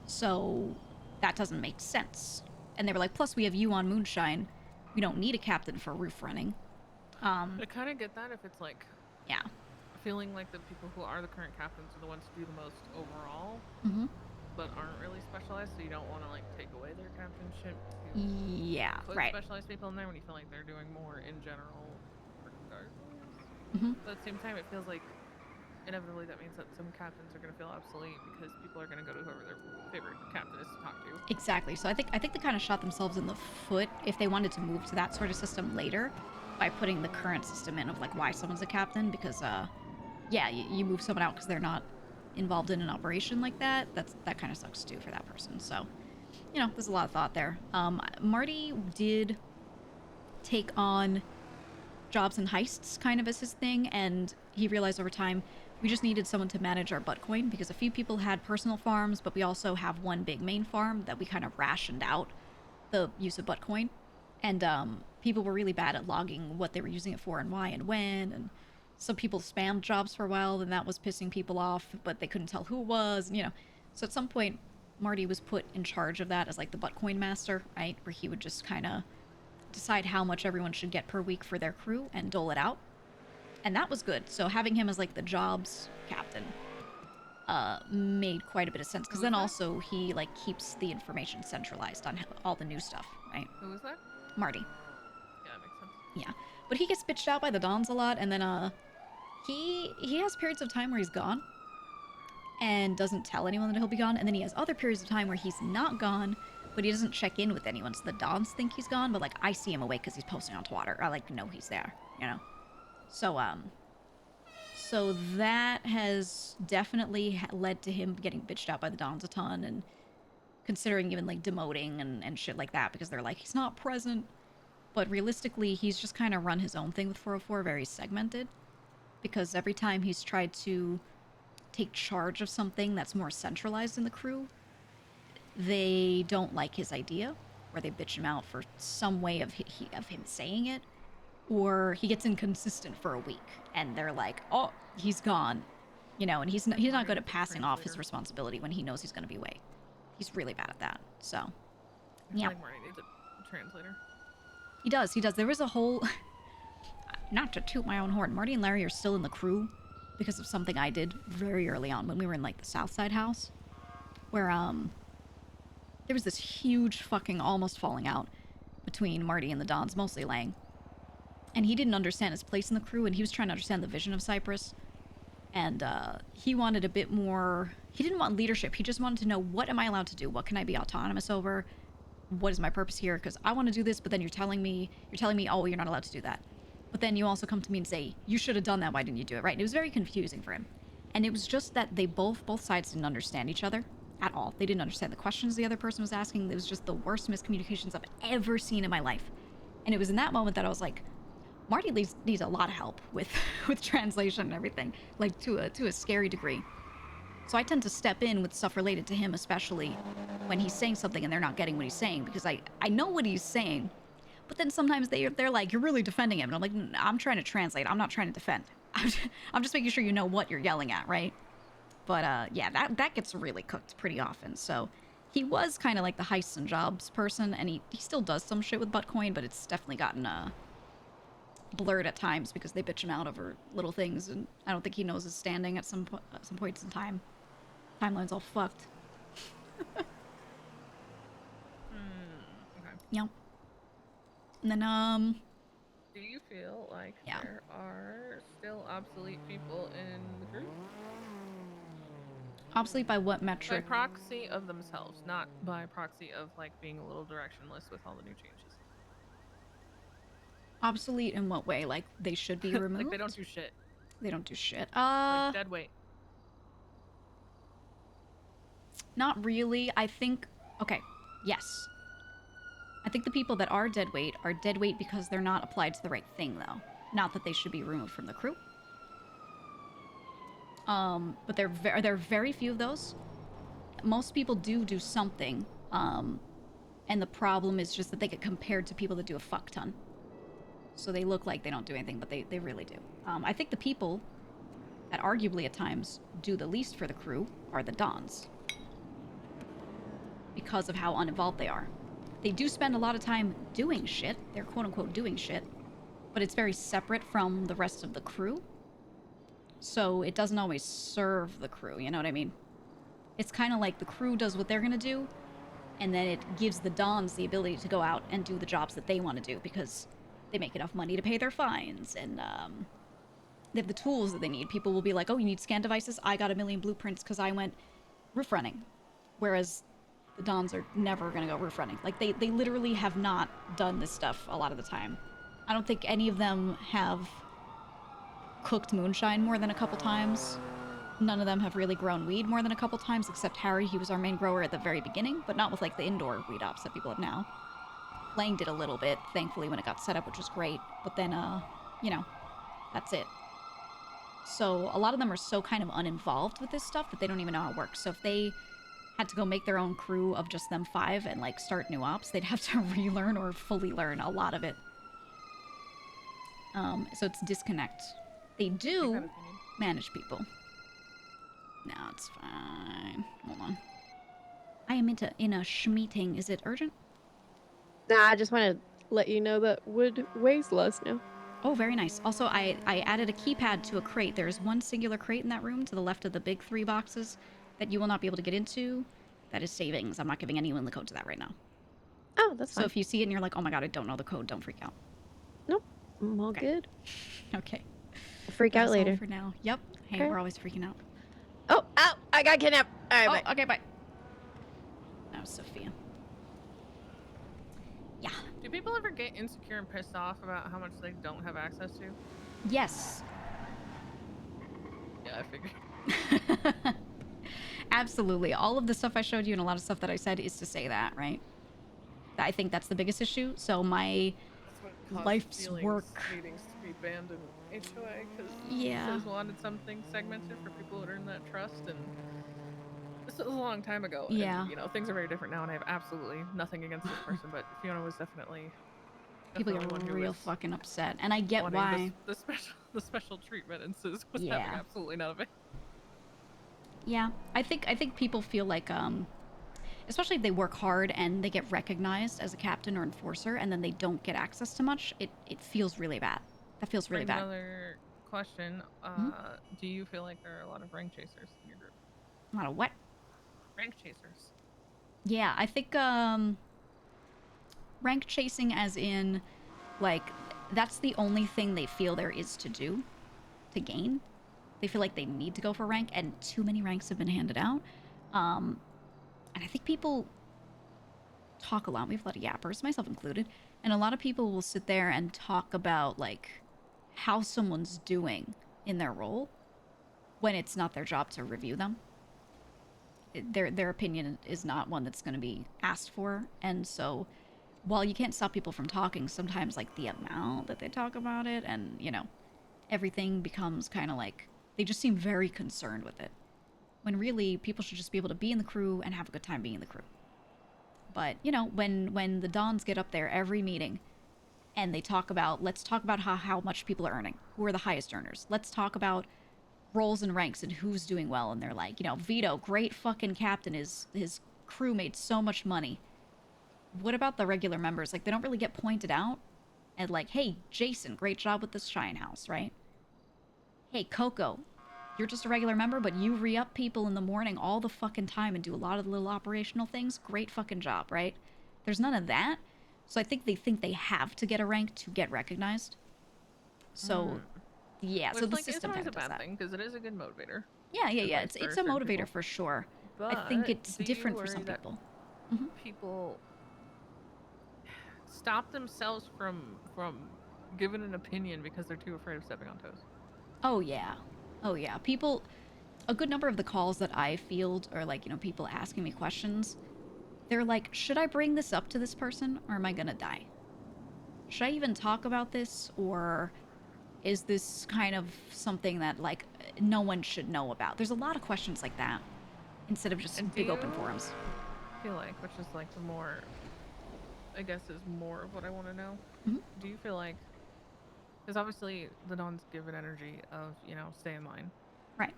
[SPEAKER 1] so that doesn't make sense. And they were like, plus we have you on Moonshine. We don't need a captain for roof running.
[SPEAKER 9] I kind of get that if it's like,
[SPEAKER 1] yeah,
[SPEAKER 9] feeling like the people who are the current captains are the ones who do the most overall, but aren't really specialized, so you don't want to like take away their captainship.
[SPEAKER 1] Yeah,
[SPEAKER 9] put
[SPEAKER 1] right.
[SPEAKER 9] specialized people in there when you feel like they're doing more in general regardless. But at the same time, it feels like inevitably that means that some captains are going to feel obsolete because people are going to go to whoever their favorite captain is to talk to.
[SPEAKER 1] Exactly. So I think they kind of shot themselves in the foot if they wanted to move to that sort of system later by putting the current system in of like why someone's a captain, because yeah, you move someone out because they're not involved in an operation like that. That kind of sucks too for that person. So, you know, there's a lot of thought there. Marty did take on jobs and heists kind of as his thing, and he realized over time we just needed someone to manage our Buttcoin because a few people had personal farms, but we also have one big main farm that we kind of rationed out the use of Buttcoin. And people were really bad at logging what they were using it for and why and when, and some people spammed jobs for a while, and that was pissing people off, but they couldn't tell who it was, you know. So at some point, Marty was put in charge of that as like the Buttcoin master, right? Where he would just kind of decide how much everyone should get per week for their crew and dole it out. And that was good. So having him as like the jobs captain made quite a bit of sense, because then also he like keeps the information centralized on all the new stuff, right?
[SPEAKER 9] Who was that?
[SPEAKER 1] Marty.
[SPEAKER 9] Yeah, that makes sense.
[SPEAKER 1] Yeah, but he gets bitched out by the Dons a lot, and then he has periods of time where he's gone and doesn't tell anyone that he'll be gone, and then he has other periods of time where he's not gone, but he doesn't check in with anyone, so the Dons think he's gone, but like I see him awake because he's posting on Twitter. I like know he's there, you know. So that has definitely led to him getting bitched out by the Dons a ton, and considering even like demoting and shit like that, because they're like, he's not present. But realistically, he's just kind of run his own thing with 404, very segmented, because every time he's tried to take charge of something that's more centralized in the crew, they don't like his idea, or they bitch him out for some way of him saying it, or he gets inconsistent for a week, and they're like, oh, he's gone, you know, and he's not good at passing off his responsibility when he knows he's going to be away. He's really bad at that, so, yeah.
[SPEAKER 9] I feel like Marty needs a translator.
[SPEAKER 1] He does. There was a whole... Not to toot my own horn, Marty and Larry are still in the crew because of something I did very early on when we were in, like, the Southside house, where, there was this huge fucking almost falling out between Marty and the Dons, mostly Lang. And he didn't understand his place in the crew, and he was trying to understand the vision of Cyprus. And, he wanted a bit more... He didn't want leadership. He just wanted to know, what am I allowed to do? What can I be autonomous over? What is my purpose here? Because I want to do this, but then you're telling me, oh, you're not allowed to do that. But then you also come to me and say, you should have done that. Why didn't you do it? Right? And it was very confusing for him. And it was just that they both sides didn't understand each other at all. They didn't understand the questions the other person was asking. It was just the worst miscommunications I've ever seen in my life. And it was in that moment that I was like, Marty needs a lot of help with translation and everything, like to a scary degree. So I tend to step in with stuff related to him, especially when he's saying something and they're not getting what he's saying, because I know what he's saying, but then sometimes they're like, you're really defending him. And I'm like, I'm trying to translate. I'm not trying to defend. I'm just making sure you know what you're yelling at, right? But yeah, that gets really cooked pretty often. So he was kind of like the heists and jobs person, and he still does some shit with Buttcoin, but it's definitely gotten blurred at times because they bitch him out over little things, and I don't think he knows his standing at some points in time. Timeline's all fucked.
[SPEAKER 9] Okay.
[SPEAKER 1] Yep. And then,
[SPEAKER 9] do you feel like
[SPEAKER 1] yeah.
[SPEAKER 9] there are still obsolete people in the group?
[SPEAKER 1] Obsolete by what metric?
[SPEAKER 9] By proxy of themselves, not by proxy of like being a little directionless with all the new changes.
[SPEAKER 1] Obsolete in what way? Like they should be removed?
[SPEAKER 9] Like they don't do shit.
[SPEAKER 1] They don't do shit.
[SPEAKER 9] Like dead weight.
[SPEAKER 1] Not really. I think... Okay. Yes. I think the people that are dead weight because they're not applied to the right thing, though. Not that they should be removed from the crew. But there are very few of those. Most people do something. And the problem is just that they get compared to people that do a fuck ton. So they look like they don't do anything, but they really do. I think the people that arguably at times do the least for the crew are the Dons. Because of how uninvolved they are. They do spend a lot of time doing shit. They're quote-unquote doing shit. But it's very separate from the rest of the crew. So it doesn't always serve the crew, you know what I mean? It's kind of like the crew does what they're gonna do, and then it gives the Dons the ability to go out and do the jobs that they want to do, because they make enough money to pay their fines, and they have the tools that they need. People will be like, oh, you need scan devices? I got 1 million blueprints because I went roof running. Whereas the Dons are never gonna go roof running. Like, they literally have not done this stuff a lot of the time. I don't think any of them have cooked moonshine more than a couple times. None of them have really grown weed more than a couple times, except Harry. He was our main grower at the very beginning, but not with, like, the indoor weed ops that people have now. Lang did a little bit, thankfully, when it got set up, which was great. But then, you know, that's it. So a lot of them are so kind of uninvolved with this stuff that they don't even know how it works. So if they had to go make their own crew of just them 5 and, like, start new ops, they'd have to relearn or fully learn a lot of it. So it's disconnect. They do manage people. No, it's fine. Hold on. I am in a schmeeting. Is it urgent?
[SPEAKER 16] Nah, I just want to let you know that wood weighs less now.
[SPEAKER 1] Oh, very nice. Also, I added a keypad to a crate. There is one singular crate in that room to the left of the big 3 boxes that you will not be able to get into. That is savings. I'm not giving anyone the code to that right now.
[SPEAKER 16] Oh, that's fine.
[SPEAKER 1] So if you see it and you're like, oh my god, I don't know the code, don't freak out.
[SPEAKER 16] Nope. I'm all good.
[SPEAKER 1] Okay.
[SPEAKER 16] I'll freak out
[SPEAKER 1] That's all
[SPEAKER 16] later.
[SPEAKER 1] for now. Yep. Hey,
[SPEAKER 16] Okay.
[SPEAKER 1] we're always freaking out.
[SPEAKER 16] Oh, ow! I got kidnapped. All right,
[SPEAKER 1] Oh,
[SPEAKER 16] bye.
[SPEAKER 1] okay, bye. That was Sophia. Yeah.
[SPEAKER 9] Do people ever get insecure and pissed off about how much they don't have access to?
[SPEAKER 1] Yes.
[SPEAKER 9] Yeah, I figured.
[SPEAKER 1] Absolutely. All of the stuff I showed you and a lot of stuff that I said is to say that, right? I think that's the biggest issue. So my life's work.
[SPEAKER 9] Meetings to be banned in HOA because
[SPEAKER 1] Yeah.
[SPEAKER 9] says wanted something segmented for people that earn that trust, and this was a long time ago.
[SPEAKER 1] Yeah.
[SPEAKER 9] And, you know, things are very different now, and I have absolutely nothing against this person, but Fiona was definitely
[SPEAKER 1] People
[SPEAKER 9] one
[SPEAKER 1] get
[SPEAKER 9] who
[SPEAKER 1] real
[SPEAKER 9] was
[SPEAKER 1] fucking upset, and I get
[SPEAKER 9] wanting
[SPEAKER 1] why.
[SPEAKER 9] the special treatment, and Sis was
[SPEAKER 1] Yeah.
[SPEAKER 9] having absolutely none of it.
[SPEAKER 1] Yeah, I think people feel like, especially if they work hard and they get recognized as a captain or enforcer, and then they don't get access to much, it feels really bad. That feels really bad.
[SPEAKER 9] Another question: do you feel like there are a lot of rank chasers in your group?
[SPEAKER 1] A lot of what?
[SPEAKER 9] Rank chasers.
[SPEAKER 1] Yeah, I think rank chasing, as in, like, that's the only thing they feel there is to do, to gain. They feel like they need to go for rank, and too many ranks have been handed out. And I think people talk a lot. We have a lot of yappers, myself included. And a lot of people will sit there and talk about, like, how someone's doing in their role when it's not their job to review them. Their opinion is not one that's going to be asked for. And so while you can't stop people from talking, sometimes, like, the amount that they talk about it and, you know, everything becomes kind of like, they just seem very concerned with it. When really, people should just be able to be in the crew and have a good time being in the crew. But, you know, when the Dons get up there every meeting and they talk about, let's talk about how much people are earning. Who are the highest earners? Let's talk about roles and ranks and who's doing well. And they're like, you know, Vito, great fucking captain. His crew made so much money. What about the regular members? Like, they don't really get pointed out. And like, hey, Jason, great job with this Shine House, right? Hey, Coco, you're just a regular member, but you re-up people in the morning all the fucking time and do a lot of little operational things. Great fucking job, right? There's none of that. So I think they have to get a rank to get recognized. So, yeah,
[SPEAKER 9] Which,
[SPEAKER 1] so the
[SPEAKER 9] like,
[SPEAKER 1] system
[SPEAKER 9] isn't
[SPEAKER 1] kind
[SPEAKER 9] always
[SPEAKER 1] of
[SPEAKER 9] a
[SPEAKER 1] does
[SPEAKER 9] bad
[SPEAKER 1] that.
[SPEAKER 9] thing because it is a good motivator.
[SPEAKER 1] Yeah.
[SPEAKER 9] and vice
[SPEAKER 1] It's a
[SPEAKER 9] versa for
[SPEAKER 1] motivator
[SPEAKER 9] people.
[SPEAKER 1] for sure.
[SPEAKER 9] But
[SPEAKER 1] I think it's
[SPEAKER 9] do you
[SPEAKER 1] different for some
[SPEAKER 9] worry that
[SPEAKER 1] people.
[SPEAKER 9] People stop themselves from giving an opinion because they're too afraid of stepping on toes.
[SPEAKER 1] Oh yeah. People, a good number of the calls that I field are like, you know, people asking me questions. They're like, should I bring this up to this person or am I gonna die? Should I even talk about this, or is this kind of something that, like, no one should know about? There's a lot of questions like that instead of just
[SPEAKER 9] And
[SPEAKER 1] big
[SPEAKER 9] do
[SPEAKER 1] open
[SPEAKER 9] you
[SPEAKER 1] forums.
[SPEAKER 9] feel like, which is like the more, I guess, is more of what I want to know.
[SPEAKER 1] Mhm.
[SPEAKER 9] Do you feel like Because obviously the Dons give an energy of, you know, stay in line.
[SPEAKER 1] Right.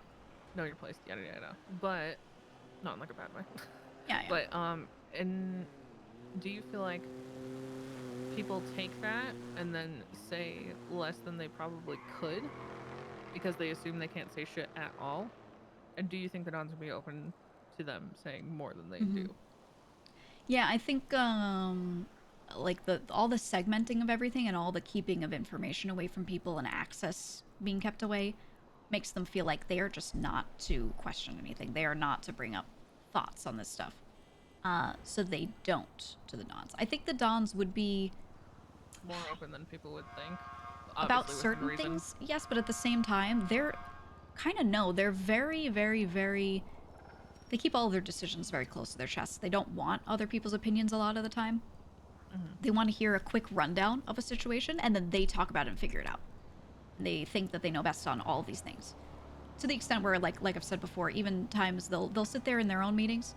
[SPEAKER 9] Know your place, yada yada. But not in like a bad way.
[SPEAKER 1] Yeah, yeah.
[SPEAKER 9] But and do you feel like people take that and then say less than they probably could because they assume they can't say shit at all? And do you think the Dons would be open to them saying more than they do?
[SPEAKER 1] Yeah, I think like all the segmenting of everything and all the keeping of information away from people and access being kept away makes them feel like they are just not to question anything. They are not to bring up thoughts on this stuff. So they don't to the Dons. I think the Dons would be
[SPEAKER 9] More open than people would think.
[SPEAKER 1] about
[SPEAKER 9] Obviously within
[SPEAKER 1] certain
[SPEAKER 9] reason.
[SPEAKER 1] things, yes, but at the same time, they're kind of no. They're very, very, very. They keep all of their decisions very close to their chest. They don't want other people's opinions a lot of the time. They want to hear a quick rundown of a situation, and then they talk about it and figure it out. And they think that they know best on all of these things. To the extent where, like I've said before, even times they'll sit there in their own meetings,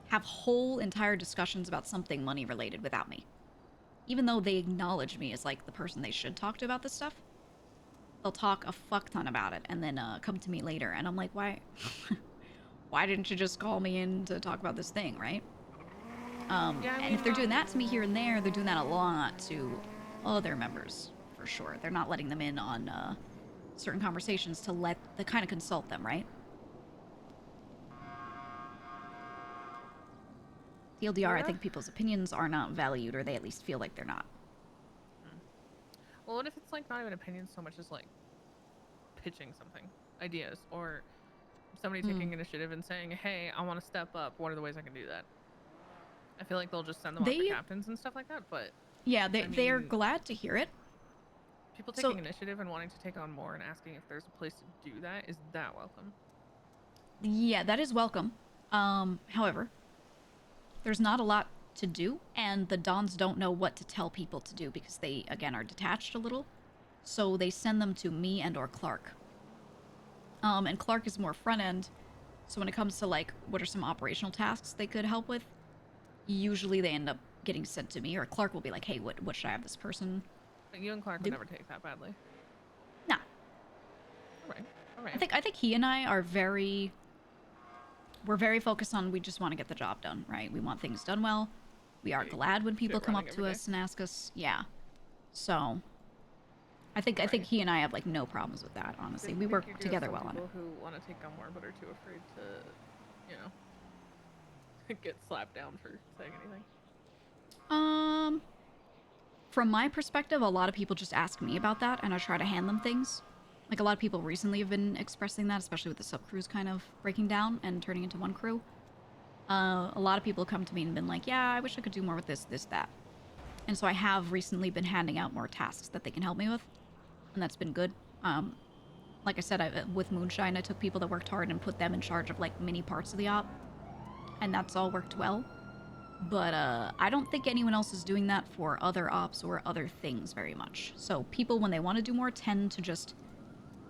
[SPEAKER 1] have whole entire discussions about something money related without me. Even though they acknowledge me as like the person they should talk to about this stuff, they'll talk a fuck ton about it and then come to me later, and I'm like, why? Why didn't you just call me in to talk about this thing, right? And if they're doing that to me here and there, they're doing that a lot to other members, for sure. They're not letting them in on certain conversations to kind of consult them, right? TLDR, I think people's opinions are not valued, or they at least feel like they're not.
[SPEAKER 9] Well, what if it's like not even opinions so much as like pitching something, ideas, or somebody taking initiative and saying, hey, I want to step up. What are the ways I can do that? I feel like they'll just send them off to captains and stuff like that, but...
[SPEAKER 1] Yeah, they're glad to hear it.
[SPEAKER 9] People taking initiative and wanting to take on more and asking if there's a place to do that, is that welcome?
[SPEAKER 1] Yeah, that is welcome. However, there's not a lot to do, and the Dons don't know what to tell people to do because they, again, are detached a little. So they send them to me and or Clark. And Clark is more front end, so when it comes to, like, what are some operational tasks they could help with, usually they end up getting sent to me, or Clark will be like, hey, what should I have this person
[SPEAKER 9] But you and Clark would never take that badly.
[SPEAKER 1] No.
[SPEAKER 9] Alright.
[SPEAKER 1] I think he and I are we're very focused on, we just want to get the job done, right? We want things done well. We are glad when people come up to us and ask us, yeah. So, I think he and I have like no problems with that, honestly. We work together well on it.
[SPEAKER 9] People who want to take on more but are too afraid to, you know, get slapped down for saying anything.
[SPEAKER 1] From my perspective, a lot of people just ask me about that, and I try to hand them things. Like, a lot of people recently have been expressing that, especially with the sub-crews kind of breaking down and turning into one crew. A lot of people come to me and been like, yeah, I wish I could do more with this, that. And so I have recently been handing out more tasks that they can help me with, and that's been good. Like I said, with Moonshine, I took people that worked hard and put them in charge of, like, many parts of the op, and that's all worked well. But I don't think anyone else is doing that for other ops or other things very much. So people, when they want to do more, tend to just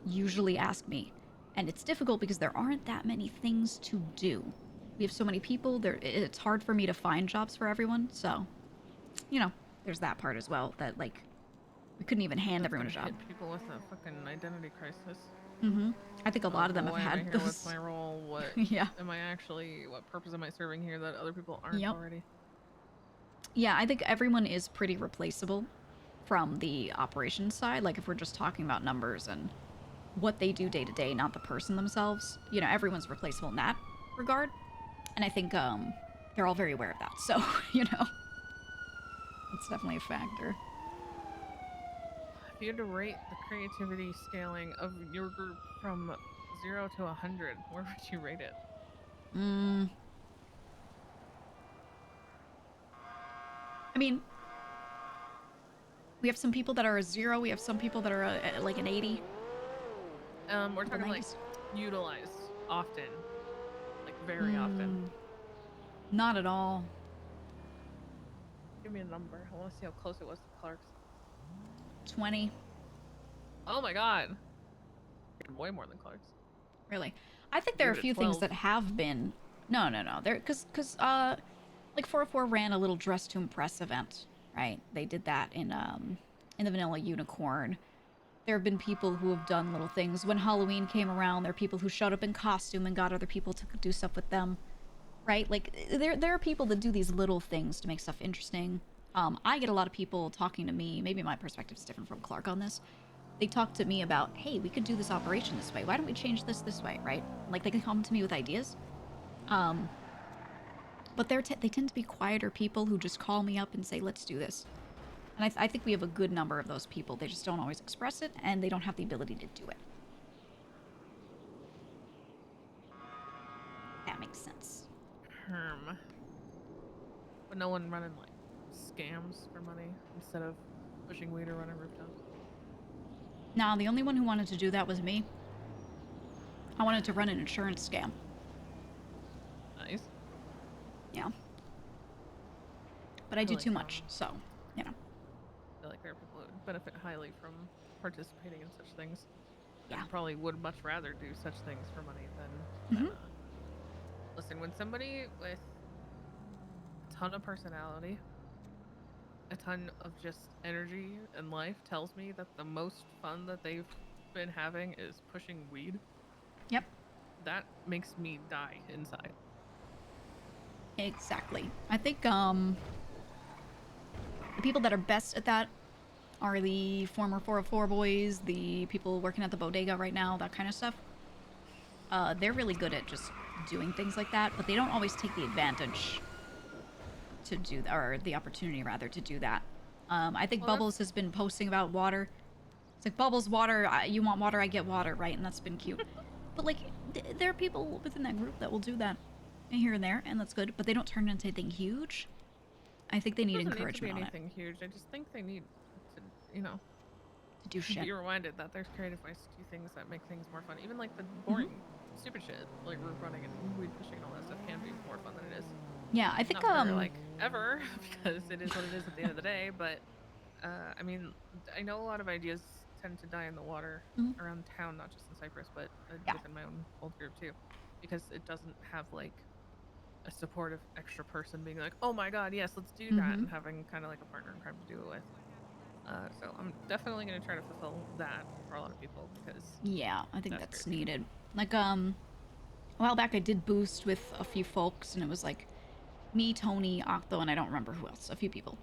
[SPEAKER 1] usually ask me. And it's difficult because there aren't that many things to do. We have so many people, it's hard for me to find jobs for everyone. So, you know, there's that part as well, that, like, we couldn't even hand everyone a job.
[SPEAKER 9] People with a fucking identity crisis.
[SPEAKER 1] I think a lot of them have had those.
[SPEAKER 9] What's my role? What am I actually? What purpose am I serving here that other people aren't already?
[SPEAKER 1] Yeah, I think everyone is pretty replaceable from the operations side. Like, if we're just talking about numbers and what they do day to day, not the person themselves. You know, everyone's replaceable in that regard. And I think they're all very aware of that. So, you know, it's definitely a factor.
[SPEAKER 9] If you had to rate the creativity scaling of your group from 0 to 100, where would you rate it?
[SPEAKER 1] I mean, we have some people that are a 0. We have some people that are like an 80.
[SPEAKER 9] We're talking like utilized often, like very often.
[SPEAKER 1] Not at all.
[SPEAKER 9] Give me a number. I want to see how close it was to Clark's.
[SPEAKER 1] 20.
[SPEAKER 9] Oh my god. Way more than Clark's.
[SPEAKER 1] Really? I think there are a few things that have been... No. There, because like 404 ran a little Dress to Impress event, right? They did that in the Vanilla Unicorn. There have been people who have done little things. When Halloween came around, there are people who showed up in costume and got other people to do stuff with them. Right? Like, there are people that do these little things to make stuff interesting. I get a lot of people talking to me. Maybe my perspective is different from Clark on this. They talk to me about, hey, we could do this operation this way. Why don't we change this way, right? Like, they can come to me with ideas. But they tend to be quieter people who just call me up and say, let's do this. And I think we have a good number of those people. They just don't always express it, and they don't have the ability to do it. That makes sense.
[SPEAKER 9] But no one running, like, scams for money instead of pushing weed or running rooftops.
[SPEAKER 1] Nah, the only one who wanted to do that was me. I wanted to run an insurance scam.
[SPEAKER 9] Nice.
[SPEAKER 1] Yeah. But I do too much, so, you know.
[SPEAKER 9] I feel like there are people who would benefit highly from participating in such things.
[SPEAKER 1] Yeah.
[SPEAKER 9] And probably would much rather do such things for money than listen, when somebody with a ton of personality, a ton of just energy and life tells me that the most fun that they've been having is pushing weed.
[SPEAKER 1] Yep.
[SPEAKER 9] That makes me die inside.
[SPEAKER 1] Exactly. I think, the people that are best at that are the former 404 boys, the people working at the bodega right now, that kind of stuff. They're really good at just doing things like that, but they don't always take the advantage to do that, or the opportunity rather to do that. I think Bubbles has been posting about water. It's like, Bubbles, water, you want water, I get water, right? And that's been cute. But like, there are people within that group that will do that here and there, and that's good, but they don't turn it into anything huge. I think they need encouragement on it.
[SPEAKER 9] Anything huge. I just think they need to, you know,
[SPEAKER 1] to do shit.
[SPEAKER 9] Be reminded that there's creative ways to do things that make things more fun. Even like the boring, stupid shit, like roof running and weed pushing and all that stuff can be more fun than it is.
[SPEAKER 1] Yeah, I think
[SPEAKER 9] Not for, like ever, because it is what it is at the end of the day. But I mean, I know a lot of ideas tend to die in the water around town, not just in Cyprus, but within my own old group too, because it doesn't have like a supportive extra person being like, oh my god, yes, let's do that, and having kind of like a partner in crime to do it with. So I'm definitely going to try to fulfill that for a lot of people, because
[SPEAKER 1] yeah, I think that's needed. Like a while back I did boost with a few folks, and it was like me, Tony, Octo, and I don't remember who else, a few people.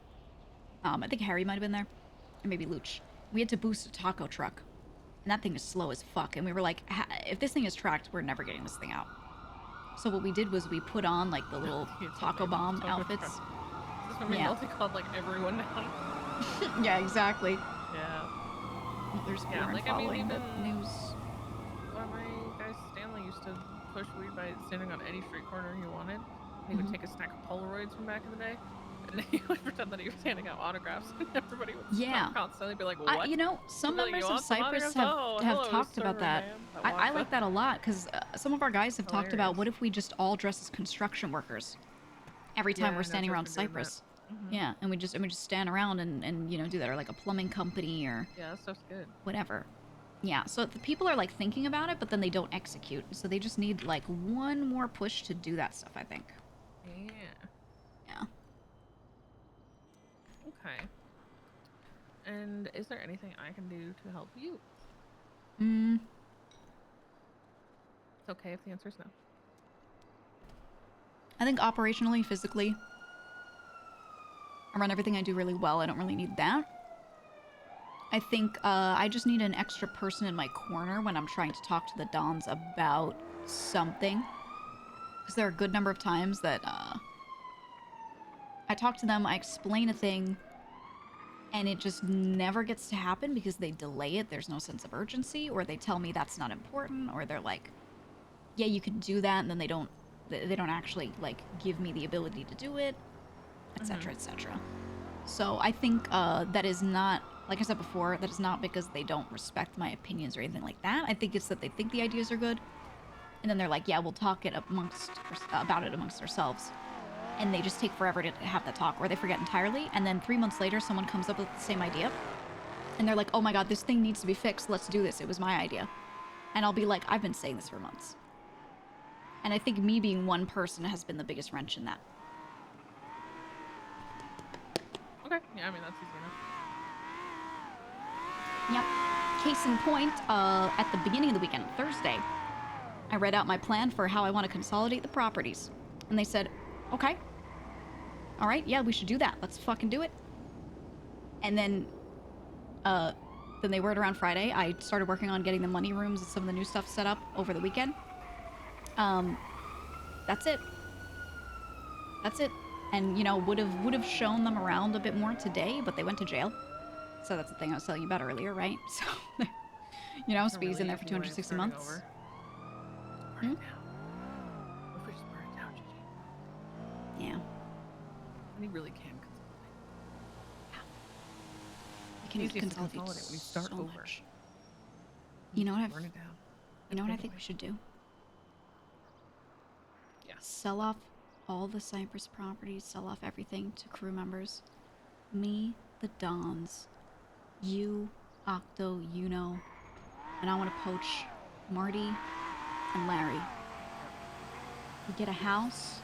[SPEAKER 1] I think Harry might have been there, or maybe Luch. We had to boost a taco truck, and that thing is slow as fuck, and we were like, if this thing is tracked, we're never getting this thing out. So what we did was we put on like the little taco bomb outfits.
[SPEAKER 9] This is when we multi-called like everyone down.
[SPEAKER 1] Yeah, exactly.
[SPEAKER 9] Yeah.
[SPEAKER 1] There's
[SPEAKER 9] like
[SPEAKER 1] following
[SPEAKER 9] I mean,
[SPEAKER 1] the
[SPEAKER 9] even
[SPEAKER 1] news.
[SPEAKER 9] Well, my guy Stanley used to push weed by standing on any street corner he wanted. He would take a stack of Polaroids from back in the day, and then he would pretend that he was handing out autographs, and everybody would stop constantly be like, "What?"
[SPEAKER 1] You know, some members of Cyprus have talked about that. I like that a lot, because some of our guys have talked about, what if we just all dress as construction workers every time we're standing around Cyprus? Yeah, and we just stand around and you know, do that, or like a plumbing company, or
[SPEAKER 9] that stuff's good.
[SPEAKER 1] Whatever. Yeah, so the people are like thinking about it, but then they don't execute. So they just need like one more push to do that stuff, I think.
[SPEAKER 9] Yeah. Okay. And is there anything I can do to help you? It's okay if the answer is no.
[SPEAKER 1] I think operationally, physically, I run everything I do really well. I don't really need that. I think I just need an extra person in my corner when I'm trying to talk to the Dons about something. Because there are a good number of times that I talk to them, I explain a thing, and it just never gets to happen because they delay it. There's no sense of urgency, or they tell me that's not important, or they're like, yeah, you can do that, and then they don't actually like give me the ability to do it, etc., etc. So I think that is not, like I said before, that is not because they don't respect my opinions or anything like that. I think it's that they think the ideas are good, and then they're like, yeah, we'll talk it about it amongst ourselves. And they just take forever to have that talk, or they forget entirely, and then 3 months later someone comes up with the same idea, and they're like, oh my god, this thing needs to be fixed, let's do this, it was my idea. And I'll be like, I've been saying this for months. And I think me being one person has been the biggest wrench in that.
[SPEAKER 9] Okay, yeah, I mean, that's easy enough.
[SPEAKER 1] Yep. case in point, at the beginning of the weekend, Thursday, I read out my plan for how I want to consolidate the properties. And they said, okay. All right, yeah, we should do that. Let's fucking do it. And then they were around Friday. I started working on getting the money rooms and some of the new stuff set up over the weekend. That's it. That's it. And, you know, would have shown them around a bit more today, but they went to jail. So that's the thing I was telling you about earlier, right? So, you know, Spee's in there for 260 months. Hmm?
[SPEAKER 9] If we just burn it down, Gigi.
[SPEAKER 1] Yeah.
[SPEAKER 9] And he really can consolidate.
[SPEAKER 1] You
[SPEAKER 9] Easiest to
[SPEAKER 1] consolidate
[SPEAKER 9] consolidate when you start
[SPEAKER 1] so
[SPEAKER 9] over.
[SPEAKER 1] much. You know what
[SPEAKER 9] Burn it down.
[SPEAKER 1] You know what I think we should do?
[SPEAKER 9] Yeah.
[SPEAKER 1] Sell off all the Cypress properties, sell off everything to crew members. Me, the Dons, you, Octo, Yuno, and I want to poach Marty and Larry. We get a house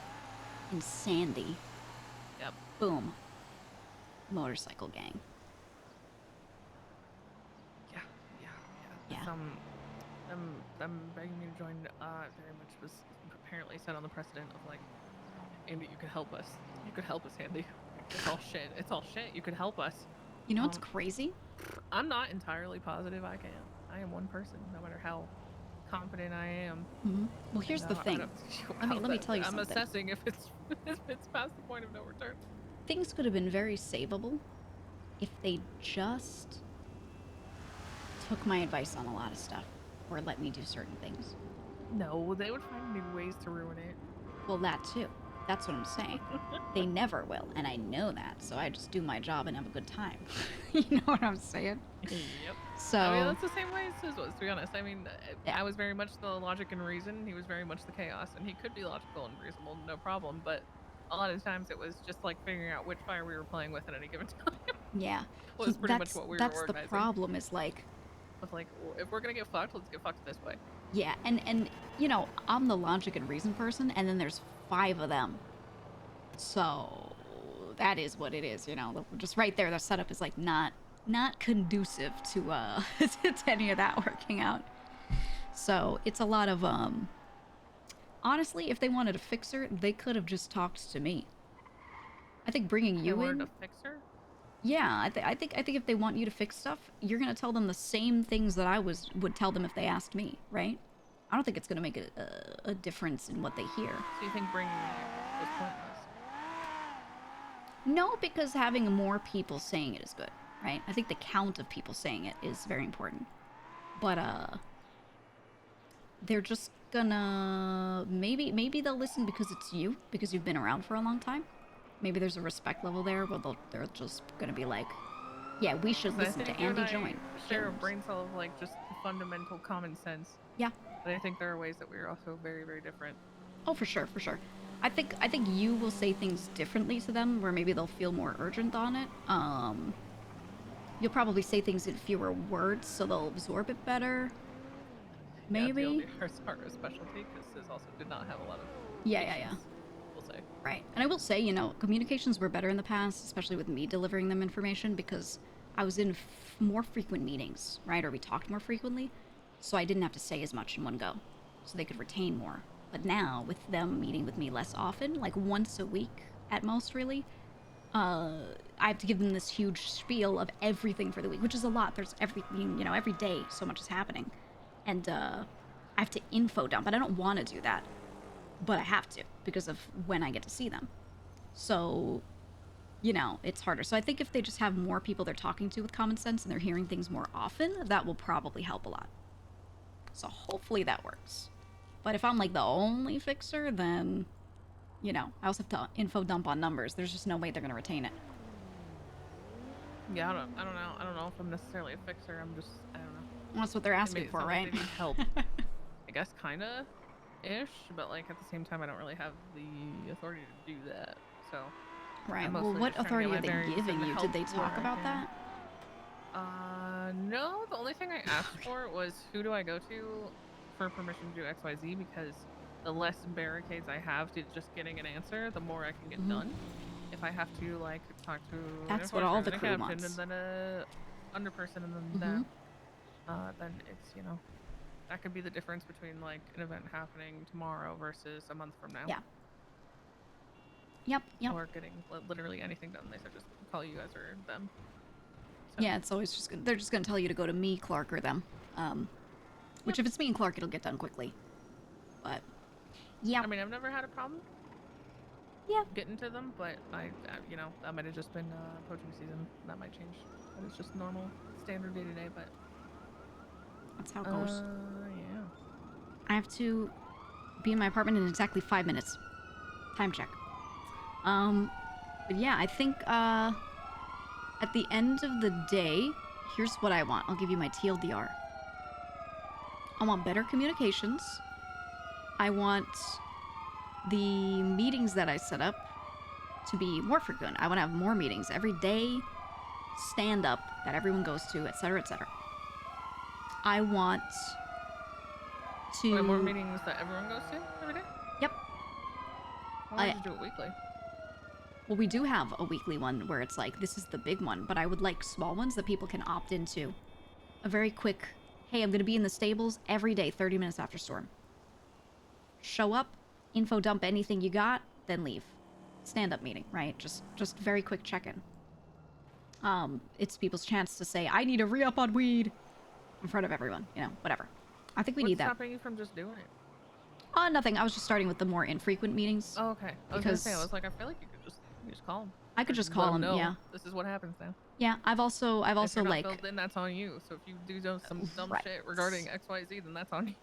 [SPEAKER 1] in Sandy.
[SPEAKER 9] Yep.
[SPEAKER 1] Boom. Motorcycle gang.
[SPEAKER 9] Yeah. Them begging me to join very much was apparently set on the precedent of like, Andy, you could help us. You could help us, Andy. It's all shit. It's all shit. You could help us.
[SPEAKER 1] You know what's crazy?
[SPEAKER 9] I'm not entirely positive I can. I am one person, no matter how confident I am.
[SPEAKER 1] Mm-hmm. Well, here's the thing. Let me tell you something.
[SPEAKER 9] I'm assessing if it's past the point of no return.
[SPEAKER 1] Things could have been very savable if they just took my advice on a lot of stuff or let me do certain things.
[SPEAKER 9] No, they would find new ways to ruin it.
[SPEAKER 1] Well, that too. That's what I'm saying. They never will, and I know that, so I just do my job and have a good time. You know what I'm saying?
[SPEAKER 9] Yep.
[SPEAKER 1] So
[SPEAKER 9] I mean, that's the same way as Sis was, to be honest. I mean, I was very much the logic and reason. He was very much the chaos, and he could be logical and reasonable, no problem. But a lot of times it was just like figuring out which fire we were playing with at any given time.
[SPEAKER 1] Yeah.
[SPEAKER 9] Was pretty much what we were
[SPEAKER 1] That's
[SPEAKER 9] organizing.
[SPEAKER 1] the problem. Is like,
[SPEAKER 9] of like, well, if we're gonna get fucked, let's get fucked this way.
[SPEAKER 1] yeah, and you know, I'm the logic and reason person, and then there's 5 of them. So that is what it is, you know. Just right there, the setup is like not conducive to to any of that working out. So it's a lot of honestly, if they wanted a fixer, they could have just talked to me. I think bringing you in.
[SPEAKER 9] A fixer?
[SPEAKER 1] Yeah, I think if they want you to fix stuff, you're gonna tell them the same things that I would tell them if they asked me, right? I don't think it's gonna make a difference in what they hear.
[SPEAKER 9] So you think bringing it was pointless?
[SPEAKER 1] No, because having more people saying it is good, right? I think the count of people saying it is very important. But they're just gonna maybe they'll listen because it's you, because you've been around for a long time. Maybe there's a respect level there, but they're just gonna be like, yeah, we should listen to Andy join.
[SPEAKER 9] Share a brain cell of like just fundamental common sense.
[SPEAKER 1] Yeah.
[SPEAKER 9] But I think there are ways that we're also very, very different.
[SPEAKER 1] Oh, for sure, for sure. I think you will say things differently to them, where maybe they'll feel more urgent on it. You'll probably say things in fewer words, so they'll absorb it better. Maybe.
[SPEAKER 9] Yeah, our specialty, because Sis also did not have a lot of.
[SPEAKER 1] Yeah.
[SPEAKER 9] We'll say.
[SPEAKER 1] Right, and I will say, you know, communications were better in the past, especially with me delivering them information, because I was in more frequent meetings, right, or we talked more frequently, so I didn't have to say as much in one go, so they could retain more. But now, with them meeting with me less often, like once a week at most, really, I have to give them this huge spiel of everything for the week, which is a lot. There's everything, you know, every day so much is happening. And I have to info dump, but I don't want to do that. But I have to, because of when I get to see them. So, you know, it's harder. So I think if they just have more people they're talking to with common sense and they're hearing things more often, that will probably help a lot. So hopefully that works. But if I'm like the only fixer, then, you know, I also have to info dump on numbers. There's just no way they're going to retain it.
[SPEAKER 9] Yeah, I don't know. I don't know if I'm necessarily a fixer. I don't know.
[SPEAKER 1] Well, that's what they're asking for, right?
[SPEAKER 9] They need help. I guess kinda ish, but like at the same time I don't really have the authority to do that. So
[SPEAKER 1] right. Well, what authority are they giving you? Did they talk about that?
[SPEAKER 9] No, the only thing I asked for was who do I go to for permission to do XYZ, because the less barricades I have to just getting an answer, the more I can get done. If I have to like talk to
[SPEAKER 1] that's what all the crew wants.
[SPEAKER 9] And then a under person and then that. then it's, you know, that could be the difference between like an event happening tomorrow versus a month from now.
[SPEAKER 1] Yeah. Yep. Yep.
[SPEAKER 9] Or getting literally anything done. They said just call you guys or them.
[SPEAKER 1] Yeah, it's always just they're just gonna tell you to go to me, Clark, or them. Which if it's me and Clark, it'll get done quickly. But yeah.
[SPEAKER 9] I mean, I've never had a problem.
[SPEAKER 1] Yeah.
[SPEAKER 9] Getting to them, but you know, that might have just been poaching season. That might change. But it's just normal, standard day to day. But
[SPEAKER 1] that's how it goes.
[SPEAKER 9] Yeah.
[SPEAKER 1] I have to be in my apartment in exactly 5 minutes. Time check. But yeah, I think at the end of the day, here's what I want. I'll give you my TLDR. I want better communications. I want the meetings that I set up to be more frequent. I want to have more meetings every day, stand up that everyone goes to, etc., etc. I want to...
[SPEAKER 9] Wait, more meetings that everyone goes to every day?
[SPEAKER 1] Yep.
[SPEAKER 9] Why don't you do it weekly?
[SPEAKER 1] Well, we do have a weekly one where it's like, this is the big one, but I would like small ones that people can opt into. A very quick, hey, I'm going to be in the stables every day, 30 minutes after storm. Show up, info dump anything you got, then leave. Stand-up meeting, right? Just very quick check-in. It's people's chance to say, I need a re-up on weed in front of everyone, you know, whatever. I think we need that.
[SPEAKER 9] What's stopping you from just doing it?
[SPEAKER 1] Nothing. I was just starting with the more infrequent meetings.
[SPEAKER 9] Oh, okay. I was gonna say, I was like, I feel like you could just call them.
[SPEAKER 1] I could just call them, yeah.
[SPEAKER 9] This is what happens now.
[SPEAKER 1] Yeah, I've also
[SPEAKER 9] if you're not
[SPEAKER 1] like...
[SPEAKER 9] filled in, that's on you. So if you do some dumb shit regarding XYZ, then that's on you.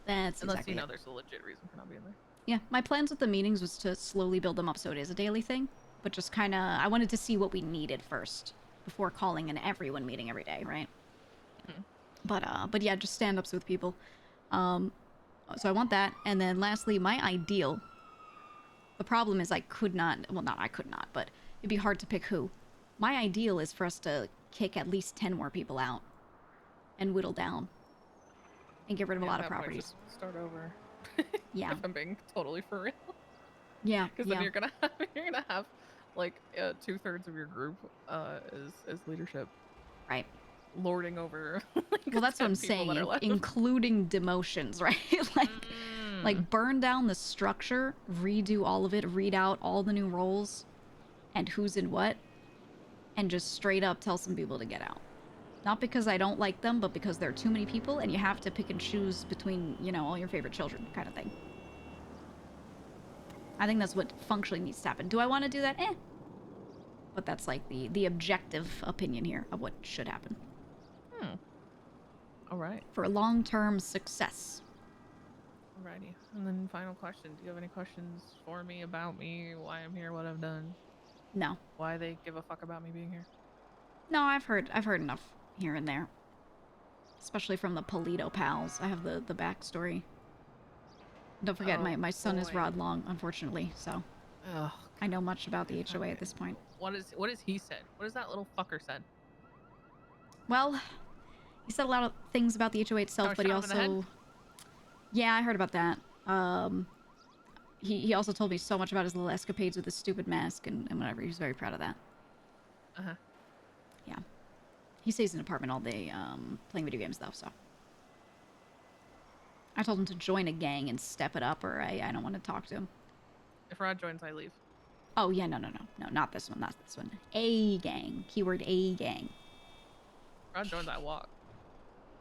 [SPEAKER 1] That's
[SPEAKER 9] Unless
[SPEAKER 1] exactly
[SPEAKER 9] you know
[SPEAKER 1] it.
[SPEAKER 9] there's a legit reason for not being there.
[SPEAKER 1] Yeah, my plans with the meetings was to slowly build them up so it is a daily thing, but just kind of, I wanted to see what we needed first before calling an everyone meeting every day, right? But yeah, just stand-ups with people. So I want that, and then lastly, my ideal. The problem is I could not, well, not I could not, but it'd be hard to pick who. My ideal is for us to kick at least 10 more people out and whittle down and get rid of a lot of properties.
[SPEAKER 9] Just start over.
[SPEAKER 1] Yeah.
[SPEAKER 9] If I'm being totally for real.
[SPEAKER 1] Yeah.
[SPEAKER 9] Because then you're gonna have like 2/3 of your group as leadership.
[SPEAKER 1] Right.
[SPEAKER 9] Lording over.
[SPEAKER 1] Well, that's what I'm saying, including demotions, right? like burn down the structure, redo all of it, read out all the new roles and who's in what, and just straight up tell some people to get out. Not because I don't like them, but because there are too many people and you have to pick and choose between, you know, all your favorite children kind of thing. I think that's what functionally needs to happen. Do I want to do that? But that's like the objective opinion here of what should happen.
[SPEAKER 9] All right.
[SPEAKER 1] For long-term success.
[SPEAKER 9] Alrighty. And then final question. Do you have any questions for me, about me, why I'm here, what I've done?
[SPEAKER 1] No.
[SPEAKER 9] Why they give a fuck about me being here?
[SPEAKER 1] No, I've heard enough here and there. Especially from the Polito pals. I have the backstory. Don't forget, my son is Rod Long, unfortunately, so I know much about the HOA at this point.
[SPEAKER 9] What is he said? What has that little fucker said?
[SPEAKER 1] Well, he said a lot of things about the HOA itself, but he also... Yeah, I heard about that. He also told me so much about his little escapades with his stupid mask and whatever. He was very proud of that.
[SPEAKER 9] Uh-huh.
[SPEAKER 1] Yeah. He stays in an apartment all day, playing video games, though, so... I told him to join a gang and step it up, or I don't want to talk to him.
[SPEAKER 9] If Rod joins, I leave.
[SPEAKER 1] Oh, yeah, no, not this one, not this one. A gang. Keyword A gang.
[SPEAKER 9] Rod joins, I walk.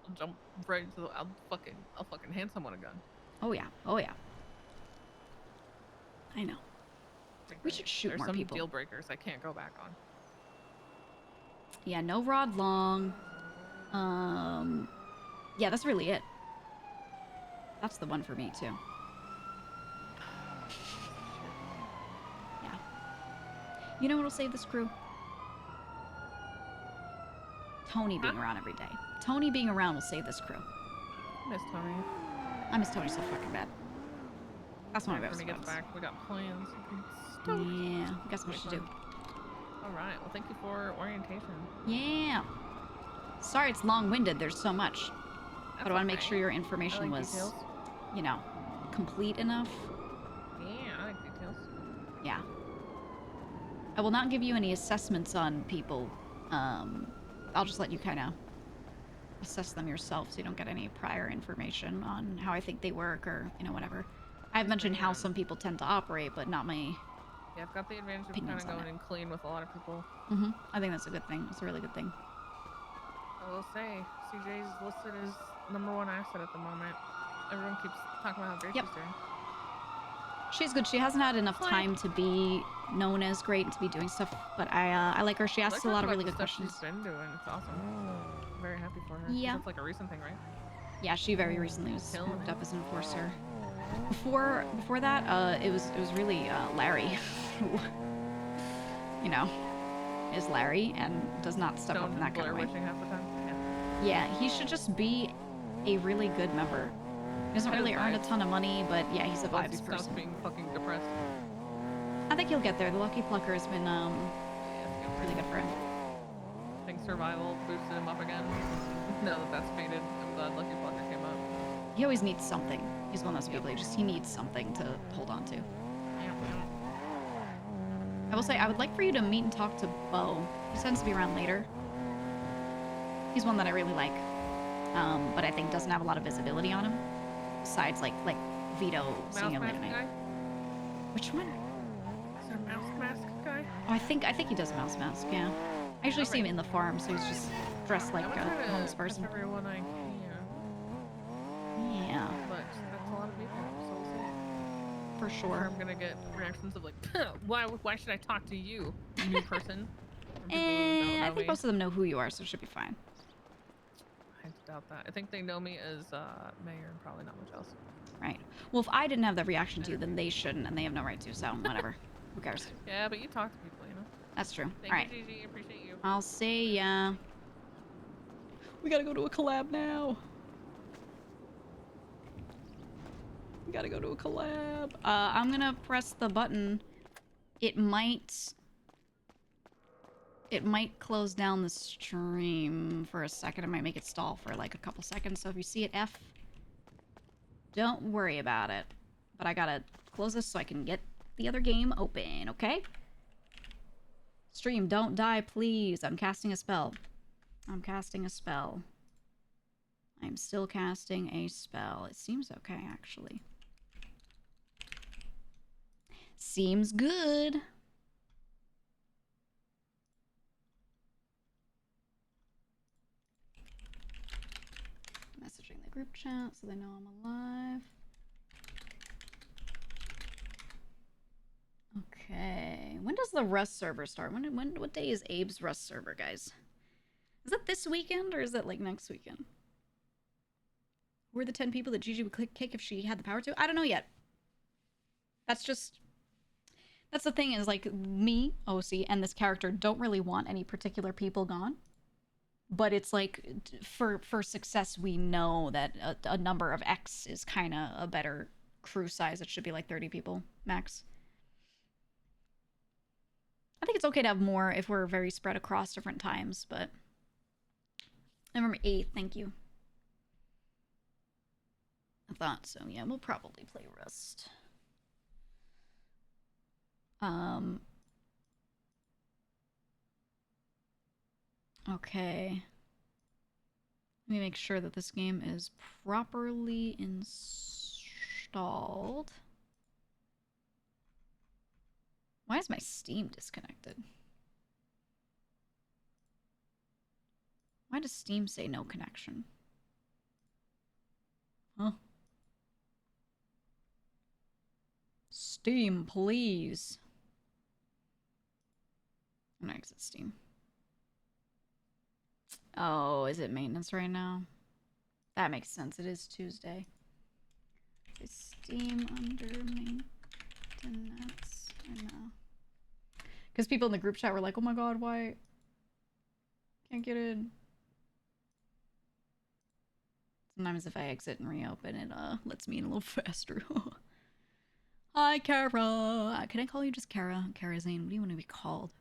[SPEAKER 9] I'll jump right into the... I'll fucking hand someone a gun.
[SPEAKER 1] Oh, yeah. I know. We should shoot more people.
[SPEAKER 9] There's some deal breakers I can't go back on.
[SPEAKER 1] Yeah, no Rod Long. Yeah, that's really it. That's the one for me, too. Yeah. You know what'll save this crew? Tony being around every day. Tony being around will save this crew.
[SPEAKER 9] I miss Tony.
[SPEAKER 1] I miss Tony so fucking bad. That's one of my
[SPEAKER 9] When he
[SPEAKER 1] best
[SPEAKER 9] gets
[SPEAKER 1] friends.
[SPEAKER 9] back, we got plans.
[SPEAKER 1] Yeah, we got so much to do.
[SPEAKER 9] Alright, well thank you for orientation.
[SPEAKER 1] Yeah. Sorry it's long-winded, there's so much. But I want to make sure your information was,
[SPEAKER 9] details.
[SPEAKER 1] you know, complete enough.
[SPEAKER 9] Yeah, I like details.
[SPEAKER 1] Yeah. I will not give you any assessments on people. I'll just let you kind of assess them yourself, so you don't get any prior information on how I think they work or, you know, whatever. I've mentioned how some people tend to operate, but not my...
[SPEAKER 9] Yeah, I've got the advantage of kind
[SPEAKER 1] opinions
[SPEAKER 9] of
[SPEAKER 1] on
[SPEAKER 9] going in clean with a lot of people.
[SPEAKER 1] I think that's a good thing. It's a really good thing.
[SPEAKER 9] I will say, CJ is listed as #1 asset at the moment. Everyone keeps talking about how great she's doing.
[SPEAKER 1] She's good. She hasn't had enough time to be known as great and to be doing stuff, but I like her. She asks a lot of really good questions.
[SPEAKER 9] She's been doing. It's awesome. I'm very happy for her.
[SPEAKER 1] Yeah.
[SPEAKER 9] That's like a recent thing, right?
[SPEAKER 1] Yeah, she very recently was moved up as an enforcer. Before that, it was really Larry, who, you know, is Larry and does not step up in that kind of way.
[SPEAKER 9] Half the time.
[SPEAKER 1] Yeah, he should just be a really good member. He doesn't really earn a ton of money, but yeah, he's a vibes person.
[SPEAKER 9] Being fucking depressed.
[SPEAKER 1] I think he'll get there. The Lucky Plucker has been really good for him.
[SPEAKER 9] I think survival boosted him up again. Now that that's faded, I'm glad Lucky Plucker came up.
[SPEAKER 1] He always needs something. He's one of those people. He needs something to hold on to. I will say, I would like for you to meet and talk to Bo. He tends to be around later. He's one that I really like, but I think doesn't have a lot of visibility on him. Besides, like Vito seeing him late at night. Which one?
[SPEAKER 9] Is there a mouse mask guy?
[SPEAKER 1] Oh, I think he does mouse mask. Yeah. I usually see him in the farm, so he's just dressed like a homeless person.
[SPEAKER 9] Everyone I can.
[SPEAKER 1] Yeah.
[SPEAKER 9] But that's a lot of people, so we'll see.
[SPEAKER 1] For sure.
[SPEAKER 9] I'm gonna get reactions of like, why should I talk to you, new person?
[SPEAKER 1] I think most of them know who you are, so it should be fine.
[SPEAKER 9] I doubt that. I think they know me as mayor and probably not much else.
[SPEAKER 1] Right. Well, if I didn't have that reaction to you, then they shouldn't, and they have no right to, so whatever. Who cares?
[SPEAKER 9] Yeah, but you talk to people, you know?
[SPEAKER 1] That's true.
[SPEAKER 9] Thank
[SPEAKER 1] All right.
[SPEAKER 9] you, Gigi. Appreciate you.
[SPEAKER 1] I'll see ya. We gotta go to a collab now. We gotta go to a collab. I'm gonna press the button. It might close down the stream for a second. It might make it stall for like a couple seconds. So if you see it F, don't worry about it. But I gotta close this so I can get the other game open, okay? Stream, don't die, please. I'm casting a spell. I'm casting a spell. I'm still casting a spell. It seems okay, actually. Seems good. Messaging the group chat so they know I'm alive. Okay. When does the Rust server start? What day is Abe's Rust server, guys? Is that this weekend or is that like next weekend? Who are the 10 people that Gigi would kick if she had the power to? I don't know yet. That's the thing is like me, OC, and this character don't really want any particular people gone. But it's like for success, we know that a number of X is kind of a better crew size. It should be like 30 people max. I think it's okay to have more if we're very spread across different times, but November 8th, thank you. I thought so. Yeah, we'll probably play Rust. Okay. Let me make sure that this game is properly installed. Why is my Steam disconnected? Why does Steam say no connection? Huh? Steam, please. I'm gonna exit Steam. Oh, is it maintenance right now? That makes sense. It is Tuesday. Is Steam under maintenance? I know. Because people in the group chat were like, oh my god, why? Can't get in. Sometimes if I exit and reopen, it lets me in a little faster. Hi, Kara. Can I call you just Kara? Kara Zane. What do you want to be called?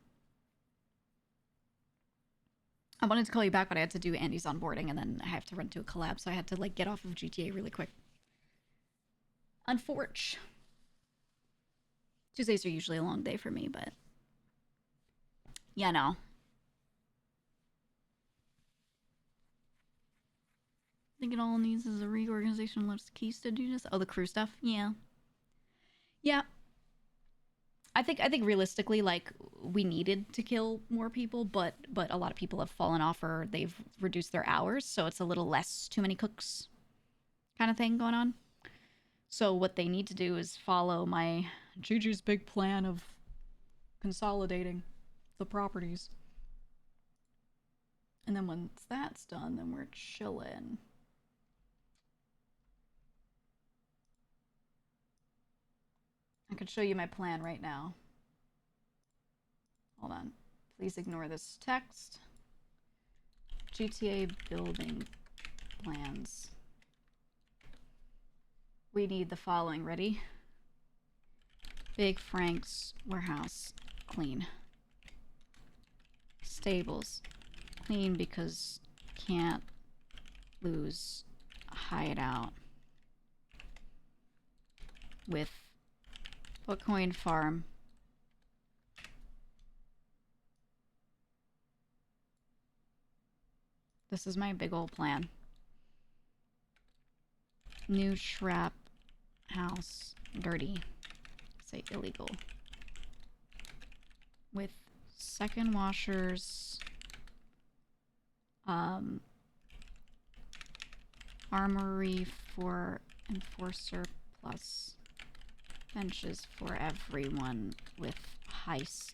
[SPEAKER 1] I wanted to call you back, but I had to do Andy's onboarding, and then I have to run to a collab, so I had to like get off of GTA really quick. Unfortunate. Tuesdays are usually a long day for me, but yeah, no. I think it all needs is a reorganization. Less keys to do this. Oh, the crew stuff. Yeah. Yeah. I think realistically, like, we needed to kill more people, but a lot of people have fallen off or they've reduced their hours, so it's a little less too many cooks kind of thing going on. So what they need to do is follow my Juju's big plan of consolidating the properties. And then once that's done, then we're chilling. I could show you my plan right now. Hold on. Please ignore this text. GTA building plans. We need the following. Ready? Big Frank's warehouse. Clean. Stables. Clean because can't lose a hideout. With Bitcoin farm. This is my big old plan. New trap house. Dirty. Say illegal. With second washers. Armory for enforcer plus benches for everyone with heist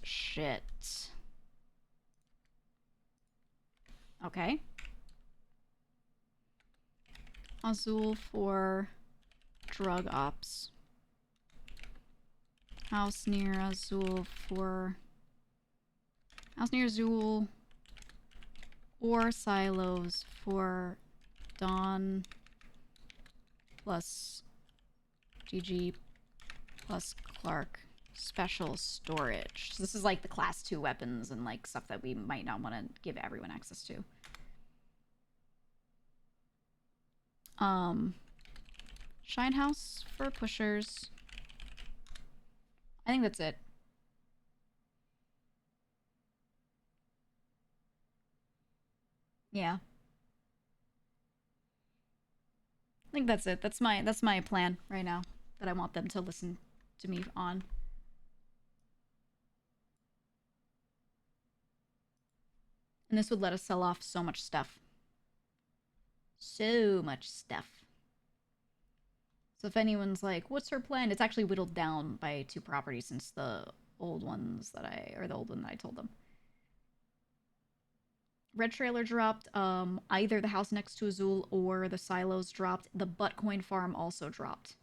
[SPEAKER 1] shit. Okay. Azul for drug ops. House near Azul or silos for Dawn plus GG plus Clark special storage. So this is like the class 2 weapons and like stuff that we might not want to give everyone access to. Shine house for pushers. I think that's it. Yeah. I think that's it. That's my plan right now that I want them to listen to me on. And this would let us sell off so much stuff. So much stuff. So if anyone's like, what's her plan? It's actually whittled down by 2 properties since the old ones that the old one that I told them. Red trailer dropped. Either the house next to Azul or the silos dropped. The Buttcoin farm also dropped.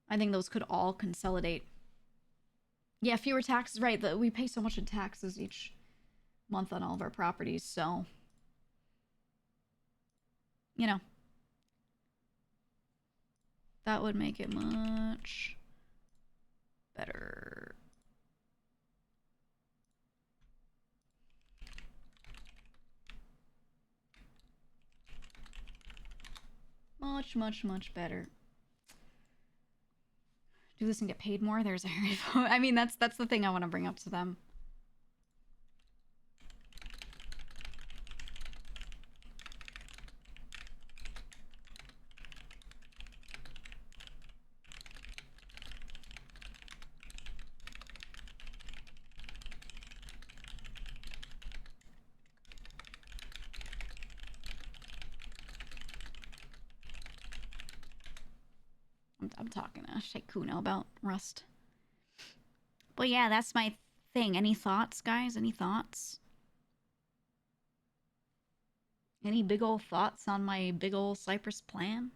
[SPEAKER 1] I think those could all consolidate. Yeah, fewer taxes, right. We pay so much in taxes each month on all of our properties, so... You know. That would make it much better. Much, much, much better. Do this and get paid more? There's a Harry. I mean, that's the thing I want to bring up to them. I'm talking to Sheikh Kuno about Rust. But yeah, that's my thing. Any thoughts, guys? Any thoughts? Any big ol' thoughts on my big ol' Cypress plan?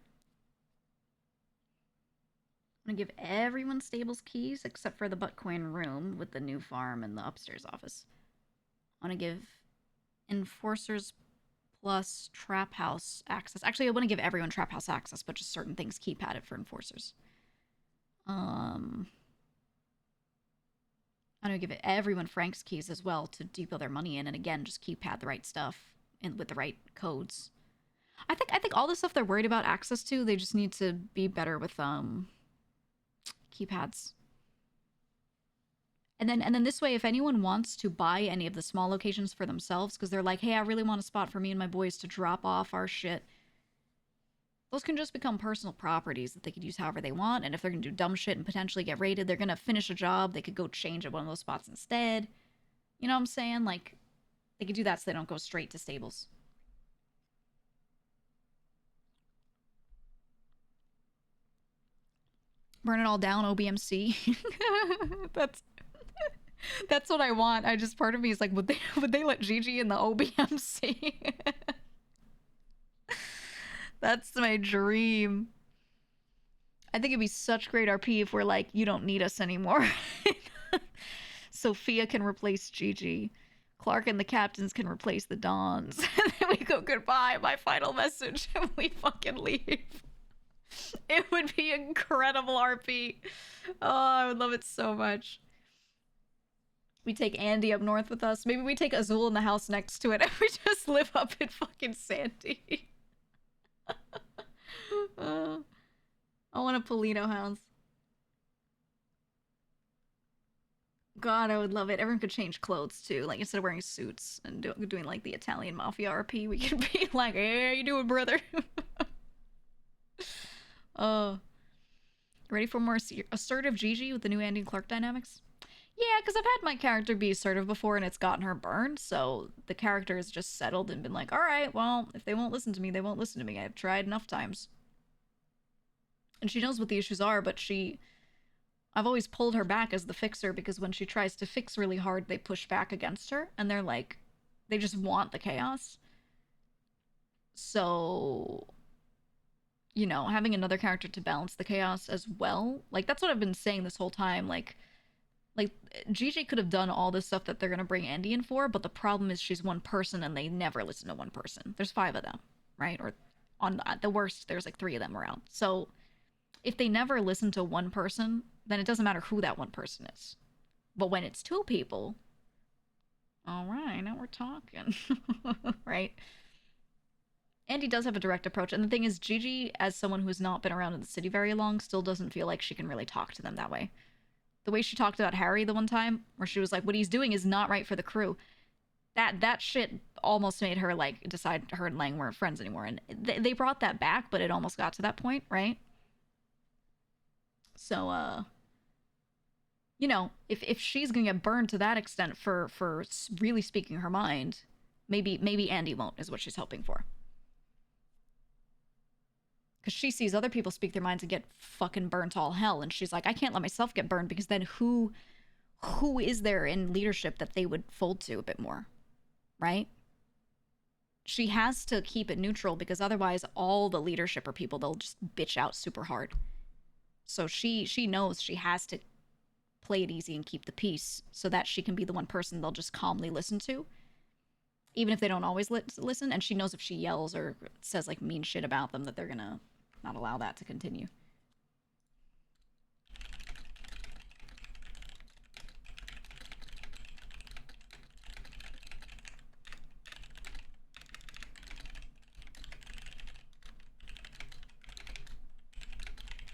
[SPEAKER 1] I'm gonna give everyone stables keys except for the Buttcoin room with the new farm and the upstairs office. I want to give enforcers plus trap house access. Actually, I want to give everyone trap house access, but just certain things keypadded for enforcers. I'm gonna give everyone Frank's keys as well to depot their money in, and again, just keypad the right stuff and with the right codes. I think all the stuff they're worried about access to, they just need to be better with keypads. And then this way, if anyone wants to buy any of the small locations for themselves, because they're like, hey, I really want a spot for me and my boys to drop off our shit, those can just become personal properties that they could use however they want. And if they're going to do dumb shit and potentially get raided, they're going to finish a job. They could go change at one of those spots instead. You know what I'm saying? Like, they could do that so they don't go straight to stables. Burn it all down, OBMC. That's what I want. I just, part of me is like, would they let Gigi in the OBMC? That's my dream. I think it'd be such great RP if we're like, you don't need us anymore. Sophia can replace Gigi. Clark and the captains can replace the Dons. And then we go, goodbye, my final message, and we fucking leave. It would be incredible RP. Oh, I would love it so much. We take Andy up north with us. Maybe we take Azul in the house next to it and we just live up in fucking Sandy. I want a Polito house. God, I would love it. Everyone could change clothes too. Like, instead of wearing suits and doing like the Italian mafia RP, we could be like, hey, how you doing, brother? Ready for more assertive Gigi with the new Andy and Clark dynamics? Yeah, because I've had my character be assertive before and it's gotten her burned, so the character has just settled and been like, alright, well, if they won't listen to me, they won't listen to me. I've tried enough times. And she knows what the issues are, but I've always pulled her back as the fixer because when she tries to fix really hard, they push back against her, and they're like, they just want the chaos. So, you know, having another character to balance the chaos as well, like, that's what I've been saying this whole time, like, Gigi could have done all this stuff that they're gonna bring Andy in for, but the problem is she's one person and they never listen to one person. There's 5 of them, right? Or at the worst, there's like 3 of them around. So if they never listen to one person, then it doesn't matter who that one person is. But when it's 2 people, all right, now we're talking, right? Andy does have a direct approach, and the thing is, Gigi, as someone who's not been around in the city very long, still doesn't feel like she can really talk to them that way. The way she talked about Harry the one time, where she was like, what he's doing is not right for the crew. That shit almost made her, like, decide her and Lang weren't friends anymore. And they brought that back, but it almost got to that point, right? So, you know, if she's gonna get burned to that extent for really speaking her mind, maybe Andy won't, is what she's hoping for. Because she sees other people speak their minds and get fucking burned to all hell. And she's like, I can't let myself get burned, because then who is there in leadership that they would fold to a bit more? Right? She has to keep it neutral, because otherwise all the leadership are people they'll just bitch out super hard. So she knows she has to play it easy and keep the peace so that she can be the one person they'll just calmly listen to. Even if they don't always listen. And she knows if she yells or says like mean shit about them that they're gonna not allow that to continue.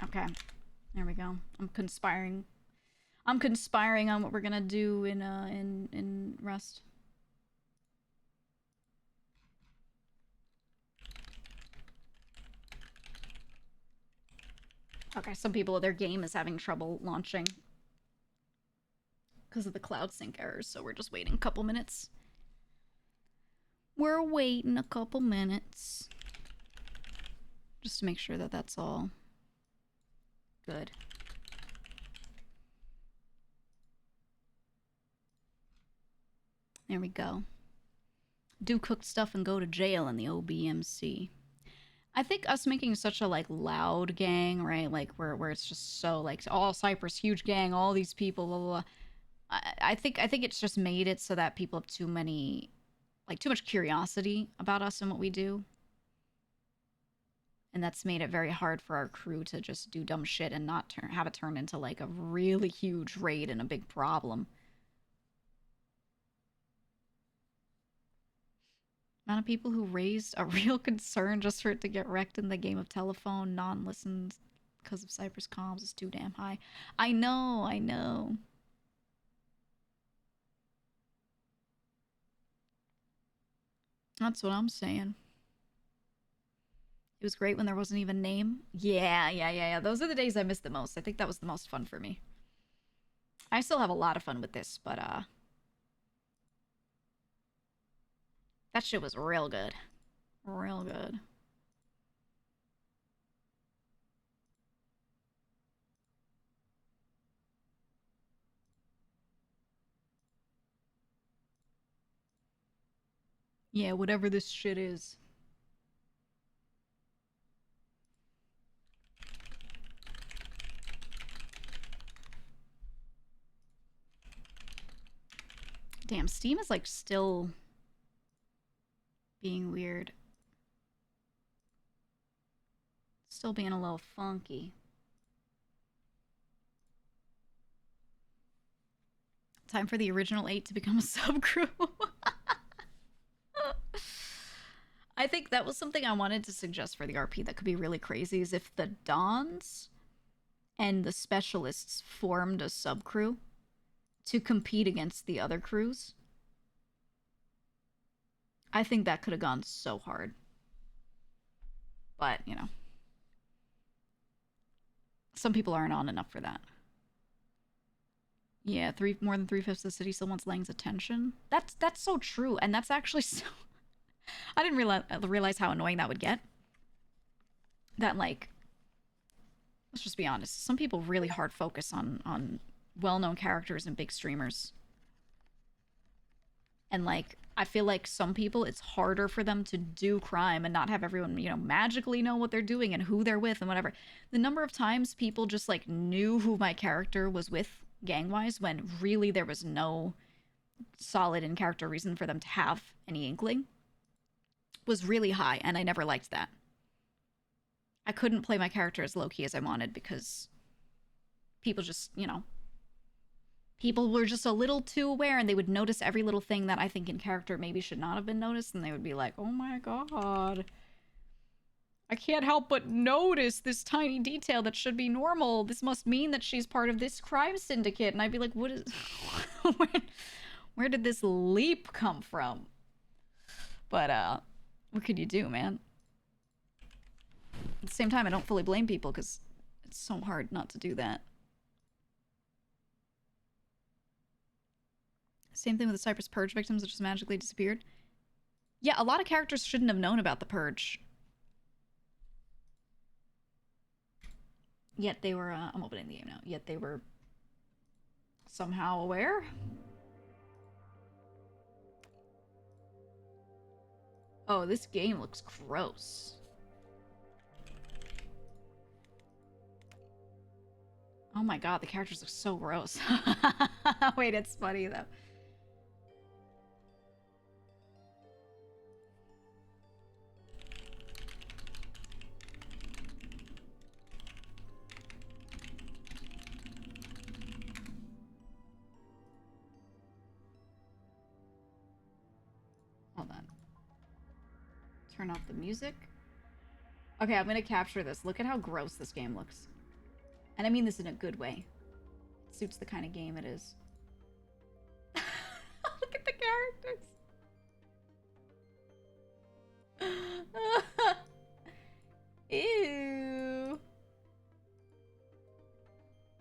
[SPEAKER 1] Okay, there we go. I'm conspiring on what we're gonna do in Rust. Okay, some people, their game is having trouble launching because of the cloud sync errors, so we're just waiting a couple minutes. We're waiting a couple minutes just to make sure that that's all good. There we go. Do cooked stuff and go to jail in the OBMC. I think us making such a, like, loud gang, right? Like, where it's just so, like, all Cyprus, huge gang, all these people, blah, blah, blah. I think it's just made it so that people have too much curiosity about us and what we do. And that's made it very hard for our crew to just do dumb shit and not have it turn into, like, a really huge raid and a big problem. Amount of people who raised a real concern just for it to get wrecked in the game of telephone, non-listens because of Cyprus comms is too damn high. I know. That's what I'm saying. It was great when there wasn't even a name. Yeah. Those are the days I miss the most. I think that was the most fun for me. I still have a lot of fun with this, but that shit was real good. Real good. Yeah, whatever this shit is. Damn, Steam is like still being weird. Still being a little funky. Time for the original 8 to become a subcrew. I think that was something I wanted to suggest for the RP that could be really crazy, is if the Dons and the Specialists formed a subcrew to compete against the other crews. I think that could have gone so hard. But, you know. Some people aren't on enough for that. Yeah, more than 3/5 of the city still wants Lang's attention. That's so true, and that's actually so... I didn't realize how annoying that would get. That, like... Let's just be honest. Some people really hard focus on well-known characters and big streamers. And, like, I feel like some people, it's harder for them to do crime and not have everyone, you know, magically know what they're doing and who they're with and whatever. The number of times people just, like, knew who my character was with gang-wise when really there was no solid in-character reason for them to have any inkling was really high, and I never liked that. I couldn't play my character as low-key as I wanted because people just, you know, people were just a little too aware, and they would notice every little thing that I think in character maybe should not have been noticed, and they would be like, oh my god, I can't help but notice this tiny detail that should be normal. This must mean that she's part of this crime syndicate. And I'd be like, what is... where did this leap come from? But, what could you do, man? At the same time, I don't fully blame people, because it's so hard not to do that. Same thing with the Cyprus Purge victims that just magically disappeared. Yeah, a lot of characters shouldn't have known about the Purge. Yet they were, I'm opening the game now. Yet they were somehow aware. Oh, this game looks gross. Oh my god, the characters look so gross. Wait, it's funny though. Hold on. Turn off the music. Okay, I'm gonna capture this. Look at how gross this game looks. And I mean this in a good way. It suits the kind of game it is. Look at the characters. Ew.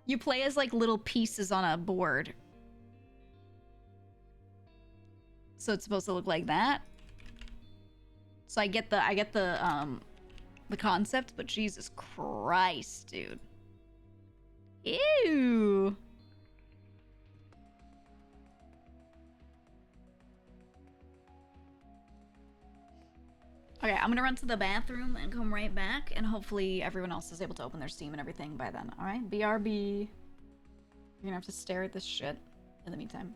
[SPEAKER 1] You play as like little pieces on a board. So it's supposed to look like that. So I get the concept, but Jesus Christ, dude. Ew. Okay, I'm gonna run to the bathroom and come right back, and hopefully everyone else is able to open their Steam and everything by then. All right, BRB. You're gonna have to stare at this shit in the meantime.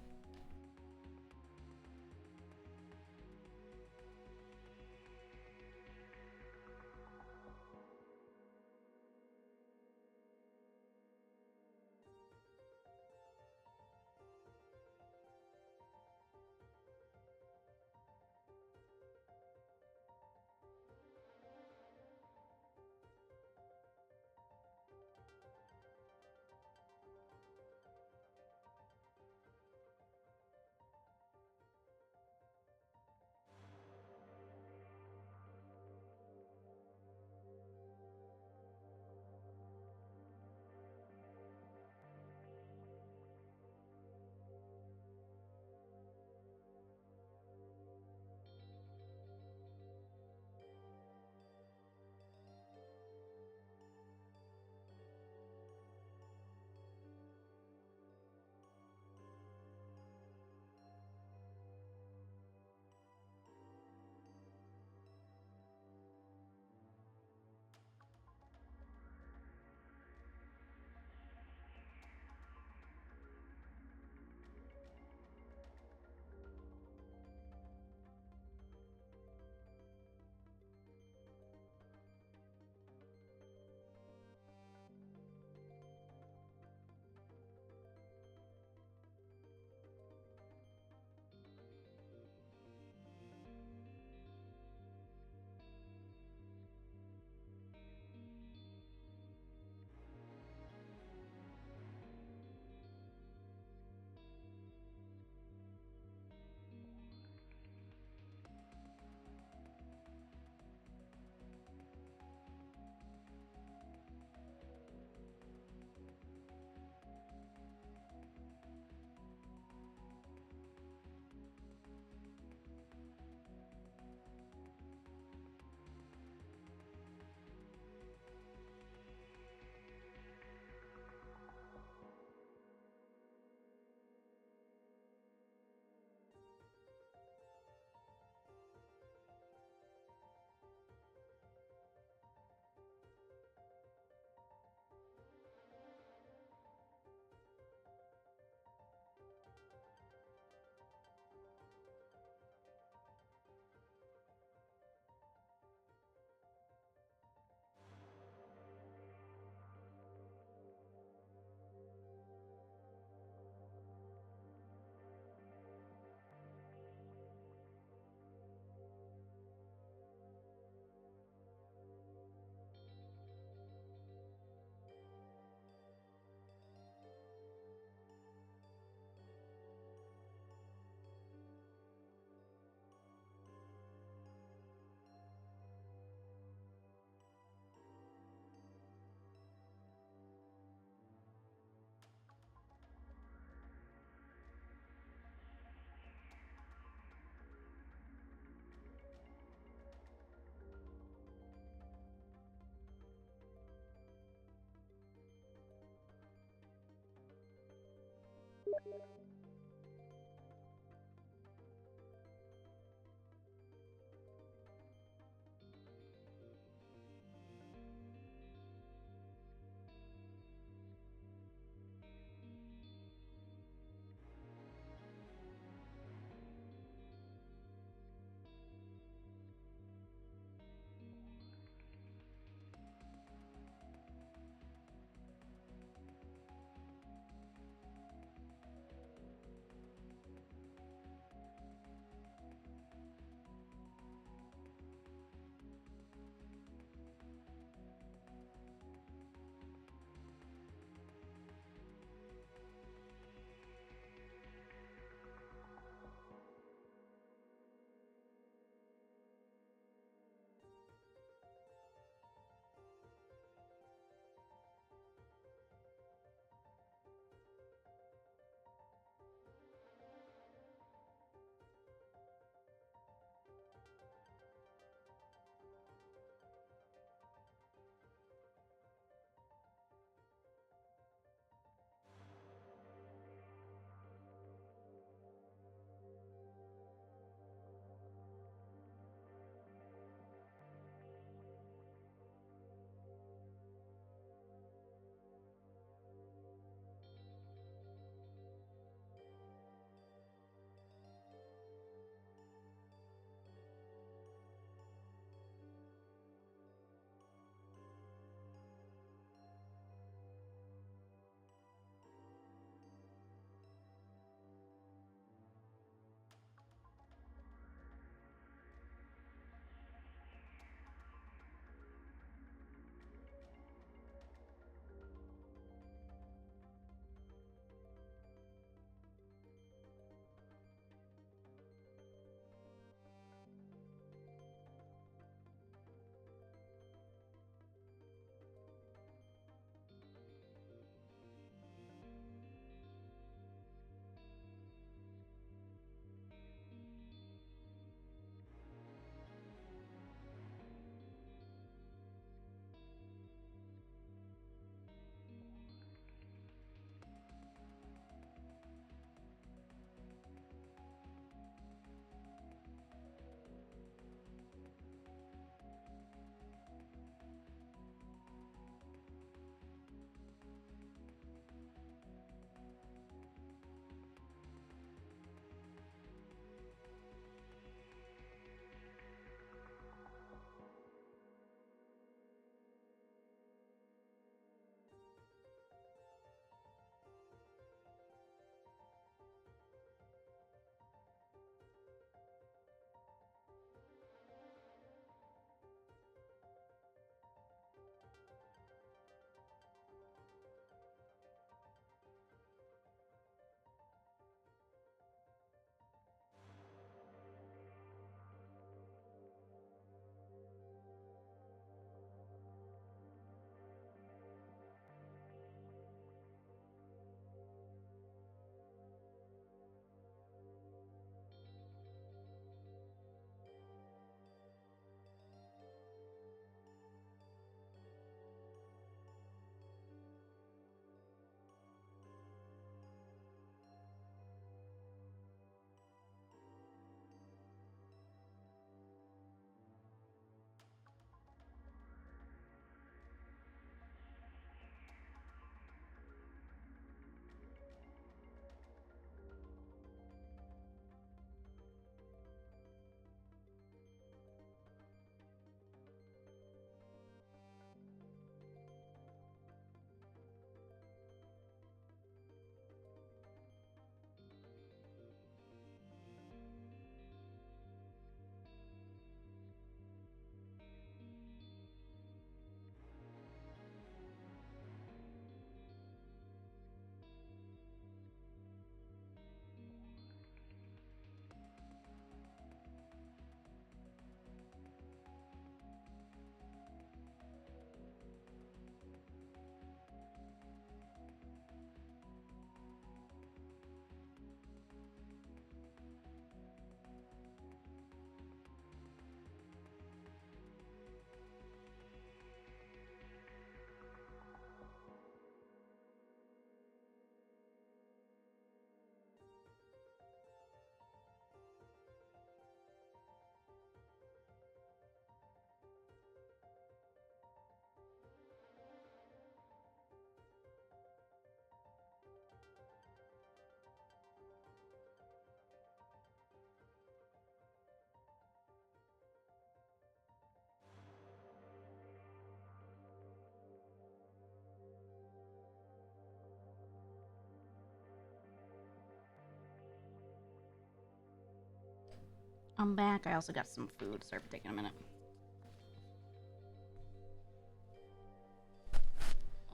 [SPEAKER 1] I'm back. I also got some food. Sorry for taking a minute.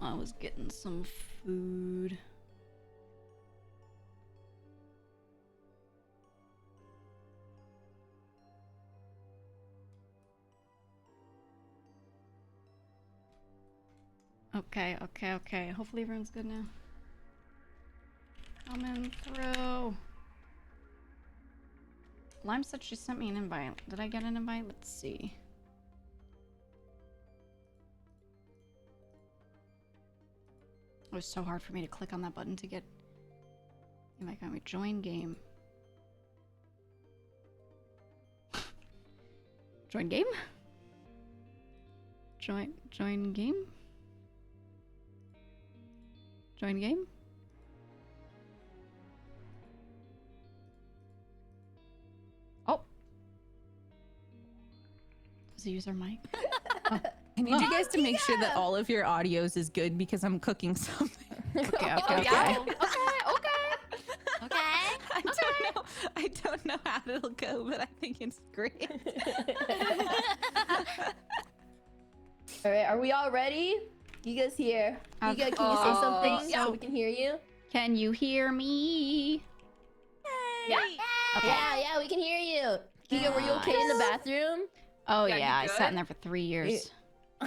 [SPEAKER 1] I was getting some food. Okay. Hopefully everyone's good now. Coming through. Lime said she sent me an invite. Did I get an invite? Let's see. It was so hard for me to click on that button to get. You might got me join game. Join game? Join game? Join game? Oh. Does he use our mic? Oh.
[SPEAKER 17] I need you guys to make sure that all of your audios is good because I'm cooking something.
[SPEAKER 1] Okay.
[SPEAKER 17] I don't know how it'll go, but I think it's great.
[SPEAKER 18] All right, are we all ready? Giga's here. Giga, can you say something so we can hear you?
[SPEAKER 1] Can you hear me?
[SPEAKER 18] Yeah.
[SPEAKER 1] Okay.
[SPEAKER 18] Yeah, we can hear you. Giga, were you okay in the bathroom?
[SPEAKER 1] Oh yeah, I sat in there for 3 years.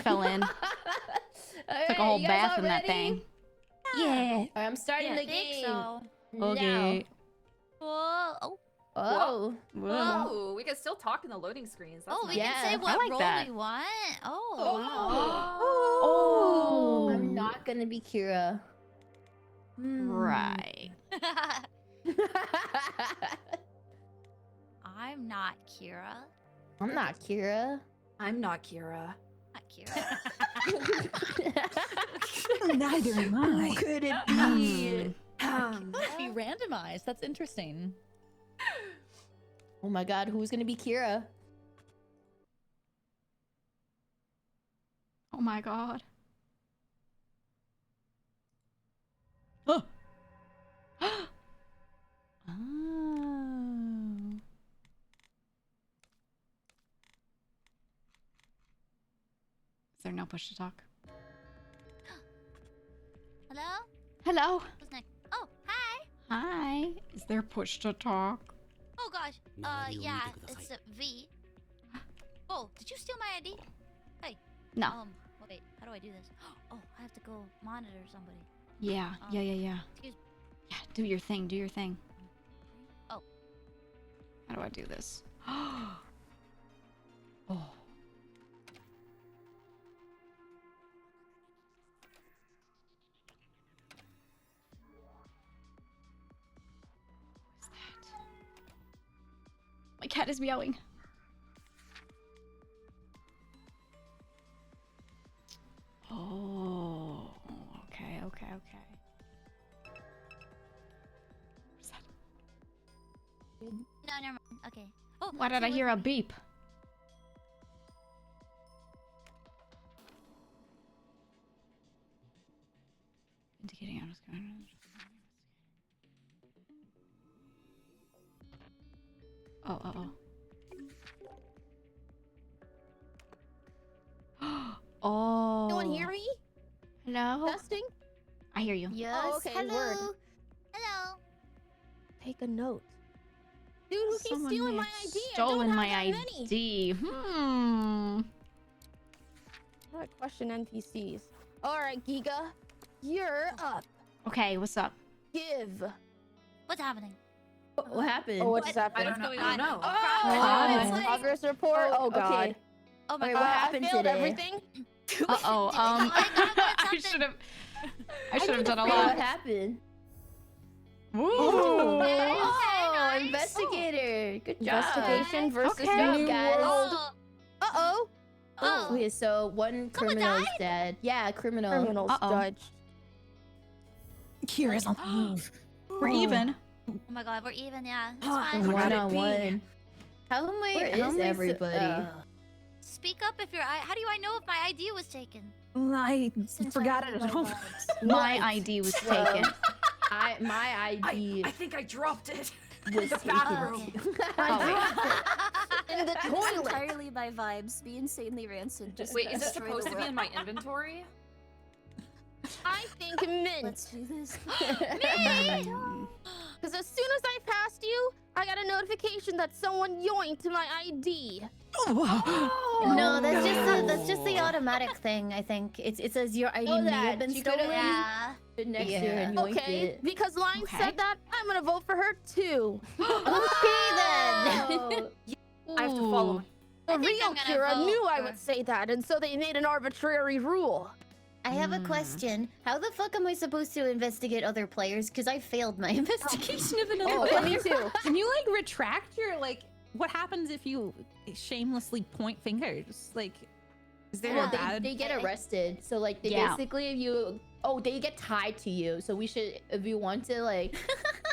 [SPEAKER 1] Fell in. Took a whole bath in that thing.
[SPEAKER 18] Yeah. All right, I'm starting the game.
[SPEAKER 1] Okay.
[SPEAKER 18] Whoa.
[SPEAKER 19] Whoa, we can still talk in the loading screens. That's
[SPEAKER 20] we
[SPEAKER 19] nice.
[SPEAKER 20] can say what role we want.
[SPEAKER 18] Oh. I'm not gonna be Kira.
[SPEAKER 1] Right.
[SPEAKER 20] I'm not Kira.
[SPEAKER 18] I'm not Kira.
[SPEAKER 19] I'm not Kira.
[SPEAKER 20] Not Kira.
[SPEAKER 17] Neither am I.
[SPEAKER 18] Who could it be?
[SPEAKER 21] Be randomized. That's interesting.
[SPEAKER 18] Oh my god, who's gonna be Kira?
[SPEAKER 1] Oh my god. Oh. Is there no push to talk?
[SPEAKER 20] Hello?
[SPEAKER 1] Hello?
[SPEAKER 20] Who's next? Oh, hi.
[SPEAKER 1] Hi. Is there push to talk?
[SPEAKER 20] Oh gosh. Yeah, it's a V. Oh, did you steal my ID? Hey.
[SPEAKER 1] No.
[SPEAKER 20] Wait, how do I do this? Oh, I have to go monitor somebody.
[SPEAKER 1] Yeah.
[SPEAKER 20] Excuse me.
[SPEAKER 1] Yeah, do your thing.
[SPEAKER 20] Oh.
[SPEAKER 1] How do I do this? Oh. My cat is meowing. Oh, okay. What's that?
[SPEAKER 20] No, never mind. Okay. Oh,
[SPEAKER 1] Why did I hear a beep? Indicating I was going to... Oh.
[SPEAKER 18] You want to hear me?
[SPEAKER 1] Hello?
[SPEAKER 18] Testing?
[SPEAKER 1] I hear you.
[SPEAKER 18] Yes.
[SPEAKER 20] Oh,
[SPEAKER 18] okay.
[SPEAKER 20] hello.
[SPEAKER 18] Word.
[SPEAKER 20] Hello.
[SPEAKER 18] Take a note. Dude, who keeps
[SPEAKER 1] Someone
[SPEAKER 18] stealing
[SPEAKER 1] may
[SPEAKER 18] my
[SPEAKER 1] have
[SPEAKER 18] ID?
[SPEAKER 1] stolen
[SPEAKER 18] I
[SPEAKER 1] my
[SPEAKER 18] don't have that many.
[SPEAKER 1] ID.
[SPEAKER 18] Not question NPCs. All right, Giga, you're up.
[SPEAKER 1] Okay, what's up?
[SPEAKER 18] Give.
[SPEAKER 20] What's happening?
[SPEAKER 18] What happened? Oh, what just happened?
[SPEAKER 20] What's going on?
[SPEAKER 18] Oh, progress report. Oh god.
[SPEAKER 20] Okay. Oh my
[SPEAKER 18] Wait,
[SPEAKER 20] god.
[SPEAKER 18] what happened
[SPEAKER 20] I failed
[SPEAKER 18] today?
[SPEAKER 20] everything.
[SPEAKER 1] Uh-oh, I should have done a lot.
[SPEAKER 18] What happened?
[SPEAKER 1] Woo!
[SPEAKER 18] Oh, investigator. Good job. Investigation versus new guys.
[SPEAKER 20] Oh.
[SPEAKER 18] Okay, so one criminal's dead. Yeah, criminal.
[SPEAKER 8] Criminal's judged.
[SPEAKER 17] Kira's on the move.
[SPEAKER 1] We're even.
[SPEAKER 20] Oh my god, we're even, yeah. It's fine.
[SPEAKER 18] One on one. How
[SPEAKER 12] Where
[SPEAKER 18] is everybody?
[SPEAKER 20] Speak up if you're. How do I know if my ID was taken?
[SPEAKER 17] I forgot it at home.
[SPEAKER 1] My ID was taken.
[SPEAKER 18] My ID
[SPEAKER 19] I think I dropped it.
[SPEAKER 18] was
[SPEAKER 19] The
[SPEAKER 18] taken.
[SPEAKER 19] bathroom.
[SPEAKER 3] in the
[SPEAKER 22] This is
[SPEAKER 3] toilet.
[SPEAKER 22] entirely my vibes. Be insanely rancid. Just
[SPEAKER 19] Wait, is it
[SPEAKER 22] destroy the
[SPEAKER 19] supposed to be in
[SPEAKER 22] world.
[SPEAKER 19] my inventory?
[SPEAKER 3] I think mint.
[SPEAKER 22] Let's do this.
[SPEAKER 3] Mint! Because as soon as I passed you, I got a notification that someone yoinked my ID.
[SPEAKER 22] No, that's just the automatic thing. I think it says your ID
[SPEAKER 3] Oh,
[SPEAKER 22] may
[SPEAKER 3] that.
[SPEAKER 22] have been
[SPEAKER 3] She could've-
[SPEAKER 22] stolen.
[SPEAKER 3] yeah.
[SPEAKER 22] Stood next to her and yoinked
[SPEAKER 3] Okay,
[SPEAKER 22] it.
[SPEAKER 3] because Line said that, I'm gonna vote for her too.
[SPEAKER 22] Okay then.
[SPEAKER 19] I have to follow.
[SPEAKER 3] The
[SPEAKER 22] think
[SPEAKER 3] real
[SPEAKER 22] I'm gonna
[SPEAKER 3] Kira
[SPEAKER 22] vote
[SPEAKER 3] knew I
[SPEAKER 22] for-
[SPEAKER 3] would say that, and so they made an arbitrary rule.
[SPEAKER 22] I have a question. How the fuck am I supposed to investigate other players? Because I failed my investigation of another
[SPEAKER 3] Oh,
[SPEAKER 22] player.
[SPEAKER 3] me too.
[SPEAKER 17] Can you like retract your like? What happens if you shamelessly point fingers? Like, is there
[SPEAKER 22] Well,
[SPEAKER 17] a bad?
[SPEAKER 22] they get arrested. So like they
[SPEAKER 17] Yeah.
[SPEAKER 22] basically if you they get tied to you. So we should if you want to like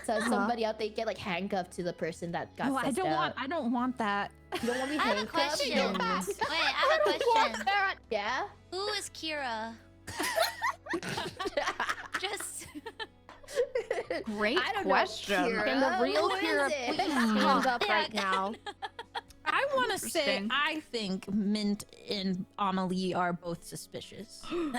[SPEAKER 22] tell somebody out, they get like handcuffed to the person that got
[SPEAKER 17] Oh, I
[SPEAKER 22] sussed out.
[SPEAKER 17] I don't want that.
[SPEAKER 22] You don't want to be
[SPEAKER 20] I have a
[SPEAKER 22] handcuffed?
[SPEAKER 20] question.
[SPEAKER 22] and-
[SPEAKER 20] Wait, I have a question.
[SPEAKER 22] Yeah?
[SPEAKER 20] Who is Kira? Just
[SPEAKER 1] Great
[SPEAKER 3] I don't
[SPEAKER 1] question.
[SPEAKER 3] know, Kira. Can the real
[SPEAKER 22] Who is
[SPEAKER 3] Kira
[SPEAKER 22] it?
[SPEAKER 3] please stand up
[SPEAKER 20] Yeah.
[SPEAKER 3] right now?
[SPEAKER 17] I want to say
[SPEAKER 1] Interesting.
[SPEAKER 17] I think Mint and Amelie are both suspicious.
[SPEAKER 20] I'm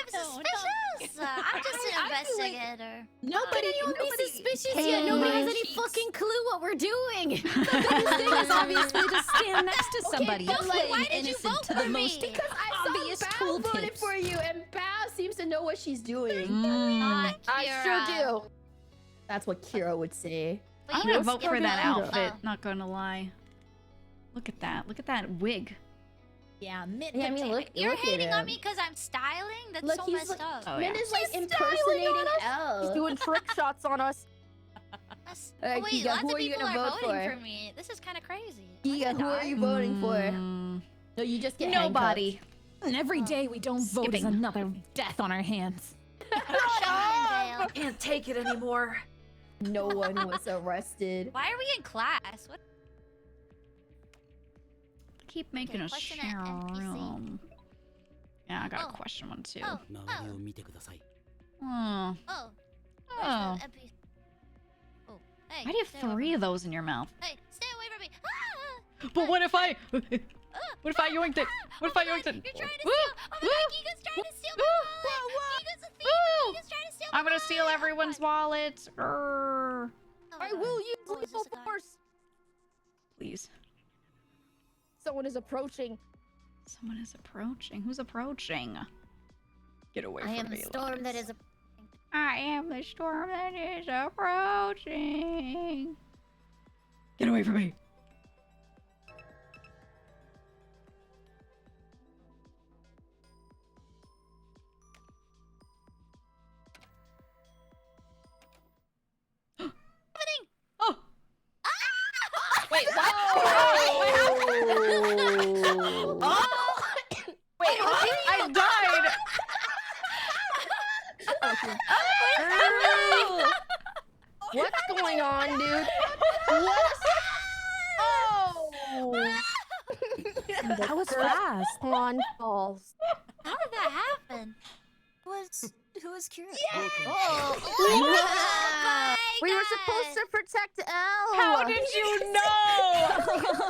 [SPEAKER 20] suspicious. I'm just an investigator.
[SPEAKER 17] Nobody
[SPEAKER 22] Nobody's suspicious yet. Nobody has any fucking clue what we're doing.
[SPEAKER 17] The biggest thing is obviously to stand next to somebody
[SPEAKER 22] but,
[SPEAKER 17] and
[SPEAKER 22] like,
[SPEAKER 17] play
[SPEAKER 22] why did you
[SPEAKER 17] innocent
[SPEAKER 22] vote
[SPEAKER 17] to
[SPEAKER 22] for
[SPEAKER 17] the
[SPEAKER 22] me?
[SPEAKER 17] most
[SPEAKER 22] Because I
[SPEAKER 17] obvious
[SPEAKER 22] saw Bao voted
[SPEAKER 17] tooltips.
[SPEAKER 22] for you, and Bao seems to know what she's doing.
[SPEAKER 20] Not
[SPEAKER 3] I
[SPEAKER 20] Kira.
[SPEAKER 3] sure do.
[SPEAKER 22] That's what Kira would say.
[SPEAKER 20] But
[SPEAKER 1] I'm
[SPEAKER 20] you
[SPEAKER 1] gonna
[SPEAKER 20] don't
[SPEAKER 1] vote
[SPEAKER 20] skip
[SPEAKER 1] for that
[SPEAKER 20] her.
[SPEAKER 1] outfit.
[SPEAKER 20] Oh.
[SPEAKER 1] Not gonna lie. Look at that. Look at that wig.
[SPEAKER 21] Yeah, Mint.
[SPEAKER 22] Yeah, I mean, look.
[SPEAKER 20] You're
[SPEAKER 22] look
[SPEAKER 20] hating
[SPEAKER 22] at
[SPEAKER 20] on
[SPEAKER 22] him.
[SPEAKER 20] me because I'm styling? That's
[SPEAKER 22] Look,
[SPEAKER 20] so
[SPEAKER 22] he's
[SPEAKER 20] messed
[SPEAKER 22] like-
[SPEAKER 20] up.
[SPEAKER 1] Oh,
[SPEAKER 22] Min
[SPEAKER 1] yeah.
[SPEAKER 22] is like
[SPEAKER 3] She's
[SPEAKER 22] impersonating
[SPEAKER 3] styling on
[SPEAKER 22] Elle.
[SPEAKER 3] She's doing trick shots on us.
[SPEAKER 20] That's...
[SPEAKER 22] Alright,
[SPEAKER 20] oh, wait,
[SPEAKER 22] Giga,
[SPEAKER 20] lots
[SPEAKER 22] who
[SPEAKER 20] of
[SPEAKER 22] are you
[SPEAKER 20] people
[SPEAKER 22] gonna
[SPEAKER 20] are
[SPEAKER 22] vote
[SPEAKER 20] voting
[SPEAKER 22] for?
[SPEAKER 20] for me. This is kind of crazy.
[SPEAKER 22] Giga, who are you voting for?
[SPEAKER 1] Mm,
[SPEAKER 22] No, you just get
[SPEAKER 1] Nobody.
[SPEAKER 17] And every day we don't vote is
[SPEAKER 1] Skipping.
[SPEAKER 17] another death on our hands.
[SPEAKER 20] Shut up.
[SPEAKER 19] Can't take it anymore.
[SPEAKER 22] handcuffed. No one was arrested.
[SPEAKER 20] Why are we in class? What?
[SPEAKER 1] Keep making
[SPEAKER 20] Okay,
[SPEAKER 1] us
[SPEAKER 20] question
[SPEAKER 1] share
[SPEAKER 20] at
[SPEAKER 1] a
[SPEAKER 20] NPC.
[SPEAKER 1] room. Yeah, I got
[SPEAKER 20] Oh.
[SPEAKER 1] a question one too.
[SPEAKER 20] Oh,
[SPEAKER 1] Oh.
[SPEAKER 20] oh.
[SPEAKER 1] Oh.
[SPEAKER 20] Where's the NPC? Oh, hey.
[SPEAKER 1] Why do you
[SPEAKER 20] stay
[SPEAKER 1] have
[SPEAKER 20] away
[SPEAKER 1] 3 of those in your mouth?
[SPEAKER 20] from me. Hey, stay away from me. Ah!
[SPEAKER 1] But what if I... What if I yoinked it? What if I
[SPEAKER 20] Oh my
[SPEAKER 1] yoinked
[SPEAKER 20] God,
[SPEAKER 1] it?
[SPEAKER 20] You're trying to
[SPEAKER 1] Woo!
[SPEAKER 20] steal. Oh my God, Giga's trying to steal my wallet. Giga's a thief.
[SPEAKER 1] Woo!
[SPEAKER 20] Giga's trying to steal my
[SPEAKER 1] I'm gonna steal
[SPEAKER 20] wallet.
[SPEAKER 1] everyone's wallets. Grr.
[SPEAKER 3] I will use
[SPEAKER 20] Oh, is
[SPEAKER 3] lethal
[SPEAKER 20] this a guy?
[SPEAKER 3] force.
[SPEAKER 1] Please.
[SPEAKER 3] Someone is approaching.
[SPEAKER 1] Someone is approaching. Who's approaching? Get away
[SPEAKER 22] I
[SPEAKER 1] from
[SPEAKER 22] am
[SPEAKER 1] me,
[SPEAKER 22] the storm that
[SPEAKER 1] Lux.
[SPEAKER 22] is.
[SPEAKER 1] I am the storm that is approaching. Get away from me. Oh!
[SPEAKER 19] Wait, what?
[SPEAKER 1] Oh! Wait, what? I died!
[SPEAKER 3] What's going on, dude? What? Oh!
[SPEAKER 17] That was fast.
[SPEAKER 3] Pawn falls.
[SPEAKER 20] How did that happen? Who was Kira?
[SPEAKER 3] Oh!
[SPEAKER 20] Bye,
[SPEAKER 3] We were
[SPEAKER 20] guys.
[SPEAKER 3] supposed to protect Elle.
[SPEAKER 1] How did you know?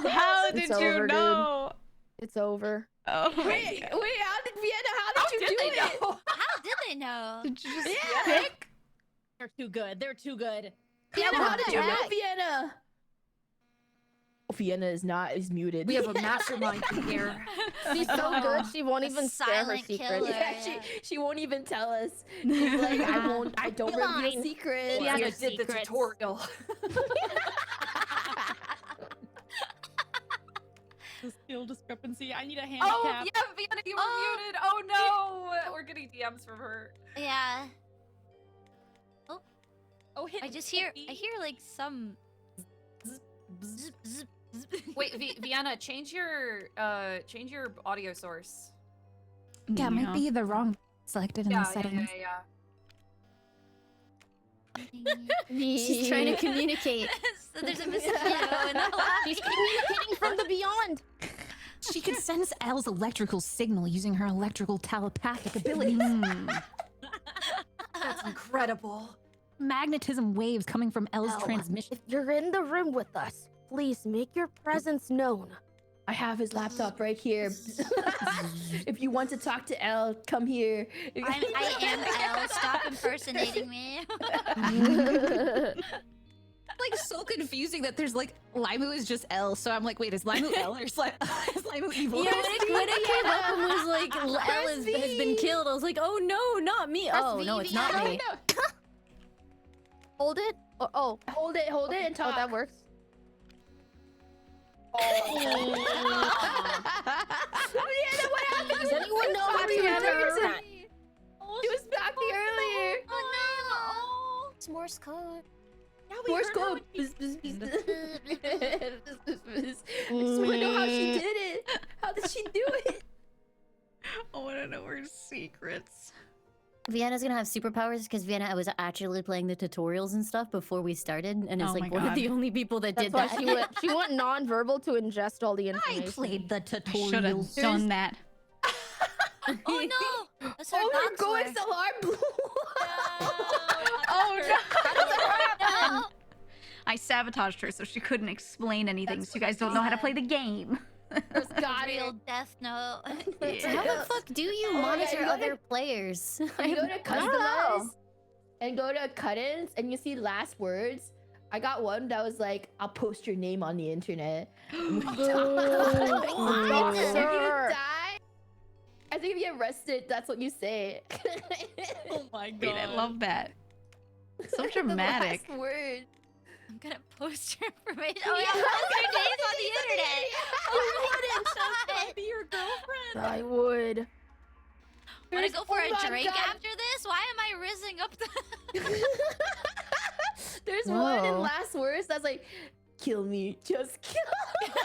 [SPEAKER 1] How
[SPEAKER 3] It's
[SPEAKER 1] did you
[SPEAKER 3] over, dude.
[SPEAKER 1] know?
[SPEAKER 3] It's over.
[SPEAKER 1] Oh my
[SPEAKER 22] Wait,
[SPEAKER 1] God.
[SPEAKER 22] how did Vienna? How did you do it?
[SPEAKER 20] How did they know?
[SPEAKER 1] Did you just
[SPEAKER 22] Yeah.
[SPEAKER 1] pick?
[SPEAKER 21] They're too good. They're too good.
[SPEAKER 22] Vienna, how did you know
[SPEAKER 20] heck?
[SPEAKER 22] Vienna? Vienna is muted.
[SPEAKER 19] We have a mastermind in here.
[SPEAKER 3] She's so good, she won't
[SPEAKER 20] A
[SPEAKER 3] even share her
[SPEAKER 20] silent
[SPEAKER 3] secrets.
[SPEAKER 20] killer.
[SPEAKER 22] Yeah, she won't even tell us. She's like, I don't reveal
[SPEAKER 3] Fine.
[SPEAKER 22] secrets.
[SPEAKER 19] Diana
[SPEAKER 21] your
[SPEAKER 19] did the
[SPEAKER 21] secrets.
[SPEAKER 19] tutorial.
[SPEAKER 21] The skill discrepancy. I need a
[SPEAKER 19] Oh,
[SPEAKER 21] handicap.
[SPEAKER 19] yeah, Vienna, you were muted. Oh, no. We're getting DMs from her.
[SPEAKER 20] Yeah.
[SPEAKER 21] Oh, hit
[SPEAKER 20] I
[SPEAKER 21] me,
[SPEAKER 20] just
[SPEAKER 21] hit
[SPEAKER 20] hear.
[SPEAKER 21] me.
[SPEAKER 20] I hear like some. Zzz, zzz, zzz.
[SPEAKER 19] Wait, Vienna, change your audio source.
[SPEAKER 17] Yeah, it might be the wrong selected in the
[SPEAKER 19] Yeah,
[SPEAKER 17] settings.
[SPEAKER 22] She's trying to communicate.
[SPEAKER 20] So there's a mosquito in the lobby.
[SPEAKER 3] She's communicating from the beyond.
[SPEAKER 17] She can sense Elle's electrical signal using her electrical telepathic abilities.
[SPEAKER 19] That's incredible.
[SPEAKER 17] Magnetism waves coming from Elle's
[SPEAKER 3] Elle,
[SPEAKER 17] transmission.
[SPEAKER 3] If you're in the room with us, Please make your presence known.
[SPEAKER 22] I have his laptop right here. If you want to talk to Elle, come here.
[SPEAKER 20] I am Elle. Stop impersonating me.
[SPEAKER 17] Like so confusing that there's like Limu is just L, so I'm like, wait, is Limu L or is Limu evil?
[SPEAKER 4] Yeah, when it came up and was like L has been killed, I was like, oh no, not me. Oh no, it's not me.
[SPEAKER 3] Hold it. Oh,
[SPEAKER 22] hold it and talk.
[SPEAKER 3] Oh, that works.
[SPEAKER 22] Brianna, what happened?
[SPEAKER 3] Does anyone know how to reverse that?
[SPEAKER 22] She was backing earlier.
[SPEAKER 20] Oh no! It's Morse code.
[SPEAKER 22] Yeah, Morse code. I just want to know how she did it. How did she do it?
[SPEAKER 1] I want to know her secrets.
[SPEAKER 4] Vienna's gonna have superpowers because Vienna was actually playing the tutorials and stuff before we started, and it's like one of the only people that did
[SPEAKER 3] That's
[SPEAKER 4] that.
[SPEAKER 3] why she went non-verbal to ingest all the information.
[SPEAKER 17] I played the tutorials.
[SPEAKER 1] Should have done that.
[SPEAKER 20] Oh no! That's our
[SPEAKER 22] we're going so hard.
[SPEAKER 1] Oh no! I sabotaged her so she couldn't explain anything. So you guys don't know how to play the game.
[SPEAKER 20] Got real Death Note.
[SPEAKER 4] How the fuck do you monitor other players?
[SPEAKER 22] You go to customize and go to cut-ins and you see last words. I got one that was like, I'll post your name on the internet. If you die, I think if you get arrested, that's what you say.
[SPEAKER 17] Oh my god.
[SPEAKER 1] Wait, I love that. So dramatic.
[SPEAKER 22] The last word.
[SPEAKER 20] I'm gonna post your information. Oh, yeah, post your names on the internet.
[SPEAKER 4] You wouldn't. I'd be your girlfriend.
[SPEAKER 3] I would.
[SPEAKER 20] Wanna go for a
[SPEAKER 22] my
[SPEAKER 20] drink
[SPEAKER 22] God.
[SPEAKER 20] after this? Why am I rizzing up the...
[SPEAKER 22] There's one in last words that's like, kill me, just kill me.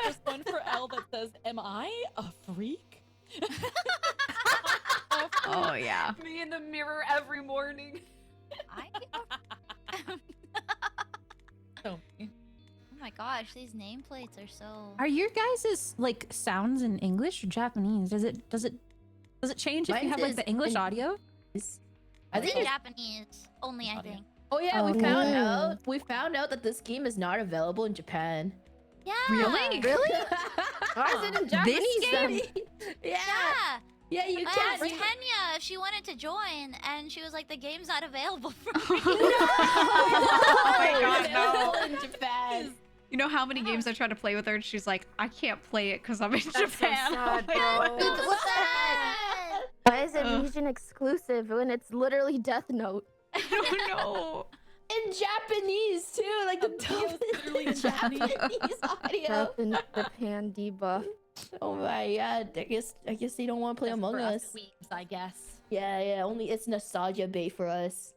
[SPEAKER 17] There's one for L that says, am I a freak?
[SPEAKER 1] Oh yeah.
[SPEAKER 19] Me in the mirror every morning.
[SPEAKER 20] Oh my gosh, these nameplates are so...
[SPEAKER 17] Are your guys' like sounds in English or Japanese? Does it change if you have like the English audio?
[SPEAKER 22] I think it's
[SPEAKER 20] Japanese only, I think.
[SPEAKER 22] Oh yeah, we found out that this game is not available in Japan.
[SPEAKER 20] Yeah.
[SPEAKER 1] Really?
[SPEAKER 22] Why is it in Japanese?
[SPEAKER 20] game?
[SPEAKER 22] Yeah. Yeah, you
[SPEAKER 20] I
[SPEAKER 22] can.
[SPEAKER 20] asked Kenya if she wanted to join, and she was like, the game's not available for me.
[SPEAKER 1] Oh my god, no.
[SPEAKER 22] In Japan.
[SPEAKER 1] You know how many games I tried to play with her and she's like, I can't play it because I'm in Japan.
[SPEAKER 3] sad,
[SPEAKER 1] I'm like,
[SPEAKER 3] bro.
[SPEAKER 1] "What?"
[SPEAKER 3] Why is it region exclusive when it's literally Death Note?
[SPEAKER 1] I don't know.
[SPEAKER 22] In Japanese too, like the literally Japanese audio.
[SPEAKER 3] The pan debuff.
[SPEAKER 22] Oh my god, I guess they don't want to play Among Us.
[SPEAKER 17] Weebs, I guess.
[SPEAKER 22] Yeah, only it's nostalgia bait for us.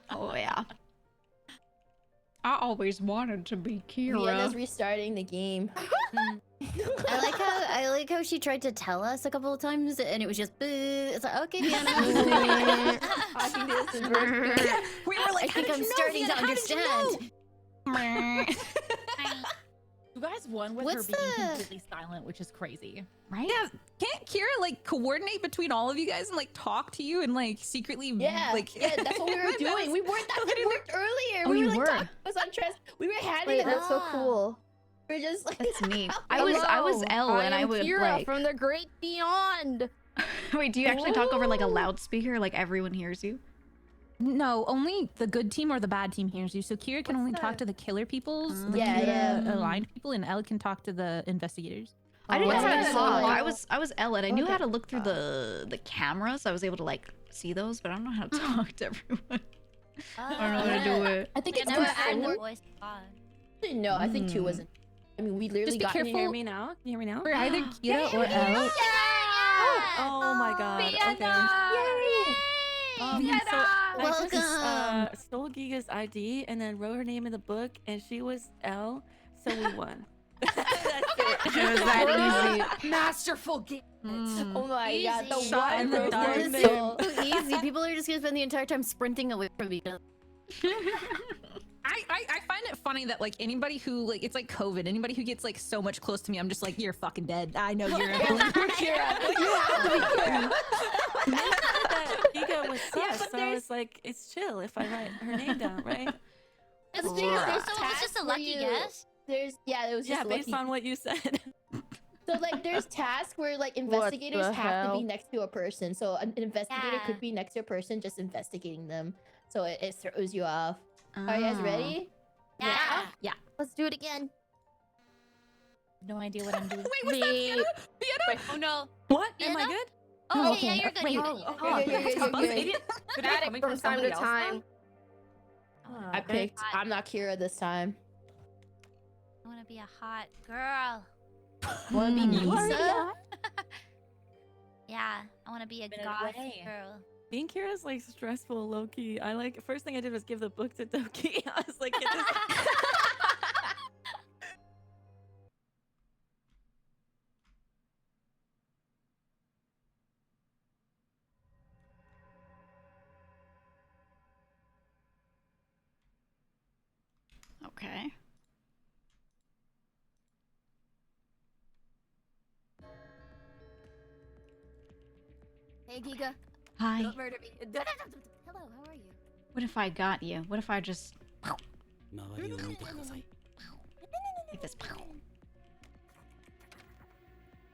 [SPEAKER 1] Oh yeah. I always wanted to be Kira.
[SPEAKER 22] Vienna's restarting the game.
[SPEAKER 4] I like how she tried to tell us a couple of times and it was just it's like, okay, Vienna.
[SPEAKER 22] I think this is worth.
[SPEAKER 4] We were like, I think I'm starting to understand.
[SPEAKER 17] You guys won with
[SPEAKER 4] What's
[SPEAKER 17] her being
[SPEAKER 4] the-
[SPEAKER 17] completely silent, which is crazy.
[SPEAKER 1] Right?
[SPEAKER 17] Yeah, can't Kira like coordinate between all of you guys and like talk to you and like secretly
[SPEAKER 22] Yeah,
[SPEAKER 17] like
[SPEAKER 22] that's what we were doing. We worked earlier.
[SPEAKER 1] Oh,
[SPEAKER 22] we
[SPEAKER 1] you
[SPEAKER 22] were
[SPEAKER 1] were?
[SPEAKER 22] like talking to us on trust. We were handing
[SPEAKER 3] Wait,
[SPEAKER 22] it
[SPEAKER 3] that's so cool.
[SPEAKER 22] We're just like
[SPEAKER 1] That's neat. I was L and I
[SPEAKER 3] am
[SPEAKER 1] would
[SPEAKER 3] Kira
[SPEAKER 1] like
[SPEAKER 3] from the great beyond.
[SPEAKER 1] wait, do you actually talk over like a loudspeaker like everyone hears you?
[SPEAKER 17] No, only the good team or the bad team hears you. So Kira can only talk to the killer peoples, the
[SPEAKER 22] Yeah,
[SPEAKER 17] Kira aligned people, and Elle can talk to the investigators.
[SPEAKER 1] I didn't know how to
[SPEAKER 22] yeah.
[SPEAKER 1] talk.
[SPEAKER 22] Oh.
[SPEAKER 1] I was L and I knew how to look through the cameras. I was able to like see those, but I don't know how to talk to everyone. I don't know how to do it.
[SPEAKER 22] I think
[SPEAKER 20] I
[SPEAKER 22] it's
[SPEAKER 20] never
[SPEAKER 22] good
[SPEAKER 20] had the
[SPEAKER 22] for.
[SPEAKER 20] voice on.
[SPEAKER 22] No, I think 2 wasn't. I mean, we literally
[SPEAKER 17] Just be
[SPEAKER 22] got.
[SPEAKER 17] careful.
[SPEAKER 22] Can you hear
[SPEAKER 17] me
[SPEAKER 22] now? Can you hear me now?
[SPEAKER 17] We're either Kira or Elle.
[SPEAKER 22] Oh my god.
[SPEAKER 20] Yay!
[SPEAKER 5] So I
[SPEAKER 4] Welcome.
[SPEAKER 5] just stole Giga's ID and then wrote her name in the book, and she was L, so we won. That's it.
[SPEAKER 1] It was that easy.
[SPEAKER 19] Masterful game.
[SPEAKER 22] Oh my god, the
[SPEAKER 20] Easy.
[SPEAKER 22] one
[SPEAKER 17] in the
[SPEAKER 22] person
[SPEAKER 17] dark.
[SPEAKER 22] is
[SPEAKER 4] So easy. People are just gonna spend the entire time sprinting away from each other.
[SPEAKER 17] I find it funny that like anybody who like it's like COVID, anybody who gets like so much close to me, I'm just like, you're fucking dead. I know you're
[SPEAKER 22] Kira. You have to be Kira.
[SPEAKER 5] Giga was sus, so I was like, it's chill if I write her name down, right?
[SPEAKER 20] It's
[SPEAKER 22] There's
[SPEAKER 20] true. So it was
[SPEAKER 22] tasks
[SPEAKER 20] just a
[SPEAKER 22] where
[SPEAKER 20] lucky
[SPEAKER 22] you-
[SPEAKER 20] guess.
[SPEAKER 22] There's it was just
[SPEAKER 5] based
[SPEAKER 22] lucky.
[SPEAKER 5] on what you said.
[SPEAKER 22] So like there's tasks where like investigators
[SPEAKER 12] the
[SPEAKER 22] have to be
[SPEAKER 12] hell?
[SPEAKER 22] next to a person. So an investigator
[SPEAKER 20] Yeah.
[SPEAKER 22] could be next to a person just investigating them. So it throws you off. Are you guys
[SPEAKER 1] Ah.
[SPEAKER 22] ready?
[SPEAKER 20] Yeah.
[SPEAKER 21] Yeah.
[SPEAKER 3] Let's do it again.
[SPEAKER 21] No idea what I'm doing.
[SPEAKER 17] Wait, was that Vienna? Vienna?
[SPEAKER 20] Wait, oh no.
[SPEAKER 5] What? Am I
[SPEAKER 20] Vienna?
[SPEAKER 5] good?
[SPEAKER 20] Oh,
[SPEAKER 21] Oh,
[SPEAKER 20] okay, yeah,
[SPEAKER 21] okay.
[SPEAKER 20] you're good.
[SPEAKER 21] Wait,
[SPEAKER 20] you're good.
[SPEAKER 21] oh,
[SPEAKER 20] You're
[SPEAKER 21] oh,
[SPEAKER 20] good.
[SPEAKER 22] You're good, you're good.
[SPEAKER 19] Could be coming from somebody else, though?
[SPEAKER 22] I picked. I'm not Kira this time.
[SPEAKER 20] I want to be a hot girl.
[SPEAKER 22] Wanna be
[SPEAKER 21] You are
[SPEAKER 22] Lisa?
[SPEAKER 20] Yeah, I want to be a
[SPEAKER 21] Been
[SPEAKER 20] goth
[SPEAKER 21] away.
[SPEAKER 20] girl.
[SPEAKER 5] Being Kira's like stressful, low key. I like first thing I did was give the book to Doki. I was like, get this.
[SPEAKER 1] Okay.
[SPEAKER 3] Hey, Giga.
[SPEAKER 1] Hi.
[SPEAKER 3] Don't murder me. Hello, how are you?
[SPEAKER 1] What if I got you? What if I just like this?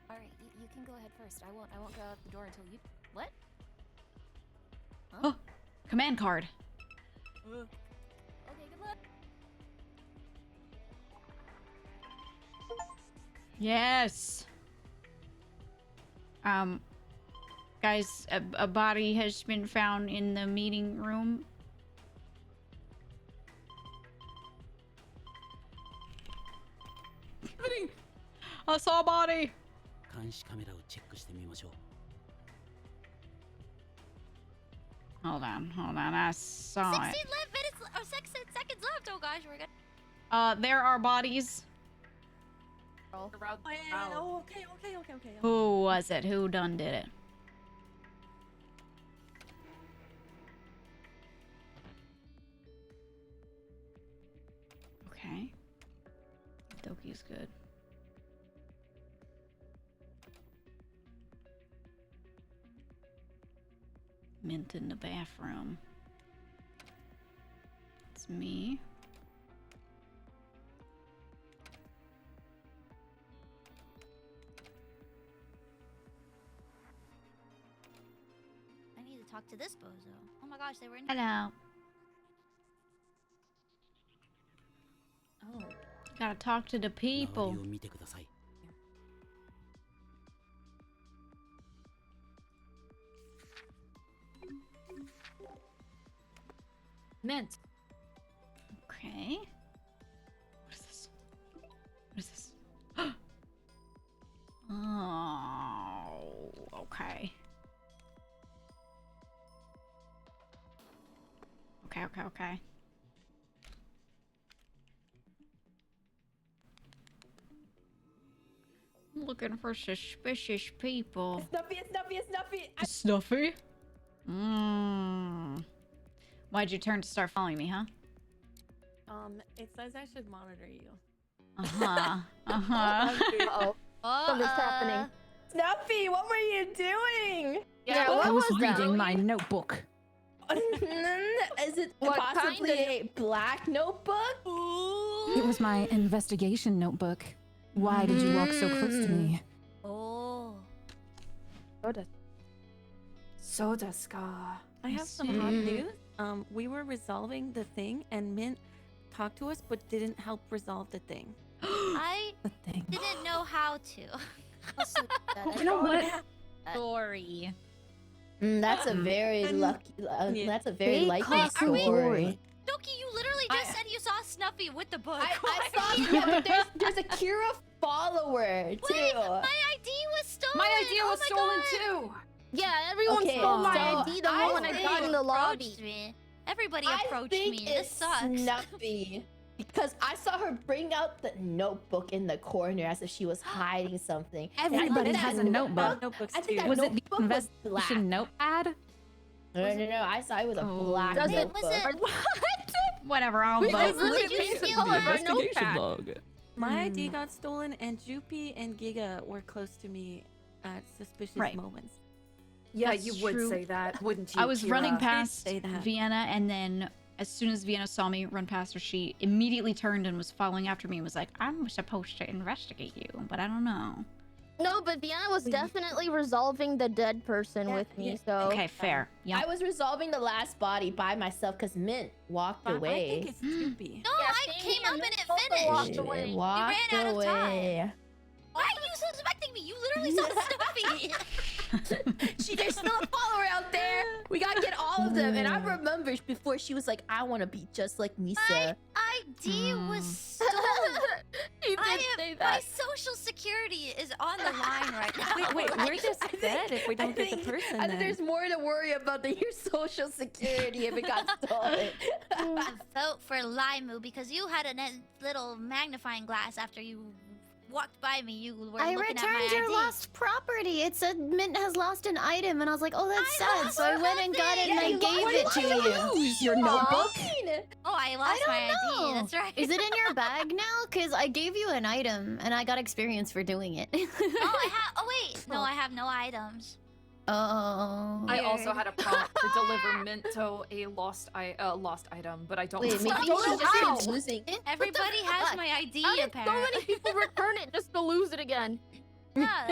[SPEAKER 3] All right, you can go ahead first. I won't go out the door until you. What?
[SPEAKER 1] Oh, command card.
[SPEAKER 3] Okay, good luck.
[SPEAKER 1] Yes. Guys, a body has been found in the meeting room. I saw a body. Hold on. I saw
[SPEAKER 20] 16
[SPEAKER 1] it.
[SPEAKER 20] minutes or 6 seconds left. Oh gosh, we're good.
[SPEAKER 1] There are bodies.
[SPEAKER 5] Oh, okay.
[SPEAKER 1] Who was it? Who done did it? Okay. Doki's good. Mint in the bathroom. It's me.
[SPEAKER 20] I need to talk to this bozo. Oh my gosh, they were in.
[SPEAKER 1] Hello.
[SPEAKER 21] Oh.
[SPEAKER 1] Gotta talk to the people.
[SPEAKER 21] Mint.
[SPEAKER 1] Okay. What is this? What is this? Oh, okay. Okay. I'm looking for suspicious people.
[SPEAKER 22] Snuffy.
[SPEAKER 1] Snuffy? Why'd you turn to start following me, huh?
[SPEAKER 5] It says I should monitor you.
[SPEAKER 22] Uh-oh. Something's happening. Snuffy, what were you doing?
[SPEAKER 3] Yeah,
[SPEAKER 21] I
[SPEAKER 3] what
[SPEAKER 21] was
[SPEAKER 3] was that?
[SPEAKER 21] reading my notebook.
[SPEAKER 22] Is it
[SPEAKER 3] What
[SPEAKER 22] possibly
[SPEAKER 3] kind of-
[SPEAKER 22] a black notebook?
[SPEAKER 21] It was my investigation notebook. Why did you walk so close to me?
[SPEAKER 20] Oh.
[SPEAKER 19] So desu ka.
[SPEAKER 5] I have some hot news. We were resolving the thing, and Mint talked to us, but didn't help resolve the thing.
[SPEAKER 20] I
[SPEAKER 21] The thing.
[SPEAKER 20] didn't know how to.
[SPEAKER 21] You know what? Story.
[SPEAKER 22] That's a very lucky. That's a very
[SPEAKER 21] They
[SPEAKER 22] likely
[SPEAKER 21] caught the
[SPEAKER 22] story.
[SPEAKER 20] Doki, you literally just said you saw Snuffy with the book.
[SPEAKER 22] I saw, yeah, but there's a Kira follower too.
[SPEAKER 20] Wait, my ID was stolen.
[SPEAKER 19] My idea was
[SPEAKER 20] oh my
[SPEAKER 19] stolen
[SPEAKER 20] God.
[SPEAKER 19] too.
[SPEAKER 3] Yeah, everyone
[SPEAKER 22] Okay,
[SPEAKER 3] stole my
[SPEAKER 22] so
[SPEAKER 3] ID the
[SPEAKER 22] I
[SPEAKER 3] moment I got
[SPEAKER 22] think
[SPEAKER 3] in the
[SPEAKER 20] Approached
[SPEAKER 3] lobby.
[SPEAKER 20] me. Everybody
[SPEAKER 22] I
[SPEAKER 20] approached
[SPEAKER 22] think
[SPEAKER 20] me. This
[SPEAKER 22] it's
[SPEAKER 20] sucks.
[SPEAKER 22] Snuffy because I saw her bring out the notebook in the corner as if she was hiding something. And I think
[SPEAKER 21] Everybody
[SPEAKER 22] that
[SPEAKER 21] has a notebook.
[SPEAKER 5] Notebooks
[SPEAKER 22] I think
[SPEAKER 5] too.
[SPEAKER 22] that
[SPEAKER 21] Was it the
[SPEAKER 22] notebook was black.
[SPEAKER 21] investigation notepad?
[SPEAKER 22] No. I saw it was a black
[SPEAKER 20] Wait,
[SPEAKER 22] notebook.
[SPEAKER 20] was it?
[SPEAKER 1] Whatever, I'll
[SPEAKER 20] Wait,
[SPEAKER 1] vote.
[SPEAKER 20] did you steal our notepad?
[SPEAKER 13] log.
[SPEAKER 5] My ID got stolen, and Jupi and Giga were close to me at suspicious
[SPEAKER 1] Right.
[SPEAKER 5] moments.
[SPEAKER 19] Yeah,
[SPEAKER 1] That's
[SPEAKER 19] you would
[SPEAKER 1] true.
[SPEAKER 19] say that, wouldn't you?
[SPEAKER 1] I was
[SPEAKER 19] Kira?
[SPEAKER 1] running past
[SPEAKER 5] say that.
[SPEAKER 1] Vienna, and then as soon as Vienna saw me run past her, she immediately turned and was following after me and was like, I'm supposed to investigate you, but I don't know.
[SPEAKER 3] No, but Vienna was definitely resolving the dead person with me, so...
[SPEAKER 1] Okay, fair. Yeah.
[SPEAKER 22] I was resolving the last body by myself because Mint walked away.
[SPEAKER 5] I think it's Snoopy.
[SPEAKER 20] No, I came up and it finished.
[SPEAKER 22] Walked away.
[SPEAKER 20] You ran out of time.
[SPEAKER 22] Away.
[SPEAKER 20] Why are you suspecting me? You literally saw Snoopy.
[SPEAKER 22] There's still a follower out there. We gotta get all of them. And I remember before she was like, I want to be just like Misa.
[SPEAKER 20] ID was stolen.
[SPEAKER 3] You did say that.
[SPEAKER 20] My social security is on the line right now.
[SPEAKER 5] Wait, we're just dead if we don't get the person.
[SPEAKER 22] I think there's more to worry about than your social security if it got stolen.
[SPEAKER 20] Vote for Limu because you had a little magnifying glass after you walked by me. You were
[SPEAKER 4] I
[SPEAKER 20] looking at my
[SPEAKER 4] returned your
[SPEAKER 20] ID.
[SPEAKER 4] lost property. It said Mint has lost an item, and I was like, oh, that's sad. So I went and got it, and I gave it to you.
[SPEAKER 22] Lose your notebook?
[SPEAKER 20] Oh, I lost my ID. That's right.
[SPEAKER 4] Is it in your bag now? Because I gave you an item, and I got experience for doing it.
[SPEAKER 20] Oh, I have. Oh wait, no, I have no items.
[SPEAKER 4] Oh.
[SPEAKER 19] I also had a prompt to deliver Minto a lost item, but I don't.
[SPEAKER 22] Wait, maybe
[SPEAKER 19] know
[SPEAKER 22] she
[SPEAKER 19] how.
[SPEAKER 22] just losing it.
[SPEAKER 20] Everybody has my ID.
[SPEAKER 3] How did so
[SPEAKER 20] apparently.
[SPEAKER 3] many people return it just to lose it again?
[SPEAKER 20] Yeah.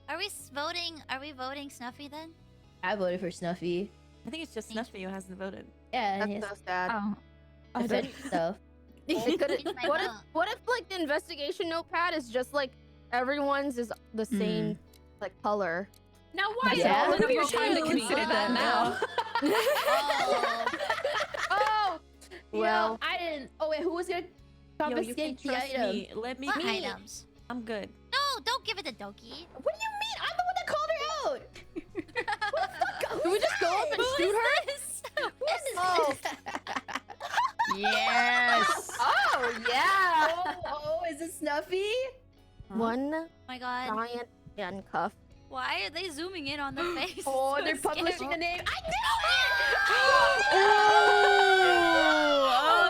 [SPEAKER 20] Are we voting? Are we voting Snuffy then?
[SPEAKER 22] I voted for Snuffy.
[SPEAKER 5] I think it's just Snuffy who hasn't voted.
[SPEAKER 22] Yeah,
[SPEAKER 3] That's so sad.
[SPEAKER 17] Oh.
[SPEAKER 22] I voted stuff.
[SPEAKER 3] What if like the investigation notepad is just like everyone's is the same like color?
[SPEAKER 19] Now why is it
[SPEAKER 22] Yeah.
[SPEAKER 19] all in a
[SPEAKER 17] You're trying to
[SPEAKER 19] Pokemon
[SPEAKER 17] consider that now.
[SPEAKER 22] Oh,
[SPEAKER 3] Well,
[SPEAKER 22] I didn't. Oh wait, who was gonna
[SPEAKER 5] Yo, you can
[SPEAKER 22] confiscate the
[SPEAKER 5] trust
[SPEAKER 22] item?
[SPEAKER 5] me. Let me
[SPEAKER 20] What
[SPEAKER 5] be.
[SPEAKER 20] items?
[SPEAKER 5] I'm good.
[SPEAKER 20] No, don't give it to Doki.
[SPEAKER 22] What do you mean? I'm the one that called her out.
[SPEAKER 3] do we just go up and shoot her?
[SPEAKER 22] Oh.
[SPEAKER 1] Yes.
[SPEAKER 22] Oh yeah. Oh, is it Snuffy?
[SPEAKER 3] One
[SPEAKER 20] Oh my god.
[SPEAKER 3] giant handcuff.
[SPEAKER 20] Why are they zooming in on the face?
[SPEAKER 22] Oh,
[SPEAKER 20] So
[SPEAKER 22] they're
[SPEAKER 20] scary.
[SPEAKER 22] publishing the name. I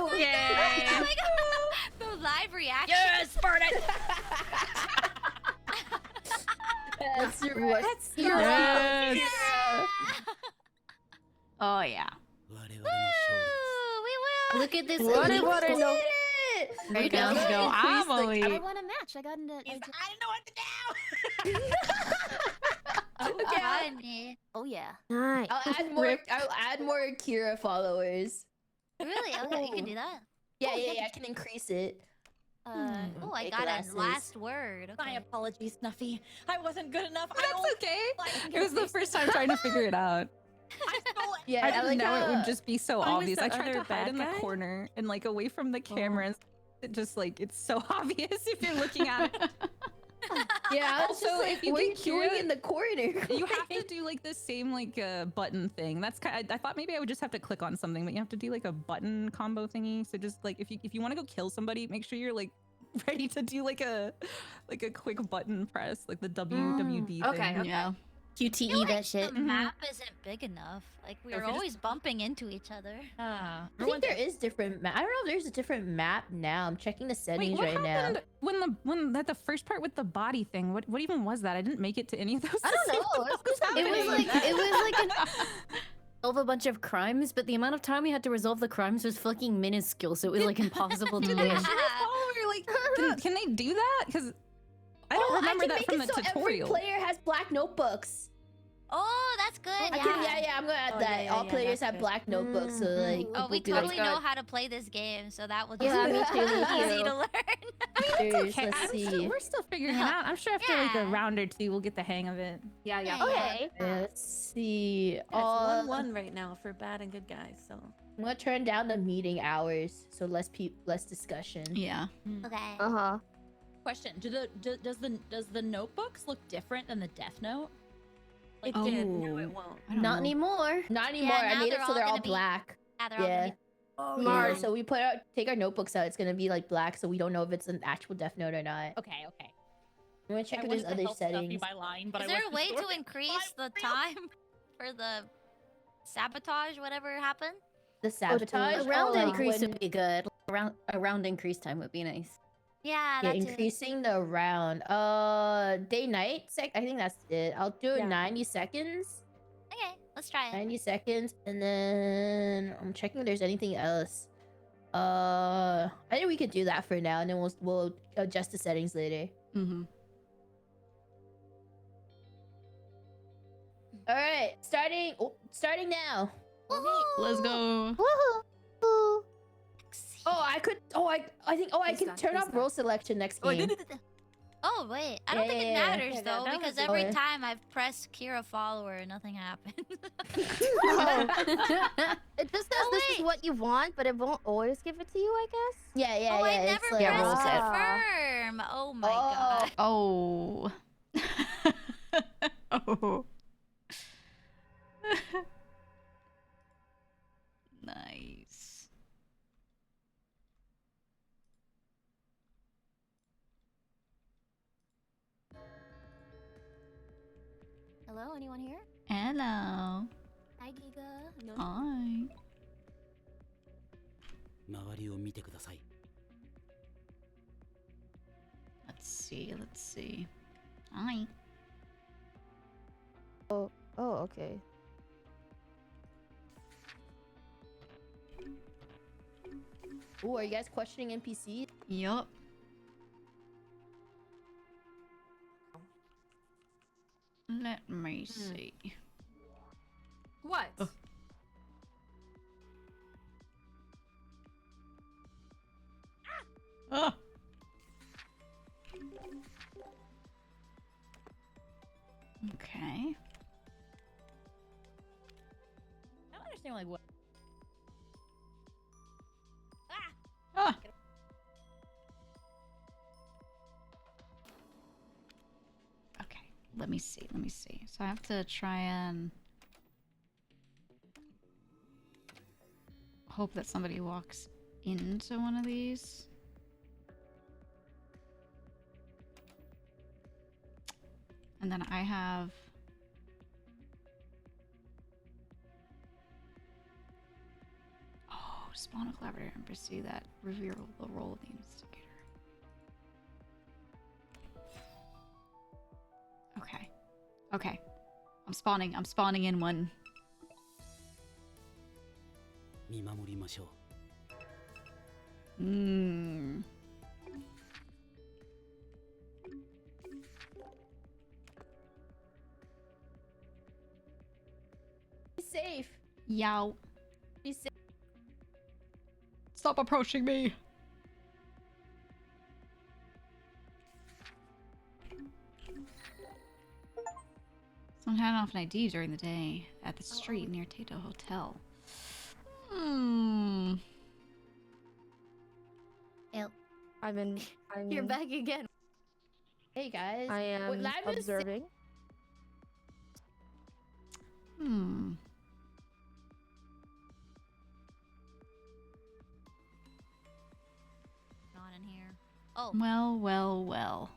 [SPEAKER 1] Ooh, okay.
[SPEAKER 20] Oh my god. The live reaction.
[SPEAKER 1] Yes, Spartan.
[SPEAKER 22] That's your. That's your.
[SPEAKER 1] Yes.
[SPEAKER 22] Yeah.
[SPEAKER 1] Oh yeah.
[SPEAKER 20] Ooh, we will.
[SPEAKER 4] Look at this.
[SPEAKER 3] What
[SPEAKER 4] elite
[SPEAKER 3] do I know?
[SPEAKER 1] Right now,
[SPEAKER 4] Increased
[SPEAKER 1] go. I'm
[SPEAKER 4] the-
[SPEAKER 1] elite.
[SPEAKER 4] I want a match. I got into.
[SPEAKER 19] I didn't know what to do.
[SPEAKER 20] Funny.
[SPEAKER 4] Oh yeah.
[SPEAKER 3] Nice.
[SPEAKER 22] I'll add more Kira followers.
[SPEAKER 20] Really? Okay, you can do that.
[SPEAKER 22] Yeah, I can increase it.
[SPEAKER 20] Oh, I
[SPEAKER 22] Big
[SPEAKER 20] got
[SPEAKER 22] glasses.
[SPEAKER 20] a last word.
[SPEAKER 17] My
[SPEAKER 20] Okay.
[SPEAKER 17] apologies, Snuffy. I wasn't good enough.
[SPEAKER 21] That's okay. It was the first time trying to figure it out.
[SPEAKER 22] Yeah,
[SPEAKER 21] I didn't
[SPEAKER 22] like
[SPEAKER 21] know it
[SPEAKER 22] how-
[SPEAKER 21] would just be so
[SPEAKER 5] I was
[SPEAKER 21] obvious.
[SPEAKER 5] the
[SPEAKER 21] I tried
[SPEAKER 5] other
[SPEAKER 21] to hide in the
[SPEAKER 5] bad guy?
[SPEAKER 21] corner and like away from the cameras. It just like it's so obvious if you're looking at it.
[SPEAKER 22] Yeah, I was
[SPEAKER 21] Also,
[SPEAKER 22] just like,
[SPEAKER 21] if you
[SPEAKER 22] what are
[SPEAKER 21] do
[SPEAKER 22] you doing
[SPEAKER 21] Kira,
[SPEAKER 22] in the corner?
[SPEAKER 21] You have to do like the same like button thing. That's kind. I thought maybe I would just have to click on something, but you have to do like a button combo thingy. So just like if you want to go kill somebody, make sure you're like ready to do like a quick button press, like the WWD thing.
[SPEAKER 19] Okay.
[SPEAKER 1] Yeah.
[SPEAKER 4] QTE that shit.
[SPEAKER 20] The map isn't big enough. Like
[SPEAKER 21] So
[SPEAKER 20] we're
[SPEAKER 21] if you just-
[SPEAKER 20] always bumping into each other.
[SPEAKER 22] I think there is different map. I don't know if there's a different map now. I'm checking the
[SPEAKER 21] Wait,
[SPEAKER 22] settings
[SPEAKER 21] what
[SPEAKER 22] right now.
[SPEAKER 21] happened when that the first part with the body thing? What even was that? I didn't make it to any of those.
[SPEAKER 22] I don't know.
[SPEAKER 21] What was
[SPEAKER 4] It was
[SPEAKER 21] happening?
[SPEAKER 4] like solve a bunch of crimes, but the amount of time we had to resolve the crimes was fucking minuscule, so it was like impossible to do.
[SPEAKER 21] Can they do that? Because I don't remember that from the tutorial.
[SPEAKER 22] Every player has black notebooks.
[SPEAKER 20] Oh, that's good.
[SPEAKER 22] I'm gonna add that. All players have black notebooks, so like.
[SPEAKER 20] Oh, we
[SPEAKER 22] people be
[SPEAKER 20] totally know how to play this game, so that will just
[SPEAKER 22] Yeah,
[SPEAKER 20] be
[SPEAKER 22] me too, me
[SPEAKER 20] easy
[SPEAKER 22] too.
[SPEAKER 20] to learn.
[SPEAKER 21] Okay,
[SPEAKER 22] Let's see.
[SPEAKER 21] we're still figuring it out. I'm sure after like a round or two, we'll get the hang of it.
[SPEAKER 19] Yeah.
[SPEAKER 22] Okay. Let's see.
[SPEAKER 5] Yeah, it's 1-1 right now for bad and good guys. So
[SPEAKER 22] I'm gonna turn down the meeting hours, so less discussion.
[SPEAKER 1] Yeah.
[SPEAKER 20] Okay.
[SPEAKER 17] Question: does the notebooks look different than the Death Note?
[SPEAKER 5] it did. No, it won't.
[SPEAKER 22] Not anymore. Not anymore. I
[SPEAKER 20] now
[SPEAKER 22] made it
[SPEAKER 20] they're
[SPEAKER 22] so they're all
[SPEAKER 20] gonna be-
[SPEAKER 22] black.
[SPEAKER 20] Yeah, they're all
[SPEAKER 22] Yeah.
[SPEAKER 20] gonna be-
[SPEAKER 22] Smart. So we take our notebooks out. It's gonna be like black, so we don't know if it's an actual Death Note or not.
[SPEAKER 17] Okay.
[SPEAKER 22] I'm gonna check
[SPEAKER 17] I
[SPEAKER 22] if there's
[SPEAKER 17] wanted to
[SPEAKER 22] other
[SPEAKER 17] help Snuffy
[SPEAKER 22] settings.
[SPEAKER 17] by lying, but
[SPEAKER 20] Is
[SPEAKER 17] I
[SPEAKER 20] there a
[SPEAKER 17] wasn't
[SPEAKER 20] way
[SPEAKER 17] sure.
[SPEAKER 20] to increase the time for the sabotage, whatever happened?
[SPEAKER 22] The sabotage.
[SPEAKER 4] A round
[SPEAKER 22] like
[SPEAKER 4] increase
[SPEAKER 22] when-
[SPEAKER 4] would be good. A round increase time would be nice.
[SPEAKER 20] Yeah,
[SPEAKER 22] Yeah,
[SPEAKER 20] that's
[SPEAKER 22] increasing the round. Day night. I think that's it. I'll do
[SPEAKER 5] Yeah.
[SPEAKER 22] 90 seconds.
[SPEAKER 20] Okay. Let's try it.
[SPEAKER 22] 90 seconds, and then I'm checking if there's anything else. I think we could do that for now, and then we'll adjust the settings later.
[SPEAKER 1] Mm-hmm.
[SPEAKER 22] All right, starting now.
[SPEAKER 1] Let's go.
[SPEAKER 22] Oh, I could. I think. Oh, I can turn off role selection next game.
[SPEAKER 20] Oh wait, I don't think it
[SPEAKER 22] Yeah.
[SPEAKER 20] matters though,
[SPEAKER 22] that
[SPEAKER 20] because
[SPEAKER 22] was
[SPEAKER 20] every
[SPEAKER 22] okay.
[SPEAKER 20] time I've pressed Kira follower, nothing happened.
[SPEAKER 3] It just says this is what you want, but it won't always give it to you, I guess.
[SPEAKER 22] Yeah, yeah,
[SPEAKER 20] Oh,
[SPEAKER 22] yeah.
[SPEAKER 20] I
[SPEAKER 22] it's
[SPEAKER 20] never
[SPEAKER 22] like-
[SPEAKER 20] pressed confirm. Oh my god.
[SPEAKER 1] Oh. Oh. Nice.
[SPEAKER 3] Hello, anyone here?
[SPEAKER 1] Hello.
[SPEAKER 3] Hi, Giga. No.
[SPEAKER 1] Hi.
[SPEAKER 7] 周りを見てください。
[SPEAKER 1] Let's see. Let's see. Hi.
[SPEAKER 3] Oh, okay.
[SPEAKER 22] Ooh, are you guys questioning NPC?
[SPEAKER 1] Yup. Let me see.
[SPEAKER 19] What?
[SPEAKER 1] Oh. Ah. Okay.
[SPEAKER 17] I don't understand like what.
[SPEAKER 1] Ah. Okay. Let me see. Let me see. So I have to try and hope that somebody walks into one of these. And then I have spawn a collaborator and pursue that reveal the role of the investigator. Okay. Okay. I'm spawning in one.
[SPEAKER 7] 見守りましょう。
[SPEAKER 22] Be safe.
[SPEAKER 1] Yow.
[SPEAKER 22] Be safe.
[SPEAKER 1] Stop approaching me. Someone had off an ID during the day at the street near Tato Hotel.
[SPEAKER 22] You're back again. Hey guys.
[SPEAKER 3] I am
[SPEAKER 22] What lab is
[SPEAKER 3] observing.
[SPEAKER 20] Not in here. Oh.
[SPEAKER 1] Well, well, well.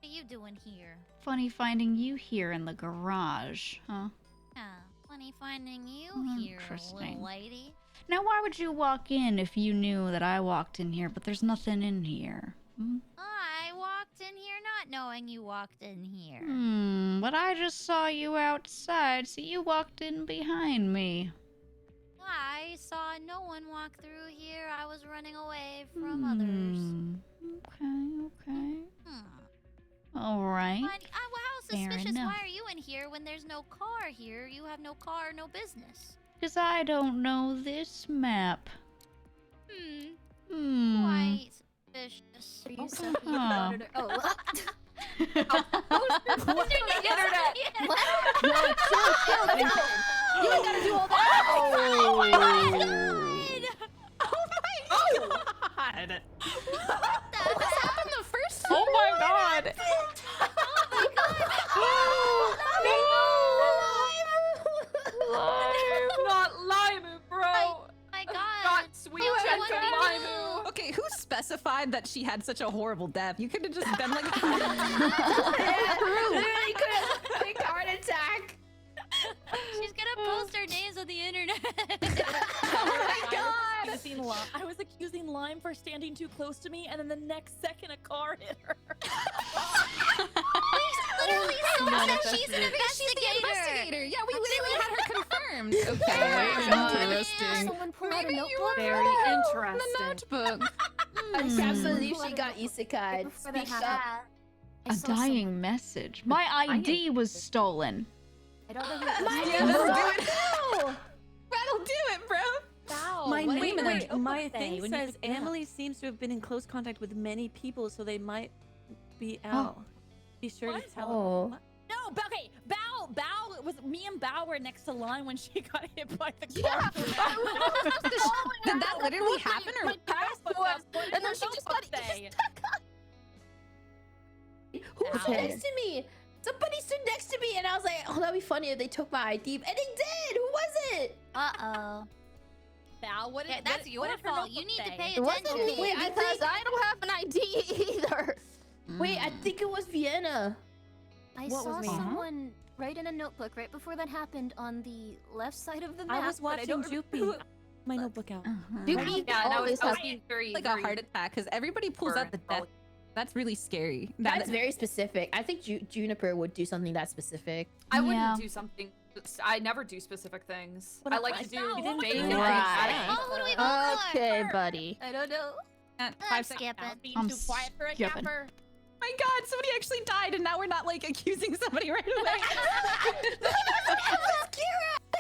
[SPEAKER 20] What are you doing here?
[SPEAKER 1] Funny finding you here in the garage, huh?
[SPEAKER 20] Yeah, funny finding you here,
[SPEAKER 1] Interesting.
[SPEAKER 20] little lady.
[SPEAKER 1] Now, why would you walk in if you knew that I walked in here, but there's nothing in here?
[SPEAKER 20] I walked in here not knowing you walked in here.
[SPEAKER 1] But I just saw you outside, so you walked in behind me.
[SPEAKER 20] I saw no one walk through here. I was running away from others.
[SPEAKER 1] Okay. All right.
[SPEAKER 20] How
[SPEAKER 1] Fair
[SPEAKER 20] suspicious?
[SPEAKER 1] enough.
[SPEAKER 20] Why are you in here when there's no car here? You have no car, no business.
[SPEAKER 1] Because I don't know this map.
[SPEAKER 20] Quite suspicious.
[SPEAKER 3] Are you
[SPEAKER 1] Okay.
[SPEAKER 3] sucking about it? Oh,
[SPEAKER 20] What's your internet?
[SPEAKER 3] Yo, chill. You ain't gotta do all that.
[SPEAKER 20] Oh my god!
[SPEAKER 17] God. This happened the first time.
[SPEAKER 19] Oh my god! Not Limu, bro!
[SPEAKER 20] My god!
[SPEAKER 19] Not sweet gentle Limu!
[SPEAKER 21] Okay, who specified that she had such a horrible death? You could have just been like,
[SPEAKER 22] Literally could have quick heart attack.
[SPEAKER 20] She's gonna post her names on the internet.
[SPEAKER 17] Oh my god! I was accusing Lime for standing too close to me, and then the next second a car hit her.
[SPEAKER 20] Literally, someone said she's an
[SPEAKER 21] She's the
[SPEAKER 20] investigator.
[SPEAKER 21] investigator. Yeah, we literally had her Okay. Interesting.
[SPEAKER 18] Someone pull out a notebook.
[SPEAKER 19] Very interesting.
[SPEAKER 21] The notebook.
[SPEAKER 22] I can't believe she got isekai. Speak up.
[SPEAKER 1] A dying message. My ID was stolen.
[SPEAKER 18] I don't know who
[SPEAKER 21] That'll do it, bro.
[SPEAKER 5] My
[SPEAKER 21] what
[SPEAKER 5] name,
[SPEAKER 21] did
[SPEAKER 5] wait,
[SPEAKER 21] the
[SPEAKER 5] my
[SPEAKER 21] notebook say
[SPEAKER 5] thing
[SPEAKER 21] when you
[SPEAKER 5] says
[SPEAKER 21] picked it up?
[SPEAKER 5] Emily seems to have been in close contact with many people, so they might be out. Be sure to tell
[SPEAKER 22] Oh.
[SPEAKER 5] them.
[SPEAKER 17] No, but okay, Bao was me and Bao were next to line when she got hit by the car.
[SPEAKER 21] Did that literally happen, or
[SPEAKER 17] my passport? And then she just got
[SPEAKER 22] Who stood next to me? Somebody stood next to me, and I was like, "Oh, that'd be funny if they took my ID." And they did. Who was it?
[SPEAKER 20] Uh-oh.
[SPEAKER 17] Bao, what?
[SPEAKER 20] Yeah, that's your fault. You need to pay
[SPEAKER 22] It wasn't
[SPEAKER 20] attention.
[SPEAKER 22] me. Wait, I don't have an ID either. Wait, I think it was Vienna.
[SPEAKER 18] I
[SPEAKER 22] What
[SPEAKER 18] saw
[SPEAKER 22] was me?
[SPEAKER 18] someone write in a notebook right before that happened on the left side of the map.
[SPEAKER 5] I was
[SPEAKER 18] but
[SPEAKER 5] watching
[SPEAKER 18] don't
[SPEAKER 5] Joopy. My notebook out.
[SPEAKER 22] Joopy
[SPEAKER 19] Yeah, and I was
[SPEAKER 22] always has
[SPEAKER 19] very,
[SPEAKER 21] like a heart attack because everybody pulls out the death. That's really scary.
[SPEAKER 22] That's very specific. I think Juniper would do something that specific.
[SPEAKER 19] I wouldn't do something. I never do specific things. I like to do vague and
[SPEAKER 22] Right.
[SPEAKER 20] Oh, who do we vote for?
[SPEAKER 22] Okay, buddy.
[SPEAKER 20] I don't know.
[SPEAKER 21] At
[SPEAKER 20] I'm
[SPEAKER 21] 5 seconds.
[SPEAKER 20] skipping.
[SPEAKER 21] I'm
[SPEAKER 17] too quiet for a
[SPEAKER 21] skipping.
[SPEAKER 17] capper.
[SPEAKER 21] My God, somebody actually died, and now we're not like accusing somebody right away.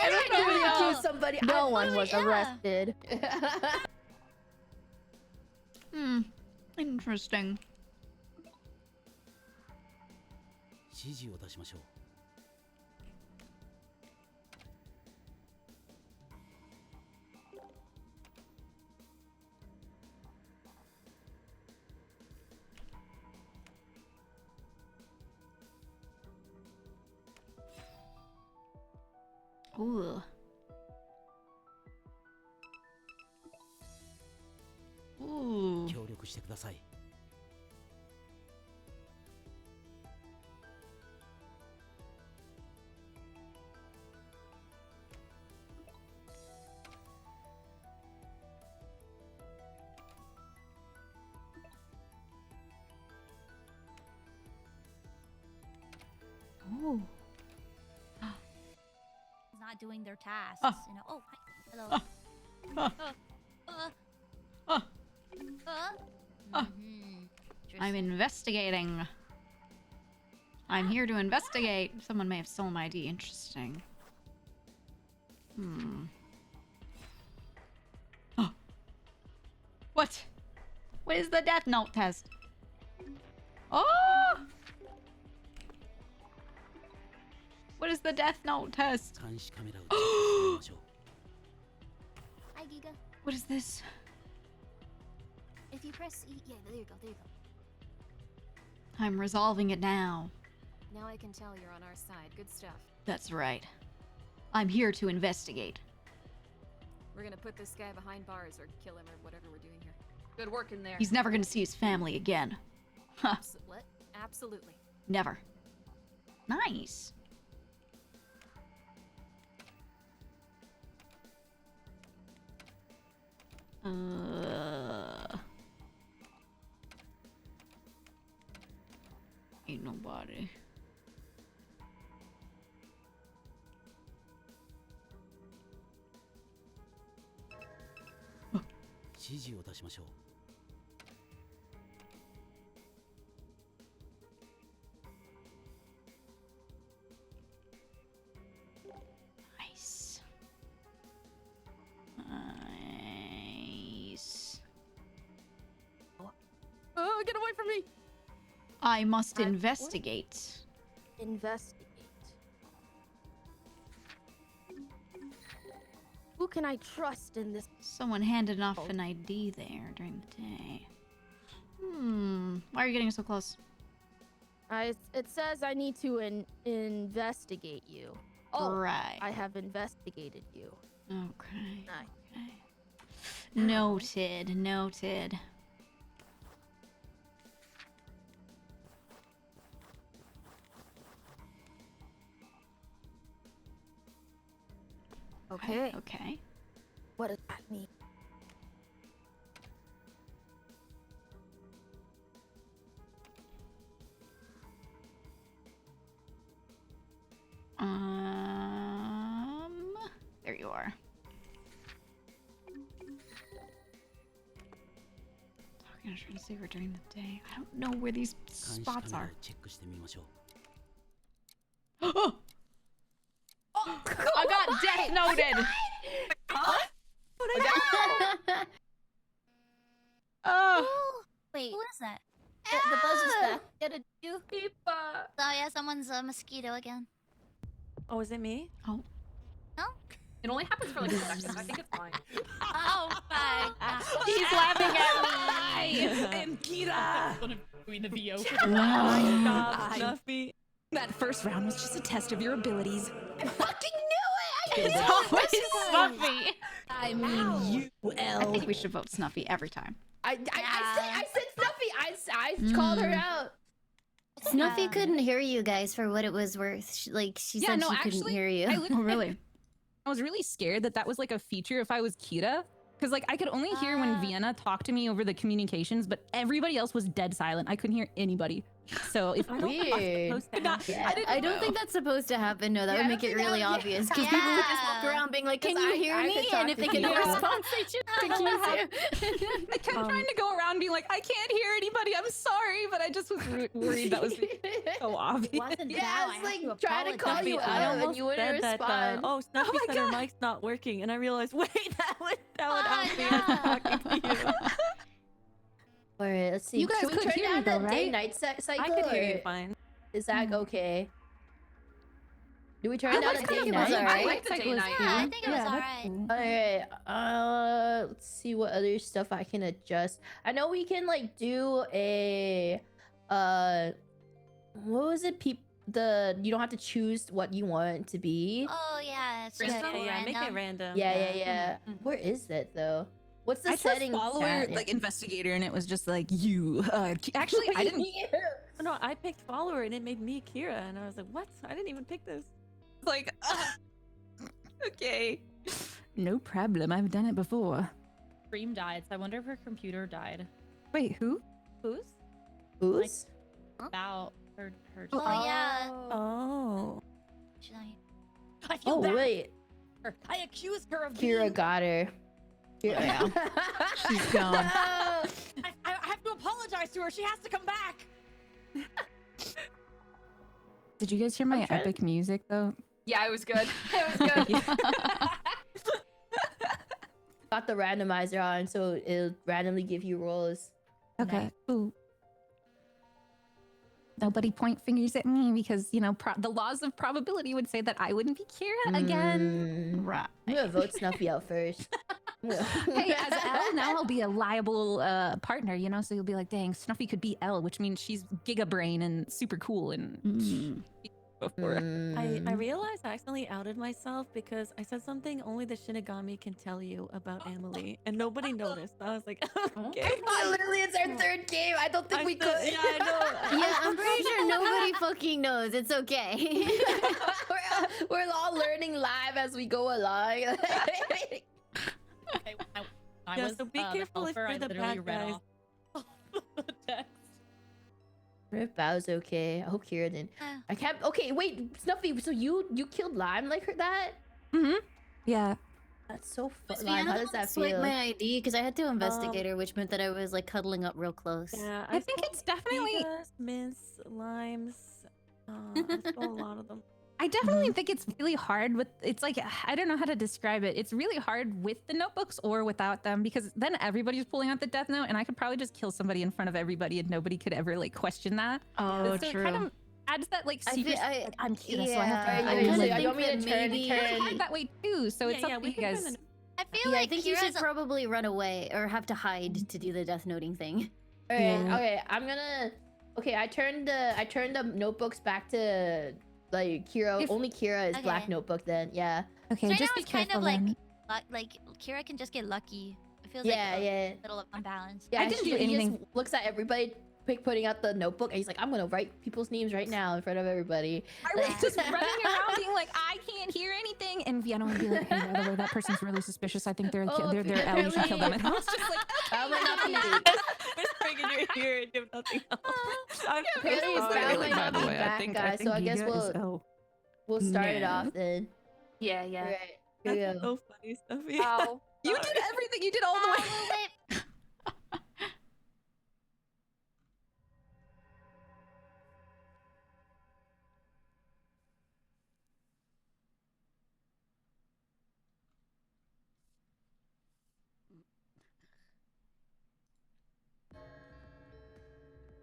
[SPEAKER 22] I don't know when you accuse somebody. No one was arrested.
[SPEAKER 1] Interesting.
[SPEAKER 7] 指示を出しましょう。
[SPEAKER 1] Ooh. Ooh.
[SPEAKER 7] 協力してください。
[SPEAKER 1] Ooh.
[SPEAKER 20] Not doing their tasks. You know. Oh, hi. Hello.
[SPEAKER 1] I'm investigating. I'm here to investigate. Someone may have stolen my ID. Interesting. Oh. What? What is the death note test? Oh! What is the death note test?
[SPEAKER 7] 監視カメラをチェックしてみましょう。
[SPEAKER 18] Hi, Giga.
[SPEAKER 1] What is this?
[SPEAKER 18] If you press E, yeah, there you go, there you go.
[SPEAKER 1] I'm resolving it now.
[SPEAKER 2] Now I can tell you're on our side. Good stuff.
[SPEAKER 1] That's right. I'm here to investigate.
[SPEAKER 2] We're gonna put this guy behind bars or kill him or whatever we're doing here.
[SPEAKER 19] Good work in there.
[SPEAKER 1] He's never gonna see his family again. Huh.
[SPEAKER 2] What? Absolutely.
[SPEAKER 1] Never. Nice. Ain't nobody. Oh.
[SPEAKER 7] 指示を出しましょう。
[SPEAKER 1] Nice. Nice.
[SPEAKER 22] Oh, get away from me!
[SPEAKER 1] I must investigate.
[SPEAKER 22] Investigate. Who can I trust in this?
[SPEAKER 1] Someone handed off an ID there during the day. Why are you getting so close?
[SPEAKER 22] It says I need to investigate you. Oh,
[SPEAKER 1] right.
[SPEAKER 22] I have investigated you.
[SPEAKER 1] Okay.
[SPEAKER 22] Nice.
[SPEAKER 1] Okay. Noted. Noted.
[SPEAKER 22] Okay.
[SPEAKER 1] Okay.
[SPEAKER 22] What does that mean?
[SPEAKER 1] try to save her during the day. I don't know where these spots are. Oh! I got death noted.
[SPEAKER 20] Oh, wait. Who is that?
[SPEAKER 22] The buzz is back. Get a do.
[SPEAKER 20] Oh yeah, someone's a mosquito again.
[SPEAKER 5] Oh, is it me?
[SPEAKER 1] Oh.
[SPEAKER 20] No?
[SPEAKER 19] It only happens for like a second. I think it's fine.
[SPEAKER 20] Oh my god.
[SPEAKER 1] He's laughing at me.
[SPEAKER 21] And Kira.
[SPEAKER 19] Doing the VO.
[SPEAKER 21] Wow.
[SPEAKER 5] Snuffy.
[SPEAKER 21] That first round was just a test of your abilities.
[SPEAKER 22] I fucking knew it!
[SPEAKER 1] It's always Snuffy.
[SPEAKER 21] I mean, you,
[SPEAKER 1] I think we should vote Snuffy every time.
[SPEAKER 22] I said Snuffy. I called her out.
[SPEAKER 4] Snuffy couldn't hear you guys for what it was worth. She said she couldn't hear you.
[SPEAKER 1] Oh, really?
[SPEAKER 21] I was really scared that was like a feature if I was Kira. Because like I could only hear when Vienna talked to me over the communications, but everybody else was dead silent. I couldn't hear anybody. So if
[SPEAKER 4] I don't think that's supposed to happen. No, that would make it really obvious because people would just walk around being like, "Can you hear me?" And if they get no response, they just accuse you.
[SPEAKER 21] I kept trying to go around being like, "I can't hear anybody. I'm sorry," but I just was worried that was so obvious.
[SPEAKER 22] Yeah, it's like trying to call you out and you wouldn't respond.
[SPEAKER 5] Oh, Snuffy said her mic's not working, and I realized, wait, that would help me talking to you.
[SPEAKER 22] All right, let's see.
[SPEAKER 21] You guys
[SPEAKER 22] Should we
[SPEAKER 21] could
[SPEAKER 22] turn
[SPEAKER 21] hear
[SPEAKER 22] down
[SPEAKER 21] me though,
[SPEAKER 22] the
[SPEAKER 21] right?
[SPEAKER 22] day-night cycle?
[SPEAKER 5] I could hear you
[SPEAKER 22] or
[SPEAKER 5] fine.
[SPEAKER 22] Is that okay? Do we turn
[SPEAKER 21] I
[SPEAKER 22] down
[SPEAKER 21] like
[SPEAKER 22] the
[SPEAKER 21] it.
[SPEAKER 22] day-night?
[SPEAKER 19] I like the day night.
[SPEAKER 20] Yeah, I think it was alright.
[SPEAKER 22] Alright, let's see what other stuff I can adjust. I know we can like do a what was it? You don't have to choose what you want it to be.
[SPEAKER 20] Oh yeah, it's just
[SPEAKER 5] Yeah, make it random.
[SPEAKER 22] Yeah. Where is that though? What's the
[SPEAKER 21] I chose
[SPEAKER 22] setting?
[SPEAKER 21] follower like investigator, and it was just like you. Actually, I didn't.
[SPEAKER 5] Oh, no, I picked follower, and it made me Kira, and I was like, what? I didn't even pick this.
[SPEAKER 21] Like, okay, no problem. I've done it before.
[SPEAKER 17] Stream died, so I wonder if her computer died.
[SPEAKER 21] Wait, who?
[SPEAKER 22] Who's?
[SPEAKER 17] About her.
[SPEAKER 20] Oh yeah.
[SPEAKER 5] Oh.
[SPEAKER 17] I feel
[SPEAKER 22] Oh
[SPEAKER 17] bad.
[SPEAKER 22] wait.
[SPEAKER 17] I accused her of
[SPEAKER 22] Kira got her.
[SPEAKER 1] Yeah. She's gone.
[SPEAKER 17] I have to apologize to her. She has to come back.
[SPEAKER 21] Did you guys hear my epic music though?
[SPEAKER 19] Yeah, it was good. It was good.
[SPEAKER 22] Got the randomizer on, so it'll randomly give you rolls.
[SPEAKER 21] Okay. Ooh. Nobody point fingers at me because, you know, the laws of probability would say that I wouldn't be Kira again.
[SPEAKER 1] Right.
[SPEAKER 22] I'm gonna vote Snuffy out first.
[SPEAKER 21] Hey, as L, now I'll be a liable partner, you know? So you'll be like, dang, Snuffy could be L, which means she's Giga Brain and super cool and... Before.
[SPEAKER 5] I realized I accidentally outed myself because I said something only the Shinigami can tell you about Emily, and nobody noticed. I was like, okay.
[SPEAKER 22] Literally, it's our third game. I don't think we could.
[SPEAKER 5] Yeah, I know.
[SPEAKER 4] Yeah, I'm pretty sure nobody fucking knows. It's okay.
[SPEAKER 22] we're all learning live as we go along.
[SPEAKER 5] Yeah, so be careful if you're the bad guys.
[SPEAKER 22] If Bow's okay. I hope Kira didn't. I can't. Okay, wait, Snuffy. So you killed Lime like that?
[SPEAKER 21] Yeah.
[SPEAKER 22] That's so fun. Lime, how does that
[SPEAKER 4] Swipe
[SPEAKER 22] feel?
[SPEAKER 4] my ID because I had to investigate her, which meant that I was like cuddling up real close.
[SPEAKER 5] Yeah,
[SPEAKER 21] I think it's definitely...
[SPEAKER 5] mints, limes. I stole a lot of them.
[SPEAKER 21] I definitely think it's really hard with, it's like, I don't know how to describe it. It's really hard with the notebooks or without them because then everybody's pulling out the death note and I could probably just kill somebody in front of everybody and nobody could ever like question that.
[SPEAKER 1] Oh,
[SPEAKER 21] so
[SPEAKER 1] true.
[SPEAKER 21] It kind of adds that like secret, like, I'm Kira, so I
[SPEAKER 22] Yeah,
[SPEAKER 21] have to.
[SPEAKER 22] I want me to turn.
[SPEAKER 21] I like that way too, so it's up to you guys.
[SPEAKER 20] I feel
[SPEAKER 4] Yeah,
[SPEAKER 20] like
[SPEAKER 4] I think you
[SPEAKER 20] Kira's
[SPEAKER 4] should probably run away or have to hide to do the death noting thing.
[SPEAKER 22] Okay, okay, I'm gonna. Okay, I turned the notebooks back to like Kira. Only Kira is black notebook then. Yeah.
[SPEAKER 21] Okay,
[SPEAKER 20] so right
[SPEAKER 21] just
[SPEAKER 20] now
[SPEAKER 21] be
[SPEAKER 20] it's kind
[SPEAKER 21] careful
[SPEAKER 20] of
[SPEAKER 21] then.
[SPEAKER 20] like Kira can just get lucky. It feels
[SPEAKER 22] Yeah,
[SPEAKER 20] like
[SPEAKER 22] yeah.
[SPEAKER 20] a little unbalanced.
[SPEAKER 22] Yeah,
[SPEAKER 21] I didn't do
[SPEAKER 22] he
[SPEAKER 21] anything.
[SPEAKER 22] just looks at everybody putting out the notebook, and he's like, "I'm gonna write people's names right now in front of everybody."
[SPEAKER 21] I was just running around being like, I can't hear anything, and Vienna would be like, "Hey, by the way, that person's really suspicious. I think they're L. You should kill them." And I was just like,
[SPEAKER 22] "That might not be."
[SPEAKER 5] Whispering in your ear and do nothing else.
[SPEAKER 22] Apparently,
[SPEAKER 21] was
[SPEAKER 22] Val
[SPEAKER 21] literally,
[SPEAKER 22] might
[SPEAKER 21] by
[SPEAKER 22] not
[SPEAKER 21] the
[SPEAKER 22] be
[SPEAKER 21] way, I
[SPEAKER 22] back,
[SPEAKER 21] think
[SPEAKER 22] guys. So I guess
[SPEAKER 21] Giga is L.
[SPEAKER 22] we'll start it
[SPEAKER 21] No.
[SPEAKER 22] off then.
[SPEAKER 19] Yeah, yeah.
[SPEAKER 22] All right, here we
[SPEAKER 5] That's
[SPEAKER 22] go.
[SPEAKER 5] so funny, Stuffy.
[SPEAKER 19] Oh.
[SPEAKER 21] You did everything. You did all the way.
[SPEAKER 20] Oh, wait.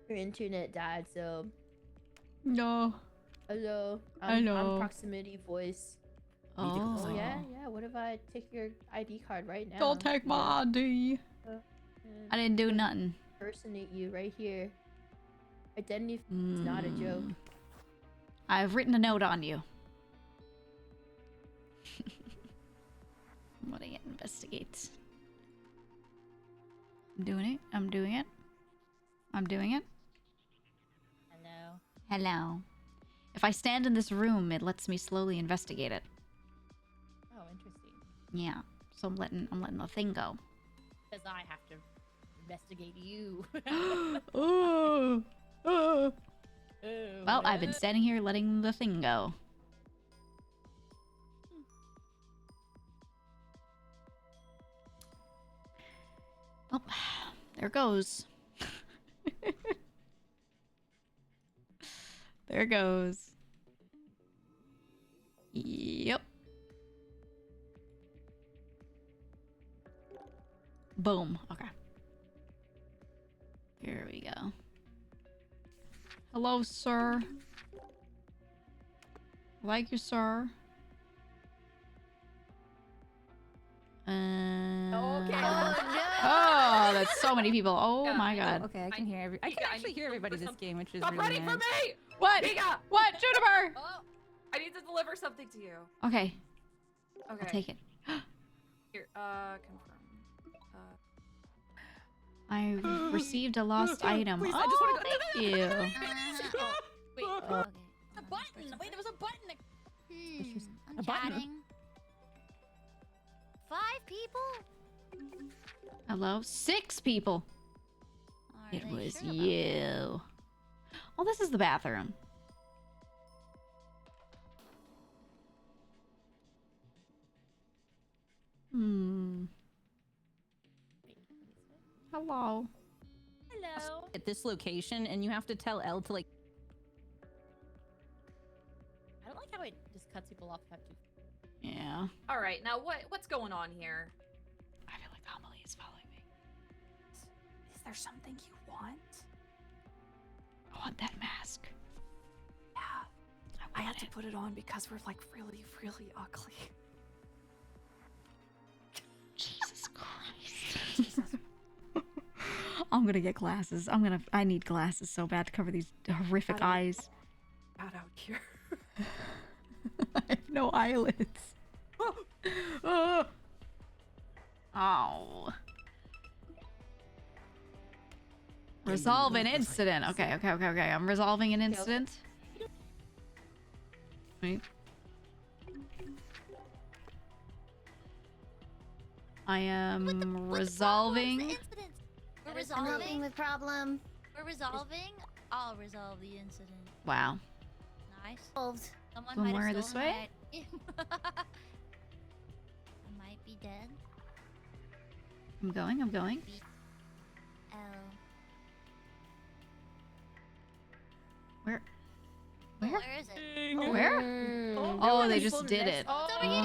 [SPEAKER 22] Your internet died, so.
[SPEAKER 1] No.
[SPEAKER 22] Hello.
[SPEAKER 1] Hello.
[SPEAKER 22] I'm proximity voice.
[SPEAKER 1] Oh.
[SPEAKER 22] Yeah. What if I take your ID card right now?
[SPEAKER 1] Don't take my ID. I didn't do nothing.
[SPEAKER 22] Impersonate you right here. Identity is not a joke.
[SPEAKER 1] I've written a note on you. What do you investigate? I'm doing it. I'm doing it. I'm doing it.
[SPEAKER 20] Hello.
[SPEAKER 1] Hello. If I stand in this room, it lets me slowly investigate it.
[SPEAKER 22] Oh, interesting.
[SPEAKER 1] Yeah. So I'm letting the thing go.
[SPEAKER 22] Because I have to investigate you.
[SPEAKER 1] Well, I've been standing here letting the thing go. Oh, there goes. There goes. Yep. Boom. Okay. Here we go. Hello, sir. Like you, sir.
[SPEAKER 22] Okay.
[SPEAKER 1] Oh, that's so many people. Oh my god.
[SPEAKER 21] Okay, I can hear I can actually hear everybody this game, which is
[SPEAKER 2] Stop
[SPEAKER 1] really
[SPEAKER 2] running
[SPEAKER 1] nice.
[SPEAKER 2] for me!
[SPEAKER 1] What?
[SPEAKER 2] GEEGA!
[SPEAKER 1] What, Juniper?
[SPEAKER 2] Oh, I need to deliver something to you.
[SPEAKER 1] Okay.
[SPEAKER 2] Okay.
[SPEAKER 1] I'll take it.
[SPEAKER 2] Here, confirm.
[SPEAKER 1] I received a lost item.
[SPEAKER 17] Please,
[SPEAKER 1] oh,
[SPEAKER 17] I just want to go.
[SPEAKER 1] thank you.
[SPEAKER 17] Wait,
[SPEAKER 20] Okay.
[SPEAKER 17] a button. Wait, there was a button.
[SPEAKER 20] I'm
[SPEAKER 17] A button.
[SPEAKER 20] chatting. 5 people?
[SPEAKER 1] Hello? 6 people.
[SPEAKER 20] Are
[SPEAKER 1] It
[SPEAKER 20] they
[SPEAKER 1] was
[SPEAKER 20] sure about
[SPEAKER 1] you. Oh, this is the bathroom. Hello.
[SPEAKER 22] Hello.
[SPEAKER 21] At this location, and you have to tell Elle to like.
[SPEAKER 22] I don't like how it just cuts people off.
[SPEAKER 1] Yeah.
[SPEAKER 2] All right, now what's going on here?
[SPEAKER 1] I feel like Amelie is following me.
[SPEAKER 19] Is there something you want?
[SPEAKER 1] I want that mask.
[SPEAKER 19] Yeah. I had to put it on because we're like really, really ugly.
[SPEAKER 1] Jesus Christ. I'm gonna get glasses. I need glasses so bad to cover these horrific eyes.
[SPEAKER 19] Out here.
[SPEAKER 1] I have no eyelids. Oh. Resolve an incident. Okay. I'm resolving an incident. Wait. I am resolving.
[SPEAKER 20] We're resolving the problem. We're resolving. I'll resolve the incident.
[SPEAKER 1] Wow.
[SPEAKER 20] Nice. Solved. Someone
[SPEAKER 1] Somewhere
[SPEAKER 20] might have
[SPEAKER 1] this
[SPEAKER 20] stolen
[SPEAKER 1] way?
[SPEAKER 20] my I might be dead.
[SPEAKER 1] I'm going.
[SPEAKER 20] Oh.
[SPEAKER 1] Where?
[SPEAKER 20] Where is it?
[SPEAKER 1] Where? Oh, they just did it.
[SPEAKER 22] Oh,
[SPEAKER 20] over here.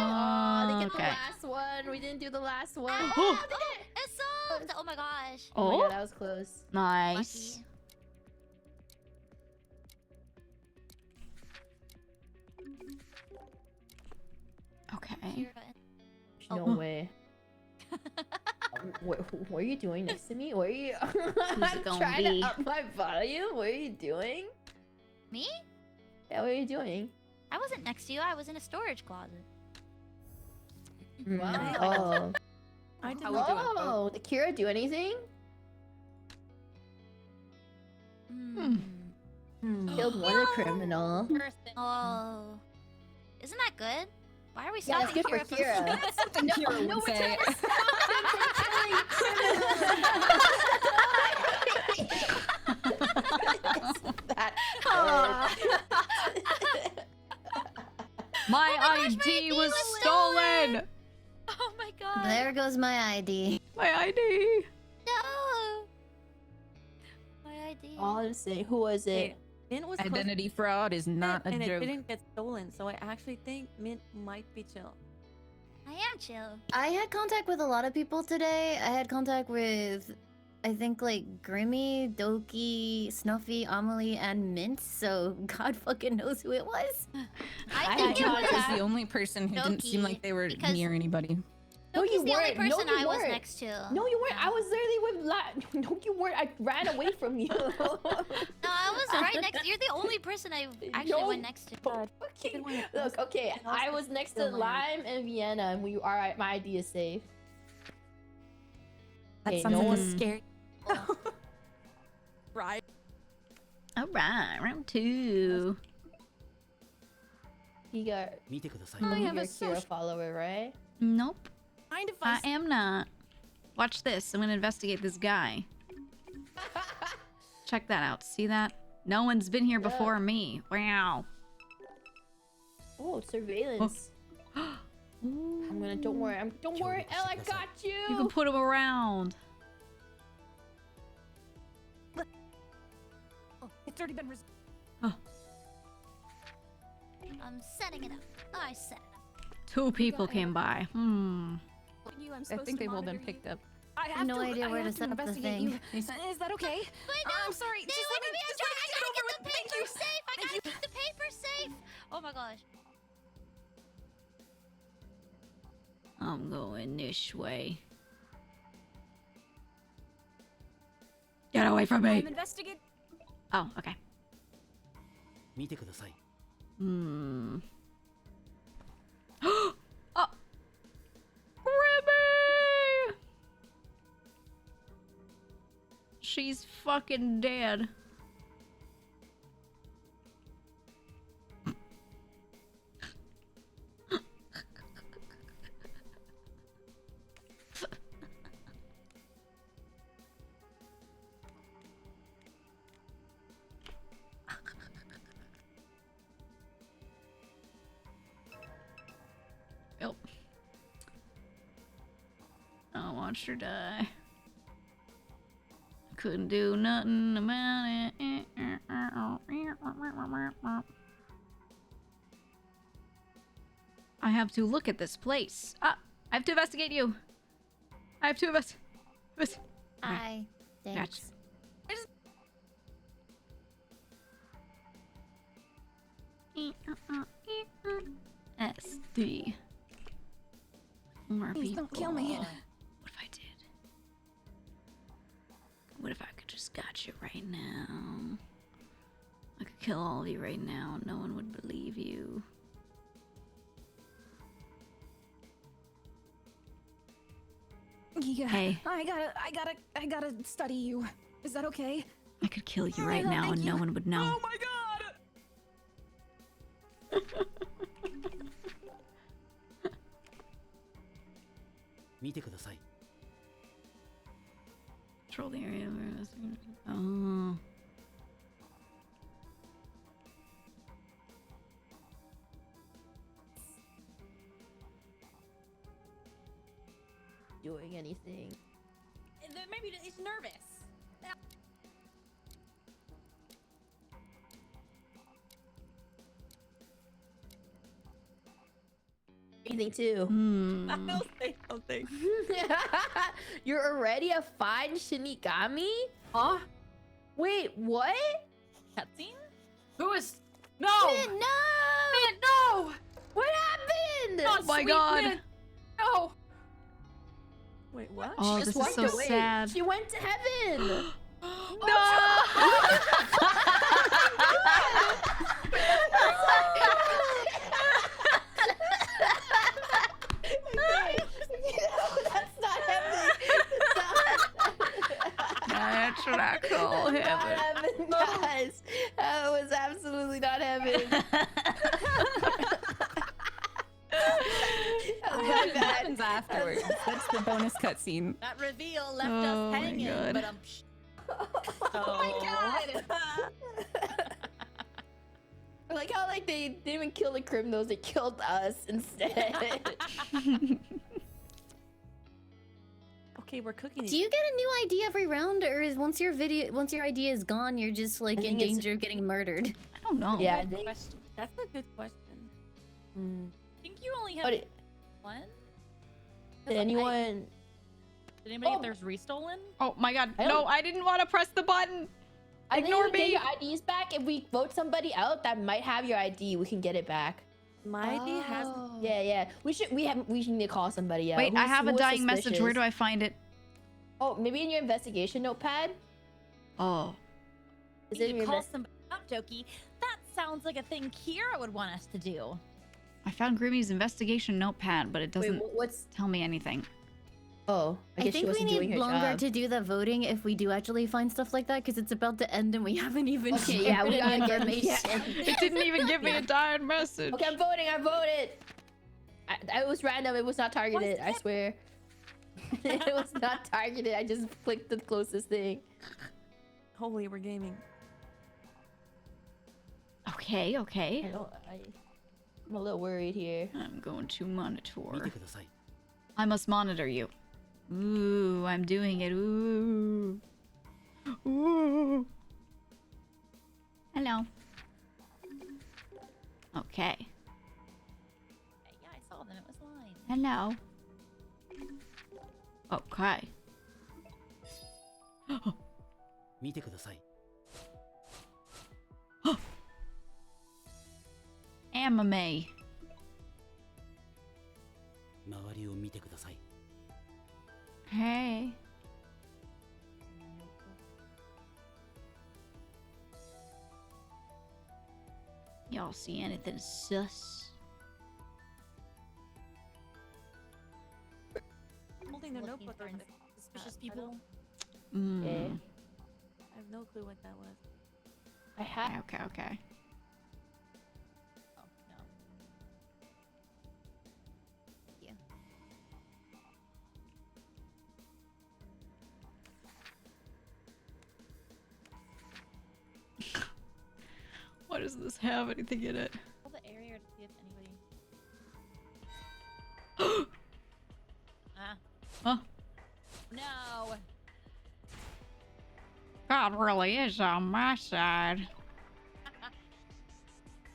[SPEAKER 22] they get the
[SPEAKER 1] Okay.
[SPEAKER 22] last one. We didn't do the last one.
[SPEAKER 20] Oh, they did it! It's solved! Oh my gosh.
[SPEAKER 22] Oh my
[SPEAKER 1] Oh,
[SPEAKER 22] god, that was close.
[SPEAKER 1] nice.
[SPEAKER 20] Lucky.
[SPEAKER 1] Okay.
[SPEAKER 22] No
[SPEAKER 1] Oh.
[SPEAKER 22] way. What are you doing next to me? What are you?
[SPEAKER 1] Who's
[SPEAKER 22] I'm
[SPEAKER 1] it gonna
[SPEAKER 22] trying
[SPEAKER 1] be?
[SPEAKER 22] to up my volume. What are you doing?
[SPEAKER 20] Me?
[SPEAKER 22] Yeah, what are you doing?
[SPEAKER 20] I wasn't next to you. I was in a storage closet.
[SPEAKER 22] Wow.
[SPEAKER 17] I did
[SPEAKER 2] How we doing?
[SPEAKER 22] Oh, did Kira do anything? Killed one criminal.
[SPEAKER 20] Oh. Isn't that good? Why are we
[SPEAKER 22] Yeah,
[SPEAKER 20] stopping
[SPEAKER 22] it's good for
[SPEAKER 20] Kira?
[SPEAKER 22] Kira.
[SPEAKER 20] That's
[SPEAKER 21] something Kira would say.
[SPEAKER 1] My ID was stolen.
[SPEAKER 20] Oh my god.
[SPEAKER 4] There goes my ID.
[SPEAKER 1] My ID.
[SPEAKER 20] No. My ID.
[SPEAKER 22] Honestly, who was it?
[SPEAKER 17] Mint was close
[SPEAKER 21] Identity fraud is not a
[SPEAKER 17] and
[SPEAKER 21] joke.
[SPEAKER 17] it didn't get stolen, so I actually think Mint might be chill.
[SPEAKER 20] I am chill.
[SPEAKER 4] I had contact with a lot of people today. I had contact with I think like Grimmy, Doki, Snuffy, Amelie, and Mint. So God fucking knows who it was.
[SPEAKER 20] I
[SPEAKER 21] think it was the only person who didn't seem like they were near anybody.
[SPEAKER 18] No, you
[SPEAKER 20] the only
[SPEAKER 18] weren't.
[SPEAKER 20] person
[SPEAKER 18] no, you
[SPEAKER 20] I was
[SPEAKER 18] weren't.
[SPEAKER 20] next to.
[SPEAKER 18] No, you weren't. I was literally with No, you weren't. I ran away from you.
[SPEAKER 20] No, I was right next. You're the only person I actually went next to.
[SPEAKER 18] Okay. Look, okay. I was next to Lime and Vienna, and we are right. My ID is safe.
[SPEAKER 21] That
[SPEAKER 18] Okay,
[SPEAKER 21] sounds
[SPEAKER 18] no
[SPEAKER 21] like a
[SPEAKER 18] one-
[SPEAKER 21] scary. Right.
[SPEAKER 1] All right, round 2.
[SPEAKER 18] You got.
[SPEAKER 20] I have
[SPEAKER 18] You're
[SPEAKER 20] a
[SPEAKER 18] a Kira follower, right?
[SPEAKER 1] Nope.
[SPEAKER 17] Mind if
[SPEAKER 1] I am not. Watch this. I'm gonna investigate this guy. Check that out. See that? No one's been here before me. Wow.
[SPEAKER 18] Oh, surveillance. I'm gonna. Don't worry. Don't worry. Elle, I got you.
[SPEAKER 1] You can put him around.
[SPEAKER 17] It's already been resolved.
[SPEAKER 20] I'm setting it up. I set it up.
[SPEAKER 1] 2 people came by.
[SPEAKER 21] I think they've all been picked up.
[SPEAKER 17] I have
[SPEAKER 4] no idea where to set up the thing.
[SPEAKER 17] Is that okay?
[SPEAKER 20] Wait, no.
[SPEAKER 17] I'm sorry.
[SPEAKER 20] Stay away from me. I gotta get the paper safe. I gotta keep the paper safe. Oh my gosh.
[SPEAKER 1] I'm going this way. Get away from me.
[SPEAKER 17] I'm investigating.
[SPEAKER 1] Oh, okay.
[SPEAKER 7] 見てください。
[SPEAKER 1] Oh! Ribby! She's fucking dead. Yep. I watched her die. Couldn't do nothing about it. I have to look at this place. Ah, I have to investigate you. I have to investigate.
[SPEAKER 4] Hi. Thanks.
[SPEAKER 1] SD. More
[SPEAKER 17] Please
[SPEAKER 1] people.
[SPEAKER 17] don't kill me.
[SPEAKER 1] What if I did? What if I could just got you right now? I could kill all of you right now and no one would believe you.
[SPEAKER 17] Yeah.
[SPEAKER 1] Hey.
[SPEAKER 17] I gotta study you. Is that okay?
[SPEAKER 1] I could kill you right now and no one would know.
[SPEAKER 17] Oh my god!
[SPEAKER 7] 見てください。
[SPEAKER 1] Control the area where this. Oh.
[SPEAKER 18] Doing anything.
[SPEAKER 17] Maybe he's nervous.
[SPEAKER 18] Anything too.
[SPEAKER 17] I'll say something.
[SPEAKER 18] You're already a fine Shinigami?
[SPEAKER 19] Huh?
[SPEAKER 18] Wait, what?
[SPEAKER 17] Cutscene?
[SPEAKER 19] Who is? No!
[SPEAKER 18] Mint, no!
[SPEAKER 19] Mint, no!
[SPEAKER 18] What happened?
[SPEAKER 19] Not
[SPEAKER 1] Oh my
[SPEAKER 19] sweet
[SPEAKER 1] god.
[SPEAKER 19] Mint. No!
[SPEAKER 17] Wait, what?
[SPEAKER 1] Oh,
[SPEAKER 18] She
[SPEAKER 1] this
[SPEAKER 18] just
[SPEAKER 1] is so
[SPEAKER 18] walked away.
[SPEAKER 1] sad.
[SPEAKER 18] She went to heaven. That's not heaven.
[SPEAKER 1] That's what I call
[SPEAKER 18] Not
[SPEAKER 1] heaven.
[SPEAKER 18] heaven, guys. That was absolutely not heaven.
[SPEAKER 21] What happens afterwards? That's the bonus cutscene.
[SPEAKER 17] That reveal left
[SPEAKER 1] Oh
[SPEAKER 17] us
[SPEAKER 1] my
[SPEAKER 17] hanging,
[SPEAKER 1] God.
[SPEAKER 17] but I'm. Oh my god!
[SPEAKER 18] I like how like they didn't even kill the criminals, they killed us instead.
[SPEAKER 17] Okay, we're cooking.
[SPEAKER 4] Do you get a new ID every round, or is once your idea is gone, you're just like
[SPEAKER 18] I
[SPEAKER 4] in
[SPEAKER 18] think it's-
[SPEAKER 4] danger of getting murdered?
[SPEAKER 1] I don't know.
[SPEAKER 18] Yeah,
[SPEAKER 17] Good
[SPEAKER 18] they,
[SPEAKER 17] question. That's a good question. I think you only have
[SPEAKER 18] but
[SPEAKER 17] one.
[SPEAKER 18] did anyone
[SPEAKER 17] Did anybody get theirs restolen?
[SPEAKER 1] Oh my god.
[SPEAKER 22] I
[SPEAKER 1] No,
[SPEAKER 22] don't-
[SPEAKER 1] I didn't want to press the button.
[SPEAKER 22] I think
[SPEAKER 1] Ignore
[SPEAKER 22] we get
[SPEAKER 1] me.
[SPEAKER 22] your IDs back. If we vote somebody out that might have your ID, we can get it back.
[SPEAKER 17] My ID has.
[SPEAKER 22] Yeah. We should need to call somebody out.
[SPEAKER 1] Wait, I have a
[SPEAKER 22] who was
[SPEAKER 1] dying message. Where
[SPEAKER 22] suspicious.
[SPEAKER 1] do I find it?
[SPEAKER 22] Oh, maybe in your investigation notepad.
[SPEAKER 1] Oh.
[SPEAKER 22] Is it in
[SPEAKER 17] You
[SPEAKER 22] your
[SPEAKER 17] call
[SPEAKER 22] invest-
[SPEAKER 17] somebody up, Jokey. That sounds like a thing Kira would want us to do.
[SPEAKER 1] I found Grimmy's investigation notepad, but it doesn't
[SPEAKER 22] what's
[SPEAKER 1] tell me anything.
[SPEAKER 22] Oh, I guess she
[SPEAKER 4] think we
[SPEAKER 22] wasn't doing
[SPEAKER 4] need
[SPEAKER 22] her
[SPEAKER 4] longer
[SPEAKER 22] job.
[SPEAKER 4] to do the voting if we do actually find stuff like that, because it's about to end and we haven't even
[SPEAKER 22] Okay,
[SPEAKER 4] shared
[SPEAKER 22] yeah, we
[SPEAKER 4] any
[SPEAKER 22] gotta get
[SPEAKER 4] information.
[SPEAKER 1] It didn't even give me a dying message.
[SPEAKER 22] Okay, I'm voting. I voted. It was random. It was not targeted. I swear. It was not targeted. I just clicked the closest thing.
[SPEAKER 5] Holy, we're gaming.
[SPEAKER 1] Okay.
[SPEAKER 22] I'm a little worried here.
[SPEAKER 1] I'm going to monitor. I must monitor you. Ooh, I'm doing it. Ooh. Ooh. Hello. Okay.
[SPEAKER 17] Yeah, I saw them. It was mine.
[SPEAKER 1] Hello. Okay.
[SPEAKER 7] 見てください。
[SPEAKER 1] Anime.
[SPEAKER 7] 周りを見てください。
[SPEAKER 1] Hey. Y'all see anything sus?
[SPEAKER 5] Holding their
[SPEAKER 17] Looking
[SPEAKER 5] notebook
[SPEAKER 17] for
[SPEAKER 5] over
[SPEAKER 17] any
[SPEAKER 5] the
[SPEAKER 17] suspicious people.
[SPEAKER 1] Mm.
[SPEAKER 22] Yeah.
[SPEAKER 5] I have no clue what that was.
[SPEAKER 22] I have.
[SPEAKER 1] Okay.
[SPEAKER 17] Oh no.
[SPEAKER 4] Yeah.
[SPEAKER 1] Why does this have anything in it?
[SPEAKER 17] Pull the area to see if anybody.
[SPEAKER 1] Huh?
[SPEAKER 17] No.
[SPEAKER 1] God really is on my side.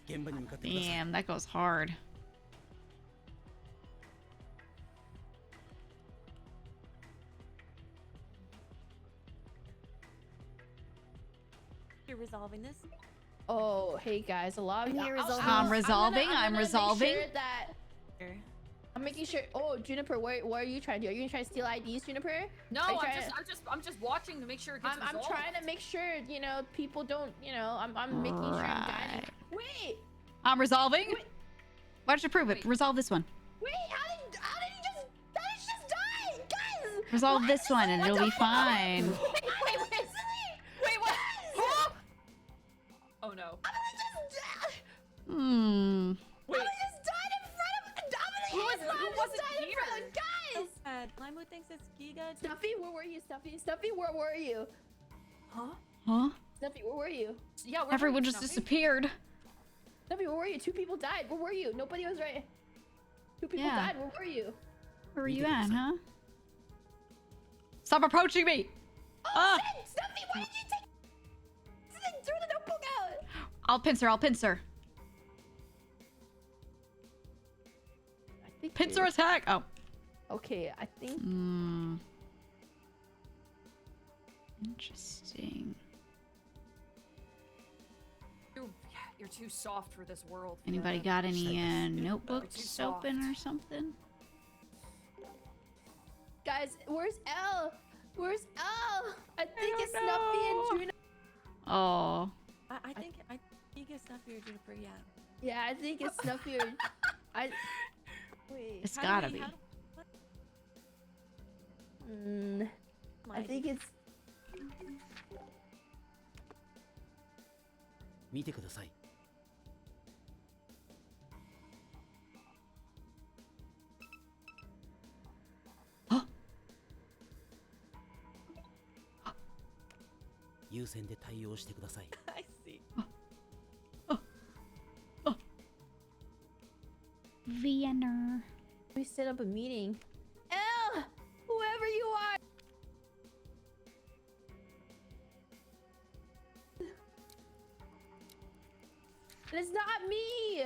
[SPEAKER 7] 現場に向かってください。
[SPEAKER 1] Damn, that goes hard.
[SPEAKER 5] You're resolving this?
[SPEAKER 22] Oh, hey guys, a lot of
[SPEAKER 4] I'm here resolving.
[SPEAKER 1] I'm resolving.
[SPEAKER 22] I'm
[SPEAKER 1] I'm
[SPEAKER 22] gonna
[SPEAKER 1] resolving.
[SPEAKER 22] Make sure that I'm making sure. Oh, Juniper, what are you trying to do? Are you gonna try to steal IDs, Juniper?
[SPEAKER 19] No,
[SPEAKER 22] Are you
[SPEAKER 19] I'm
[SPEAKER 22] trying
[SPEAKER 19] I'm just watching to make sure it gets
[SPEAKER 22] I'm
[SPEAKER 19] resolved.
[SPEAKER 22] trying to make sure, people don't, I'm making sure I'm guiding. Wait,
[SPEAKER 1] I'm resolving. Why don't you prove it? Resolve this one.
[SPEAKER 22] wait, how did he just die? Guys!
[SPEAKER 1] Resolve
[SPEAKER 22] Why
[SPEAKER 1] this
[SPEAKER 22] is
[SPEAKER 1] one and
[SPEAKER 22] what
[SPEAKER 1] it'll
[SPEAKER 22] the
[SPEAKER 1] be
[SPEAKER 22] fuck?
[SPEAKER 1] fine.
[SPEAKER 22] Wait, what?
[SPEAKER 19] Oh no.
[SPEAKER 1] Hmm.
[SPEAKER 19] Wait.
[SPEAKER 22] Just died in front of
[SPEAKER 19] Who wasn't here?
[SPEAKER 22] Guys!
[SPEAKER 5] Limu thinks it's GEEGA.
[SPEAKER 22] Stuffy, where were you? Stuffy, where were you?
[SPEAKER 1] Huh?
[SPEAKER 22] Stuffy, where were you?
[SPEAKER 19] Yeah, where
[SPEAKER 1] Everyone just disappeared.
[SPEAKER 22] Stuffy, where were you? 2 people died. Where were you? Nobody was right. 2 people
[SPEAKER 1] Yeah.
[SPEAKER 22] died. Where were you?
[SPEAKER 1] Where were you at, huh? Stop approaching me!
[SPEAKER 22] Oh, shit! Stuffy, why did you throw the notebook out?
[SPEAKER 1] I'll pincer. Pincer attack! Oh.
[SPEAKER 22] Okay, I think.
[SPEAKER 1] Hmm. Interesting.
[SPEAKER 19] You're too soft for this world.
[SPEAKER 1] Anybody
[SPEAKER 19] Fiona.
[SPEAKER 1] got any notebooks
[SPEAKER 19] soft.
[SPEAKER 1] open or something?
[SPEAKER 22] Guys, where's L? Where's L? I think it's Snuffy and Juno.
[SPEAKER 1] Oh.
[SPEAKER 5] I think it's Snuffy or Juniper, yeah.
[SPEAKER 22] Yeah, I think it's Snuffy or. Wait.
[SPEAKER 1] It's gotta be.
[SPEAKER 22] I think it's.
[SPEAKER 7] 見てください。 優先で対応してください。
[SPEAKER 5] I see.
[SPEAKER 1] Vienna.
[SPEAKER 22] We set up a meeting. L! Whoever you are! It's not me!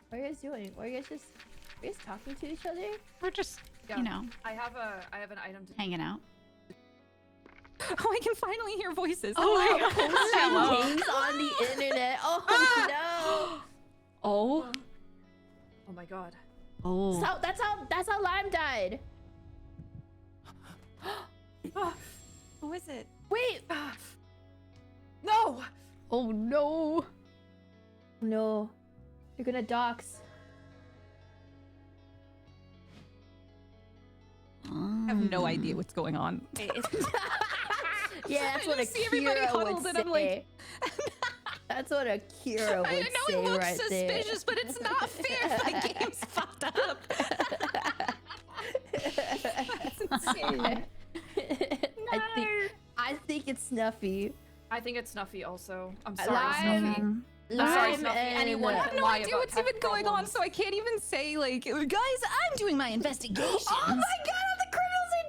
[SPEAKER 22] What are you guys doing? Are you guys talking to each other?
[SPEAKER 1] We're just you know,
[SPEAKER 19] I have an item to
[SPEAKER 1] hanging out.
[SPEAKER 21] Oh, I can finally hear voices.
[SPEAKER 22] Oh my god.
[SPEAKER 1] Hello.
[SPEAKER 22] Things on the internet. Oh no.
[SPEAKER 1] Oh.
[SPEAKER 19] Oh my god.
[SPEAKER 1] Oh.
[SPEAKER 22] So that's how Lime died.
[SPEAKER 21] Who is it?
[SPEAKER 22] Wait.
[SPEAKER 19] No.
[SPEAKER 1] Oh no.
[SPEAKER 22] No. You're gonna dox.
[SPEAKER 21] I have no idea what's going on.
[SPEAKER 22] Yeah, that's what a
[SPEAKER 21] see everybody
[SPEAKER 22] Kira
[SPEAKER 21] huddled
[SPEAKER 22] would
[SPEAKER 21] and
[SPEAKER 22] say.
[SPEAKER 21] I'm like,
[SPEAKER 22] That's what a Kira would
[SPEAKER 21] I know
[SPEAKER 22] say
[SPEAKER 21] it looks
[SPEAKER 22] right
[SPEAKER 21] suspicious, but it's not fair. My game's fucked up. That's insane.
[SPEAKER 22] I think it's Snuffy.
[SPEAKER 19] I think it's Snuffy also. I'm sorry,
[SPEAKER 22] Lime-
[SPEAKER 19] Snuffy. I'm sorry,
[SPEAKER 22] Lime
[SPEAKER 19] Snuffy.
[SPEAKER 22] and-
[SPEAKER 19] Anyone
[SPEAKER 21] I
[SPEAKER 19] can
[SPEAKER 21] have no
[SPEAKER 19] lie
[SPEAKER 21] idea
[SPEAKER 19] about
[SPEAKER 21] what's
[SPEAKER 19] tech
[SPEAKER 21] even going on,
[SPEAKER 19] problems.
[SPEAKER 21] so I can't even say like, guys, I'm doing my investigation.
[SPEAKER 22] Oh my god, all the criminals are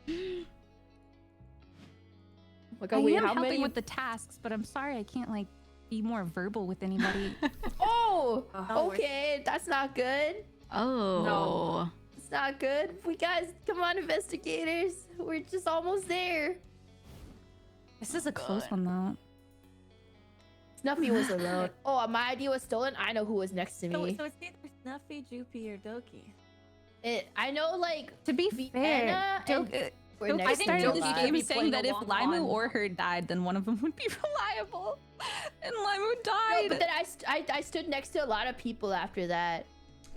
[SPEAKER 22] dead! Oh my god,
[SPEAKER 21] I
[SPEAKER 22] wait,
[SPEAKER 21] am
[SPEAKER 22] how
[SPEAKER 21] helping
[SPEAKER 22] many?
[SPEAKER 21] with the tasks, but I'm sorry I can't like be more verbal with anybody.
[SPEAKER 22] Oh, okay, that's not good.
[SPEAKER 1] Oh.
[SPEAKER 22] No. It's not good. We guys, come on, investigators. We're just almost there.
[SPEAKER 21] This is a close one though.
[SPEAKER 22] Snuffy was alone. Oh, my ID was stolen. I know who was next to me.
[SPEAKER 5] So it's either Snuffy, Droopy, or Doki.
[SPEAKER 22] I know, like,
[SPEAKER 21] to be fair,
[SPEAKER 22] Vienna and were
[SPEAKER 21] I
[SPEAKER 22] next
[SPEAKER 21] think
[SPEAKER 22] to me a
[SPEAKER 21] Doki
[SPEAKER 22] lot.
[SPEAKER 21] game saying that if Limu or her died, then one of them would be reliable. And Limu died.
[SPEAKER 22] No, but then I stood next to a lot of people after that.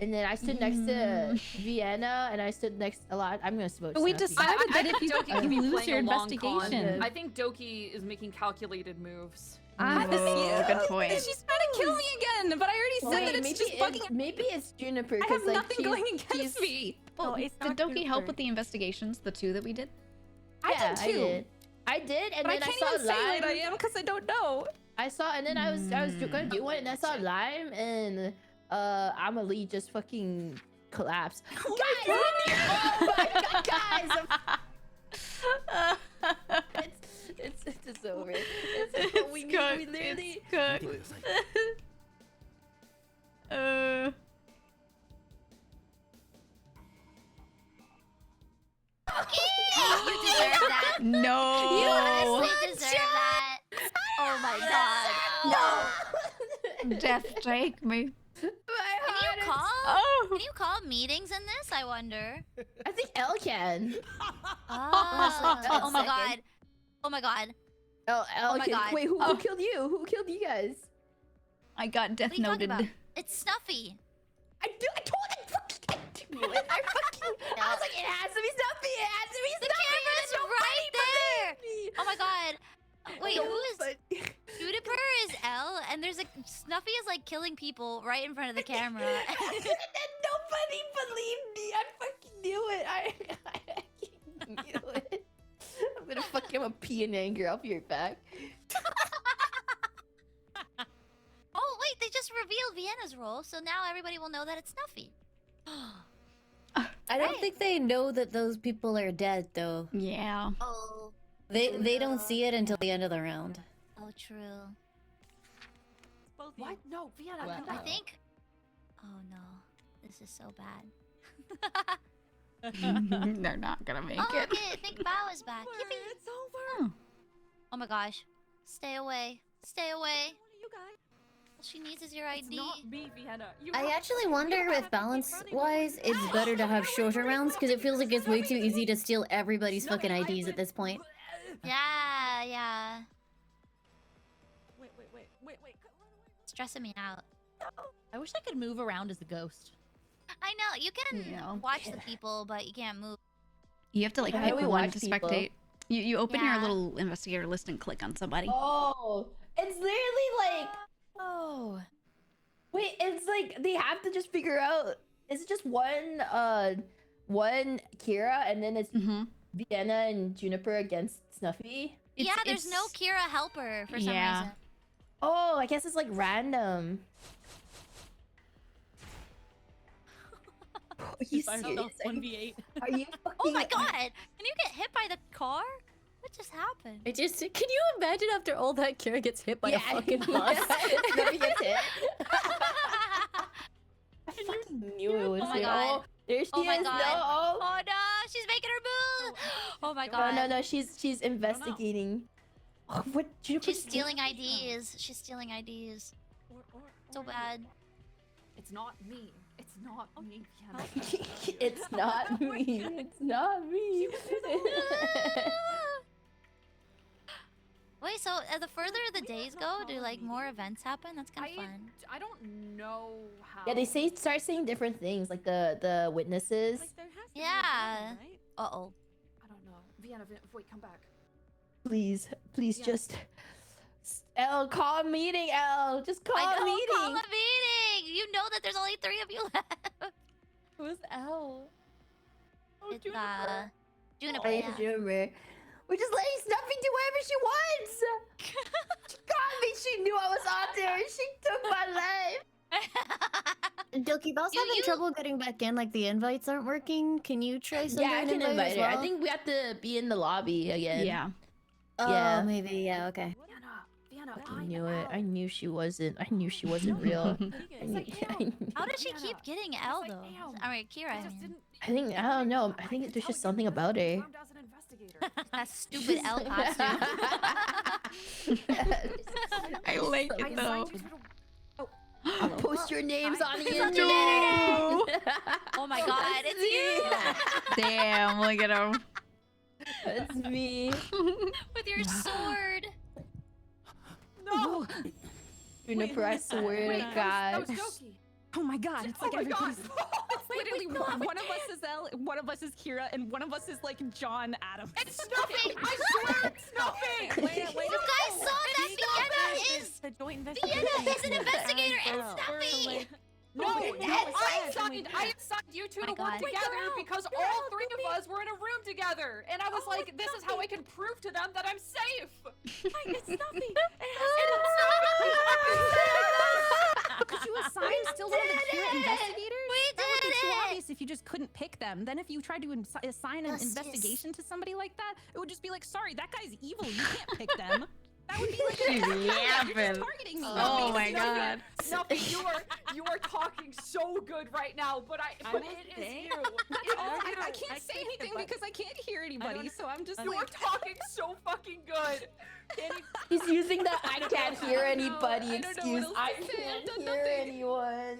[SPEAKER 22] And then I stood next to Vienna, and I stood next a lot. I'm gonna smoke.
[SPEAKER 21] But we
[SPEAKER 22] Snuffy.
[SPEAKER 21] decided that if you
[SPEAKER 19] Doki could be
[SPEAKER 21] lose
[SPEAKER 19] playing
[SPEAKER 21] your
[SPEAKER 19] a long con.
[SPEAKER 21] investigation.
[SPEAKER 19] I think Doki is making calculated moves.
[SPEAKER 1] Good point.
[SPEAKER 21] She's trying to kill me again, but I already said that it's just bugging.
[SPEAKER 22] Maybe it's Juniper.
[SPEAKER 1] I
[SPEAKER 22] 'cause,
[SPEAKER 1] have
[SPEAKER 22] like,
[SPEAKER 1] nothing
[SPEAKER 22] she's-
[SPEAKER 1] going against me. Well,
[SPEAKER 22] it's
[SPEAKER 1] did
[SPEAKER 22] not
[SPEAKER 1] Doki help
[SPEAKER 22] Juniper.
[SPEAKER 1] with the investigations, the two that we did?
[SPEAKER 22] Yeah,
[SPEAKER 1] I did too.
[SPEAKER 22] I did, and
[SPEAKER 1] But I
[SPEAKER 22] then I,
[SPEAKER 1] can't
[SPEAKER 22] saw
[SPEAKER 1] even say
[SPEAKER 22] Lime.
[SPEAKER 1] what I am because I don't know.
[SPEAKER 22] I saw, and then I was gonna do one, and I saw Lime and Amelie just fucking collapse. Guys, oh my god, guys! It's over. We literally.
[SPEAKER 20] You deserve that.
[SPEAKER 1] No.
[SPEAKER 20] You honestly deserve that. Oh my god. No.
[SPEAKER 1] Death take me.
[SPEAKER 20] Can you call?
[SPEAKER 1] Oh.
[SPEAKER 20] Can you call meetings in this? I wonder.
[SPEAKER 22] I think Elle can.
[SPEAKER 20] Oh my god. Oh my god.
[SPEAKER 22] Elle
[SPEAKER 20] Oh my
[SPEAKER 22] can.
[SPEAKER 20] god.
[SPEAKER 22] Wait, who killed you? Who killed you guys?
[SPEAKER 1] I got death
[SPEAKER 20] What are you talking
[SPEAKER 1] noted.
[SPEAKER 20] about? It's Snuffy.
[SPEAKER 22] I told I knew it. I was like, it has to be Snuffy. It has to be
[SPEAKER 20] The
[SPEAKER 22] Snuffy.
[SPEAKER 20] camera's right there. Oh my god. Wait, who is Juniper is Elle, and there's a Snuffy is like killing people right in front of the camera.
[SPEAKER 22] And nobody believed me. I fucking knew it. I knew it. I'm gonna fucking pee in anger. I'll be right back.
[SPEAKER 20] Oh wait, they just revealed Vienna's role, so now everybody will know that it's Snuffy.
[SPEAKER 4] I don't think they know that those people are dead, though.
[SPEAKER 1] Yeah.
[SPEAKER 20] Oh.
[SPEAKER 4] They don't see it until the end of the round.
[SPEAKER 20] Oh, true.
[SPEAKER 19] What? No, Vienna.
[SPEAKER 22] Wow.
[SPEAKER 20] I think. Oh no, this is so bad.
[SPEAKER 1] They're not gonna make
[SPEAKER 20] Oh,
[SPEAKER 1] it.
[SPEAKER 20] okay, I think Bao is back. Yippee.
[SPEAKER 19] It's over.
[SPEAKER 20] Oh my gosh. Stay away. Stay away.
[SPEAKER 19] What are you guys?
[SPEAKER 20] All she needs is your ID.
[SPEAKER 19] It's not me, Vienna. You
[SPEAKER 4] I
[SPEAKER 19] have-
[SPEAKER 4] actually wonder if balance-wise, it's better to have shorter rounds, because it feels like it's way too easy to steal everybody's fucking IDs at this point.
[SPEAKER 20] Yeah, yeah.
[SPEAKER 17] Wait.
[SPEAKER 20] Stressing me out.
[SPEAKER 17] I wish I could move around as a ghost.
[SPEAKER 20] I know, you can watch the people, but you can't move.
[SPEAKER 1] You have to like
[SPEAKER 22] How
[SPEAKER 1] pick
[SPEAKER 22] do we
[SPEAKER 1] one
[SPEAKER 22] watch
[SPEAKER 1] to
[SPEAKER 22] people?
[SPEAKER 1] spectate. You open your
[SPEAKER 20] Yeah.
[SPEAKER 1] little investigator list and click on somebody.
[SPEAKER 22] Oh, it's literally like.
[SPEAKER 17] Oh.
[SPEAKER 22] Wait, it's like they have to just figure out. Is it just one Kira, and then it's Vienna and Juniper against Snuffy?
[SPEAKER 20] Yeah, there's no Kira helper for some
[SPEAKER 1] Yeah.
[SPEAKER 20] reason.
[SPEAKER 22] Oh, I guess it's like random. Are you serious?
[SPEAKER 17] 1v8.
[SPEAKER 22] Are you fucking?
[SPEAKER 20] Oh my god! Can you get hit by the car? What just happened?
[SPEAKER 4] Can you imagine after all that, Kira gets hit by a fucking bus?
[SPEAKER 22] Never gets hit. I fucking knew it was
[SPEAKER 20] Oh my
[SPEAKER 22] here.
[SPEAKER 20] god.
[SPEAKER 22] Oh, There she
[SPEAKER 20] Oh my
[SPEAKER 22] is.
[SPEAKER 20] god.
[SPEAKER 22] No.
[SPEAKER 20] Oh no, she's making her move. Oh my god.
[SPEAKER 22] No. She's investigating. Oh, what?
[SPEAKER 20] She's stealing IDs. She's stealing IDs. So bad.
[SPEAKER 19] It's not me. It's not me, Vienna.
[SPEAKER 22] It's not me. It's not me.
[SPEAKER 20] Wait, so the further the days go, do like more events happen? That's kind of fun.
[SPEAKER 19] I don't know how.
[SPEAKER 22] Yeah, they start saying different things, like the witnesses.
[SPEAKER 20] Yeah. Uh-oh.
[SPEAKER 19] I don't know. Vienna, wait, come back.
[SPEAKER 22] Please, just L, call a meeting, L. Just call
[SPEAKER 20] I
[SPEAKER 22] a
[SPEAKER 20] know,
[SPEAKER 22] meeting.
[SPEAKER 20] call a meeting. You know that there's only 3 of you left.
[SPEAKER 22] Who's L?
[SPEAKER 20] It's Juniper.
[SPEAKER 22] Oh, yeah. Juniper. We're just letting Snuffy do whatever she wants. She got me. She knew I was on there. She took my life.
[SPEAKER 4] Doki, Bell's having trouble getting back in. Like the invites aren't working. Can you try sending
[SPEAKER 22] Yeah, I
[SPEAKER 4] an
[SPEAKER 22] can invite
[SPEAKER 4] as
[SPEAKER 22] her. I
[SPEAKER 4] well?
[SPEAKER 22] think we have to be in the lobby again.
[SPEAKER 1] Yeah.
[SPEAKER 22] Yeah.
[SPEAKER 4] Oh, maybe. Yeah. Okay.
[SPEAKER 19] Vienna,
[SPEAKER 22] I knew it. I knew she wasn't. I knew she wasn't real.
[SPEAKER 20] How does she keep getting L though? Alright, Kira, I mean.
[SPEAKER 22] I think I don't know. I think there's just something about her.
[SPEAKER 20] That stupid L costume.
[SPEAKER 1] I like it though.
[SPEAKER 22] I'll post your names on the internet.
[SPEAKER 20] No. Oh my god, it's you!
[SPEAKER 1] Damn, look at him.
[SPEAKER 22] That's me.
[SPEAKER 20] With your sword.
[SPEAKER 21] No!
[SPEAKER 22] Juniper, I swear to God.
[SPEAKER 21] Oh my god, it's like
[SPEAKER 19] Oh my God.
[SPEAKER 21] everybody's... It's literally one of us is Elle, one of us is Kira, and one of us is like John Adams.
[SPEAKER 19] It's Snuffy! I swear it's Snuffy!
[SPEAKER 20] You guys saw that Vienna is...
[SPEAKER 5] The joint
[SPEAKER 20] Vienna is an investigator and Snuffy!
[SPEAKER 19] No, I assigned you two to work together because all 3 of us were in a room together, and I was like, this is how I can prove to them that I'm safe.
[SPEAKER 5] It's Snuffy.
[SPEAKER 21] Could you assign still one of the Kira investigators?
[SPEAKER 20] We
[SPEAKER 21] That would be
[SPEAKER 20] did
[SPEAKER 21] too
[SPEAKER 20] it!
[SPEAKER 21] obvious if you just couldn't pick them. Then if you tried to assign an investigation to somebody like that, it would just be like, sorry, that guy's evil. You can't pick them. That would be like,
[SPEAKER 1] She's
[SPEAKER 21] you're
[SPEAKER 1] yapping.
[SPEAKER 21] just targeting me.
[SPEAKER 1] Oh my god.
[SPEAKER 19] Snuffy, you are talking so good right now, but it is you.
[SPEAKER 21] I can't say anything because I can't hear anybody, so I'm just
[SPEAKER 19] You are
[SPEAKER 21] like...
[SPEAKER 19] talking so fucking good.
[SPEAKER 22] He's using the I can't hear anybody
[SPEAKER 21] I don't know
[SPEAKER 22] excuse.
[SPEAKER 21] what
[SPEAKER 22] I
[SPEAKER 21] else to say. I've
[SPEAKER 22] can't
[SPEAKER 21] done
[SPEAKER 22] hear
[SPEAKER 21] nothing.
[SPEAKER 22] anyone.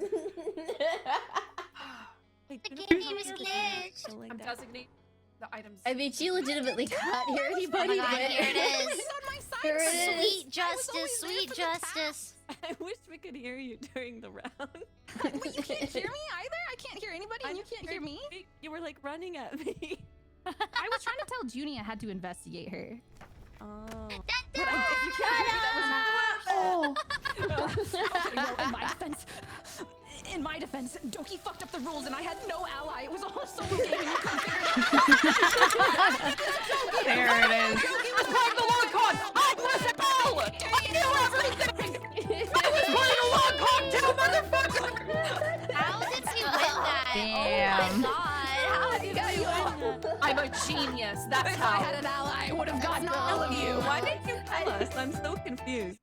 [SPEAKER 20] The game is glitched.
[SPEAKER 19] I'm designating the items.
[SPEAKER 22] I mean, she legitimately can't hear
[SPEAKER 20] Oh
[SPEAKER 22] anybody.
[SPEAKER 20] my god,
[SPEAKER 22] but-
[SPEAKER 20] here it is.
[SPEAKER 22] Here it is.
[SPEAKER 20] Sweet justice, sweet justice.
[SPEAKER 5] I wish we could hear you during the round.
[SPEAKER 21] Wait, you can't hear me either? I can't hear anybody and you can't hear me?
[SPEAKER 5] You were like running at me.
[SPEAKER 21] I was trying to tell Junie I had to investigate her.
[SPEAKER 5] Oh.
[SPEAKER 21] But if you can't hear me, that was okay, no, in my defense, Doki fucked up the rules and I had no ally. It was all a solo game and you couldn't figure it out.
[SPEAKER 1] There it is.
[SPEAKER 19] He was playing the long con! I was a ball! I knew everything! I was playing a long con too, motherfucker!
[SPEAKER 20] How did he win that?
[SPEAKER 1] Damn.
[SPEAKER 20] Oh my god. How did he win that?
[SPEAKER 19] I'm a genius, that's
[SPEAKER 21] If
[SPEAKER 19] how.
[SPEAKER 21] I had an ally, I would have gotten all of you.
[SPEAKER 5] Why did you kill us? I'm so confused.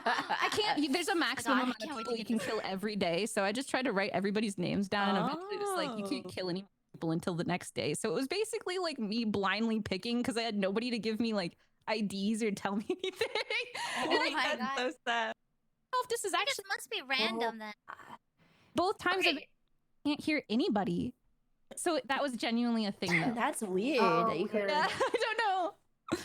[SPEAKER 21] I can't. There's a maximum
[SPEAKER 20] God, I
[SPEAKER 21] amount
[SPEAKER 20] can't
[SPEAKER 21] of
[SPEAKER 20] wait
[SPEAKER 21] people
[SPEAKER 20] to
[SPEAKER 21] you
[SPEAKER 20] get
[SPEAKER 21] can kill every day, so I just tried to write everybody's names down, and eventually just like you can't kill any people until the next day. So it was basically like me blindly picking because I had nobody to give me like IDs or tell me anything.
[SPEAKER 20] Oh
[SPEAKER 21] And
[SPEAKER 20] my
[SPEAKER 21] I
[SPEAKER 20] god.
[SPEAKER 5] So sad.
[SPEAKER 21] don't know if this is
[SPEAKER 20] This
[SPEAKER 21] actually
[SPEAKER 20] must be random then.
[SPEAKER 21] both times I can't hear anybody. So that was genuinely a thing. Though.
[SPEAKER 22] That's weird that you heard.
[SPEAKER 21] I don't know.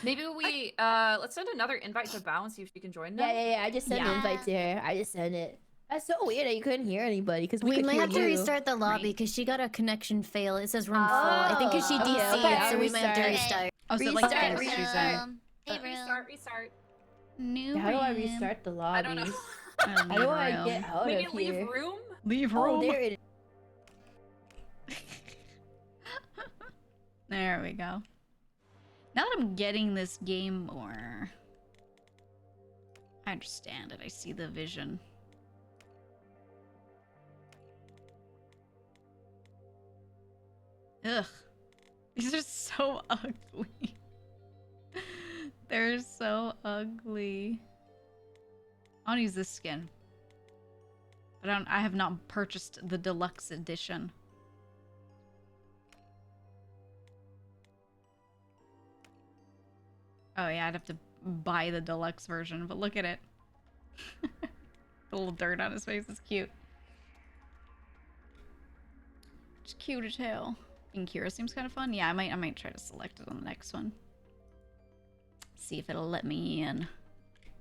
[SPEAKER 19] Maybe we, let's send another invite to Bao and see if she can join them.
[SPEAKER 22] Yeah. I just sent an invite to her. I just sent it. That's so weird that you couldn't hear anybody because we could
[SPEAKER 4] might
[SPEAKER 22] hear
[SPEAKER 4] have to
[SPEAKER 22] you.
[SPEAKER 4] restart the lobby because she got a connection fail. It says room full. I think because she
[SPEAKER 22] okay,
[SPEAKER 4] DC'd,
[SPEAKER 22] okay,
[SPEAKER 4] so we might have to
[SPEAKER 22] restart.
[SPEAKER 4] restart.
[SPEAKER 1] Oh, so like
[SPEAKER 22] Restart,
[SPEAKER 1] thanks,
[SPEAKER 22] restart.
[SPEAKER 1] Susan.
[SPEAKER 19] Restart.
[SPEAKER 1] New
[SPEAKER 22] How do I
[SPEAKER 1] room.
[SPEAKER 22] restart the lobby?
[SPEAKER 19] I don't know.
[SPEAKER 22] How do I
[SPEAKER 1] room.
[SPEAKER 22] get out
[SPEAKER 19] Maybe
[SPEAKER 22] of
[SPEAKER 19] leave
[SPEAKER 22] here?
[SPEAKER 19] room?
[SPEAKER 1] Leave
[SPEAKER 22] Oh,
[SPEAKER 1] room.
[SPEAKER 22] there it is.
[SPEAKER 1] There we go. Now that I'm getting this game more, I understand it. I see the vision. Ugh. These are so ugly. They're so ugly. I want to use this skin. I have not purchased the deluxe edition. Oh yeah, I'd have to buy the deluxe version, but look at it. The little dirt on his face is cute. It's cute as hell. And Kira seems kind of fun. Yeah, I might try to select it on the next one. See if it'll let me in. Okay,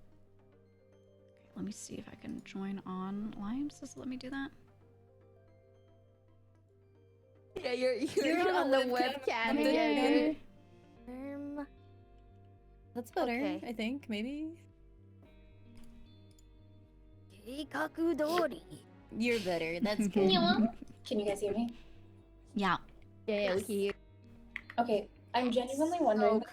[SPEAKER 1] let me see if I can join online. Does it let me do that?
[SPEAKER 22] Yeah, you're on the webcam here.
[SPEAKER 4] That's better,
[SPEAKER 22] Okay.
[SPEAKER 4] I think, maybe. You're better, that's good.
[SPEAKER 11] Can you guys hear me?
[SPEAKER 1] Yeah.
[SPEAKER 22] Yeah, we can hear.
[SPEAKER 11] Okay, I'm genuinely wondering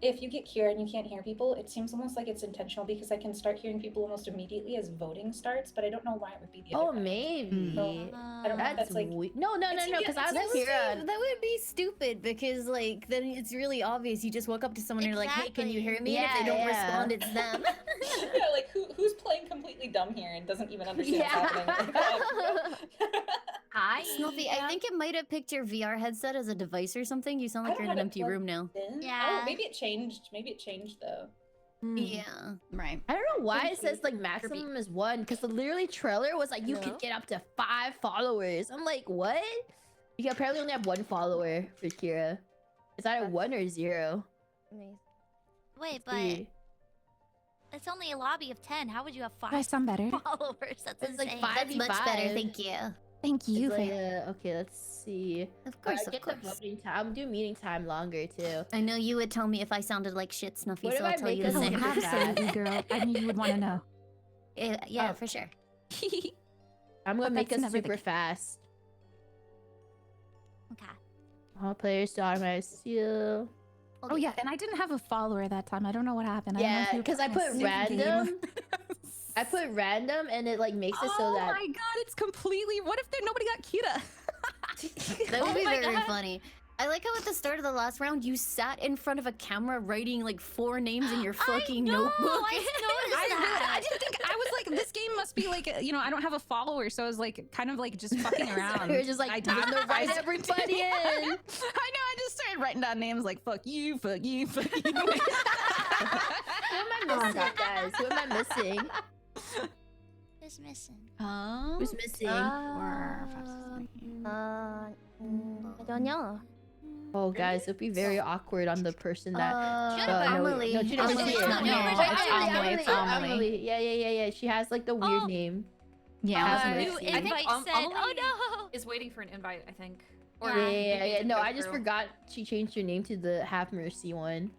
[SPEAKER 11] if you get Kira and you can't hear people, it seems almost like it's intentional because I can start hearing people almost immediately as voting starts, but I don't know why it would be the other way.
[SPEAKER 22] Maybe.
[SPEAKER 11] So, I don't know if that's like...
[SPEAKER 22] No, because I was Kira.
[SPEAKER 4] That would be stupid because, like, then it's really obvious. You just walk up to someone and you're like, hey, can you hear me? And if they don't respond, it's them.
[SPEAKER 11] Yeah, like, who's playing completely dumb here and doesn't even understand what's happening?
[SPEAKER 4] Hi. Snuffy, I think it might have picked your VR headset as a device or something. You sound like you're in an empty room now.
[SPEAKER 11] Yeah. Oh, maybe it changed. Maybe it changed, though.
[SPEAKER 4] Yeah.
[SPEAKER 1] Right.
[SPEAKER 22] I don't know why it says like maximum is 1 because the literally trailer was like you could get up to 5 followers. I'm like, what? You can apparently only have 1 follower for Kira. Is that a 1 or 0?
[SPEAKER 20] Wait, but it's only a lobby of 10. How would you have 5
[SPEAKER 21] I sound better.
[SPEAKER 20] followers? That's
[SPEAKER 22] It's like
[SPEAKER 20] insane.
[SPEAKER 22] 5v5.
[SPEAKER 4] That's much better, thank you.
[SPEAKER 21] Thank you.
[SPEAKER 22] It's like, okay, let's see.
[SPEAKER 4] Of course,
[SPEAKER 22] get the voting time. I'm doing meeting time longer too.
[SPEAKER 4] I know you would tell me if I sounded like shit, Snuffy,
[SPEAKER 22] What
[SPEAKER 4] so
[SPEAKER 22] if
[SPEAKER 4] I'll
[SPEAKER 22] I
[SPEAKER 4] tell you
[SPEAKER 22] make
[SPEAKER 4] the
[SPEAKER 22] us
[SPEAKER 4] same.
[SPEAKER 22] super fast?
[SPEAKER 21] Girl, I knew you would want to know.
[SPEAKER 4] Yeah, for sure.
[SPEAKER 22] I'm gonna
[SPEAKER 21] But
[SPEAKER 22] make
[SPEAKER 21] that's
[SPEAKER 22] us
[SPEAKER 21] never the
[SPEAKER 22] super fast.
[SPEAKER 20] Okay.
[SPEAKER 22] All players start my seal.
[SPEAKER 21] Oh yeah, and I didn't have a follower that time. I don't know what happened.
[SPEAKER 22] Yeah, because I put random. I put random, and it like makes it so that.
[SPEAKER 21] Oh my god, it's completely. What if nobody got Kira?
[SPEAKER 4] That would be
[SPEAKER 21] my
[SPEAKER 4] very
[SPEAKER 21] God.
[SPEAKER 4] funny. I like how at the start of the last round you sat in front of a camera writing like 4 names in your fucking notebook.
[SPEAKER 20] I noticed that.
[SPEAKER 21] I didn't think. I was like, this game must be like, you know, I don't have a follower, so I was like, kind of like just fucking around.
[SPEAKER 22] You're just like, time to write everybody in.
[SPEAKER 21] I know. I just started writing down names like fuck you, fuck you, fuck you.
[SPEAKER 22] Who am I missing, guys? Who am I missing?
[SPEAKER 20] Who's missing?
[SPEAKER 22] Who's missing?
[SPEAKER 20] I don't know.
[SPEAKER 22] Oh, guys, it'd be very awkward on the person that.
[SPEAKER 4] Amelie.
[SPEAKER 22] No, Judith,
[SPEAKER 4] Amelie,
[SPEAKER 22] it's
[SPEAKER 4] it's not
[SPEAKER 22] Amelie.
[SPEAKER 4] me.
[SPEAKER 22] It's Amelie. Yeah. She has like the weird name.
[SPEAKER 1] Yeah.
[SPEAKER 20] New invite said, oh no.
[SPEAKER 2] Is waiting for an invite, I think.
[SPEAKER 22] Yeah. No, I just forgot she changed her name to the Have Mercy one.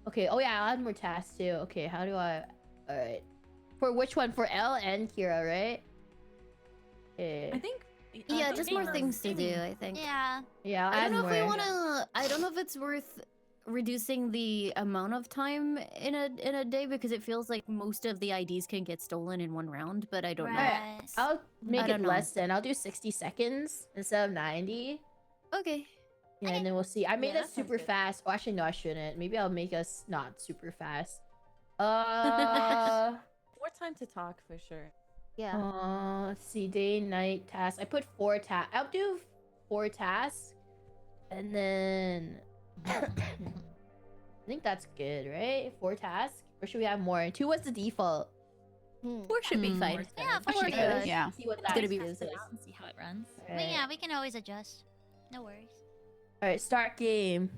[SPEAKER 22] Okay. Oh yeah, I'll add more tasks too. Okay, how do I? All right. For which one? For Elle and Kira, right? Okay.
[SPEAKER 17] I think.
[SPEAKER 4] Yeah, just more things to do, I think.
[SPEAKER 20] Yeah.
[SPEAKER 22] Yeah, I'll
[SPEAKER 4] I
[SPEAKER 22] add
[SPEAKER 4] don't know if we
[SPEAKER 22] more.
[SPEAKER 4] wanna. I don't know if it's worth reducing the amount of time in a day because it feels like most of the IDs can get stolen in 1 round, but I don't know.
[SPEAKER 20] Right.
[SPEAKER 22] I'll make
[SPEAKER 4] I
[SPEAKER 22] it
[SPEAKER 4] don't know.
[SPEAKER 22] less then. I'll do 60 seconds instead of 90.
[SPEAKER 4] Okay.
[SPEAKER 22] Yeah, and then we'll see. I made
[SPEAKER 17] that
[SPEAKER 22] us
[SPEAKER 17] sounds
[SPEAKER 22] super
[SPEAKER 17] good.
[SPEAKER 22] fast. Oh, actually, no, I shouldn't. Maybe I'll make us not super fast.
[SPEAKER 17] More time to talk for sure.
[SPEAKER 4] Yeah.
[SPEAKER 22] Let's see. Day, night, tasks. I put 4 tasks. I'll do 4 tasks. And then... I think that's good, right? 4 tasks? Or should we have more? 2 was the default.
[SPEAKER 4] 4 should be fine.
[SPEAKER 20] Yeah,
[SPEAKER 22] I
[SPEAKER 20] 4
[SPEAKER 22] should
[SPEAKER 20] good.
[SPEAKER 1] Yeah.
[SPEAKER 22] See what
[SPEAKER 4] It's
[SPEAKER 22] that
[SPEAKER 4] gonna be
[SPEAKER 22] is.
[SPEAKER 4] really
[SPEAKER 17] And see how it runs.
[SPEAKER 20] But yeah, we can always adjust. No worries.
[SPEAKER 22] Alright, start game.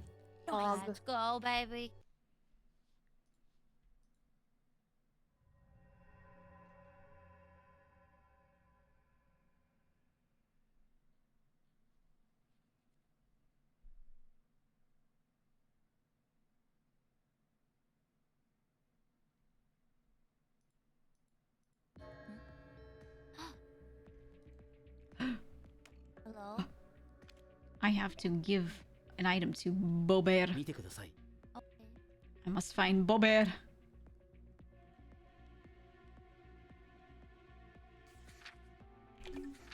[SPEAKER 20] Let's go, baby. Hello?
[SPEAKER 1] I have to give an item to Bober.
[SPEAKER 7] 見てください。
[SPEAKER 1] I must find Bober.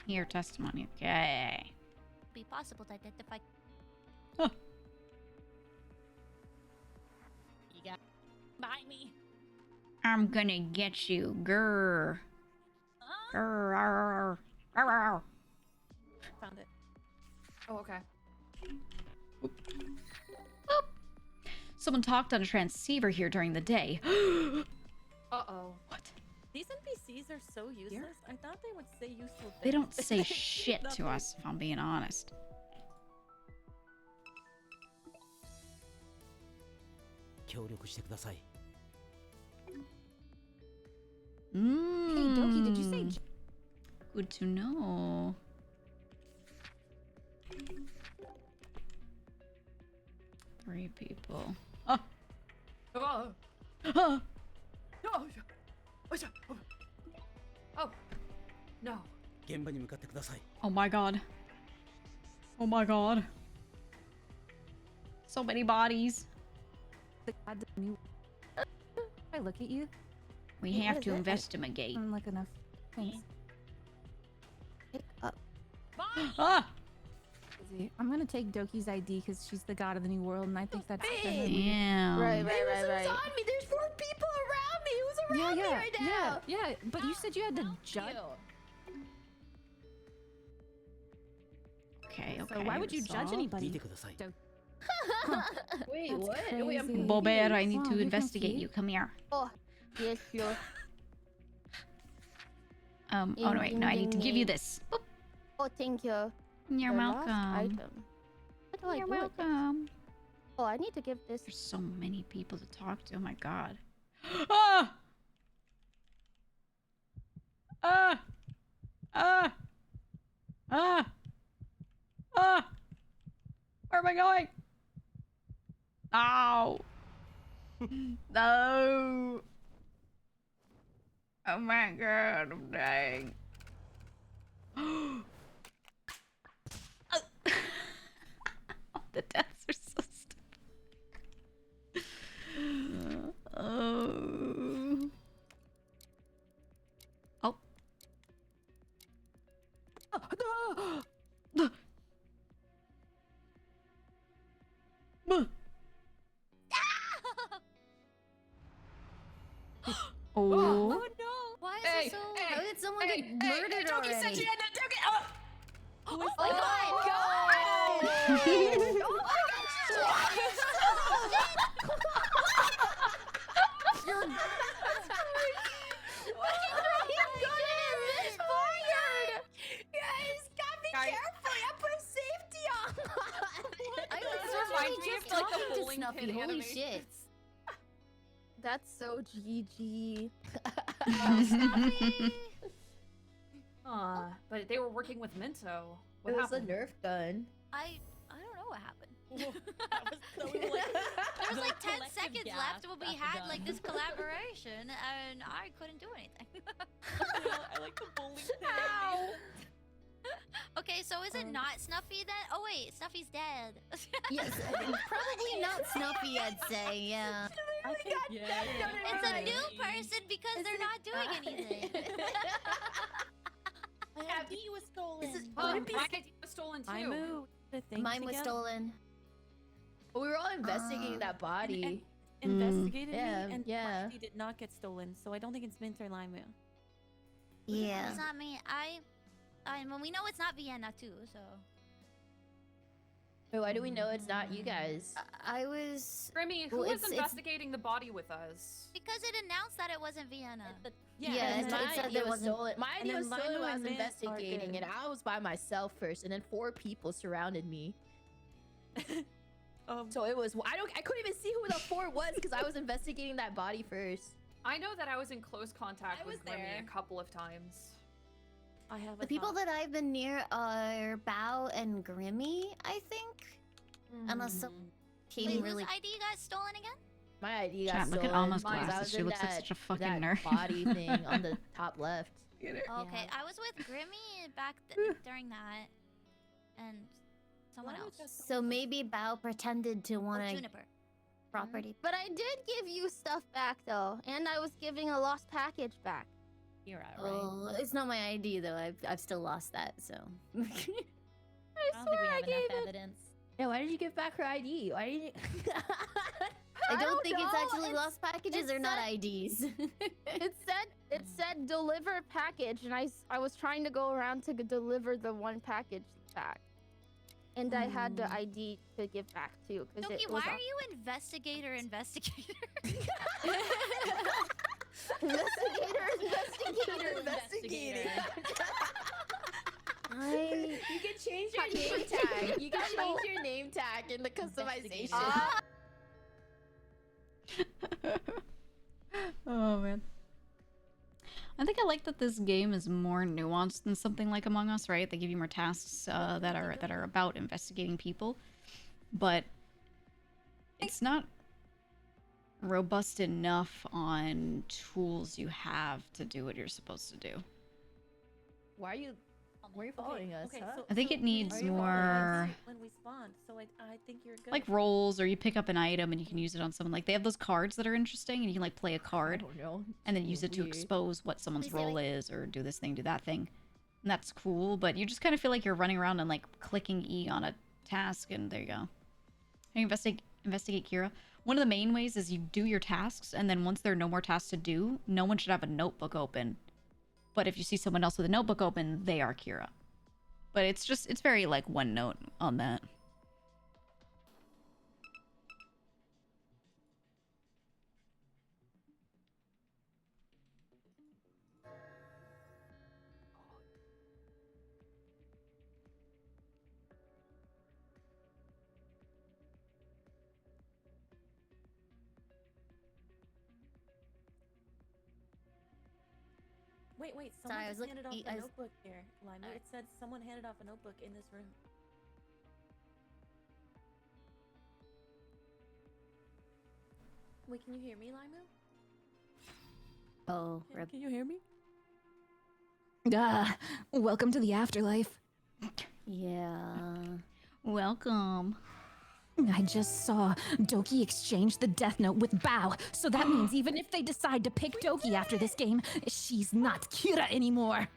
[SPEAKER 1] Here, testimony. Okay.
[SPEAKER 20] Be possible to identify.
[SPEAKER 17] You got buy me.
[SPEAKER 1] I'm gonna get you, grr.
[SPEAKER 17] Found it.
[SPEAKER 19] Oh, okay.
[SPEAKER 1] Someone talked on a transceiver here during the day.
[SPEAKER 19] Uh-oh.
[SPEAKER 1] What?
[SPEAKER 17] These NPCs are so useless. I thought they would say useful things.
[SPEAKER 1] They don't say shit to us, if I'm being honest.
[SPEAKER 7] Hey,
[SPEAKER 1] Doki, did you say? Good to know. Three people. Oh.
[SPEAKER 19] Oh.
[SPEAKER 1] Oh.
[SPEAKER 19] Oh. No.
[SPEAKER 1] Oh my god. Oh my god. So many bodies.
[SPEAKER 21] I look at you.
[SPEAKER 1] We have to investigate.
[SPEAKER 21] I'm like enough. Thanks.
[SPEAKER 4] Pick up.
[SPEAKER 1] Ah!
[SPEAKER 21] I'm gonna take Doki's ID because she's the god of the new world, and I think that's
[SPEAKER 1] Damn.
[SPEAKER 22] Right.
[SPEAKER 4] Who's on me? There's 4 people around me. Who's around me right now?
[SPEAKER 21] Yeah, but you said you had to judge.
[SPEAKER 1] Okay.
[SPEAKER 21] So why would you judge anybody?
[SPEAKER 22] Wait, what? Wait,
[SPEAKER 1] Bobert, I need to investigate you. Come here.
[SPEAKER 22] Oh, yes, sure.
[SPEAKER 1] Oh no, wait, no, I need to give you this. Boop.
[SPEAKER 22] Oh, thank you.
[SPEAKER 1] You're
[SPEAKER 22] The last
[SPEAKER 1] welcome.
[SPEAKER 22] item. What do I
[SPEAKER 1] You're
[SPEAKER 22] do with this?
[SPEAKER 1] welcome.
[SPEAKER 22] Oh, I need to give this.
[SPEAKER 1] There's so many people to talk to. Oh my god. Ah! Ah! Ah! Ah! Ah! Where am I going? Ow! No! Oh my god, I'm dying. The deaths are so stupid. Oh. Oh. Oh.
[SPEAKER 20] Oh no! Why is
[SPEAKER 19] Hey,
[SPEAKER 20] it so?
[SPEAKER 4] How did someone get murdered
[SPEAKER 19] Doki said
[SPEAKER 4] already?
[SPEAKER 19] she had to do it. Oh.
[SPEAKER 4] Oh my
[SPEAKER 22] Oh
[SPEAKER 4] god!
[SPEAKER 22] my
[SPEAKER 19] You're
[SPEAKER 22] Guys, gotta be careful. I put safety on.
[SPEAKER 4] I was
[SPEAKER 19] This reminds me
[SPEAKER 4] just
[SPEAKER 19] of, like, the
[SPEAKER 4] talking to
[SPEAKER 19] bowling
[SPEAKER 4] Snuffy.
[SPEAKER 19] pin
[SPEAKER 4] Holy
[SPEAKER 19] animation.
[SPEAKER 4] shit.
[SPEAKER 22] That's so GG.
[SPEAKER 19] But they were working with Minto. What
[SPEAKER 22] It was
[SPEAKER 19] happened?
[SPEAKER 22] a Nerf gun.
[SPEAKER 20] I don't know what happened.
[SPEAKER 17] We were like,
[SPEAKER 20] There was like 10
[SPEAKER 17] collective
[SPEAKER 20] seconds
[SPEAKER 17] gasp
[SPEAKER 20] left when we
[SPEAKER 17] at the
[SPEAKER 20] had
[SPEAKER 17] gun.
[SPEAKER 20] like this collaboration, and I couldn't do anything.
[SPEAKER 17] I like the bowling pin.
[SPEAKER 20] Ow. Okay, so is it not Snuffy then? Oh wait, Snuffy's dead.
[SPEAKER 4] Yes, probably not Snuffy, I'd say, yeah.
[SPEAKER 20] It's a new person because they're not doing anything.
[SPEAKER 17] My ID was stolen.
[SPEAKER 19] My ID was stolen too.
[SPEAKER 17] I moved.
[SPEAKER 4] Mine was stolen.
[SPEAKER 22] We were all investigating that body.
[SPEAKER 17] Investigated
[SPEAKER 22] Yeah,
[SPEAKER 17] me, and
[SPEAKER 22] yeah.
[SPEAKER 17] my ID did not get stolen, so I don't think it's Mint or Limu.
[SPEAKER 4] Yeah.
[SPEAKER 20] It's not me. Well, we know it's not Vienna too, so.
[SPEAKER 22] Wait, why do we know it's not you guys?
[SPEAKER 4] I was.
[SPEAKER 19] Grimmy, who
[SPEAKER 4] Well,
[SPEAKER 19] was
[SPEAKER 4] it's-
[SPEAKER 19] investigating the body with us?
[SPEAKER 20] Because it announced that it wasn't Vienna.
[SPEAKER 4] Yeah,
[SPEAKER 22] and
[SPEAKER 4] it
[SPEAKER 22] my
[SPEAKER 4] said
[SPEAKER 22] ID
[SPEAKER 4] there
[SPEAKER 22] was
[SPEAKER 4] wasn't.
[SPEAKER 22] stolen. My
[SPEAKER 17] and
[SPEAKER 22] ID was
[SPEAKER 17] then
[SPEAKER 22] stolen
[SPEAKER 17] Lionel
[SPEAKER 22] when I was
[SPEAKER 17] and Mint are
[SPEAKER 22] investigating,
[SPEAKER 17] good.
[SPEAKER 22] and I was by myself first, and then 4 people surrounded me. So it was. I couldn't even see who the 4 was because I was investigating that body first.
[SPEAKER 19] I know that I was in close contact
[SPEAKER 22] I was
[SPEAKER 19] with Grimmy
[SPEAKER 22] there.
[SPEAKER 19] a couple of times.
[SPEAKER 17] I have
[SPEAKER 4] The people that I've been near are Bao and Grimmy, I think. Unless some came
[SPEAKER 20] Wait,
[SPEAKER 4] really.
[SPEAKER 20] whose ID got stolen again?
[SPEAKER 22] My ID got
[SPEAKER 1] Chat, look at
[SPEAKER 22] stolen
[SPEAKER 1] Alma's
[SPEAKER 22] because I
[SPEAKER 1] glasses.
[SPEAKER 22] was
[SPEAKER 1] She
[SPEAKER 22] in
[SPEAKER 1] looks like
[SPEAKER 22] that-
[SPEAKER 1] such a fucking
[SPEAKER 22] that
[SPEAKER 1] nerd.
[SPEAKER 22] body thing on the top left.
[SPEAKER 1] Get it?
[SPEAKER 20] Okay, I was with Grimmy back during that, and someone else.
[SPEAKER 4] So maybe Bao pretended to want to
[SPEAKER 20] Juniper.
[SPEAKER 4] property.
[SPEAKER 22] But I did give you stuff back though, and I was giving a lost package back.
[SPEAKER 17] You're right.
[SPEAKER 4] Oh, it's not my ID though. I've still lost that. So.
[SPEAKER 22] I
[SPEAKER 17] I don't think we
[SPEAKER 22] swear I
[SPEAKER 17] have
[SPEAKER 22] gave
[SPEAKER 17] enough
[SPEAKER 22] it.
[SPEAKER 17] evidence.
[SPEAKER 22] Yeah, why did you give back her ID? Why did you?
[SPEAKER 4] I don't think it's
[SPEAKER 22] know.
[SPEAKER 4] actually lost packages or not IDs.
[SPEAKER 3] It said deliver package, and I was trying to go around to deliver the one package back, and I had the ID to give back too.
[SPEAKER 20] Doki, why are you investigator?
[SPEAKER 22] Investigator. You can change your name tag. You can change your name tag in the customization.
[SPEAKER 1] Oh man. I think I like that this game is more nuanced than something like Among Us, right? They give you more tasks that are about investigating people, but it's not robust enough on tools you have to do what you're supposed to do.
[SPEAKER 22] Why are you following us?
[SPEAKER 5] Okay,
[SPEAKER 22] huh?
[SPEAKER 5] so,
[SPEAKER 1] I think it needs
[SPEAKER 5] are you following
[SPEAKER 1] more-
[SPEAKER 5] us when we spawned, so I think you're good.
[SPEAKER 1] Like roles, or you pick up an item and you can use it on someone. Like they have those cards that are interesting, and you can like play a card and then use it to
[SPEAKER 22] weird.
[SPEAKER 1] expose what someone's role is, or do this thing, do that thing. And that's cool, but you just kind of feel like you're running around and like clicking E on a task, and there you go. Hey, investigate Kira. One of the main ways is you do your tasks, and then once there are no more tasks to do, no one should have a notebook open. But if you see someone else with a notebook open, they are Kira. But it's very like one note on that.
[SPEAKER 5] Wait, someone
[SPEAKER 4] Sorry, I was
[SPEAKER 5] just handed off
[SPEAKER 4] looking-
[SPEAKER 5] a
[SPEAKER 4] I was-
[SPEAKER 5] notebook here. Lima, it said someone handed off a notebook in this room. Wait, can you hear me, Lima?
[SPEAKER 4] Oh,
[SPEAKER 5] Can you hear me?
[SPEAKER 21] Ah, welcome to the afterlife.
[SPEAKER 4] Yeah.
[SPEAKER 1] Welcome.
[SPEAKER 21] I just saw Doki exchange the death note with Bao, so that means even if they decide to pick Doki after this game, she's not Kira anymore.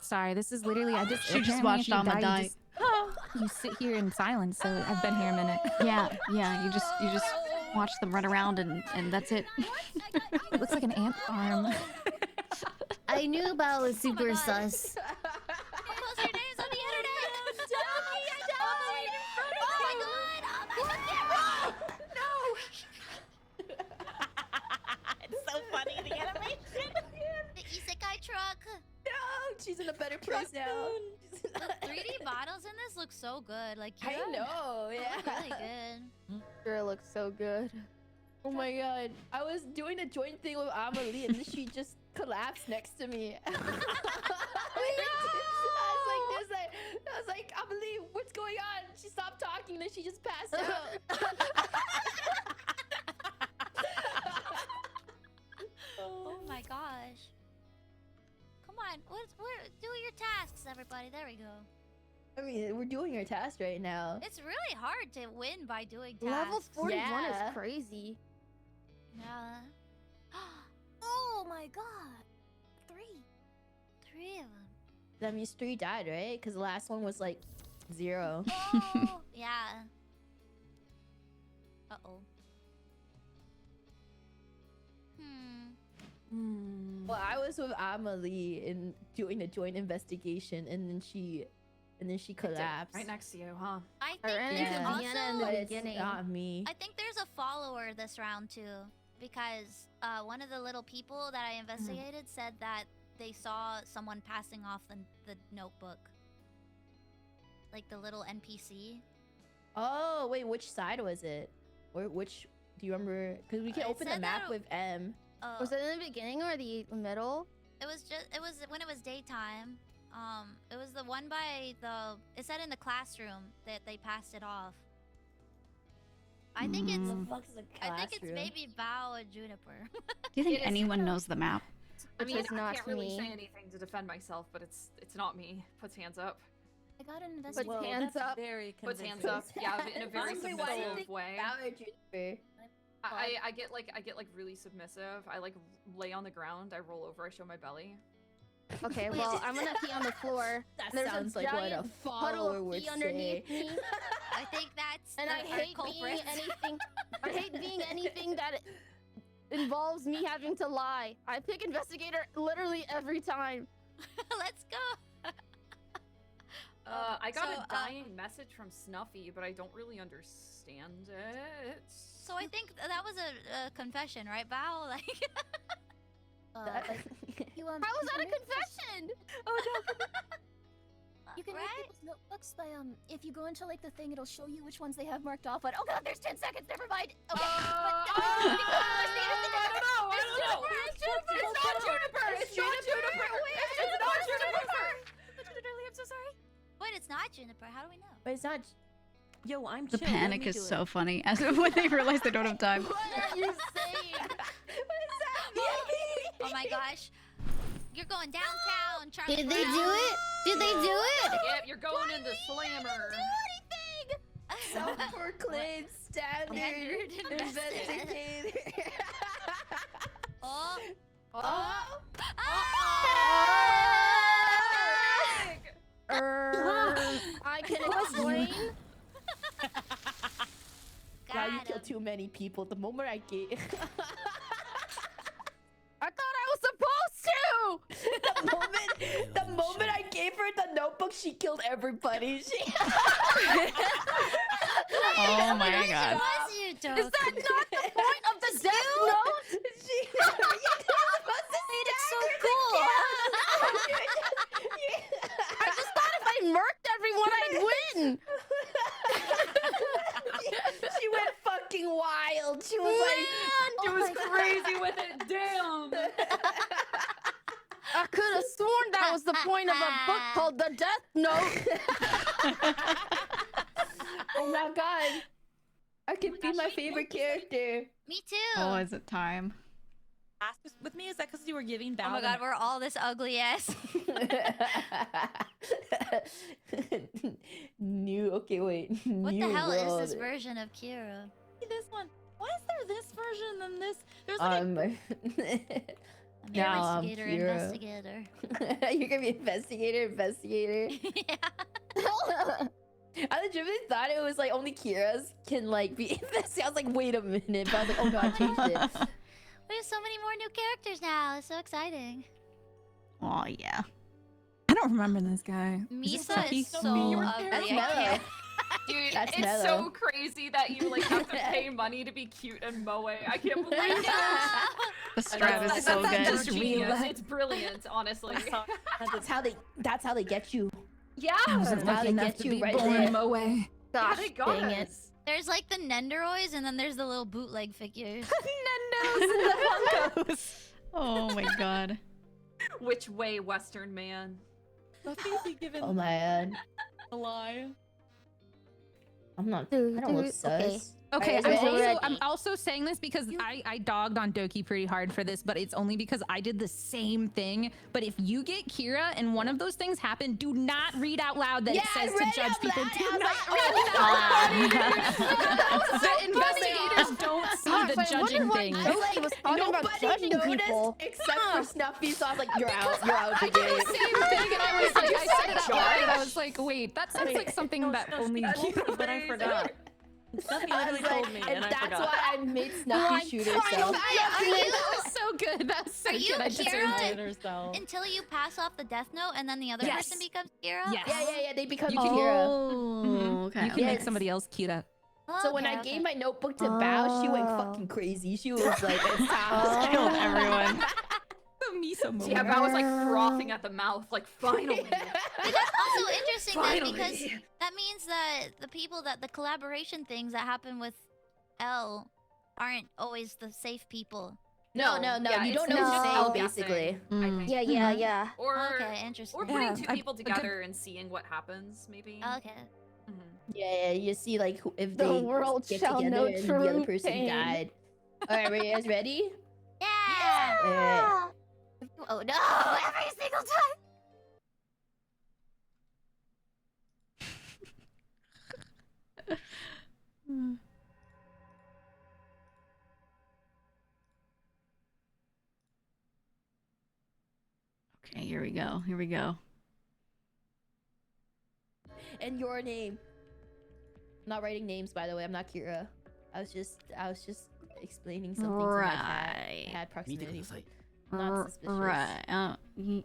[SPEAKER 21] Sorry, this is literally
[SPEAKER 1] She just watched Amma die.
[SPEAKER 21] You sit here in silence, so I've been here a minute.
[SPEAKER 1] Yeah, you just watch them run around and that's it.
[SPEAKER 21] It looks like an ant farm.
[SPEAKER 4] I knew Bao was super sus.
[SPEAKER 20] Post your names on the internet.
[SPEAKER 22] It's so funny, the animation.
[SPEAKER 20] The isekai truck.
[SPEAKER 22] No, she's in a better place now.
[SPEAKER 20] The 3D models in this look so good. Like
[SPEAKER 22] I know,
[SPEAKER 20] they
[SPEAKER 22] yeah.
[SPEAKER 20] look really good.
[SPEAKER 3] Sure looks so good.
[SPEAKER 22] Oh my god. I was doing a joint thing with Amelie and then she just collapsed next to me. I was like, Amelie, what's going on? She stopped talking, then she just passed out.
[SPEAKER 20] Oh my gosh. Come on, do your tasks, everybody. There we go.
[SPEAKER 22] I mean, we're doing your task right now.
[SPEAKER 20] It's really hard to win by doing tasks.
[SPEAKER 3] Level 41
[SPEAKER 22] Yeah.
[SPEAKER 3] is crazy.
[SPEAKER 20] Yeah. Oh my god. Three of them.
[SPEAKER 22] That means 3 died, right? Because the last one was like 0.
[SPEAKER 20] Oh, yeah. Uh-oh.
[SPEAKER 22] Well, I was with Amelie in doing the joint investigation, and then she collapsed.
[SPEAKER 19] Right next to you, huh?
[SPEAKER 20] I
[SPEAKER 3] Or
[SPEAKER 20] think
[SPEAKER 3] in
[SPEAKER 20] there's
[SPEAKER 3] the
[SPEAKER 20] also...
[SPEAKER 3] in the
[SPEAKER 22] But it's
[SPEAKER 3] beginning.
[SPEAKER 22] not me.
[SPEAKER 20] I think there's a follower this round too, because one of the little people that I investigated said that they saw someone passing off the notebook, like the little NPC.
[SPEAKER 22] Oh wait, which side was it? Or which? Do you remember? Because we can
[SPEAKER 20] It
[SPEAKER 22] open the
[SPEAKER 20] said
[SPEAKER 22] map
[SPEAKER 20] that-
[SPEAKER 22] with M.
[SPEAKER 3] Was it in the beginning or the middle?
[SPEAKER 20] It was when it was daytime. It was the one by the. It said in the classroom that they passed it off. I think it's.
[SPEAKER 22] The fuck is a
[SPEAKER 20] I think it's
[SPEAKER 22] classroom?
[SPEAKER 20] maybe Bao and Juniper.
[SPEAKER 1] Do you think
[SPEAKER 19] It is-
[SPEAKER 1] anyone knows the map?
[SPEAKER 19] I mean,
[SPEAKER 3] is
[SPEAKER 19] I
[SPEAKER 3] not
[SPEAKER 19] can't really
[SPEAKER 3] me.
[SPEAKER 19] say anything to defend myself, but it's not me. Puts hands up.
[SPEAKER 20] I got an
[SPEAKER 3] Puts
[SPEAKER 20] investigation.
[SPEAKER 3] hands up.
[SPEAKER 5] Very
[SPEAKER 19] Puts hands
[SPEAKER 5] convincing.
[SPEAKER 19] up. Yeah, in a very
[SPEAKER 22] Honestly, why do you
[SPEAKER 19] submissive
[SPEAKER 22] think
[SPEAKER 19] way.
[SPEAKER 22] Bao or Juniper?
[SPEAKER 19] I get like really submissive. I like lay on the ground. I roll over. I show my belly.
[SPEAKER 3] Okay, well, I'm gonna pee on the floor.
[SPEAKER 22] That
[SPEAKER 3] There's
[SPEAKER 22] sounds
[SPEAKER 3] a
[SPEAKER 22] like what a
[SPEAKER 3] giant puddle
[SPEAKER 22] follower
[SPEAKER 3] of
[SPEAKER 22] would
[SPEAKER 3] pee underneath
[SPEAKER 22] say.
[SPEAKER 3] me.
[SPEAKER 20] I think that's
[SPEAKER 3] And I
[SPEAKER 20] our
[SPEAKER 3] hate being
[SPEAKER 20] culprits.
[SPEAKER 3] anything. I hate being anything that involves me having to lie. I pick investigator literally every time.
[SPEAKER 20] Let's go.
[SPEAKER 19] I got
[SPEAKER 20] So,
[SPEAKER 19] a dying message from Snuffy, but I don't really understand it.
[SPEAKER 20] So I think that was a confession, right, Bao? Like,
[SPEAKER 3] How was that a confession?
[SPEAKER 17] Oh no.
[SPEAKER 18] You can read people's notebooks by if you go into like the thing, it'll show you which ones they have marked off on. Oh god, there's 10 seconds. Never mind. Okay.
[SPEAKER 19] I don't know. It's not Juniper. It's not Juniper. It's not Juniper.
[SPEAKER 18] I'm so sorry.
[SPEAKER 20] wait, it's not Juniper. How do we know?
[SPEAKER 22] But it's not.
[SPEAKER 5] Yo, I'm
[SPEAKER 1] The
[SPEAKER 5] chill. Let
[SPEAKER 1] panic
[SPEAKER 5] me
[SPEAKER 1] is
[SPEAKER 5] do it.
[SPEAKER 1] so funny as when they realize they don't have time.
[SPEAKER 3] What are you saying? What does that mean?
[SPEAKER 20] Oh my gosh. You're going downtown, Charlie.
[SPEAKER 22] Did they do it? Did they do it?
[SPEAKER 19] Yep, you're going in the slammer.
[SPEAKER 22] Some poor claim standard investigator.
[SPEAKER 20] Oh.
[SPEAKER 3] I can explain.
[SPEAKER 22] Wow, you killed too many people. The moment I gave.
[SPEAKER 3] I thought I was supposed to.
[SPEAKER 22] the moment I gave her the notebook, she killed everybody. She.
[SPEAKER 1] Oh my god.
[SPEAKER 3] Is that not the point of the death note?
[SPEAKER 22] She
[SPEAKER 20] made it so cool.
[SPEAKER 3] I just thought if I murked everyone, I'd win.
[SPEAKER 22] She went fucking wild. She was like,
[SPEAKER 19] She was crazy with it. Damn.
[SPEAKER 3] I could have sworn that was the point of a book called The Death Note.
[SPEAKER 22] oh my god. I can be my favorite character.
[SPEAKER 20] Me too.
[SPEAKER 1] Oh, is it time?
[SPEAKER 17] Fastest with me? Is that because you were giving Bao?
[SPEAKER 20] Oh my god, we're all this ugly ass.
[SPEAKER 22] New. Okay, wait.
[SPEAKER 20] What
[SPEAKER 22] New
[SPEAKER 20] the hell
[SPEAKER 22] world.
[SPEAKER 20] is this version of Kira?
[SPEAKER 17] This one. Why is there this version than this? There's like
[SPEAKER 20] Investigator,
[SPEAKER 22] Kira.
[SPEAKER 20] investigator.
[SPEAKER 22] You're gonna be investigator. I legitimately thought it was like only Kira's can like be investigated. I was like, wait a minute, but I was like, oh no, I changed it.
[SPEAKER 20] We have so many more new characters now. It's so exciting.
[SPEAKER 1] Oh yeah.
[SPEAKER 21] I don't remember this guy.
[SPEAKER 20] Misa is so ugly.
[SPEAKER 22] That's
[SPEAKER 20] I can't.
[SPEAKER 19] Dude,
[SPEAKER 22] That's
[SPEAKER 19] it's
[SPEAKER 22] mellow.
[SPEAKER 19] so crazy that you like have to pay money to be cute and moe. I can't believe it.
[SPEAKER 1] The strat is so
[SPEAKER 19] That's
[SPEAKER 1] good.
[SPEAKER 19] genius. It's brilliant, honestly.
[SPEAKER 22] That's how they get you.
[SPEAKER 19] Yeah.
[SPEAKER 22] That's how they get you right there.
[SPEAKER 19] Gosh, they got
[SPEAKER 22] dang it.
[SPEAKER 19] us.
[SPEAKER 20] There's like the Nendoroids, and then there's the little bootleg figures.
[SPEAKER 21] Nendos and the Funkos.
[SPEAKER 1] Oh my god.
[SPEAKER 19] Which way, Western man?
[SPEAKER 17] be given
[SPEAKER 22] Oh my god.
[SPEAKER 17] a lie.
[SPEAKER 22] I'm not. I don't look sus.
[SPEAKER 1] Okay,
[SPEAKER 22] Alright,
[SPEAKER 1] I'm also saying this because I dogged on Doki pretty hard for this, but it's only because I did the same thing. But if you get Kira and one of those things happen, do not read out loud that it says to judge people. Do not read out loud. The investigators don't see the judging thing.
[SPEAKER 3] Doki was talking about judging people.
[SPEAKER 22] Except for Snuffy, so I was like, you're out the
[SPEAKER 1] I
[SPEAKER 22] game.
[SPEAKER 1] did the same thing, and I was like, I said it out loud, and I was like, wait, that sounds like something that only Kira.
[SPEAKER 17] But I forgot. Snuffy literally told me, and I
[SPEAKER 22] that's
[SPEAKER 17] forgot.
[SPEAKER 22] why I made Snuffy shoot herself.
[SPEAKER 1] That was so good. That was so
[SPEAKER 20] Are you
[SPEAKER 1] good. I deserved it.
[SPEAKER 20] Kira until you pass off the death note, and then the other
[SPEAKER 1] Yes.
[SPEAKER 20] person becomes Kira?
[SPEAKER 1] Yes.
[SPEAKER 22] Yeah, they become
[SPEAKER 1] You
[SPEAKER 22] Kira.
[SPEAKER 1] Oh, okay.
[SPEAKER 21] You can make somebody else Kira.
[SPEAKER 22] So when I gave my notebook to Bao, she went fucking crazy. She was like, it's time.
[SPEAKER 1] Killed everyone.
[SPEAKER 21] The Misa moment.
[SPEAKER 19] Yeah, Bao was like frothing at the mouth, like finally.
[SPEAKER 20] But that's also interesting then,
[SPEAKER 19] Finally.
[SPEAKER 20] because that means that the people that the collaboration things that happen with L aren't always the safe people.
[SPEAKER 22] No,
[SPEAKER 19] Yeah,
[SPEAKER 22] you
[SPEAKER 19] it's
[SPEAKER 22] don't know
[SPEAKER 19] just
[SPEAKER 22] who's safe,
[SPEAKER 19] all
[SPEAKER 22] basically.
[SPEAKER 19] guessing, I think.
[SPEAKER 3] Yeah.
[SPEAKER 19] Or
[SPEAKER 20] Okay, interesting.
[SPEAKER 19] or putting
[SPEAKER 21] Yeah,
[SPEAKER 19] two people together and seeing what happens, maybe.
[SPEAKER 20] Okay.
[SPEAKER 22] Yeah, you see like if
[SPEAKER 3] The
[SPEAKER 22] they
[SPEAKER 3] world
[SPEAKER 22] get
[SPEAKER 3] shall
[SPEAKER 22] together
[SPEAKER 3] know
[SPEAKER 22] and the
[SPEAKER 3] true
[SPEAKER 22] other person
[SPEAKER 3] pain.
[SPEAKER 22] died. Alright, are you guys ready?
[SPEAKER 20] Yeah!
[SPEAKER 22] Alright.
[SPEAKER 20] Oh no! Every single time!
[SPEAKER 1] Okay, here we go. Here we go.
[SPEAKER 22] And your name. I'm not writing names, by the way. I'm not Kira. I was just explaining something to my cat. I had proximity. Not suspicious.
[SPEAKER 1] Right.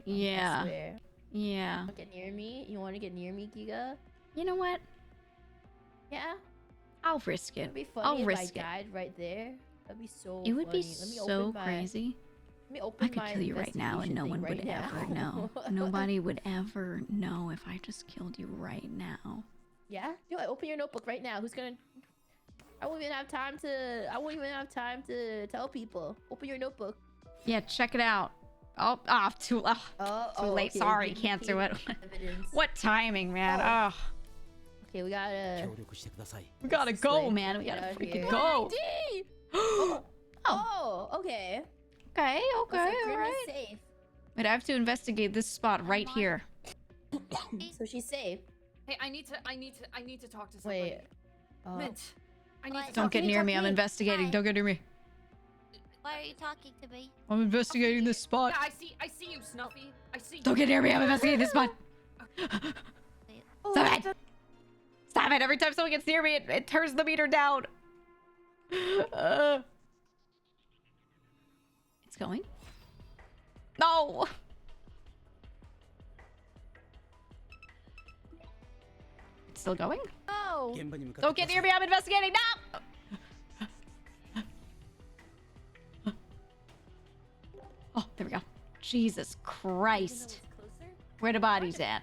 [SPEAKER 1] Yeah.
[SPEAKER 22] I swear.
[SPEAKER 1] Yeah.
[SPEAKER 22] Get near me? You want to get near me, Giga?
[SPEAKER 1] You know what?
[SPEAKER 22] Yeah.
[SPEAKER 1] I'll risk it.
[SPEAKER 22] It'd be funny
[SPEAKER 1] I'll
[SPEAKER 22] if
[SPEAKER 1] risk
[SPEAKER 22] I
[SPEAKER 1] it.
[SPEAKER 22] died right there. That'd be so.
[SPEAKER 1] It would be
[SPEAKER 22] funny. Let me
[SPEAKER 1] so
[SPEAKER 22] open my-
[SPEAKER 1] crazy.
[SPEAKER 22] Let me open
[SPEAKER 1] I could
[SPEAKER 22] my
[SPEAKER 1] kill you right now and no one
[SPEAKER 22] investigation
[SPEAKER 1] would
[SPEAKER 22] thing
[SPEAKER 1] ever
[SPEAKER 22] right
[SPEAKER 1] know.
[SPEAKER 22] now.
[SPEAKER 1] Nobody would ever know if I just killed you right now.
[SPEAKER 22] Yeah? Do I open your notebook right now? Who's gonna? I won't even have time to tell people. Open your notebook.
[SPEAKER 1] Yeah, check it out. Oh, too late.
[SPEAKER 22] Okay,
[SPEAKER 1] Sorry,
[SPEAKER 22] give me
[SPEAKER 1] can't do it.
[SPEAKER 22] evidence.
[SPEAKER 1] What timing, man? Oh.
[SPEAKER 22] Okay, we gotta
[SPEAKER 1] go, man. We gotta freaking go.
[SPEAKER 22] Oh, okay.
[SPEAKER 1] Okay,
[SPEAKER 22] Looks like
[SPEAKER 1] all
[SPEAKER 22] Grim is
[SPEAKER 1] right.
[SPEAKER 22] safe.
[SPEAKER 1] But I have to investigate this spot right here.
[SPEAKER 22] So she's safe.
[SPEAKER 19] Hey, I need to talk to somebody.
[SPEAKER 22] Wait.
[SPEAKER 19] Mint. I need to
[SPEAKER 1] Don't
[SPEAKER 19] talk
[SPEAKER 1] get
[SPEAKER 19] to
[SPEAKER 1] near
[SPEAKER 19] you.
[SPEAKER 1] me. I'm investigating. Don't get near me.
[SPEAKER 20] Why are you talking to me?
[SPEAKER 1] I'm investigating this spot.
[SPEAKER 19] Yeah, I see you, Snuffy. I see you.
[SPEAKER 1] Don't get near me. I'm investigating this spot. Stop it. Stop it. Every time someone gets near me, it turns the meter down. It's going. No. It's still going?
[SPEAKER 22] Oh.
[SPEAKER 1] Don't get near me. I'm investigating. No. Oh, there we go. Jesus Christ. Where the bodies at?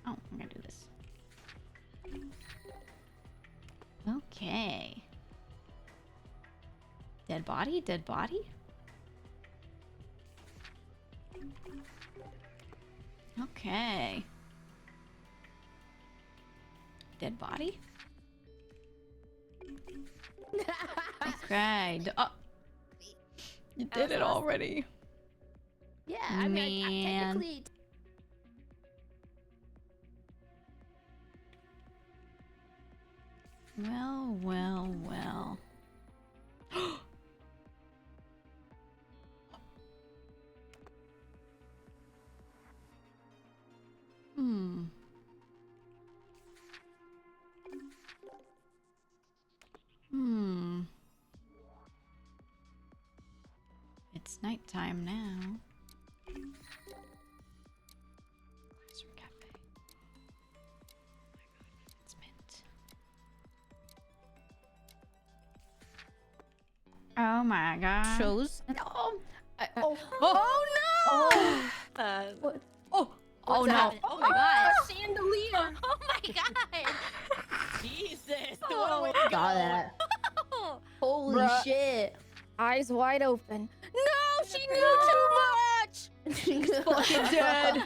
[SPEAKER 1] Oh, I'm gonna do this. Okay. Dead body? Dead body? Okay. Dead body? Okay. Oh. You did it already.
[SPEAKER 22] Yeah, I mean, I
[SPEAKER 1] Man.
[SPEAKER 22] technically.
[SPEAKER 1] Well, well, well. Hmm. Hmm. It's nighttime now. Glacier Cafe. It's mint. Oh my god.
[SPEAKER 22] Shows? No. Oh
[SPEAKER 1] Oh
[SPEAKER 22] no! What?
[SPEAKER 1] Oh
[SPEAKER 22] What's
[SPEAKER 1] no.
[SPEAKER 22] happening?
[SPEAKER 20] Oh my god.
[SPEAKER 22] A chandelier!
[SPEAKER 20] Oh my god.
[SPEAKER 17] Jesus.
[SPEAKER 22] Got that. Holy
[SPEAKER 3] Bruh.
[SPEAKER 22] shit.
[SPEAKER 3] Eyes wide open. No, she knew too much.
[SPEAKER 22] She's fucking dead.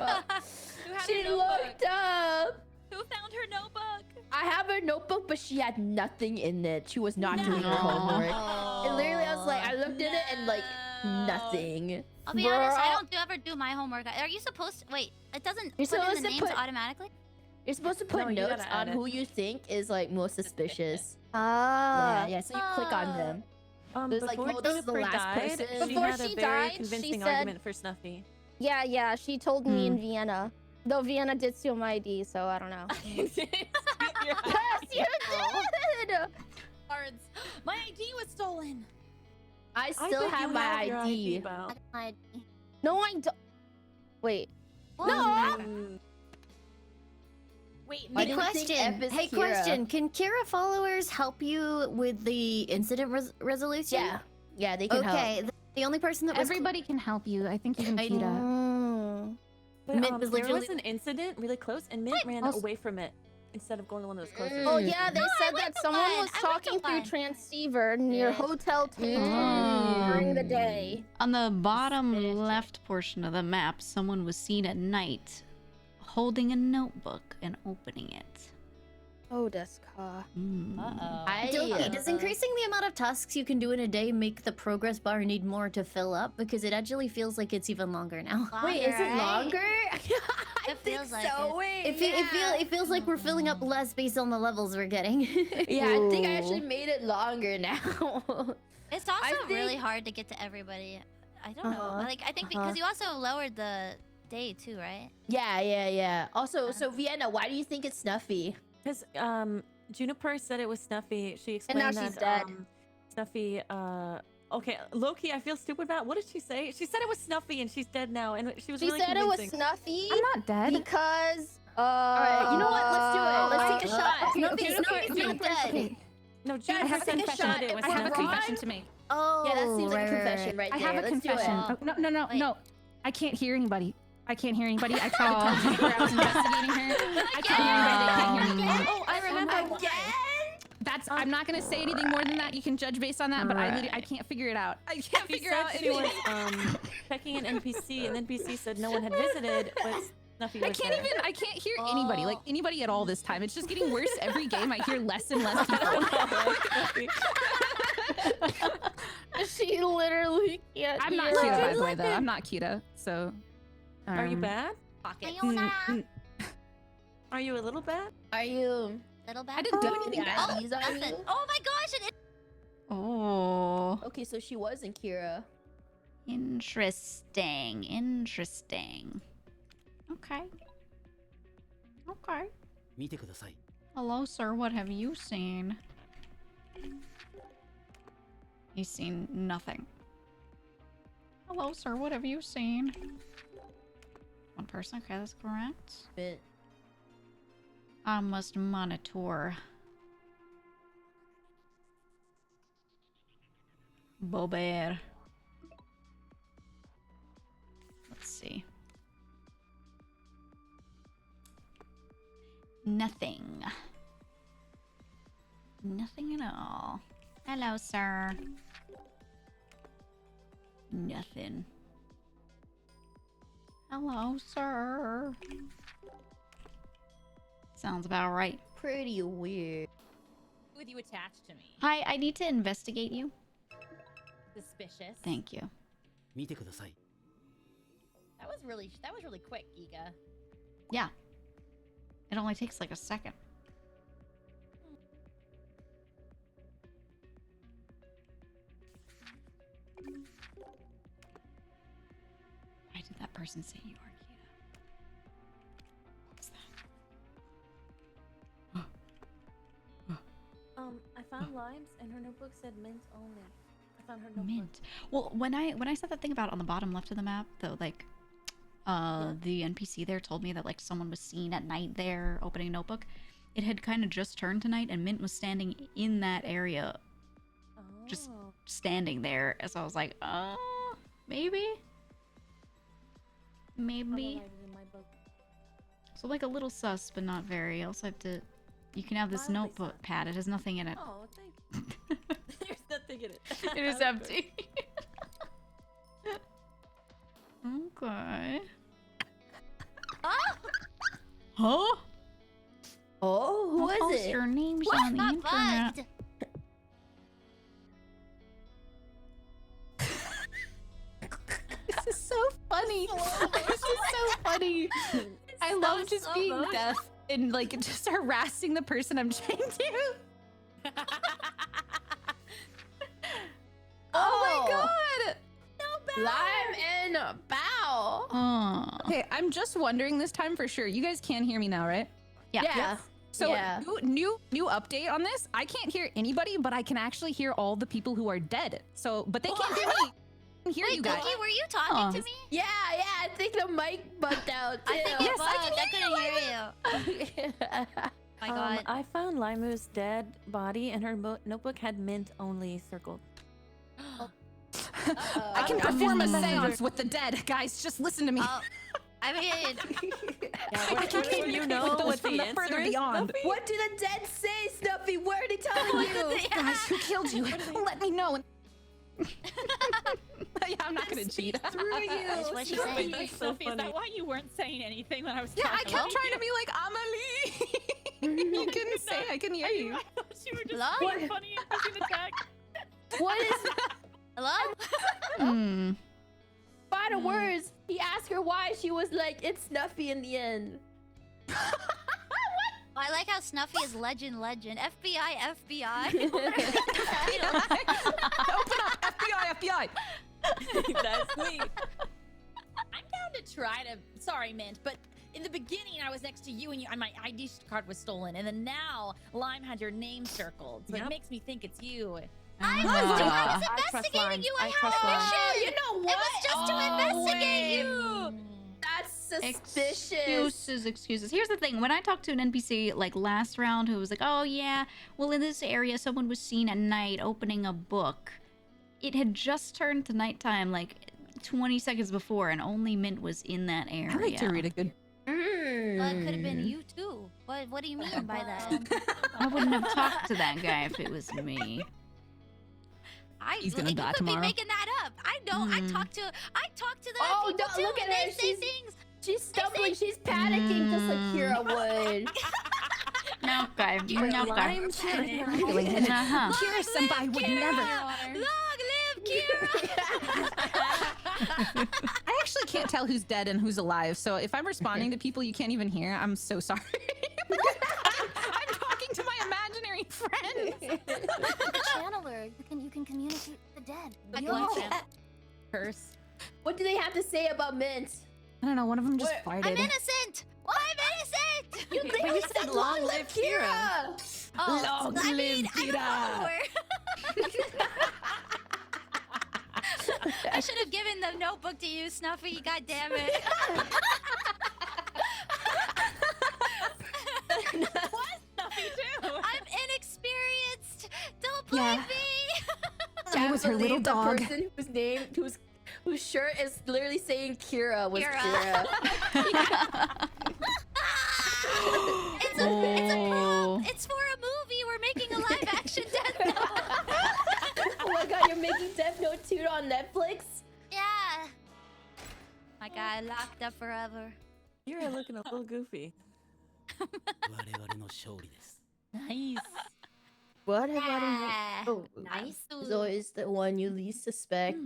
[SPEAKER 22] She looked up.
[SPEAKER 17] Who found her notebook?
[SPEAKER 22] I have her notebook, but she had nothing in it. She was not doing her homework. And literally, I was like, I looked at it and like nothing.
[SPEAKER 20] I'll be honest, I don't ever do my homework. Are you supposed to wait? It doesn't
[SPEAKER 22] You're
[SPEAKER 20] put in
[SPEAKER 22] supposed
[SPEAKER 20] the
[SPEAKER 22] to
[SPEAKER 20] names
[SPEAKER 22] put-
[SPEAKER 20] automatically?
[SPEAKER 22] You're supposed to put
[SPEAKER 17] No, you
[SPEAKER 22] notes
[SPEAKER 17] gotta
[SPEAKER 22] on
[SPEAKER 17] add
[SPEAKER 22] who you think is like most suspicious.
[SPEAKER 3] Ah.
[SPEAKER 22] Yeah, so you click on them. There's like,
[SPEAKER 17] Before
[SPEAKER 22] oh, this is the
[SPEAKER 17] Jennifer
[SPEAKER 22] last
[SPEAKER 17] died,
[SPEAKER 22] person.
[SPEAKER 17] she
[SPEAKER 3] Before
[SPEAKER 17] had a
[SPEAKER 3] she
[SPEAKER 17] very
[SPEAKER 3] died, she
[SPEAKER 17] convincing
[SPEAKER 3] said-
[SPEAKER 17] argument for Snuffy.
[SPEAKER 3] Yeah, she told me in Vienna. Though Vienna did steal my ID, so I don't know.
[SPEAKER 22] Yes, you did!
[SPEAKER 17] Cards. My ID was stolen.
[SPEAKER 22] I still have my
[SPEAKER 17] your
[SPEAKER 22] ID.
[SPEAKER 17] Belle.
[SPEAKER 3] No, I don't. Wait.
[SPEAKER 22] No!
[SPEAKER 4] Wait,
[SPEAKER 22] I didn't think F is
[SPEAKER 4] Hey,
[SPEAKER 22] Kira.
[SPEAKER 4] question. Can Kira followers help you with the incident resolution?
[SPEAKER 22] Yeah. Yeah, they can help.
[SPEAKER 4] Okay, the only person that was
[SPEAKER 1] Everybody can help you. I think even
[SPEAKER 4] I
[SPEAKER 1] Peter.
[SPEAKER 17] But,
[SPEAKER 4] Mint was
[SPEAKER 17] there
[SPEAKER 4] literally-
[SPEAKER 17] was an incident really close, and Mint ran
[SPEAKER 1] Also-
[SPEAKER 17] away from it instead of going to one that was closest.
[SPEAKER 3] Oh yeah, they
[SPEAKER 20] No, I
[SPEAKER 3] said
[SPEAKER 20] went
[SPEAKER 3] that
[SPEAKER 20] to
[SPEAKER 3] someone
[SPEAKER 20] one.
[SPEAKER 3] was
[SPEAKER 20] I went to
[SPEAKER 3] talking through
[SPEAKER 20] one.
[SPEAKER 3] transceiver near Hotel Tangerine during the day.
[SPEAKER 1] On the bottom left portion of the map, someone was seen at night holding a notebook and opening it.
[SPEAKER 3] Oh, Deska.
[SPEAKER 4] Doki, does increasing the amount of tasks you can do in a day make the progress bar need more to fill up? Because it actually feels like it's even longer now.
[SPEAKER 22] Wait, is it longer?
[SPEAKER 20] It feels like
[SPEAKER 22] so.
[SPEAKER 20] it.
[SPEAKER 22] Wait,
[SPEAKER 4] It feels like we're filling up less based on the levels we're getting.
[SPEAKER 22] Yeah, I think I actually made it longer now.
[SPEAKER 20] It's also
[SPEAKER 22] I think-
[SPEAKER 20] really hard to get to everybody. I don't know. Like, I think because you also lowered the day too, right?
[SPEAKER 22] Yeah. Also, so Vienna, why do you think it's Snuffy?
[SPEAKER 5] Because Juniper said it was Snuffy. She
[SPEAKER 22] And now
[SPEAKER 5] explained
[SPEAKER 22] she's
[SPEAKER 5] that
[SPEAKER 22] dead.
[SPEAKER 5] Snuffy. Okay, Loki, I feel stupid about. What did she say? She said it was Snuffy, and she's dead now. And she was
[SPEAKER 3] She
[SPEAKER 5] really
[SPEAKER 3] said it was
[SPEAKER 5] convincing.
[SPEAKER 3] Snuffy.
[SPEAKER 22] I'm not dead.
[SPEAKER 3] Because
[SPEAKER 22] Alright, you know what? Let's do it. Let's take a shot.
[SPEAKER 20] Snuffy's not dead.
[SPEAKER 5] No,
[SPEAKER 22] Guys,
[SPEAKER 5] Juniper
[SPEAKER 22] let's
[SPEAKER 5] said
[SPEAKER 22] take a shot.
[SPEAKER 5] it was
[SPEAKER 21] I have a
[SPEAKER 5] Snuffy.
[SPEAKER 21] confession to make.
[SPEAKER 20] Oh,
[SPEAKER 22] Yeah, that seems like a confession right
[SPEAKER 21] I
[SPEAKER 22] there.
[SPEAKER 21] have a
[SPEAKER 22] Let's do
[SPEAKER 21] confession.
[SPEAKER 22] it.
[SPEAKER 21] Oh, no. I can't hear anybody. I can't hear anybody. I tried to tell Juniper I was investigating her. I can't hear anybody. They can't hear me.
[SPEAKER 22] Oh, I remember again.
[SPEAKER 21] That's. I'm not gonna say anything more than that. You can judge based on that, but I can't figure it out. I can't
[SPEAKER 5] She
[SPEAKER 21] figure
[SPEAKER 5] said
[SPEAKER 21] out
[SPEAKER 5] she was
[SPEAKER 21] anything.
[SPEAKER 5] checking an NPC, and NPC said no one had visited, but Snuffy was there.
[SPEAKER 21] I can't hear anybody, like anybody at all this time. It's just getting worse every game. I hear less and less people.
[SPEAKER 3] She literally can't.
[SPEAKER 21] I'm not
[SPEAKER 3] hear
[SPEAKER 21] Kita, by
[SPEAKER 3] us.
[SPEAKER 21] the way, though. I'm not Kita, so.
[SPEAKER 5] Are you bad?
[SPEAKER 20] Pocket.
[SPEAKER 5] Are you a little bad?
[SPEAKER 22] Are you?
[SPEAKER 20] Little bad.
[SPEAKER 21] I didn't do anything
[SPEAKER 22] Oh,
[SPEAKER 21] bad.
[SPEAKER 22] IDs on
[SPEAKER 20] Nothing.
[SPEAKER 22] you?
[SPEAKER 20] Oh my gosh!
[SPEAKER 21] Oh.
[SPEAKER 22] Okay, so she wasn't Kira.
[SPEAKER 1] Interesting. Okay.
[SPEAKER 7] 見てください。
[SPEAKER 1] Hello, sir. What have you seen? He's seen nothing. Hello, sir. What have you seen? One person. Okay, that's correct.
[SPEAKER 22] Bit.
[SPEAKER 1] I must monitor. Bobert. Let's see. Nothing. Nothing at all. Hello, sir. Nothing. Hello, sir. Sounds about right.
[SPEAKER 22] Pretty weird.
[SPEAKER 17] With you attached to me.
[SPEAKER 1] Hi, I need to investigate you.
[SPEAKER 17] Suspicious.
[SPEAKER 1] Thank you.
[SPEAKER 7] 見てください。
[SPEAKER 22] That was really quick, Giga.
[SPEAKER 1] Yeah. It only takes like a second. Why did that person say you are Kita? What's that?
[SPEAKER 5] I found limes, and her notebook said mint only. I found her notebook.
[SPEAKER 1] Mint. Well, when I said that thing about on the bottom left of the map, though, like, the NPC there told me that like someone was seen at night there opening a notebook. It had kind of just turned to night, and Mint was standing in that area, just standing there. So I was like, maybe. So like a little sus, but not very. I also have to. You can have this notebook pad. It has nothing in it.
[SPEAKER 5] Oh, thank you. There's nothing in it.
[SPEAKER 1] It is empty. Okay. Huh?
[SPEAKER 22] Oh, who
[SPEAKER 1] I'll
[SPEAKER 22] is
[SPEAKER 1] post
[SPEAKER 22] it?
[SPEAKER 1] your names
[SPEAKER 20] What?
[SPEAKER 1] on the
[SPEAKER 20] Not
[SPEAKER 1] internet.
[SPEAKER 20] bugged.
[SPEAKER 21] This is so funny. This is so funny. I love just
[SPEAKER 20] so
[SPEAKER 21] being
[SPEAKER 20] good.
[SPEAKER 21] deaf and like just harassing the person I'm chained to. Oh my god!
[SPEAKER 22] Live and bow.
[SPEAKER 21] Okay, I'm just wondering this time for sure. You guys can hear me now, right?
[SPEAKER 22] Yeah.
[SPEAKER 21] Yes. So
[SPEAKER 22] Yeah.
[SPEAKER 21] new update on this. I can't hear anybody, but I can actually hear all the people who are dead. So, but they can't hear me. I can hear
[SPEAKER 20] Wait,
[SPEAKER 21] you guys.
[SPEAKER 20] Cookie, were you talking to me?
[SPEAKER 22] Yeah, I think the mic bugged out too.
[SPEAKER 20] I think it bugged. I couldn't hear you. My god.
[SPEAKER 5] I found Limu's dead body, and her notebook had mint only circled.
[SPEAKER 21] I can perform a seance with the dead, guys. Just listen to me.
[SPEAKER 20] I mean,
[SPEAKER 21] I can hear
[SPEAKER 5] you know
[SPEAKER 21] with those
[SPEAKER 5] what
[SPEAKER 21] from
[SPEAKER 5] the
[SPEAKER 21] the further
[SPEAKER 5] answer is,
[SPEAKER 21] beyond.
[SPEAKER 5] Snuffy?
[SPEAKER 22] What do the dead say, Snuffy? What are they telling you?
[SPEAKER 21] Guys, who killed you? Let me know. Yeah, I'm not gonna cheat.
[SPEAKER 22] Through you.
[SPEAKER 20] That's what she said.
[SPEAKER 17] Sophie, is that why you weren't saying anything when I was
[SPEAKER 21] Yeah, I
[SPEAKER 17] talking?
[SPEAKER 21] kept trying to be like Amelie. You couldn't say. I couldn't hear you.
[SPEAKER 17] I thought you were just
[SPEAKER 20] Hello?
[SPEAKER 17] being funny and pushing the tag.
[SPEAKER 22] What is
[SPEAKER 20] Hello?
[SPEAKER 22] final words? He asked her why. She was like, "It's Snuffy" in the end.
[SPEAKER 20] I like how Snuffy is legend. FBI.
[SPEAKER 21] Open up, FBI.
[SPEAKER 5] That's the
[SPEAKER 17] sorry, Mint, but in the beginning I was next to you and my ID card was stolen, and then now Lime had your name circled, so it makes me think it's you.
[SPEAKER 20] I was investigating you. I had a mission.
[SPEAKER 22] You know what?
[SPEAKER 20] It was just to investigate you.
[SPEAKER 22] That's suspicious.
[SPEAKER 1] Excuses. Here's the thing. When I talked to an NPC like last round who was like, oh yeah, well in this area someone was seen at night opening a book. It had just turned to nighttime like 20 seconds before and only Mint was in that area.
[SPEAKER 21] I like to read a good...
[SPEAKER 20] Well, it could have been you too. What do you mean by that?
[SPEAKER 1] I wouldn't have talked to that guy if it was me.
[SPEAKER 21] He's gonna die
[SPEAKER 20] you could
[SPEAKER 21] tomorrow.
[SPEAKER 20] be making that up. I know. I talked to the
[SPEAKER 22] Oh,
[SPEAKER 20] people
[SPEAKER 22] don't
[SPEAKER 20] too,
[SPEAKER 22] look at
[SPEAKER 20] and
[SPEAKER 22] her.
[SPEAKER 20] they say things.
[SPEAKER 22] She's stumbling. She's panicking just like Kira would.
[SPEAKER 1] No, guy. No, guy.
[SPEAKER 21] Uh-huh. Kira-senpai would never.
[SPEAKER 20] Long live Kira!
[SPEAKER 21] I actually can't tell who's dead and who's alive, so if I'm responding to people you can't even hear, I'm so sorry. I'm talking to my imaginary friends.
[SPEAKER 18] Channeler, you can communicate with the dead.
[SPEAKER 21] Yo. Curse.
[SPEAKER 22] What do they have to say about Mint?
[SPEAKER 21] I don't know, one of them just farted.
[SPEAKER 20] I'm innocent! I'm innocent!
[SPEAKER 22] You literally said long live Kira!
[SPEAKER 20] Oh,
[SPEAKER 21] Long live Kira!
[SPEAKER 20] I should have given the notebook to you, Snuffy. God damn it.
[SPEAKER 17] What? Snuffy too.
[SPEAKER 20] I'm inexperienced. Don't blame me.
[SPEAKER 21] That was her little dog.
[SPEAKER 22] The person whose name, whose shirt is literally saying Kira was
[SPEAKER 20] Kira.
[SPEAKER 22] Kira.
[SPEAKER 20] It's a prop. It's for a movie. We're making a live action Death Note.
[SPEAKER 22] Oh my god, you're making Death Note 2 on Netflix?
[SPEAKER 20] Yeah. My guy locked up forever.
[SPEAKER 5] You're looking a little goofy.
[SPEAKER 17] Nice.
[SPEAKER 22] What about
[SPEAKER 20] Oh, nice.
[SPEAKER 22] Zoe is the one you least suspect.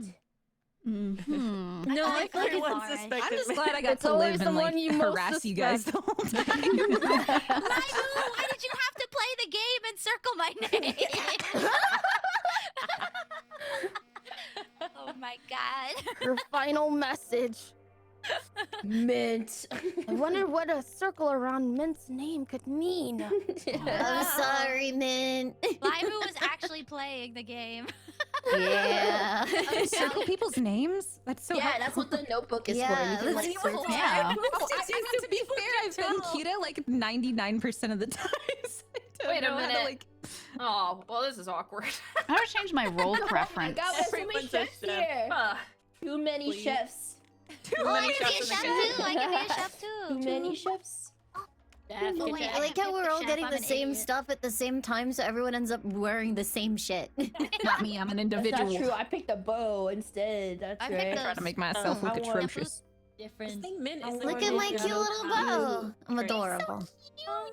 [SPEAKER 1] Mm-hmm.
[SPEAKER 5] No,
[SPEAKER 20] I
[SPEAKER 5] I
[SPEAKER 20] feel
[SPEAKER 5] everyone
[SPEAKER 20] fine.
[SPEAKER 5] suspected
[SPEAKER 21] I'm just
[SPEAKER 5] me.
[SPEAKER 21] glad I got
[SPEAKER 22] It's
[SPEAKER 21] to
[SPEAKER 22] always
[SPEAKER 21] live
[SPEAKER 22] the
[SPEAKER 21] and like
[SPEAKER 22] one you most
[SPEAKER 21] harass you guys the whole time.
[SPEAKER 20] Laimu, why did you have to play the game and circle my name? Oh my god.
[SPEAKER 3] Your final message.
[SPEAKER 22] Mint.
[SPEAKER 3] I wonder what a circle around Mint's name could mean.
[SPEAKER 4] I'm sorry, Mint.
[SPEAKER 20] Laimu was actually playing the game.
[SPEAKER 22] Yeah.
[SPEAKER 21] Circle people's names? That's so
[SPEAKER 22] Yeah,
[SPEAKER 21] hard.
[SPEAKER 22] that's what the notebook is
[SPEAKER 4] Yeah,
[SPEAKER 22] for. You can
[SPEAKER 4] let's
[SPEAKER 22] like
[SPEAKER 4] see
[SPEAKER 22] search.
[SPEAKER 4] what-
[SPEAKER 1] Yeah.
[SPEAKER 21] To be fair, I've been Kita like 99% of the time. So I don't
[SPEAKER 19] Wait a
[SPEAKER 21] know how to,
[SPEAKER 19] minute.
[SPEAKER 21] like...
[SPEAKER 19] Oh, well, this is awkward.
[SPEAKER 1] I would change my role
[SPEAKER 22] Oh my
[SPEAKER 1] preference.
[SPEAKER 22] god, there's so many
[SPEAKER 5] Everyone's a
[SPEAKER 22] chefs
[SPEAKER 5] chef.
[SPEAKER 22] here.
[SPEAKER 19] Too
[SPEAKER 22] many
[SPEAKER 19] please.
[SPEAKER 22] chefs.
[SPEAKER 20] Oh, I can be a chef too. I can be a chef
[SPEAKER 22] Too
[SPEAKER 20] too.
[SPEAKER 22] many chefs.
[SPEAKER 4] Oh, wait, I like how we're all getting the same stuff at the same time, so everyone ends up wearing the same shit.
[SPEAKER 21] Not me, I'm an
[SPEAKER 22] That's
[SPEAKER 21] individual.
[SPEAKER 22] not true. I picked a bow instead. That's
[SPEAKER 20] I
[SPEAKER 22] right.
[SPEAKER 20] picked
[SPEAKER 21] Trying to make myself look
[SPEAKER 22] I want-
[SPEAKER 21] atrocious.
[SPEAKER 17] Different.
[SPEAKER 5] Mint
[SPEAKER 22] I
[SPEAKER 5] is the
[SPEAKER 22] wanted
[SPEAKER 4] Look
[SPEAKER 5] one
[SPEAKER 4] at my
[SPEAKER 5] who's
[SPEAKER 4] cute
[SPEAKER 5] gonna-
[SPEAKER 4] little bow. I'm adorable.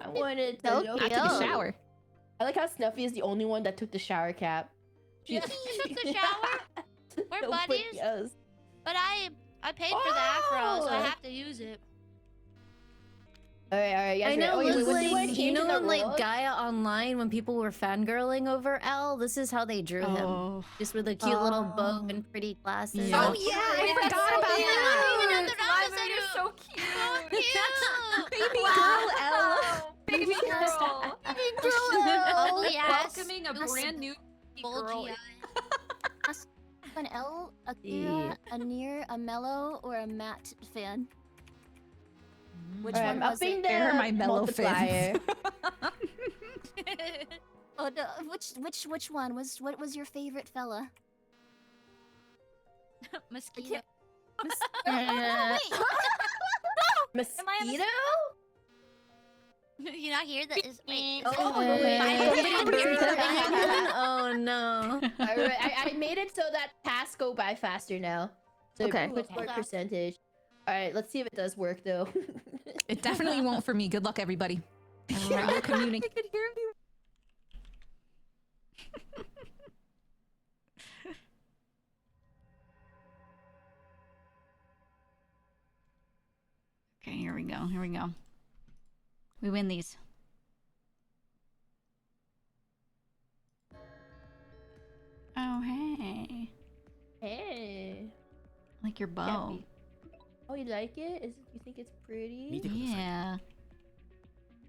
[SPEAKER 22] I wanted to
[SPEAKER 4] So
[SPEAKER 22] look
[SPEAKER 21] I
[SPEAKER 4] cute.
[SPEAKER 21] took a shower.
[SPEAKER 22] I like how Snuffy is the only one that took the shower cap.
[SPEAKER 20] You took the shower? We're
[SPEAKER 22] Nobody
[SPEAKER 20] buddies.
[SPEAKER 22] else.
[SPEAKER 20] But I paid for the afro, so I
[SPEAKER 22] Oh.
[SPEAKER 20] have to use it.
[SPEAKER 22] Alright,
[SPEAKER 4] I know,
[SPEAKER 22] wait,
[SPEAKER 4] looks
[SPEAKER 22] what do
[SPEAKER 4] like, you know,
[SPEAKER 22] the
[SPEAKER 4] in like
[SPEAKER 22] world?
[SPEAKER 4] Gaia Online when people were fangirling over Al, this is how they drew him.
[SPEAKER 1] Oh.
[SPEAKER 4] Just with a cute little bow and pretty glasses.
[SPEAKER 1] Yeah.
[SPEAKER 22] Oh yeah, I forgot about
[SPEAKER 20] Even
[SPEAKER 22] that.
[SPEAKER 20] on the
[SPEAKER 19] Laimu,
[SPEAKER 20] Ramadan,
[SPEAKER 19] you're so cute.
[SPEAKER 20] cute.
[SPEAKER 21] Baby girl L.
[SPEAKER 19] Baby girl.
[SPEAKER 20] Ugly ass.
[SPEAKER 19] Welcoming a brand new girl.
[SPEAKER 20] Bulgy eye.
[SPEAKER 18] An L, a Kira, a Near, a Mellow, or a Matt fan? Which
[SPEAKER 22] Alright,
[SPEAKER 18] one
[SPEAKER 22] I'm
[SPEAKER 18] was
[SPEAKER 22] upping
[SPEAKER 18] it?
[SPEAKER 22] the
[SPEAKER 21] They're my mellow
[SPEAKER 22] multiplier.
[SPEAKER 18] Oh, no, which one was? What was your favorite fella?
[SPEAKER 20] Mosquito.
[SPEAKER 22] Mosquito?
[SPEAKER 20] You not hear that? Is wait.
[SPEAKER 4] Oh no.
[SPEAKER 22] Alright, I made it so that tasks go by faster now. So
[SPEAKER 4] Okay.
[SPEAKER 22] it puts more percentage. Alright, let's see if it does work though.
[SPEAKER 21] It definitely won't for me. Good luck, everybody. You're communicating.
[SPEAKER 5] I could hear you.
[SPEAKER 1] Okay, here we go. Here we go. We win these. Oh, hey.
[SPEAKER 22] Hey.
[SPEAKER 1] I like your bow.
[SPEAKER 22] Oh Oh, you like it? You think it's pretty?
[SPEAKER 1] Yeah.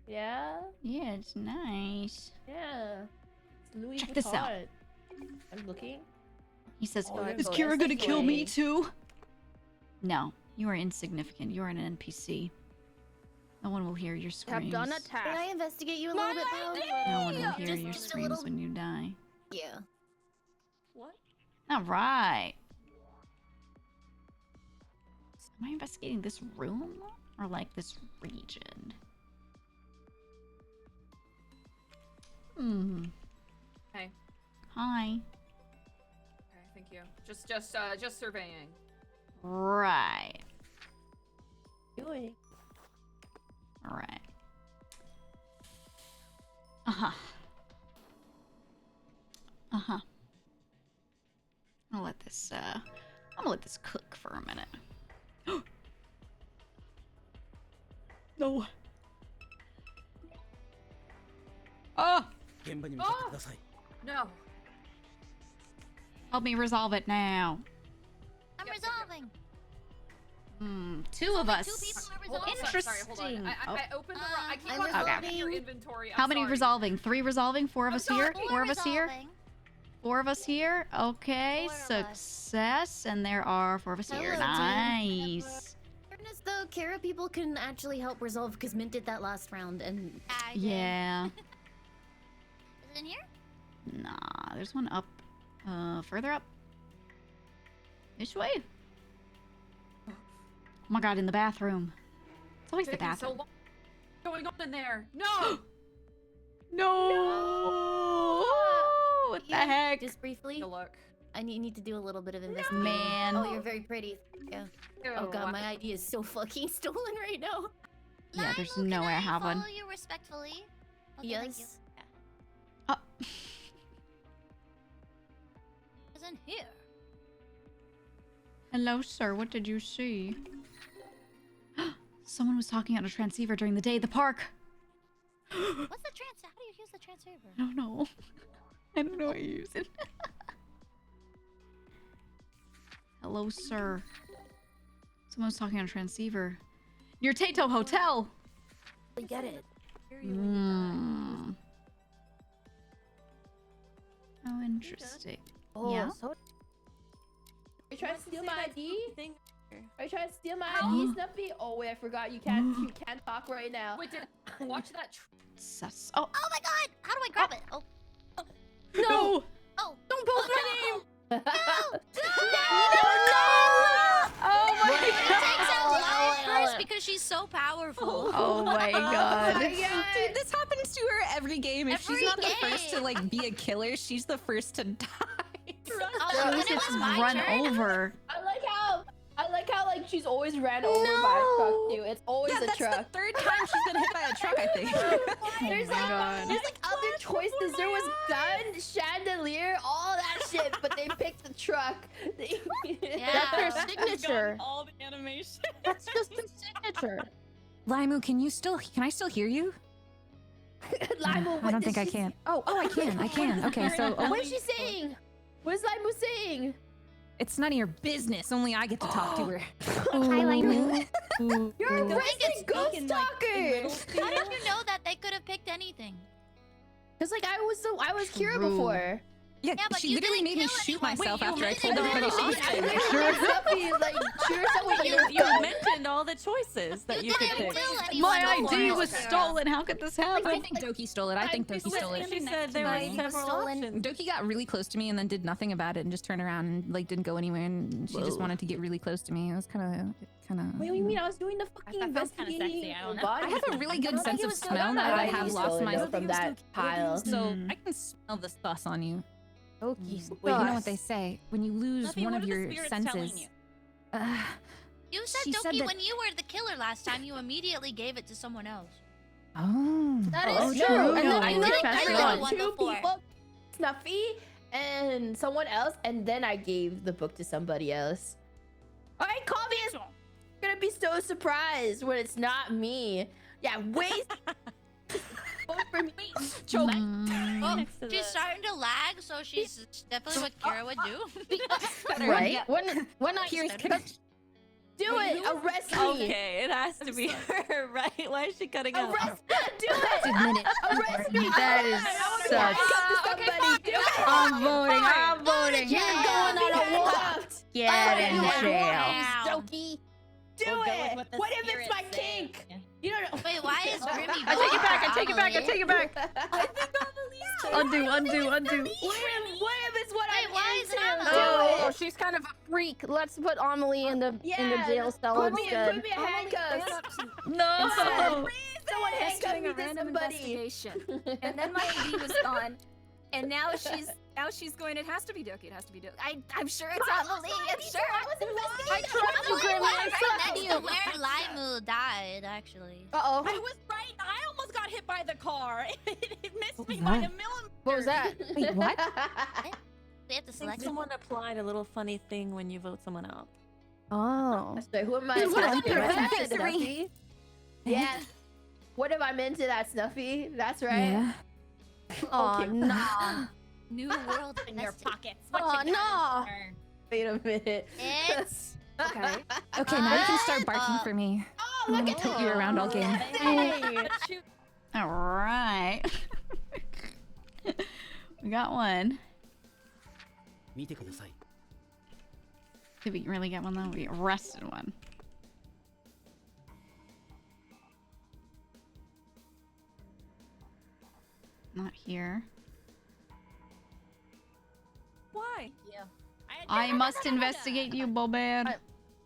[SPEAKER 22] Yeah.
[SPEAKER 1] Yeah, it's nice.
[SPEAKER 22] Yeah. It's Louis
[SPEAKER 1] Check this out.
[SPEAKER 22] Vuitton. I'm looking.
[SPEAKER 1] He says,
[SPEAKER 22] Oh,
[SPEAKER 1] "Is
[SPEAKER 22] yeah,
[SPEAKER 1] Kira
[SPEAKER 22] that's
[SPEAKER 1] gonna
[SPEAKER 22] the
[SPEAKER 1] kill me
[SPEAKER 22] way.
[SPEAKER 1] too?" No, you are insignificant. You are an NPC. No one will hear your screams.
[SPEAKER 22] Have done a task.
[SPEAKER 4] Can I investigate you a little bit, Bo?
[SPEAKER 1] No one will hear your
[SPEAKER 4] Just a
[SPEAKER 1] screams
[SPEAKER 4] little.
[SPEAKER 1] when you die.
[SPEAKER 4] Yeah.
[SPEAKER 17] What?
[SPEAKER 1] All right. Am I investigating this room or like this region?
[SPEAKER 19] Hey.
[SPEAKER 1] Hi.
[SPEAKER 19] Okay, thank you. Just surveying.
[SPEAKER 1] Right.
[SPEAKER 22] Doing.
[SPEAKER 1] All right. Uh-huh. Uh-huh. I'm gonna let this cook for a minute. No. Oh!
[SPEAKER 19] No.
[SPEAKER 1] Help me resolve it now.
[SPEAKER 20] I'm resolving.
[SPEAKER 1] Two of us.
[SPEAKER 20] Two people are
[SPEAKER 19] Hold on,
[SPEAKER 20] resolving.
[SPEAKER 19] sorry, hold on.
[SPEAKER 1] Interesting.
[SPEAKER 19] I opened the wrong. I keep
[SPEAKER 20] I'm
[SPEAKER 19] on
[SPEAKER 1] resolving.
[SPEAKER 19] looking at your inventory.
[SPEAKER 1] How many resolving? 3 resolving? 4 of us here?
[SPEAKER 20] Four
[SPEAKER 1] 4 of us here?
[SPEAKER 20] resolving.
[SPEAKER 1] 4 of us here? Okay,
[SPEAKER 20] 4 of us.
[SPEAKER 1] success. And there are 4 of us here.
[SPEAKER 4] Hello, team.
[SPEAKER 1] Nice.
[SPEAKER 4] Fairness though, Kara people can actually help resolve because Mint did that last round and
[SPEAKER 1] Yeah.
[SPEAKER 20] Is it in here?
[SPEAKER 1] Nah, there's one up. Further up. This way. Oh my god, in the bathroom. It's always the
[SPEAKER 19] Taking so
[SPEAKER 1] bathroom.
[SPEAKER 19] long. What's going on in there? No.
[SPEAKER 1] No. What the heck?
[SPEAKER 4] Just briefly.
[SPEAKER 19] Look.
[SPEAKER 4] I need to do a little bit of investigation.
[SPEAKER 1] Man.
[SPEAKER 4] Oh, you're very pretty. Yeah. Oh god, my ID is so fucking stolen right now.
[SPEAKER 1] Yeah, there's no way I have one.
[SPEAKER 20] Follow you respectfully. Okay, thank you.
[SPEAKER 4] Yes.
[SPEAKER 20] Isn't here.
[SPEAKER 1] Hello, sir. What did you see? Someone was talking on a transceiver during the day at the park.
[SPEAKER 20] What's the trans? How do you use the transceiver?
[SPEAKER 1] I don't know. I don't know how to use it. Hello, sir. Someone was talking on a transceiver. Near Tato Hotel.
[SPEAKER 4] We get it.
[SPEAKER 1] How interesting.
[SPEAKER 22] Oh,
[SPEAKER 1] Yeah.
[SPEAKER 22] so. Are you trying to steal my ID?
[SPEAKER 17] Thing.
[SPEAKER 22] Are you trying to steal my ID, Snuffy? Oh wait, I forgot. You can't talk right now.
[SPEAKER 19] Wait, watch that.
[SPEAKER 1] Sus. Oh.
[SPEAKER 20] Oh my god! How do I grab it? Oh.
[SPEAKER 1] No!
[SPEAKER 20] Oh.
[SPEAKER 22] Don't post my name!
[SPEAKER 20] No!
[SPEAKER 1] Oh my
[SPEAKER 20] It takes out
[SPEAKER 1] god!
[SPEAKER 20] Lion first because she's so powerful.
[SPEAKER 1] Oh my god.
[SPEAKER 21] Dude, this happens to her every game. If she's
[SPEAKER 20] Every
[SPEAKER 21] not the first to
[SPEAKER 20] game.
[SPEAKER 21] like be a killer, she's the first to die.
[SPEAKER 20] Oh, when it was my
[SPEAKER 1] Run
[SPEAKER 20] turn.
[SPEAKER 1] over.
[SPEAKER 22] I like how like she's always ran over by a truck too. It's always
[SPEAKER 21] Yeah,
[SPEAKER 22] a
[SPEAKER 21] that's
[SPEAKER 22] truck.
[SPEAKER 21] the 3rd time she's been hit by a truck, I think.
[SPEAKER 22] There's like other choices. There was gun, chandelier, all that shit, but they picked the truck.
[SPEAKER 3] That's their signature.
[SPEAKER 17] All the animation.
[SPEAKER 3] That's just their signature.
[SPEAKER 21] Limu, can I still hear you?
[SPEAKER 22] Limo,
[SPEAKER 21] I don't think I can. Oh, I can. Okay, so
[SPEAKER 22] what is she saying? What is Limo saying?
[SPEAKER 21] it's none of your business. Only I get to talk to her.
[SPEAKER 20] Hi, Limu.
[SPEAKER 22] You're a
[SPEAKER 20] I think it's
[SPEAKER 22] ghost
[SPEAKER 17] in,
[SPEAKER 22] talker.
[SPEAKER 20] How did you know that they could have picked anything?
[SPEAKER 22] Cause like I was Kira
[SPEAKER 1] True.
[SPEAKER 22] before.
[SPEAKER 21] Yeah,
[SPEAKER 20] but
[SPEAKER 21] she
[SPEAKER 20] you
[SPEAKER 21] literally
[SPEAKER 20] didn't
[SPEAKER 21] made me
[SPEAKER 20] kill
[SPEAKER 21] shoot
[SPEAKER 20] anyone.
[SPEAKER 21] myself
[SPEAKER 20] Wait, you
[SPEAKER 21] after I
[SPEAKER 20] didn't
[SPEAKER 21] told her
[SPEAKER 20] kill
[SPEAKER 21] to finish
[SPEAKER 20] anyone.
[SPEAKER 21] it.
[SPEAKER 22] Sure something like
[SPEAKER 17] You mentioned all the choices that you could
[SPEAKER 20] didn't
[SPEAKER 17] pick.
[SPEAKER 20] kill anyone
[SPEAKER 1] My
[SPEAKER 20] before.
[SPEAKER 1] ID was stolen. How could this happen?
[SPEAKER 21] I think Doki stole it. I think Doki stole it.
[SPEAKER 17] She said there
[SPEAKER 20] My
[SPEAKER 17] were
[SPEAKER 20] ID was
[SPEAKER 17] several
[SPEAKER 20] stolen.
[SPEAKER 17] options.
[SPEAKER 21] Doki got really close to me and then did nothing about it and just turned around and like didn't go anywhere and she just
[SPEAKER 1] Whoa.
[SPEAKER 21] wanted to get really close to me. It was kind of.
[SPEAKER 22] Wait, what do you mean? I was doing the fucking
[SPEAKER 17] thought that was kinda
[SPEAKER 22] investigating.
[SPEAKER 17] sexy, I don't know.
[SPEAKER 22] body.
[SPEAKER 21] I have a really good sense of
[SPEAKER 22] was
[SPEAKER 21] smell
[SPEAKER 22] doing
[SPEAKER 21] now that I
[SPEAKER 22] that.
[SPEAKER 21] have
[SPEAKER 22] You
[SPEAKER 21] lost
[SPEAKER 22] stole
[SPEAKER 21] my.
[SPEAKER 22] it from that pile.
[SPEAKER 21] So I can smell the sauce on you.
[SPEAKER 22] Doki's
[SPEAKER 21] Well, you know what they say when you lose
[SPEAKER 17] Fluffy,
[SPEAKER 21] one
[SPEAKER 17] what
[SPEAKER 21] of
[SPEAKER 17] are the
[SPEAKER 21] your
[SPEAKER 17] spirits telling
[SPEAKER 21] senses.
[SPEAKER 17] you?
[SPEAKER 20] You said,
[SPEAKER 21] She said
[SPEAKER 20] Doki,
[SPEAKER 21] that-
[SPEAKER 20] when you were the killer last time, you immediately gave it to someone else.
[SPEAKER 21] Oh.
[SPEAKER 22] That
[SPEAKER 1] Oh,
[SPEAKER 22] is
[SPEAKER 1] true.
[SPEAKER 22] true.
[SPEAKER 1] No,
[SPEAKER 22] And then I
[SPEAKER 1] no,
[SPEAKER 22] did
[SPEAKER 1] that's
[SPEAKER 22] I
[SPEAKER 1] right.
[SPEAKER 22] did
[SPEAKER 20] One
[SPEAKER 22] two
[SPEAKER 20] before.
[SPEAKER 22] people, Snuffy and someone else, and then I gave the book to somebody else. All right, call me. I'm gonna be so surprised when it's not me. Yeah, wait. Vote for me.
[SPEAKER 20] Oh,
[SPEAKER 17] Next to
[SPEAKER 20] she's
[SPEAKER 17] the-
[SPEAKER 20] starting to lag, so she's definitely what Kira would do.
[SPEAKER 1] Right?
[SPEAKER 3] When I
[SPEAKER 21] Here's
[SPEAKER 22] Do it. Arrest me.
[SPEAKER 5] Okay, it has to be her, right? Why is she cutting out?
[SPEAKER 22] Arrest me. Do it.
[SPEAKER 4] Admit it.
[SPEAKER 22] Arrest me.
[SPEAKER 4] That is such.
[SPEAKER 22] Somebody do it.
[SPEAKER 4] I'm voting. I'm voting.
[SPEAKER 22] You're going on a walk.
[SPEAKER 4] Get in jail.
[SPEAKER 22] Doki. Do it. What if it's my kink? You don't know.
[SPEAKER 20] Wait, why is Grimmy?
[SPEAKER 8] I take it back. I take it back. I take it back.
[SPEAKER 4] Undo.
[SPEAKER 22] What if it's what
[SPEAKER 20] Wait,
[SPEAKER 22] I'm
[SPEAKER 20] why is it
[SPEAKER 22] into?
[SPEAKER 20] Amelie?
[SPEAKER 22] Oh, she's kind of a freak. Let's put Amelie in the jail cell
[SPEAKER 3] put
[SPEAKER 22] instead.
[SPEAKER 3] me in handcuffs.
[SPEAKER 22] No.
[SPEAKER 3] Someone
[SPEAKER 22] handcuff
[SPEAKER 3] doing
[SPEAKER 22] me
[SPEAKER 3] a
[SPEAKER 22] to
[SPEAKER 3] random
[SPEAKER 22] somebody.
[SPEAKER 3] investigation, and then my ID was gone, and now she's going. It has to be Doki. It has to be Doki.
[SPEAKER 20] I'm sure it's Amelie. I'm sure.
[SPEAKER 3] I trust you, Grimmy. I trust you.
[SPEAKER 20] Where Limu died, actually.
[SPEAKER 22] Uh-oh.
[SPEAKER 17] I was right. I almost got hit by the car. It missed me by a millimeter.
[SPEAKER 22] What was that?
[SPEAKER 4] Wait, what?
[SPEAKER 20] We have to
[SPEAKER 5] I think
[SPEAKER 20] select
[SPEAKER 5] someone applied a little funny thing when you vote someone out.
[SPEAKER 22] Oh. So who am I?
[SPEAKER 4] Dude, what
[SPEAKER 22] supposed
[SPEAKER 4] happened
[SPEAKER 22] to
[SPEAKER 4] to
[SPEAKER 22] arrest?
[SPEAKER 4] Victory?
[SPEAKER 22] Snuffy? Yes. What if I'm into that, Snuffy? That's right.
[SPEAKER 4] Yeah.
[SPEAKER 22] Oh,
[SPEAKER 20] Okay.
[SPEAKER 22] no.
[SPEAKER 20] New world
[SPEAKER 17] In your pockets.
[SPEAKER 22] Oh, no. Wait a minute.
[SPEAKER 20] It's
[SPEAKER 22] Okay.
[SPEAKER 21] Okay, now you can start barking for me.
[SPEAKER 22] Oh, look at
[SPEAKER 21] Tote you around all game.
[SPEAKER 22] Hey.
[SPEAKER 1] All right. We got one.
[SPEAKER 7] 見てください。
[SPEAKER 1] Did we really get one though? We arrested one. Not here.
[SPEAKER 17] Why?
[SPEAKER 3] Yeah.
[SPEAKER 1] I must investigate you, Boban.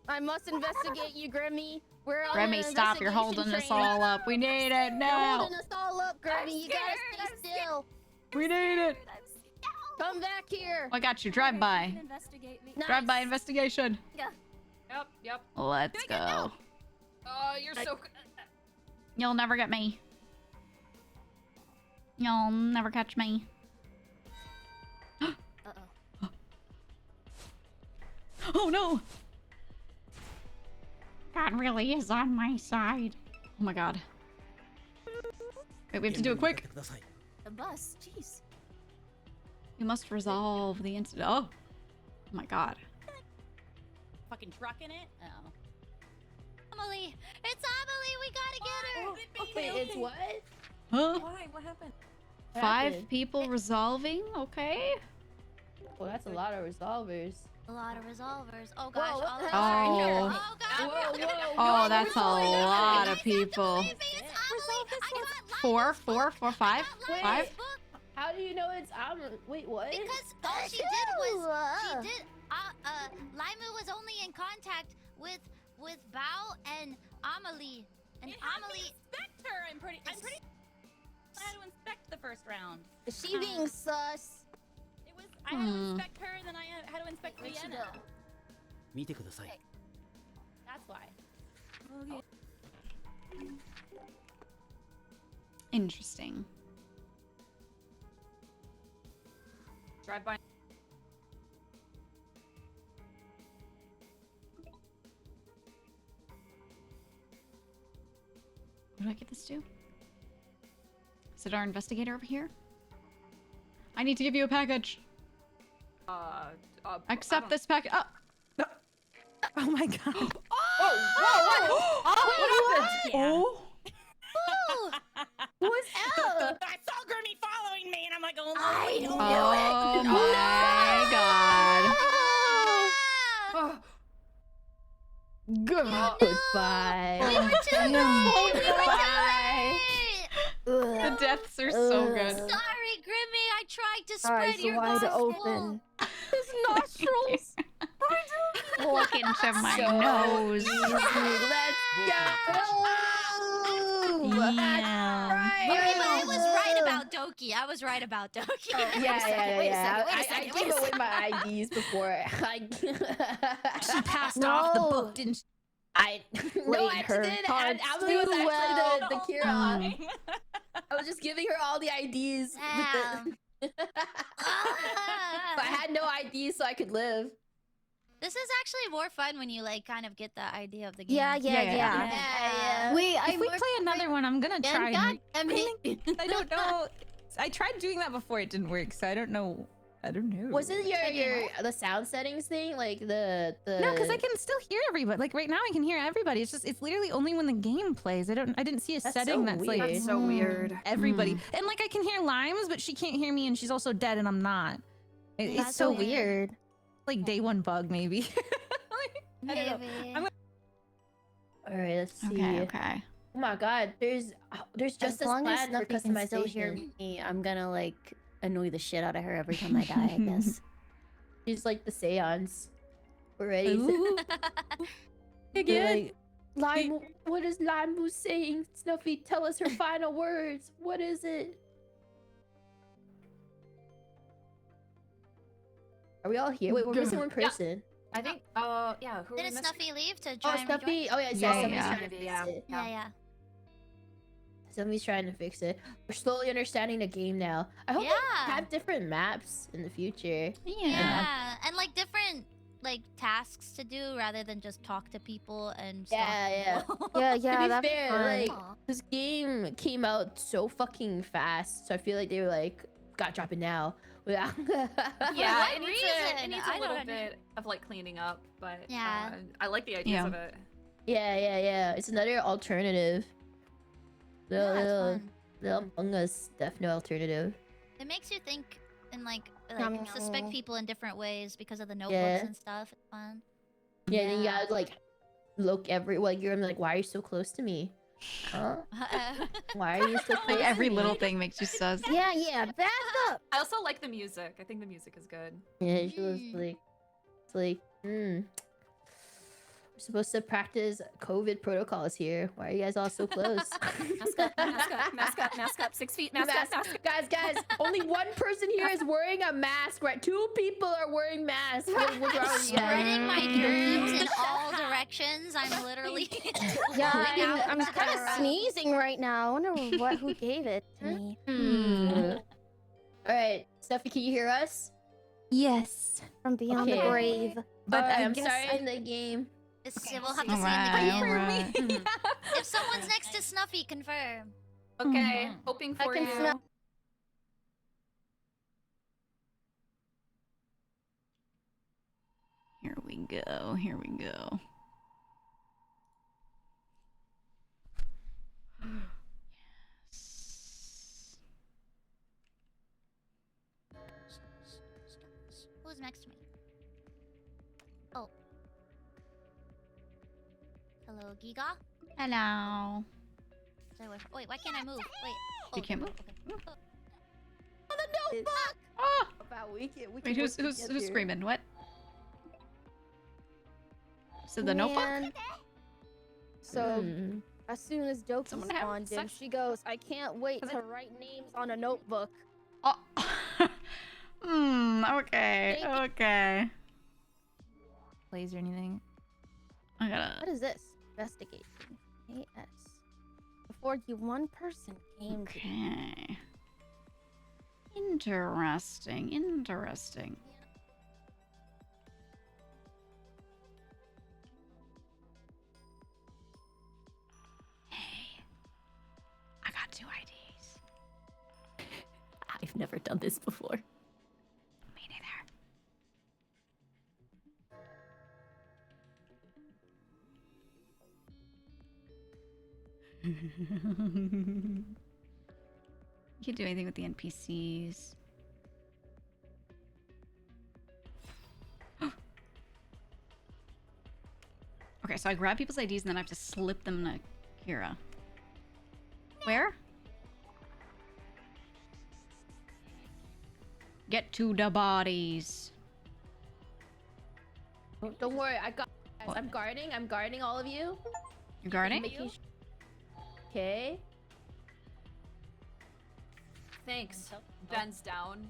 [SPEAKER 3] I must investigate you, Grimmy. We're on
[SPEAKER 1] Grimmy,
[SPEAKER 3] an
[SPEAKER 1] stop! You're
[SPEAKER 3] investigation
[SPEAKER 1] holding us
[SPEAKER 3] train.
[SPEAKER 1] all up. We need it
[SPEAKER 3] You're
[SPEAKER 1] now.
[SPEAKER 3] holding us all up, Grimmy. You gotta stay still.
[SPEAKER 1] We need it.
[SPEAKER 3] Come back here.
[SPEAKER 1] I got you. Drive by.
[SPEAKER 3] Investigate me.
[SPEAKER 1] Drive by investigation.
[SPEAKER 19] Yep.
[SPEAKER 1] Let's go.
[SPEAKER 19] Oh, you're so good.
[SPEAKER 1] You'll never get me. You'll never catch me. Oh no! God really is on my side. Oh my god. Wait, we have to do it quick.
[SPEAKER 18] The bus. Jeez.
[SPEAKER 1] We must resolve the incident. Oh my god.
[SPEAKER 17] Fucking trucking it? Oh.
[SPEAKER 20] Amelie. It's Amelie. We gotta get her.
[SPEAKER 22] Wait, it's what?
[SPEAKER 1] Huh?
[SPEAKER 17] Why? What happened?
[SPEAKER 1] 5 people resolving? Okay.
[SPEAKER 22] Well, that's a lot of resolvers.
[SPEAKER 20] A lot of resolvers. Oh gosh.
[SPEAKER 22] Whoa,
[SPEAKER 20] All of us
[SPEAKER 1] Oh.
[SPEAKER 20] are in here. Oh god.
[SPEAKER 1] Oh, that's a lot of people. 4, 5?
[SPEAKER 22] Wait.
[SPEAKER 1] 5?
[SPEAKER 22] How do you know it's Wait, what?
[SPEAKER 20] Because all she did was she did. Limu was only in contact with Bao and Amelie, and Amelie.
[SPEAKER 17] Inspect her. I'm pretty. I had to inspect the first round.
[SPEAKER 3] Is she being sus?
[SPEAKER 17] It was. I had to inspect her, and then I had to inspect Vienna.
[SPEAKER 7] 見てください。
[SPEAKER 17] That's why.
[SPEAKER 1] Interesting.
[SPEAKER 19] Drive by.
[SPEAKER 1] What do I get this to? Is it our investigator over here? I need to give you a package. Accept this package. Oh.
[SPEAKER 21] Oh my god.
[SPEAKER 19] Oh, what happened?
[SPEAKER 1] Oh.
[SPEAKER 22] Who is Elle?
[SPEAKER 17] I saw Grimmy following me, and I'm like, oh
[SPEAKER 22] I
[SPEAKER 17] no.
[SPEAKER 22] knew
[SPEAKER 1] Oh
[SPEAKER 22] it.
[SPEAKER 1] my god.
[SPEAKER 19] Oh,
[SPEAKER 22] Goodbye.
[SPEAKER 20] We were too late. We were too late.
[SPEAKER 1] The deaths are so good.
[SPEAKER 20] Sorry, Grimmy. I tried to spread
[SPEAKER 22] Eyes
[SPEAKER 20] your
[SPEAKER 22] wide
[SPEAKER 20] gospel.
[SPEAKER 22] open.
[SPEAKER 3] His nostrils.
[SPEAKER 1] Look into my nose.
[SPEAKER 22] Let's go.
[SPEAKER 1] Yeah.
[SPEAKER 20] Okay, but I was right about Doki. I was right about Doki.
[SPEAKER 22] Yeah. I gave away my IDs before.
[SPEAKER 21] She passed off the book, didn't she?
[SPEAKER 22] No, I actually did. And Amelie was actually the Kira. I was just giving her all the IDs. But I had no IDs, so I could live.
[SPEAKER 20] This is actually more fun when you like kind of get the idea of the game.
[SPEAKER 22] Yeah.
[SPEAKER 21] Wait, if we play another one, I'm gonna try.
[SPEAKER 22] God,
[SPEAKER 21] I don't know. I tried doing that before; it didn't work, so I don't know I don't know.
[SPEAKER 22] Was it your the sound settings thing? Like the
[SPEAKER 21] No, because I can still hear everybody. Like right now, I can hear everybody. It's literally only when the game plays. I didn't see a
[SPEAKER 22] That's
[SPEAKER 21] setting
[SPEAKER 22] so
[SPEAKER 21] that's
[SPEAKER 22] weird.
[SPEAKER 21] like
[SPEAKER 22] That's so weird.
[SPEAKER 21] everybody. And like I can hear Limes, but she can't hear me, and she's also dead, and I'm not. It's
[SPEAKER 22] That's
[SPEAKER 21] so
[SPEAKER 22] so weird.
[SPEAKER 21] Like day one bug maybe. I don't know. I'm
[SPEAKER 22] All right, let's see.
[SPEAKER 1] Okay.
[SPEAKER 22] Oh my god, there's just
[SPEAKER 4] As
[SPEAKER 22] as
[SPEAKER 4] long as
[SPEAKER 22] planned for
[SPEAKER 4] Snuffy can still hear
[SPEAKER 22] customization.
[SPEAKER 4] me, I'm gonna like annoy the shit out of her every time I die, I guess.
[SPEAKER 22] She's like the seance. We're ready.
[SPEAKER 4] Ooh.
[SPEAKER 22] Again. Lime, what is Limu saying? Snuffy, tell us her final words. What is it? Are we all here? Wait, we're missing one person.
[SPEAKER 19] I think. Yeah. Who are we
[SPEAKER 20] Didn't
[SPEAKER 19] missing?
[SPEAKER 20] Snuffy leave to try and
[SPEAKER 22] Snuffy.
[SPEAKER 20] rejoin?
[SPEAKER 22] Oh yeah, Snuffy's trying to fix it.
[SPEAKER 20] Yeah.
[SPEAKER 22] Somebody's trying to fix it. We're slowly understanding the game now. I hope they have different maps in the future.
[SPEAKER 20] Yeah, and like different like tasks to do rather than just talk to people and stuff.
[SPEAKER 22] Yeah. To be fair, like this game came out so fucking fast, so I feel like they were like, "Gotta drop it now." Yeah.
[SPEAKER 19] Yeah,
[SPEAKER 20] what
[SPEAKER 19] it needs
[SPEAKER 20] reason?
[SPEAKER 19] a
[SPEAKER 20] I
[SPEAKER 19] little
[SPEAKER 20] don't
[SPEAKER 19] bit of like cleaning up, but
[SPEAKER 20] Yeah.
[SPEAKER 19] I like the ideas of it.
[SPEAKER 22] Yeah. It's another alternative.
[SPEAKER 20] Yeah, it's
[SPEAKER 22] The Among Us definite alternative.
[SPEAKER 20] It makes you think and like
[SPEAKER 22] Nom nom.
[SPEAKER 20] suspect people in different ways because of the notebooks
[SPEAKER 22] Yeah.
[SPEAKER 20] and stuff. It's fun.
[SPEAKER 22] Yeah, and then you gotta like look you're like, why are you so close to me? Huh? Why are you so close?
[SPEAKER 1] Like every
[SPEAKER 22] to
[SPEAKER 1] little
[SPEAKER 22] me?
[SPEAKER 1] thing makes you sus.
[SPEAKER 3] Yeah, back up.
[SPEAKER 19] I also like the music. I think the music is good.
[SPEAKER 22] Yeah, she was like, it's like, we're supposed to practice COVID protocols here. Why are you guys all so close?
[SPEAKER 19] Mask up, 6 feet, mask up.
[SPEAKER 22] Guys, only one person here is wearing a mask, right? 2 people are wearing masks. What's wrong with you
[SPEAKER 20] Spreading my germs
[SPEAKER 22] guys?
[SPEAKER 20] in all directions. I'm literally.
[SPEAKER 3] Yeah, I'm kind of sneezing right now. I wonder who gave it to me.
[SPEAKER 22] All right, Steffi, can you hear us?
[SPEAKER 3] Yes, from beyond the
[SPEAKER 22] Okay.
[SPEAKER 3] grave.
[SPEAKER 22] But
[SPEAKER 3] I
[SPEAKER 22] I'm
[SPEAKER 3] guess
[SPEAKER 22] starting the game.
[SPEAKER 20] We'll have to see in the game. If someone's next to Snuffy, confirm.
[SPEAKER 19] Okay, hoping for
[SPEAKER 3] can
[SPEAKER 19] you.
[SPEAKER 3] smell-
[SPEAKER 1] Here we go. Here we go.
[SPEAKER 20] Who's next to me? Oh. Hello, Giga?
[SPEAKER 1] Hello.
[SPEAKER 20] Wait, why can't I move? Wait.
[SPEAKER 1] You can't move?
[SPEAKER 20] Okay.
[SPEAKER 22] The notebook.
[SPEAKER 1] Oh!
[SPEAKER 22] We can
[SPEAKER 1] Wait, who's
[SPEAKER 22] work together.
[SPEAKER 1] screaming? What? So the notebook?
[SPEAKER 3] Man. So as soon as Doki
[SPEAKER 1] Someone have
[SPEAKER 3] spawned in,
[SPEAKER 1] sex?
[SPEAKER 3] she goes, "I can't wait to write names on a notebook."
[SPEAKER 1] Oh. Okay. Okay. Plays or anything? I gotta.
[SPEAKER 3] What is this? Investigation. AS. Before you, one person came to me.
[SPEAKER 1] Okay. Interesting. Interesting. Hey, I got 2 IDs.
[SPEAKER 4] I've never done this before.
[SPEAKER 1] Me neither. You can do anything with the NPCs. Okay, so I grab people's IDs and then I have to slip them to Kira. Where? Get to the bodies.
[SPEAKER 22] Don't worry, I got. I'm guarding. I'm guarding all of you.
[SPEAKER 1] You're guarding?
[SPEAKER 22] Okay.
[SPEAKER 19] Thanks. Bends down,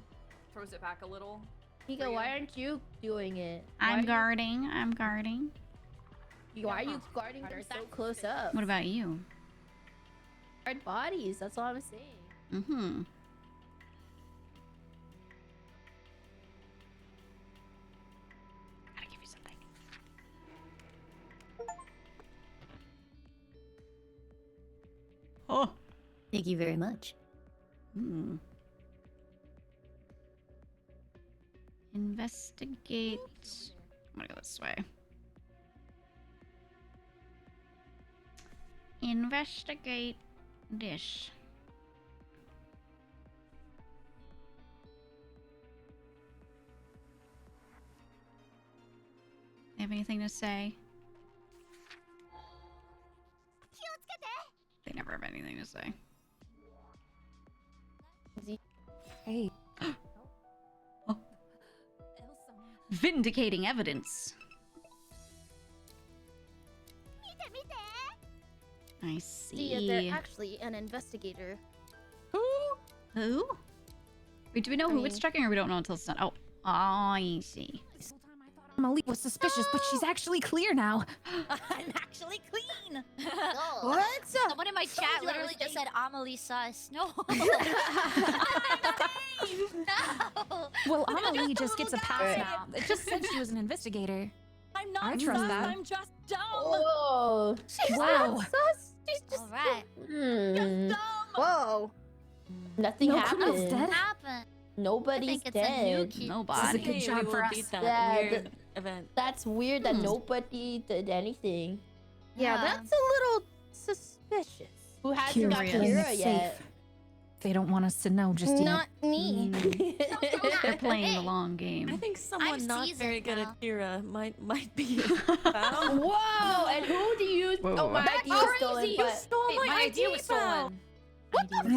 [SPEAKER 19] throws it back a little.
[SPEAKER 22] Giga, why aren't you doing it?
[SPEAKER 1] I'm guarding. I'm guarding.
[SPEAKER 22] Why are you guarding them so close up?
[SPEAKER 1] What about you?
[SPEAKER 22] Guard bodies. That's all I'm saying.
[SPEAKER 1] Mm-hmm. Gotta give you something. Oh.
[SPEAKER 4] Thank you very much.
[SPEAKER 1] Hmm. Investigate. I'm gonna go this way. Investigate this. They have anything to say? They never have anything to say.
[SPEAKER 21] Hey.
[SPEAKER 1] Vindicating evidence. I see.
[SPEAKER 3] They're actually an investigator.
[SPEAKER 1] Who? Wait, do we know who it's checking, or we don't know until it's done? Oh, I see.
[SPEAKER 21] Amelie was suspicious, but she's actually clear now.
[SPEAKER 20] I'm actually clean.
[SPEAKER 21] What?
[SPEAKER 20] Someone in my chat literally just said Amelie sus. No. No.
[SPEAKER 21] Well, Amelie just gets a pass now. It just said she was an investigator.
[SPEAKER 17] I'm not
[SPEAKER 21] I trust that.
[SPEAKER 17] I'm just dumb.
[SPEAKER 22] Oh.
[SPEAKER 17] She's
[SPEAKER 21] Wow.
[SPEAKER 17] not sus. She's just
[SPEAKER 20] Alright.
[SPEAKER 17] dumb.
[SPEAKER 22] Whoa. Nothing
[SPEAKER 21] No
[SPEAKER 22] happened.
[SPEAKER 21] criminal's dead.
[SPEAKER 20] Happened.
[SPEAKER 22] Nobody's dead.
[SPEAKER 1] Nobody.
[SPEAKER 21] This is a good job for us.
[SPEAKER 22] Yeah,
[SPEAKER 5] weird event.
[SPEAKER 22] That's weird that nobody did anything.
[SPEAKER 3] Yeah, that's a little suspicious.
[SPEAKER 22] Who hasn't got
[SPEAKER 21] Curious.
[SPEAKER 22] Kira yet?
[SPEAKER 21] They don't want us to know just yet.
[SPEAKER 3] Not me.
[SPEAKER 1] They're playing the long game.
[SPEAKER 5] I think someone
[SPEAKER 20] I'm
[SPEAKER 5] not
[SPEAKER 20] seasoned
[SPEAKER 5] very good
[SPEAKER 20] now.
[SPEAKER 5] at Kira might be.
[SPEAKER 22] Whoa! And who do you?
[SPEAKER 1] Whoa,
[SPEAKER 22] Oh,
[SPEAKER 1] whoa.
[SPEAKER 22] my idea was stolen.
[SPEAKER 17] You
[SPEAKER 22] But
[SPEAKER 17] stole
[SPEAKER 19] Wait,
[SPEAKER 17] my
[SPEAKER 19] idea was
[SPEAKER 17] pal.
[SPEAKER 19] stolen.
[SPEAKER 3] What the fuck? I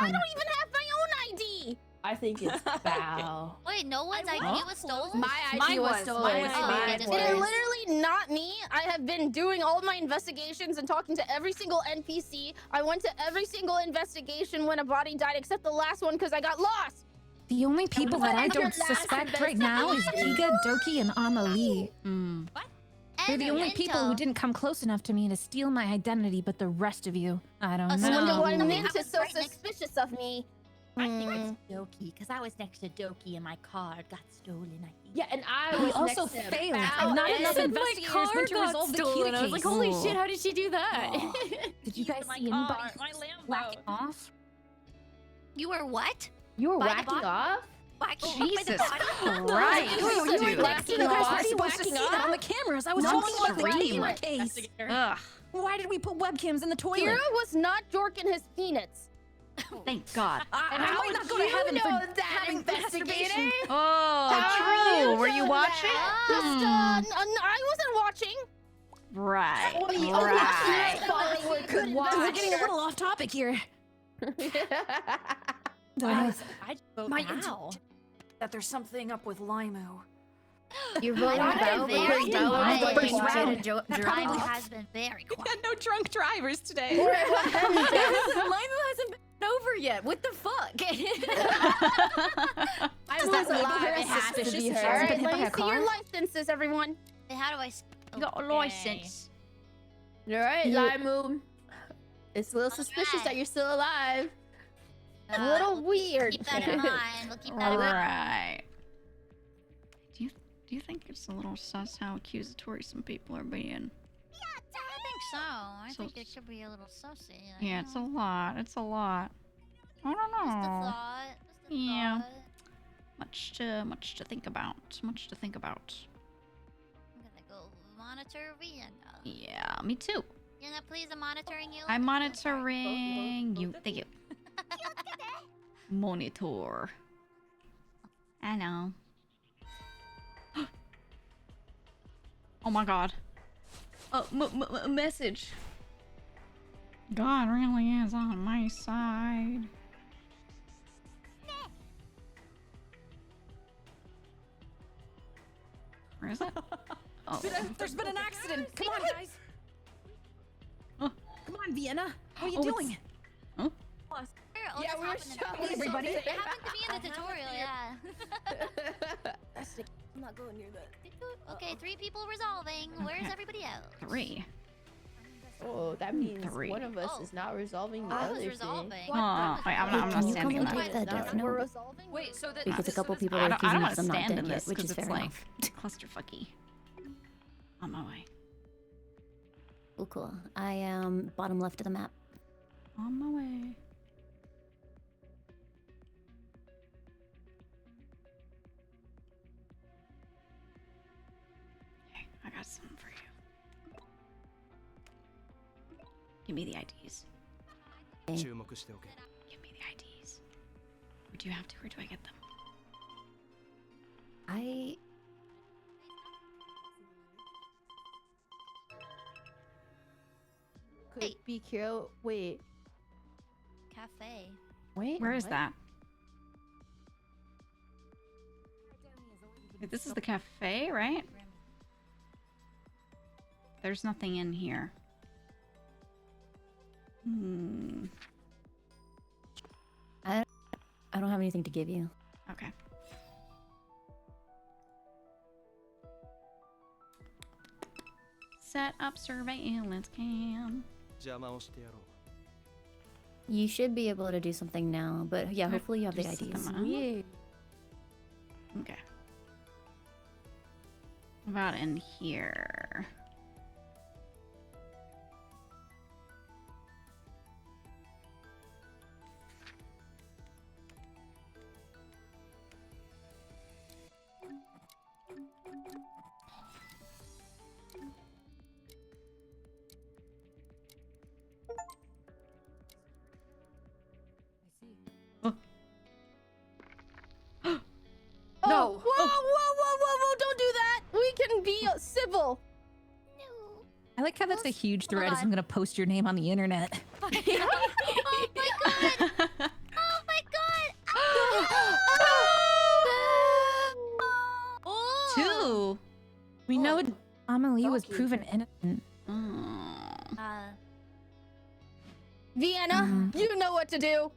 [SPEAKER 3] don't even have my own ID.
[SPEAKER 22] I think it's foul.
[SPEAKER 20] Wait, no one's idea was stolen?
[SPEAKER 22] My
[SPEAKER 19] Mine
[SPEAKER 22] idea was
[SPEAKER 19] was.
[SPEAKER 22] stolen.
[SPEAKER 19] Mine was.
[SPEAKER 20] Oh,
[SPEAKER 3] It's literally not me. I have been doing all my investigations and talking to every single NPC. I went to every single investigation when a body died, except the last one because I got lost.
[SPEAKER 21] The only people that I
[SPEAKER 22] What is your
[SPEAKER 21] don't
[SPEAKER 22] last
[SPEAKER 21] suspect right now is GEEGA, Doki, and Amelie.
[SPEAKER 20] What?
[SPEAKER 21] They're the only people who didn't come close enough to me to steal my identity, but the rest of you, I don't
[SPEAKER 3] I
[SPEAKER 21] know.
[SPEAKER 3] wonder why
[SPEAKER 20] No.
[SPEAKER 3] Mint
[SPEAKER 20] I
[SPEAKER 3] is
[SPEAKER 20] was
[SPEAKER 3] so
[SPEAKER 20] right next-
[SPEAKER 3] suspicious of me.
[SPEAKER 4] I think it's Doki, because I was next to Doki and my card got stolen, I think.
[SPEAKER 22] Yeah, and I
[SPEAKER 21] We
[SPEAKER 22] was
[SPEAKER 21] also
[SPEAKER 22] next to
[SPEAKER 21] failed,
[SPEAKER 22] Foul
[SPEAKER 21] and not
[SPEAKER 22] and-
[SPEAKER 21] enough
[SPEAKER 22] My
[SPEAKER 21] investigators
[SPEAKER 22] car
[SPEAKER 21] went to
[SPEAKER 22] got
[SPEAKER 21] resolve the
[SPEAKER 22] stolen.
[SPEAKER 21] Kita
[SPEAKER 22] I was like,
[SPEAKER 21] case.
[SPEAKER 22] holy
[SPEAKER 21] Ooh.
[SPEAKER 22] shit, how did she do that?
[SPEAKER 21] Did you guys
[SPEAKER 17] My
[SPEAKER 21] see
[SPEAKER 17] car,
[SPEAKER 21] anybody
[SPEAKER 17] my Lambo.
[SPEAKER 21] whacking off?
[SPEAKER 20] You were what?
[SPEAKER 22] You were
[SPEAKER 20] By the
[SPEAKER 22] whacking
[SPEAKER 20] body?
[SPEAKER 22] off?
[SPEAKER 20] Whacking off by the
[SPEAKER 1] Jesus
[SPEAKER 20] body?
[SPEAKER 1] Christ,
[SPEAKER 22] You were
[SPEAKER 1] dude.
[SPEAKER 22] whacking
[SPEAKER 21] You guys
[SPEAKER 22] off?
[SPEAKER 21] were supposed to see that on the cameras. I was
[SPEAKER 1] No
[SPEAKER 21] talking about the
[SPEAKER 1] stream.
[SPEAKER 21] Kita case.
[SPEAKER 1] Ugh.
[SPEAKER 21] Why did we put webcams in the toilet?
[SPEAKER 3] Kira was not jorking his peanuts.
[SPEAKER 1] Thank God.
[SPEAKER 21] And I
[SPEAKER 22] How
[SPEAKER 21] might not
[SPEAKER 22] would
[SPEAKER 21] go to
[SPEAKER 22] you
[SPEAKER 21] heaven
[SPEAKER 22] know
[SPEAKER 21] for
[SPEAKER 22] that,
[SPEAKER 21] having
[SPEAKER 22] investigator?
[SPEAKER 21] masturbation.
[SPEAKER 1] Oh,
[SPEAKER 22] How
[SPEAKER 1] true.
[SPEAKER 22] you
[SPEAKER 1] Were you
[SPEAKER 22] know
[SPEAKER 1] watching?
[SPEAKER 22] that?
[SPEAKER 3] I wasn't watching.
[SPEAKER 1] Right.
[SPEAKER 22] Only
[SPEAKER 1] Right.
[SPEAKER 22] a follower could watch.
[SPEAKER 21] We're getting a little off topic here.
[SPEAKER 17] I just vote
[SPEAKER 21] My
[SPEAKER 17] now.
[SPEAKER 21] that there's something up with Limu.
[SPEAKER 22] You're voting
[SPEAKER 20] I've been
[SPEAKER 22] about
[SPEAKER 20] very
[SPEAKER 22] because
[SPEAKER 20] quiet.
[SPEAKER 22] Doki
[SPEAKER 21] First
[SPEAKER 22] wanted
[SPEAKER 21] round.
[SPEAKER 22] to drive
[SPEAKER 20] Limu
[SPEAKER 22] off.
[SPEAKER 20] has been very quiet.
[SPEAKER 21] Had no drunk drivers today.
[SPEAKER 4] Limu hasn't been over yet. What the fuck?
[SPEAKER 22] I
[SPEAKER 21] Does
[SPEAKER 22] was
[SPEAKER 21] that make
[SPEAKER 22] alive.
[SPEAKER 21] her
[SPEAKER 22] It has
[SPEAKER 21] suspicious
[SPEAKER 22] to be
[SPEAKER 21] if she
[SPEAKER 22] her.
[SPEAKER 21] hasn't
[SPEAKER 3] Alright,
[SPEAKER 21] been hit
[SPEAKER 3] let
[SPEAKER 21] by
[SPEAKER 3] me
[SPEAKER 21] a
[SPEAKER 3] see your
[SPEAKER 21] car?
[SPEAKER 3] licenses, everyone.
[SPEAKER 20] Wait, how do I...
[SPEAKER 1] You got a
[SPEAKER 20] Okay.
[SPEAKER 1] license.
[SPEAKER 22] All right,
[SPEAKER 21] You-
[SPEAKER 22] Limu. It's a little suspicious that you're still alive.
[SPEAKER 3] A little
[SPEAKER 20] we'll
[SPEAKER 3] weird.
[SPEAKER 20] keep that in mind. We'll keep that in mind.
[SPEAKER 1] Right. Do you think it's a little sus how accusatory some people are being?
[SPEAKER 20] I think so. I
[SPEAKER 1] So-
[SPEAKER 20] think it could be a little sussy.
[SPEAKER 1] Yeah, it's a lot. It's a lot. I don't know.
[SPEAKER 20] Just a thought. Just a
[SPEAKER 1] Yeah.
[SPEAKER 20] thought.
[SPEAKER 1] Much to think about. Much to think about.
[SPEAKER 20] I'm gonna go monitor Vienna.
[SPEAKER 1] Yeah, me too.
[SPEAKER 20] Vienna, please, I'm monitoring you.
[SPEAKER 1] I'm monitoring you. Thank you. Monitor. I know. Oh my God. Oh, message. God really is on my side. Where is it? Oh.
[SPEAKER 21] There's been an accident. Come on, guys.
[SPEAKER 1] Oh.
[SPEAKER 21] Come on, Vienna. What are you
[SPEAKER 1] Oh, it's-
[SPEAKER 21] doing?
[SPEAKER 1] Huh?
[SPEAKER 20] Oh,
[SPEAKER 22] Yeah,
[SPEAKER 20] this
[SPEAKER 22] we were
[SPEAKER 20] happened
[SPEAKER 22] showing
[SPEAKER 20] in the
[SPEAKER 21] everybody.
[SPEAKER 20] It happened to me in the tutorial, yeah.
[SPEAKER 17] I'm not going near that.
[SPEAKER 20] Okay, 3 people resolving. Where's everybody else?
[SPEAKER 1] 3.
[SPEAKER 22] Oh, that means
[SPEAKER 1] Three.
[SPEAKER 22] one of us is not resolving the
[SPEAKER 20] I
[SPEAKER 22] other
[SPEAKER 20] was
[SPEAKER 22] thing.
[SPEAKER 20] resolving.
[SPEAKER 1] Oh, wait, I'm not
[SPEAKER 4] Can you
[SPEAKER 1] standing in
[SPEAKER 4] come and
[SPEAKER 1] that.
[SPEAKER 4] take the death
[SPEAKER 3] We're
[SPEAKER 4] note?
[SPEAKER 3] resolving.
[SPEAKER 19] Wait, so that
[SPEAKER 4] Because a couple people
[SPEAKER 1] I
[SPEAKER 4] are
[SPEAKER 1] don't
[SPEAKER 4] accusing
[SPEAKER 1] want
[SPEAKER 4] us
[SPEAKER 1] to
[SPEAKER 4] of not
[SPEAKER 1] stand in
[SPEAKER 4] dead yet,
[SPEAKER 1] this
[SPEAKER 4] which
[SPEAKER 1] because
[SPEAKER 4] is
[SPEAKER 1] it's
[SPEAKER 4] fair
[SPEAKER 1] like
[SPEAKER 4] enough.
[SPEAKER 1] clusterfucky. On my way.
[SPEAKER 4] Oh, cool. I am bottom left of the map.
[SPEAKER 1] On my way. got something for you. Give me the IDs. Give me the IDs. Or do you have to, or do I get them?
[SPEAKER 22] Could be Kiro. Wait.
[SPEAKER 20] Cafe.
[SPEAKER 22] Wait.
[SPEAKER 1] Where is
[SPEAKER 22] what?
[SPEAKER 1] that? Wait, this is the cafe, right? There's nothing in here.
[SPEAKER 4] I don't have anything to give you.
[SPEAKER 1] Okay. Set up surveillance cam.
[SPEAKER 4] You should be able to do something now, but yeah, hopefully you have the
[SPEAKER 1] Just set
[SPEAKER 4] IDs.
[SPEAKER 1] them up. Okay. What about in here?
[SPEAKER 3] No. Whoa! Don't do that. We can be civil.
[SPEAKER 21] I like how that's a huge thread. I'm gonna post your name on the internet.
[SPEAKER 20] Oh my god! Oh my god!
[SPEAKER 21] Two. We know Amelie was proven innocent.
[SPEAKER 3] Vienna, you know what to do.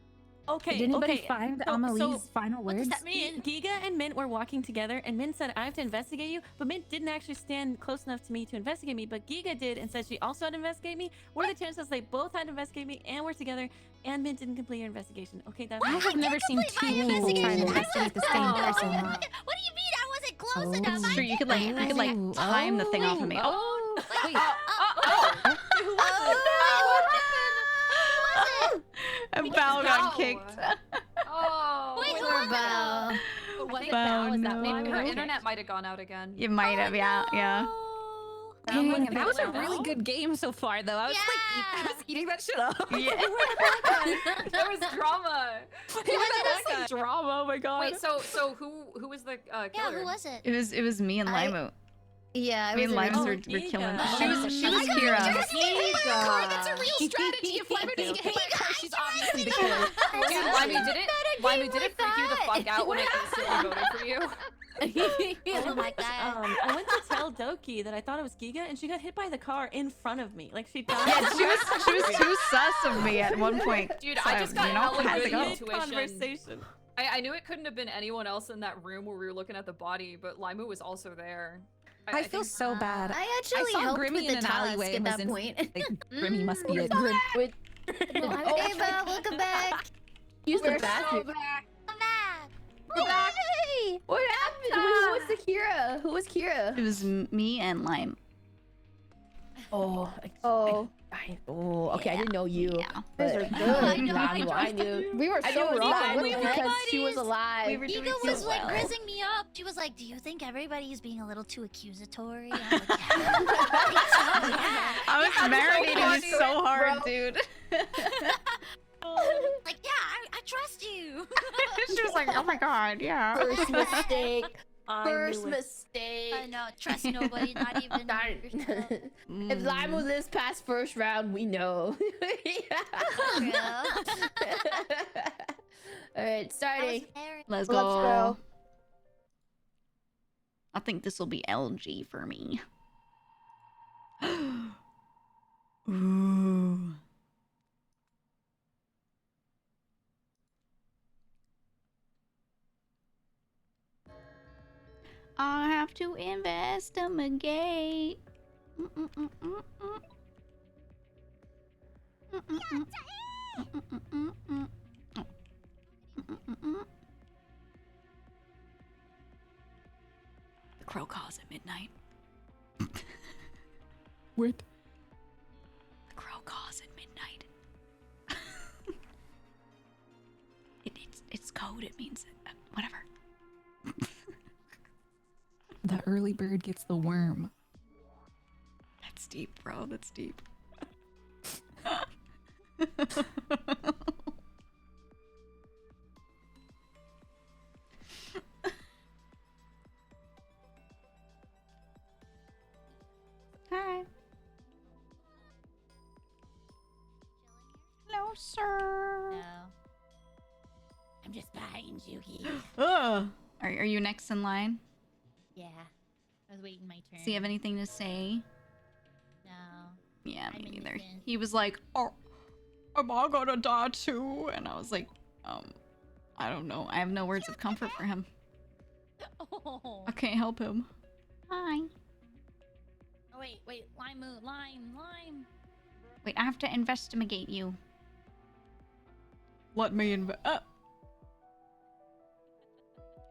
[SPEAKER 5] Okay,
[SPEAKER 21] Did anybody
[SPEAKER 5] okay.
[SPEAKER 21] find
[SPEAKER 5] so,
[SPEAKER 21] Amelie's final
[SPEAKER 5] what
[SPEAKER 21] words?
[SPEAKER 5] does that mean? Giga and Mint were walking together, and Mint said, I have to investigate you, but Mint didn't actually stand close enough to me to investigate me, but Giga did and said she also had to investigate me. What are the chances they both had to investigate me and were together, and Mint didn't complete her investigation? Okay, that's
[SPEAKER 21] I have never seen two people try to investigate the same person.
[SPEAKER 20] What do you mean I wasn't close enough?
[SPEAKER 1] That's true. You could like time the thing off of me. Oh, wait. And Bao got kicked.
[SPEAKER 19] Oh.
[SPEAKER 20] Wait, who
[SPEAKER 19] was
[SPEAKER 20] was
[SPEAKER 19] it?
[SPEAKER 20] it?
[SPEAKER 19] I think
[SPEAKER 1] Bao,
[SPEAKER 19] Bao,
[SPEAKER 1] no.
[SPEAKER 19] maybe her internet might have gone out again.
[SPEAKER 1] You might have, yeah.
[SPEAKER 21] Dang, that was a really good game so far, though. I was I was eating that shit up.
[SPEAKER 1] Yeah.
[SPEAKER 19] There was drama.
[SPEAKER 21] Drama. Oh my god.
[SPEAKER 19] Wait, so who was the killer?
[SPEAKER 20] Yeah, who was it?
[SPEAKER 1] It was me and Limu.
[SPEAKER 4] Yeah,
[SPEAKER 1] me and Limus were killing. She was Kira.
[SPEAKER 18] That's a real strategy. If Lemon doesn't get hit by a car, she's obviously the killer.
[SPEAKER 19] Dude, Limey, did it freak you the fuck out when I instantly voted for you?
[SPEAKER 20] Oh my god.
[SPEAKER 5] I went to tell Doki that I thought it was Giga, and she got hit by the car in front of me. Like she died.
[SPEAKER 1] Yeah, she was too sus of me at one point.
[SPEAKER 19] Dude,
[SPEAKER 1] so
[SPEAKER 19] I just got hella
[SPEAKER 1] had to
[SPEAKER 19] good
[SPEAKER 1] go.
[SPEAKER 19] intuition.
[SPEAKER 5] Conversation.
[SPEAKER 19] I knew it couldn't have been anyone else in that room where we were looking at the body, but Limu was also there.
[SPEAKER 21] I feel so bad.
[SPEAKER 4] I actually
[SPEAKER 21] saw
[SPEAKER 4] helped
[SPEAKER 21] Grimmy
[SPEAKER 4] with
[SPEAKER 21] in
[SPEAKER 4] the
[SPEAKER 21] an
[SPEAKER 4] task
[SPEAKER 21] alleyway
[SPEAKER 4] at
[SPEAKER 21] and was
[SPEAKER 4] that
[SPEAKER 21] in,
[SPEAKER 4] point.
[SPEAKER 21] like, Grimmy must be it.
[SPEAKER 4] Hey, Val, welcome back.
[SPEAKER 22] Use the
[SPEAKER 3] We're
[SPEAKER 22] bathroom.
[SPEAKER 3] so back.
[SPEAKER 20] Come back.
[SPEAKER 22] Hey! What happened? Who was the Kira? Who was Kira?
[SPEAKER 1] It was me and Lime.
[SPEAKER 22] Oh. Okay, I didn't know you.
[SPEAKER 1] Yeah.
[SPEAKER 22] But
[SPEAKER 3] Those are good.
[SPEAKER 22] I knew.
[SPEAKER 3] We were
[SPEAKER 22] I
[SPEAKER 3] so
[SPEAKER 22] knew
[SPEAKER 3] wrong
[SPEAKER 22] Levi because she was alive.
[SPEAKER 20] Eva was like grizzing me up. She was like, "Do you think everybody is being a little too accusatory?" I was like, yeah.
[SPEAKER 1] I was marinating you so hard, dude.
[SPEAKER 20] Like, yeah, I trust you.
[SPEAKER 1] She was like, "Oh my god, yeah."
[SPEAKER 22] First mistake.
[SPEAKER 5] First
[SPEAKER 22] mistake.
[SPEAKER 20] I know, trust nobody, not even yourself.
[SPEAKER 22] If Lime was this past first round, we know.
[SPEAKER 20] Yeah.
[SPEAKER 22] Alright, starting.
[SPEAKER 1] Let's
[SPEAKER 22] Let's go.
[SPEAKER 1] I think this will be LG for me. Ooh. I have to investigate. The crow calls at midnight.
[SPEAKER 21] What?
[SPEAKER 1] The crow calls at midnight. It's code. It means whatever.
[SPEAKER 21] The early bird gets the worm.
[SPEAKER 1] That's deep, bro. That's deep. Hi. Hello, sir.
[SPEAKER 20] No. I'm just behind you, Geek.
[SPEAKER 1] Are you next in line?
[SPEAKER 20] Yeah. I was waiting my turn.
[SPEAKER 1] Does he have anything to say?
[SPEAKER 20] No.
[SPEAKER 1] Yeah, me neither. He was like, "Oh, am I gonna die too?" And I was like, I don't know. I have no words of comfort for him.
[SPEAKER 20] Oh.
[SPEAKER 1] I can't help him. Hi.
[SPEAKER 20] Oh, wait. Lime.
[SPEAKER 1] Wait, I have to investigate you.
[SPEAKER 8] Let me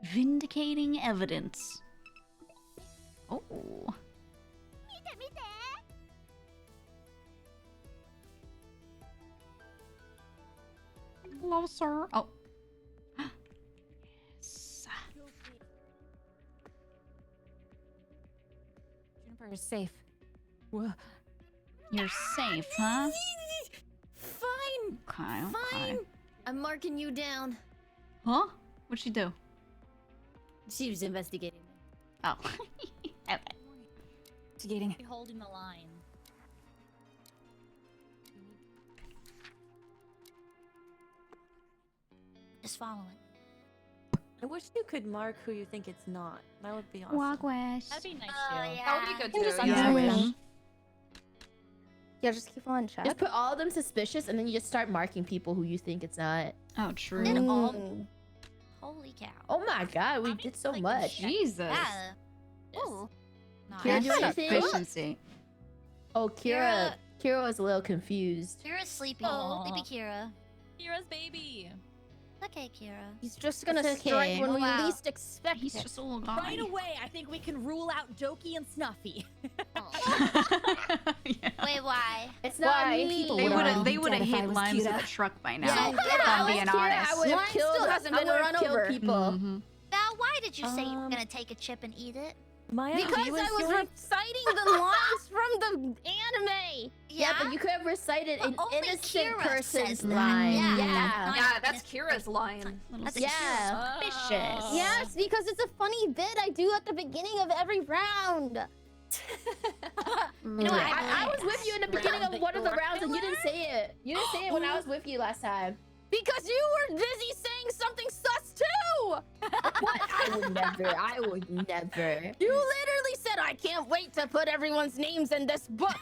[SPEAKER 1] Vindicating evidence. Oh. Hello, sir. Oh. Yes.
[SPEAKER 21] Juniper is safe.
[SPEAKER 1] You're safe, huh?
[SPEAKER 4] Fine.
[SPEAKER 1] Okay.
[SPEAKER 4] Fine. I'm marking you down.
[SPEAKER 1] Huh? What'd she do?
[SPEAKER 4] She was investigating me.
[SPEAKER 1] Oh. Okay.
[SPEAKER 21] Investigating.
[SPEAKER 20] You're holding the line. Just following.
[SPEAKER 5] I wish you could mark who you think it's not. That would be awesome.
[SPEAKER 1] Wagwash.
[SPEAKER 20] That'd be nice
[SPEAKER 2] Oh,
[SPEAKER 20] too.
[SPEAKER 2] yeah. That would be good
[SPEAKER 3] You
[SPEAKER 2] too.
[SPEAKER 3] just
[SPEAKER 2] Yeah.
[SPEAKER 3] unmark. Yeah, just keep on chat.
[SPEAKER 12] Just put all of them suspicious, and then you just start marking people who you think it's not.
[SPEAKER 1] Oh, true.
[SPEAKER 20] Holy cow.
[SPEAKER 12] Oh my god, we did so much.
[SPEAKER 1] Jesus.
[SPEAKER 20] Yeah. Ooh.
[SPEAKER 12] Kira, do
[SPEAKER 1] That's
[SPEAKER 12] anything?
[SPEAKER 1] efficiency.
[SPEAKER 12] Oh, Kira was a little confused.
[SPEAKER 20] Kira's sleepy.
[SPEAKER 4] Aw.
[SPEAKER 20] Sleepy Kira.
[SPEAKER 17] Kira's baby.
[SPEAKER 20] Okay, Kira.
[SPEAKER 3] He's just gonna
[SPEAKER 12] It's okay.
[SPEAKER 3] strike when
[SPEAKER 20] Oh,
[SPEAKER 3] we
[SPEAKER 20] wow.
[SPEAKER 3] least expect
[SPEAKER 1] He's
[SPEAKER 3] it.
[SPEAKER 1] just a little guy.
[SPEAKER 17] Right away, I think we can rule out Jokey and Snuffy.
[SPEAKER 20] Wait, why?
[SPEAKER 12] It's not
[SPEAKER 3] Why?
[SPEAKER 12] me.
[SPEAKER 17] People
[SPEAKER 1] They
[SPEAKER 17] would
[SPEAKER 1] would
[SPEAKER 17] already
[SPEAKER 1] have.
[SPEAKER 17] be
[SPEAKER 1] They would have
[SPEAKER 17] dead if I
[SPEAKER 1] hit
[SPEAKER 17] was
[SPEAKER 1] Limes with
[SPEAKER 17] Kira.
[SPEAKER 1] a truck by now.
[SPEAKER 12] Yeah,
[SPEAKER 1] if
[SPEAKER 12] if I
[SPEAKER 1] I'm
[SPEAKER 12] was
[SPEAKER 1] being
[SPEAKER 12] Kira,
[SPEAKER 1] honest.
[SPEAKER 12] I would have
[SPEAKER 3] Mine
[SPEAKER 12] killed.
[SPEAKER 3] still hasn't
[SPEAKER 12] I
[SPEAKER 3] been
[SPEAKER 12] would
[SPEAKER 3] run
[SPEAKER 12] have killed
[SPEAKER 3] over.
[SPEAKER 12] people.
[SPEAKER 1] Mhm.
[SPEAKER 20] Val, why did you say you were gonna take a chip and eat it?
[SPEAKER 5] My
[SPEAKER 3] Because
[SPEAKER 5] idea was
[SPEAKER 3] I was
[SPEAKER 5] going-
[SPEAKER 3] reciting the lines from the anime.
[SPEAKER 12] Yeah, but you could have recited an
[SPEAKER 20] only
[SPEAKER 12] innocent
[SPEAKER 20] Kira
[SPEAKER 12] person's
[SPEAKER 20] says that.
[SPEAKER 12] line.
[SPEAKER 20] Yeah.
[SPEAKER 12] Yeah.
[SPEAKER 2] Yeah, that's Kira's line.
[SPEAKER 20] That's
[SPEAKER 12] Yeah.
[SPEAKER 1] Suspicious.
[SPEAKER 3] Yes, because it's a funny bit I do at the beginning of every round.
[SPEAKER 20] You know what?
[SPEAKER 12] I was with you in the beginning of one of the rounds, and you didn't say it. You didn't say it when I was with you last time.
[SPEAKER 3] Because you were busy saying something sus too.
[SPEAKER 12] What? I would never. I would never.
[SPEAKER 3] You literally said, "I can't wait to put everyone's names in this book."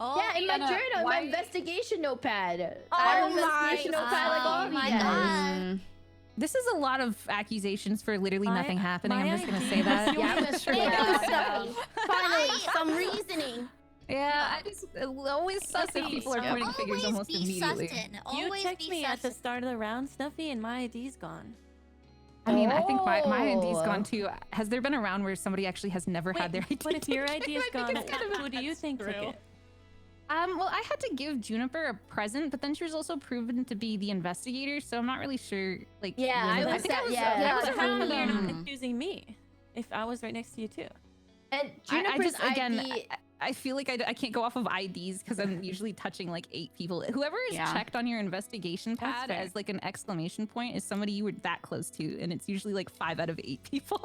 [SPEAKER 12] Yeah, in my
[SPEAKER 2] Anna,
[SPEAKER 12] journal, my
[SPEAKER 2] why-
[SPEAKER 12] investigation notepad.
[SPEAKER 3] Oh
[SPEAKER 12] I have an
[SPEAKER 3] my
[SPEAKER 12] investigation notepad like all of you
[SPEAKER 20] my
[SPEAKER 12] guys.
[SPEAKER 20] God.
[SPEAKER 21] This is a lot of accusations for literally
[SPEAKER 5] My-
[SPEAKER 21] nothing happening.
[SPEAKER 5] my
[SPEAKER 21] I'm just gonna say
[SPEAKER 5] idea
[SPEAKER 21] that.
[SPEAKER 5] was
[SPEAKER 12] Yeah, I'm gonna straight
[SPEAKER 3] Thank you,
[SPEAKER 12] up.
[SPEAKER 3] Stuffy. Finally, some reasoning.
[SPEAKER 21] Yeah, I just always sus if people are pointing fingers almost
[SPEAKER 20] be
[SPEAKER 21] immediately.
[SPEAKER 20] Sustin.
[SPEAKER 5] You
[SPEAKER 20] Always
[SPEAKER 5] checked
[SPEAKER 20] be
[SPEAKER 5] me at the
[SPEAKER 20] Sustin.
[SPEAKER 5] start of the round, Snuffy, and my ID's gone.
[SPEAKER 21] I mean, I think my ID's
[SPEAKER 12] Oh.
[SPEAKER 21] gone too. Has there been a round where somebody actually has never had their ID?
[SPEAKER 5] But if your ID is
[SPEAKER 21] taken? I
[SPEAKER 5] gone,
[SPEAKER 21] think it's kind of
[SPEAKER 5] who do you think took it?
[SPEAKER 21] Well, I had to give Juniper a present, but then she was also proven to be the investigator, so I'm not really sure. Like,
[SPEAKER 12] Yeah,
[SPEAKER 21] when
[SPEAKER 12] I
[SPEAKER 21] it-
[SPEAKER 12] was
[SPEAKER 21] think I
[SPEAKER 12] that-
[SPEAKER 21] was.
[SPEAKER 12] yeah,
[SPEAKER 21] I
[SPEAKER 12] that
[SPEAKER 21] was
[SPEAKER 12] was
[SPEAKER 21] around
[SPEAKER 12] really-
[SPEAKER 21] there.
[SPEAKER 5] You're accusing me if I was right next to you too.
[SPEAKER 12] And
[SPEAKER 21] I
[SPEAKER 12] Juniper's
[SPEAKER 21] just again,
[SPEAKER 12] ID.
[SPEAKER 21] I feel like I can't go off of IDs because I'm usually touching like 8 people. Whoever is
[SPEAKER 1] Yeah.
[SPEAKER 21] checked on your investigation
[SPEAKER 5] That's
[SPEAKER 21] pad
[SPEAKER 5] fair.
[SPEAKER 21] as like an exclamation point is somebody you were that close to, and it's usually like 5 out of 8 people.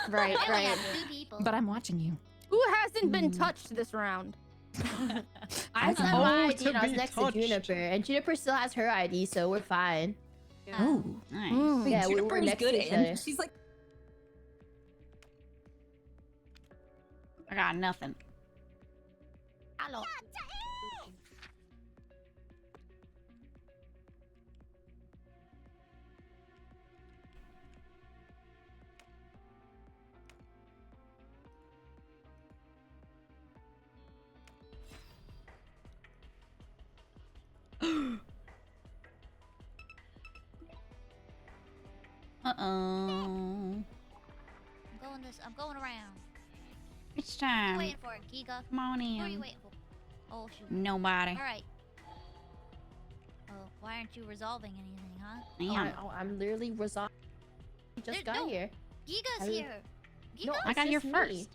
[SPEAKER 3] Right,
[SPEAKER 20] I only
[SPEAKER 3] right.
[SPEAKER 20] have 2 people.
[SPEAKER 21] But I'm watching you.
[SPEAKER 3] Who hasn't been touched this round?
[SPEAKER 12] I still have my
[SPEAKER 8] Oh,
[SPEAKER 12] ID and I was
[SPEAKER 8] be
[SPEAKER 12] next
[SPEAKER 8] touched.
[SPEAKER 12] to Juniper, and Juniper still has her ID, so we're fine.
[SPEAKER 21] Oh,
[SPEAKER 1] Nice.
[SPEAKER 21] Wait,
[SPEAKER 12] Yeah, we were
[SPEAKER 21] Juniper's
[SPEAKER 12] next
[SPEAKER 21] good,
[SPEAKER 12] to each
[SPEAKER 21] and
[SPEAKER 12] other.
[SPEAKER 21] she's like,
[SPEAKER 1] I got nothing.
[SPEAKER 20] Hello.
[SPEAKER 1] Uh-oh.
[SPEAKER 20] I'm going around.
[SPEAKER 1] It's
[SPEAKER 20] Who
[SPEAKER 1] time.
[SPEAKER 20] you waiting for, Giga?
[SPEAKER 1] Come on
[SPEAKER 20] Who are you
[SPEAKER 1] in.
[SPEAKER 20] waiting for? Oh shoot.
[SPEAKER 1] Nobody.
[SPEAKER 20] All right. Oh, why aren't you resolving anything, huh?
[SPEAKER 1] Damn.
[SPEAKER 12] I'm literally resolved. Just
[SPEAKER 20] No,
[SPEAKER 12] got here.
[SPEAKER 20] Giga's
[SPEAKER 12] I-
[SPEAKER 20] here. Giga?
[SPEAKER 12] No,
[SPEAKER 1] I got
[SPEAKER 12] it's
[SPEAKER 1] here
[SPEAKER 12] just me.
[SPEAKER 1] first.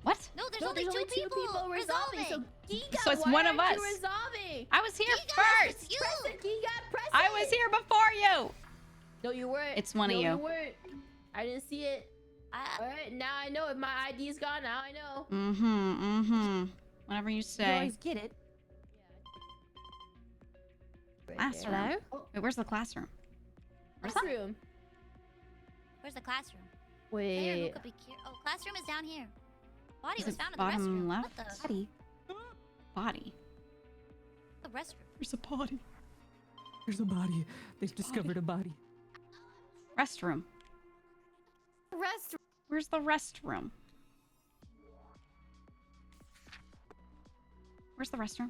[SPEAKER 1] What?
[SPEAKER 20] No, there's
[SPEAKER 22] No,
[SPEAKER 20] only
[SPEAKER 22] there's
[SPEAKER 20] two
[SPEAKER 22] only two people resolving. So Giga,
[SPEAKER 1] So it's
[SPEAKER 22] why
[SPEAKER 1] one of
[SPEAKER 22] aren't
[SPEAKER 1] us.
[SPEAKER 22] you resolving?
[SPEAKER 1] I was here first.
[SPEAKER 20] You.
[SPEAKER 22] Press it, Giga. Press
[SPEAKER 1] I
[SPEAKER 22] it.
[SPEAKER 1] was here before you.
[SPEAKER 22] No, you weren't.
[SPEAKER 1] It's one of
[SPEAKER 22] No,
[SPEAKER 1] you.
[SPEAKER 22] you weren't. I didn't see it. All right, now I know. If my ID's gone, now I know.
[SPEAKER 1] Whatever you
[SPEAKER 21] You
[SPEAKER 1] say.
[SPEAKER 21] always get it.
[SPEAKER 1] Classroom.
[SPEAKER 21] Hello?
[SPEAKER 1] Wait, where's the classroom?
[SPEAKER 22] Classroom.
[SPEAKER 20] Where's the classroom?
[SPEAKER 22] Wait.
[SPEAKER 20] There, who could be oh, classroom is down here. Body
[SPEAKER 1] Is
[SPEAKER 20] was
[SPEAKER 1] it
[SPEAKER 20] found in the
[SPEAKER 1] bottom
[SPEAKER 20] restroom.
[SPEAKER 1] left?
[SPEAKER 20] What the?
[SPEAKER 21] Body.
[SPEAKER 1] Body.
[SPEAKER 20] The restroom.
[SPEAKER 1] There's a body.
[SPEAKER 21] There's a body. They've discovered a body.
[SPEAKER 1] Restroom. Where's the restroom? Where's the restroom?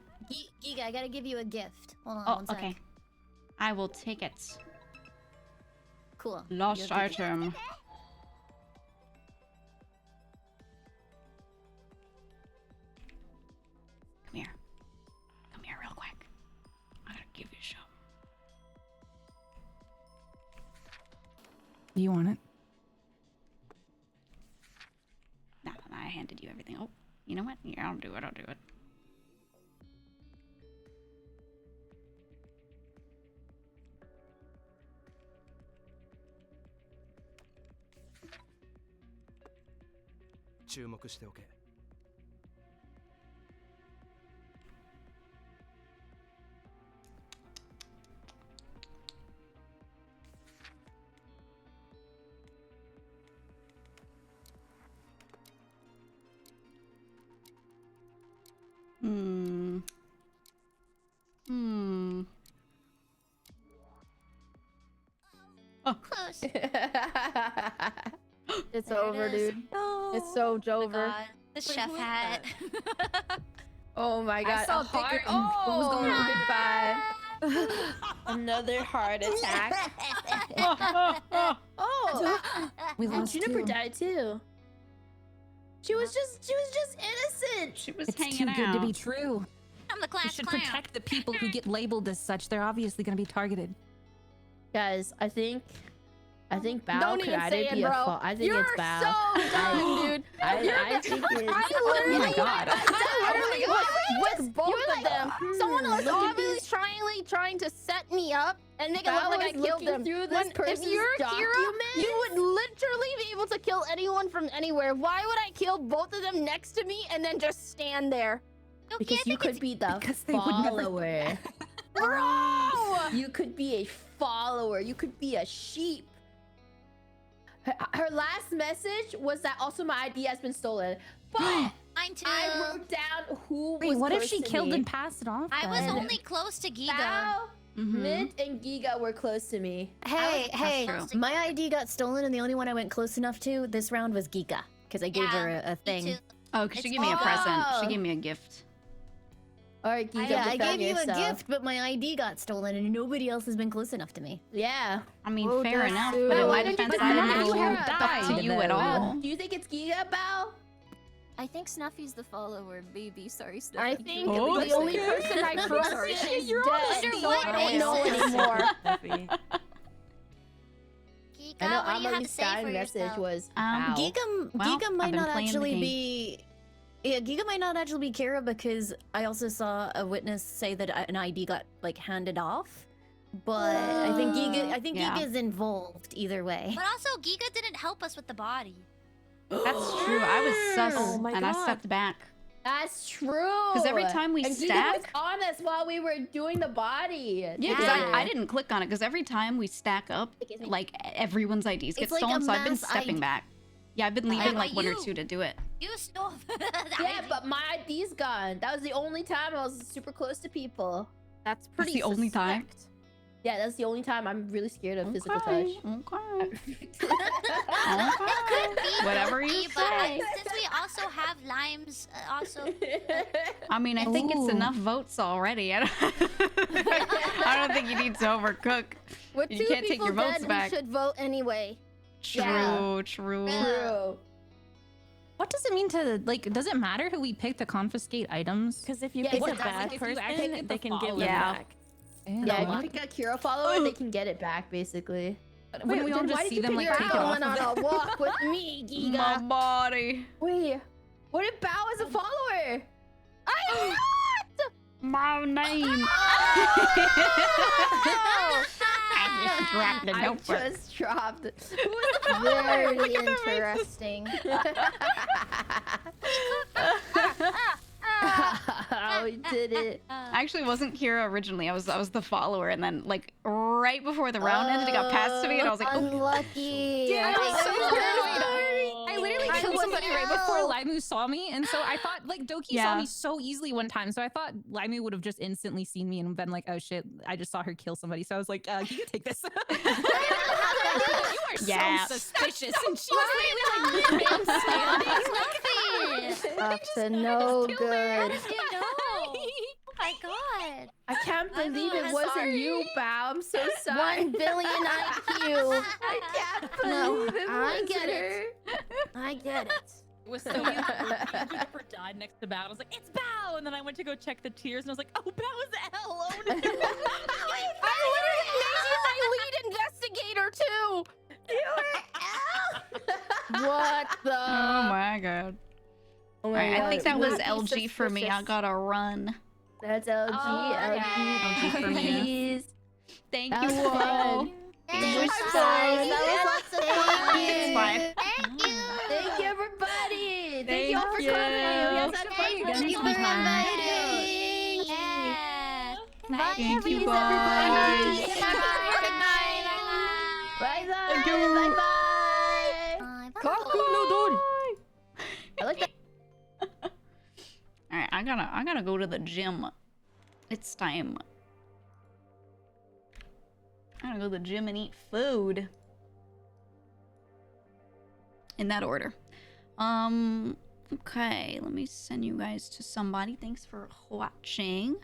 [SPEAKER 18] Giga, I gotta give you a gift. Hold on
[SPEAKER 1] Oh,
[SPEAKER 18] one sec.
[SPEAKER 1] okay. I will take it.
[SPEAKER 18] Cool.
[SPEAKER 1] Lost
[SPEAKER 18] You have to-
[SPEAKER 1] item. Come here. Come here real quick. I gotta give you some.
[SPEAKER 21] Do you want it?
[SPEAKER 1] Nah, I handed you everything. Oh, you know what? Yeah, I'll do it. I'll do it.
[SPEAKER 20] Oh. Close.
[SPEAKER 3] It's
[SPEAKER 20] There
[SPEAKER 3] over,
[SPEAKER 20] it is.
[SPEAKER 3] dude. It's so over.
[SPEAKER 20] God. The chef hat.
[SPEAKER 22] Oh my god.
[SPEAKER 3] I saw
[SPEAKER 22] a heart.
[SPEAKER 3] bigger-
[SPEAKER 22] What was going on?
[SPEAKER 3] God.
[SPEAKER 22] Goodbye. Another heart attack. Oh,
[SPEAKER 21] We lost
[SPEAKER 22] Juniper
[SPEAKER 21] two.
[SPEAKER 22] died too. She was just innocent.
[SPEAKER 1] She was
[SPEAKER 21] It's
[SPEAKER 1] hanging
[SPEAKER 21] too good to be
[SPEAKER 1] out.
[SPEAKER 21] true.
[SPEAKER 20] I'm the class
[SPEAKER 21] We should
[SPEAKER 20] clown.
[SPEAKER 21] protect the people who get labeled as such. They're obviously going to be targeted.
[SPEAKER 22] Guys, I think Bao
[SPEAKER 3] Don't
[SPEAKER 22] could
[SPEAKER 3] even
[SPEAKER 22] either
[SPEAKER 3] say it,
[SPEAKER 22] be a
[SPEAKER 3] bro.
[SPEAKER 22] fault. I think
[SPEAKER 3] You're
[SPEAKER 22] it's Bao.
[SPEAKER 3] so dumb, dude.
[SPEAKER 22] I think it's.
[SPEAKER 3] Oh
[SPEAKER 21] my God.
[SPEAKER 3] I literally was with both
[SPEAKER 22] You're
[SPEAKER 3] of them. Someone was
[SPEAKER 22] look at
[SPEAKER 3] obviously trying to set me up and make it look
[SPEAKER 22] Bao
[SPEAKER 3] like I
[SPEAKER 22] was
[SPEAKER 3] killed
[SPEAKER 22] looking
[SPEAKER 3] them.
[SPEAKER 22] through this
[SPEAKER 3] If
[SPEAKER 22] person's
[SPEAKER 3] you're Kira,
[SPEAKER 22] documents.
[SPEAKER 3] you would literally be able to kill anyone from anywhere. Why would I kill both of them next to me and then just stand there?
[SPEAKER 22] Because you could be the
[SPEAKER 21] Because they would never-
[SPEAKER 22] follower.
[SPEAKER 3] Bro!
[SPEAKER 22] You could be a follower. You could be a sheep. Her last message was that also my ID has been stolen. But
[SPEAKER 20] Mine too.
[SPEAKER 22] I wrote down who
[SPEAKER 21] Wait,
[SPEAKER 22] was
[SPEAKER 21] what if
[SPEAKER 22] close
[SPEAKER 21] she
[SPEAKER 22] to
[SPEAKER 21] killed
[SPEAKER 22] me.
[SPEAKER 21] and passed it off?
[SPEAKER 20] I was
[SPEAKER 21] then?
[SPEAKER 20] only close to Giga.
[SPEAKER 22] Bao, Mint, and Giga were close to me.
[SPEAKER 18] Hey, hey,
[SPEAKER 1] true.
[SPEAKER 18] my ID got stolen, and the only one I went close enough to this round was Giga, because I gave her a
[SPEAKER 20] Me
[SPEAKER 18] thing.
[SPEAKER 20] too.
[SPEAKER 1] Oh, because she
[SPEAKER 20] It's
[SPEAKER 1] gave me a present. She
[SPEAKER 22] all-
[SPEAKER 1] gave me a gift.
[SPEAKER 22] All right, Giga,
[SPEAKER 18] Yeah, I
[SPEAKER 22] defend
[SPEAKER 18] gave you a
[SPEAKER 22] yourself.
[SPEAKER 18] gift, but my ID got stolen, and nobody else has been close enough to me.
[SPEAKER 22] Yeah.
[SPEAKER 1] I mean,
[SPEAKER 3] Oh,
[SPEAKER 1] fair
[SPEAKER 3] that's
[SPEAKER 1] enough,
[SPEAKER 3] true.
[SPEAKER 1] but in
[SPEAKER 3] Bao,
[SPEAKER 1] my
[SPEAKER 3] why didn't you
[SPEAKER 1] defense,
[SPEAKER 3] just
[SPEAKER 1] I didn't
[SPEAKER 3] not
[SPEAKER 1] know
[SPEAKER 3] share
[SPEAKER 1] who
[SPEAKER 3] it?
[SPEAKER 1] died to you at all.
[SPEAKER 22] Do you think it's Giga, Bao?
[SPEAKER 2] I think Snuffy's the follower, baby. Sorry, Snuffy.
[SPEAKER 3] I think
[SPEAKER 1] Oh,
[SPEAKER 3] the only
[SPEAKER 1] okay.
[SPEAKER 3] person I trusted is
[SPEAKER 22] You're
[SPEAKER 3] dead,
[SPEAKER 20] Wonder
[SPEAKER 3] so
[SPEAKER 20] what
[SPEAKER 3] I don't
[SPEAKER 20] is.
[SPEAKER 3] know anymore.
[SPEAKER 20] Giga,
[SPEAKER 22] I know
[SPEAKER 20] what do you have to
[SPEAKER 22] Amelie's
[SPEAKER 20] say for
[SPEAKER 22] dying message
[SPEAKER 20] yourself?
[SPEAKER 22] was
[SPEAKER 1] Um,
[SPEAKER 22] Bao.
[SPEAKER 18] Giga,
[SPEAKER 1] Well,
[SPEAKER 18] Giga
[SPEAKER 1] I've
[SPEAKER 18] might
[SPEAKER 1] been
[SPEAKER 18] not
[SPEAKER 1] playing the
[SPEAKER 18] actually
[SPEAKER 1] game.
[SPEAKER 18] be. Yeah, Giga might not actually be Kira because I also saw a witness say that an ID got like handed off. But I think
[SPEAKER 1] Yeah.
[SPEAKER 18] Giga's involved either way.
[SPEAKER 20] But also, Giga didn't help us with the body.
[SPEAKER 1] That's true. I was sus
[SPEAKER 21] Oh my
[SPEAKER 1] and I
[SPEAKER 21] God.
[SPEAKER 1] stepped back.
[SPEAKER 22] That's true.
[SPEAKER 1] 'Cause every time we
[SPEAKER 22] and Giga was
[SPEAKER 1] stack-
[SPEAKER 22] on us while we were doing the body.
[SPEAKER 1] Yeah, because I didn't click on it because every time we stack up, like everyone's IDs get
[SPEAKER 18] It's like
[SPEAKER 1] stolen,
[SPEAKER 18] a
[SPEAKER 1] so I've been
[SPEAKER 18] mass
[SPEAKER 1] stepping
[SPEAKER 18] ID.
[SPEAKER 1] back. Yeah, I've been leaving
[SPEAKER 20] but
[SPEAKER 1] like one or
[SPEAKER 20] you-
[SPEAKER 1] two to do it.
[SPEAKER 20] You stole.
[SPEAKER 22] Yeah, but my ID's gone. That was the only time I was super close to people.
[SPEAKER 3] That's
[SPEAKER 1] That's
[SPEAKER 3] pretty
[SPEAKER 1] the only time.
[SPEAKER 3] suspect.
[SPEAKER 22] Yeah, that's the only time I'm really scared of physical
[SPEAKER 1] Okay,
[SPEAKER 22] touch.
[SPEAKER 1] okay.
[SPEAKER 20] Could be
[SPEAKER 1] Whatever
[SPEAKER 20] Loki,
[SPEAKER 1] you
[SPEAKER 20] but
[SPEAKER 1] say.
[SPEAKER 20] since we also have limes, also.
[SPEAKER 1] I mean, I think it's
[SPEAKER 21] Ooh.
[SPEAKER 1] enough votes already. I don't, I don't think you need to overcook.
[SPEAKER 3] With
[SPEAKER 1] You
[SPEAKER 3] two
[SPEAKER 1] can't take
[SPEAKER 3] people
[SPEAKER 1] your votes
[SPEAKER 3] dead,
[SPEAKER 1] back.
[SPEAKER 3] we should vote anyway.
[SPEAKER 1] True,
[SPEAKER 22] Yeah.
[SPEAKER 1] true.
[SPEAKER 22] True.
[SPEAKER 21] What does it mean to, like, does it matter who we pick to confiscate items?
[SPEAKER 5] Because if you
[SPEAKER 22] Yeah,
[SPEAKER 5] pick
[SPEAKER 22] if
[SPEAKER 5] a
[SPEAKER 22] it's
[SPEAKER 5] bad
[SPEAKER 22] like if you
[SPEAKER 5] person,
[SPEAKER 22] actually pick
[SPEAKER 5] they
[SPEAKER 22] the
[SPEAKER 5] can give
[SPEAKER 22] follower.
[SPEAKER 5] them
[SPEAKER 1] Yeah.
[SPEAKER 5] back.
[SPEAKER 22] Yeah, if you pick a Kira follower, they can get it back, basically.
[SPEAKER 21] Wouldn't we all
[SPEAKER 22] then why
[SPEAKER 21] just
[SPEAKER 22] did
[SPEAKER 21] see
[SPEAKER 22] you
[SPEAKER 21] them,
[SPEAKER 22] pick
[SPEAKER 21] like,
[SPEAKER 22] your
[SPEAKER 21] take it
[SPEAKER 22] owl?
[SPEAKER 21] off
[SPEAKER 3] Going
[SPEAKER 21] of
[SPEAKER 3] on
[SPEAKER 21] them?
[SPEAKER 3] a walk with me,
[SPEAKER 1] My
[SPEAKER 3] Giga.
[SPEAKER 1] body.
[SPEAKER 22] Wait, What if Bao is a follower?
[SPEAKER 3] I am not!
[SPEAKER 1] My name.
[SPEAKER 22] I
[SPEAKER 1] just dropped the notebook.
[SPEAKER 22] I just dropped.
[SPEAKER 3] Very interesting.
[SPEAKER 22] Oh, we did it.
[SPEAKER 1] I actually wasn't Kira originally. I was the follower, and then like right before the round ended, it got passed to me, and I was like, "Oh,
[SPEAKER 3] unlucky.
[SPEAKER 21] Yeah, I was so paranoid. I literally
[SPEAKER 3] I
[SPEAKER 21] killed
[SPEAKER 3] was
[SPEAKER 21] somebody right before Limu saw me, and so I thought like Doki
[SPEAKER 1] Yeah.
[SPEAKER 21] saw me so easily one time, so I thought Limu would have just instantly seen me and been like, "Oh shit, I just saw her kill somebody." So I was like, "You can take this." You are
[SPEAKER 1] Yeah.
[SPEAKER 21] so suspicious, and she was literally like, "Man, standing."
[SPEAKER 3] Up to no good.
[SPEAKER 20] Oh my god.
[SPEAKER 22] I can't believe it wasn't you, Bao. I'm so sorry.
[SPEAKER 3] 1 billion IQ.
[SPEAKER 22] I can't
[SPEAKER 3] No,
[SPEAKER 22] believe it
[SPEAKER 3] I
[SPEAKER 22] was
[SPEAKER 3] get
[SPEAKER 22] her.
[SPEAKER 3] it. I get it.
[SPEAKER 17] It was so easy. Whoever died next to Bao, I was like, it's Bao! And then I went to go check the tears, and I was like, oh, Bao is L. Oh, no.
[SPEAKER 3] I literally made you my lead investigator too. What the?
[SPEAKER 1] oh my god."
[SPEAKER 22] Oh
[SPEAKER 1] Alright, I think that was
[SPEAKER 22] Really
[SPEAKER 1] LG for me. I
[SPEAKER 22] suspicious.
[SPEAKER 1] gotta run.
[SPEAKER 22] That's LG.
[SPEAKER 1] LG for me.
[SPEAKER 22] Please.
[SPEAKER 1] Thank
[SPEAKER 22] That
[SPEAKER 1] you
[SPEAKER 22] was
[SPEAKER 1] all.
[SPEAKER 22] fun.
[SPEAKER 3] Thanks,
[SPEAKER 22] We're
[SPEAKER 3] guys. That was lots of fun.
[SPEAKER 1] It's fine.
[SPEAKER 3] Thank you.
[SPEAKER 22] Thank you, everybody. Thank you all for
[SPEAKER 1] Thank
[SPEAKER 22] coming.
[SPEAKER 1] you.
[SPEAKER 22] We had such fun.
[SPEAKER 3] Thank
[SPEAKER 22] Thank
[SPEAKER 3] you
[SPEAKER 22] you
[SPEAKER 3] for
[SPEAKER 22] for
[SPEAKER 3] inviting.
[SPEAKER 20] Yeah.
[SPEAKER 3] Bye,
[SPEAKER 1] Thank you,
[SPEAKER 3] everybody.
[SPEAKER 1] guys.
[SPEAKER 3] Good night.
[SPEAKER 22] Bye, guys.
[SPEAKER 1] Thank you.
[SPEAKER 22] Bye, bye.
[SPEAKER 3] Bye.
[SPEAKER 22] I like that.
[SPEAKER 1] Alright, I gotta go to the gym. It's time. I gotta go to the gym and eat food. In that order. Okay, let me send you guys to somebody. Thanks for watching.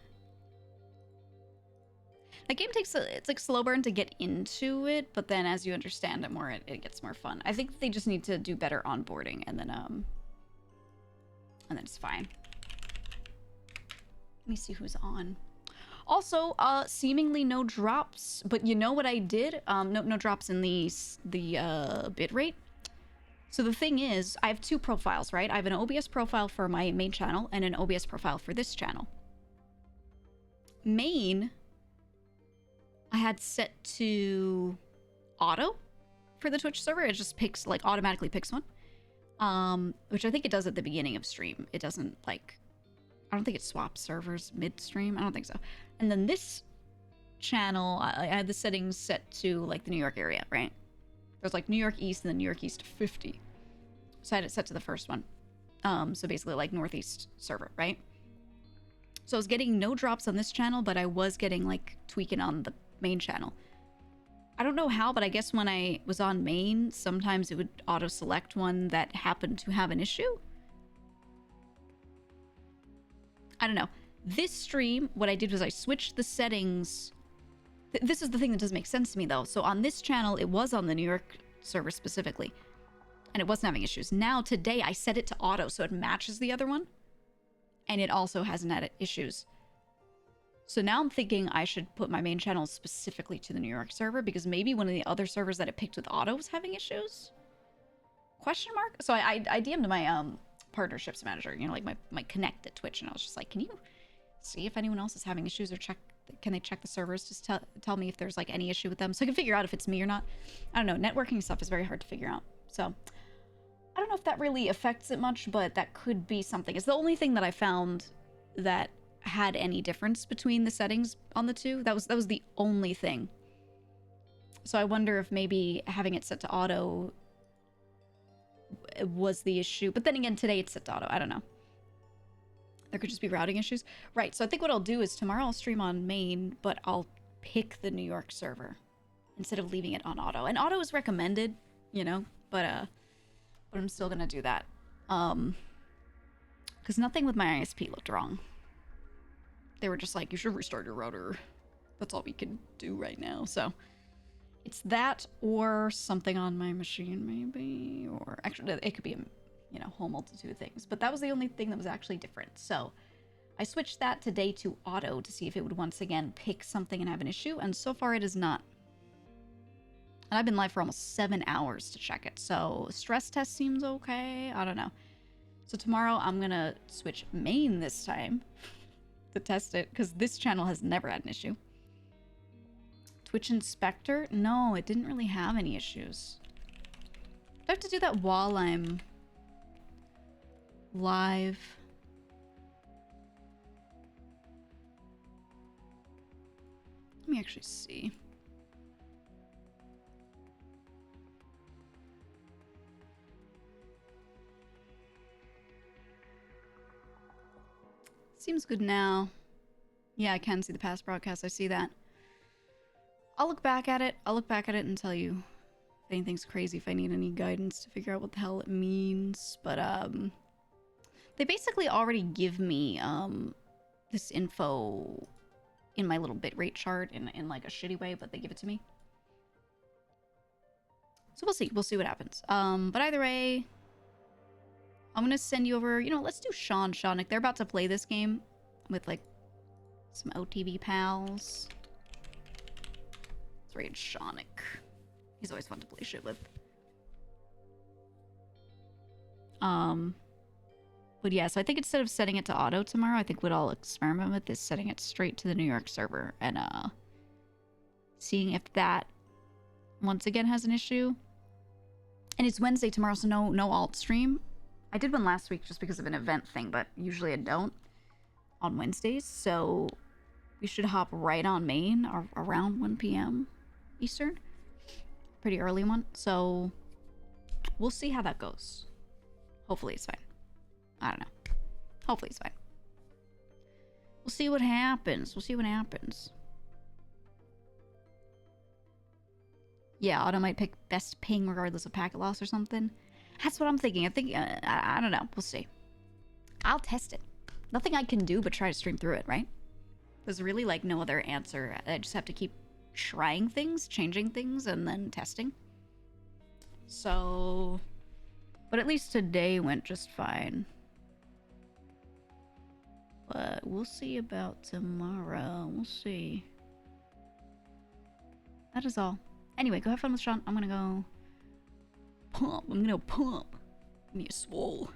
[SPEAKER 1] That game takes it's like slow burn to get into it, but then as you understand it more, it gets more fun. I think they just need to do better onboarding, and then it's fine. Let me see who's on. Also, seemingly no drops, but you know what I did? No drops in the bitrate. So the thing is, I have two profiles, right? I have an OBS profile for my main channel and an OBS profile for this channel. Main, I had set to auto for the Twitch server. It just picks, like, automatically picks one. Which I think it does at the beginning of stream. It doesn't, like, I don't think it swaps servers mid-stream. I don't think so. And then this channel, I had the settings set to, like, the New York area, right? There's, like, New York East and then New York East 50. So I had it set to the first one. So basically, like, Northeast server, right? So I was getting no drops on this channel, but I was getting, like, tweaking on the main channel. I don't know how, but I guess when I was on main, sometimes it would auto-select one that happened to have an issue. I don't know. This stream, what I did was I switched the settings. This is the thing that doesn't make sense to me, though. So on this channel, it was on the New York server specifically, and it wasn't having issues. Now, today, I set it to auto, so it matches the other one, and it also hasn't had issues. So now I'm thinking I should put my main channel specifically to the New York server, because maybe one of the other servers that it picked with auto was having issues? Question mark? So I DM'd my partnerships manager, you know, like my connect at Twitch, and I was just like, can you see if anyone else is having issues, or can they check the servers? Just tell me if there's like any issue with them, so I can figure out if it's me or not. I don't know, networking stuff is very hard to figure out. So I don't know if that really affects it much, but that could be something. It's the only thing that I found that had any difference between the settings on the two. That was the only thing. So I wonder if maybe having it set to auto was the issue. But then again, today it's set to auto. I don't know. There could just be routing issues. Right, so I think what I'll do is tomorrow I'll stream on main, but I'll pick the New York server instead of leaving it on auto. And auto is recommended, you know, but I'm still gonna do that. Because nothing with my ISP looked wrong. They were just like, you should restart your router. That's all we can do right now. So it's that or something on my machine, maybe. Or actually, it could be a, you know, whole multitude of things. But that was the only thing that was actually different. So I switched that today to auto to see if it would once again pick something and have an issue. And so far it is not. And I've been live for almost 7 hours to check it. So stress test seems okay. I don't know. So tomorrow I'm gonna switch main this time to test it because this channel has never had an issue. Twitch Inspector? No, it didn't really have any issues. I have to do that while I'm live. Let me actually see. Seems good now. Yeah, I can see the past broadcast. I see that. I'll look back at it. I'll look back at it and tell you if anything's crazy, if I need any guidance to figure out what the hell it means. But, they basically already give me, this info in my little bitrate chart in like a shitty way, but they give it to me. So we'll see. We'll see what happens. But either way, I'm gonna send you over, you know, let's do Shawnick. They're about to play this game with, like, some OTV pals. Let's raid Shawnick. He's always fun to play shit with. But yeah, so I think instead of setting it to auto tomorrow, I think what I'll experiment with is setting it straight to the New York server and, seeing if that once again has an issue. And it's Wednesday tomorrow, so no alt stream. I did one last week just because of an event thing, but usually I don't on Wednesdays. So we should hop right on main or around 1 p.m. Eastern. Pretty early one. So we'll see how that goes. Hopefully it's fine. I don't know. Hopefully it's fine. We'll see what happens. We'll see what happens. Yeah, Auto might pick best ping regardless of packet loss or something. That's what I'm thinking. I think, I don't know. We'll see. I'll test it. Nothing I can do but try to stream through it, right? There's really, like, no other answer. I just have to keep trying things, changing things, and then testing. So... But at least today went just fine. But we'll see about tomorrow. We'll see. That is all. Anyway, go have fun with Sean. I'm gonna go pump. I'm gonna pump. Give me a swole.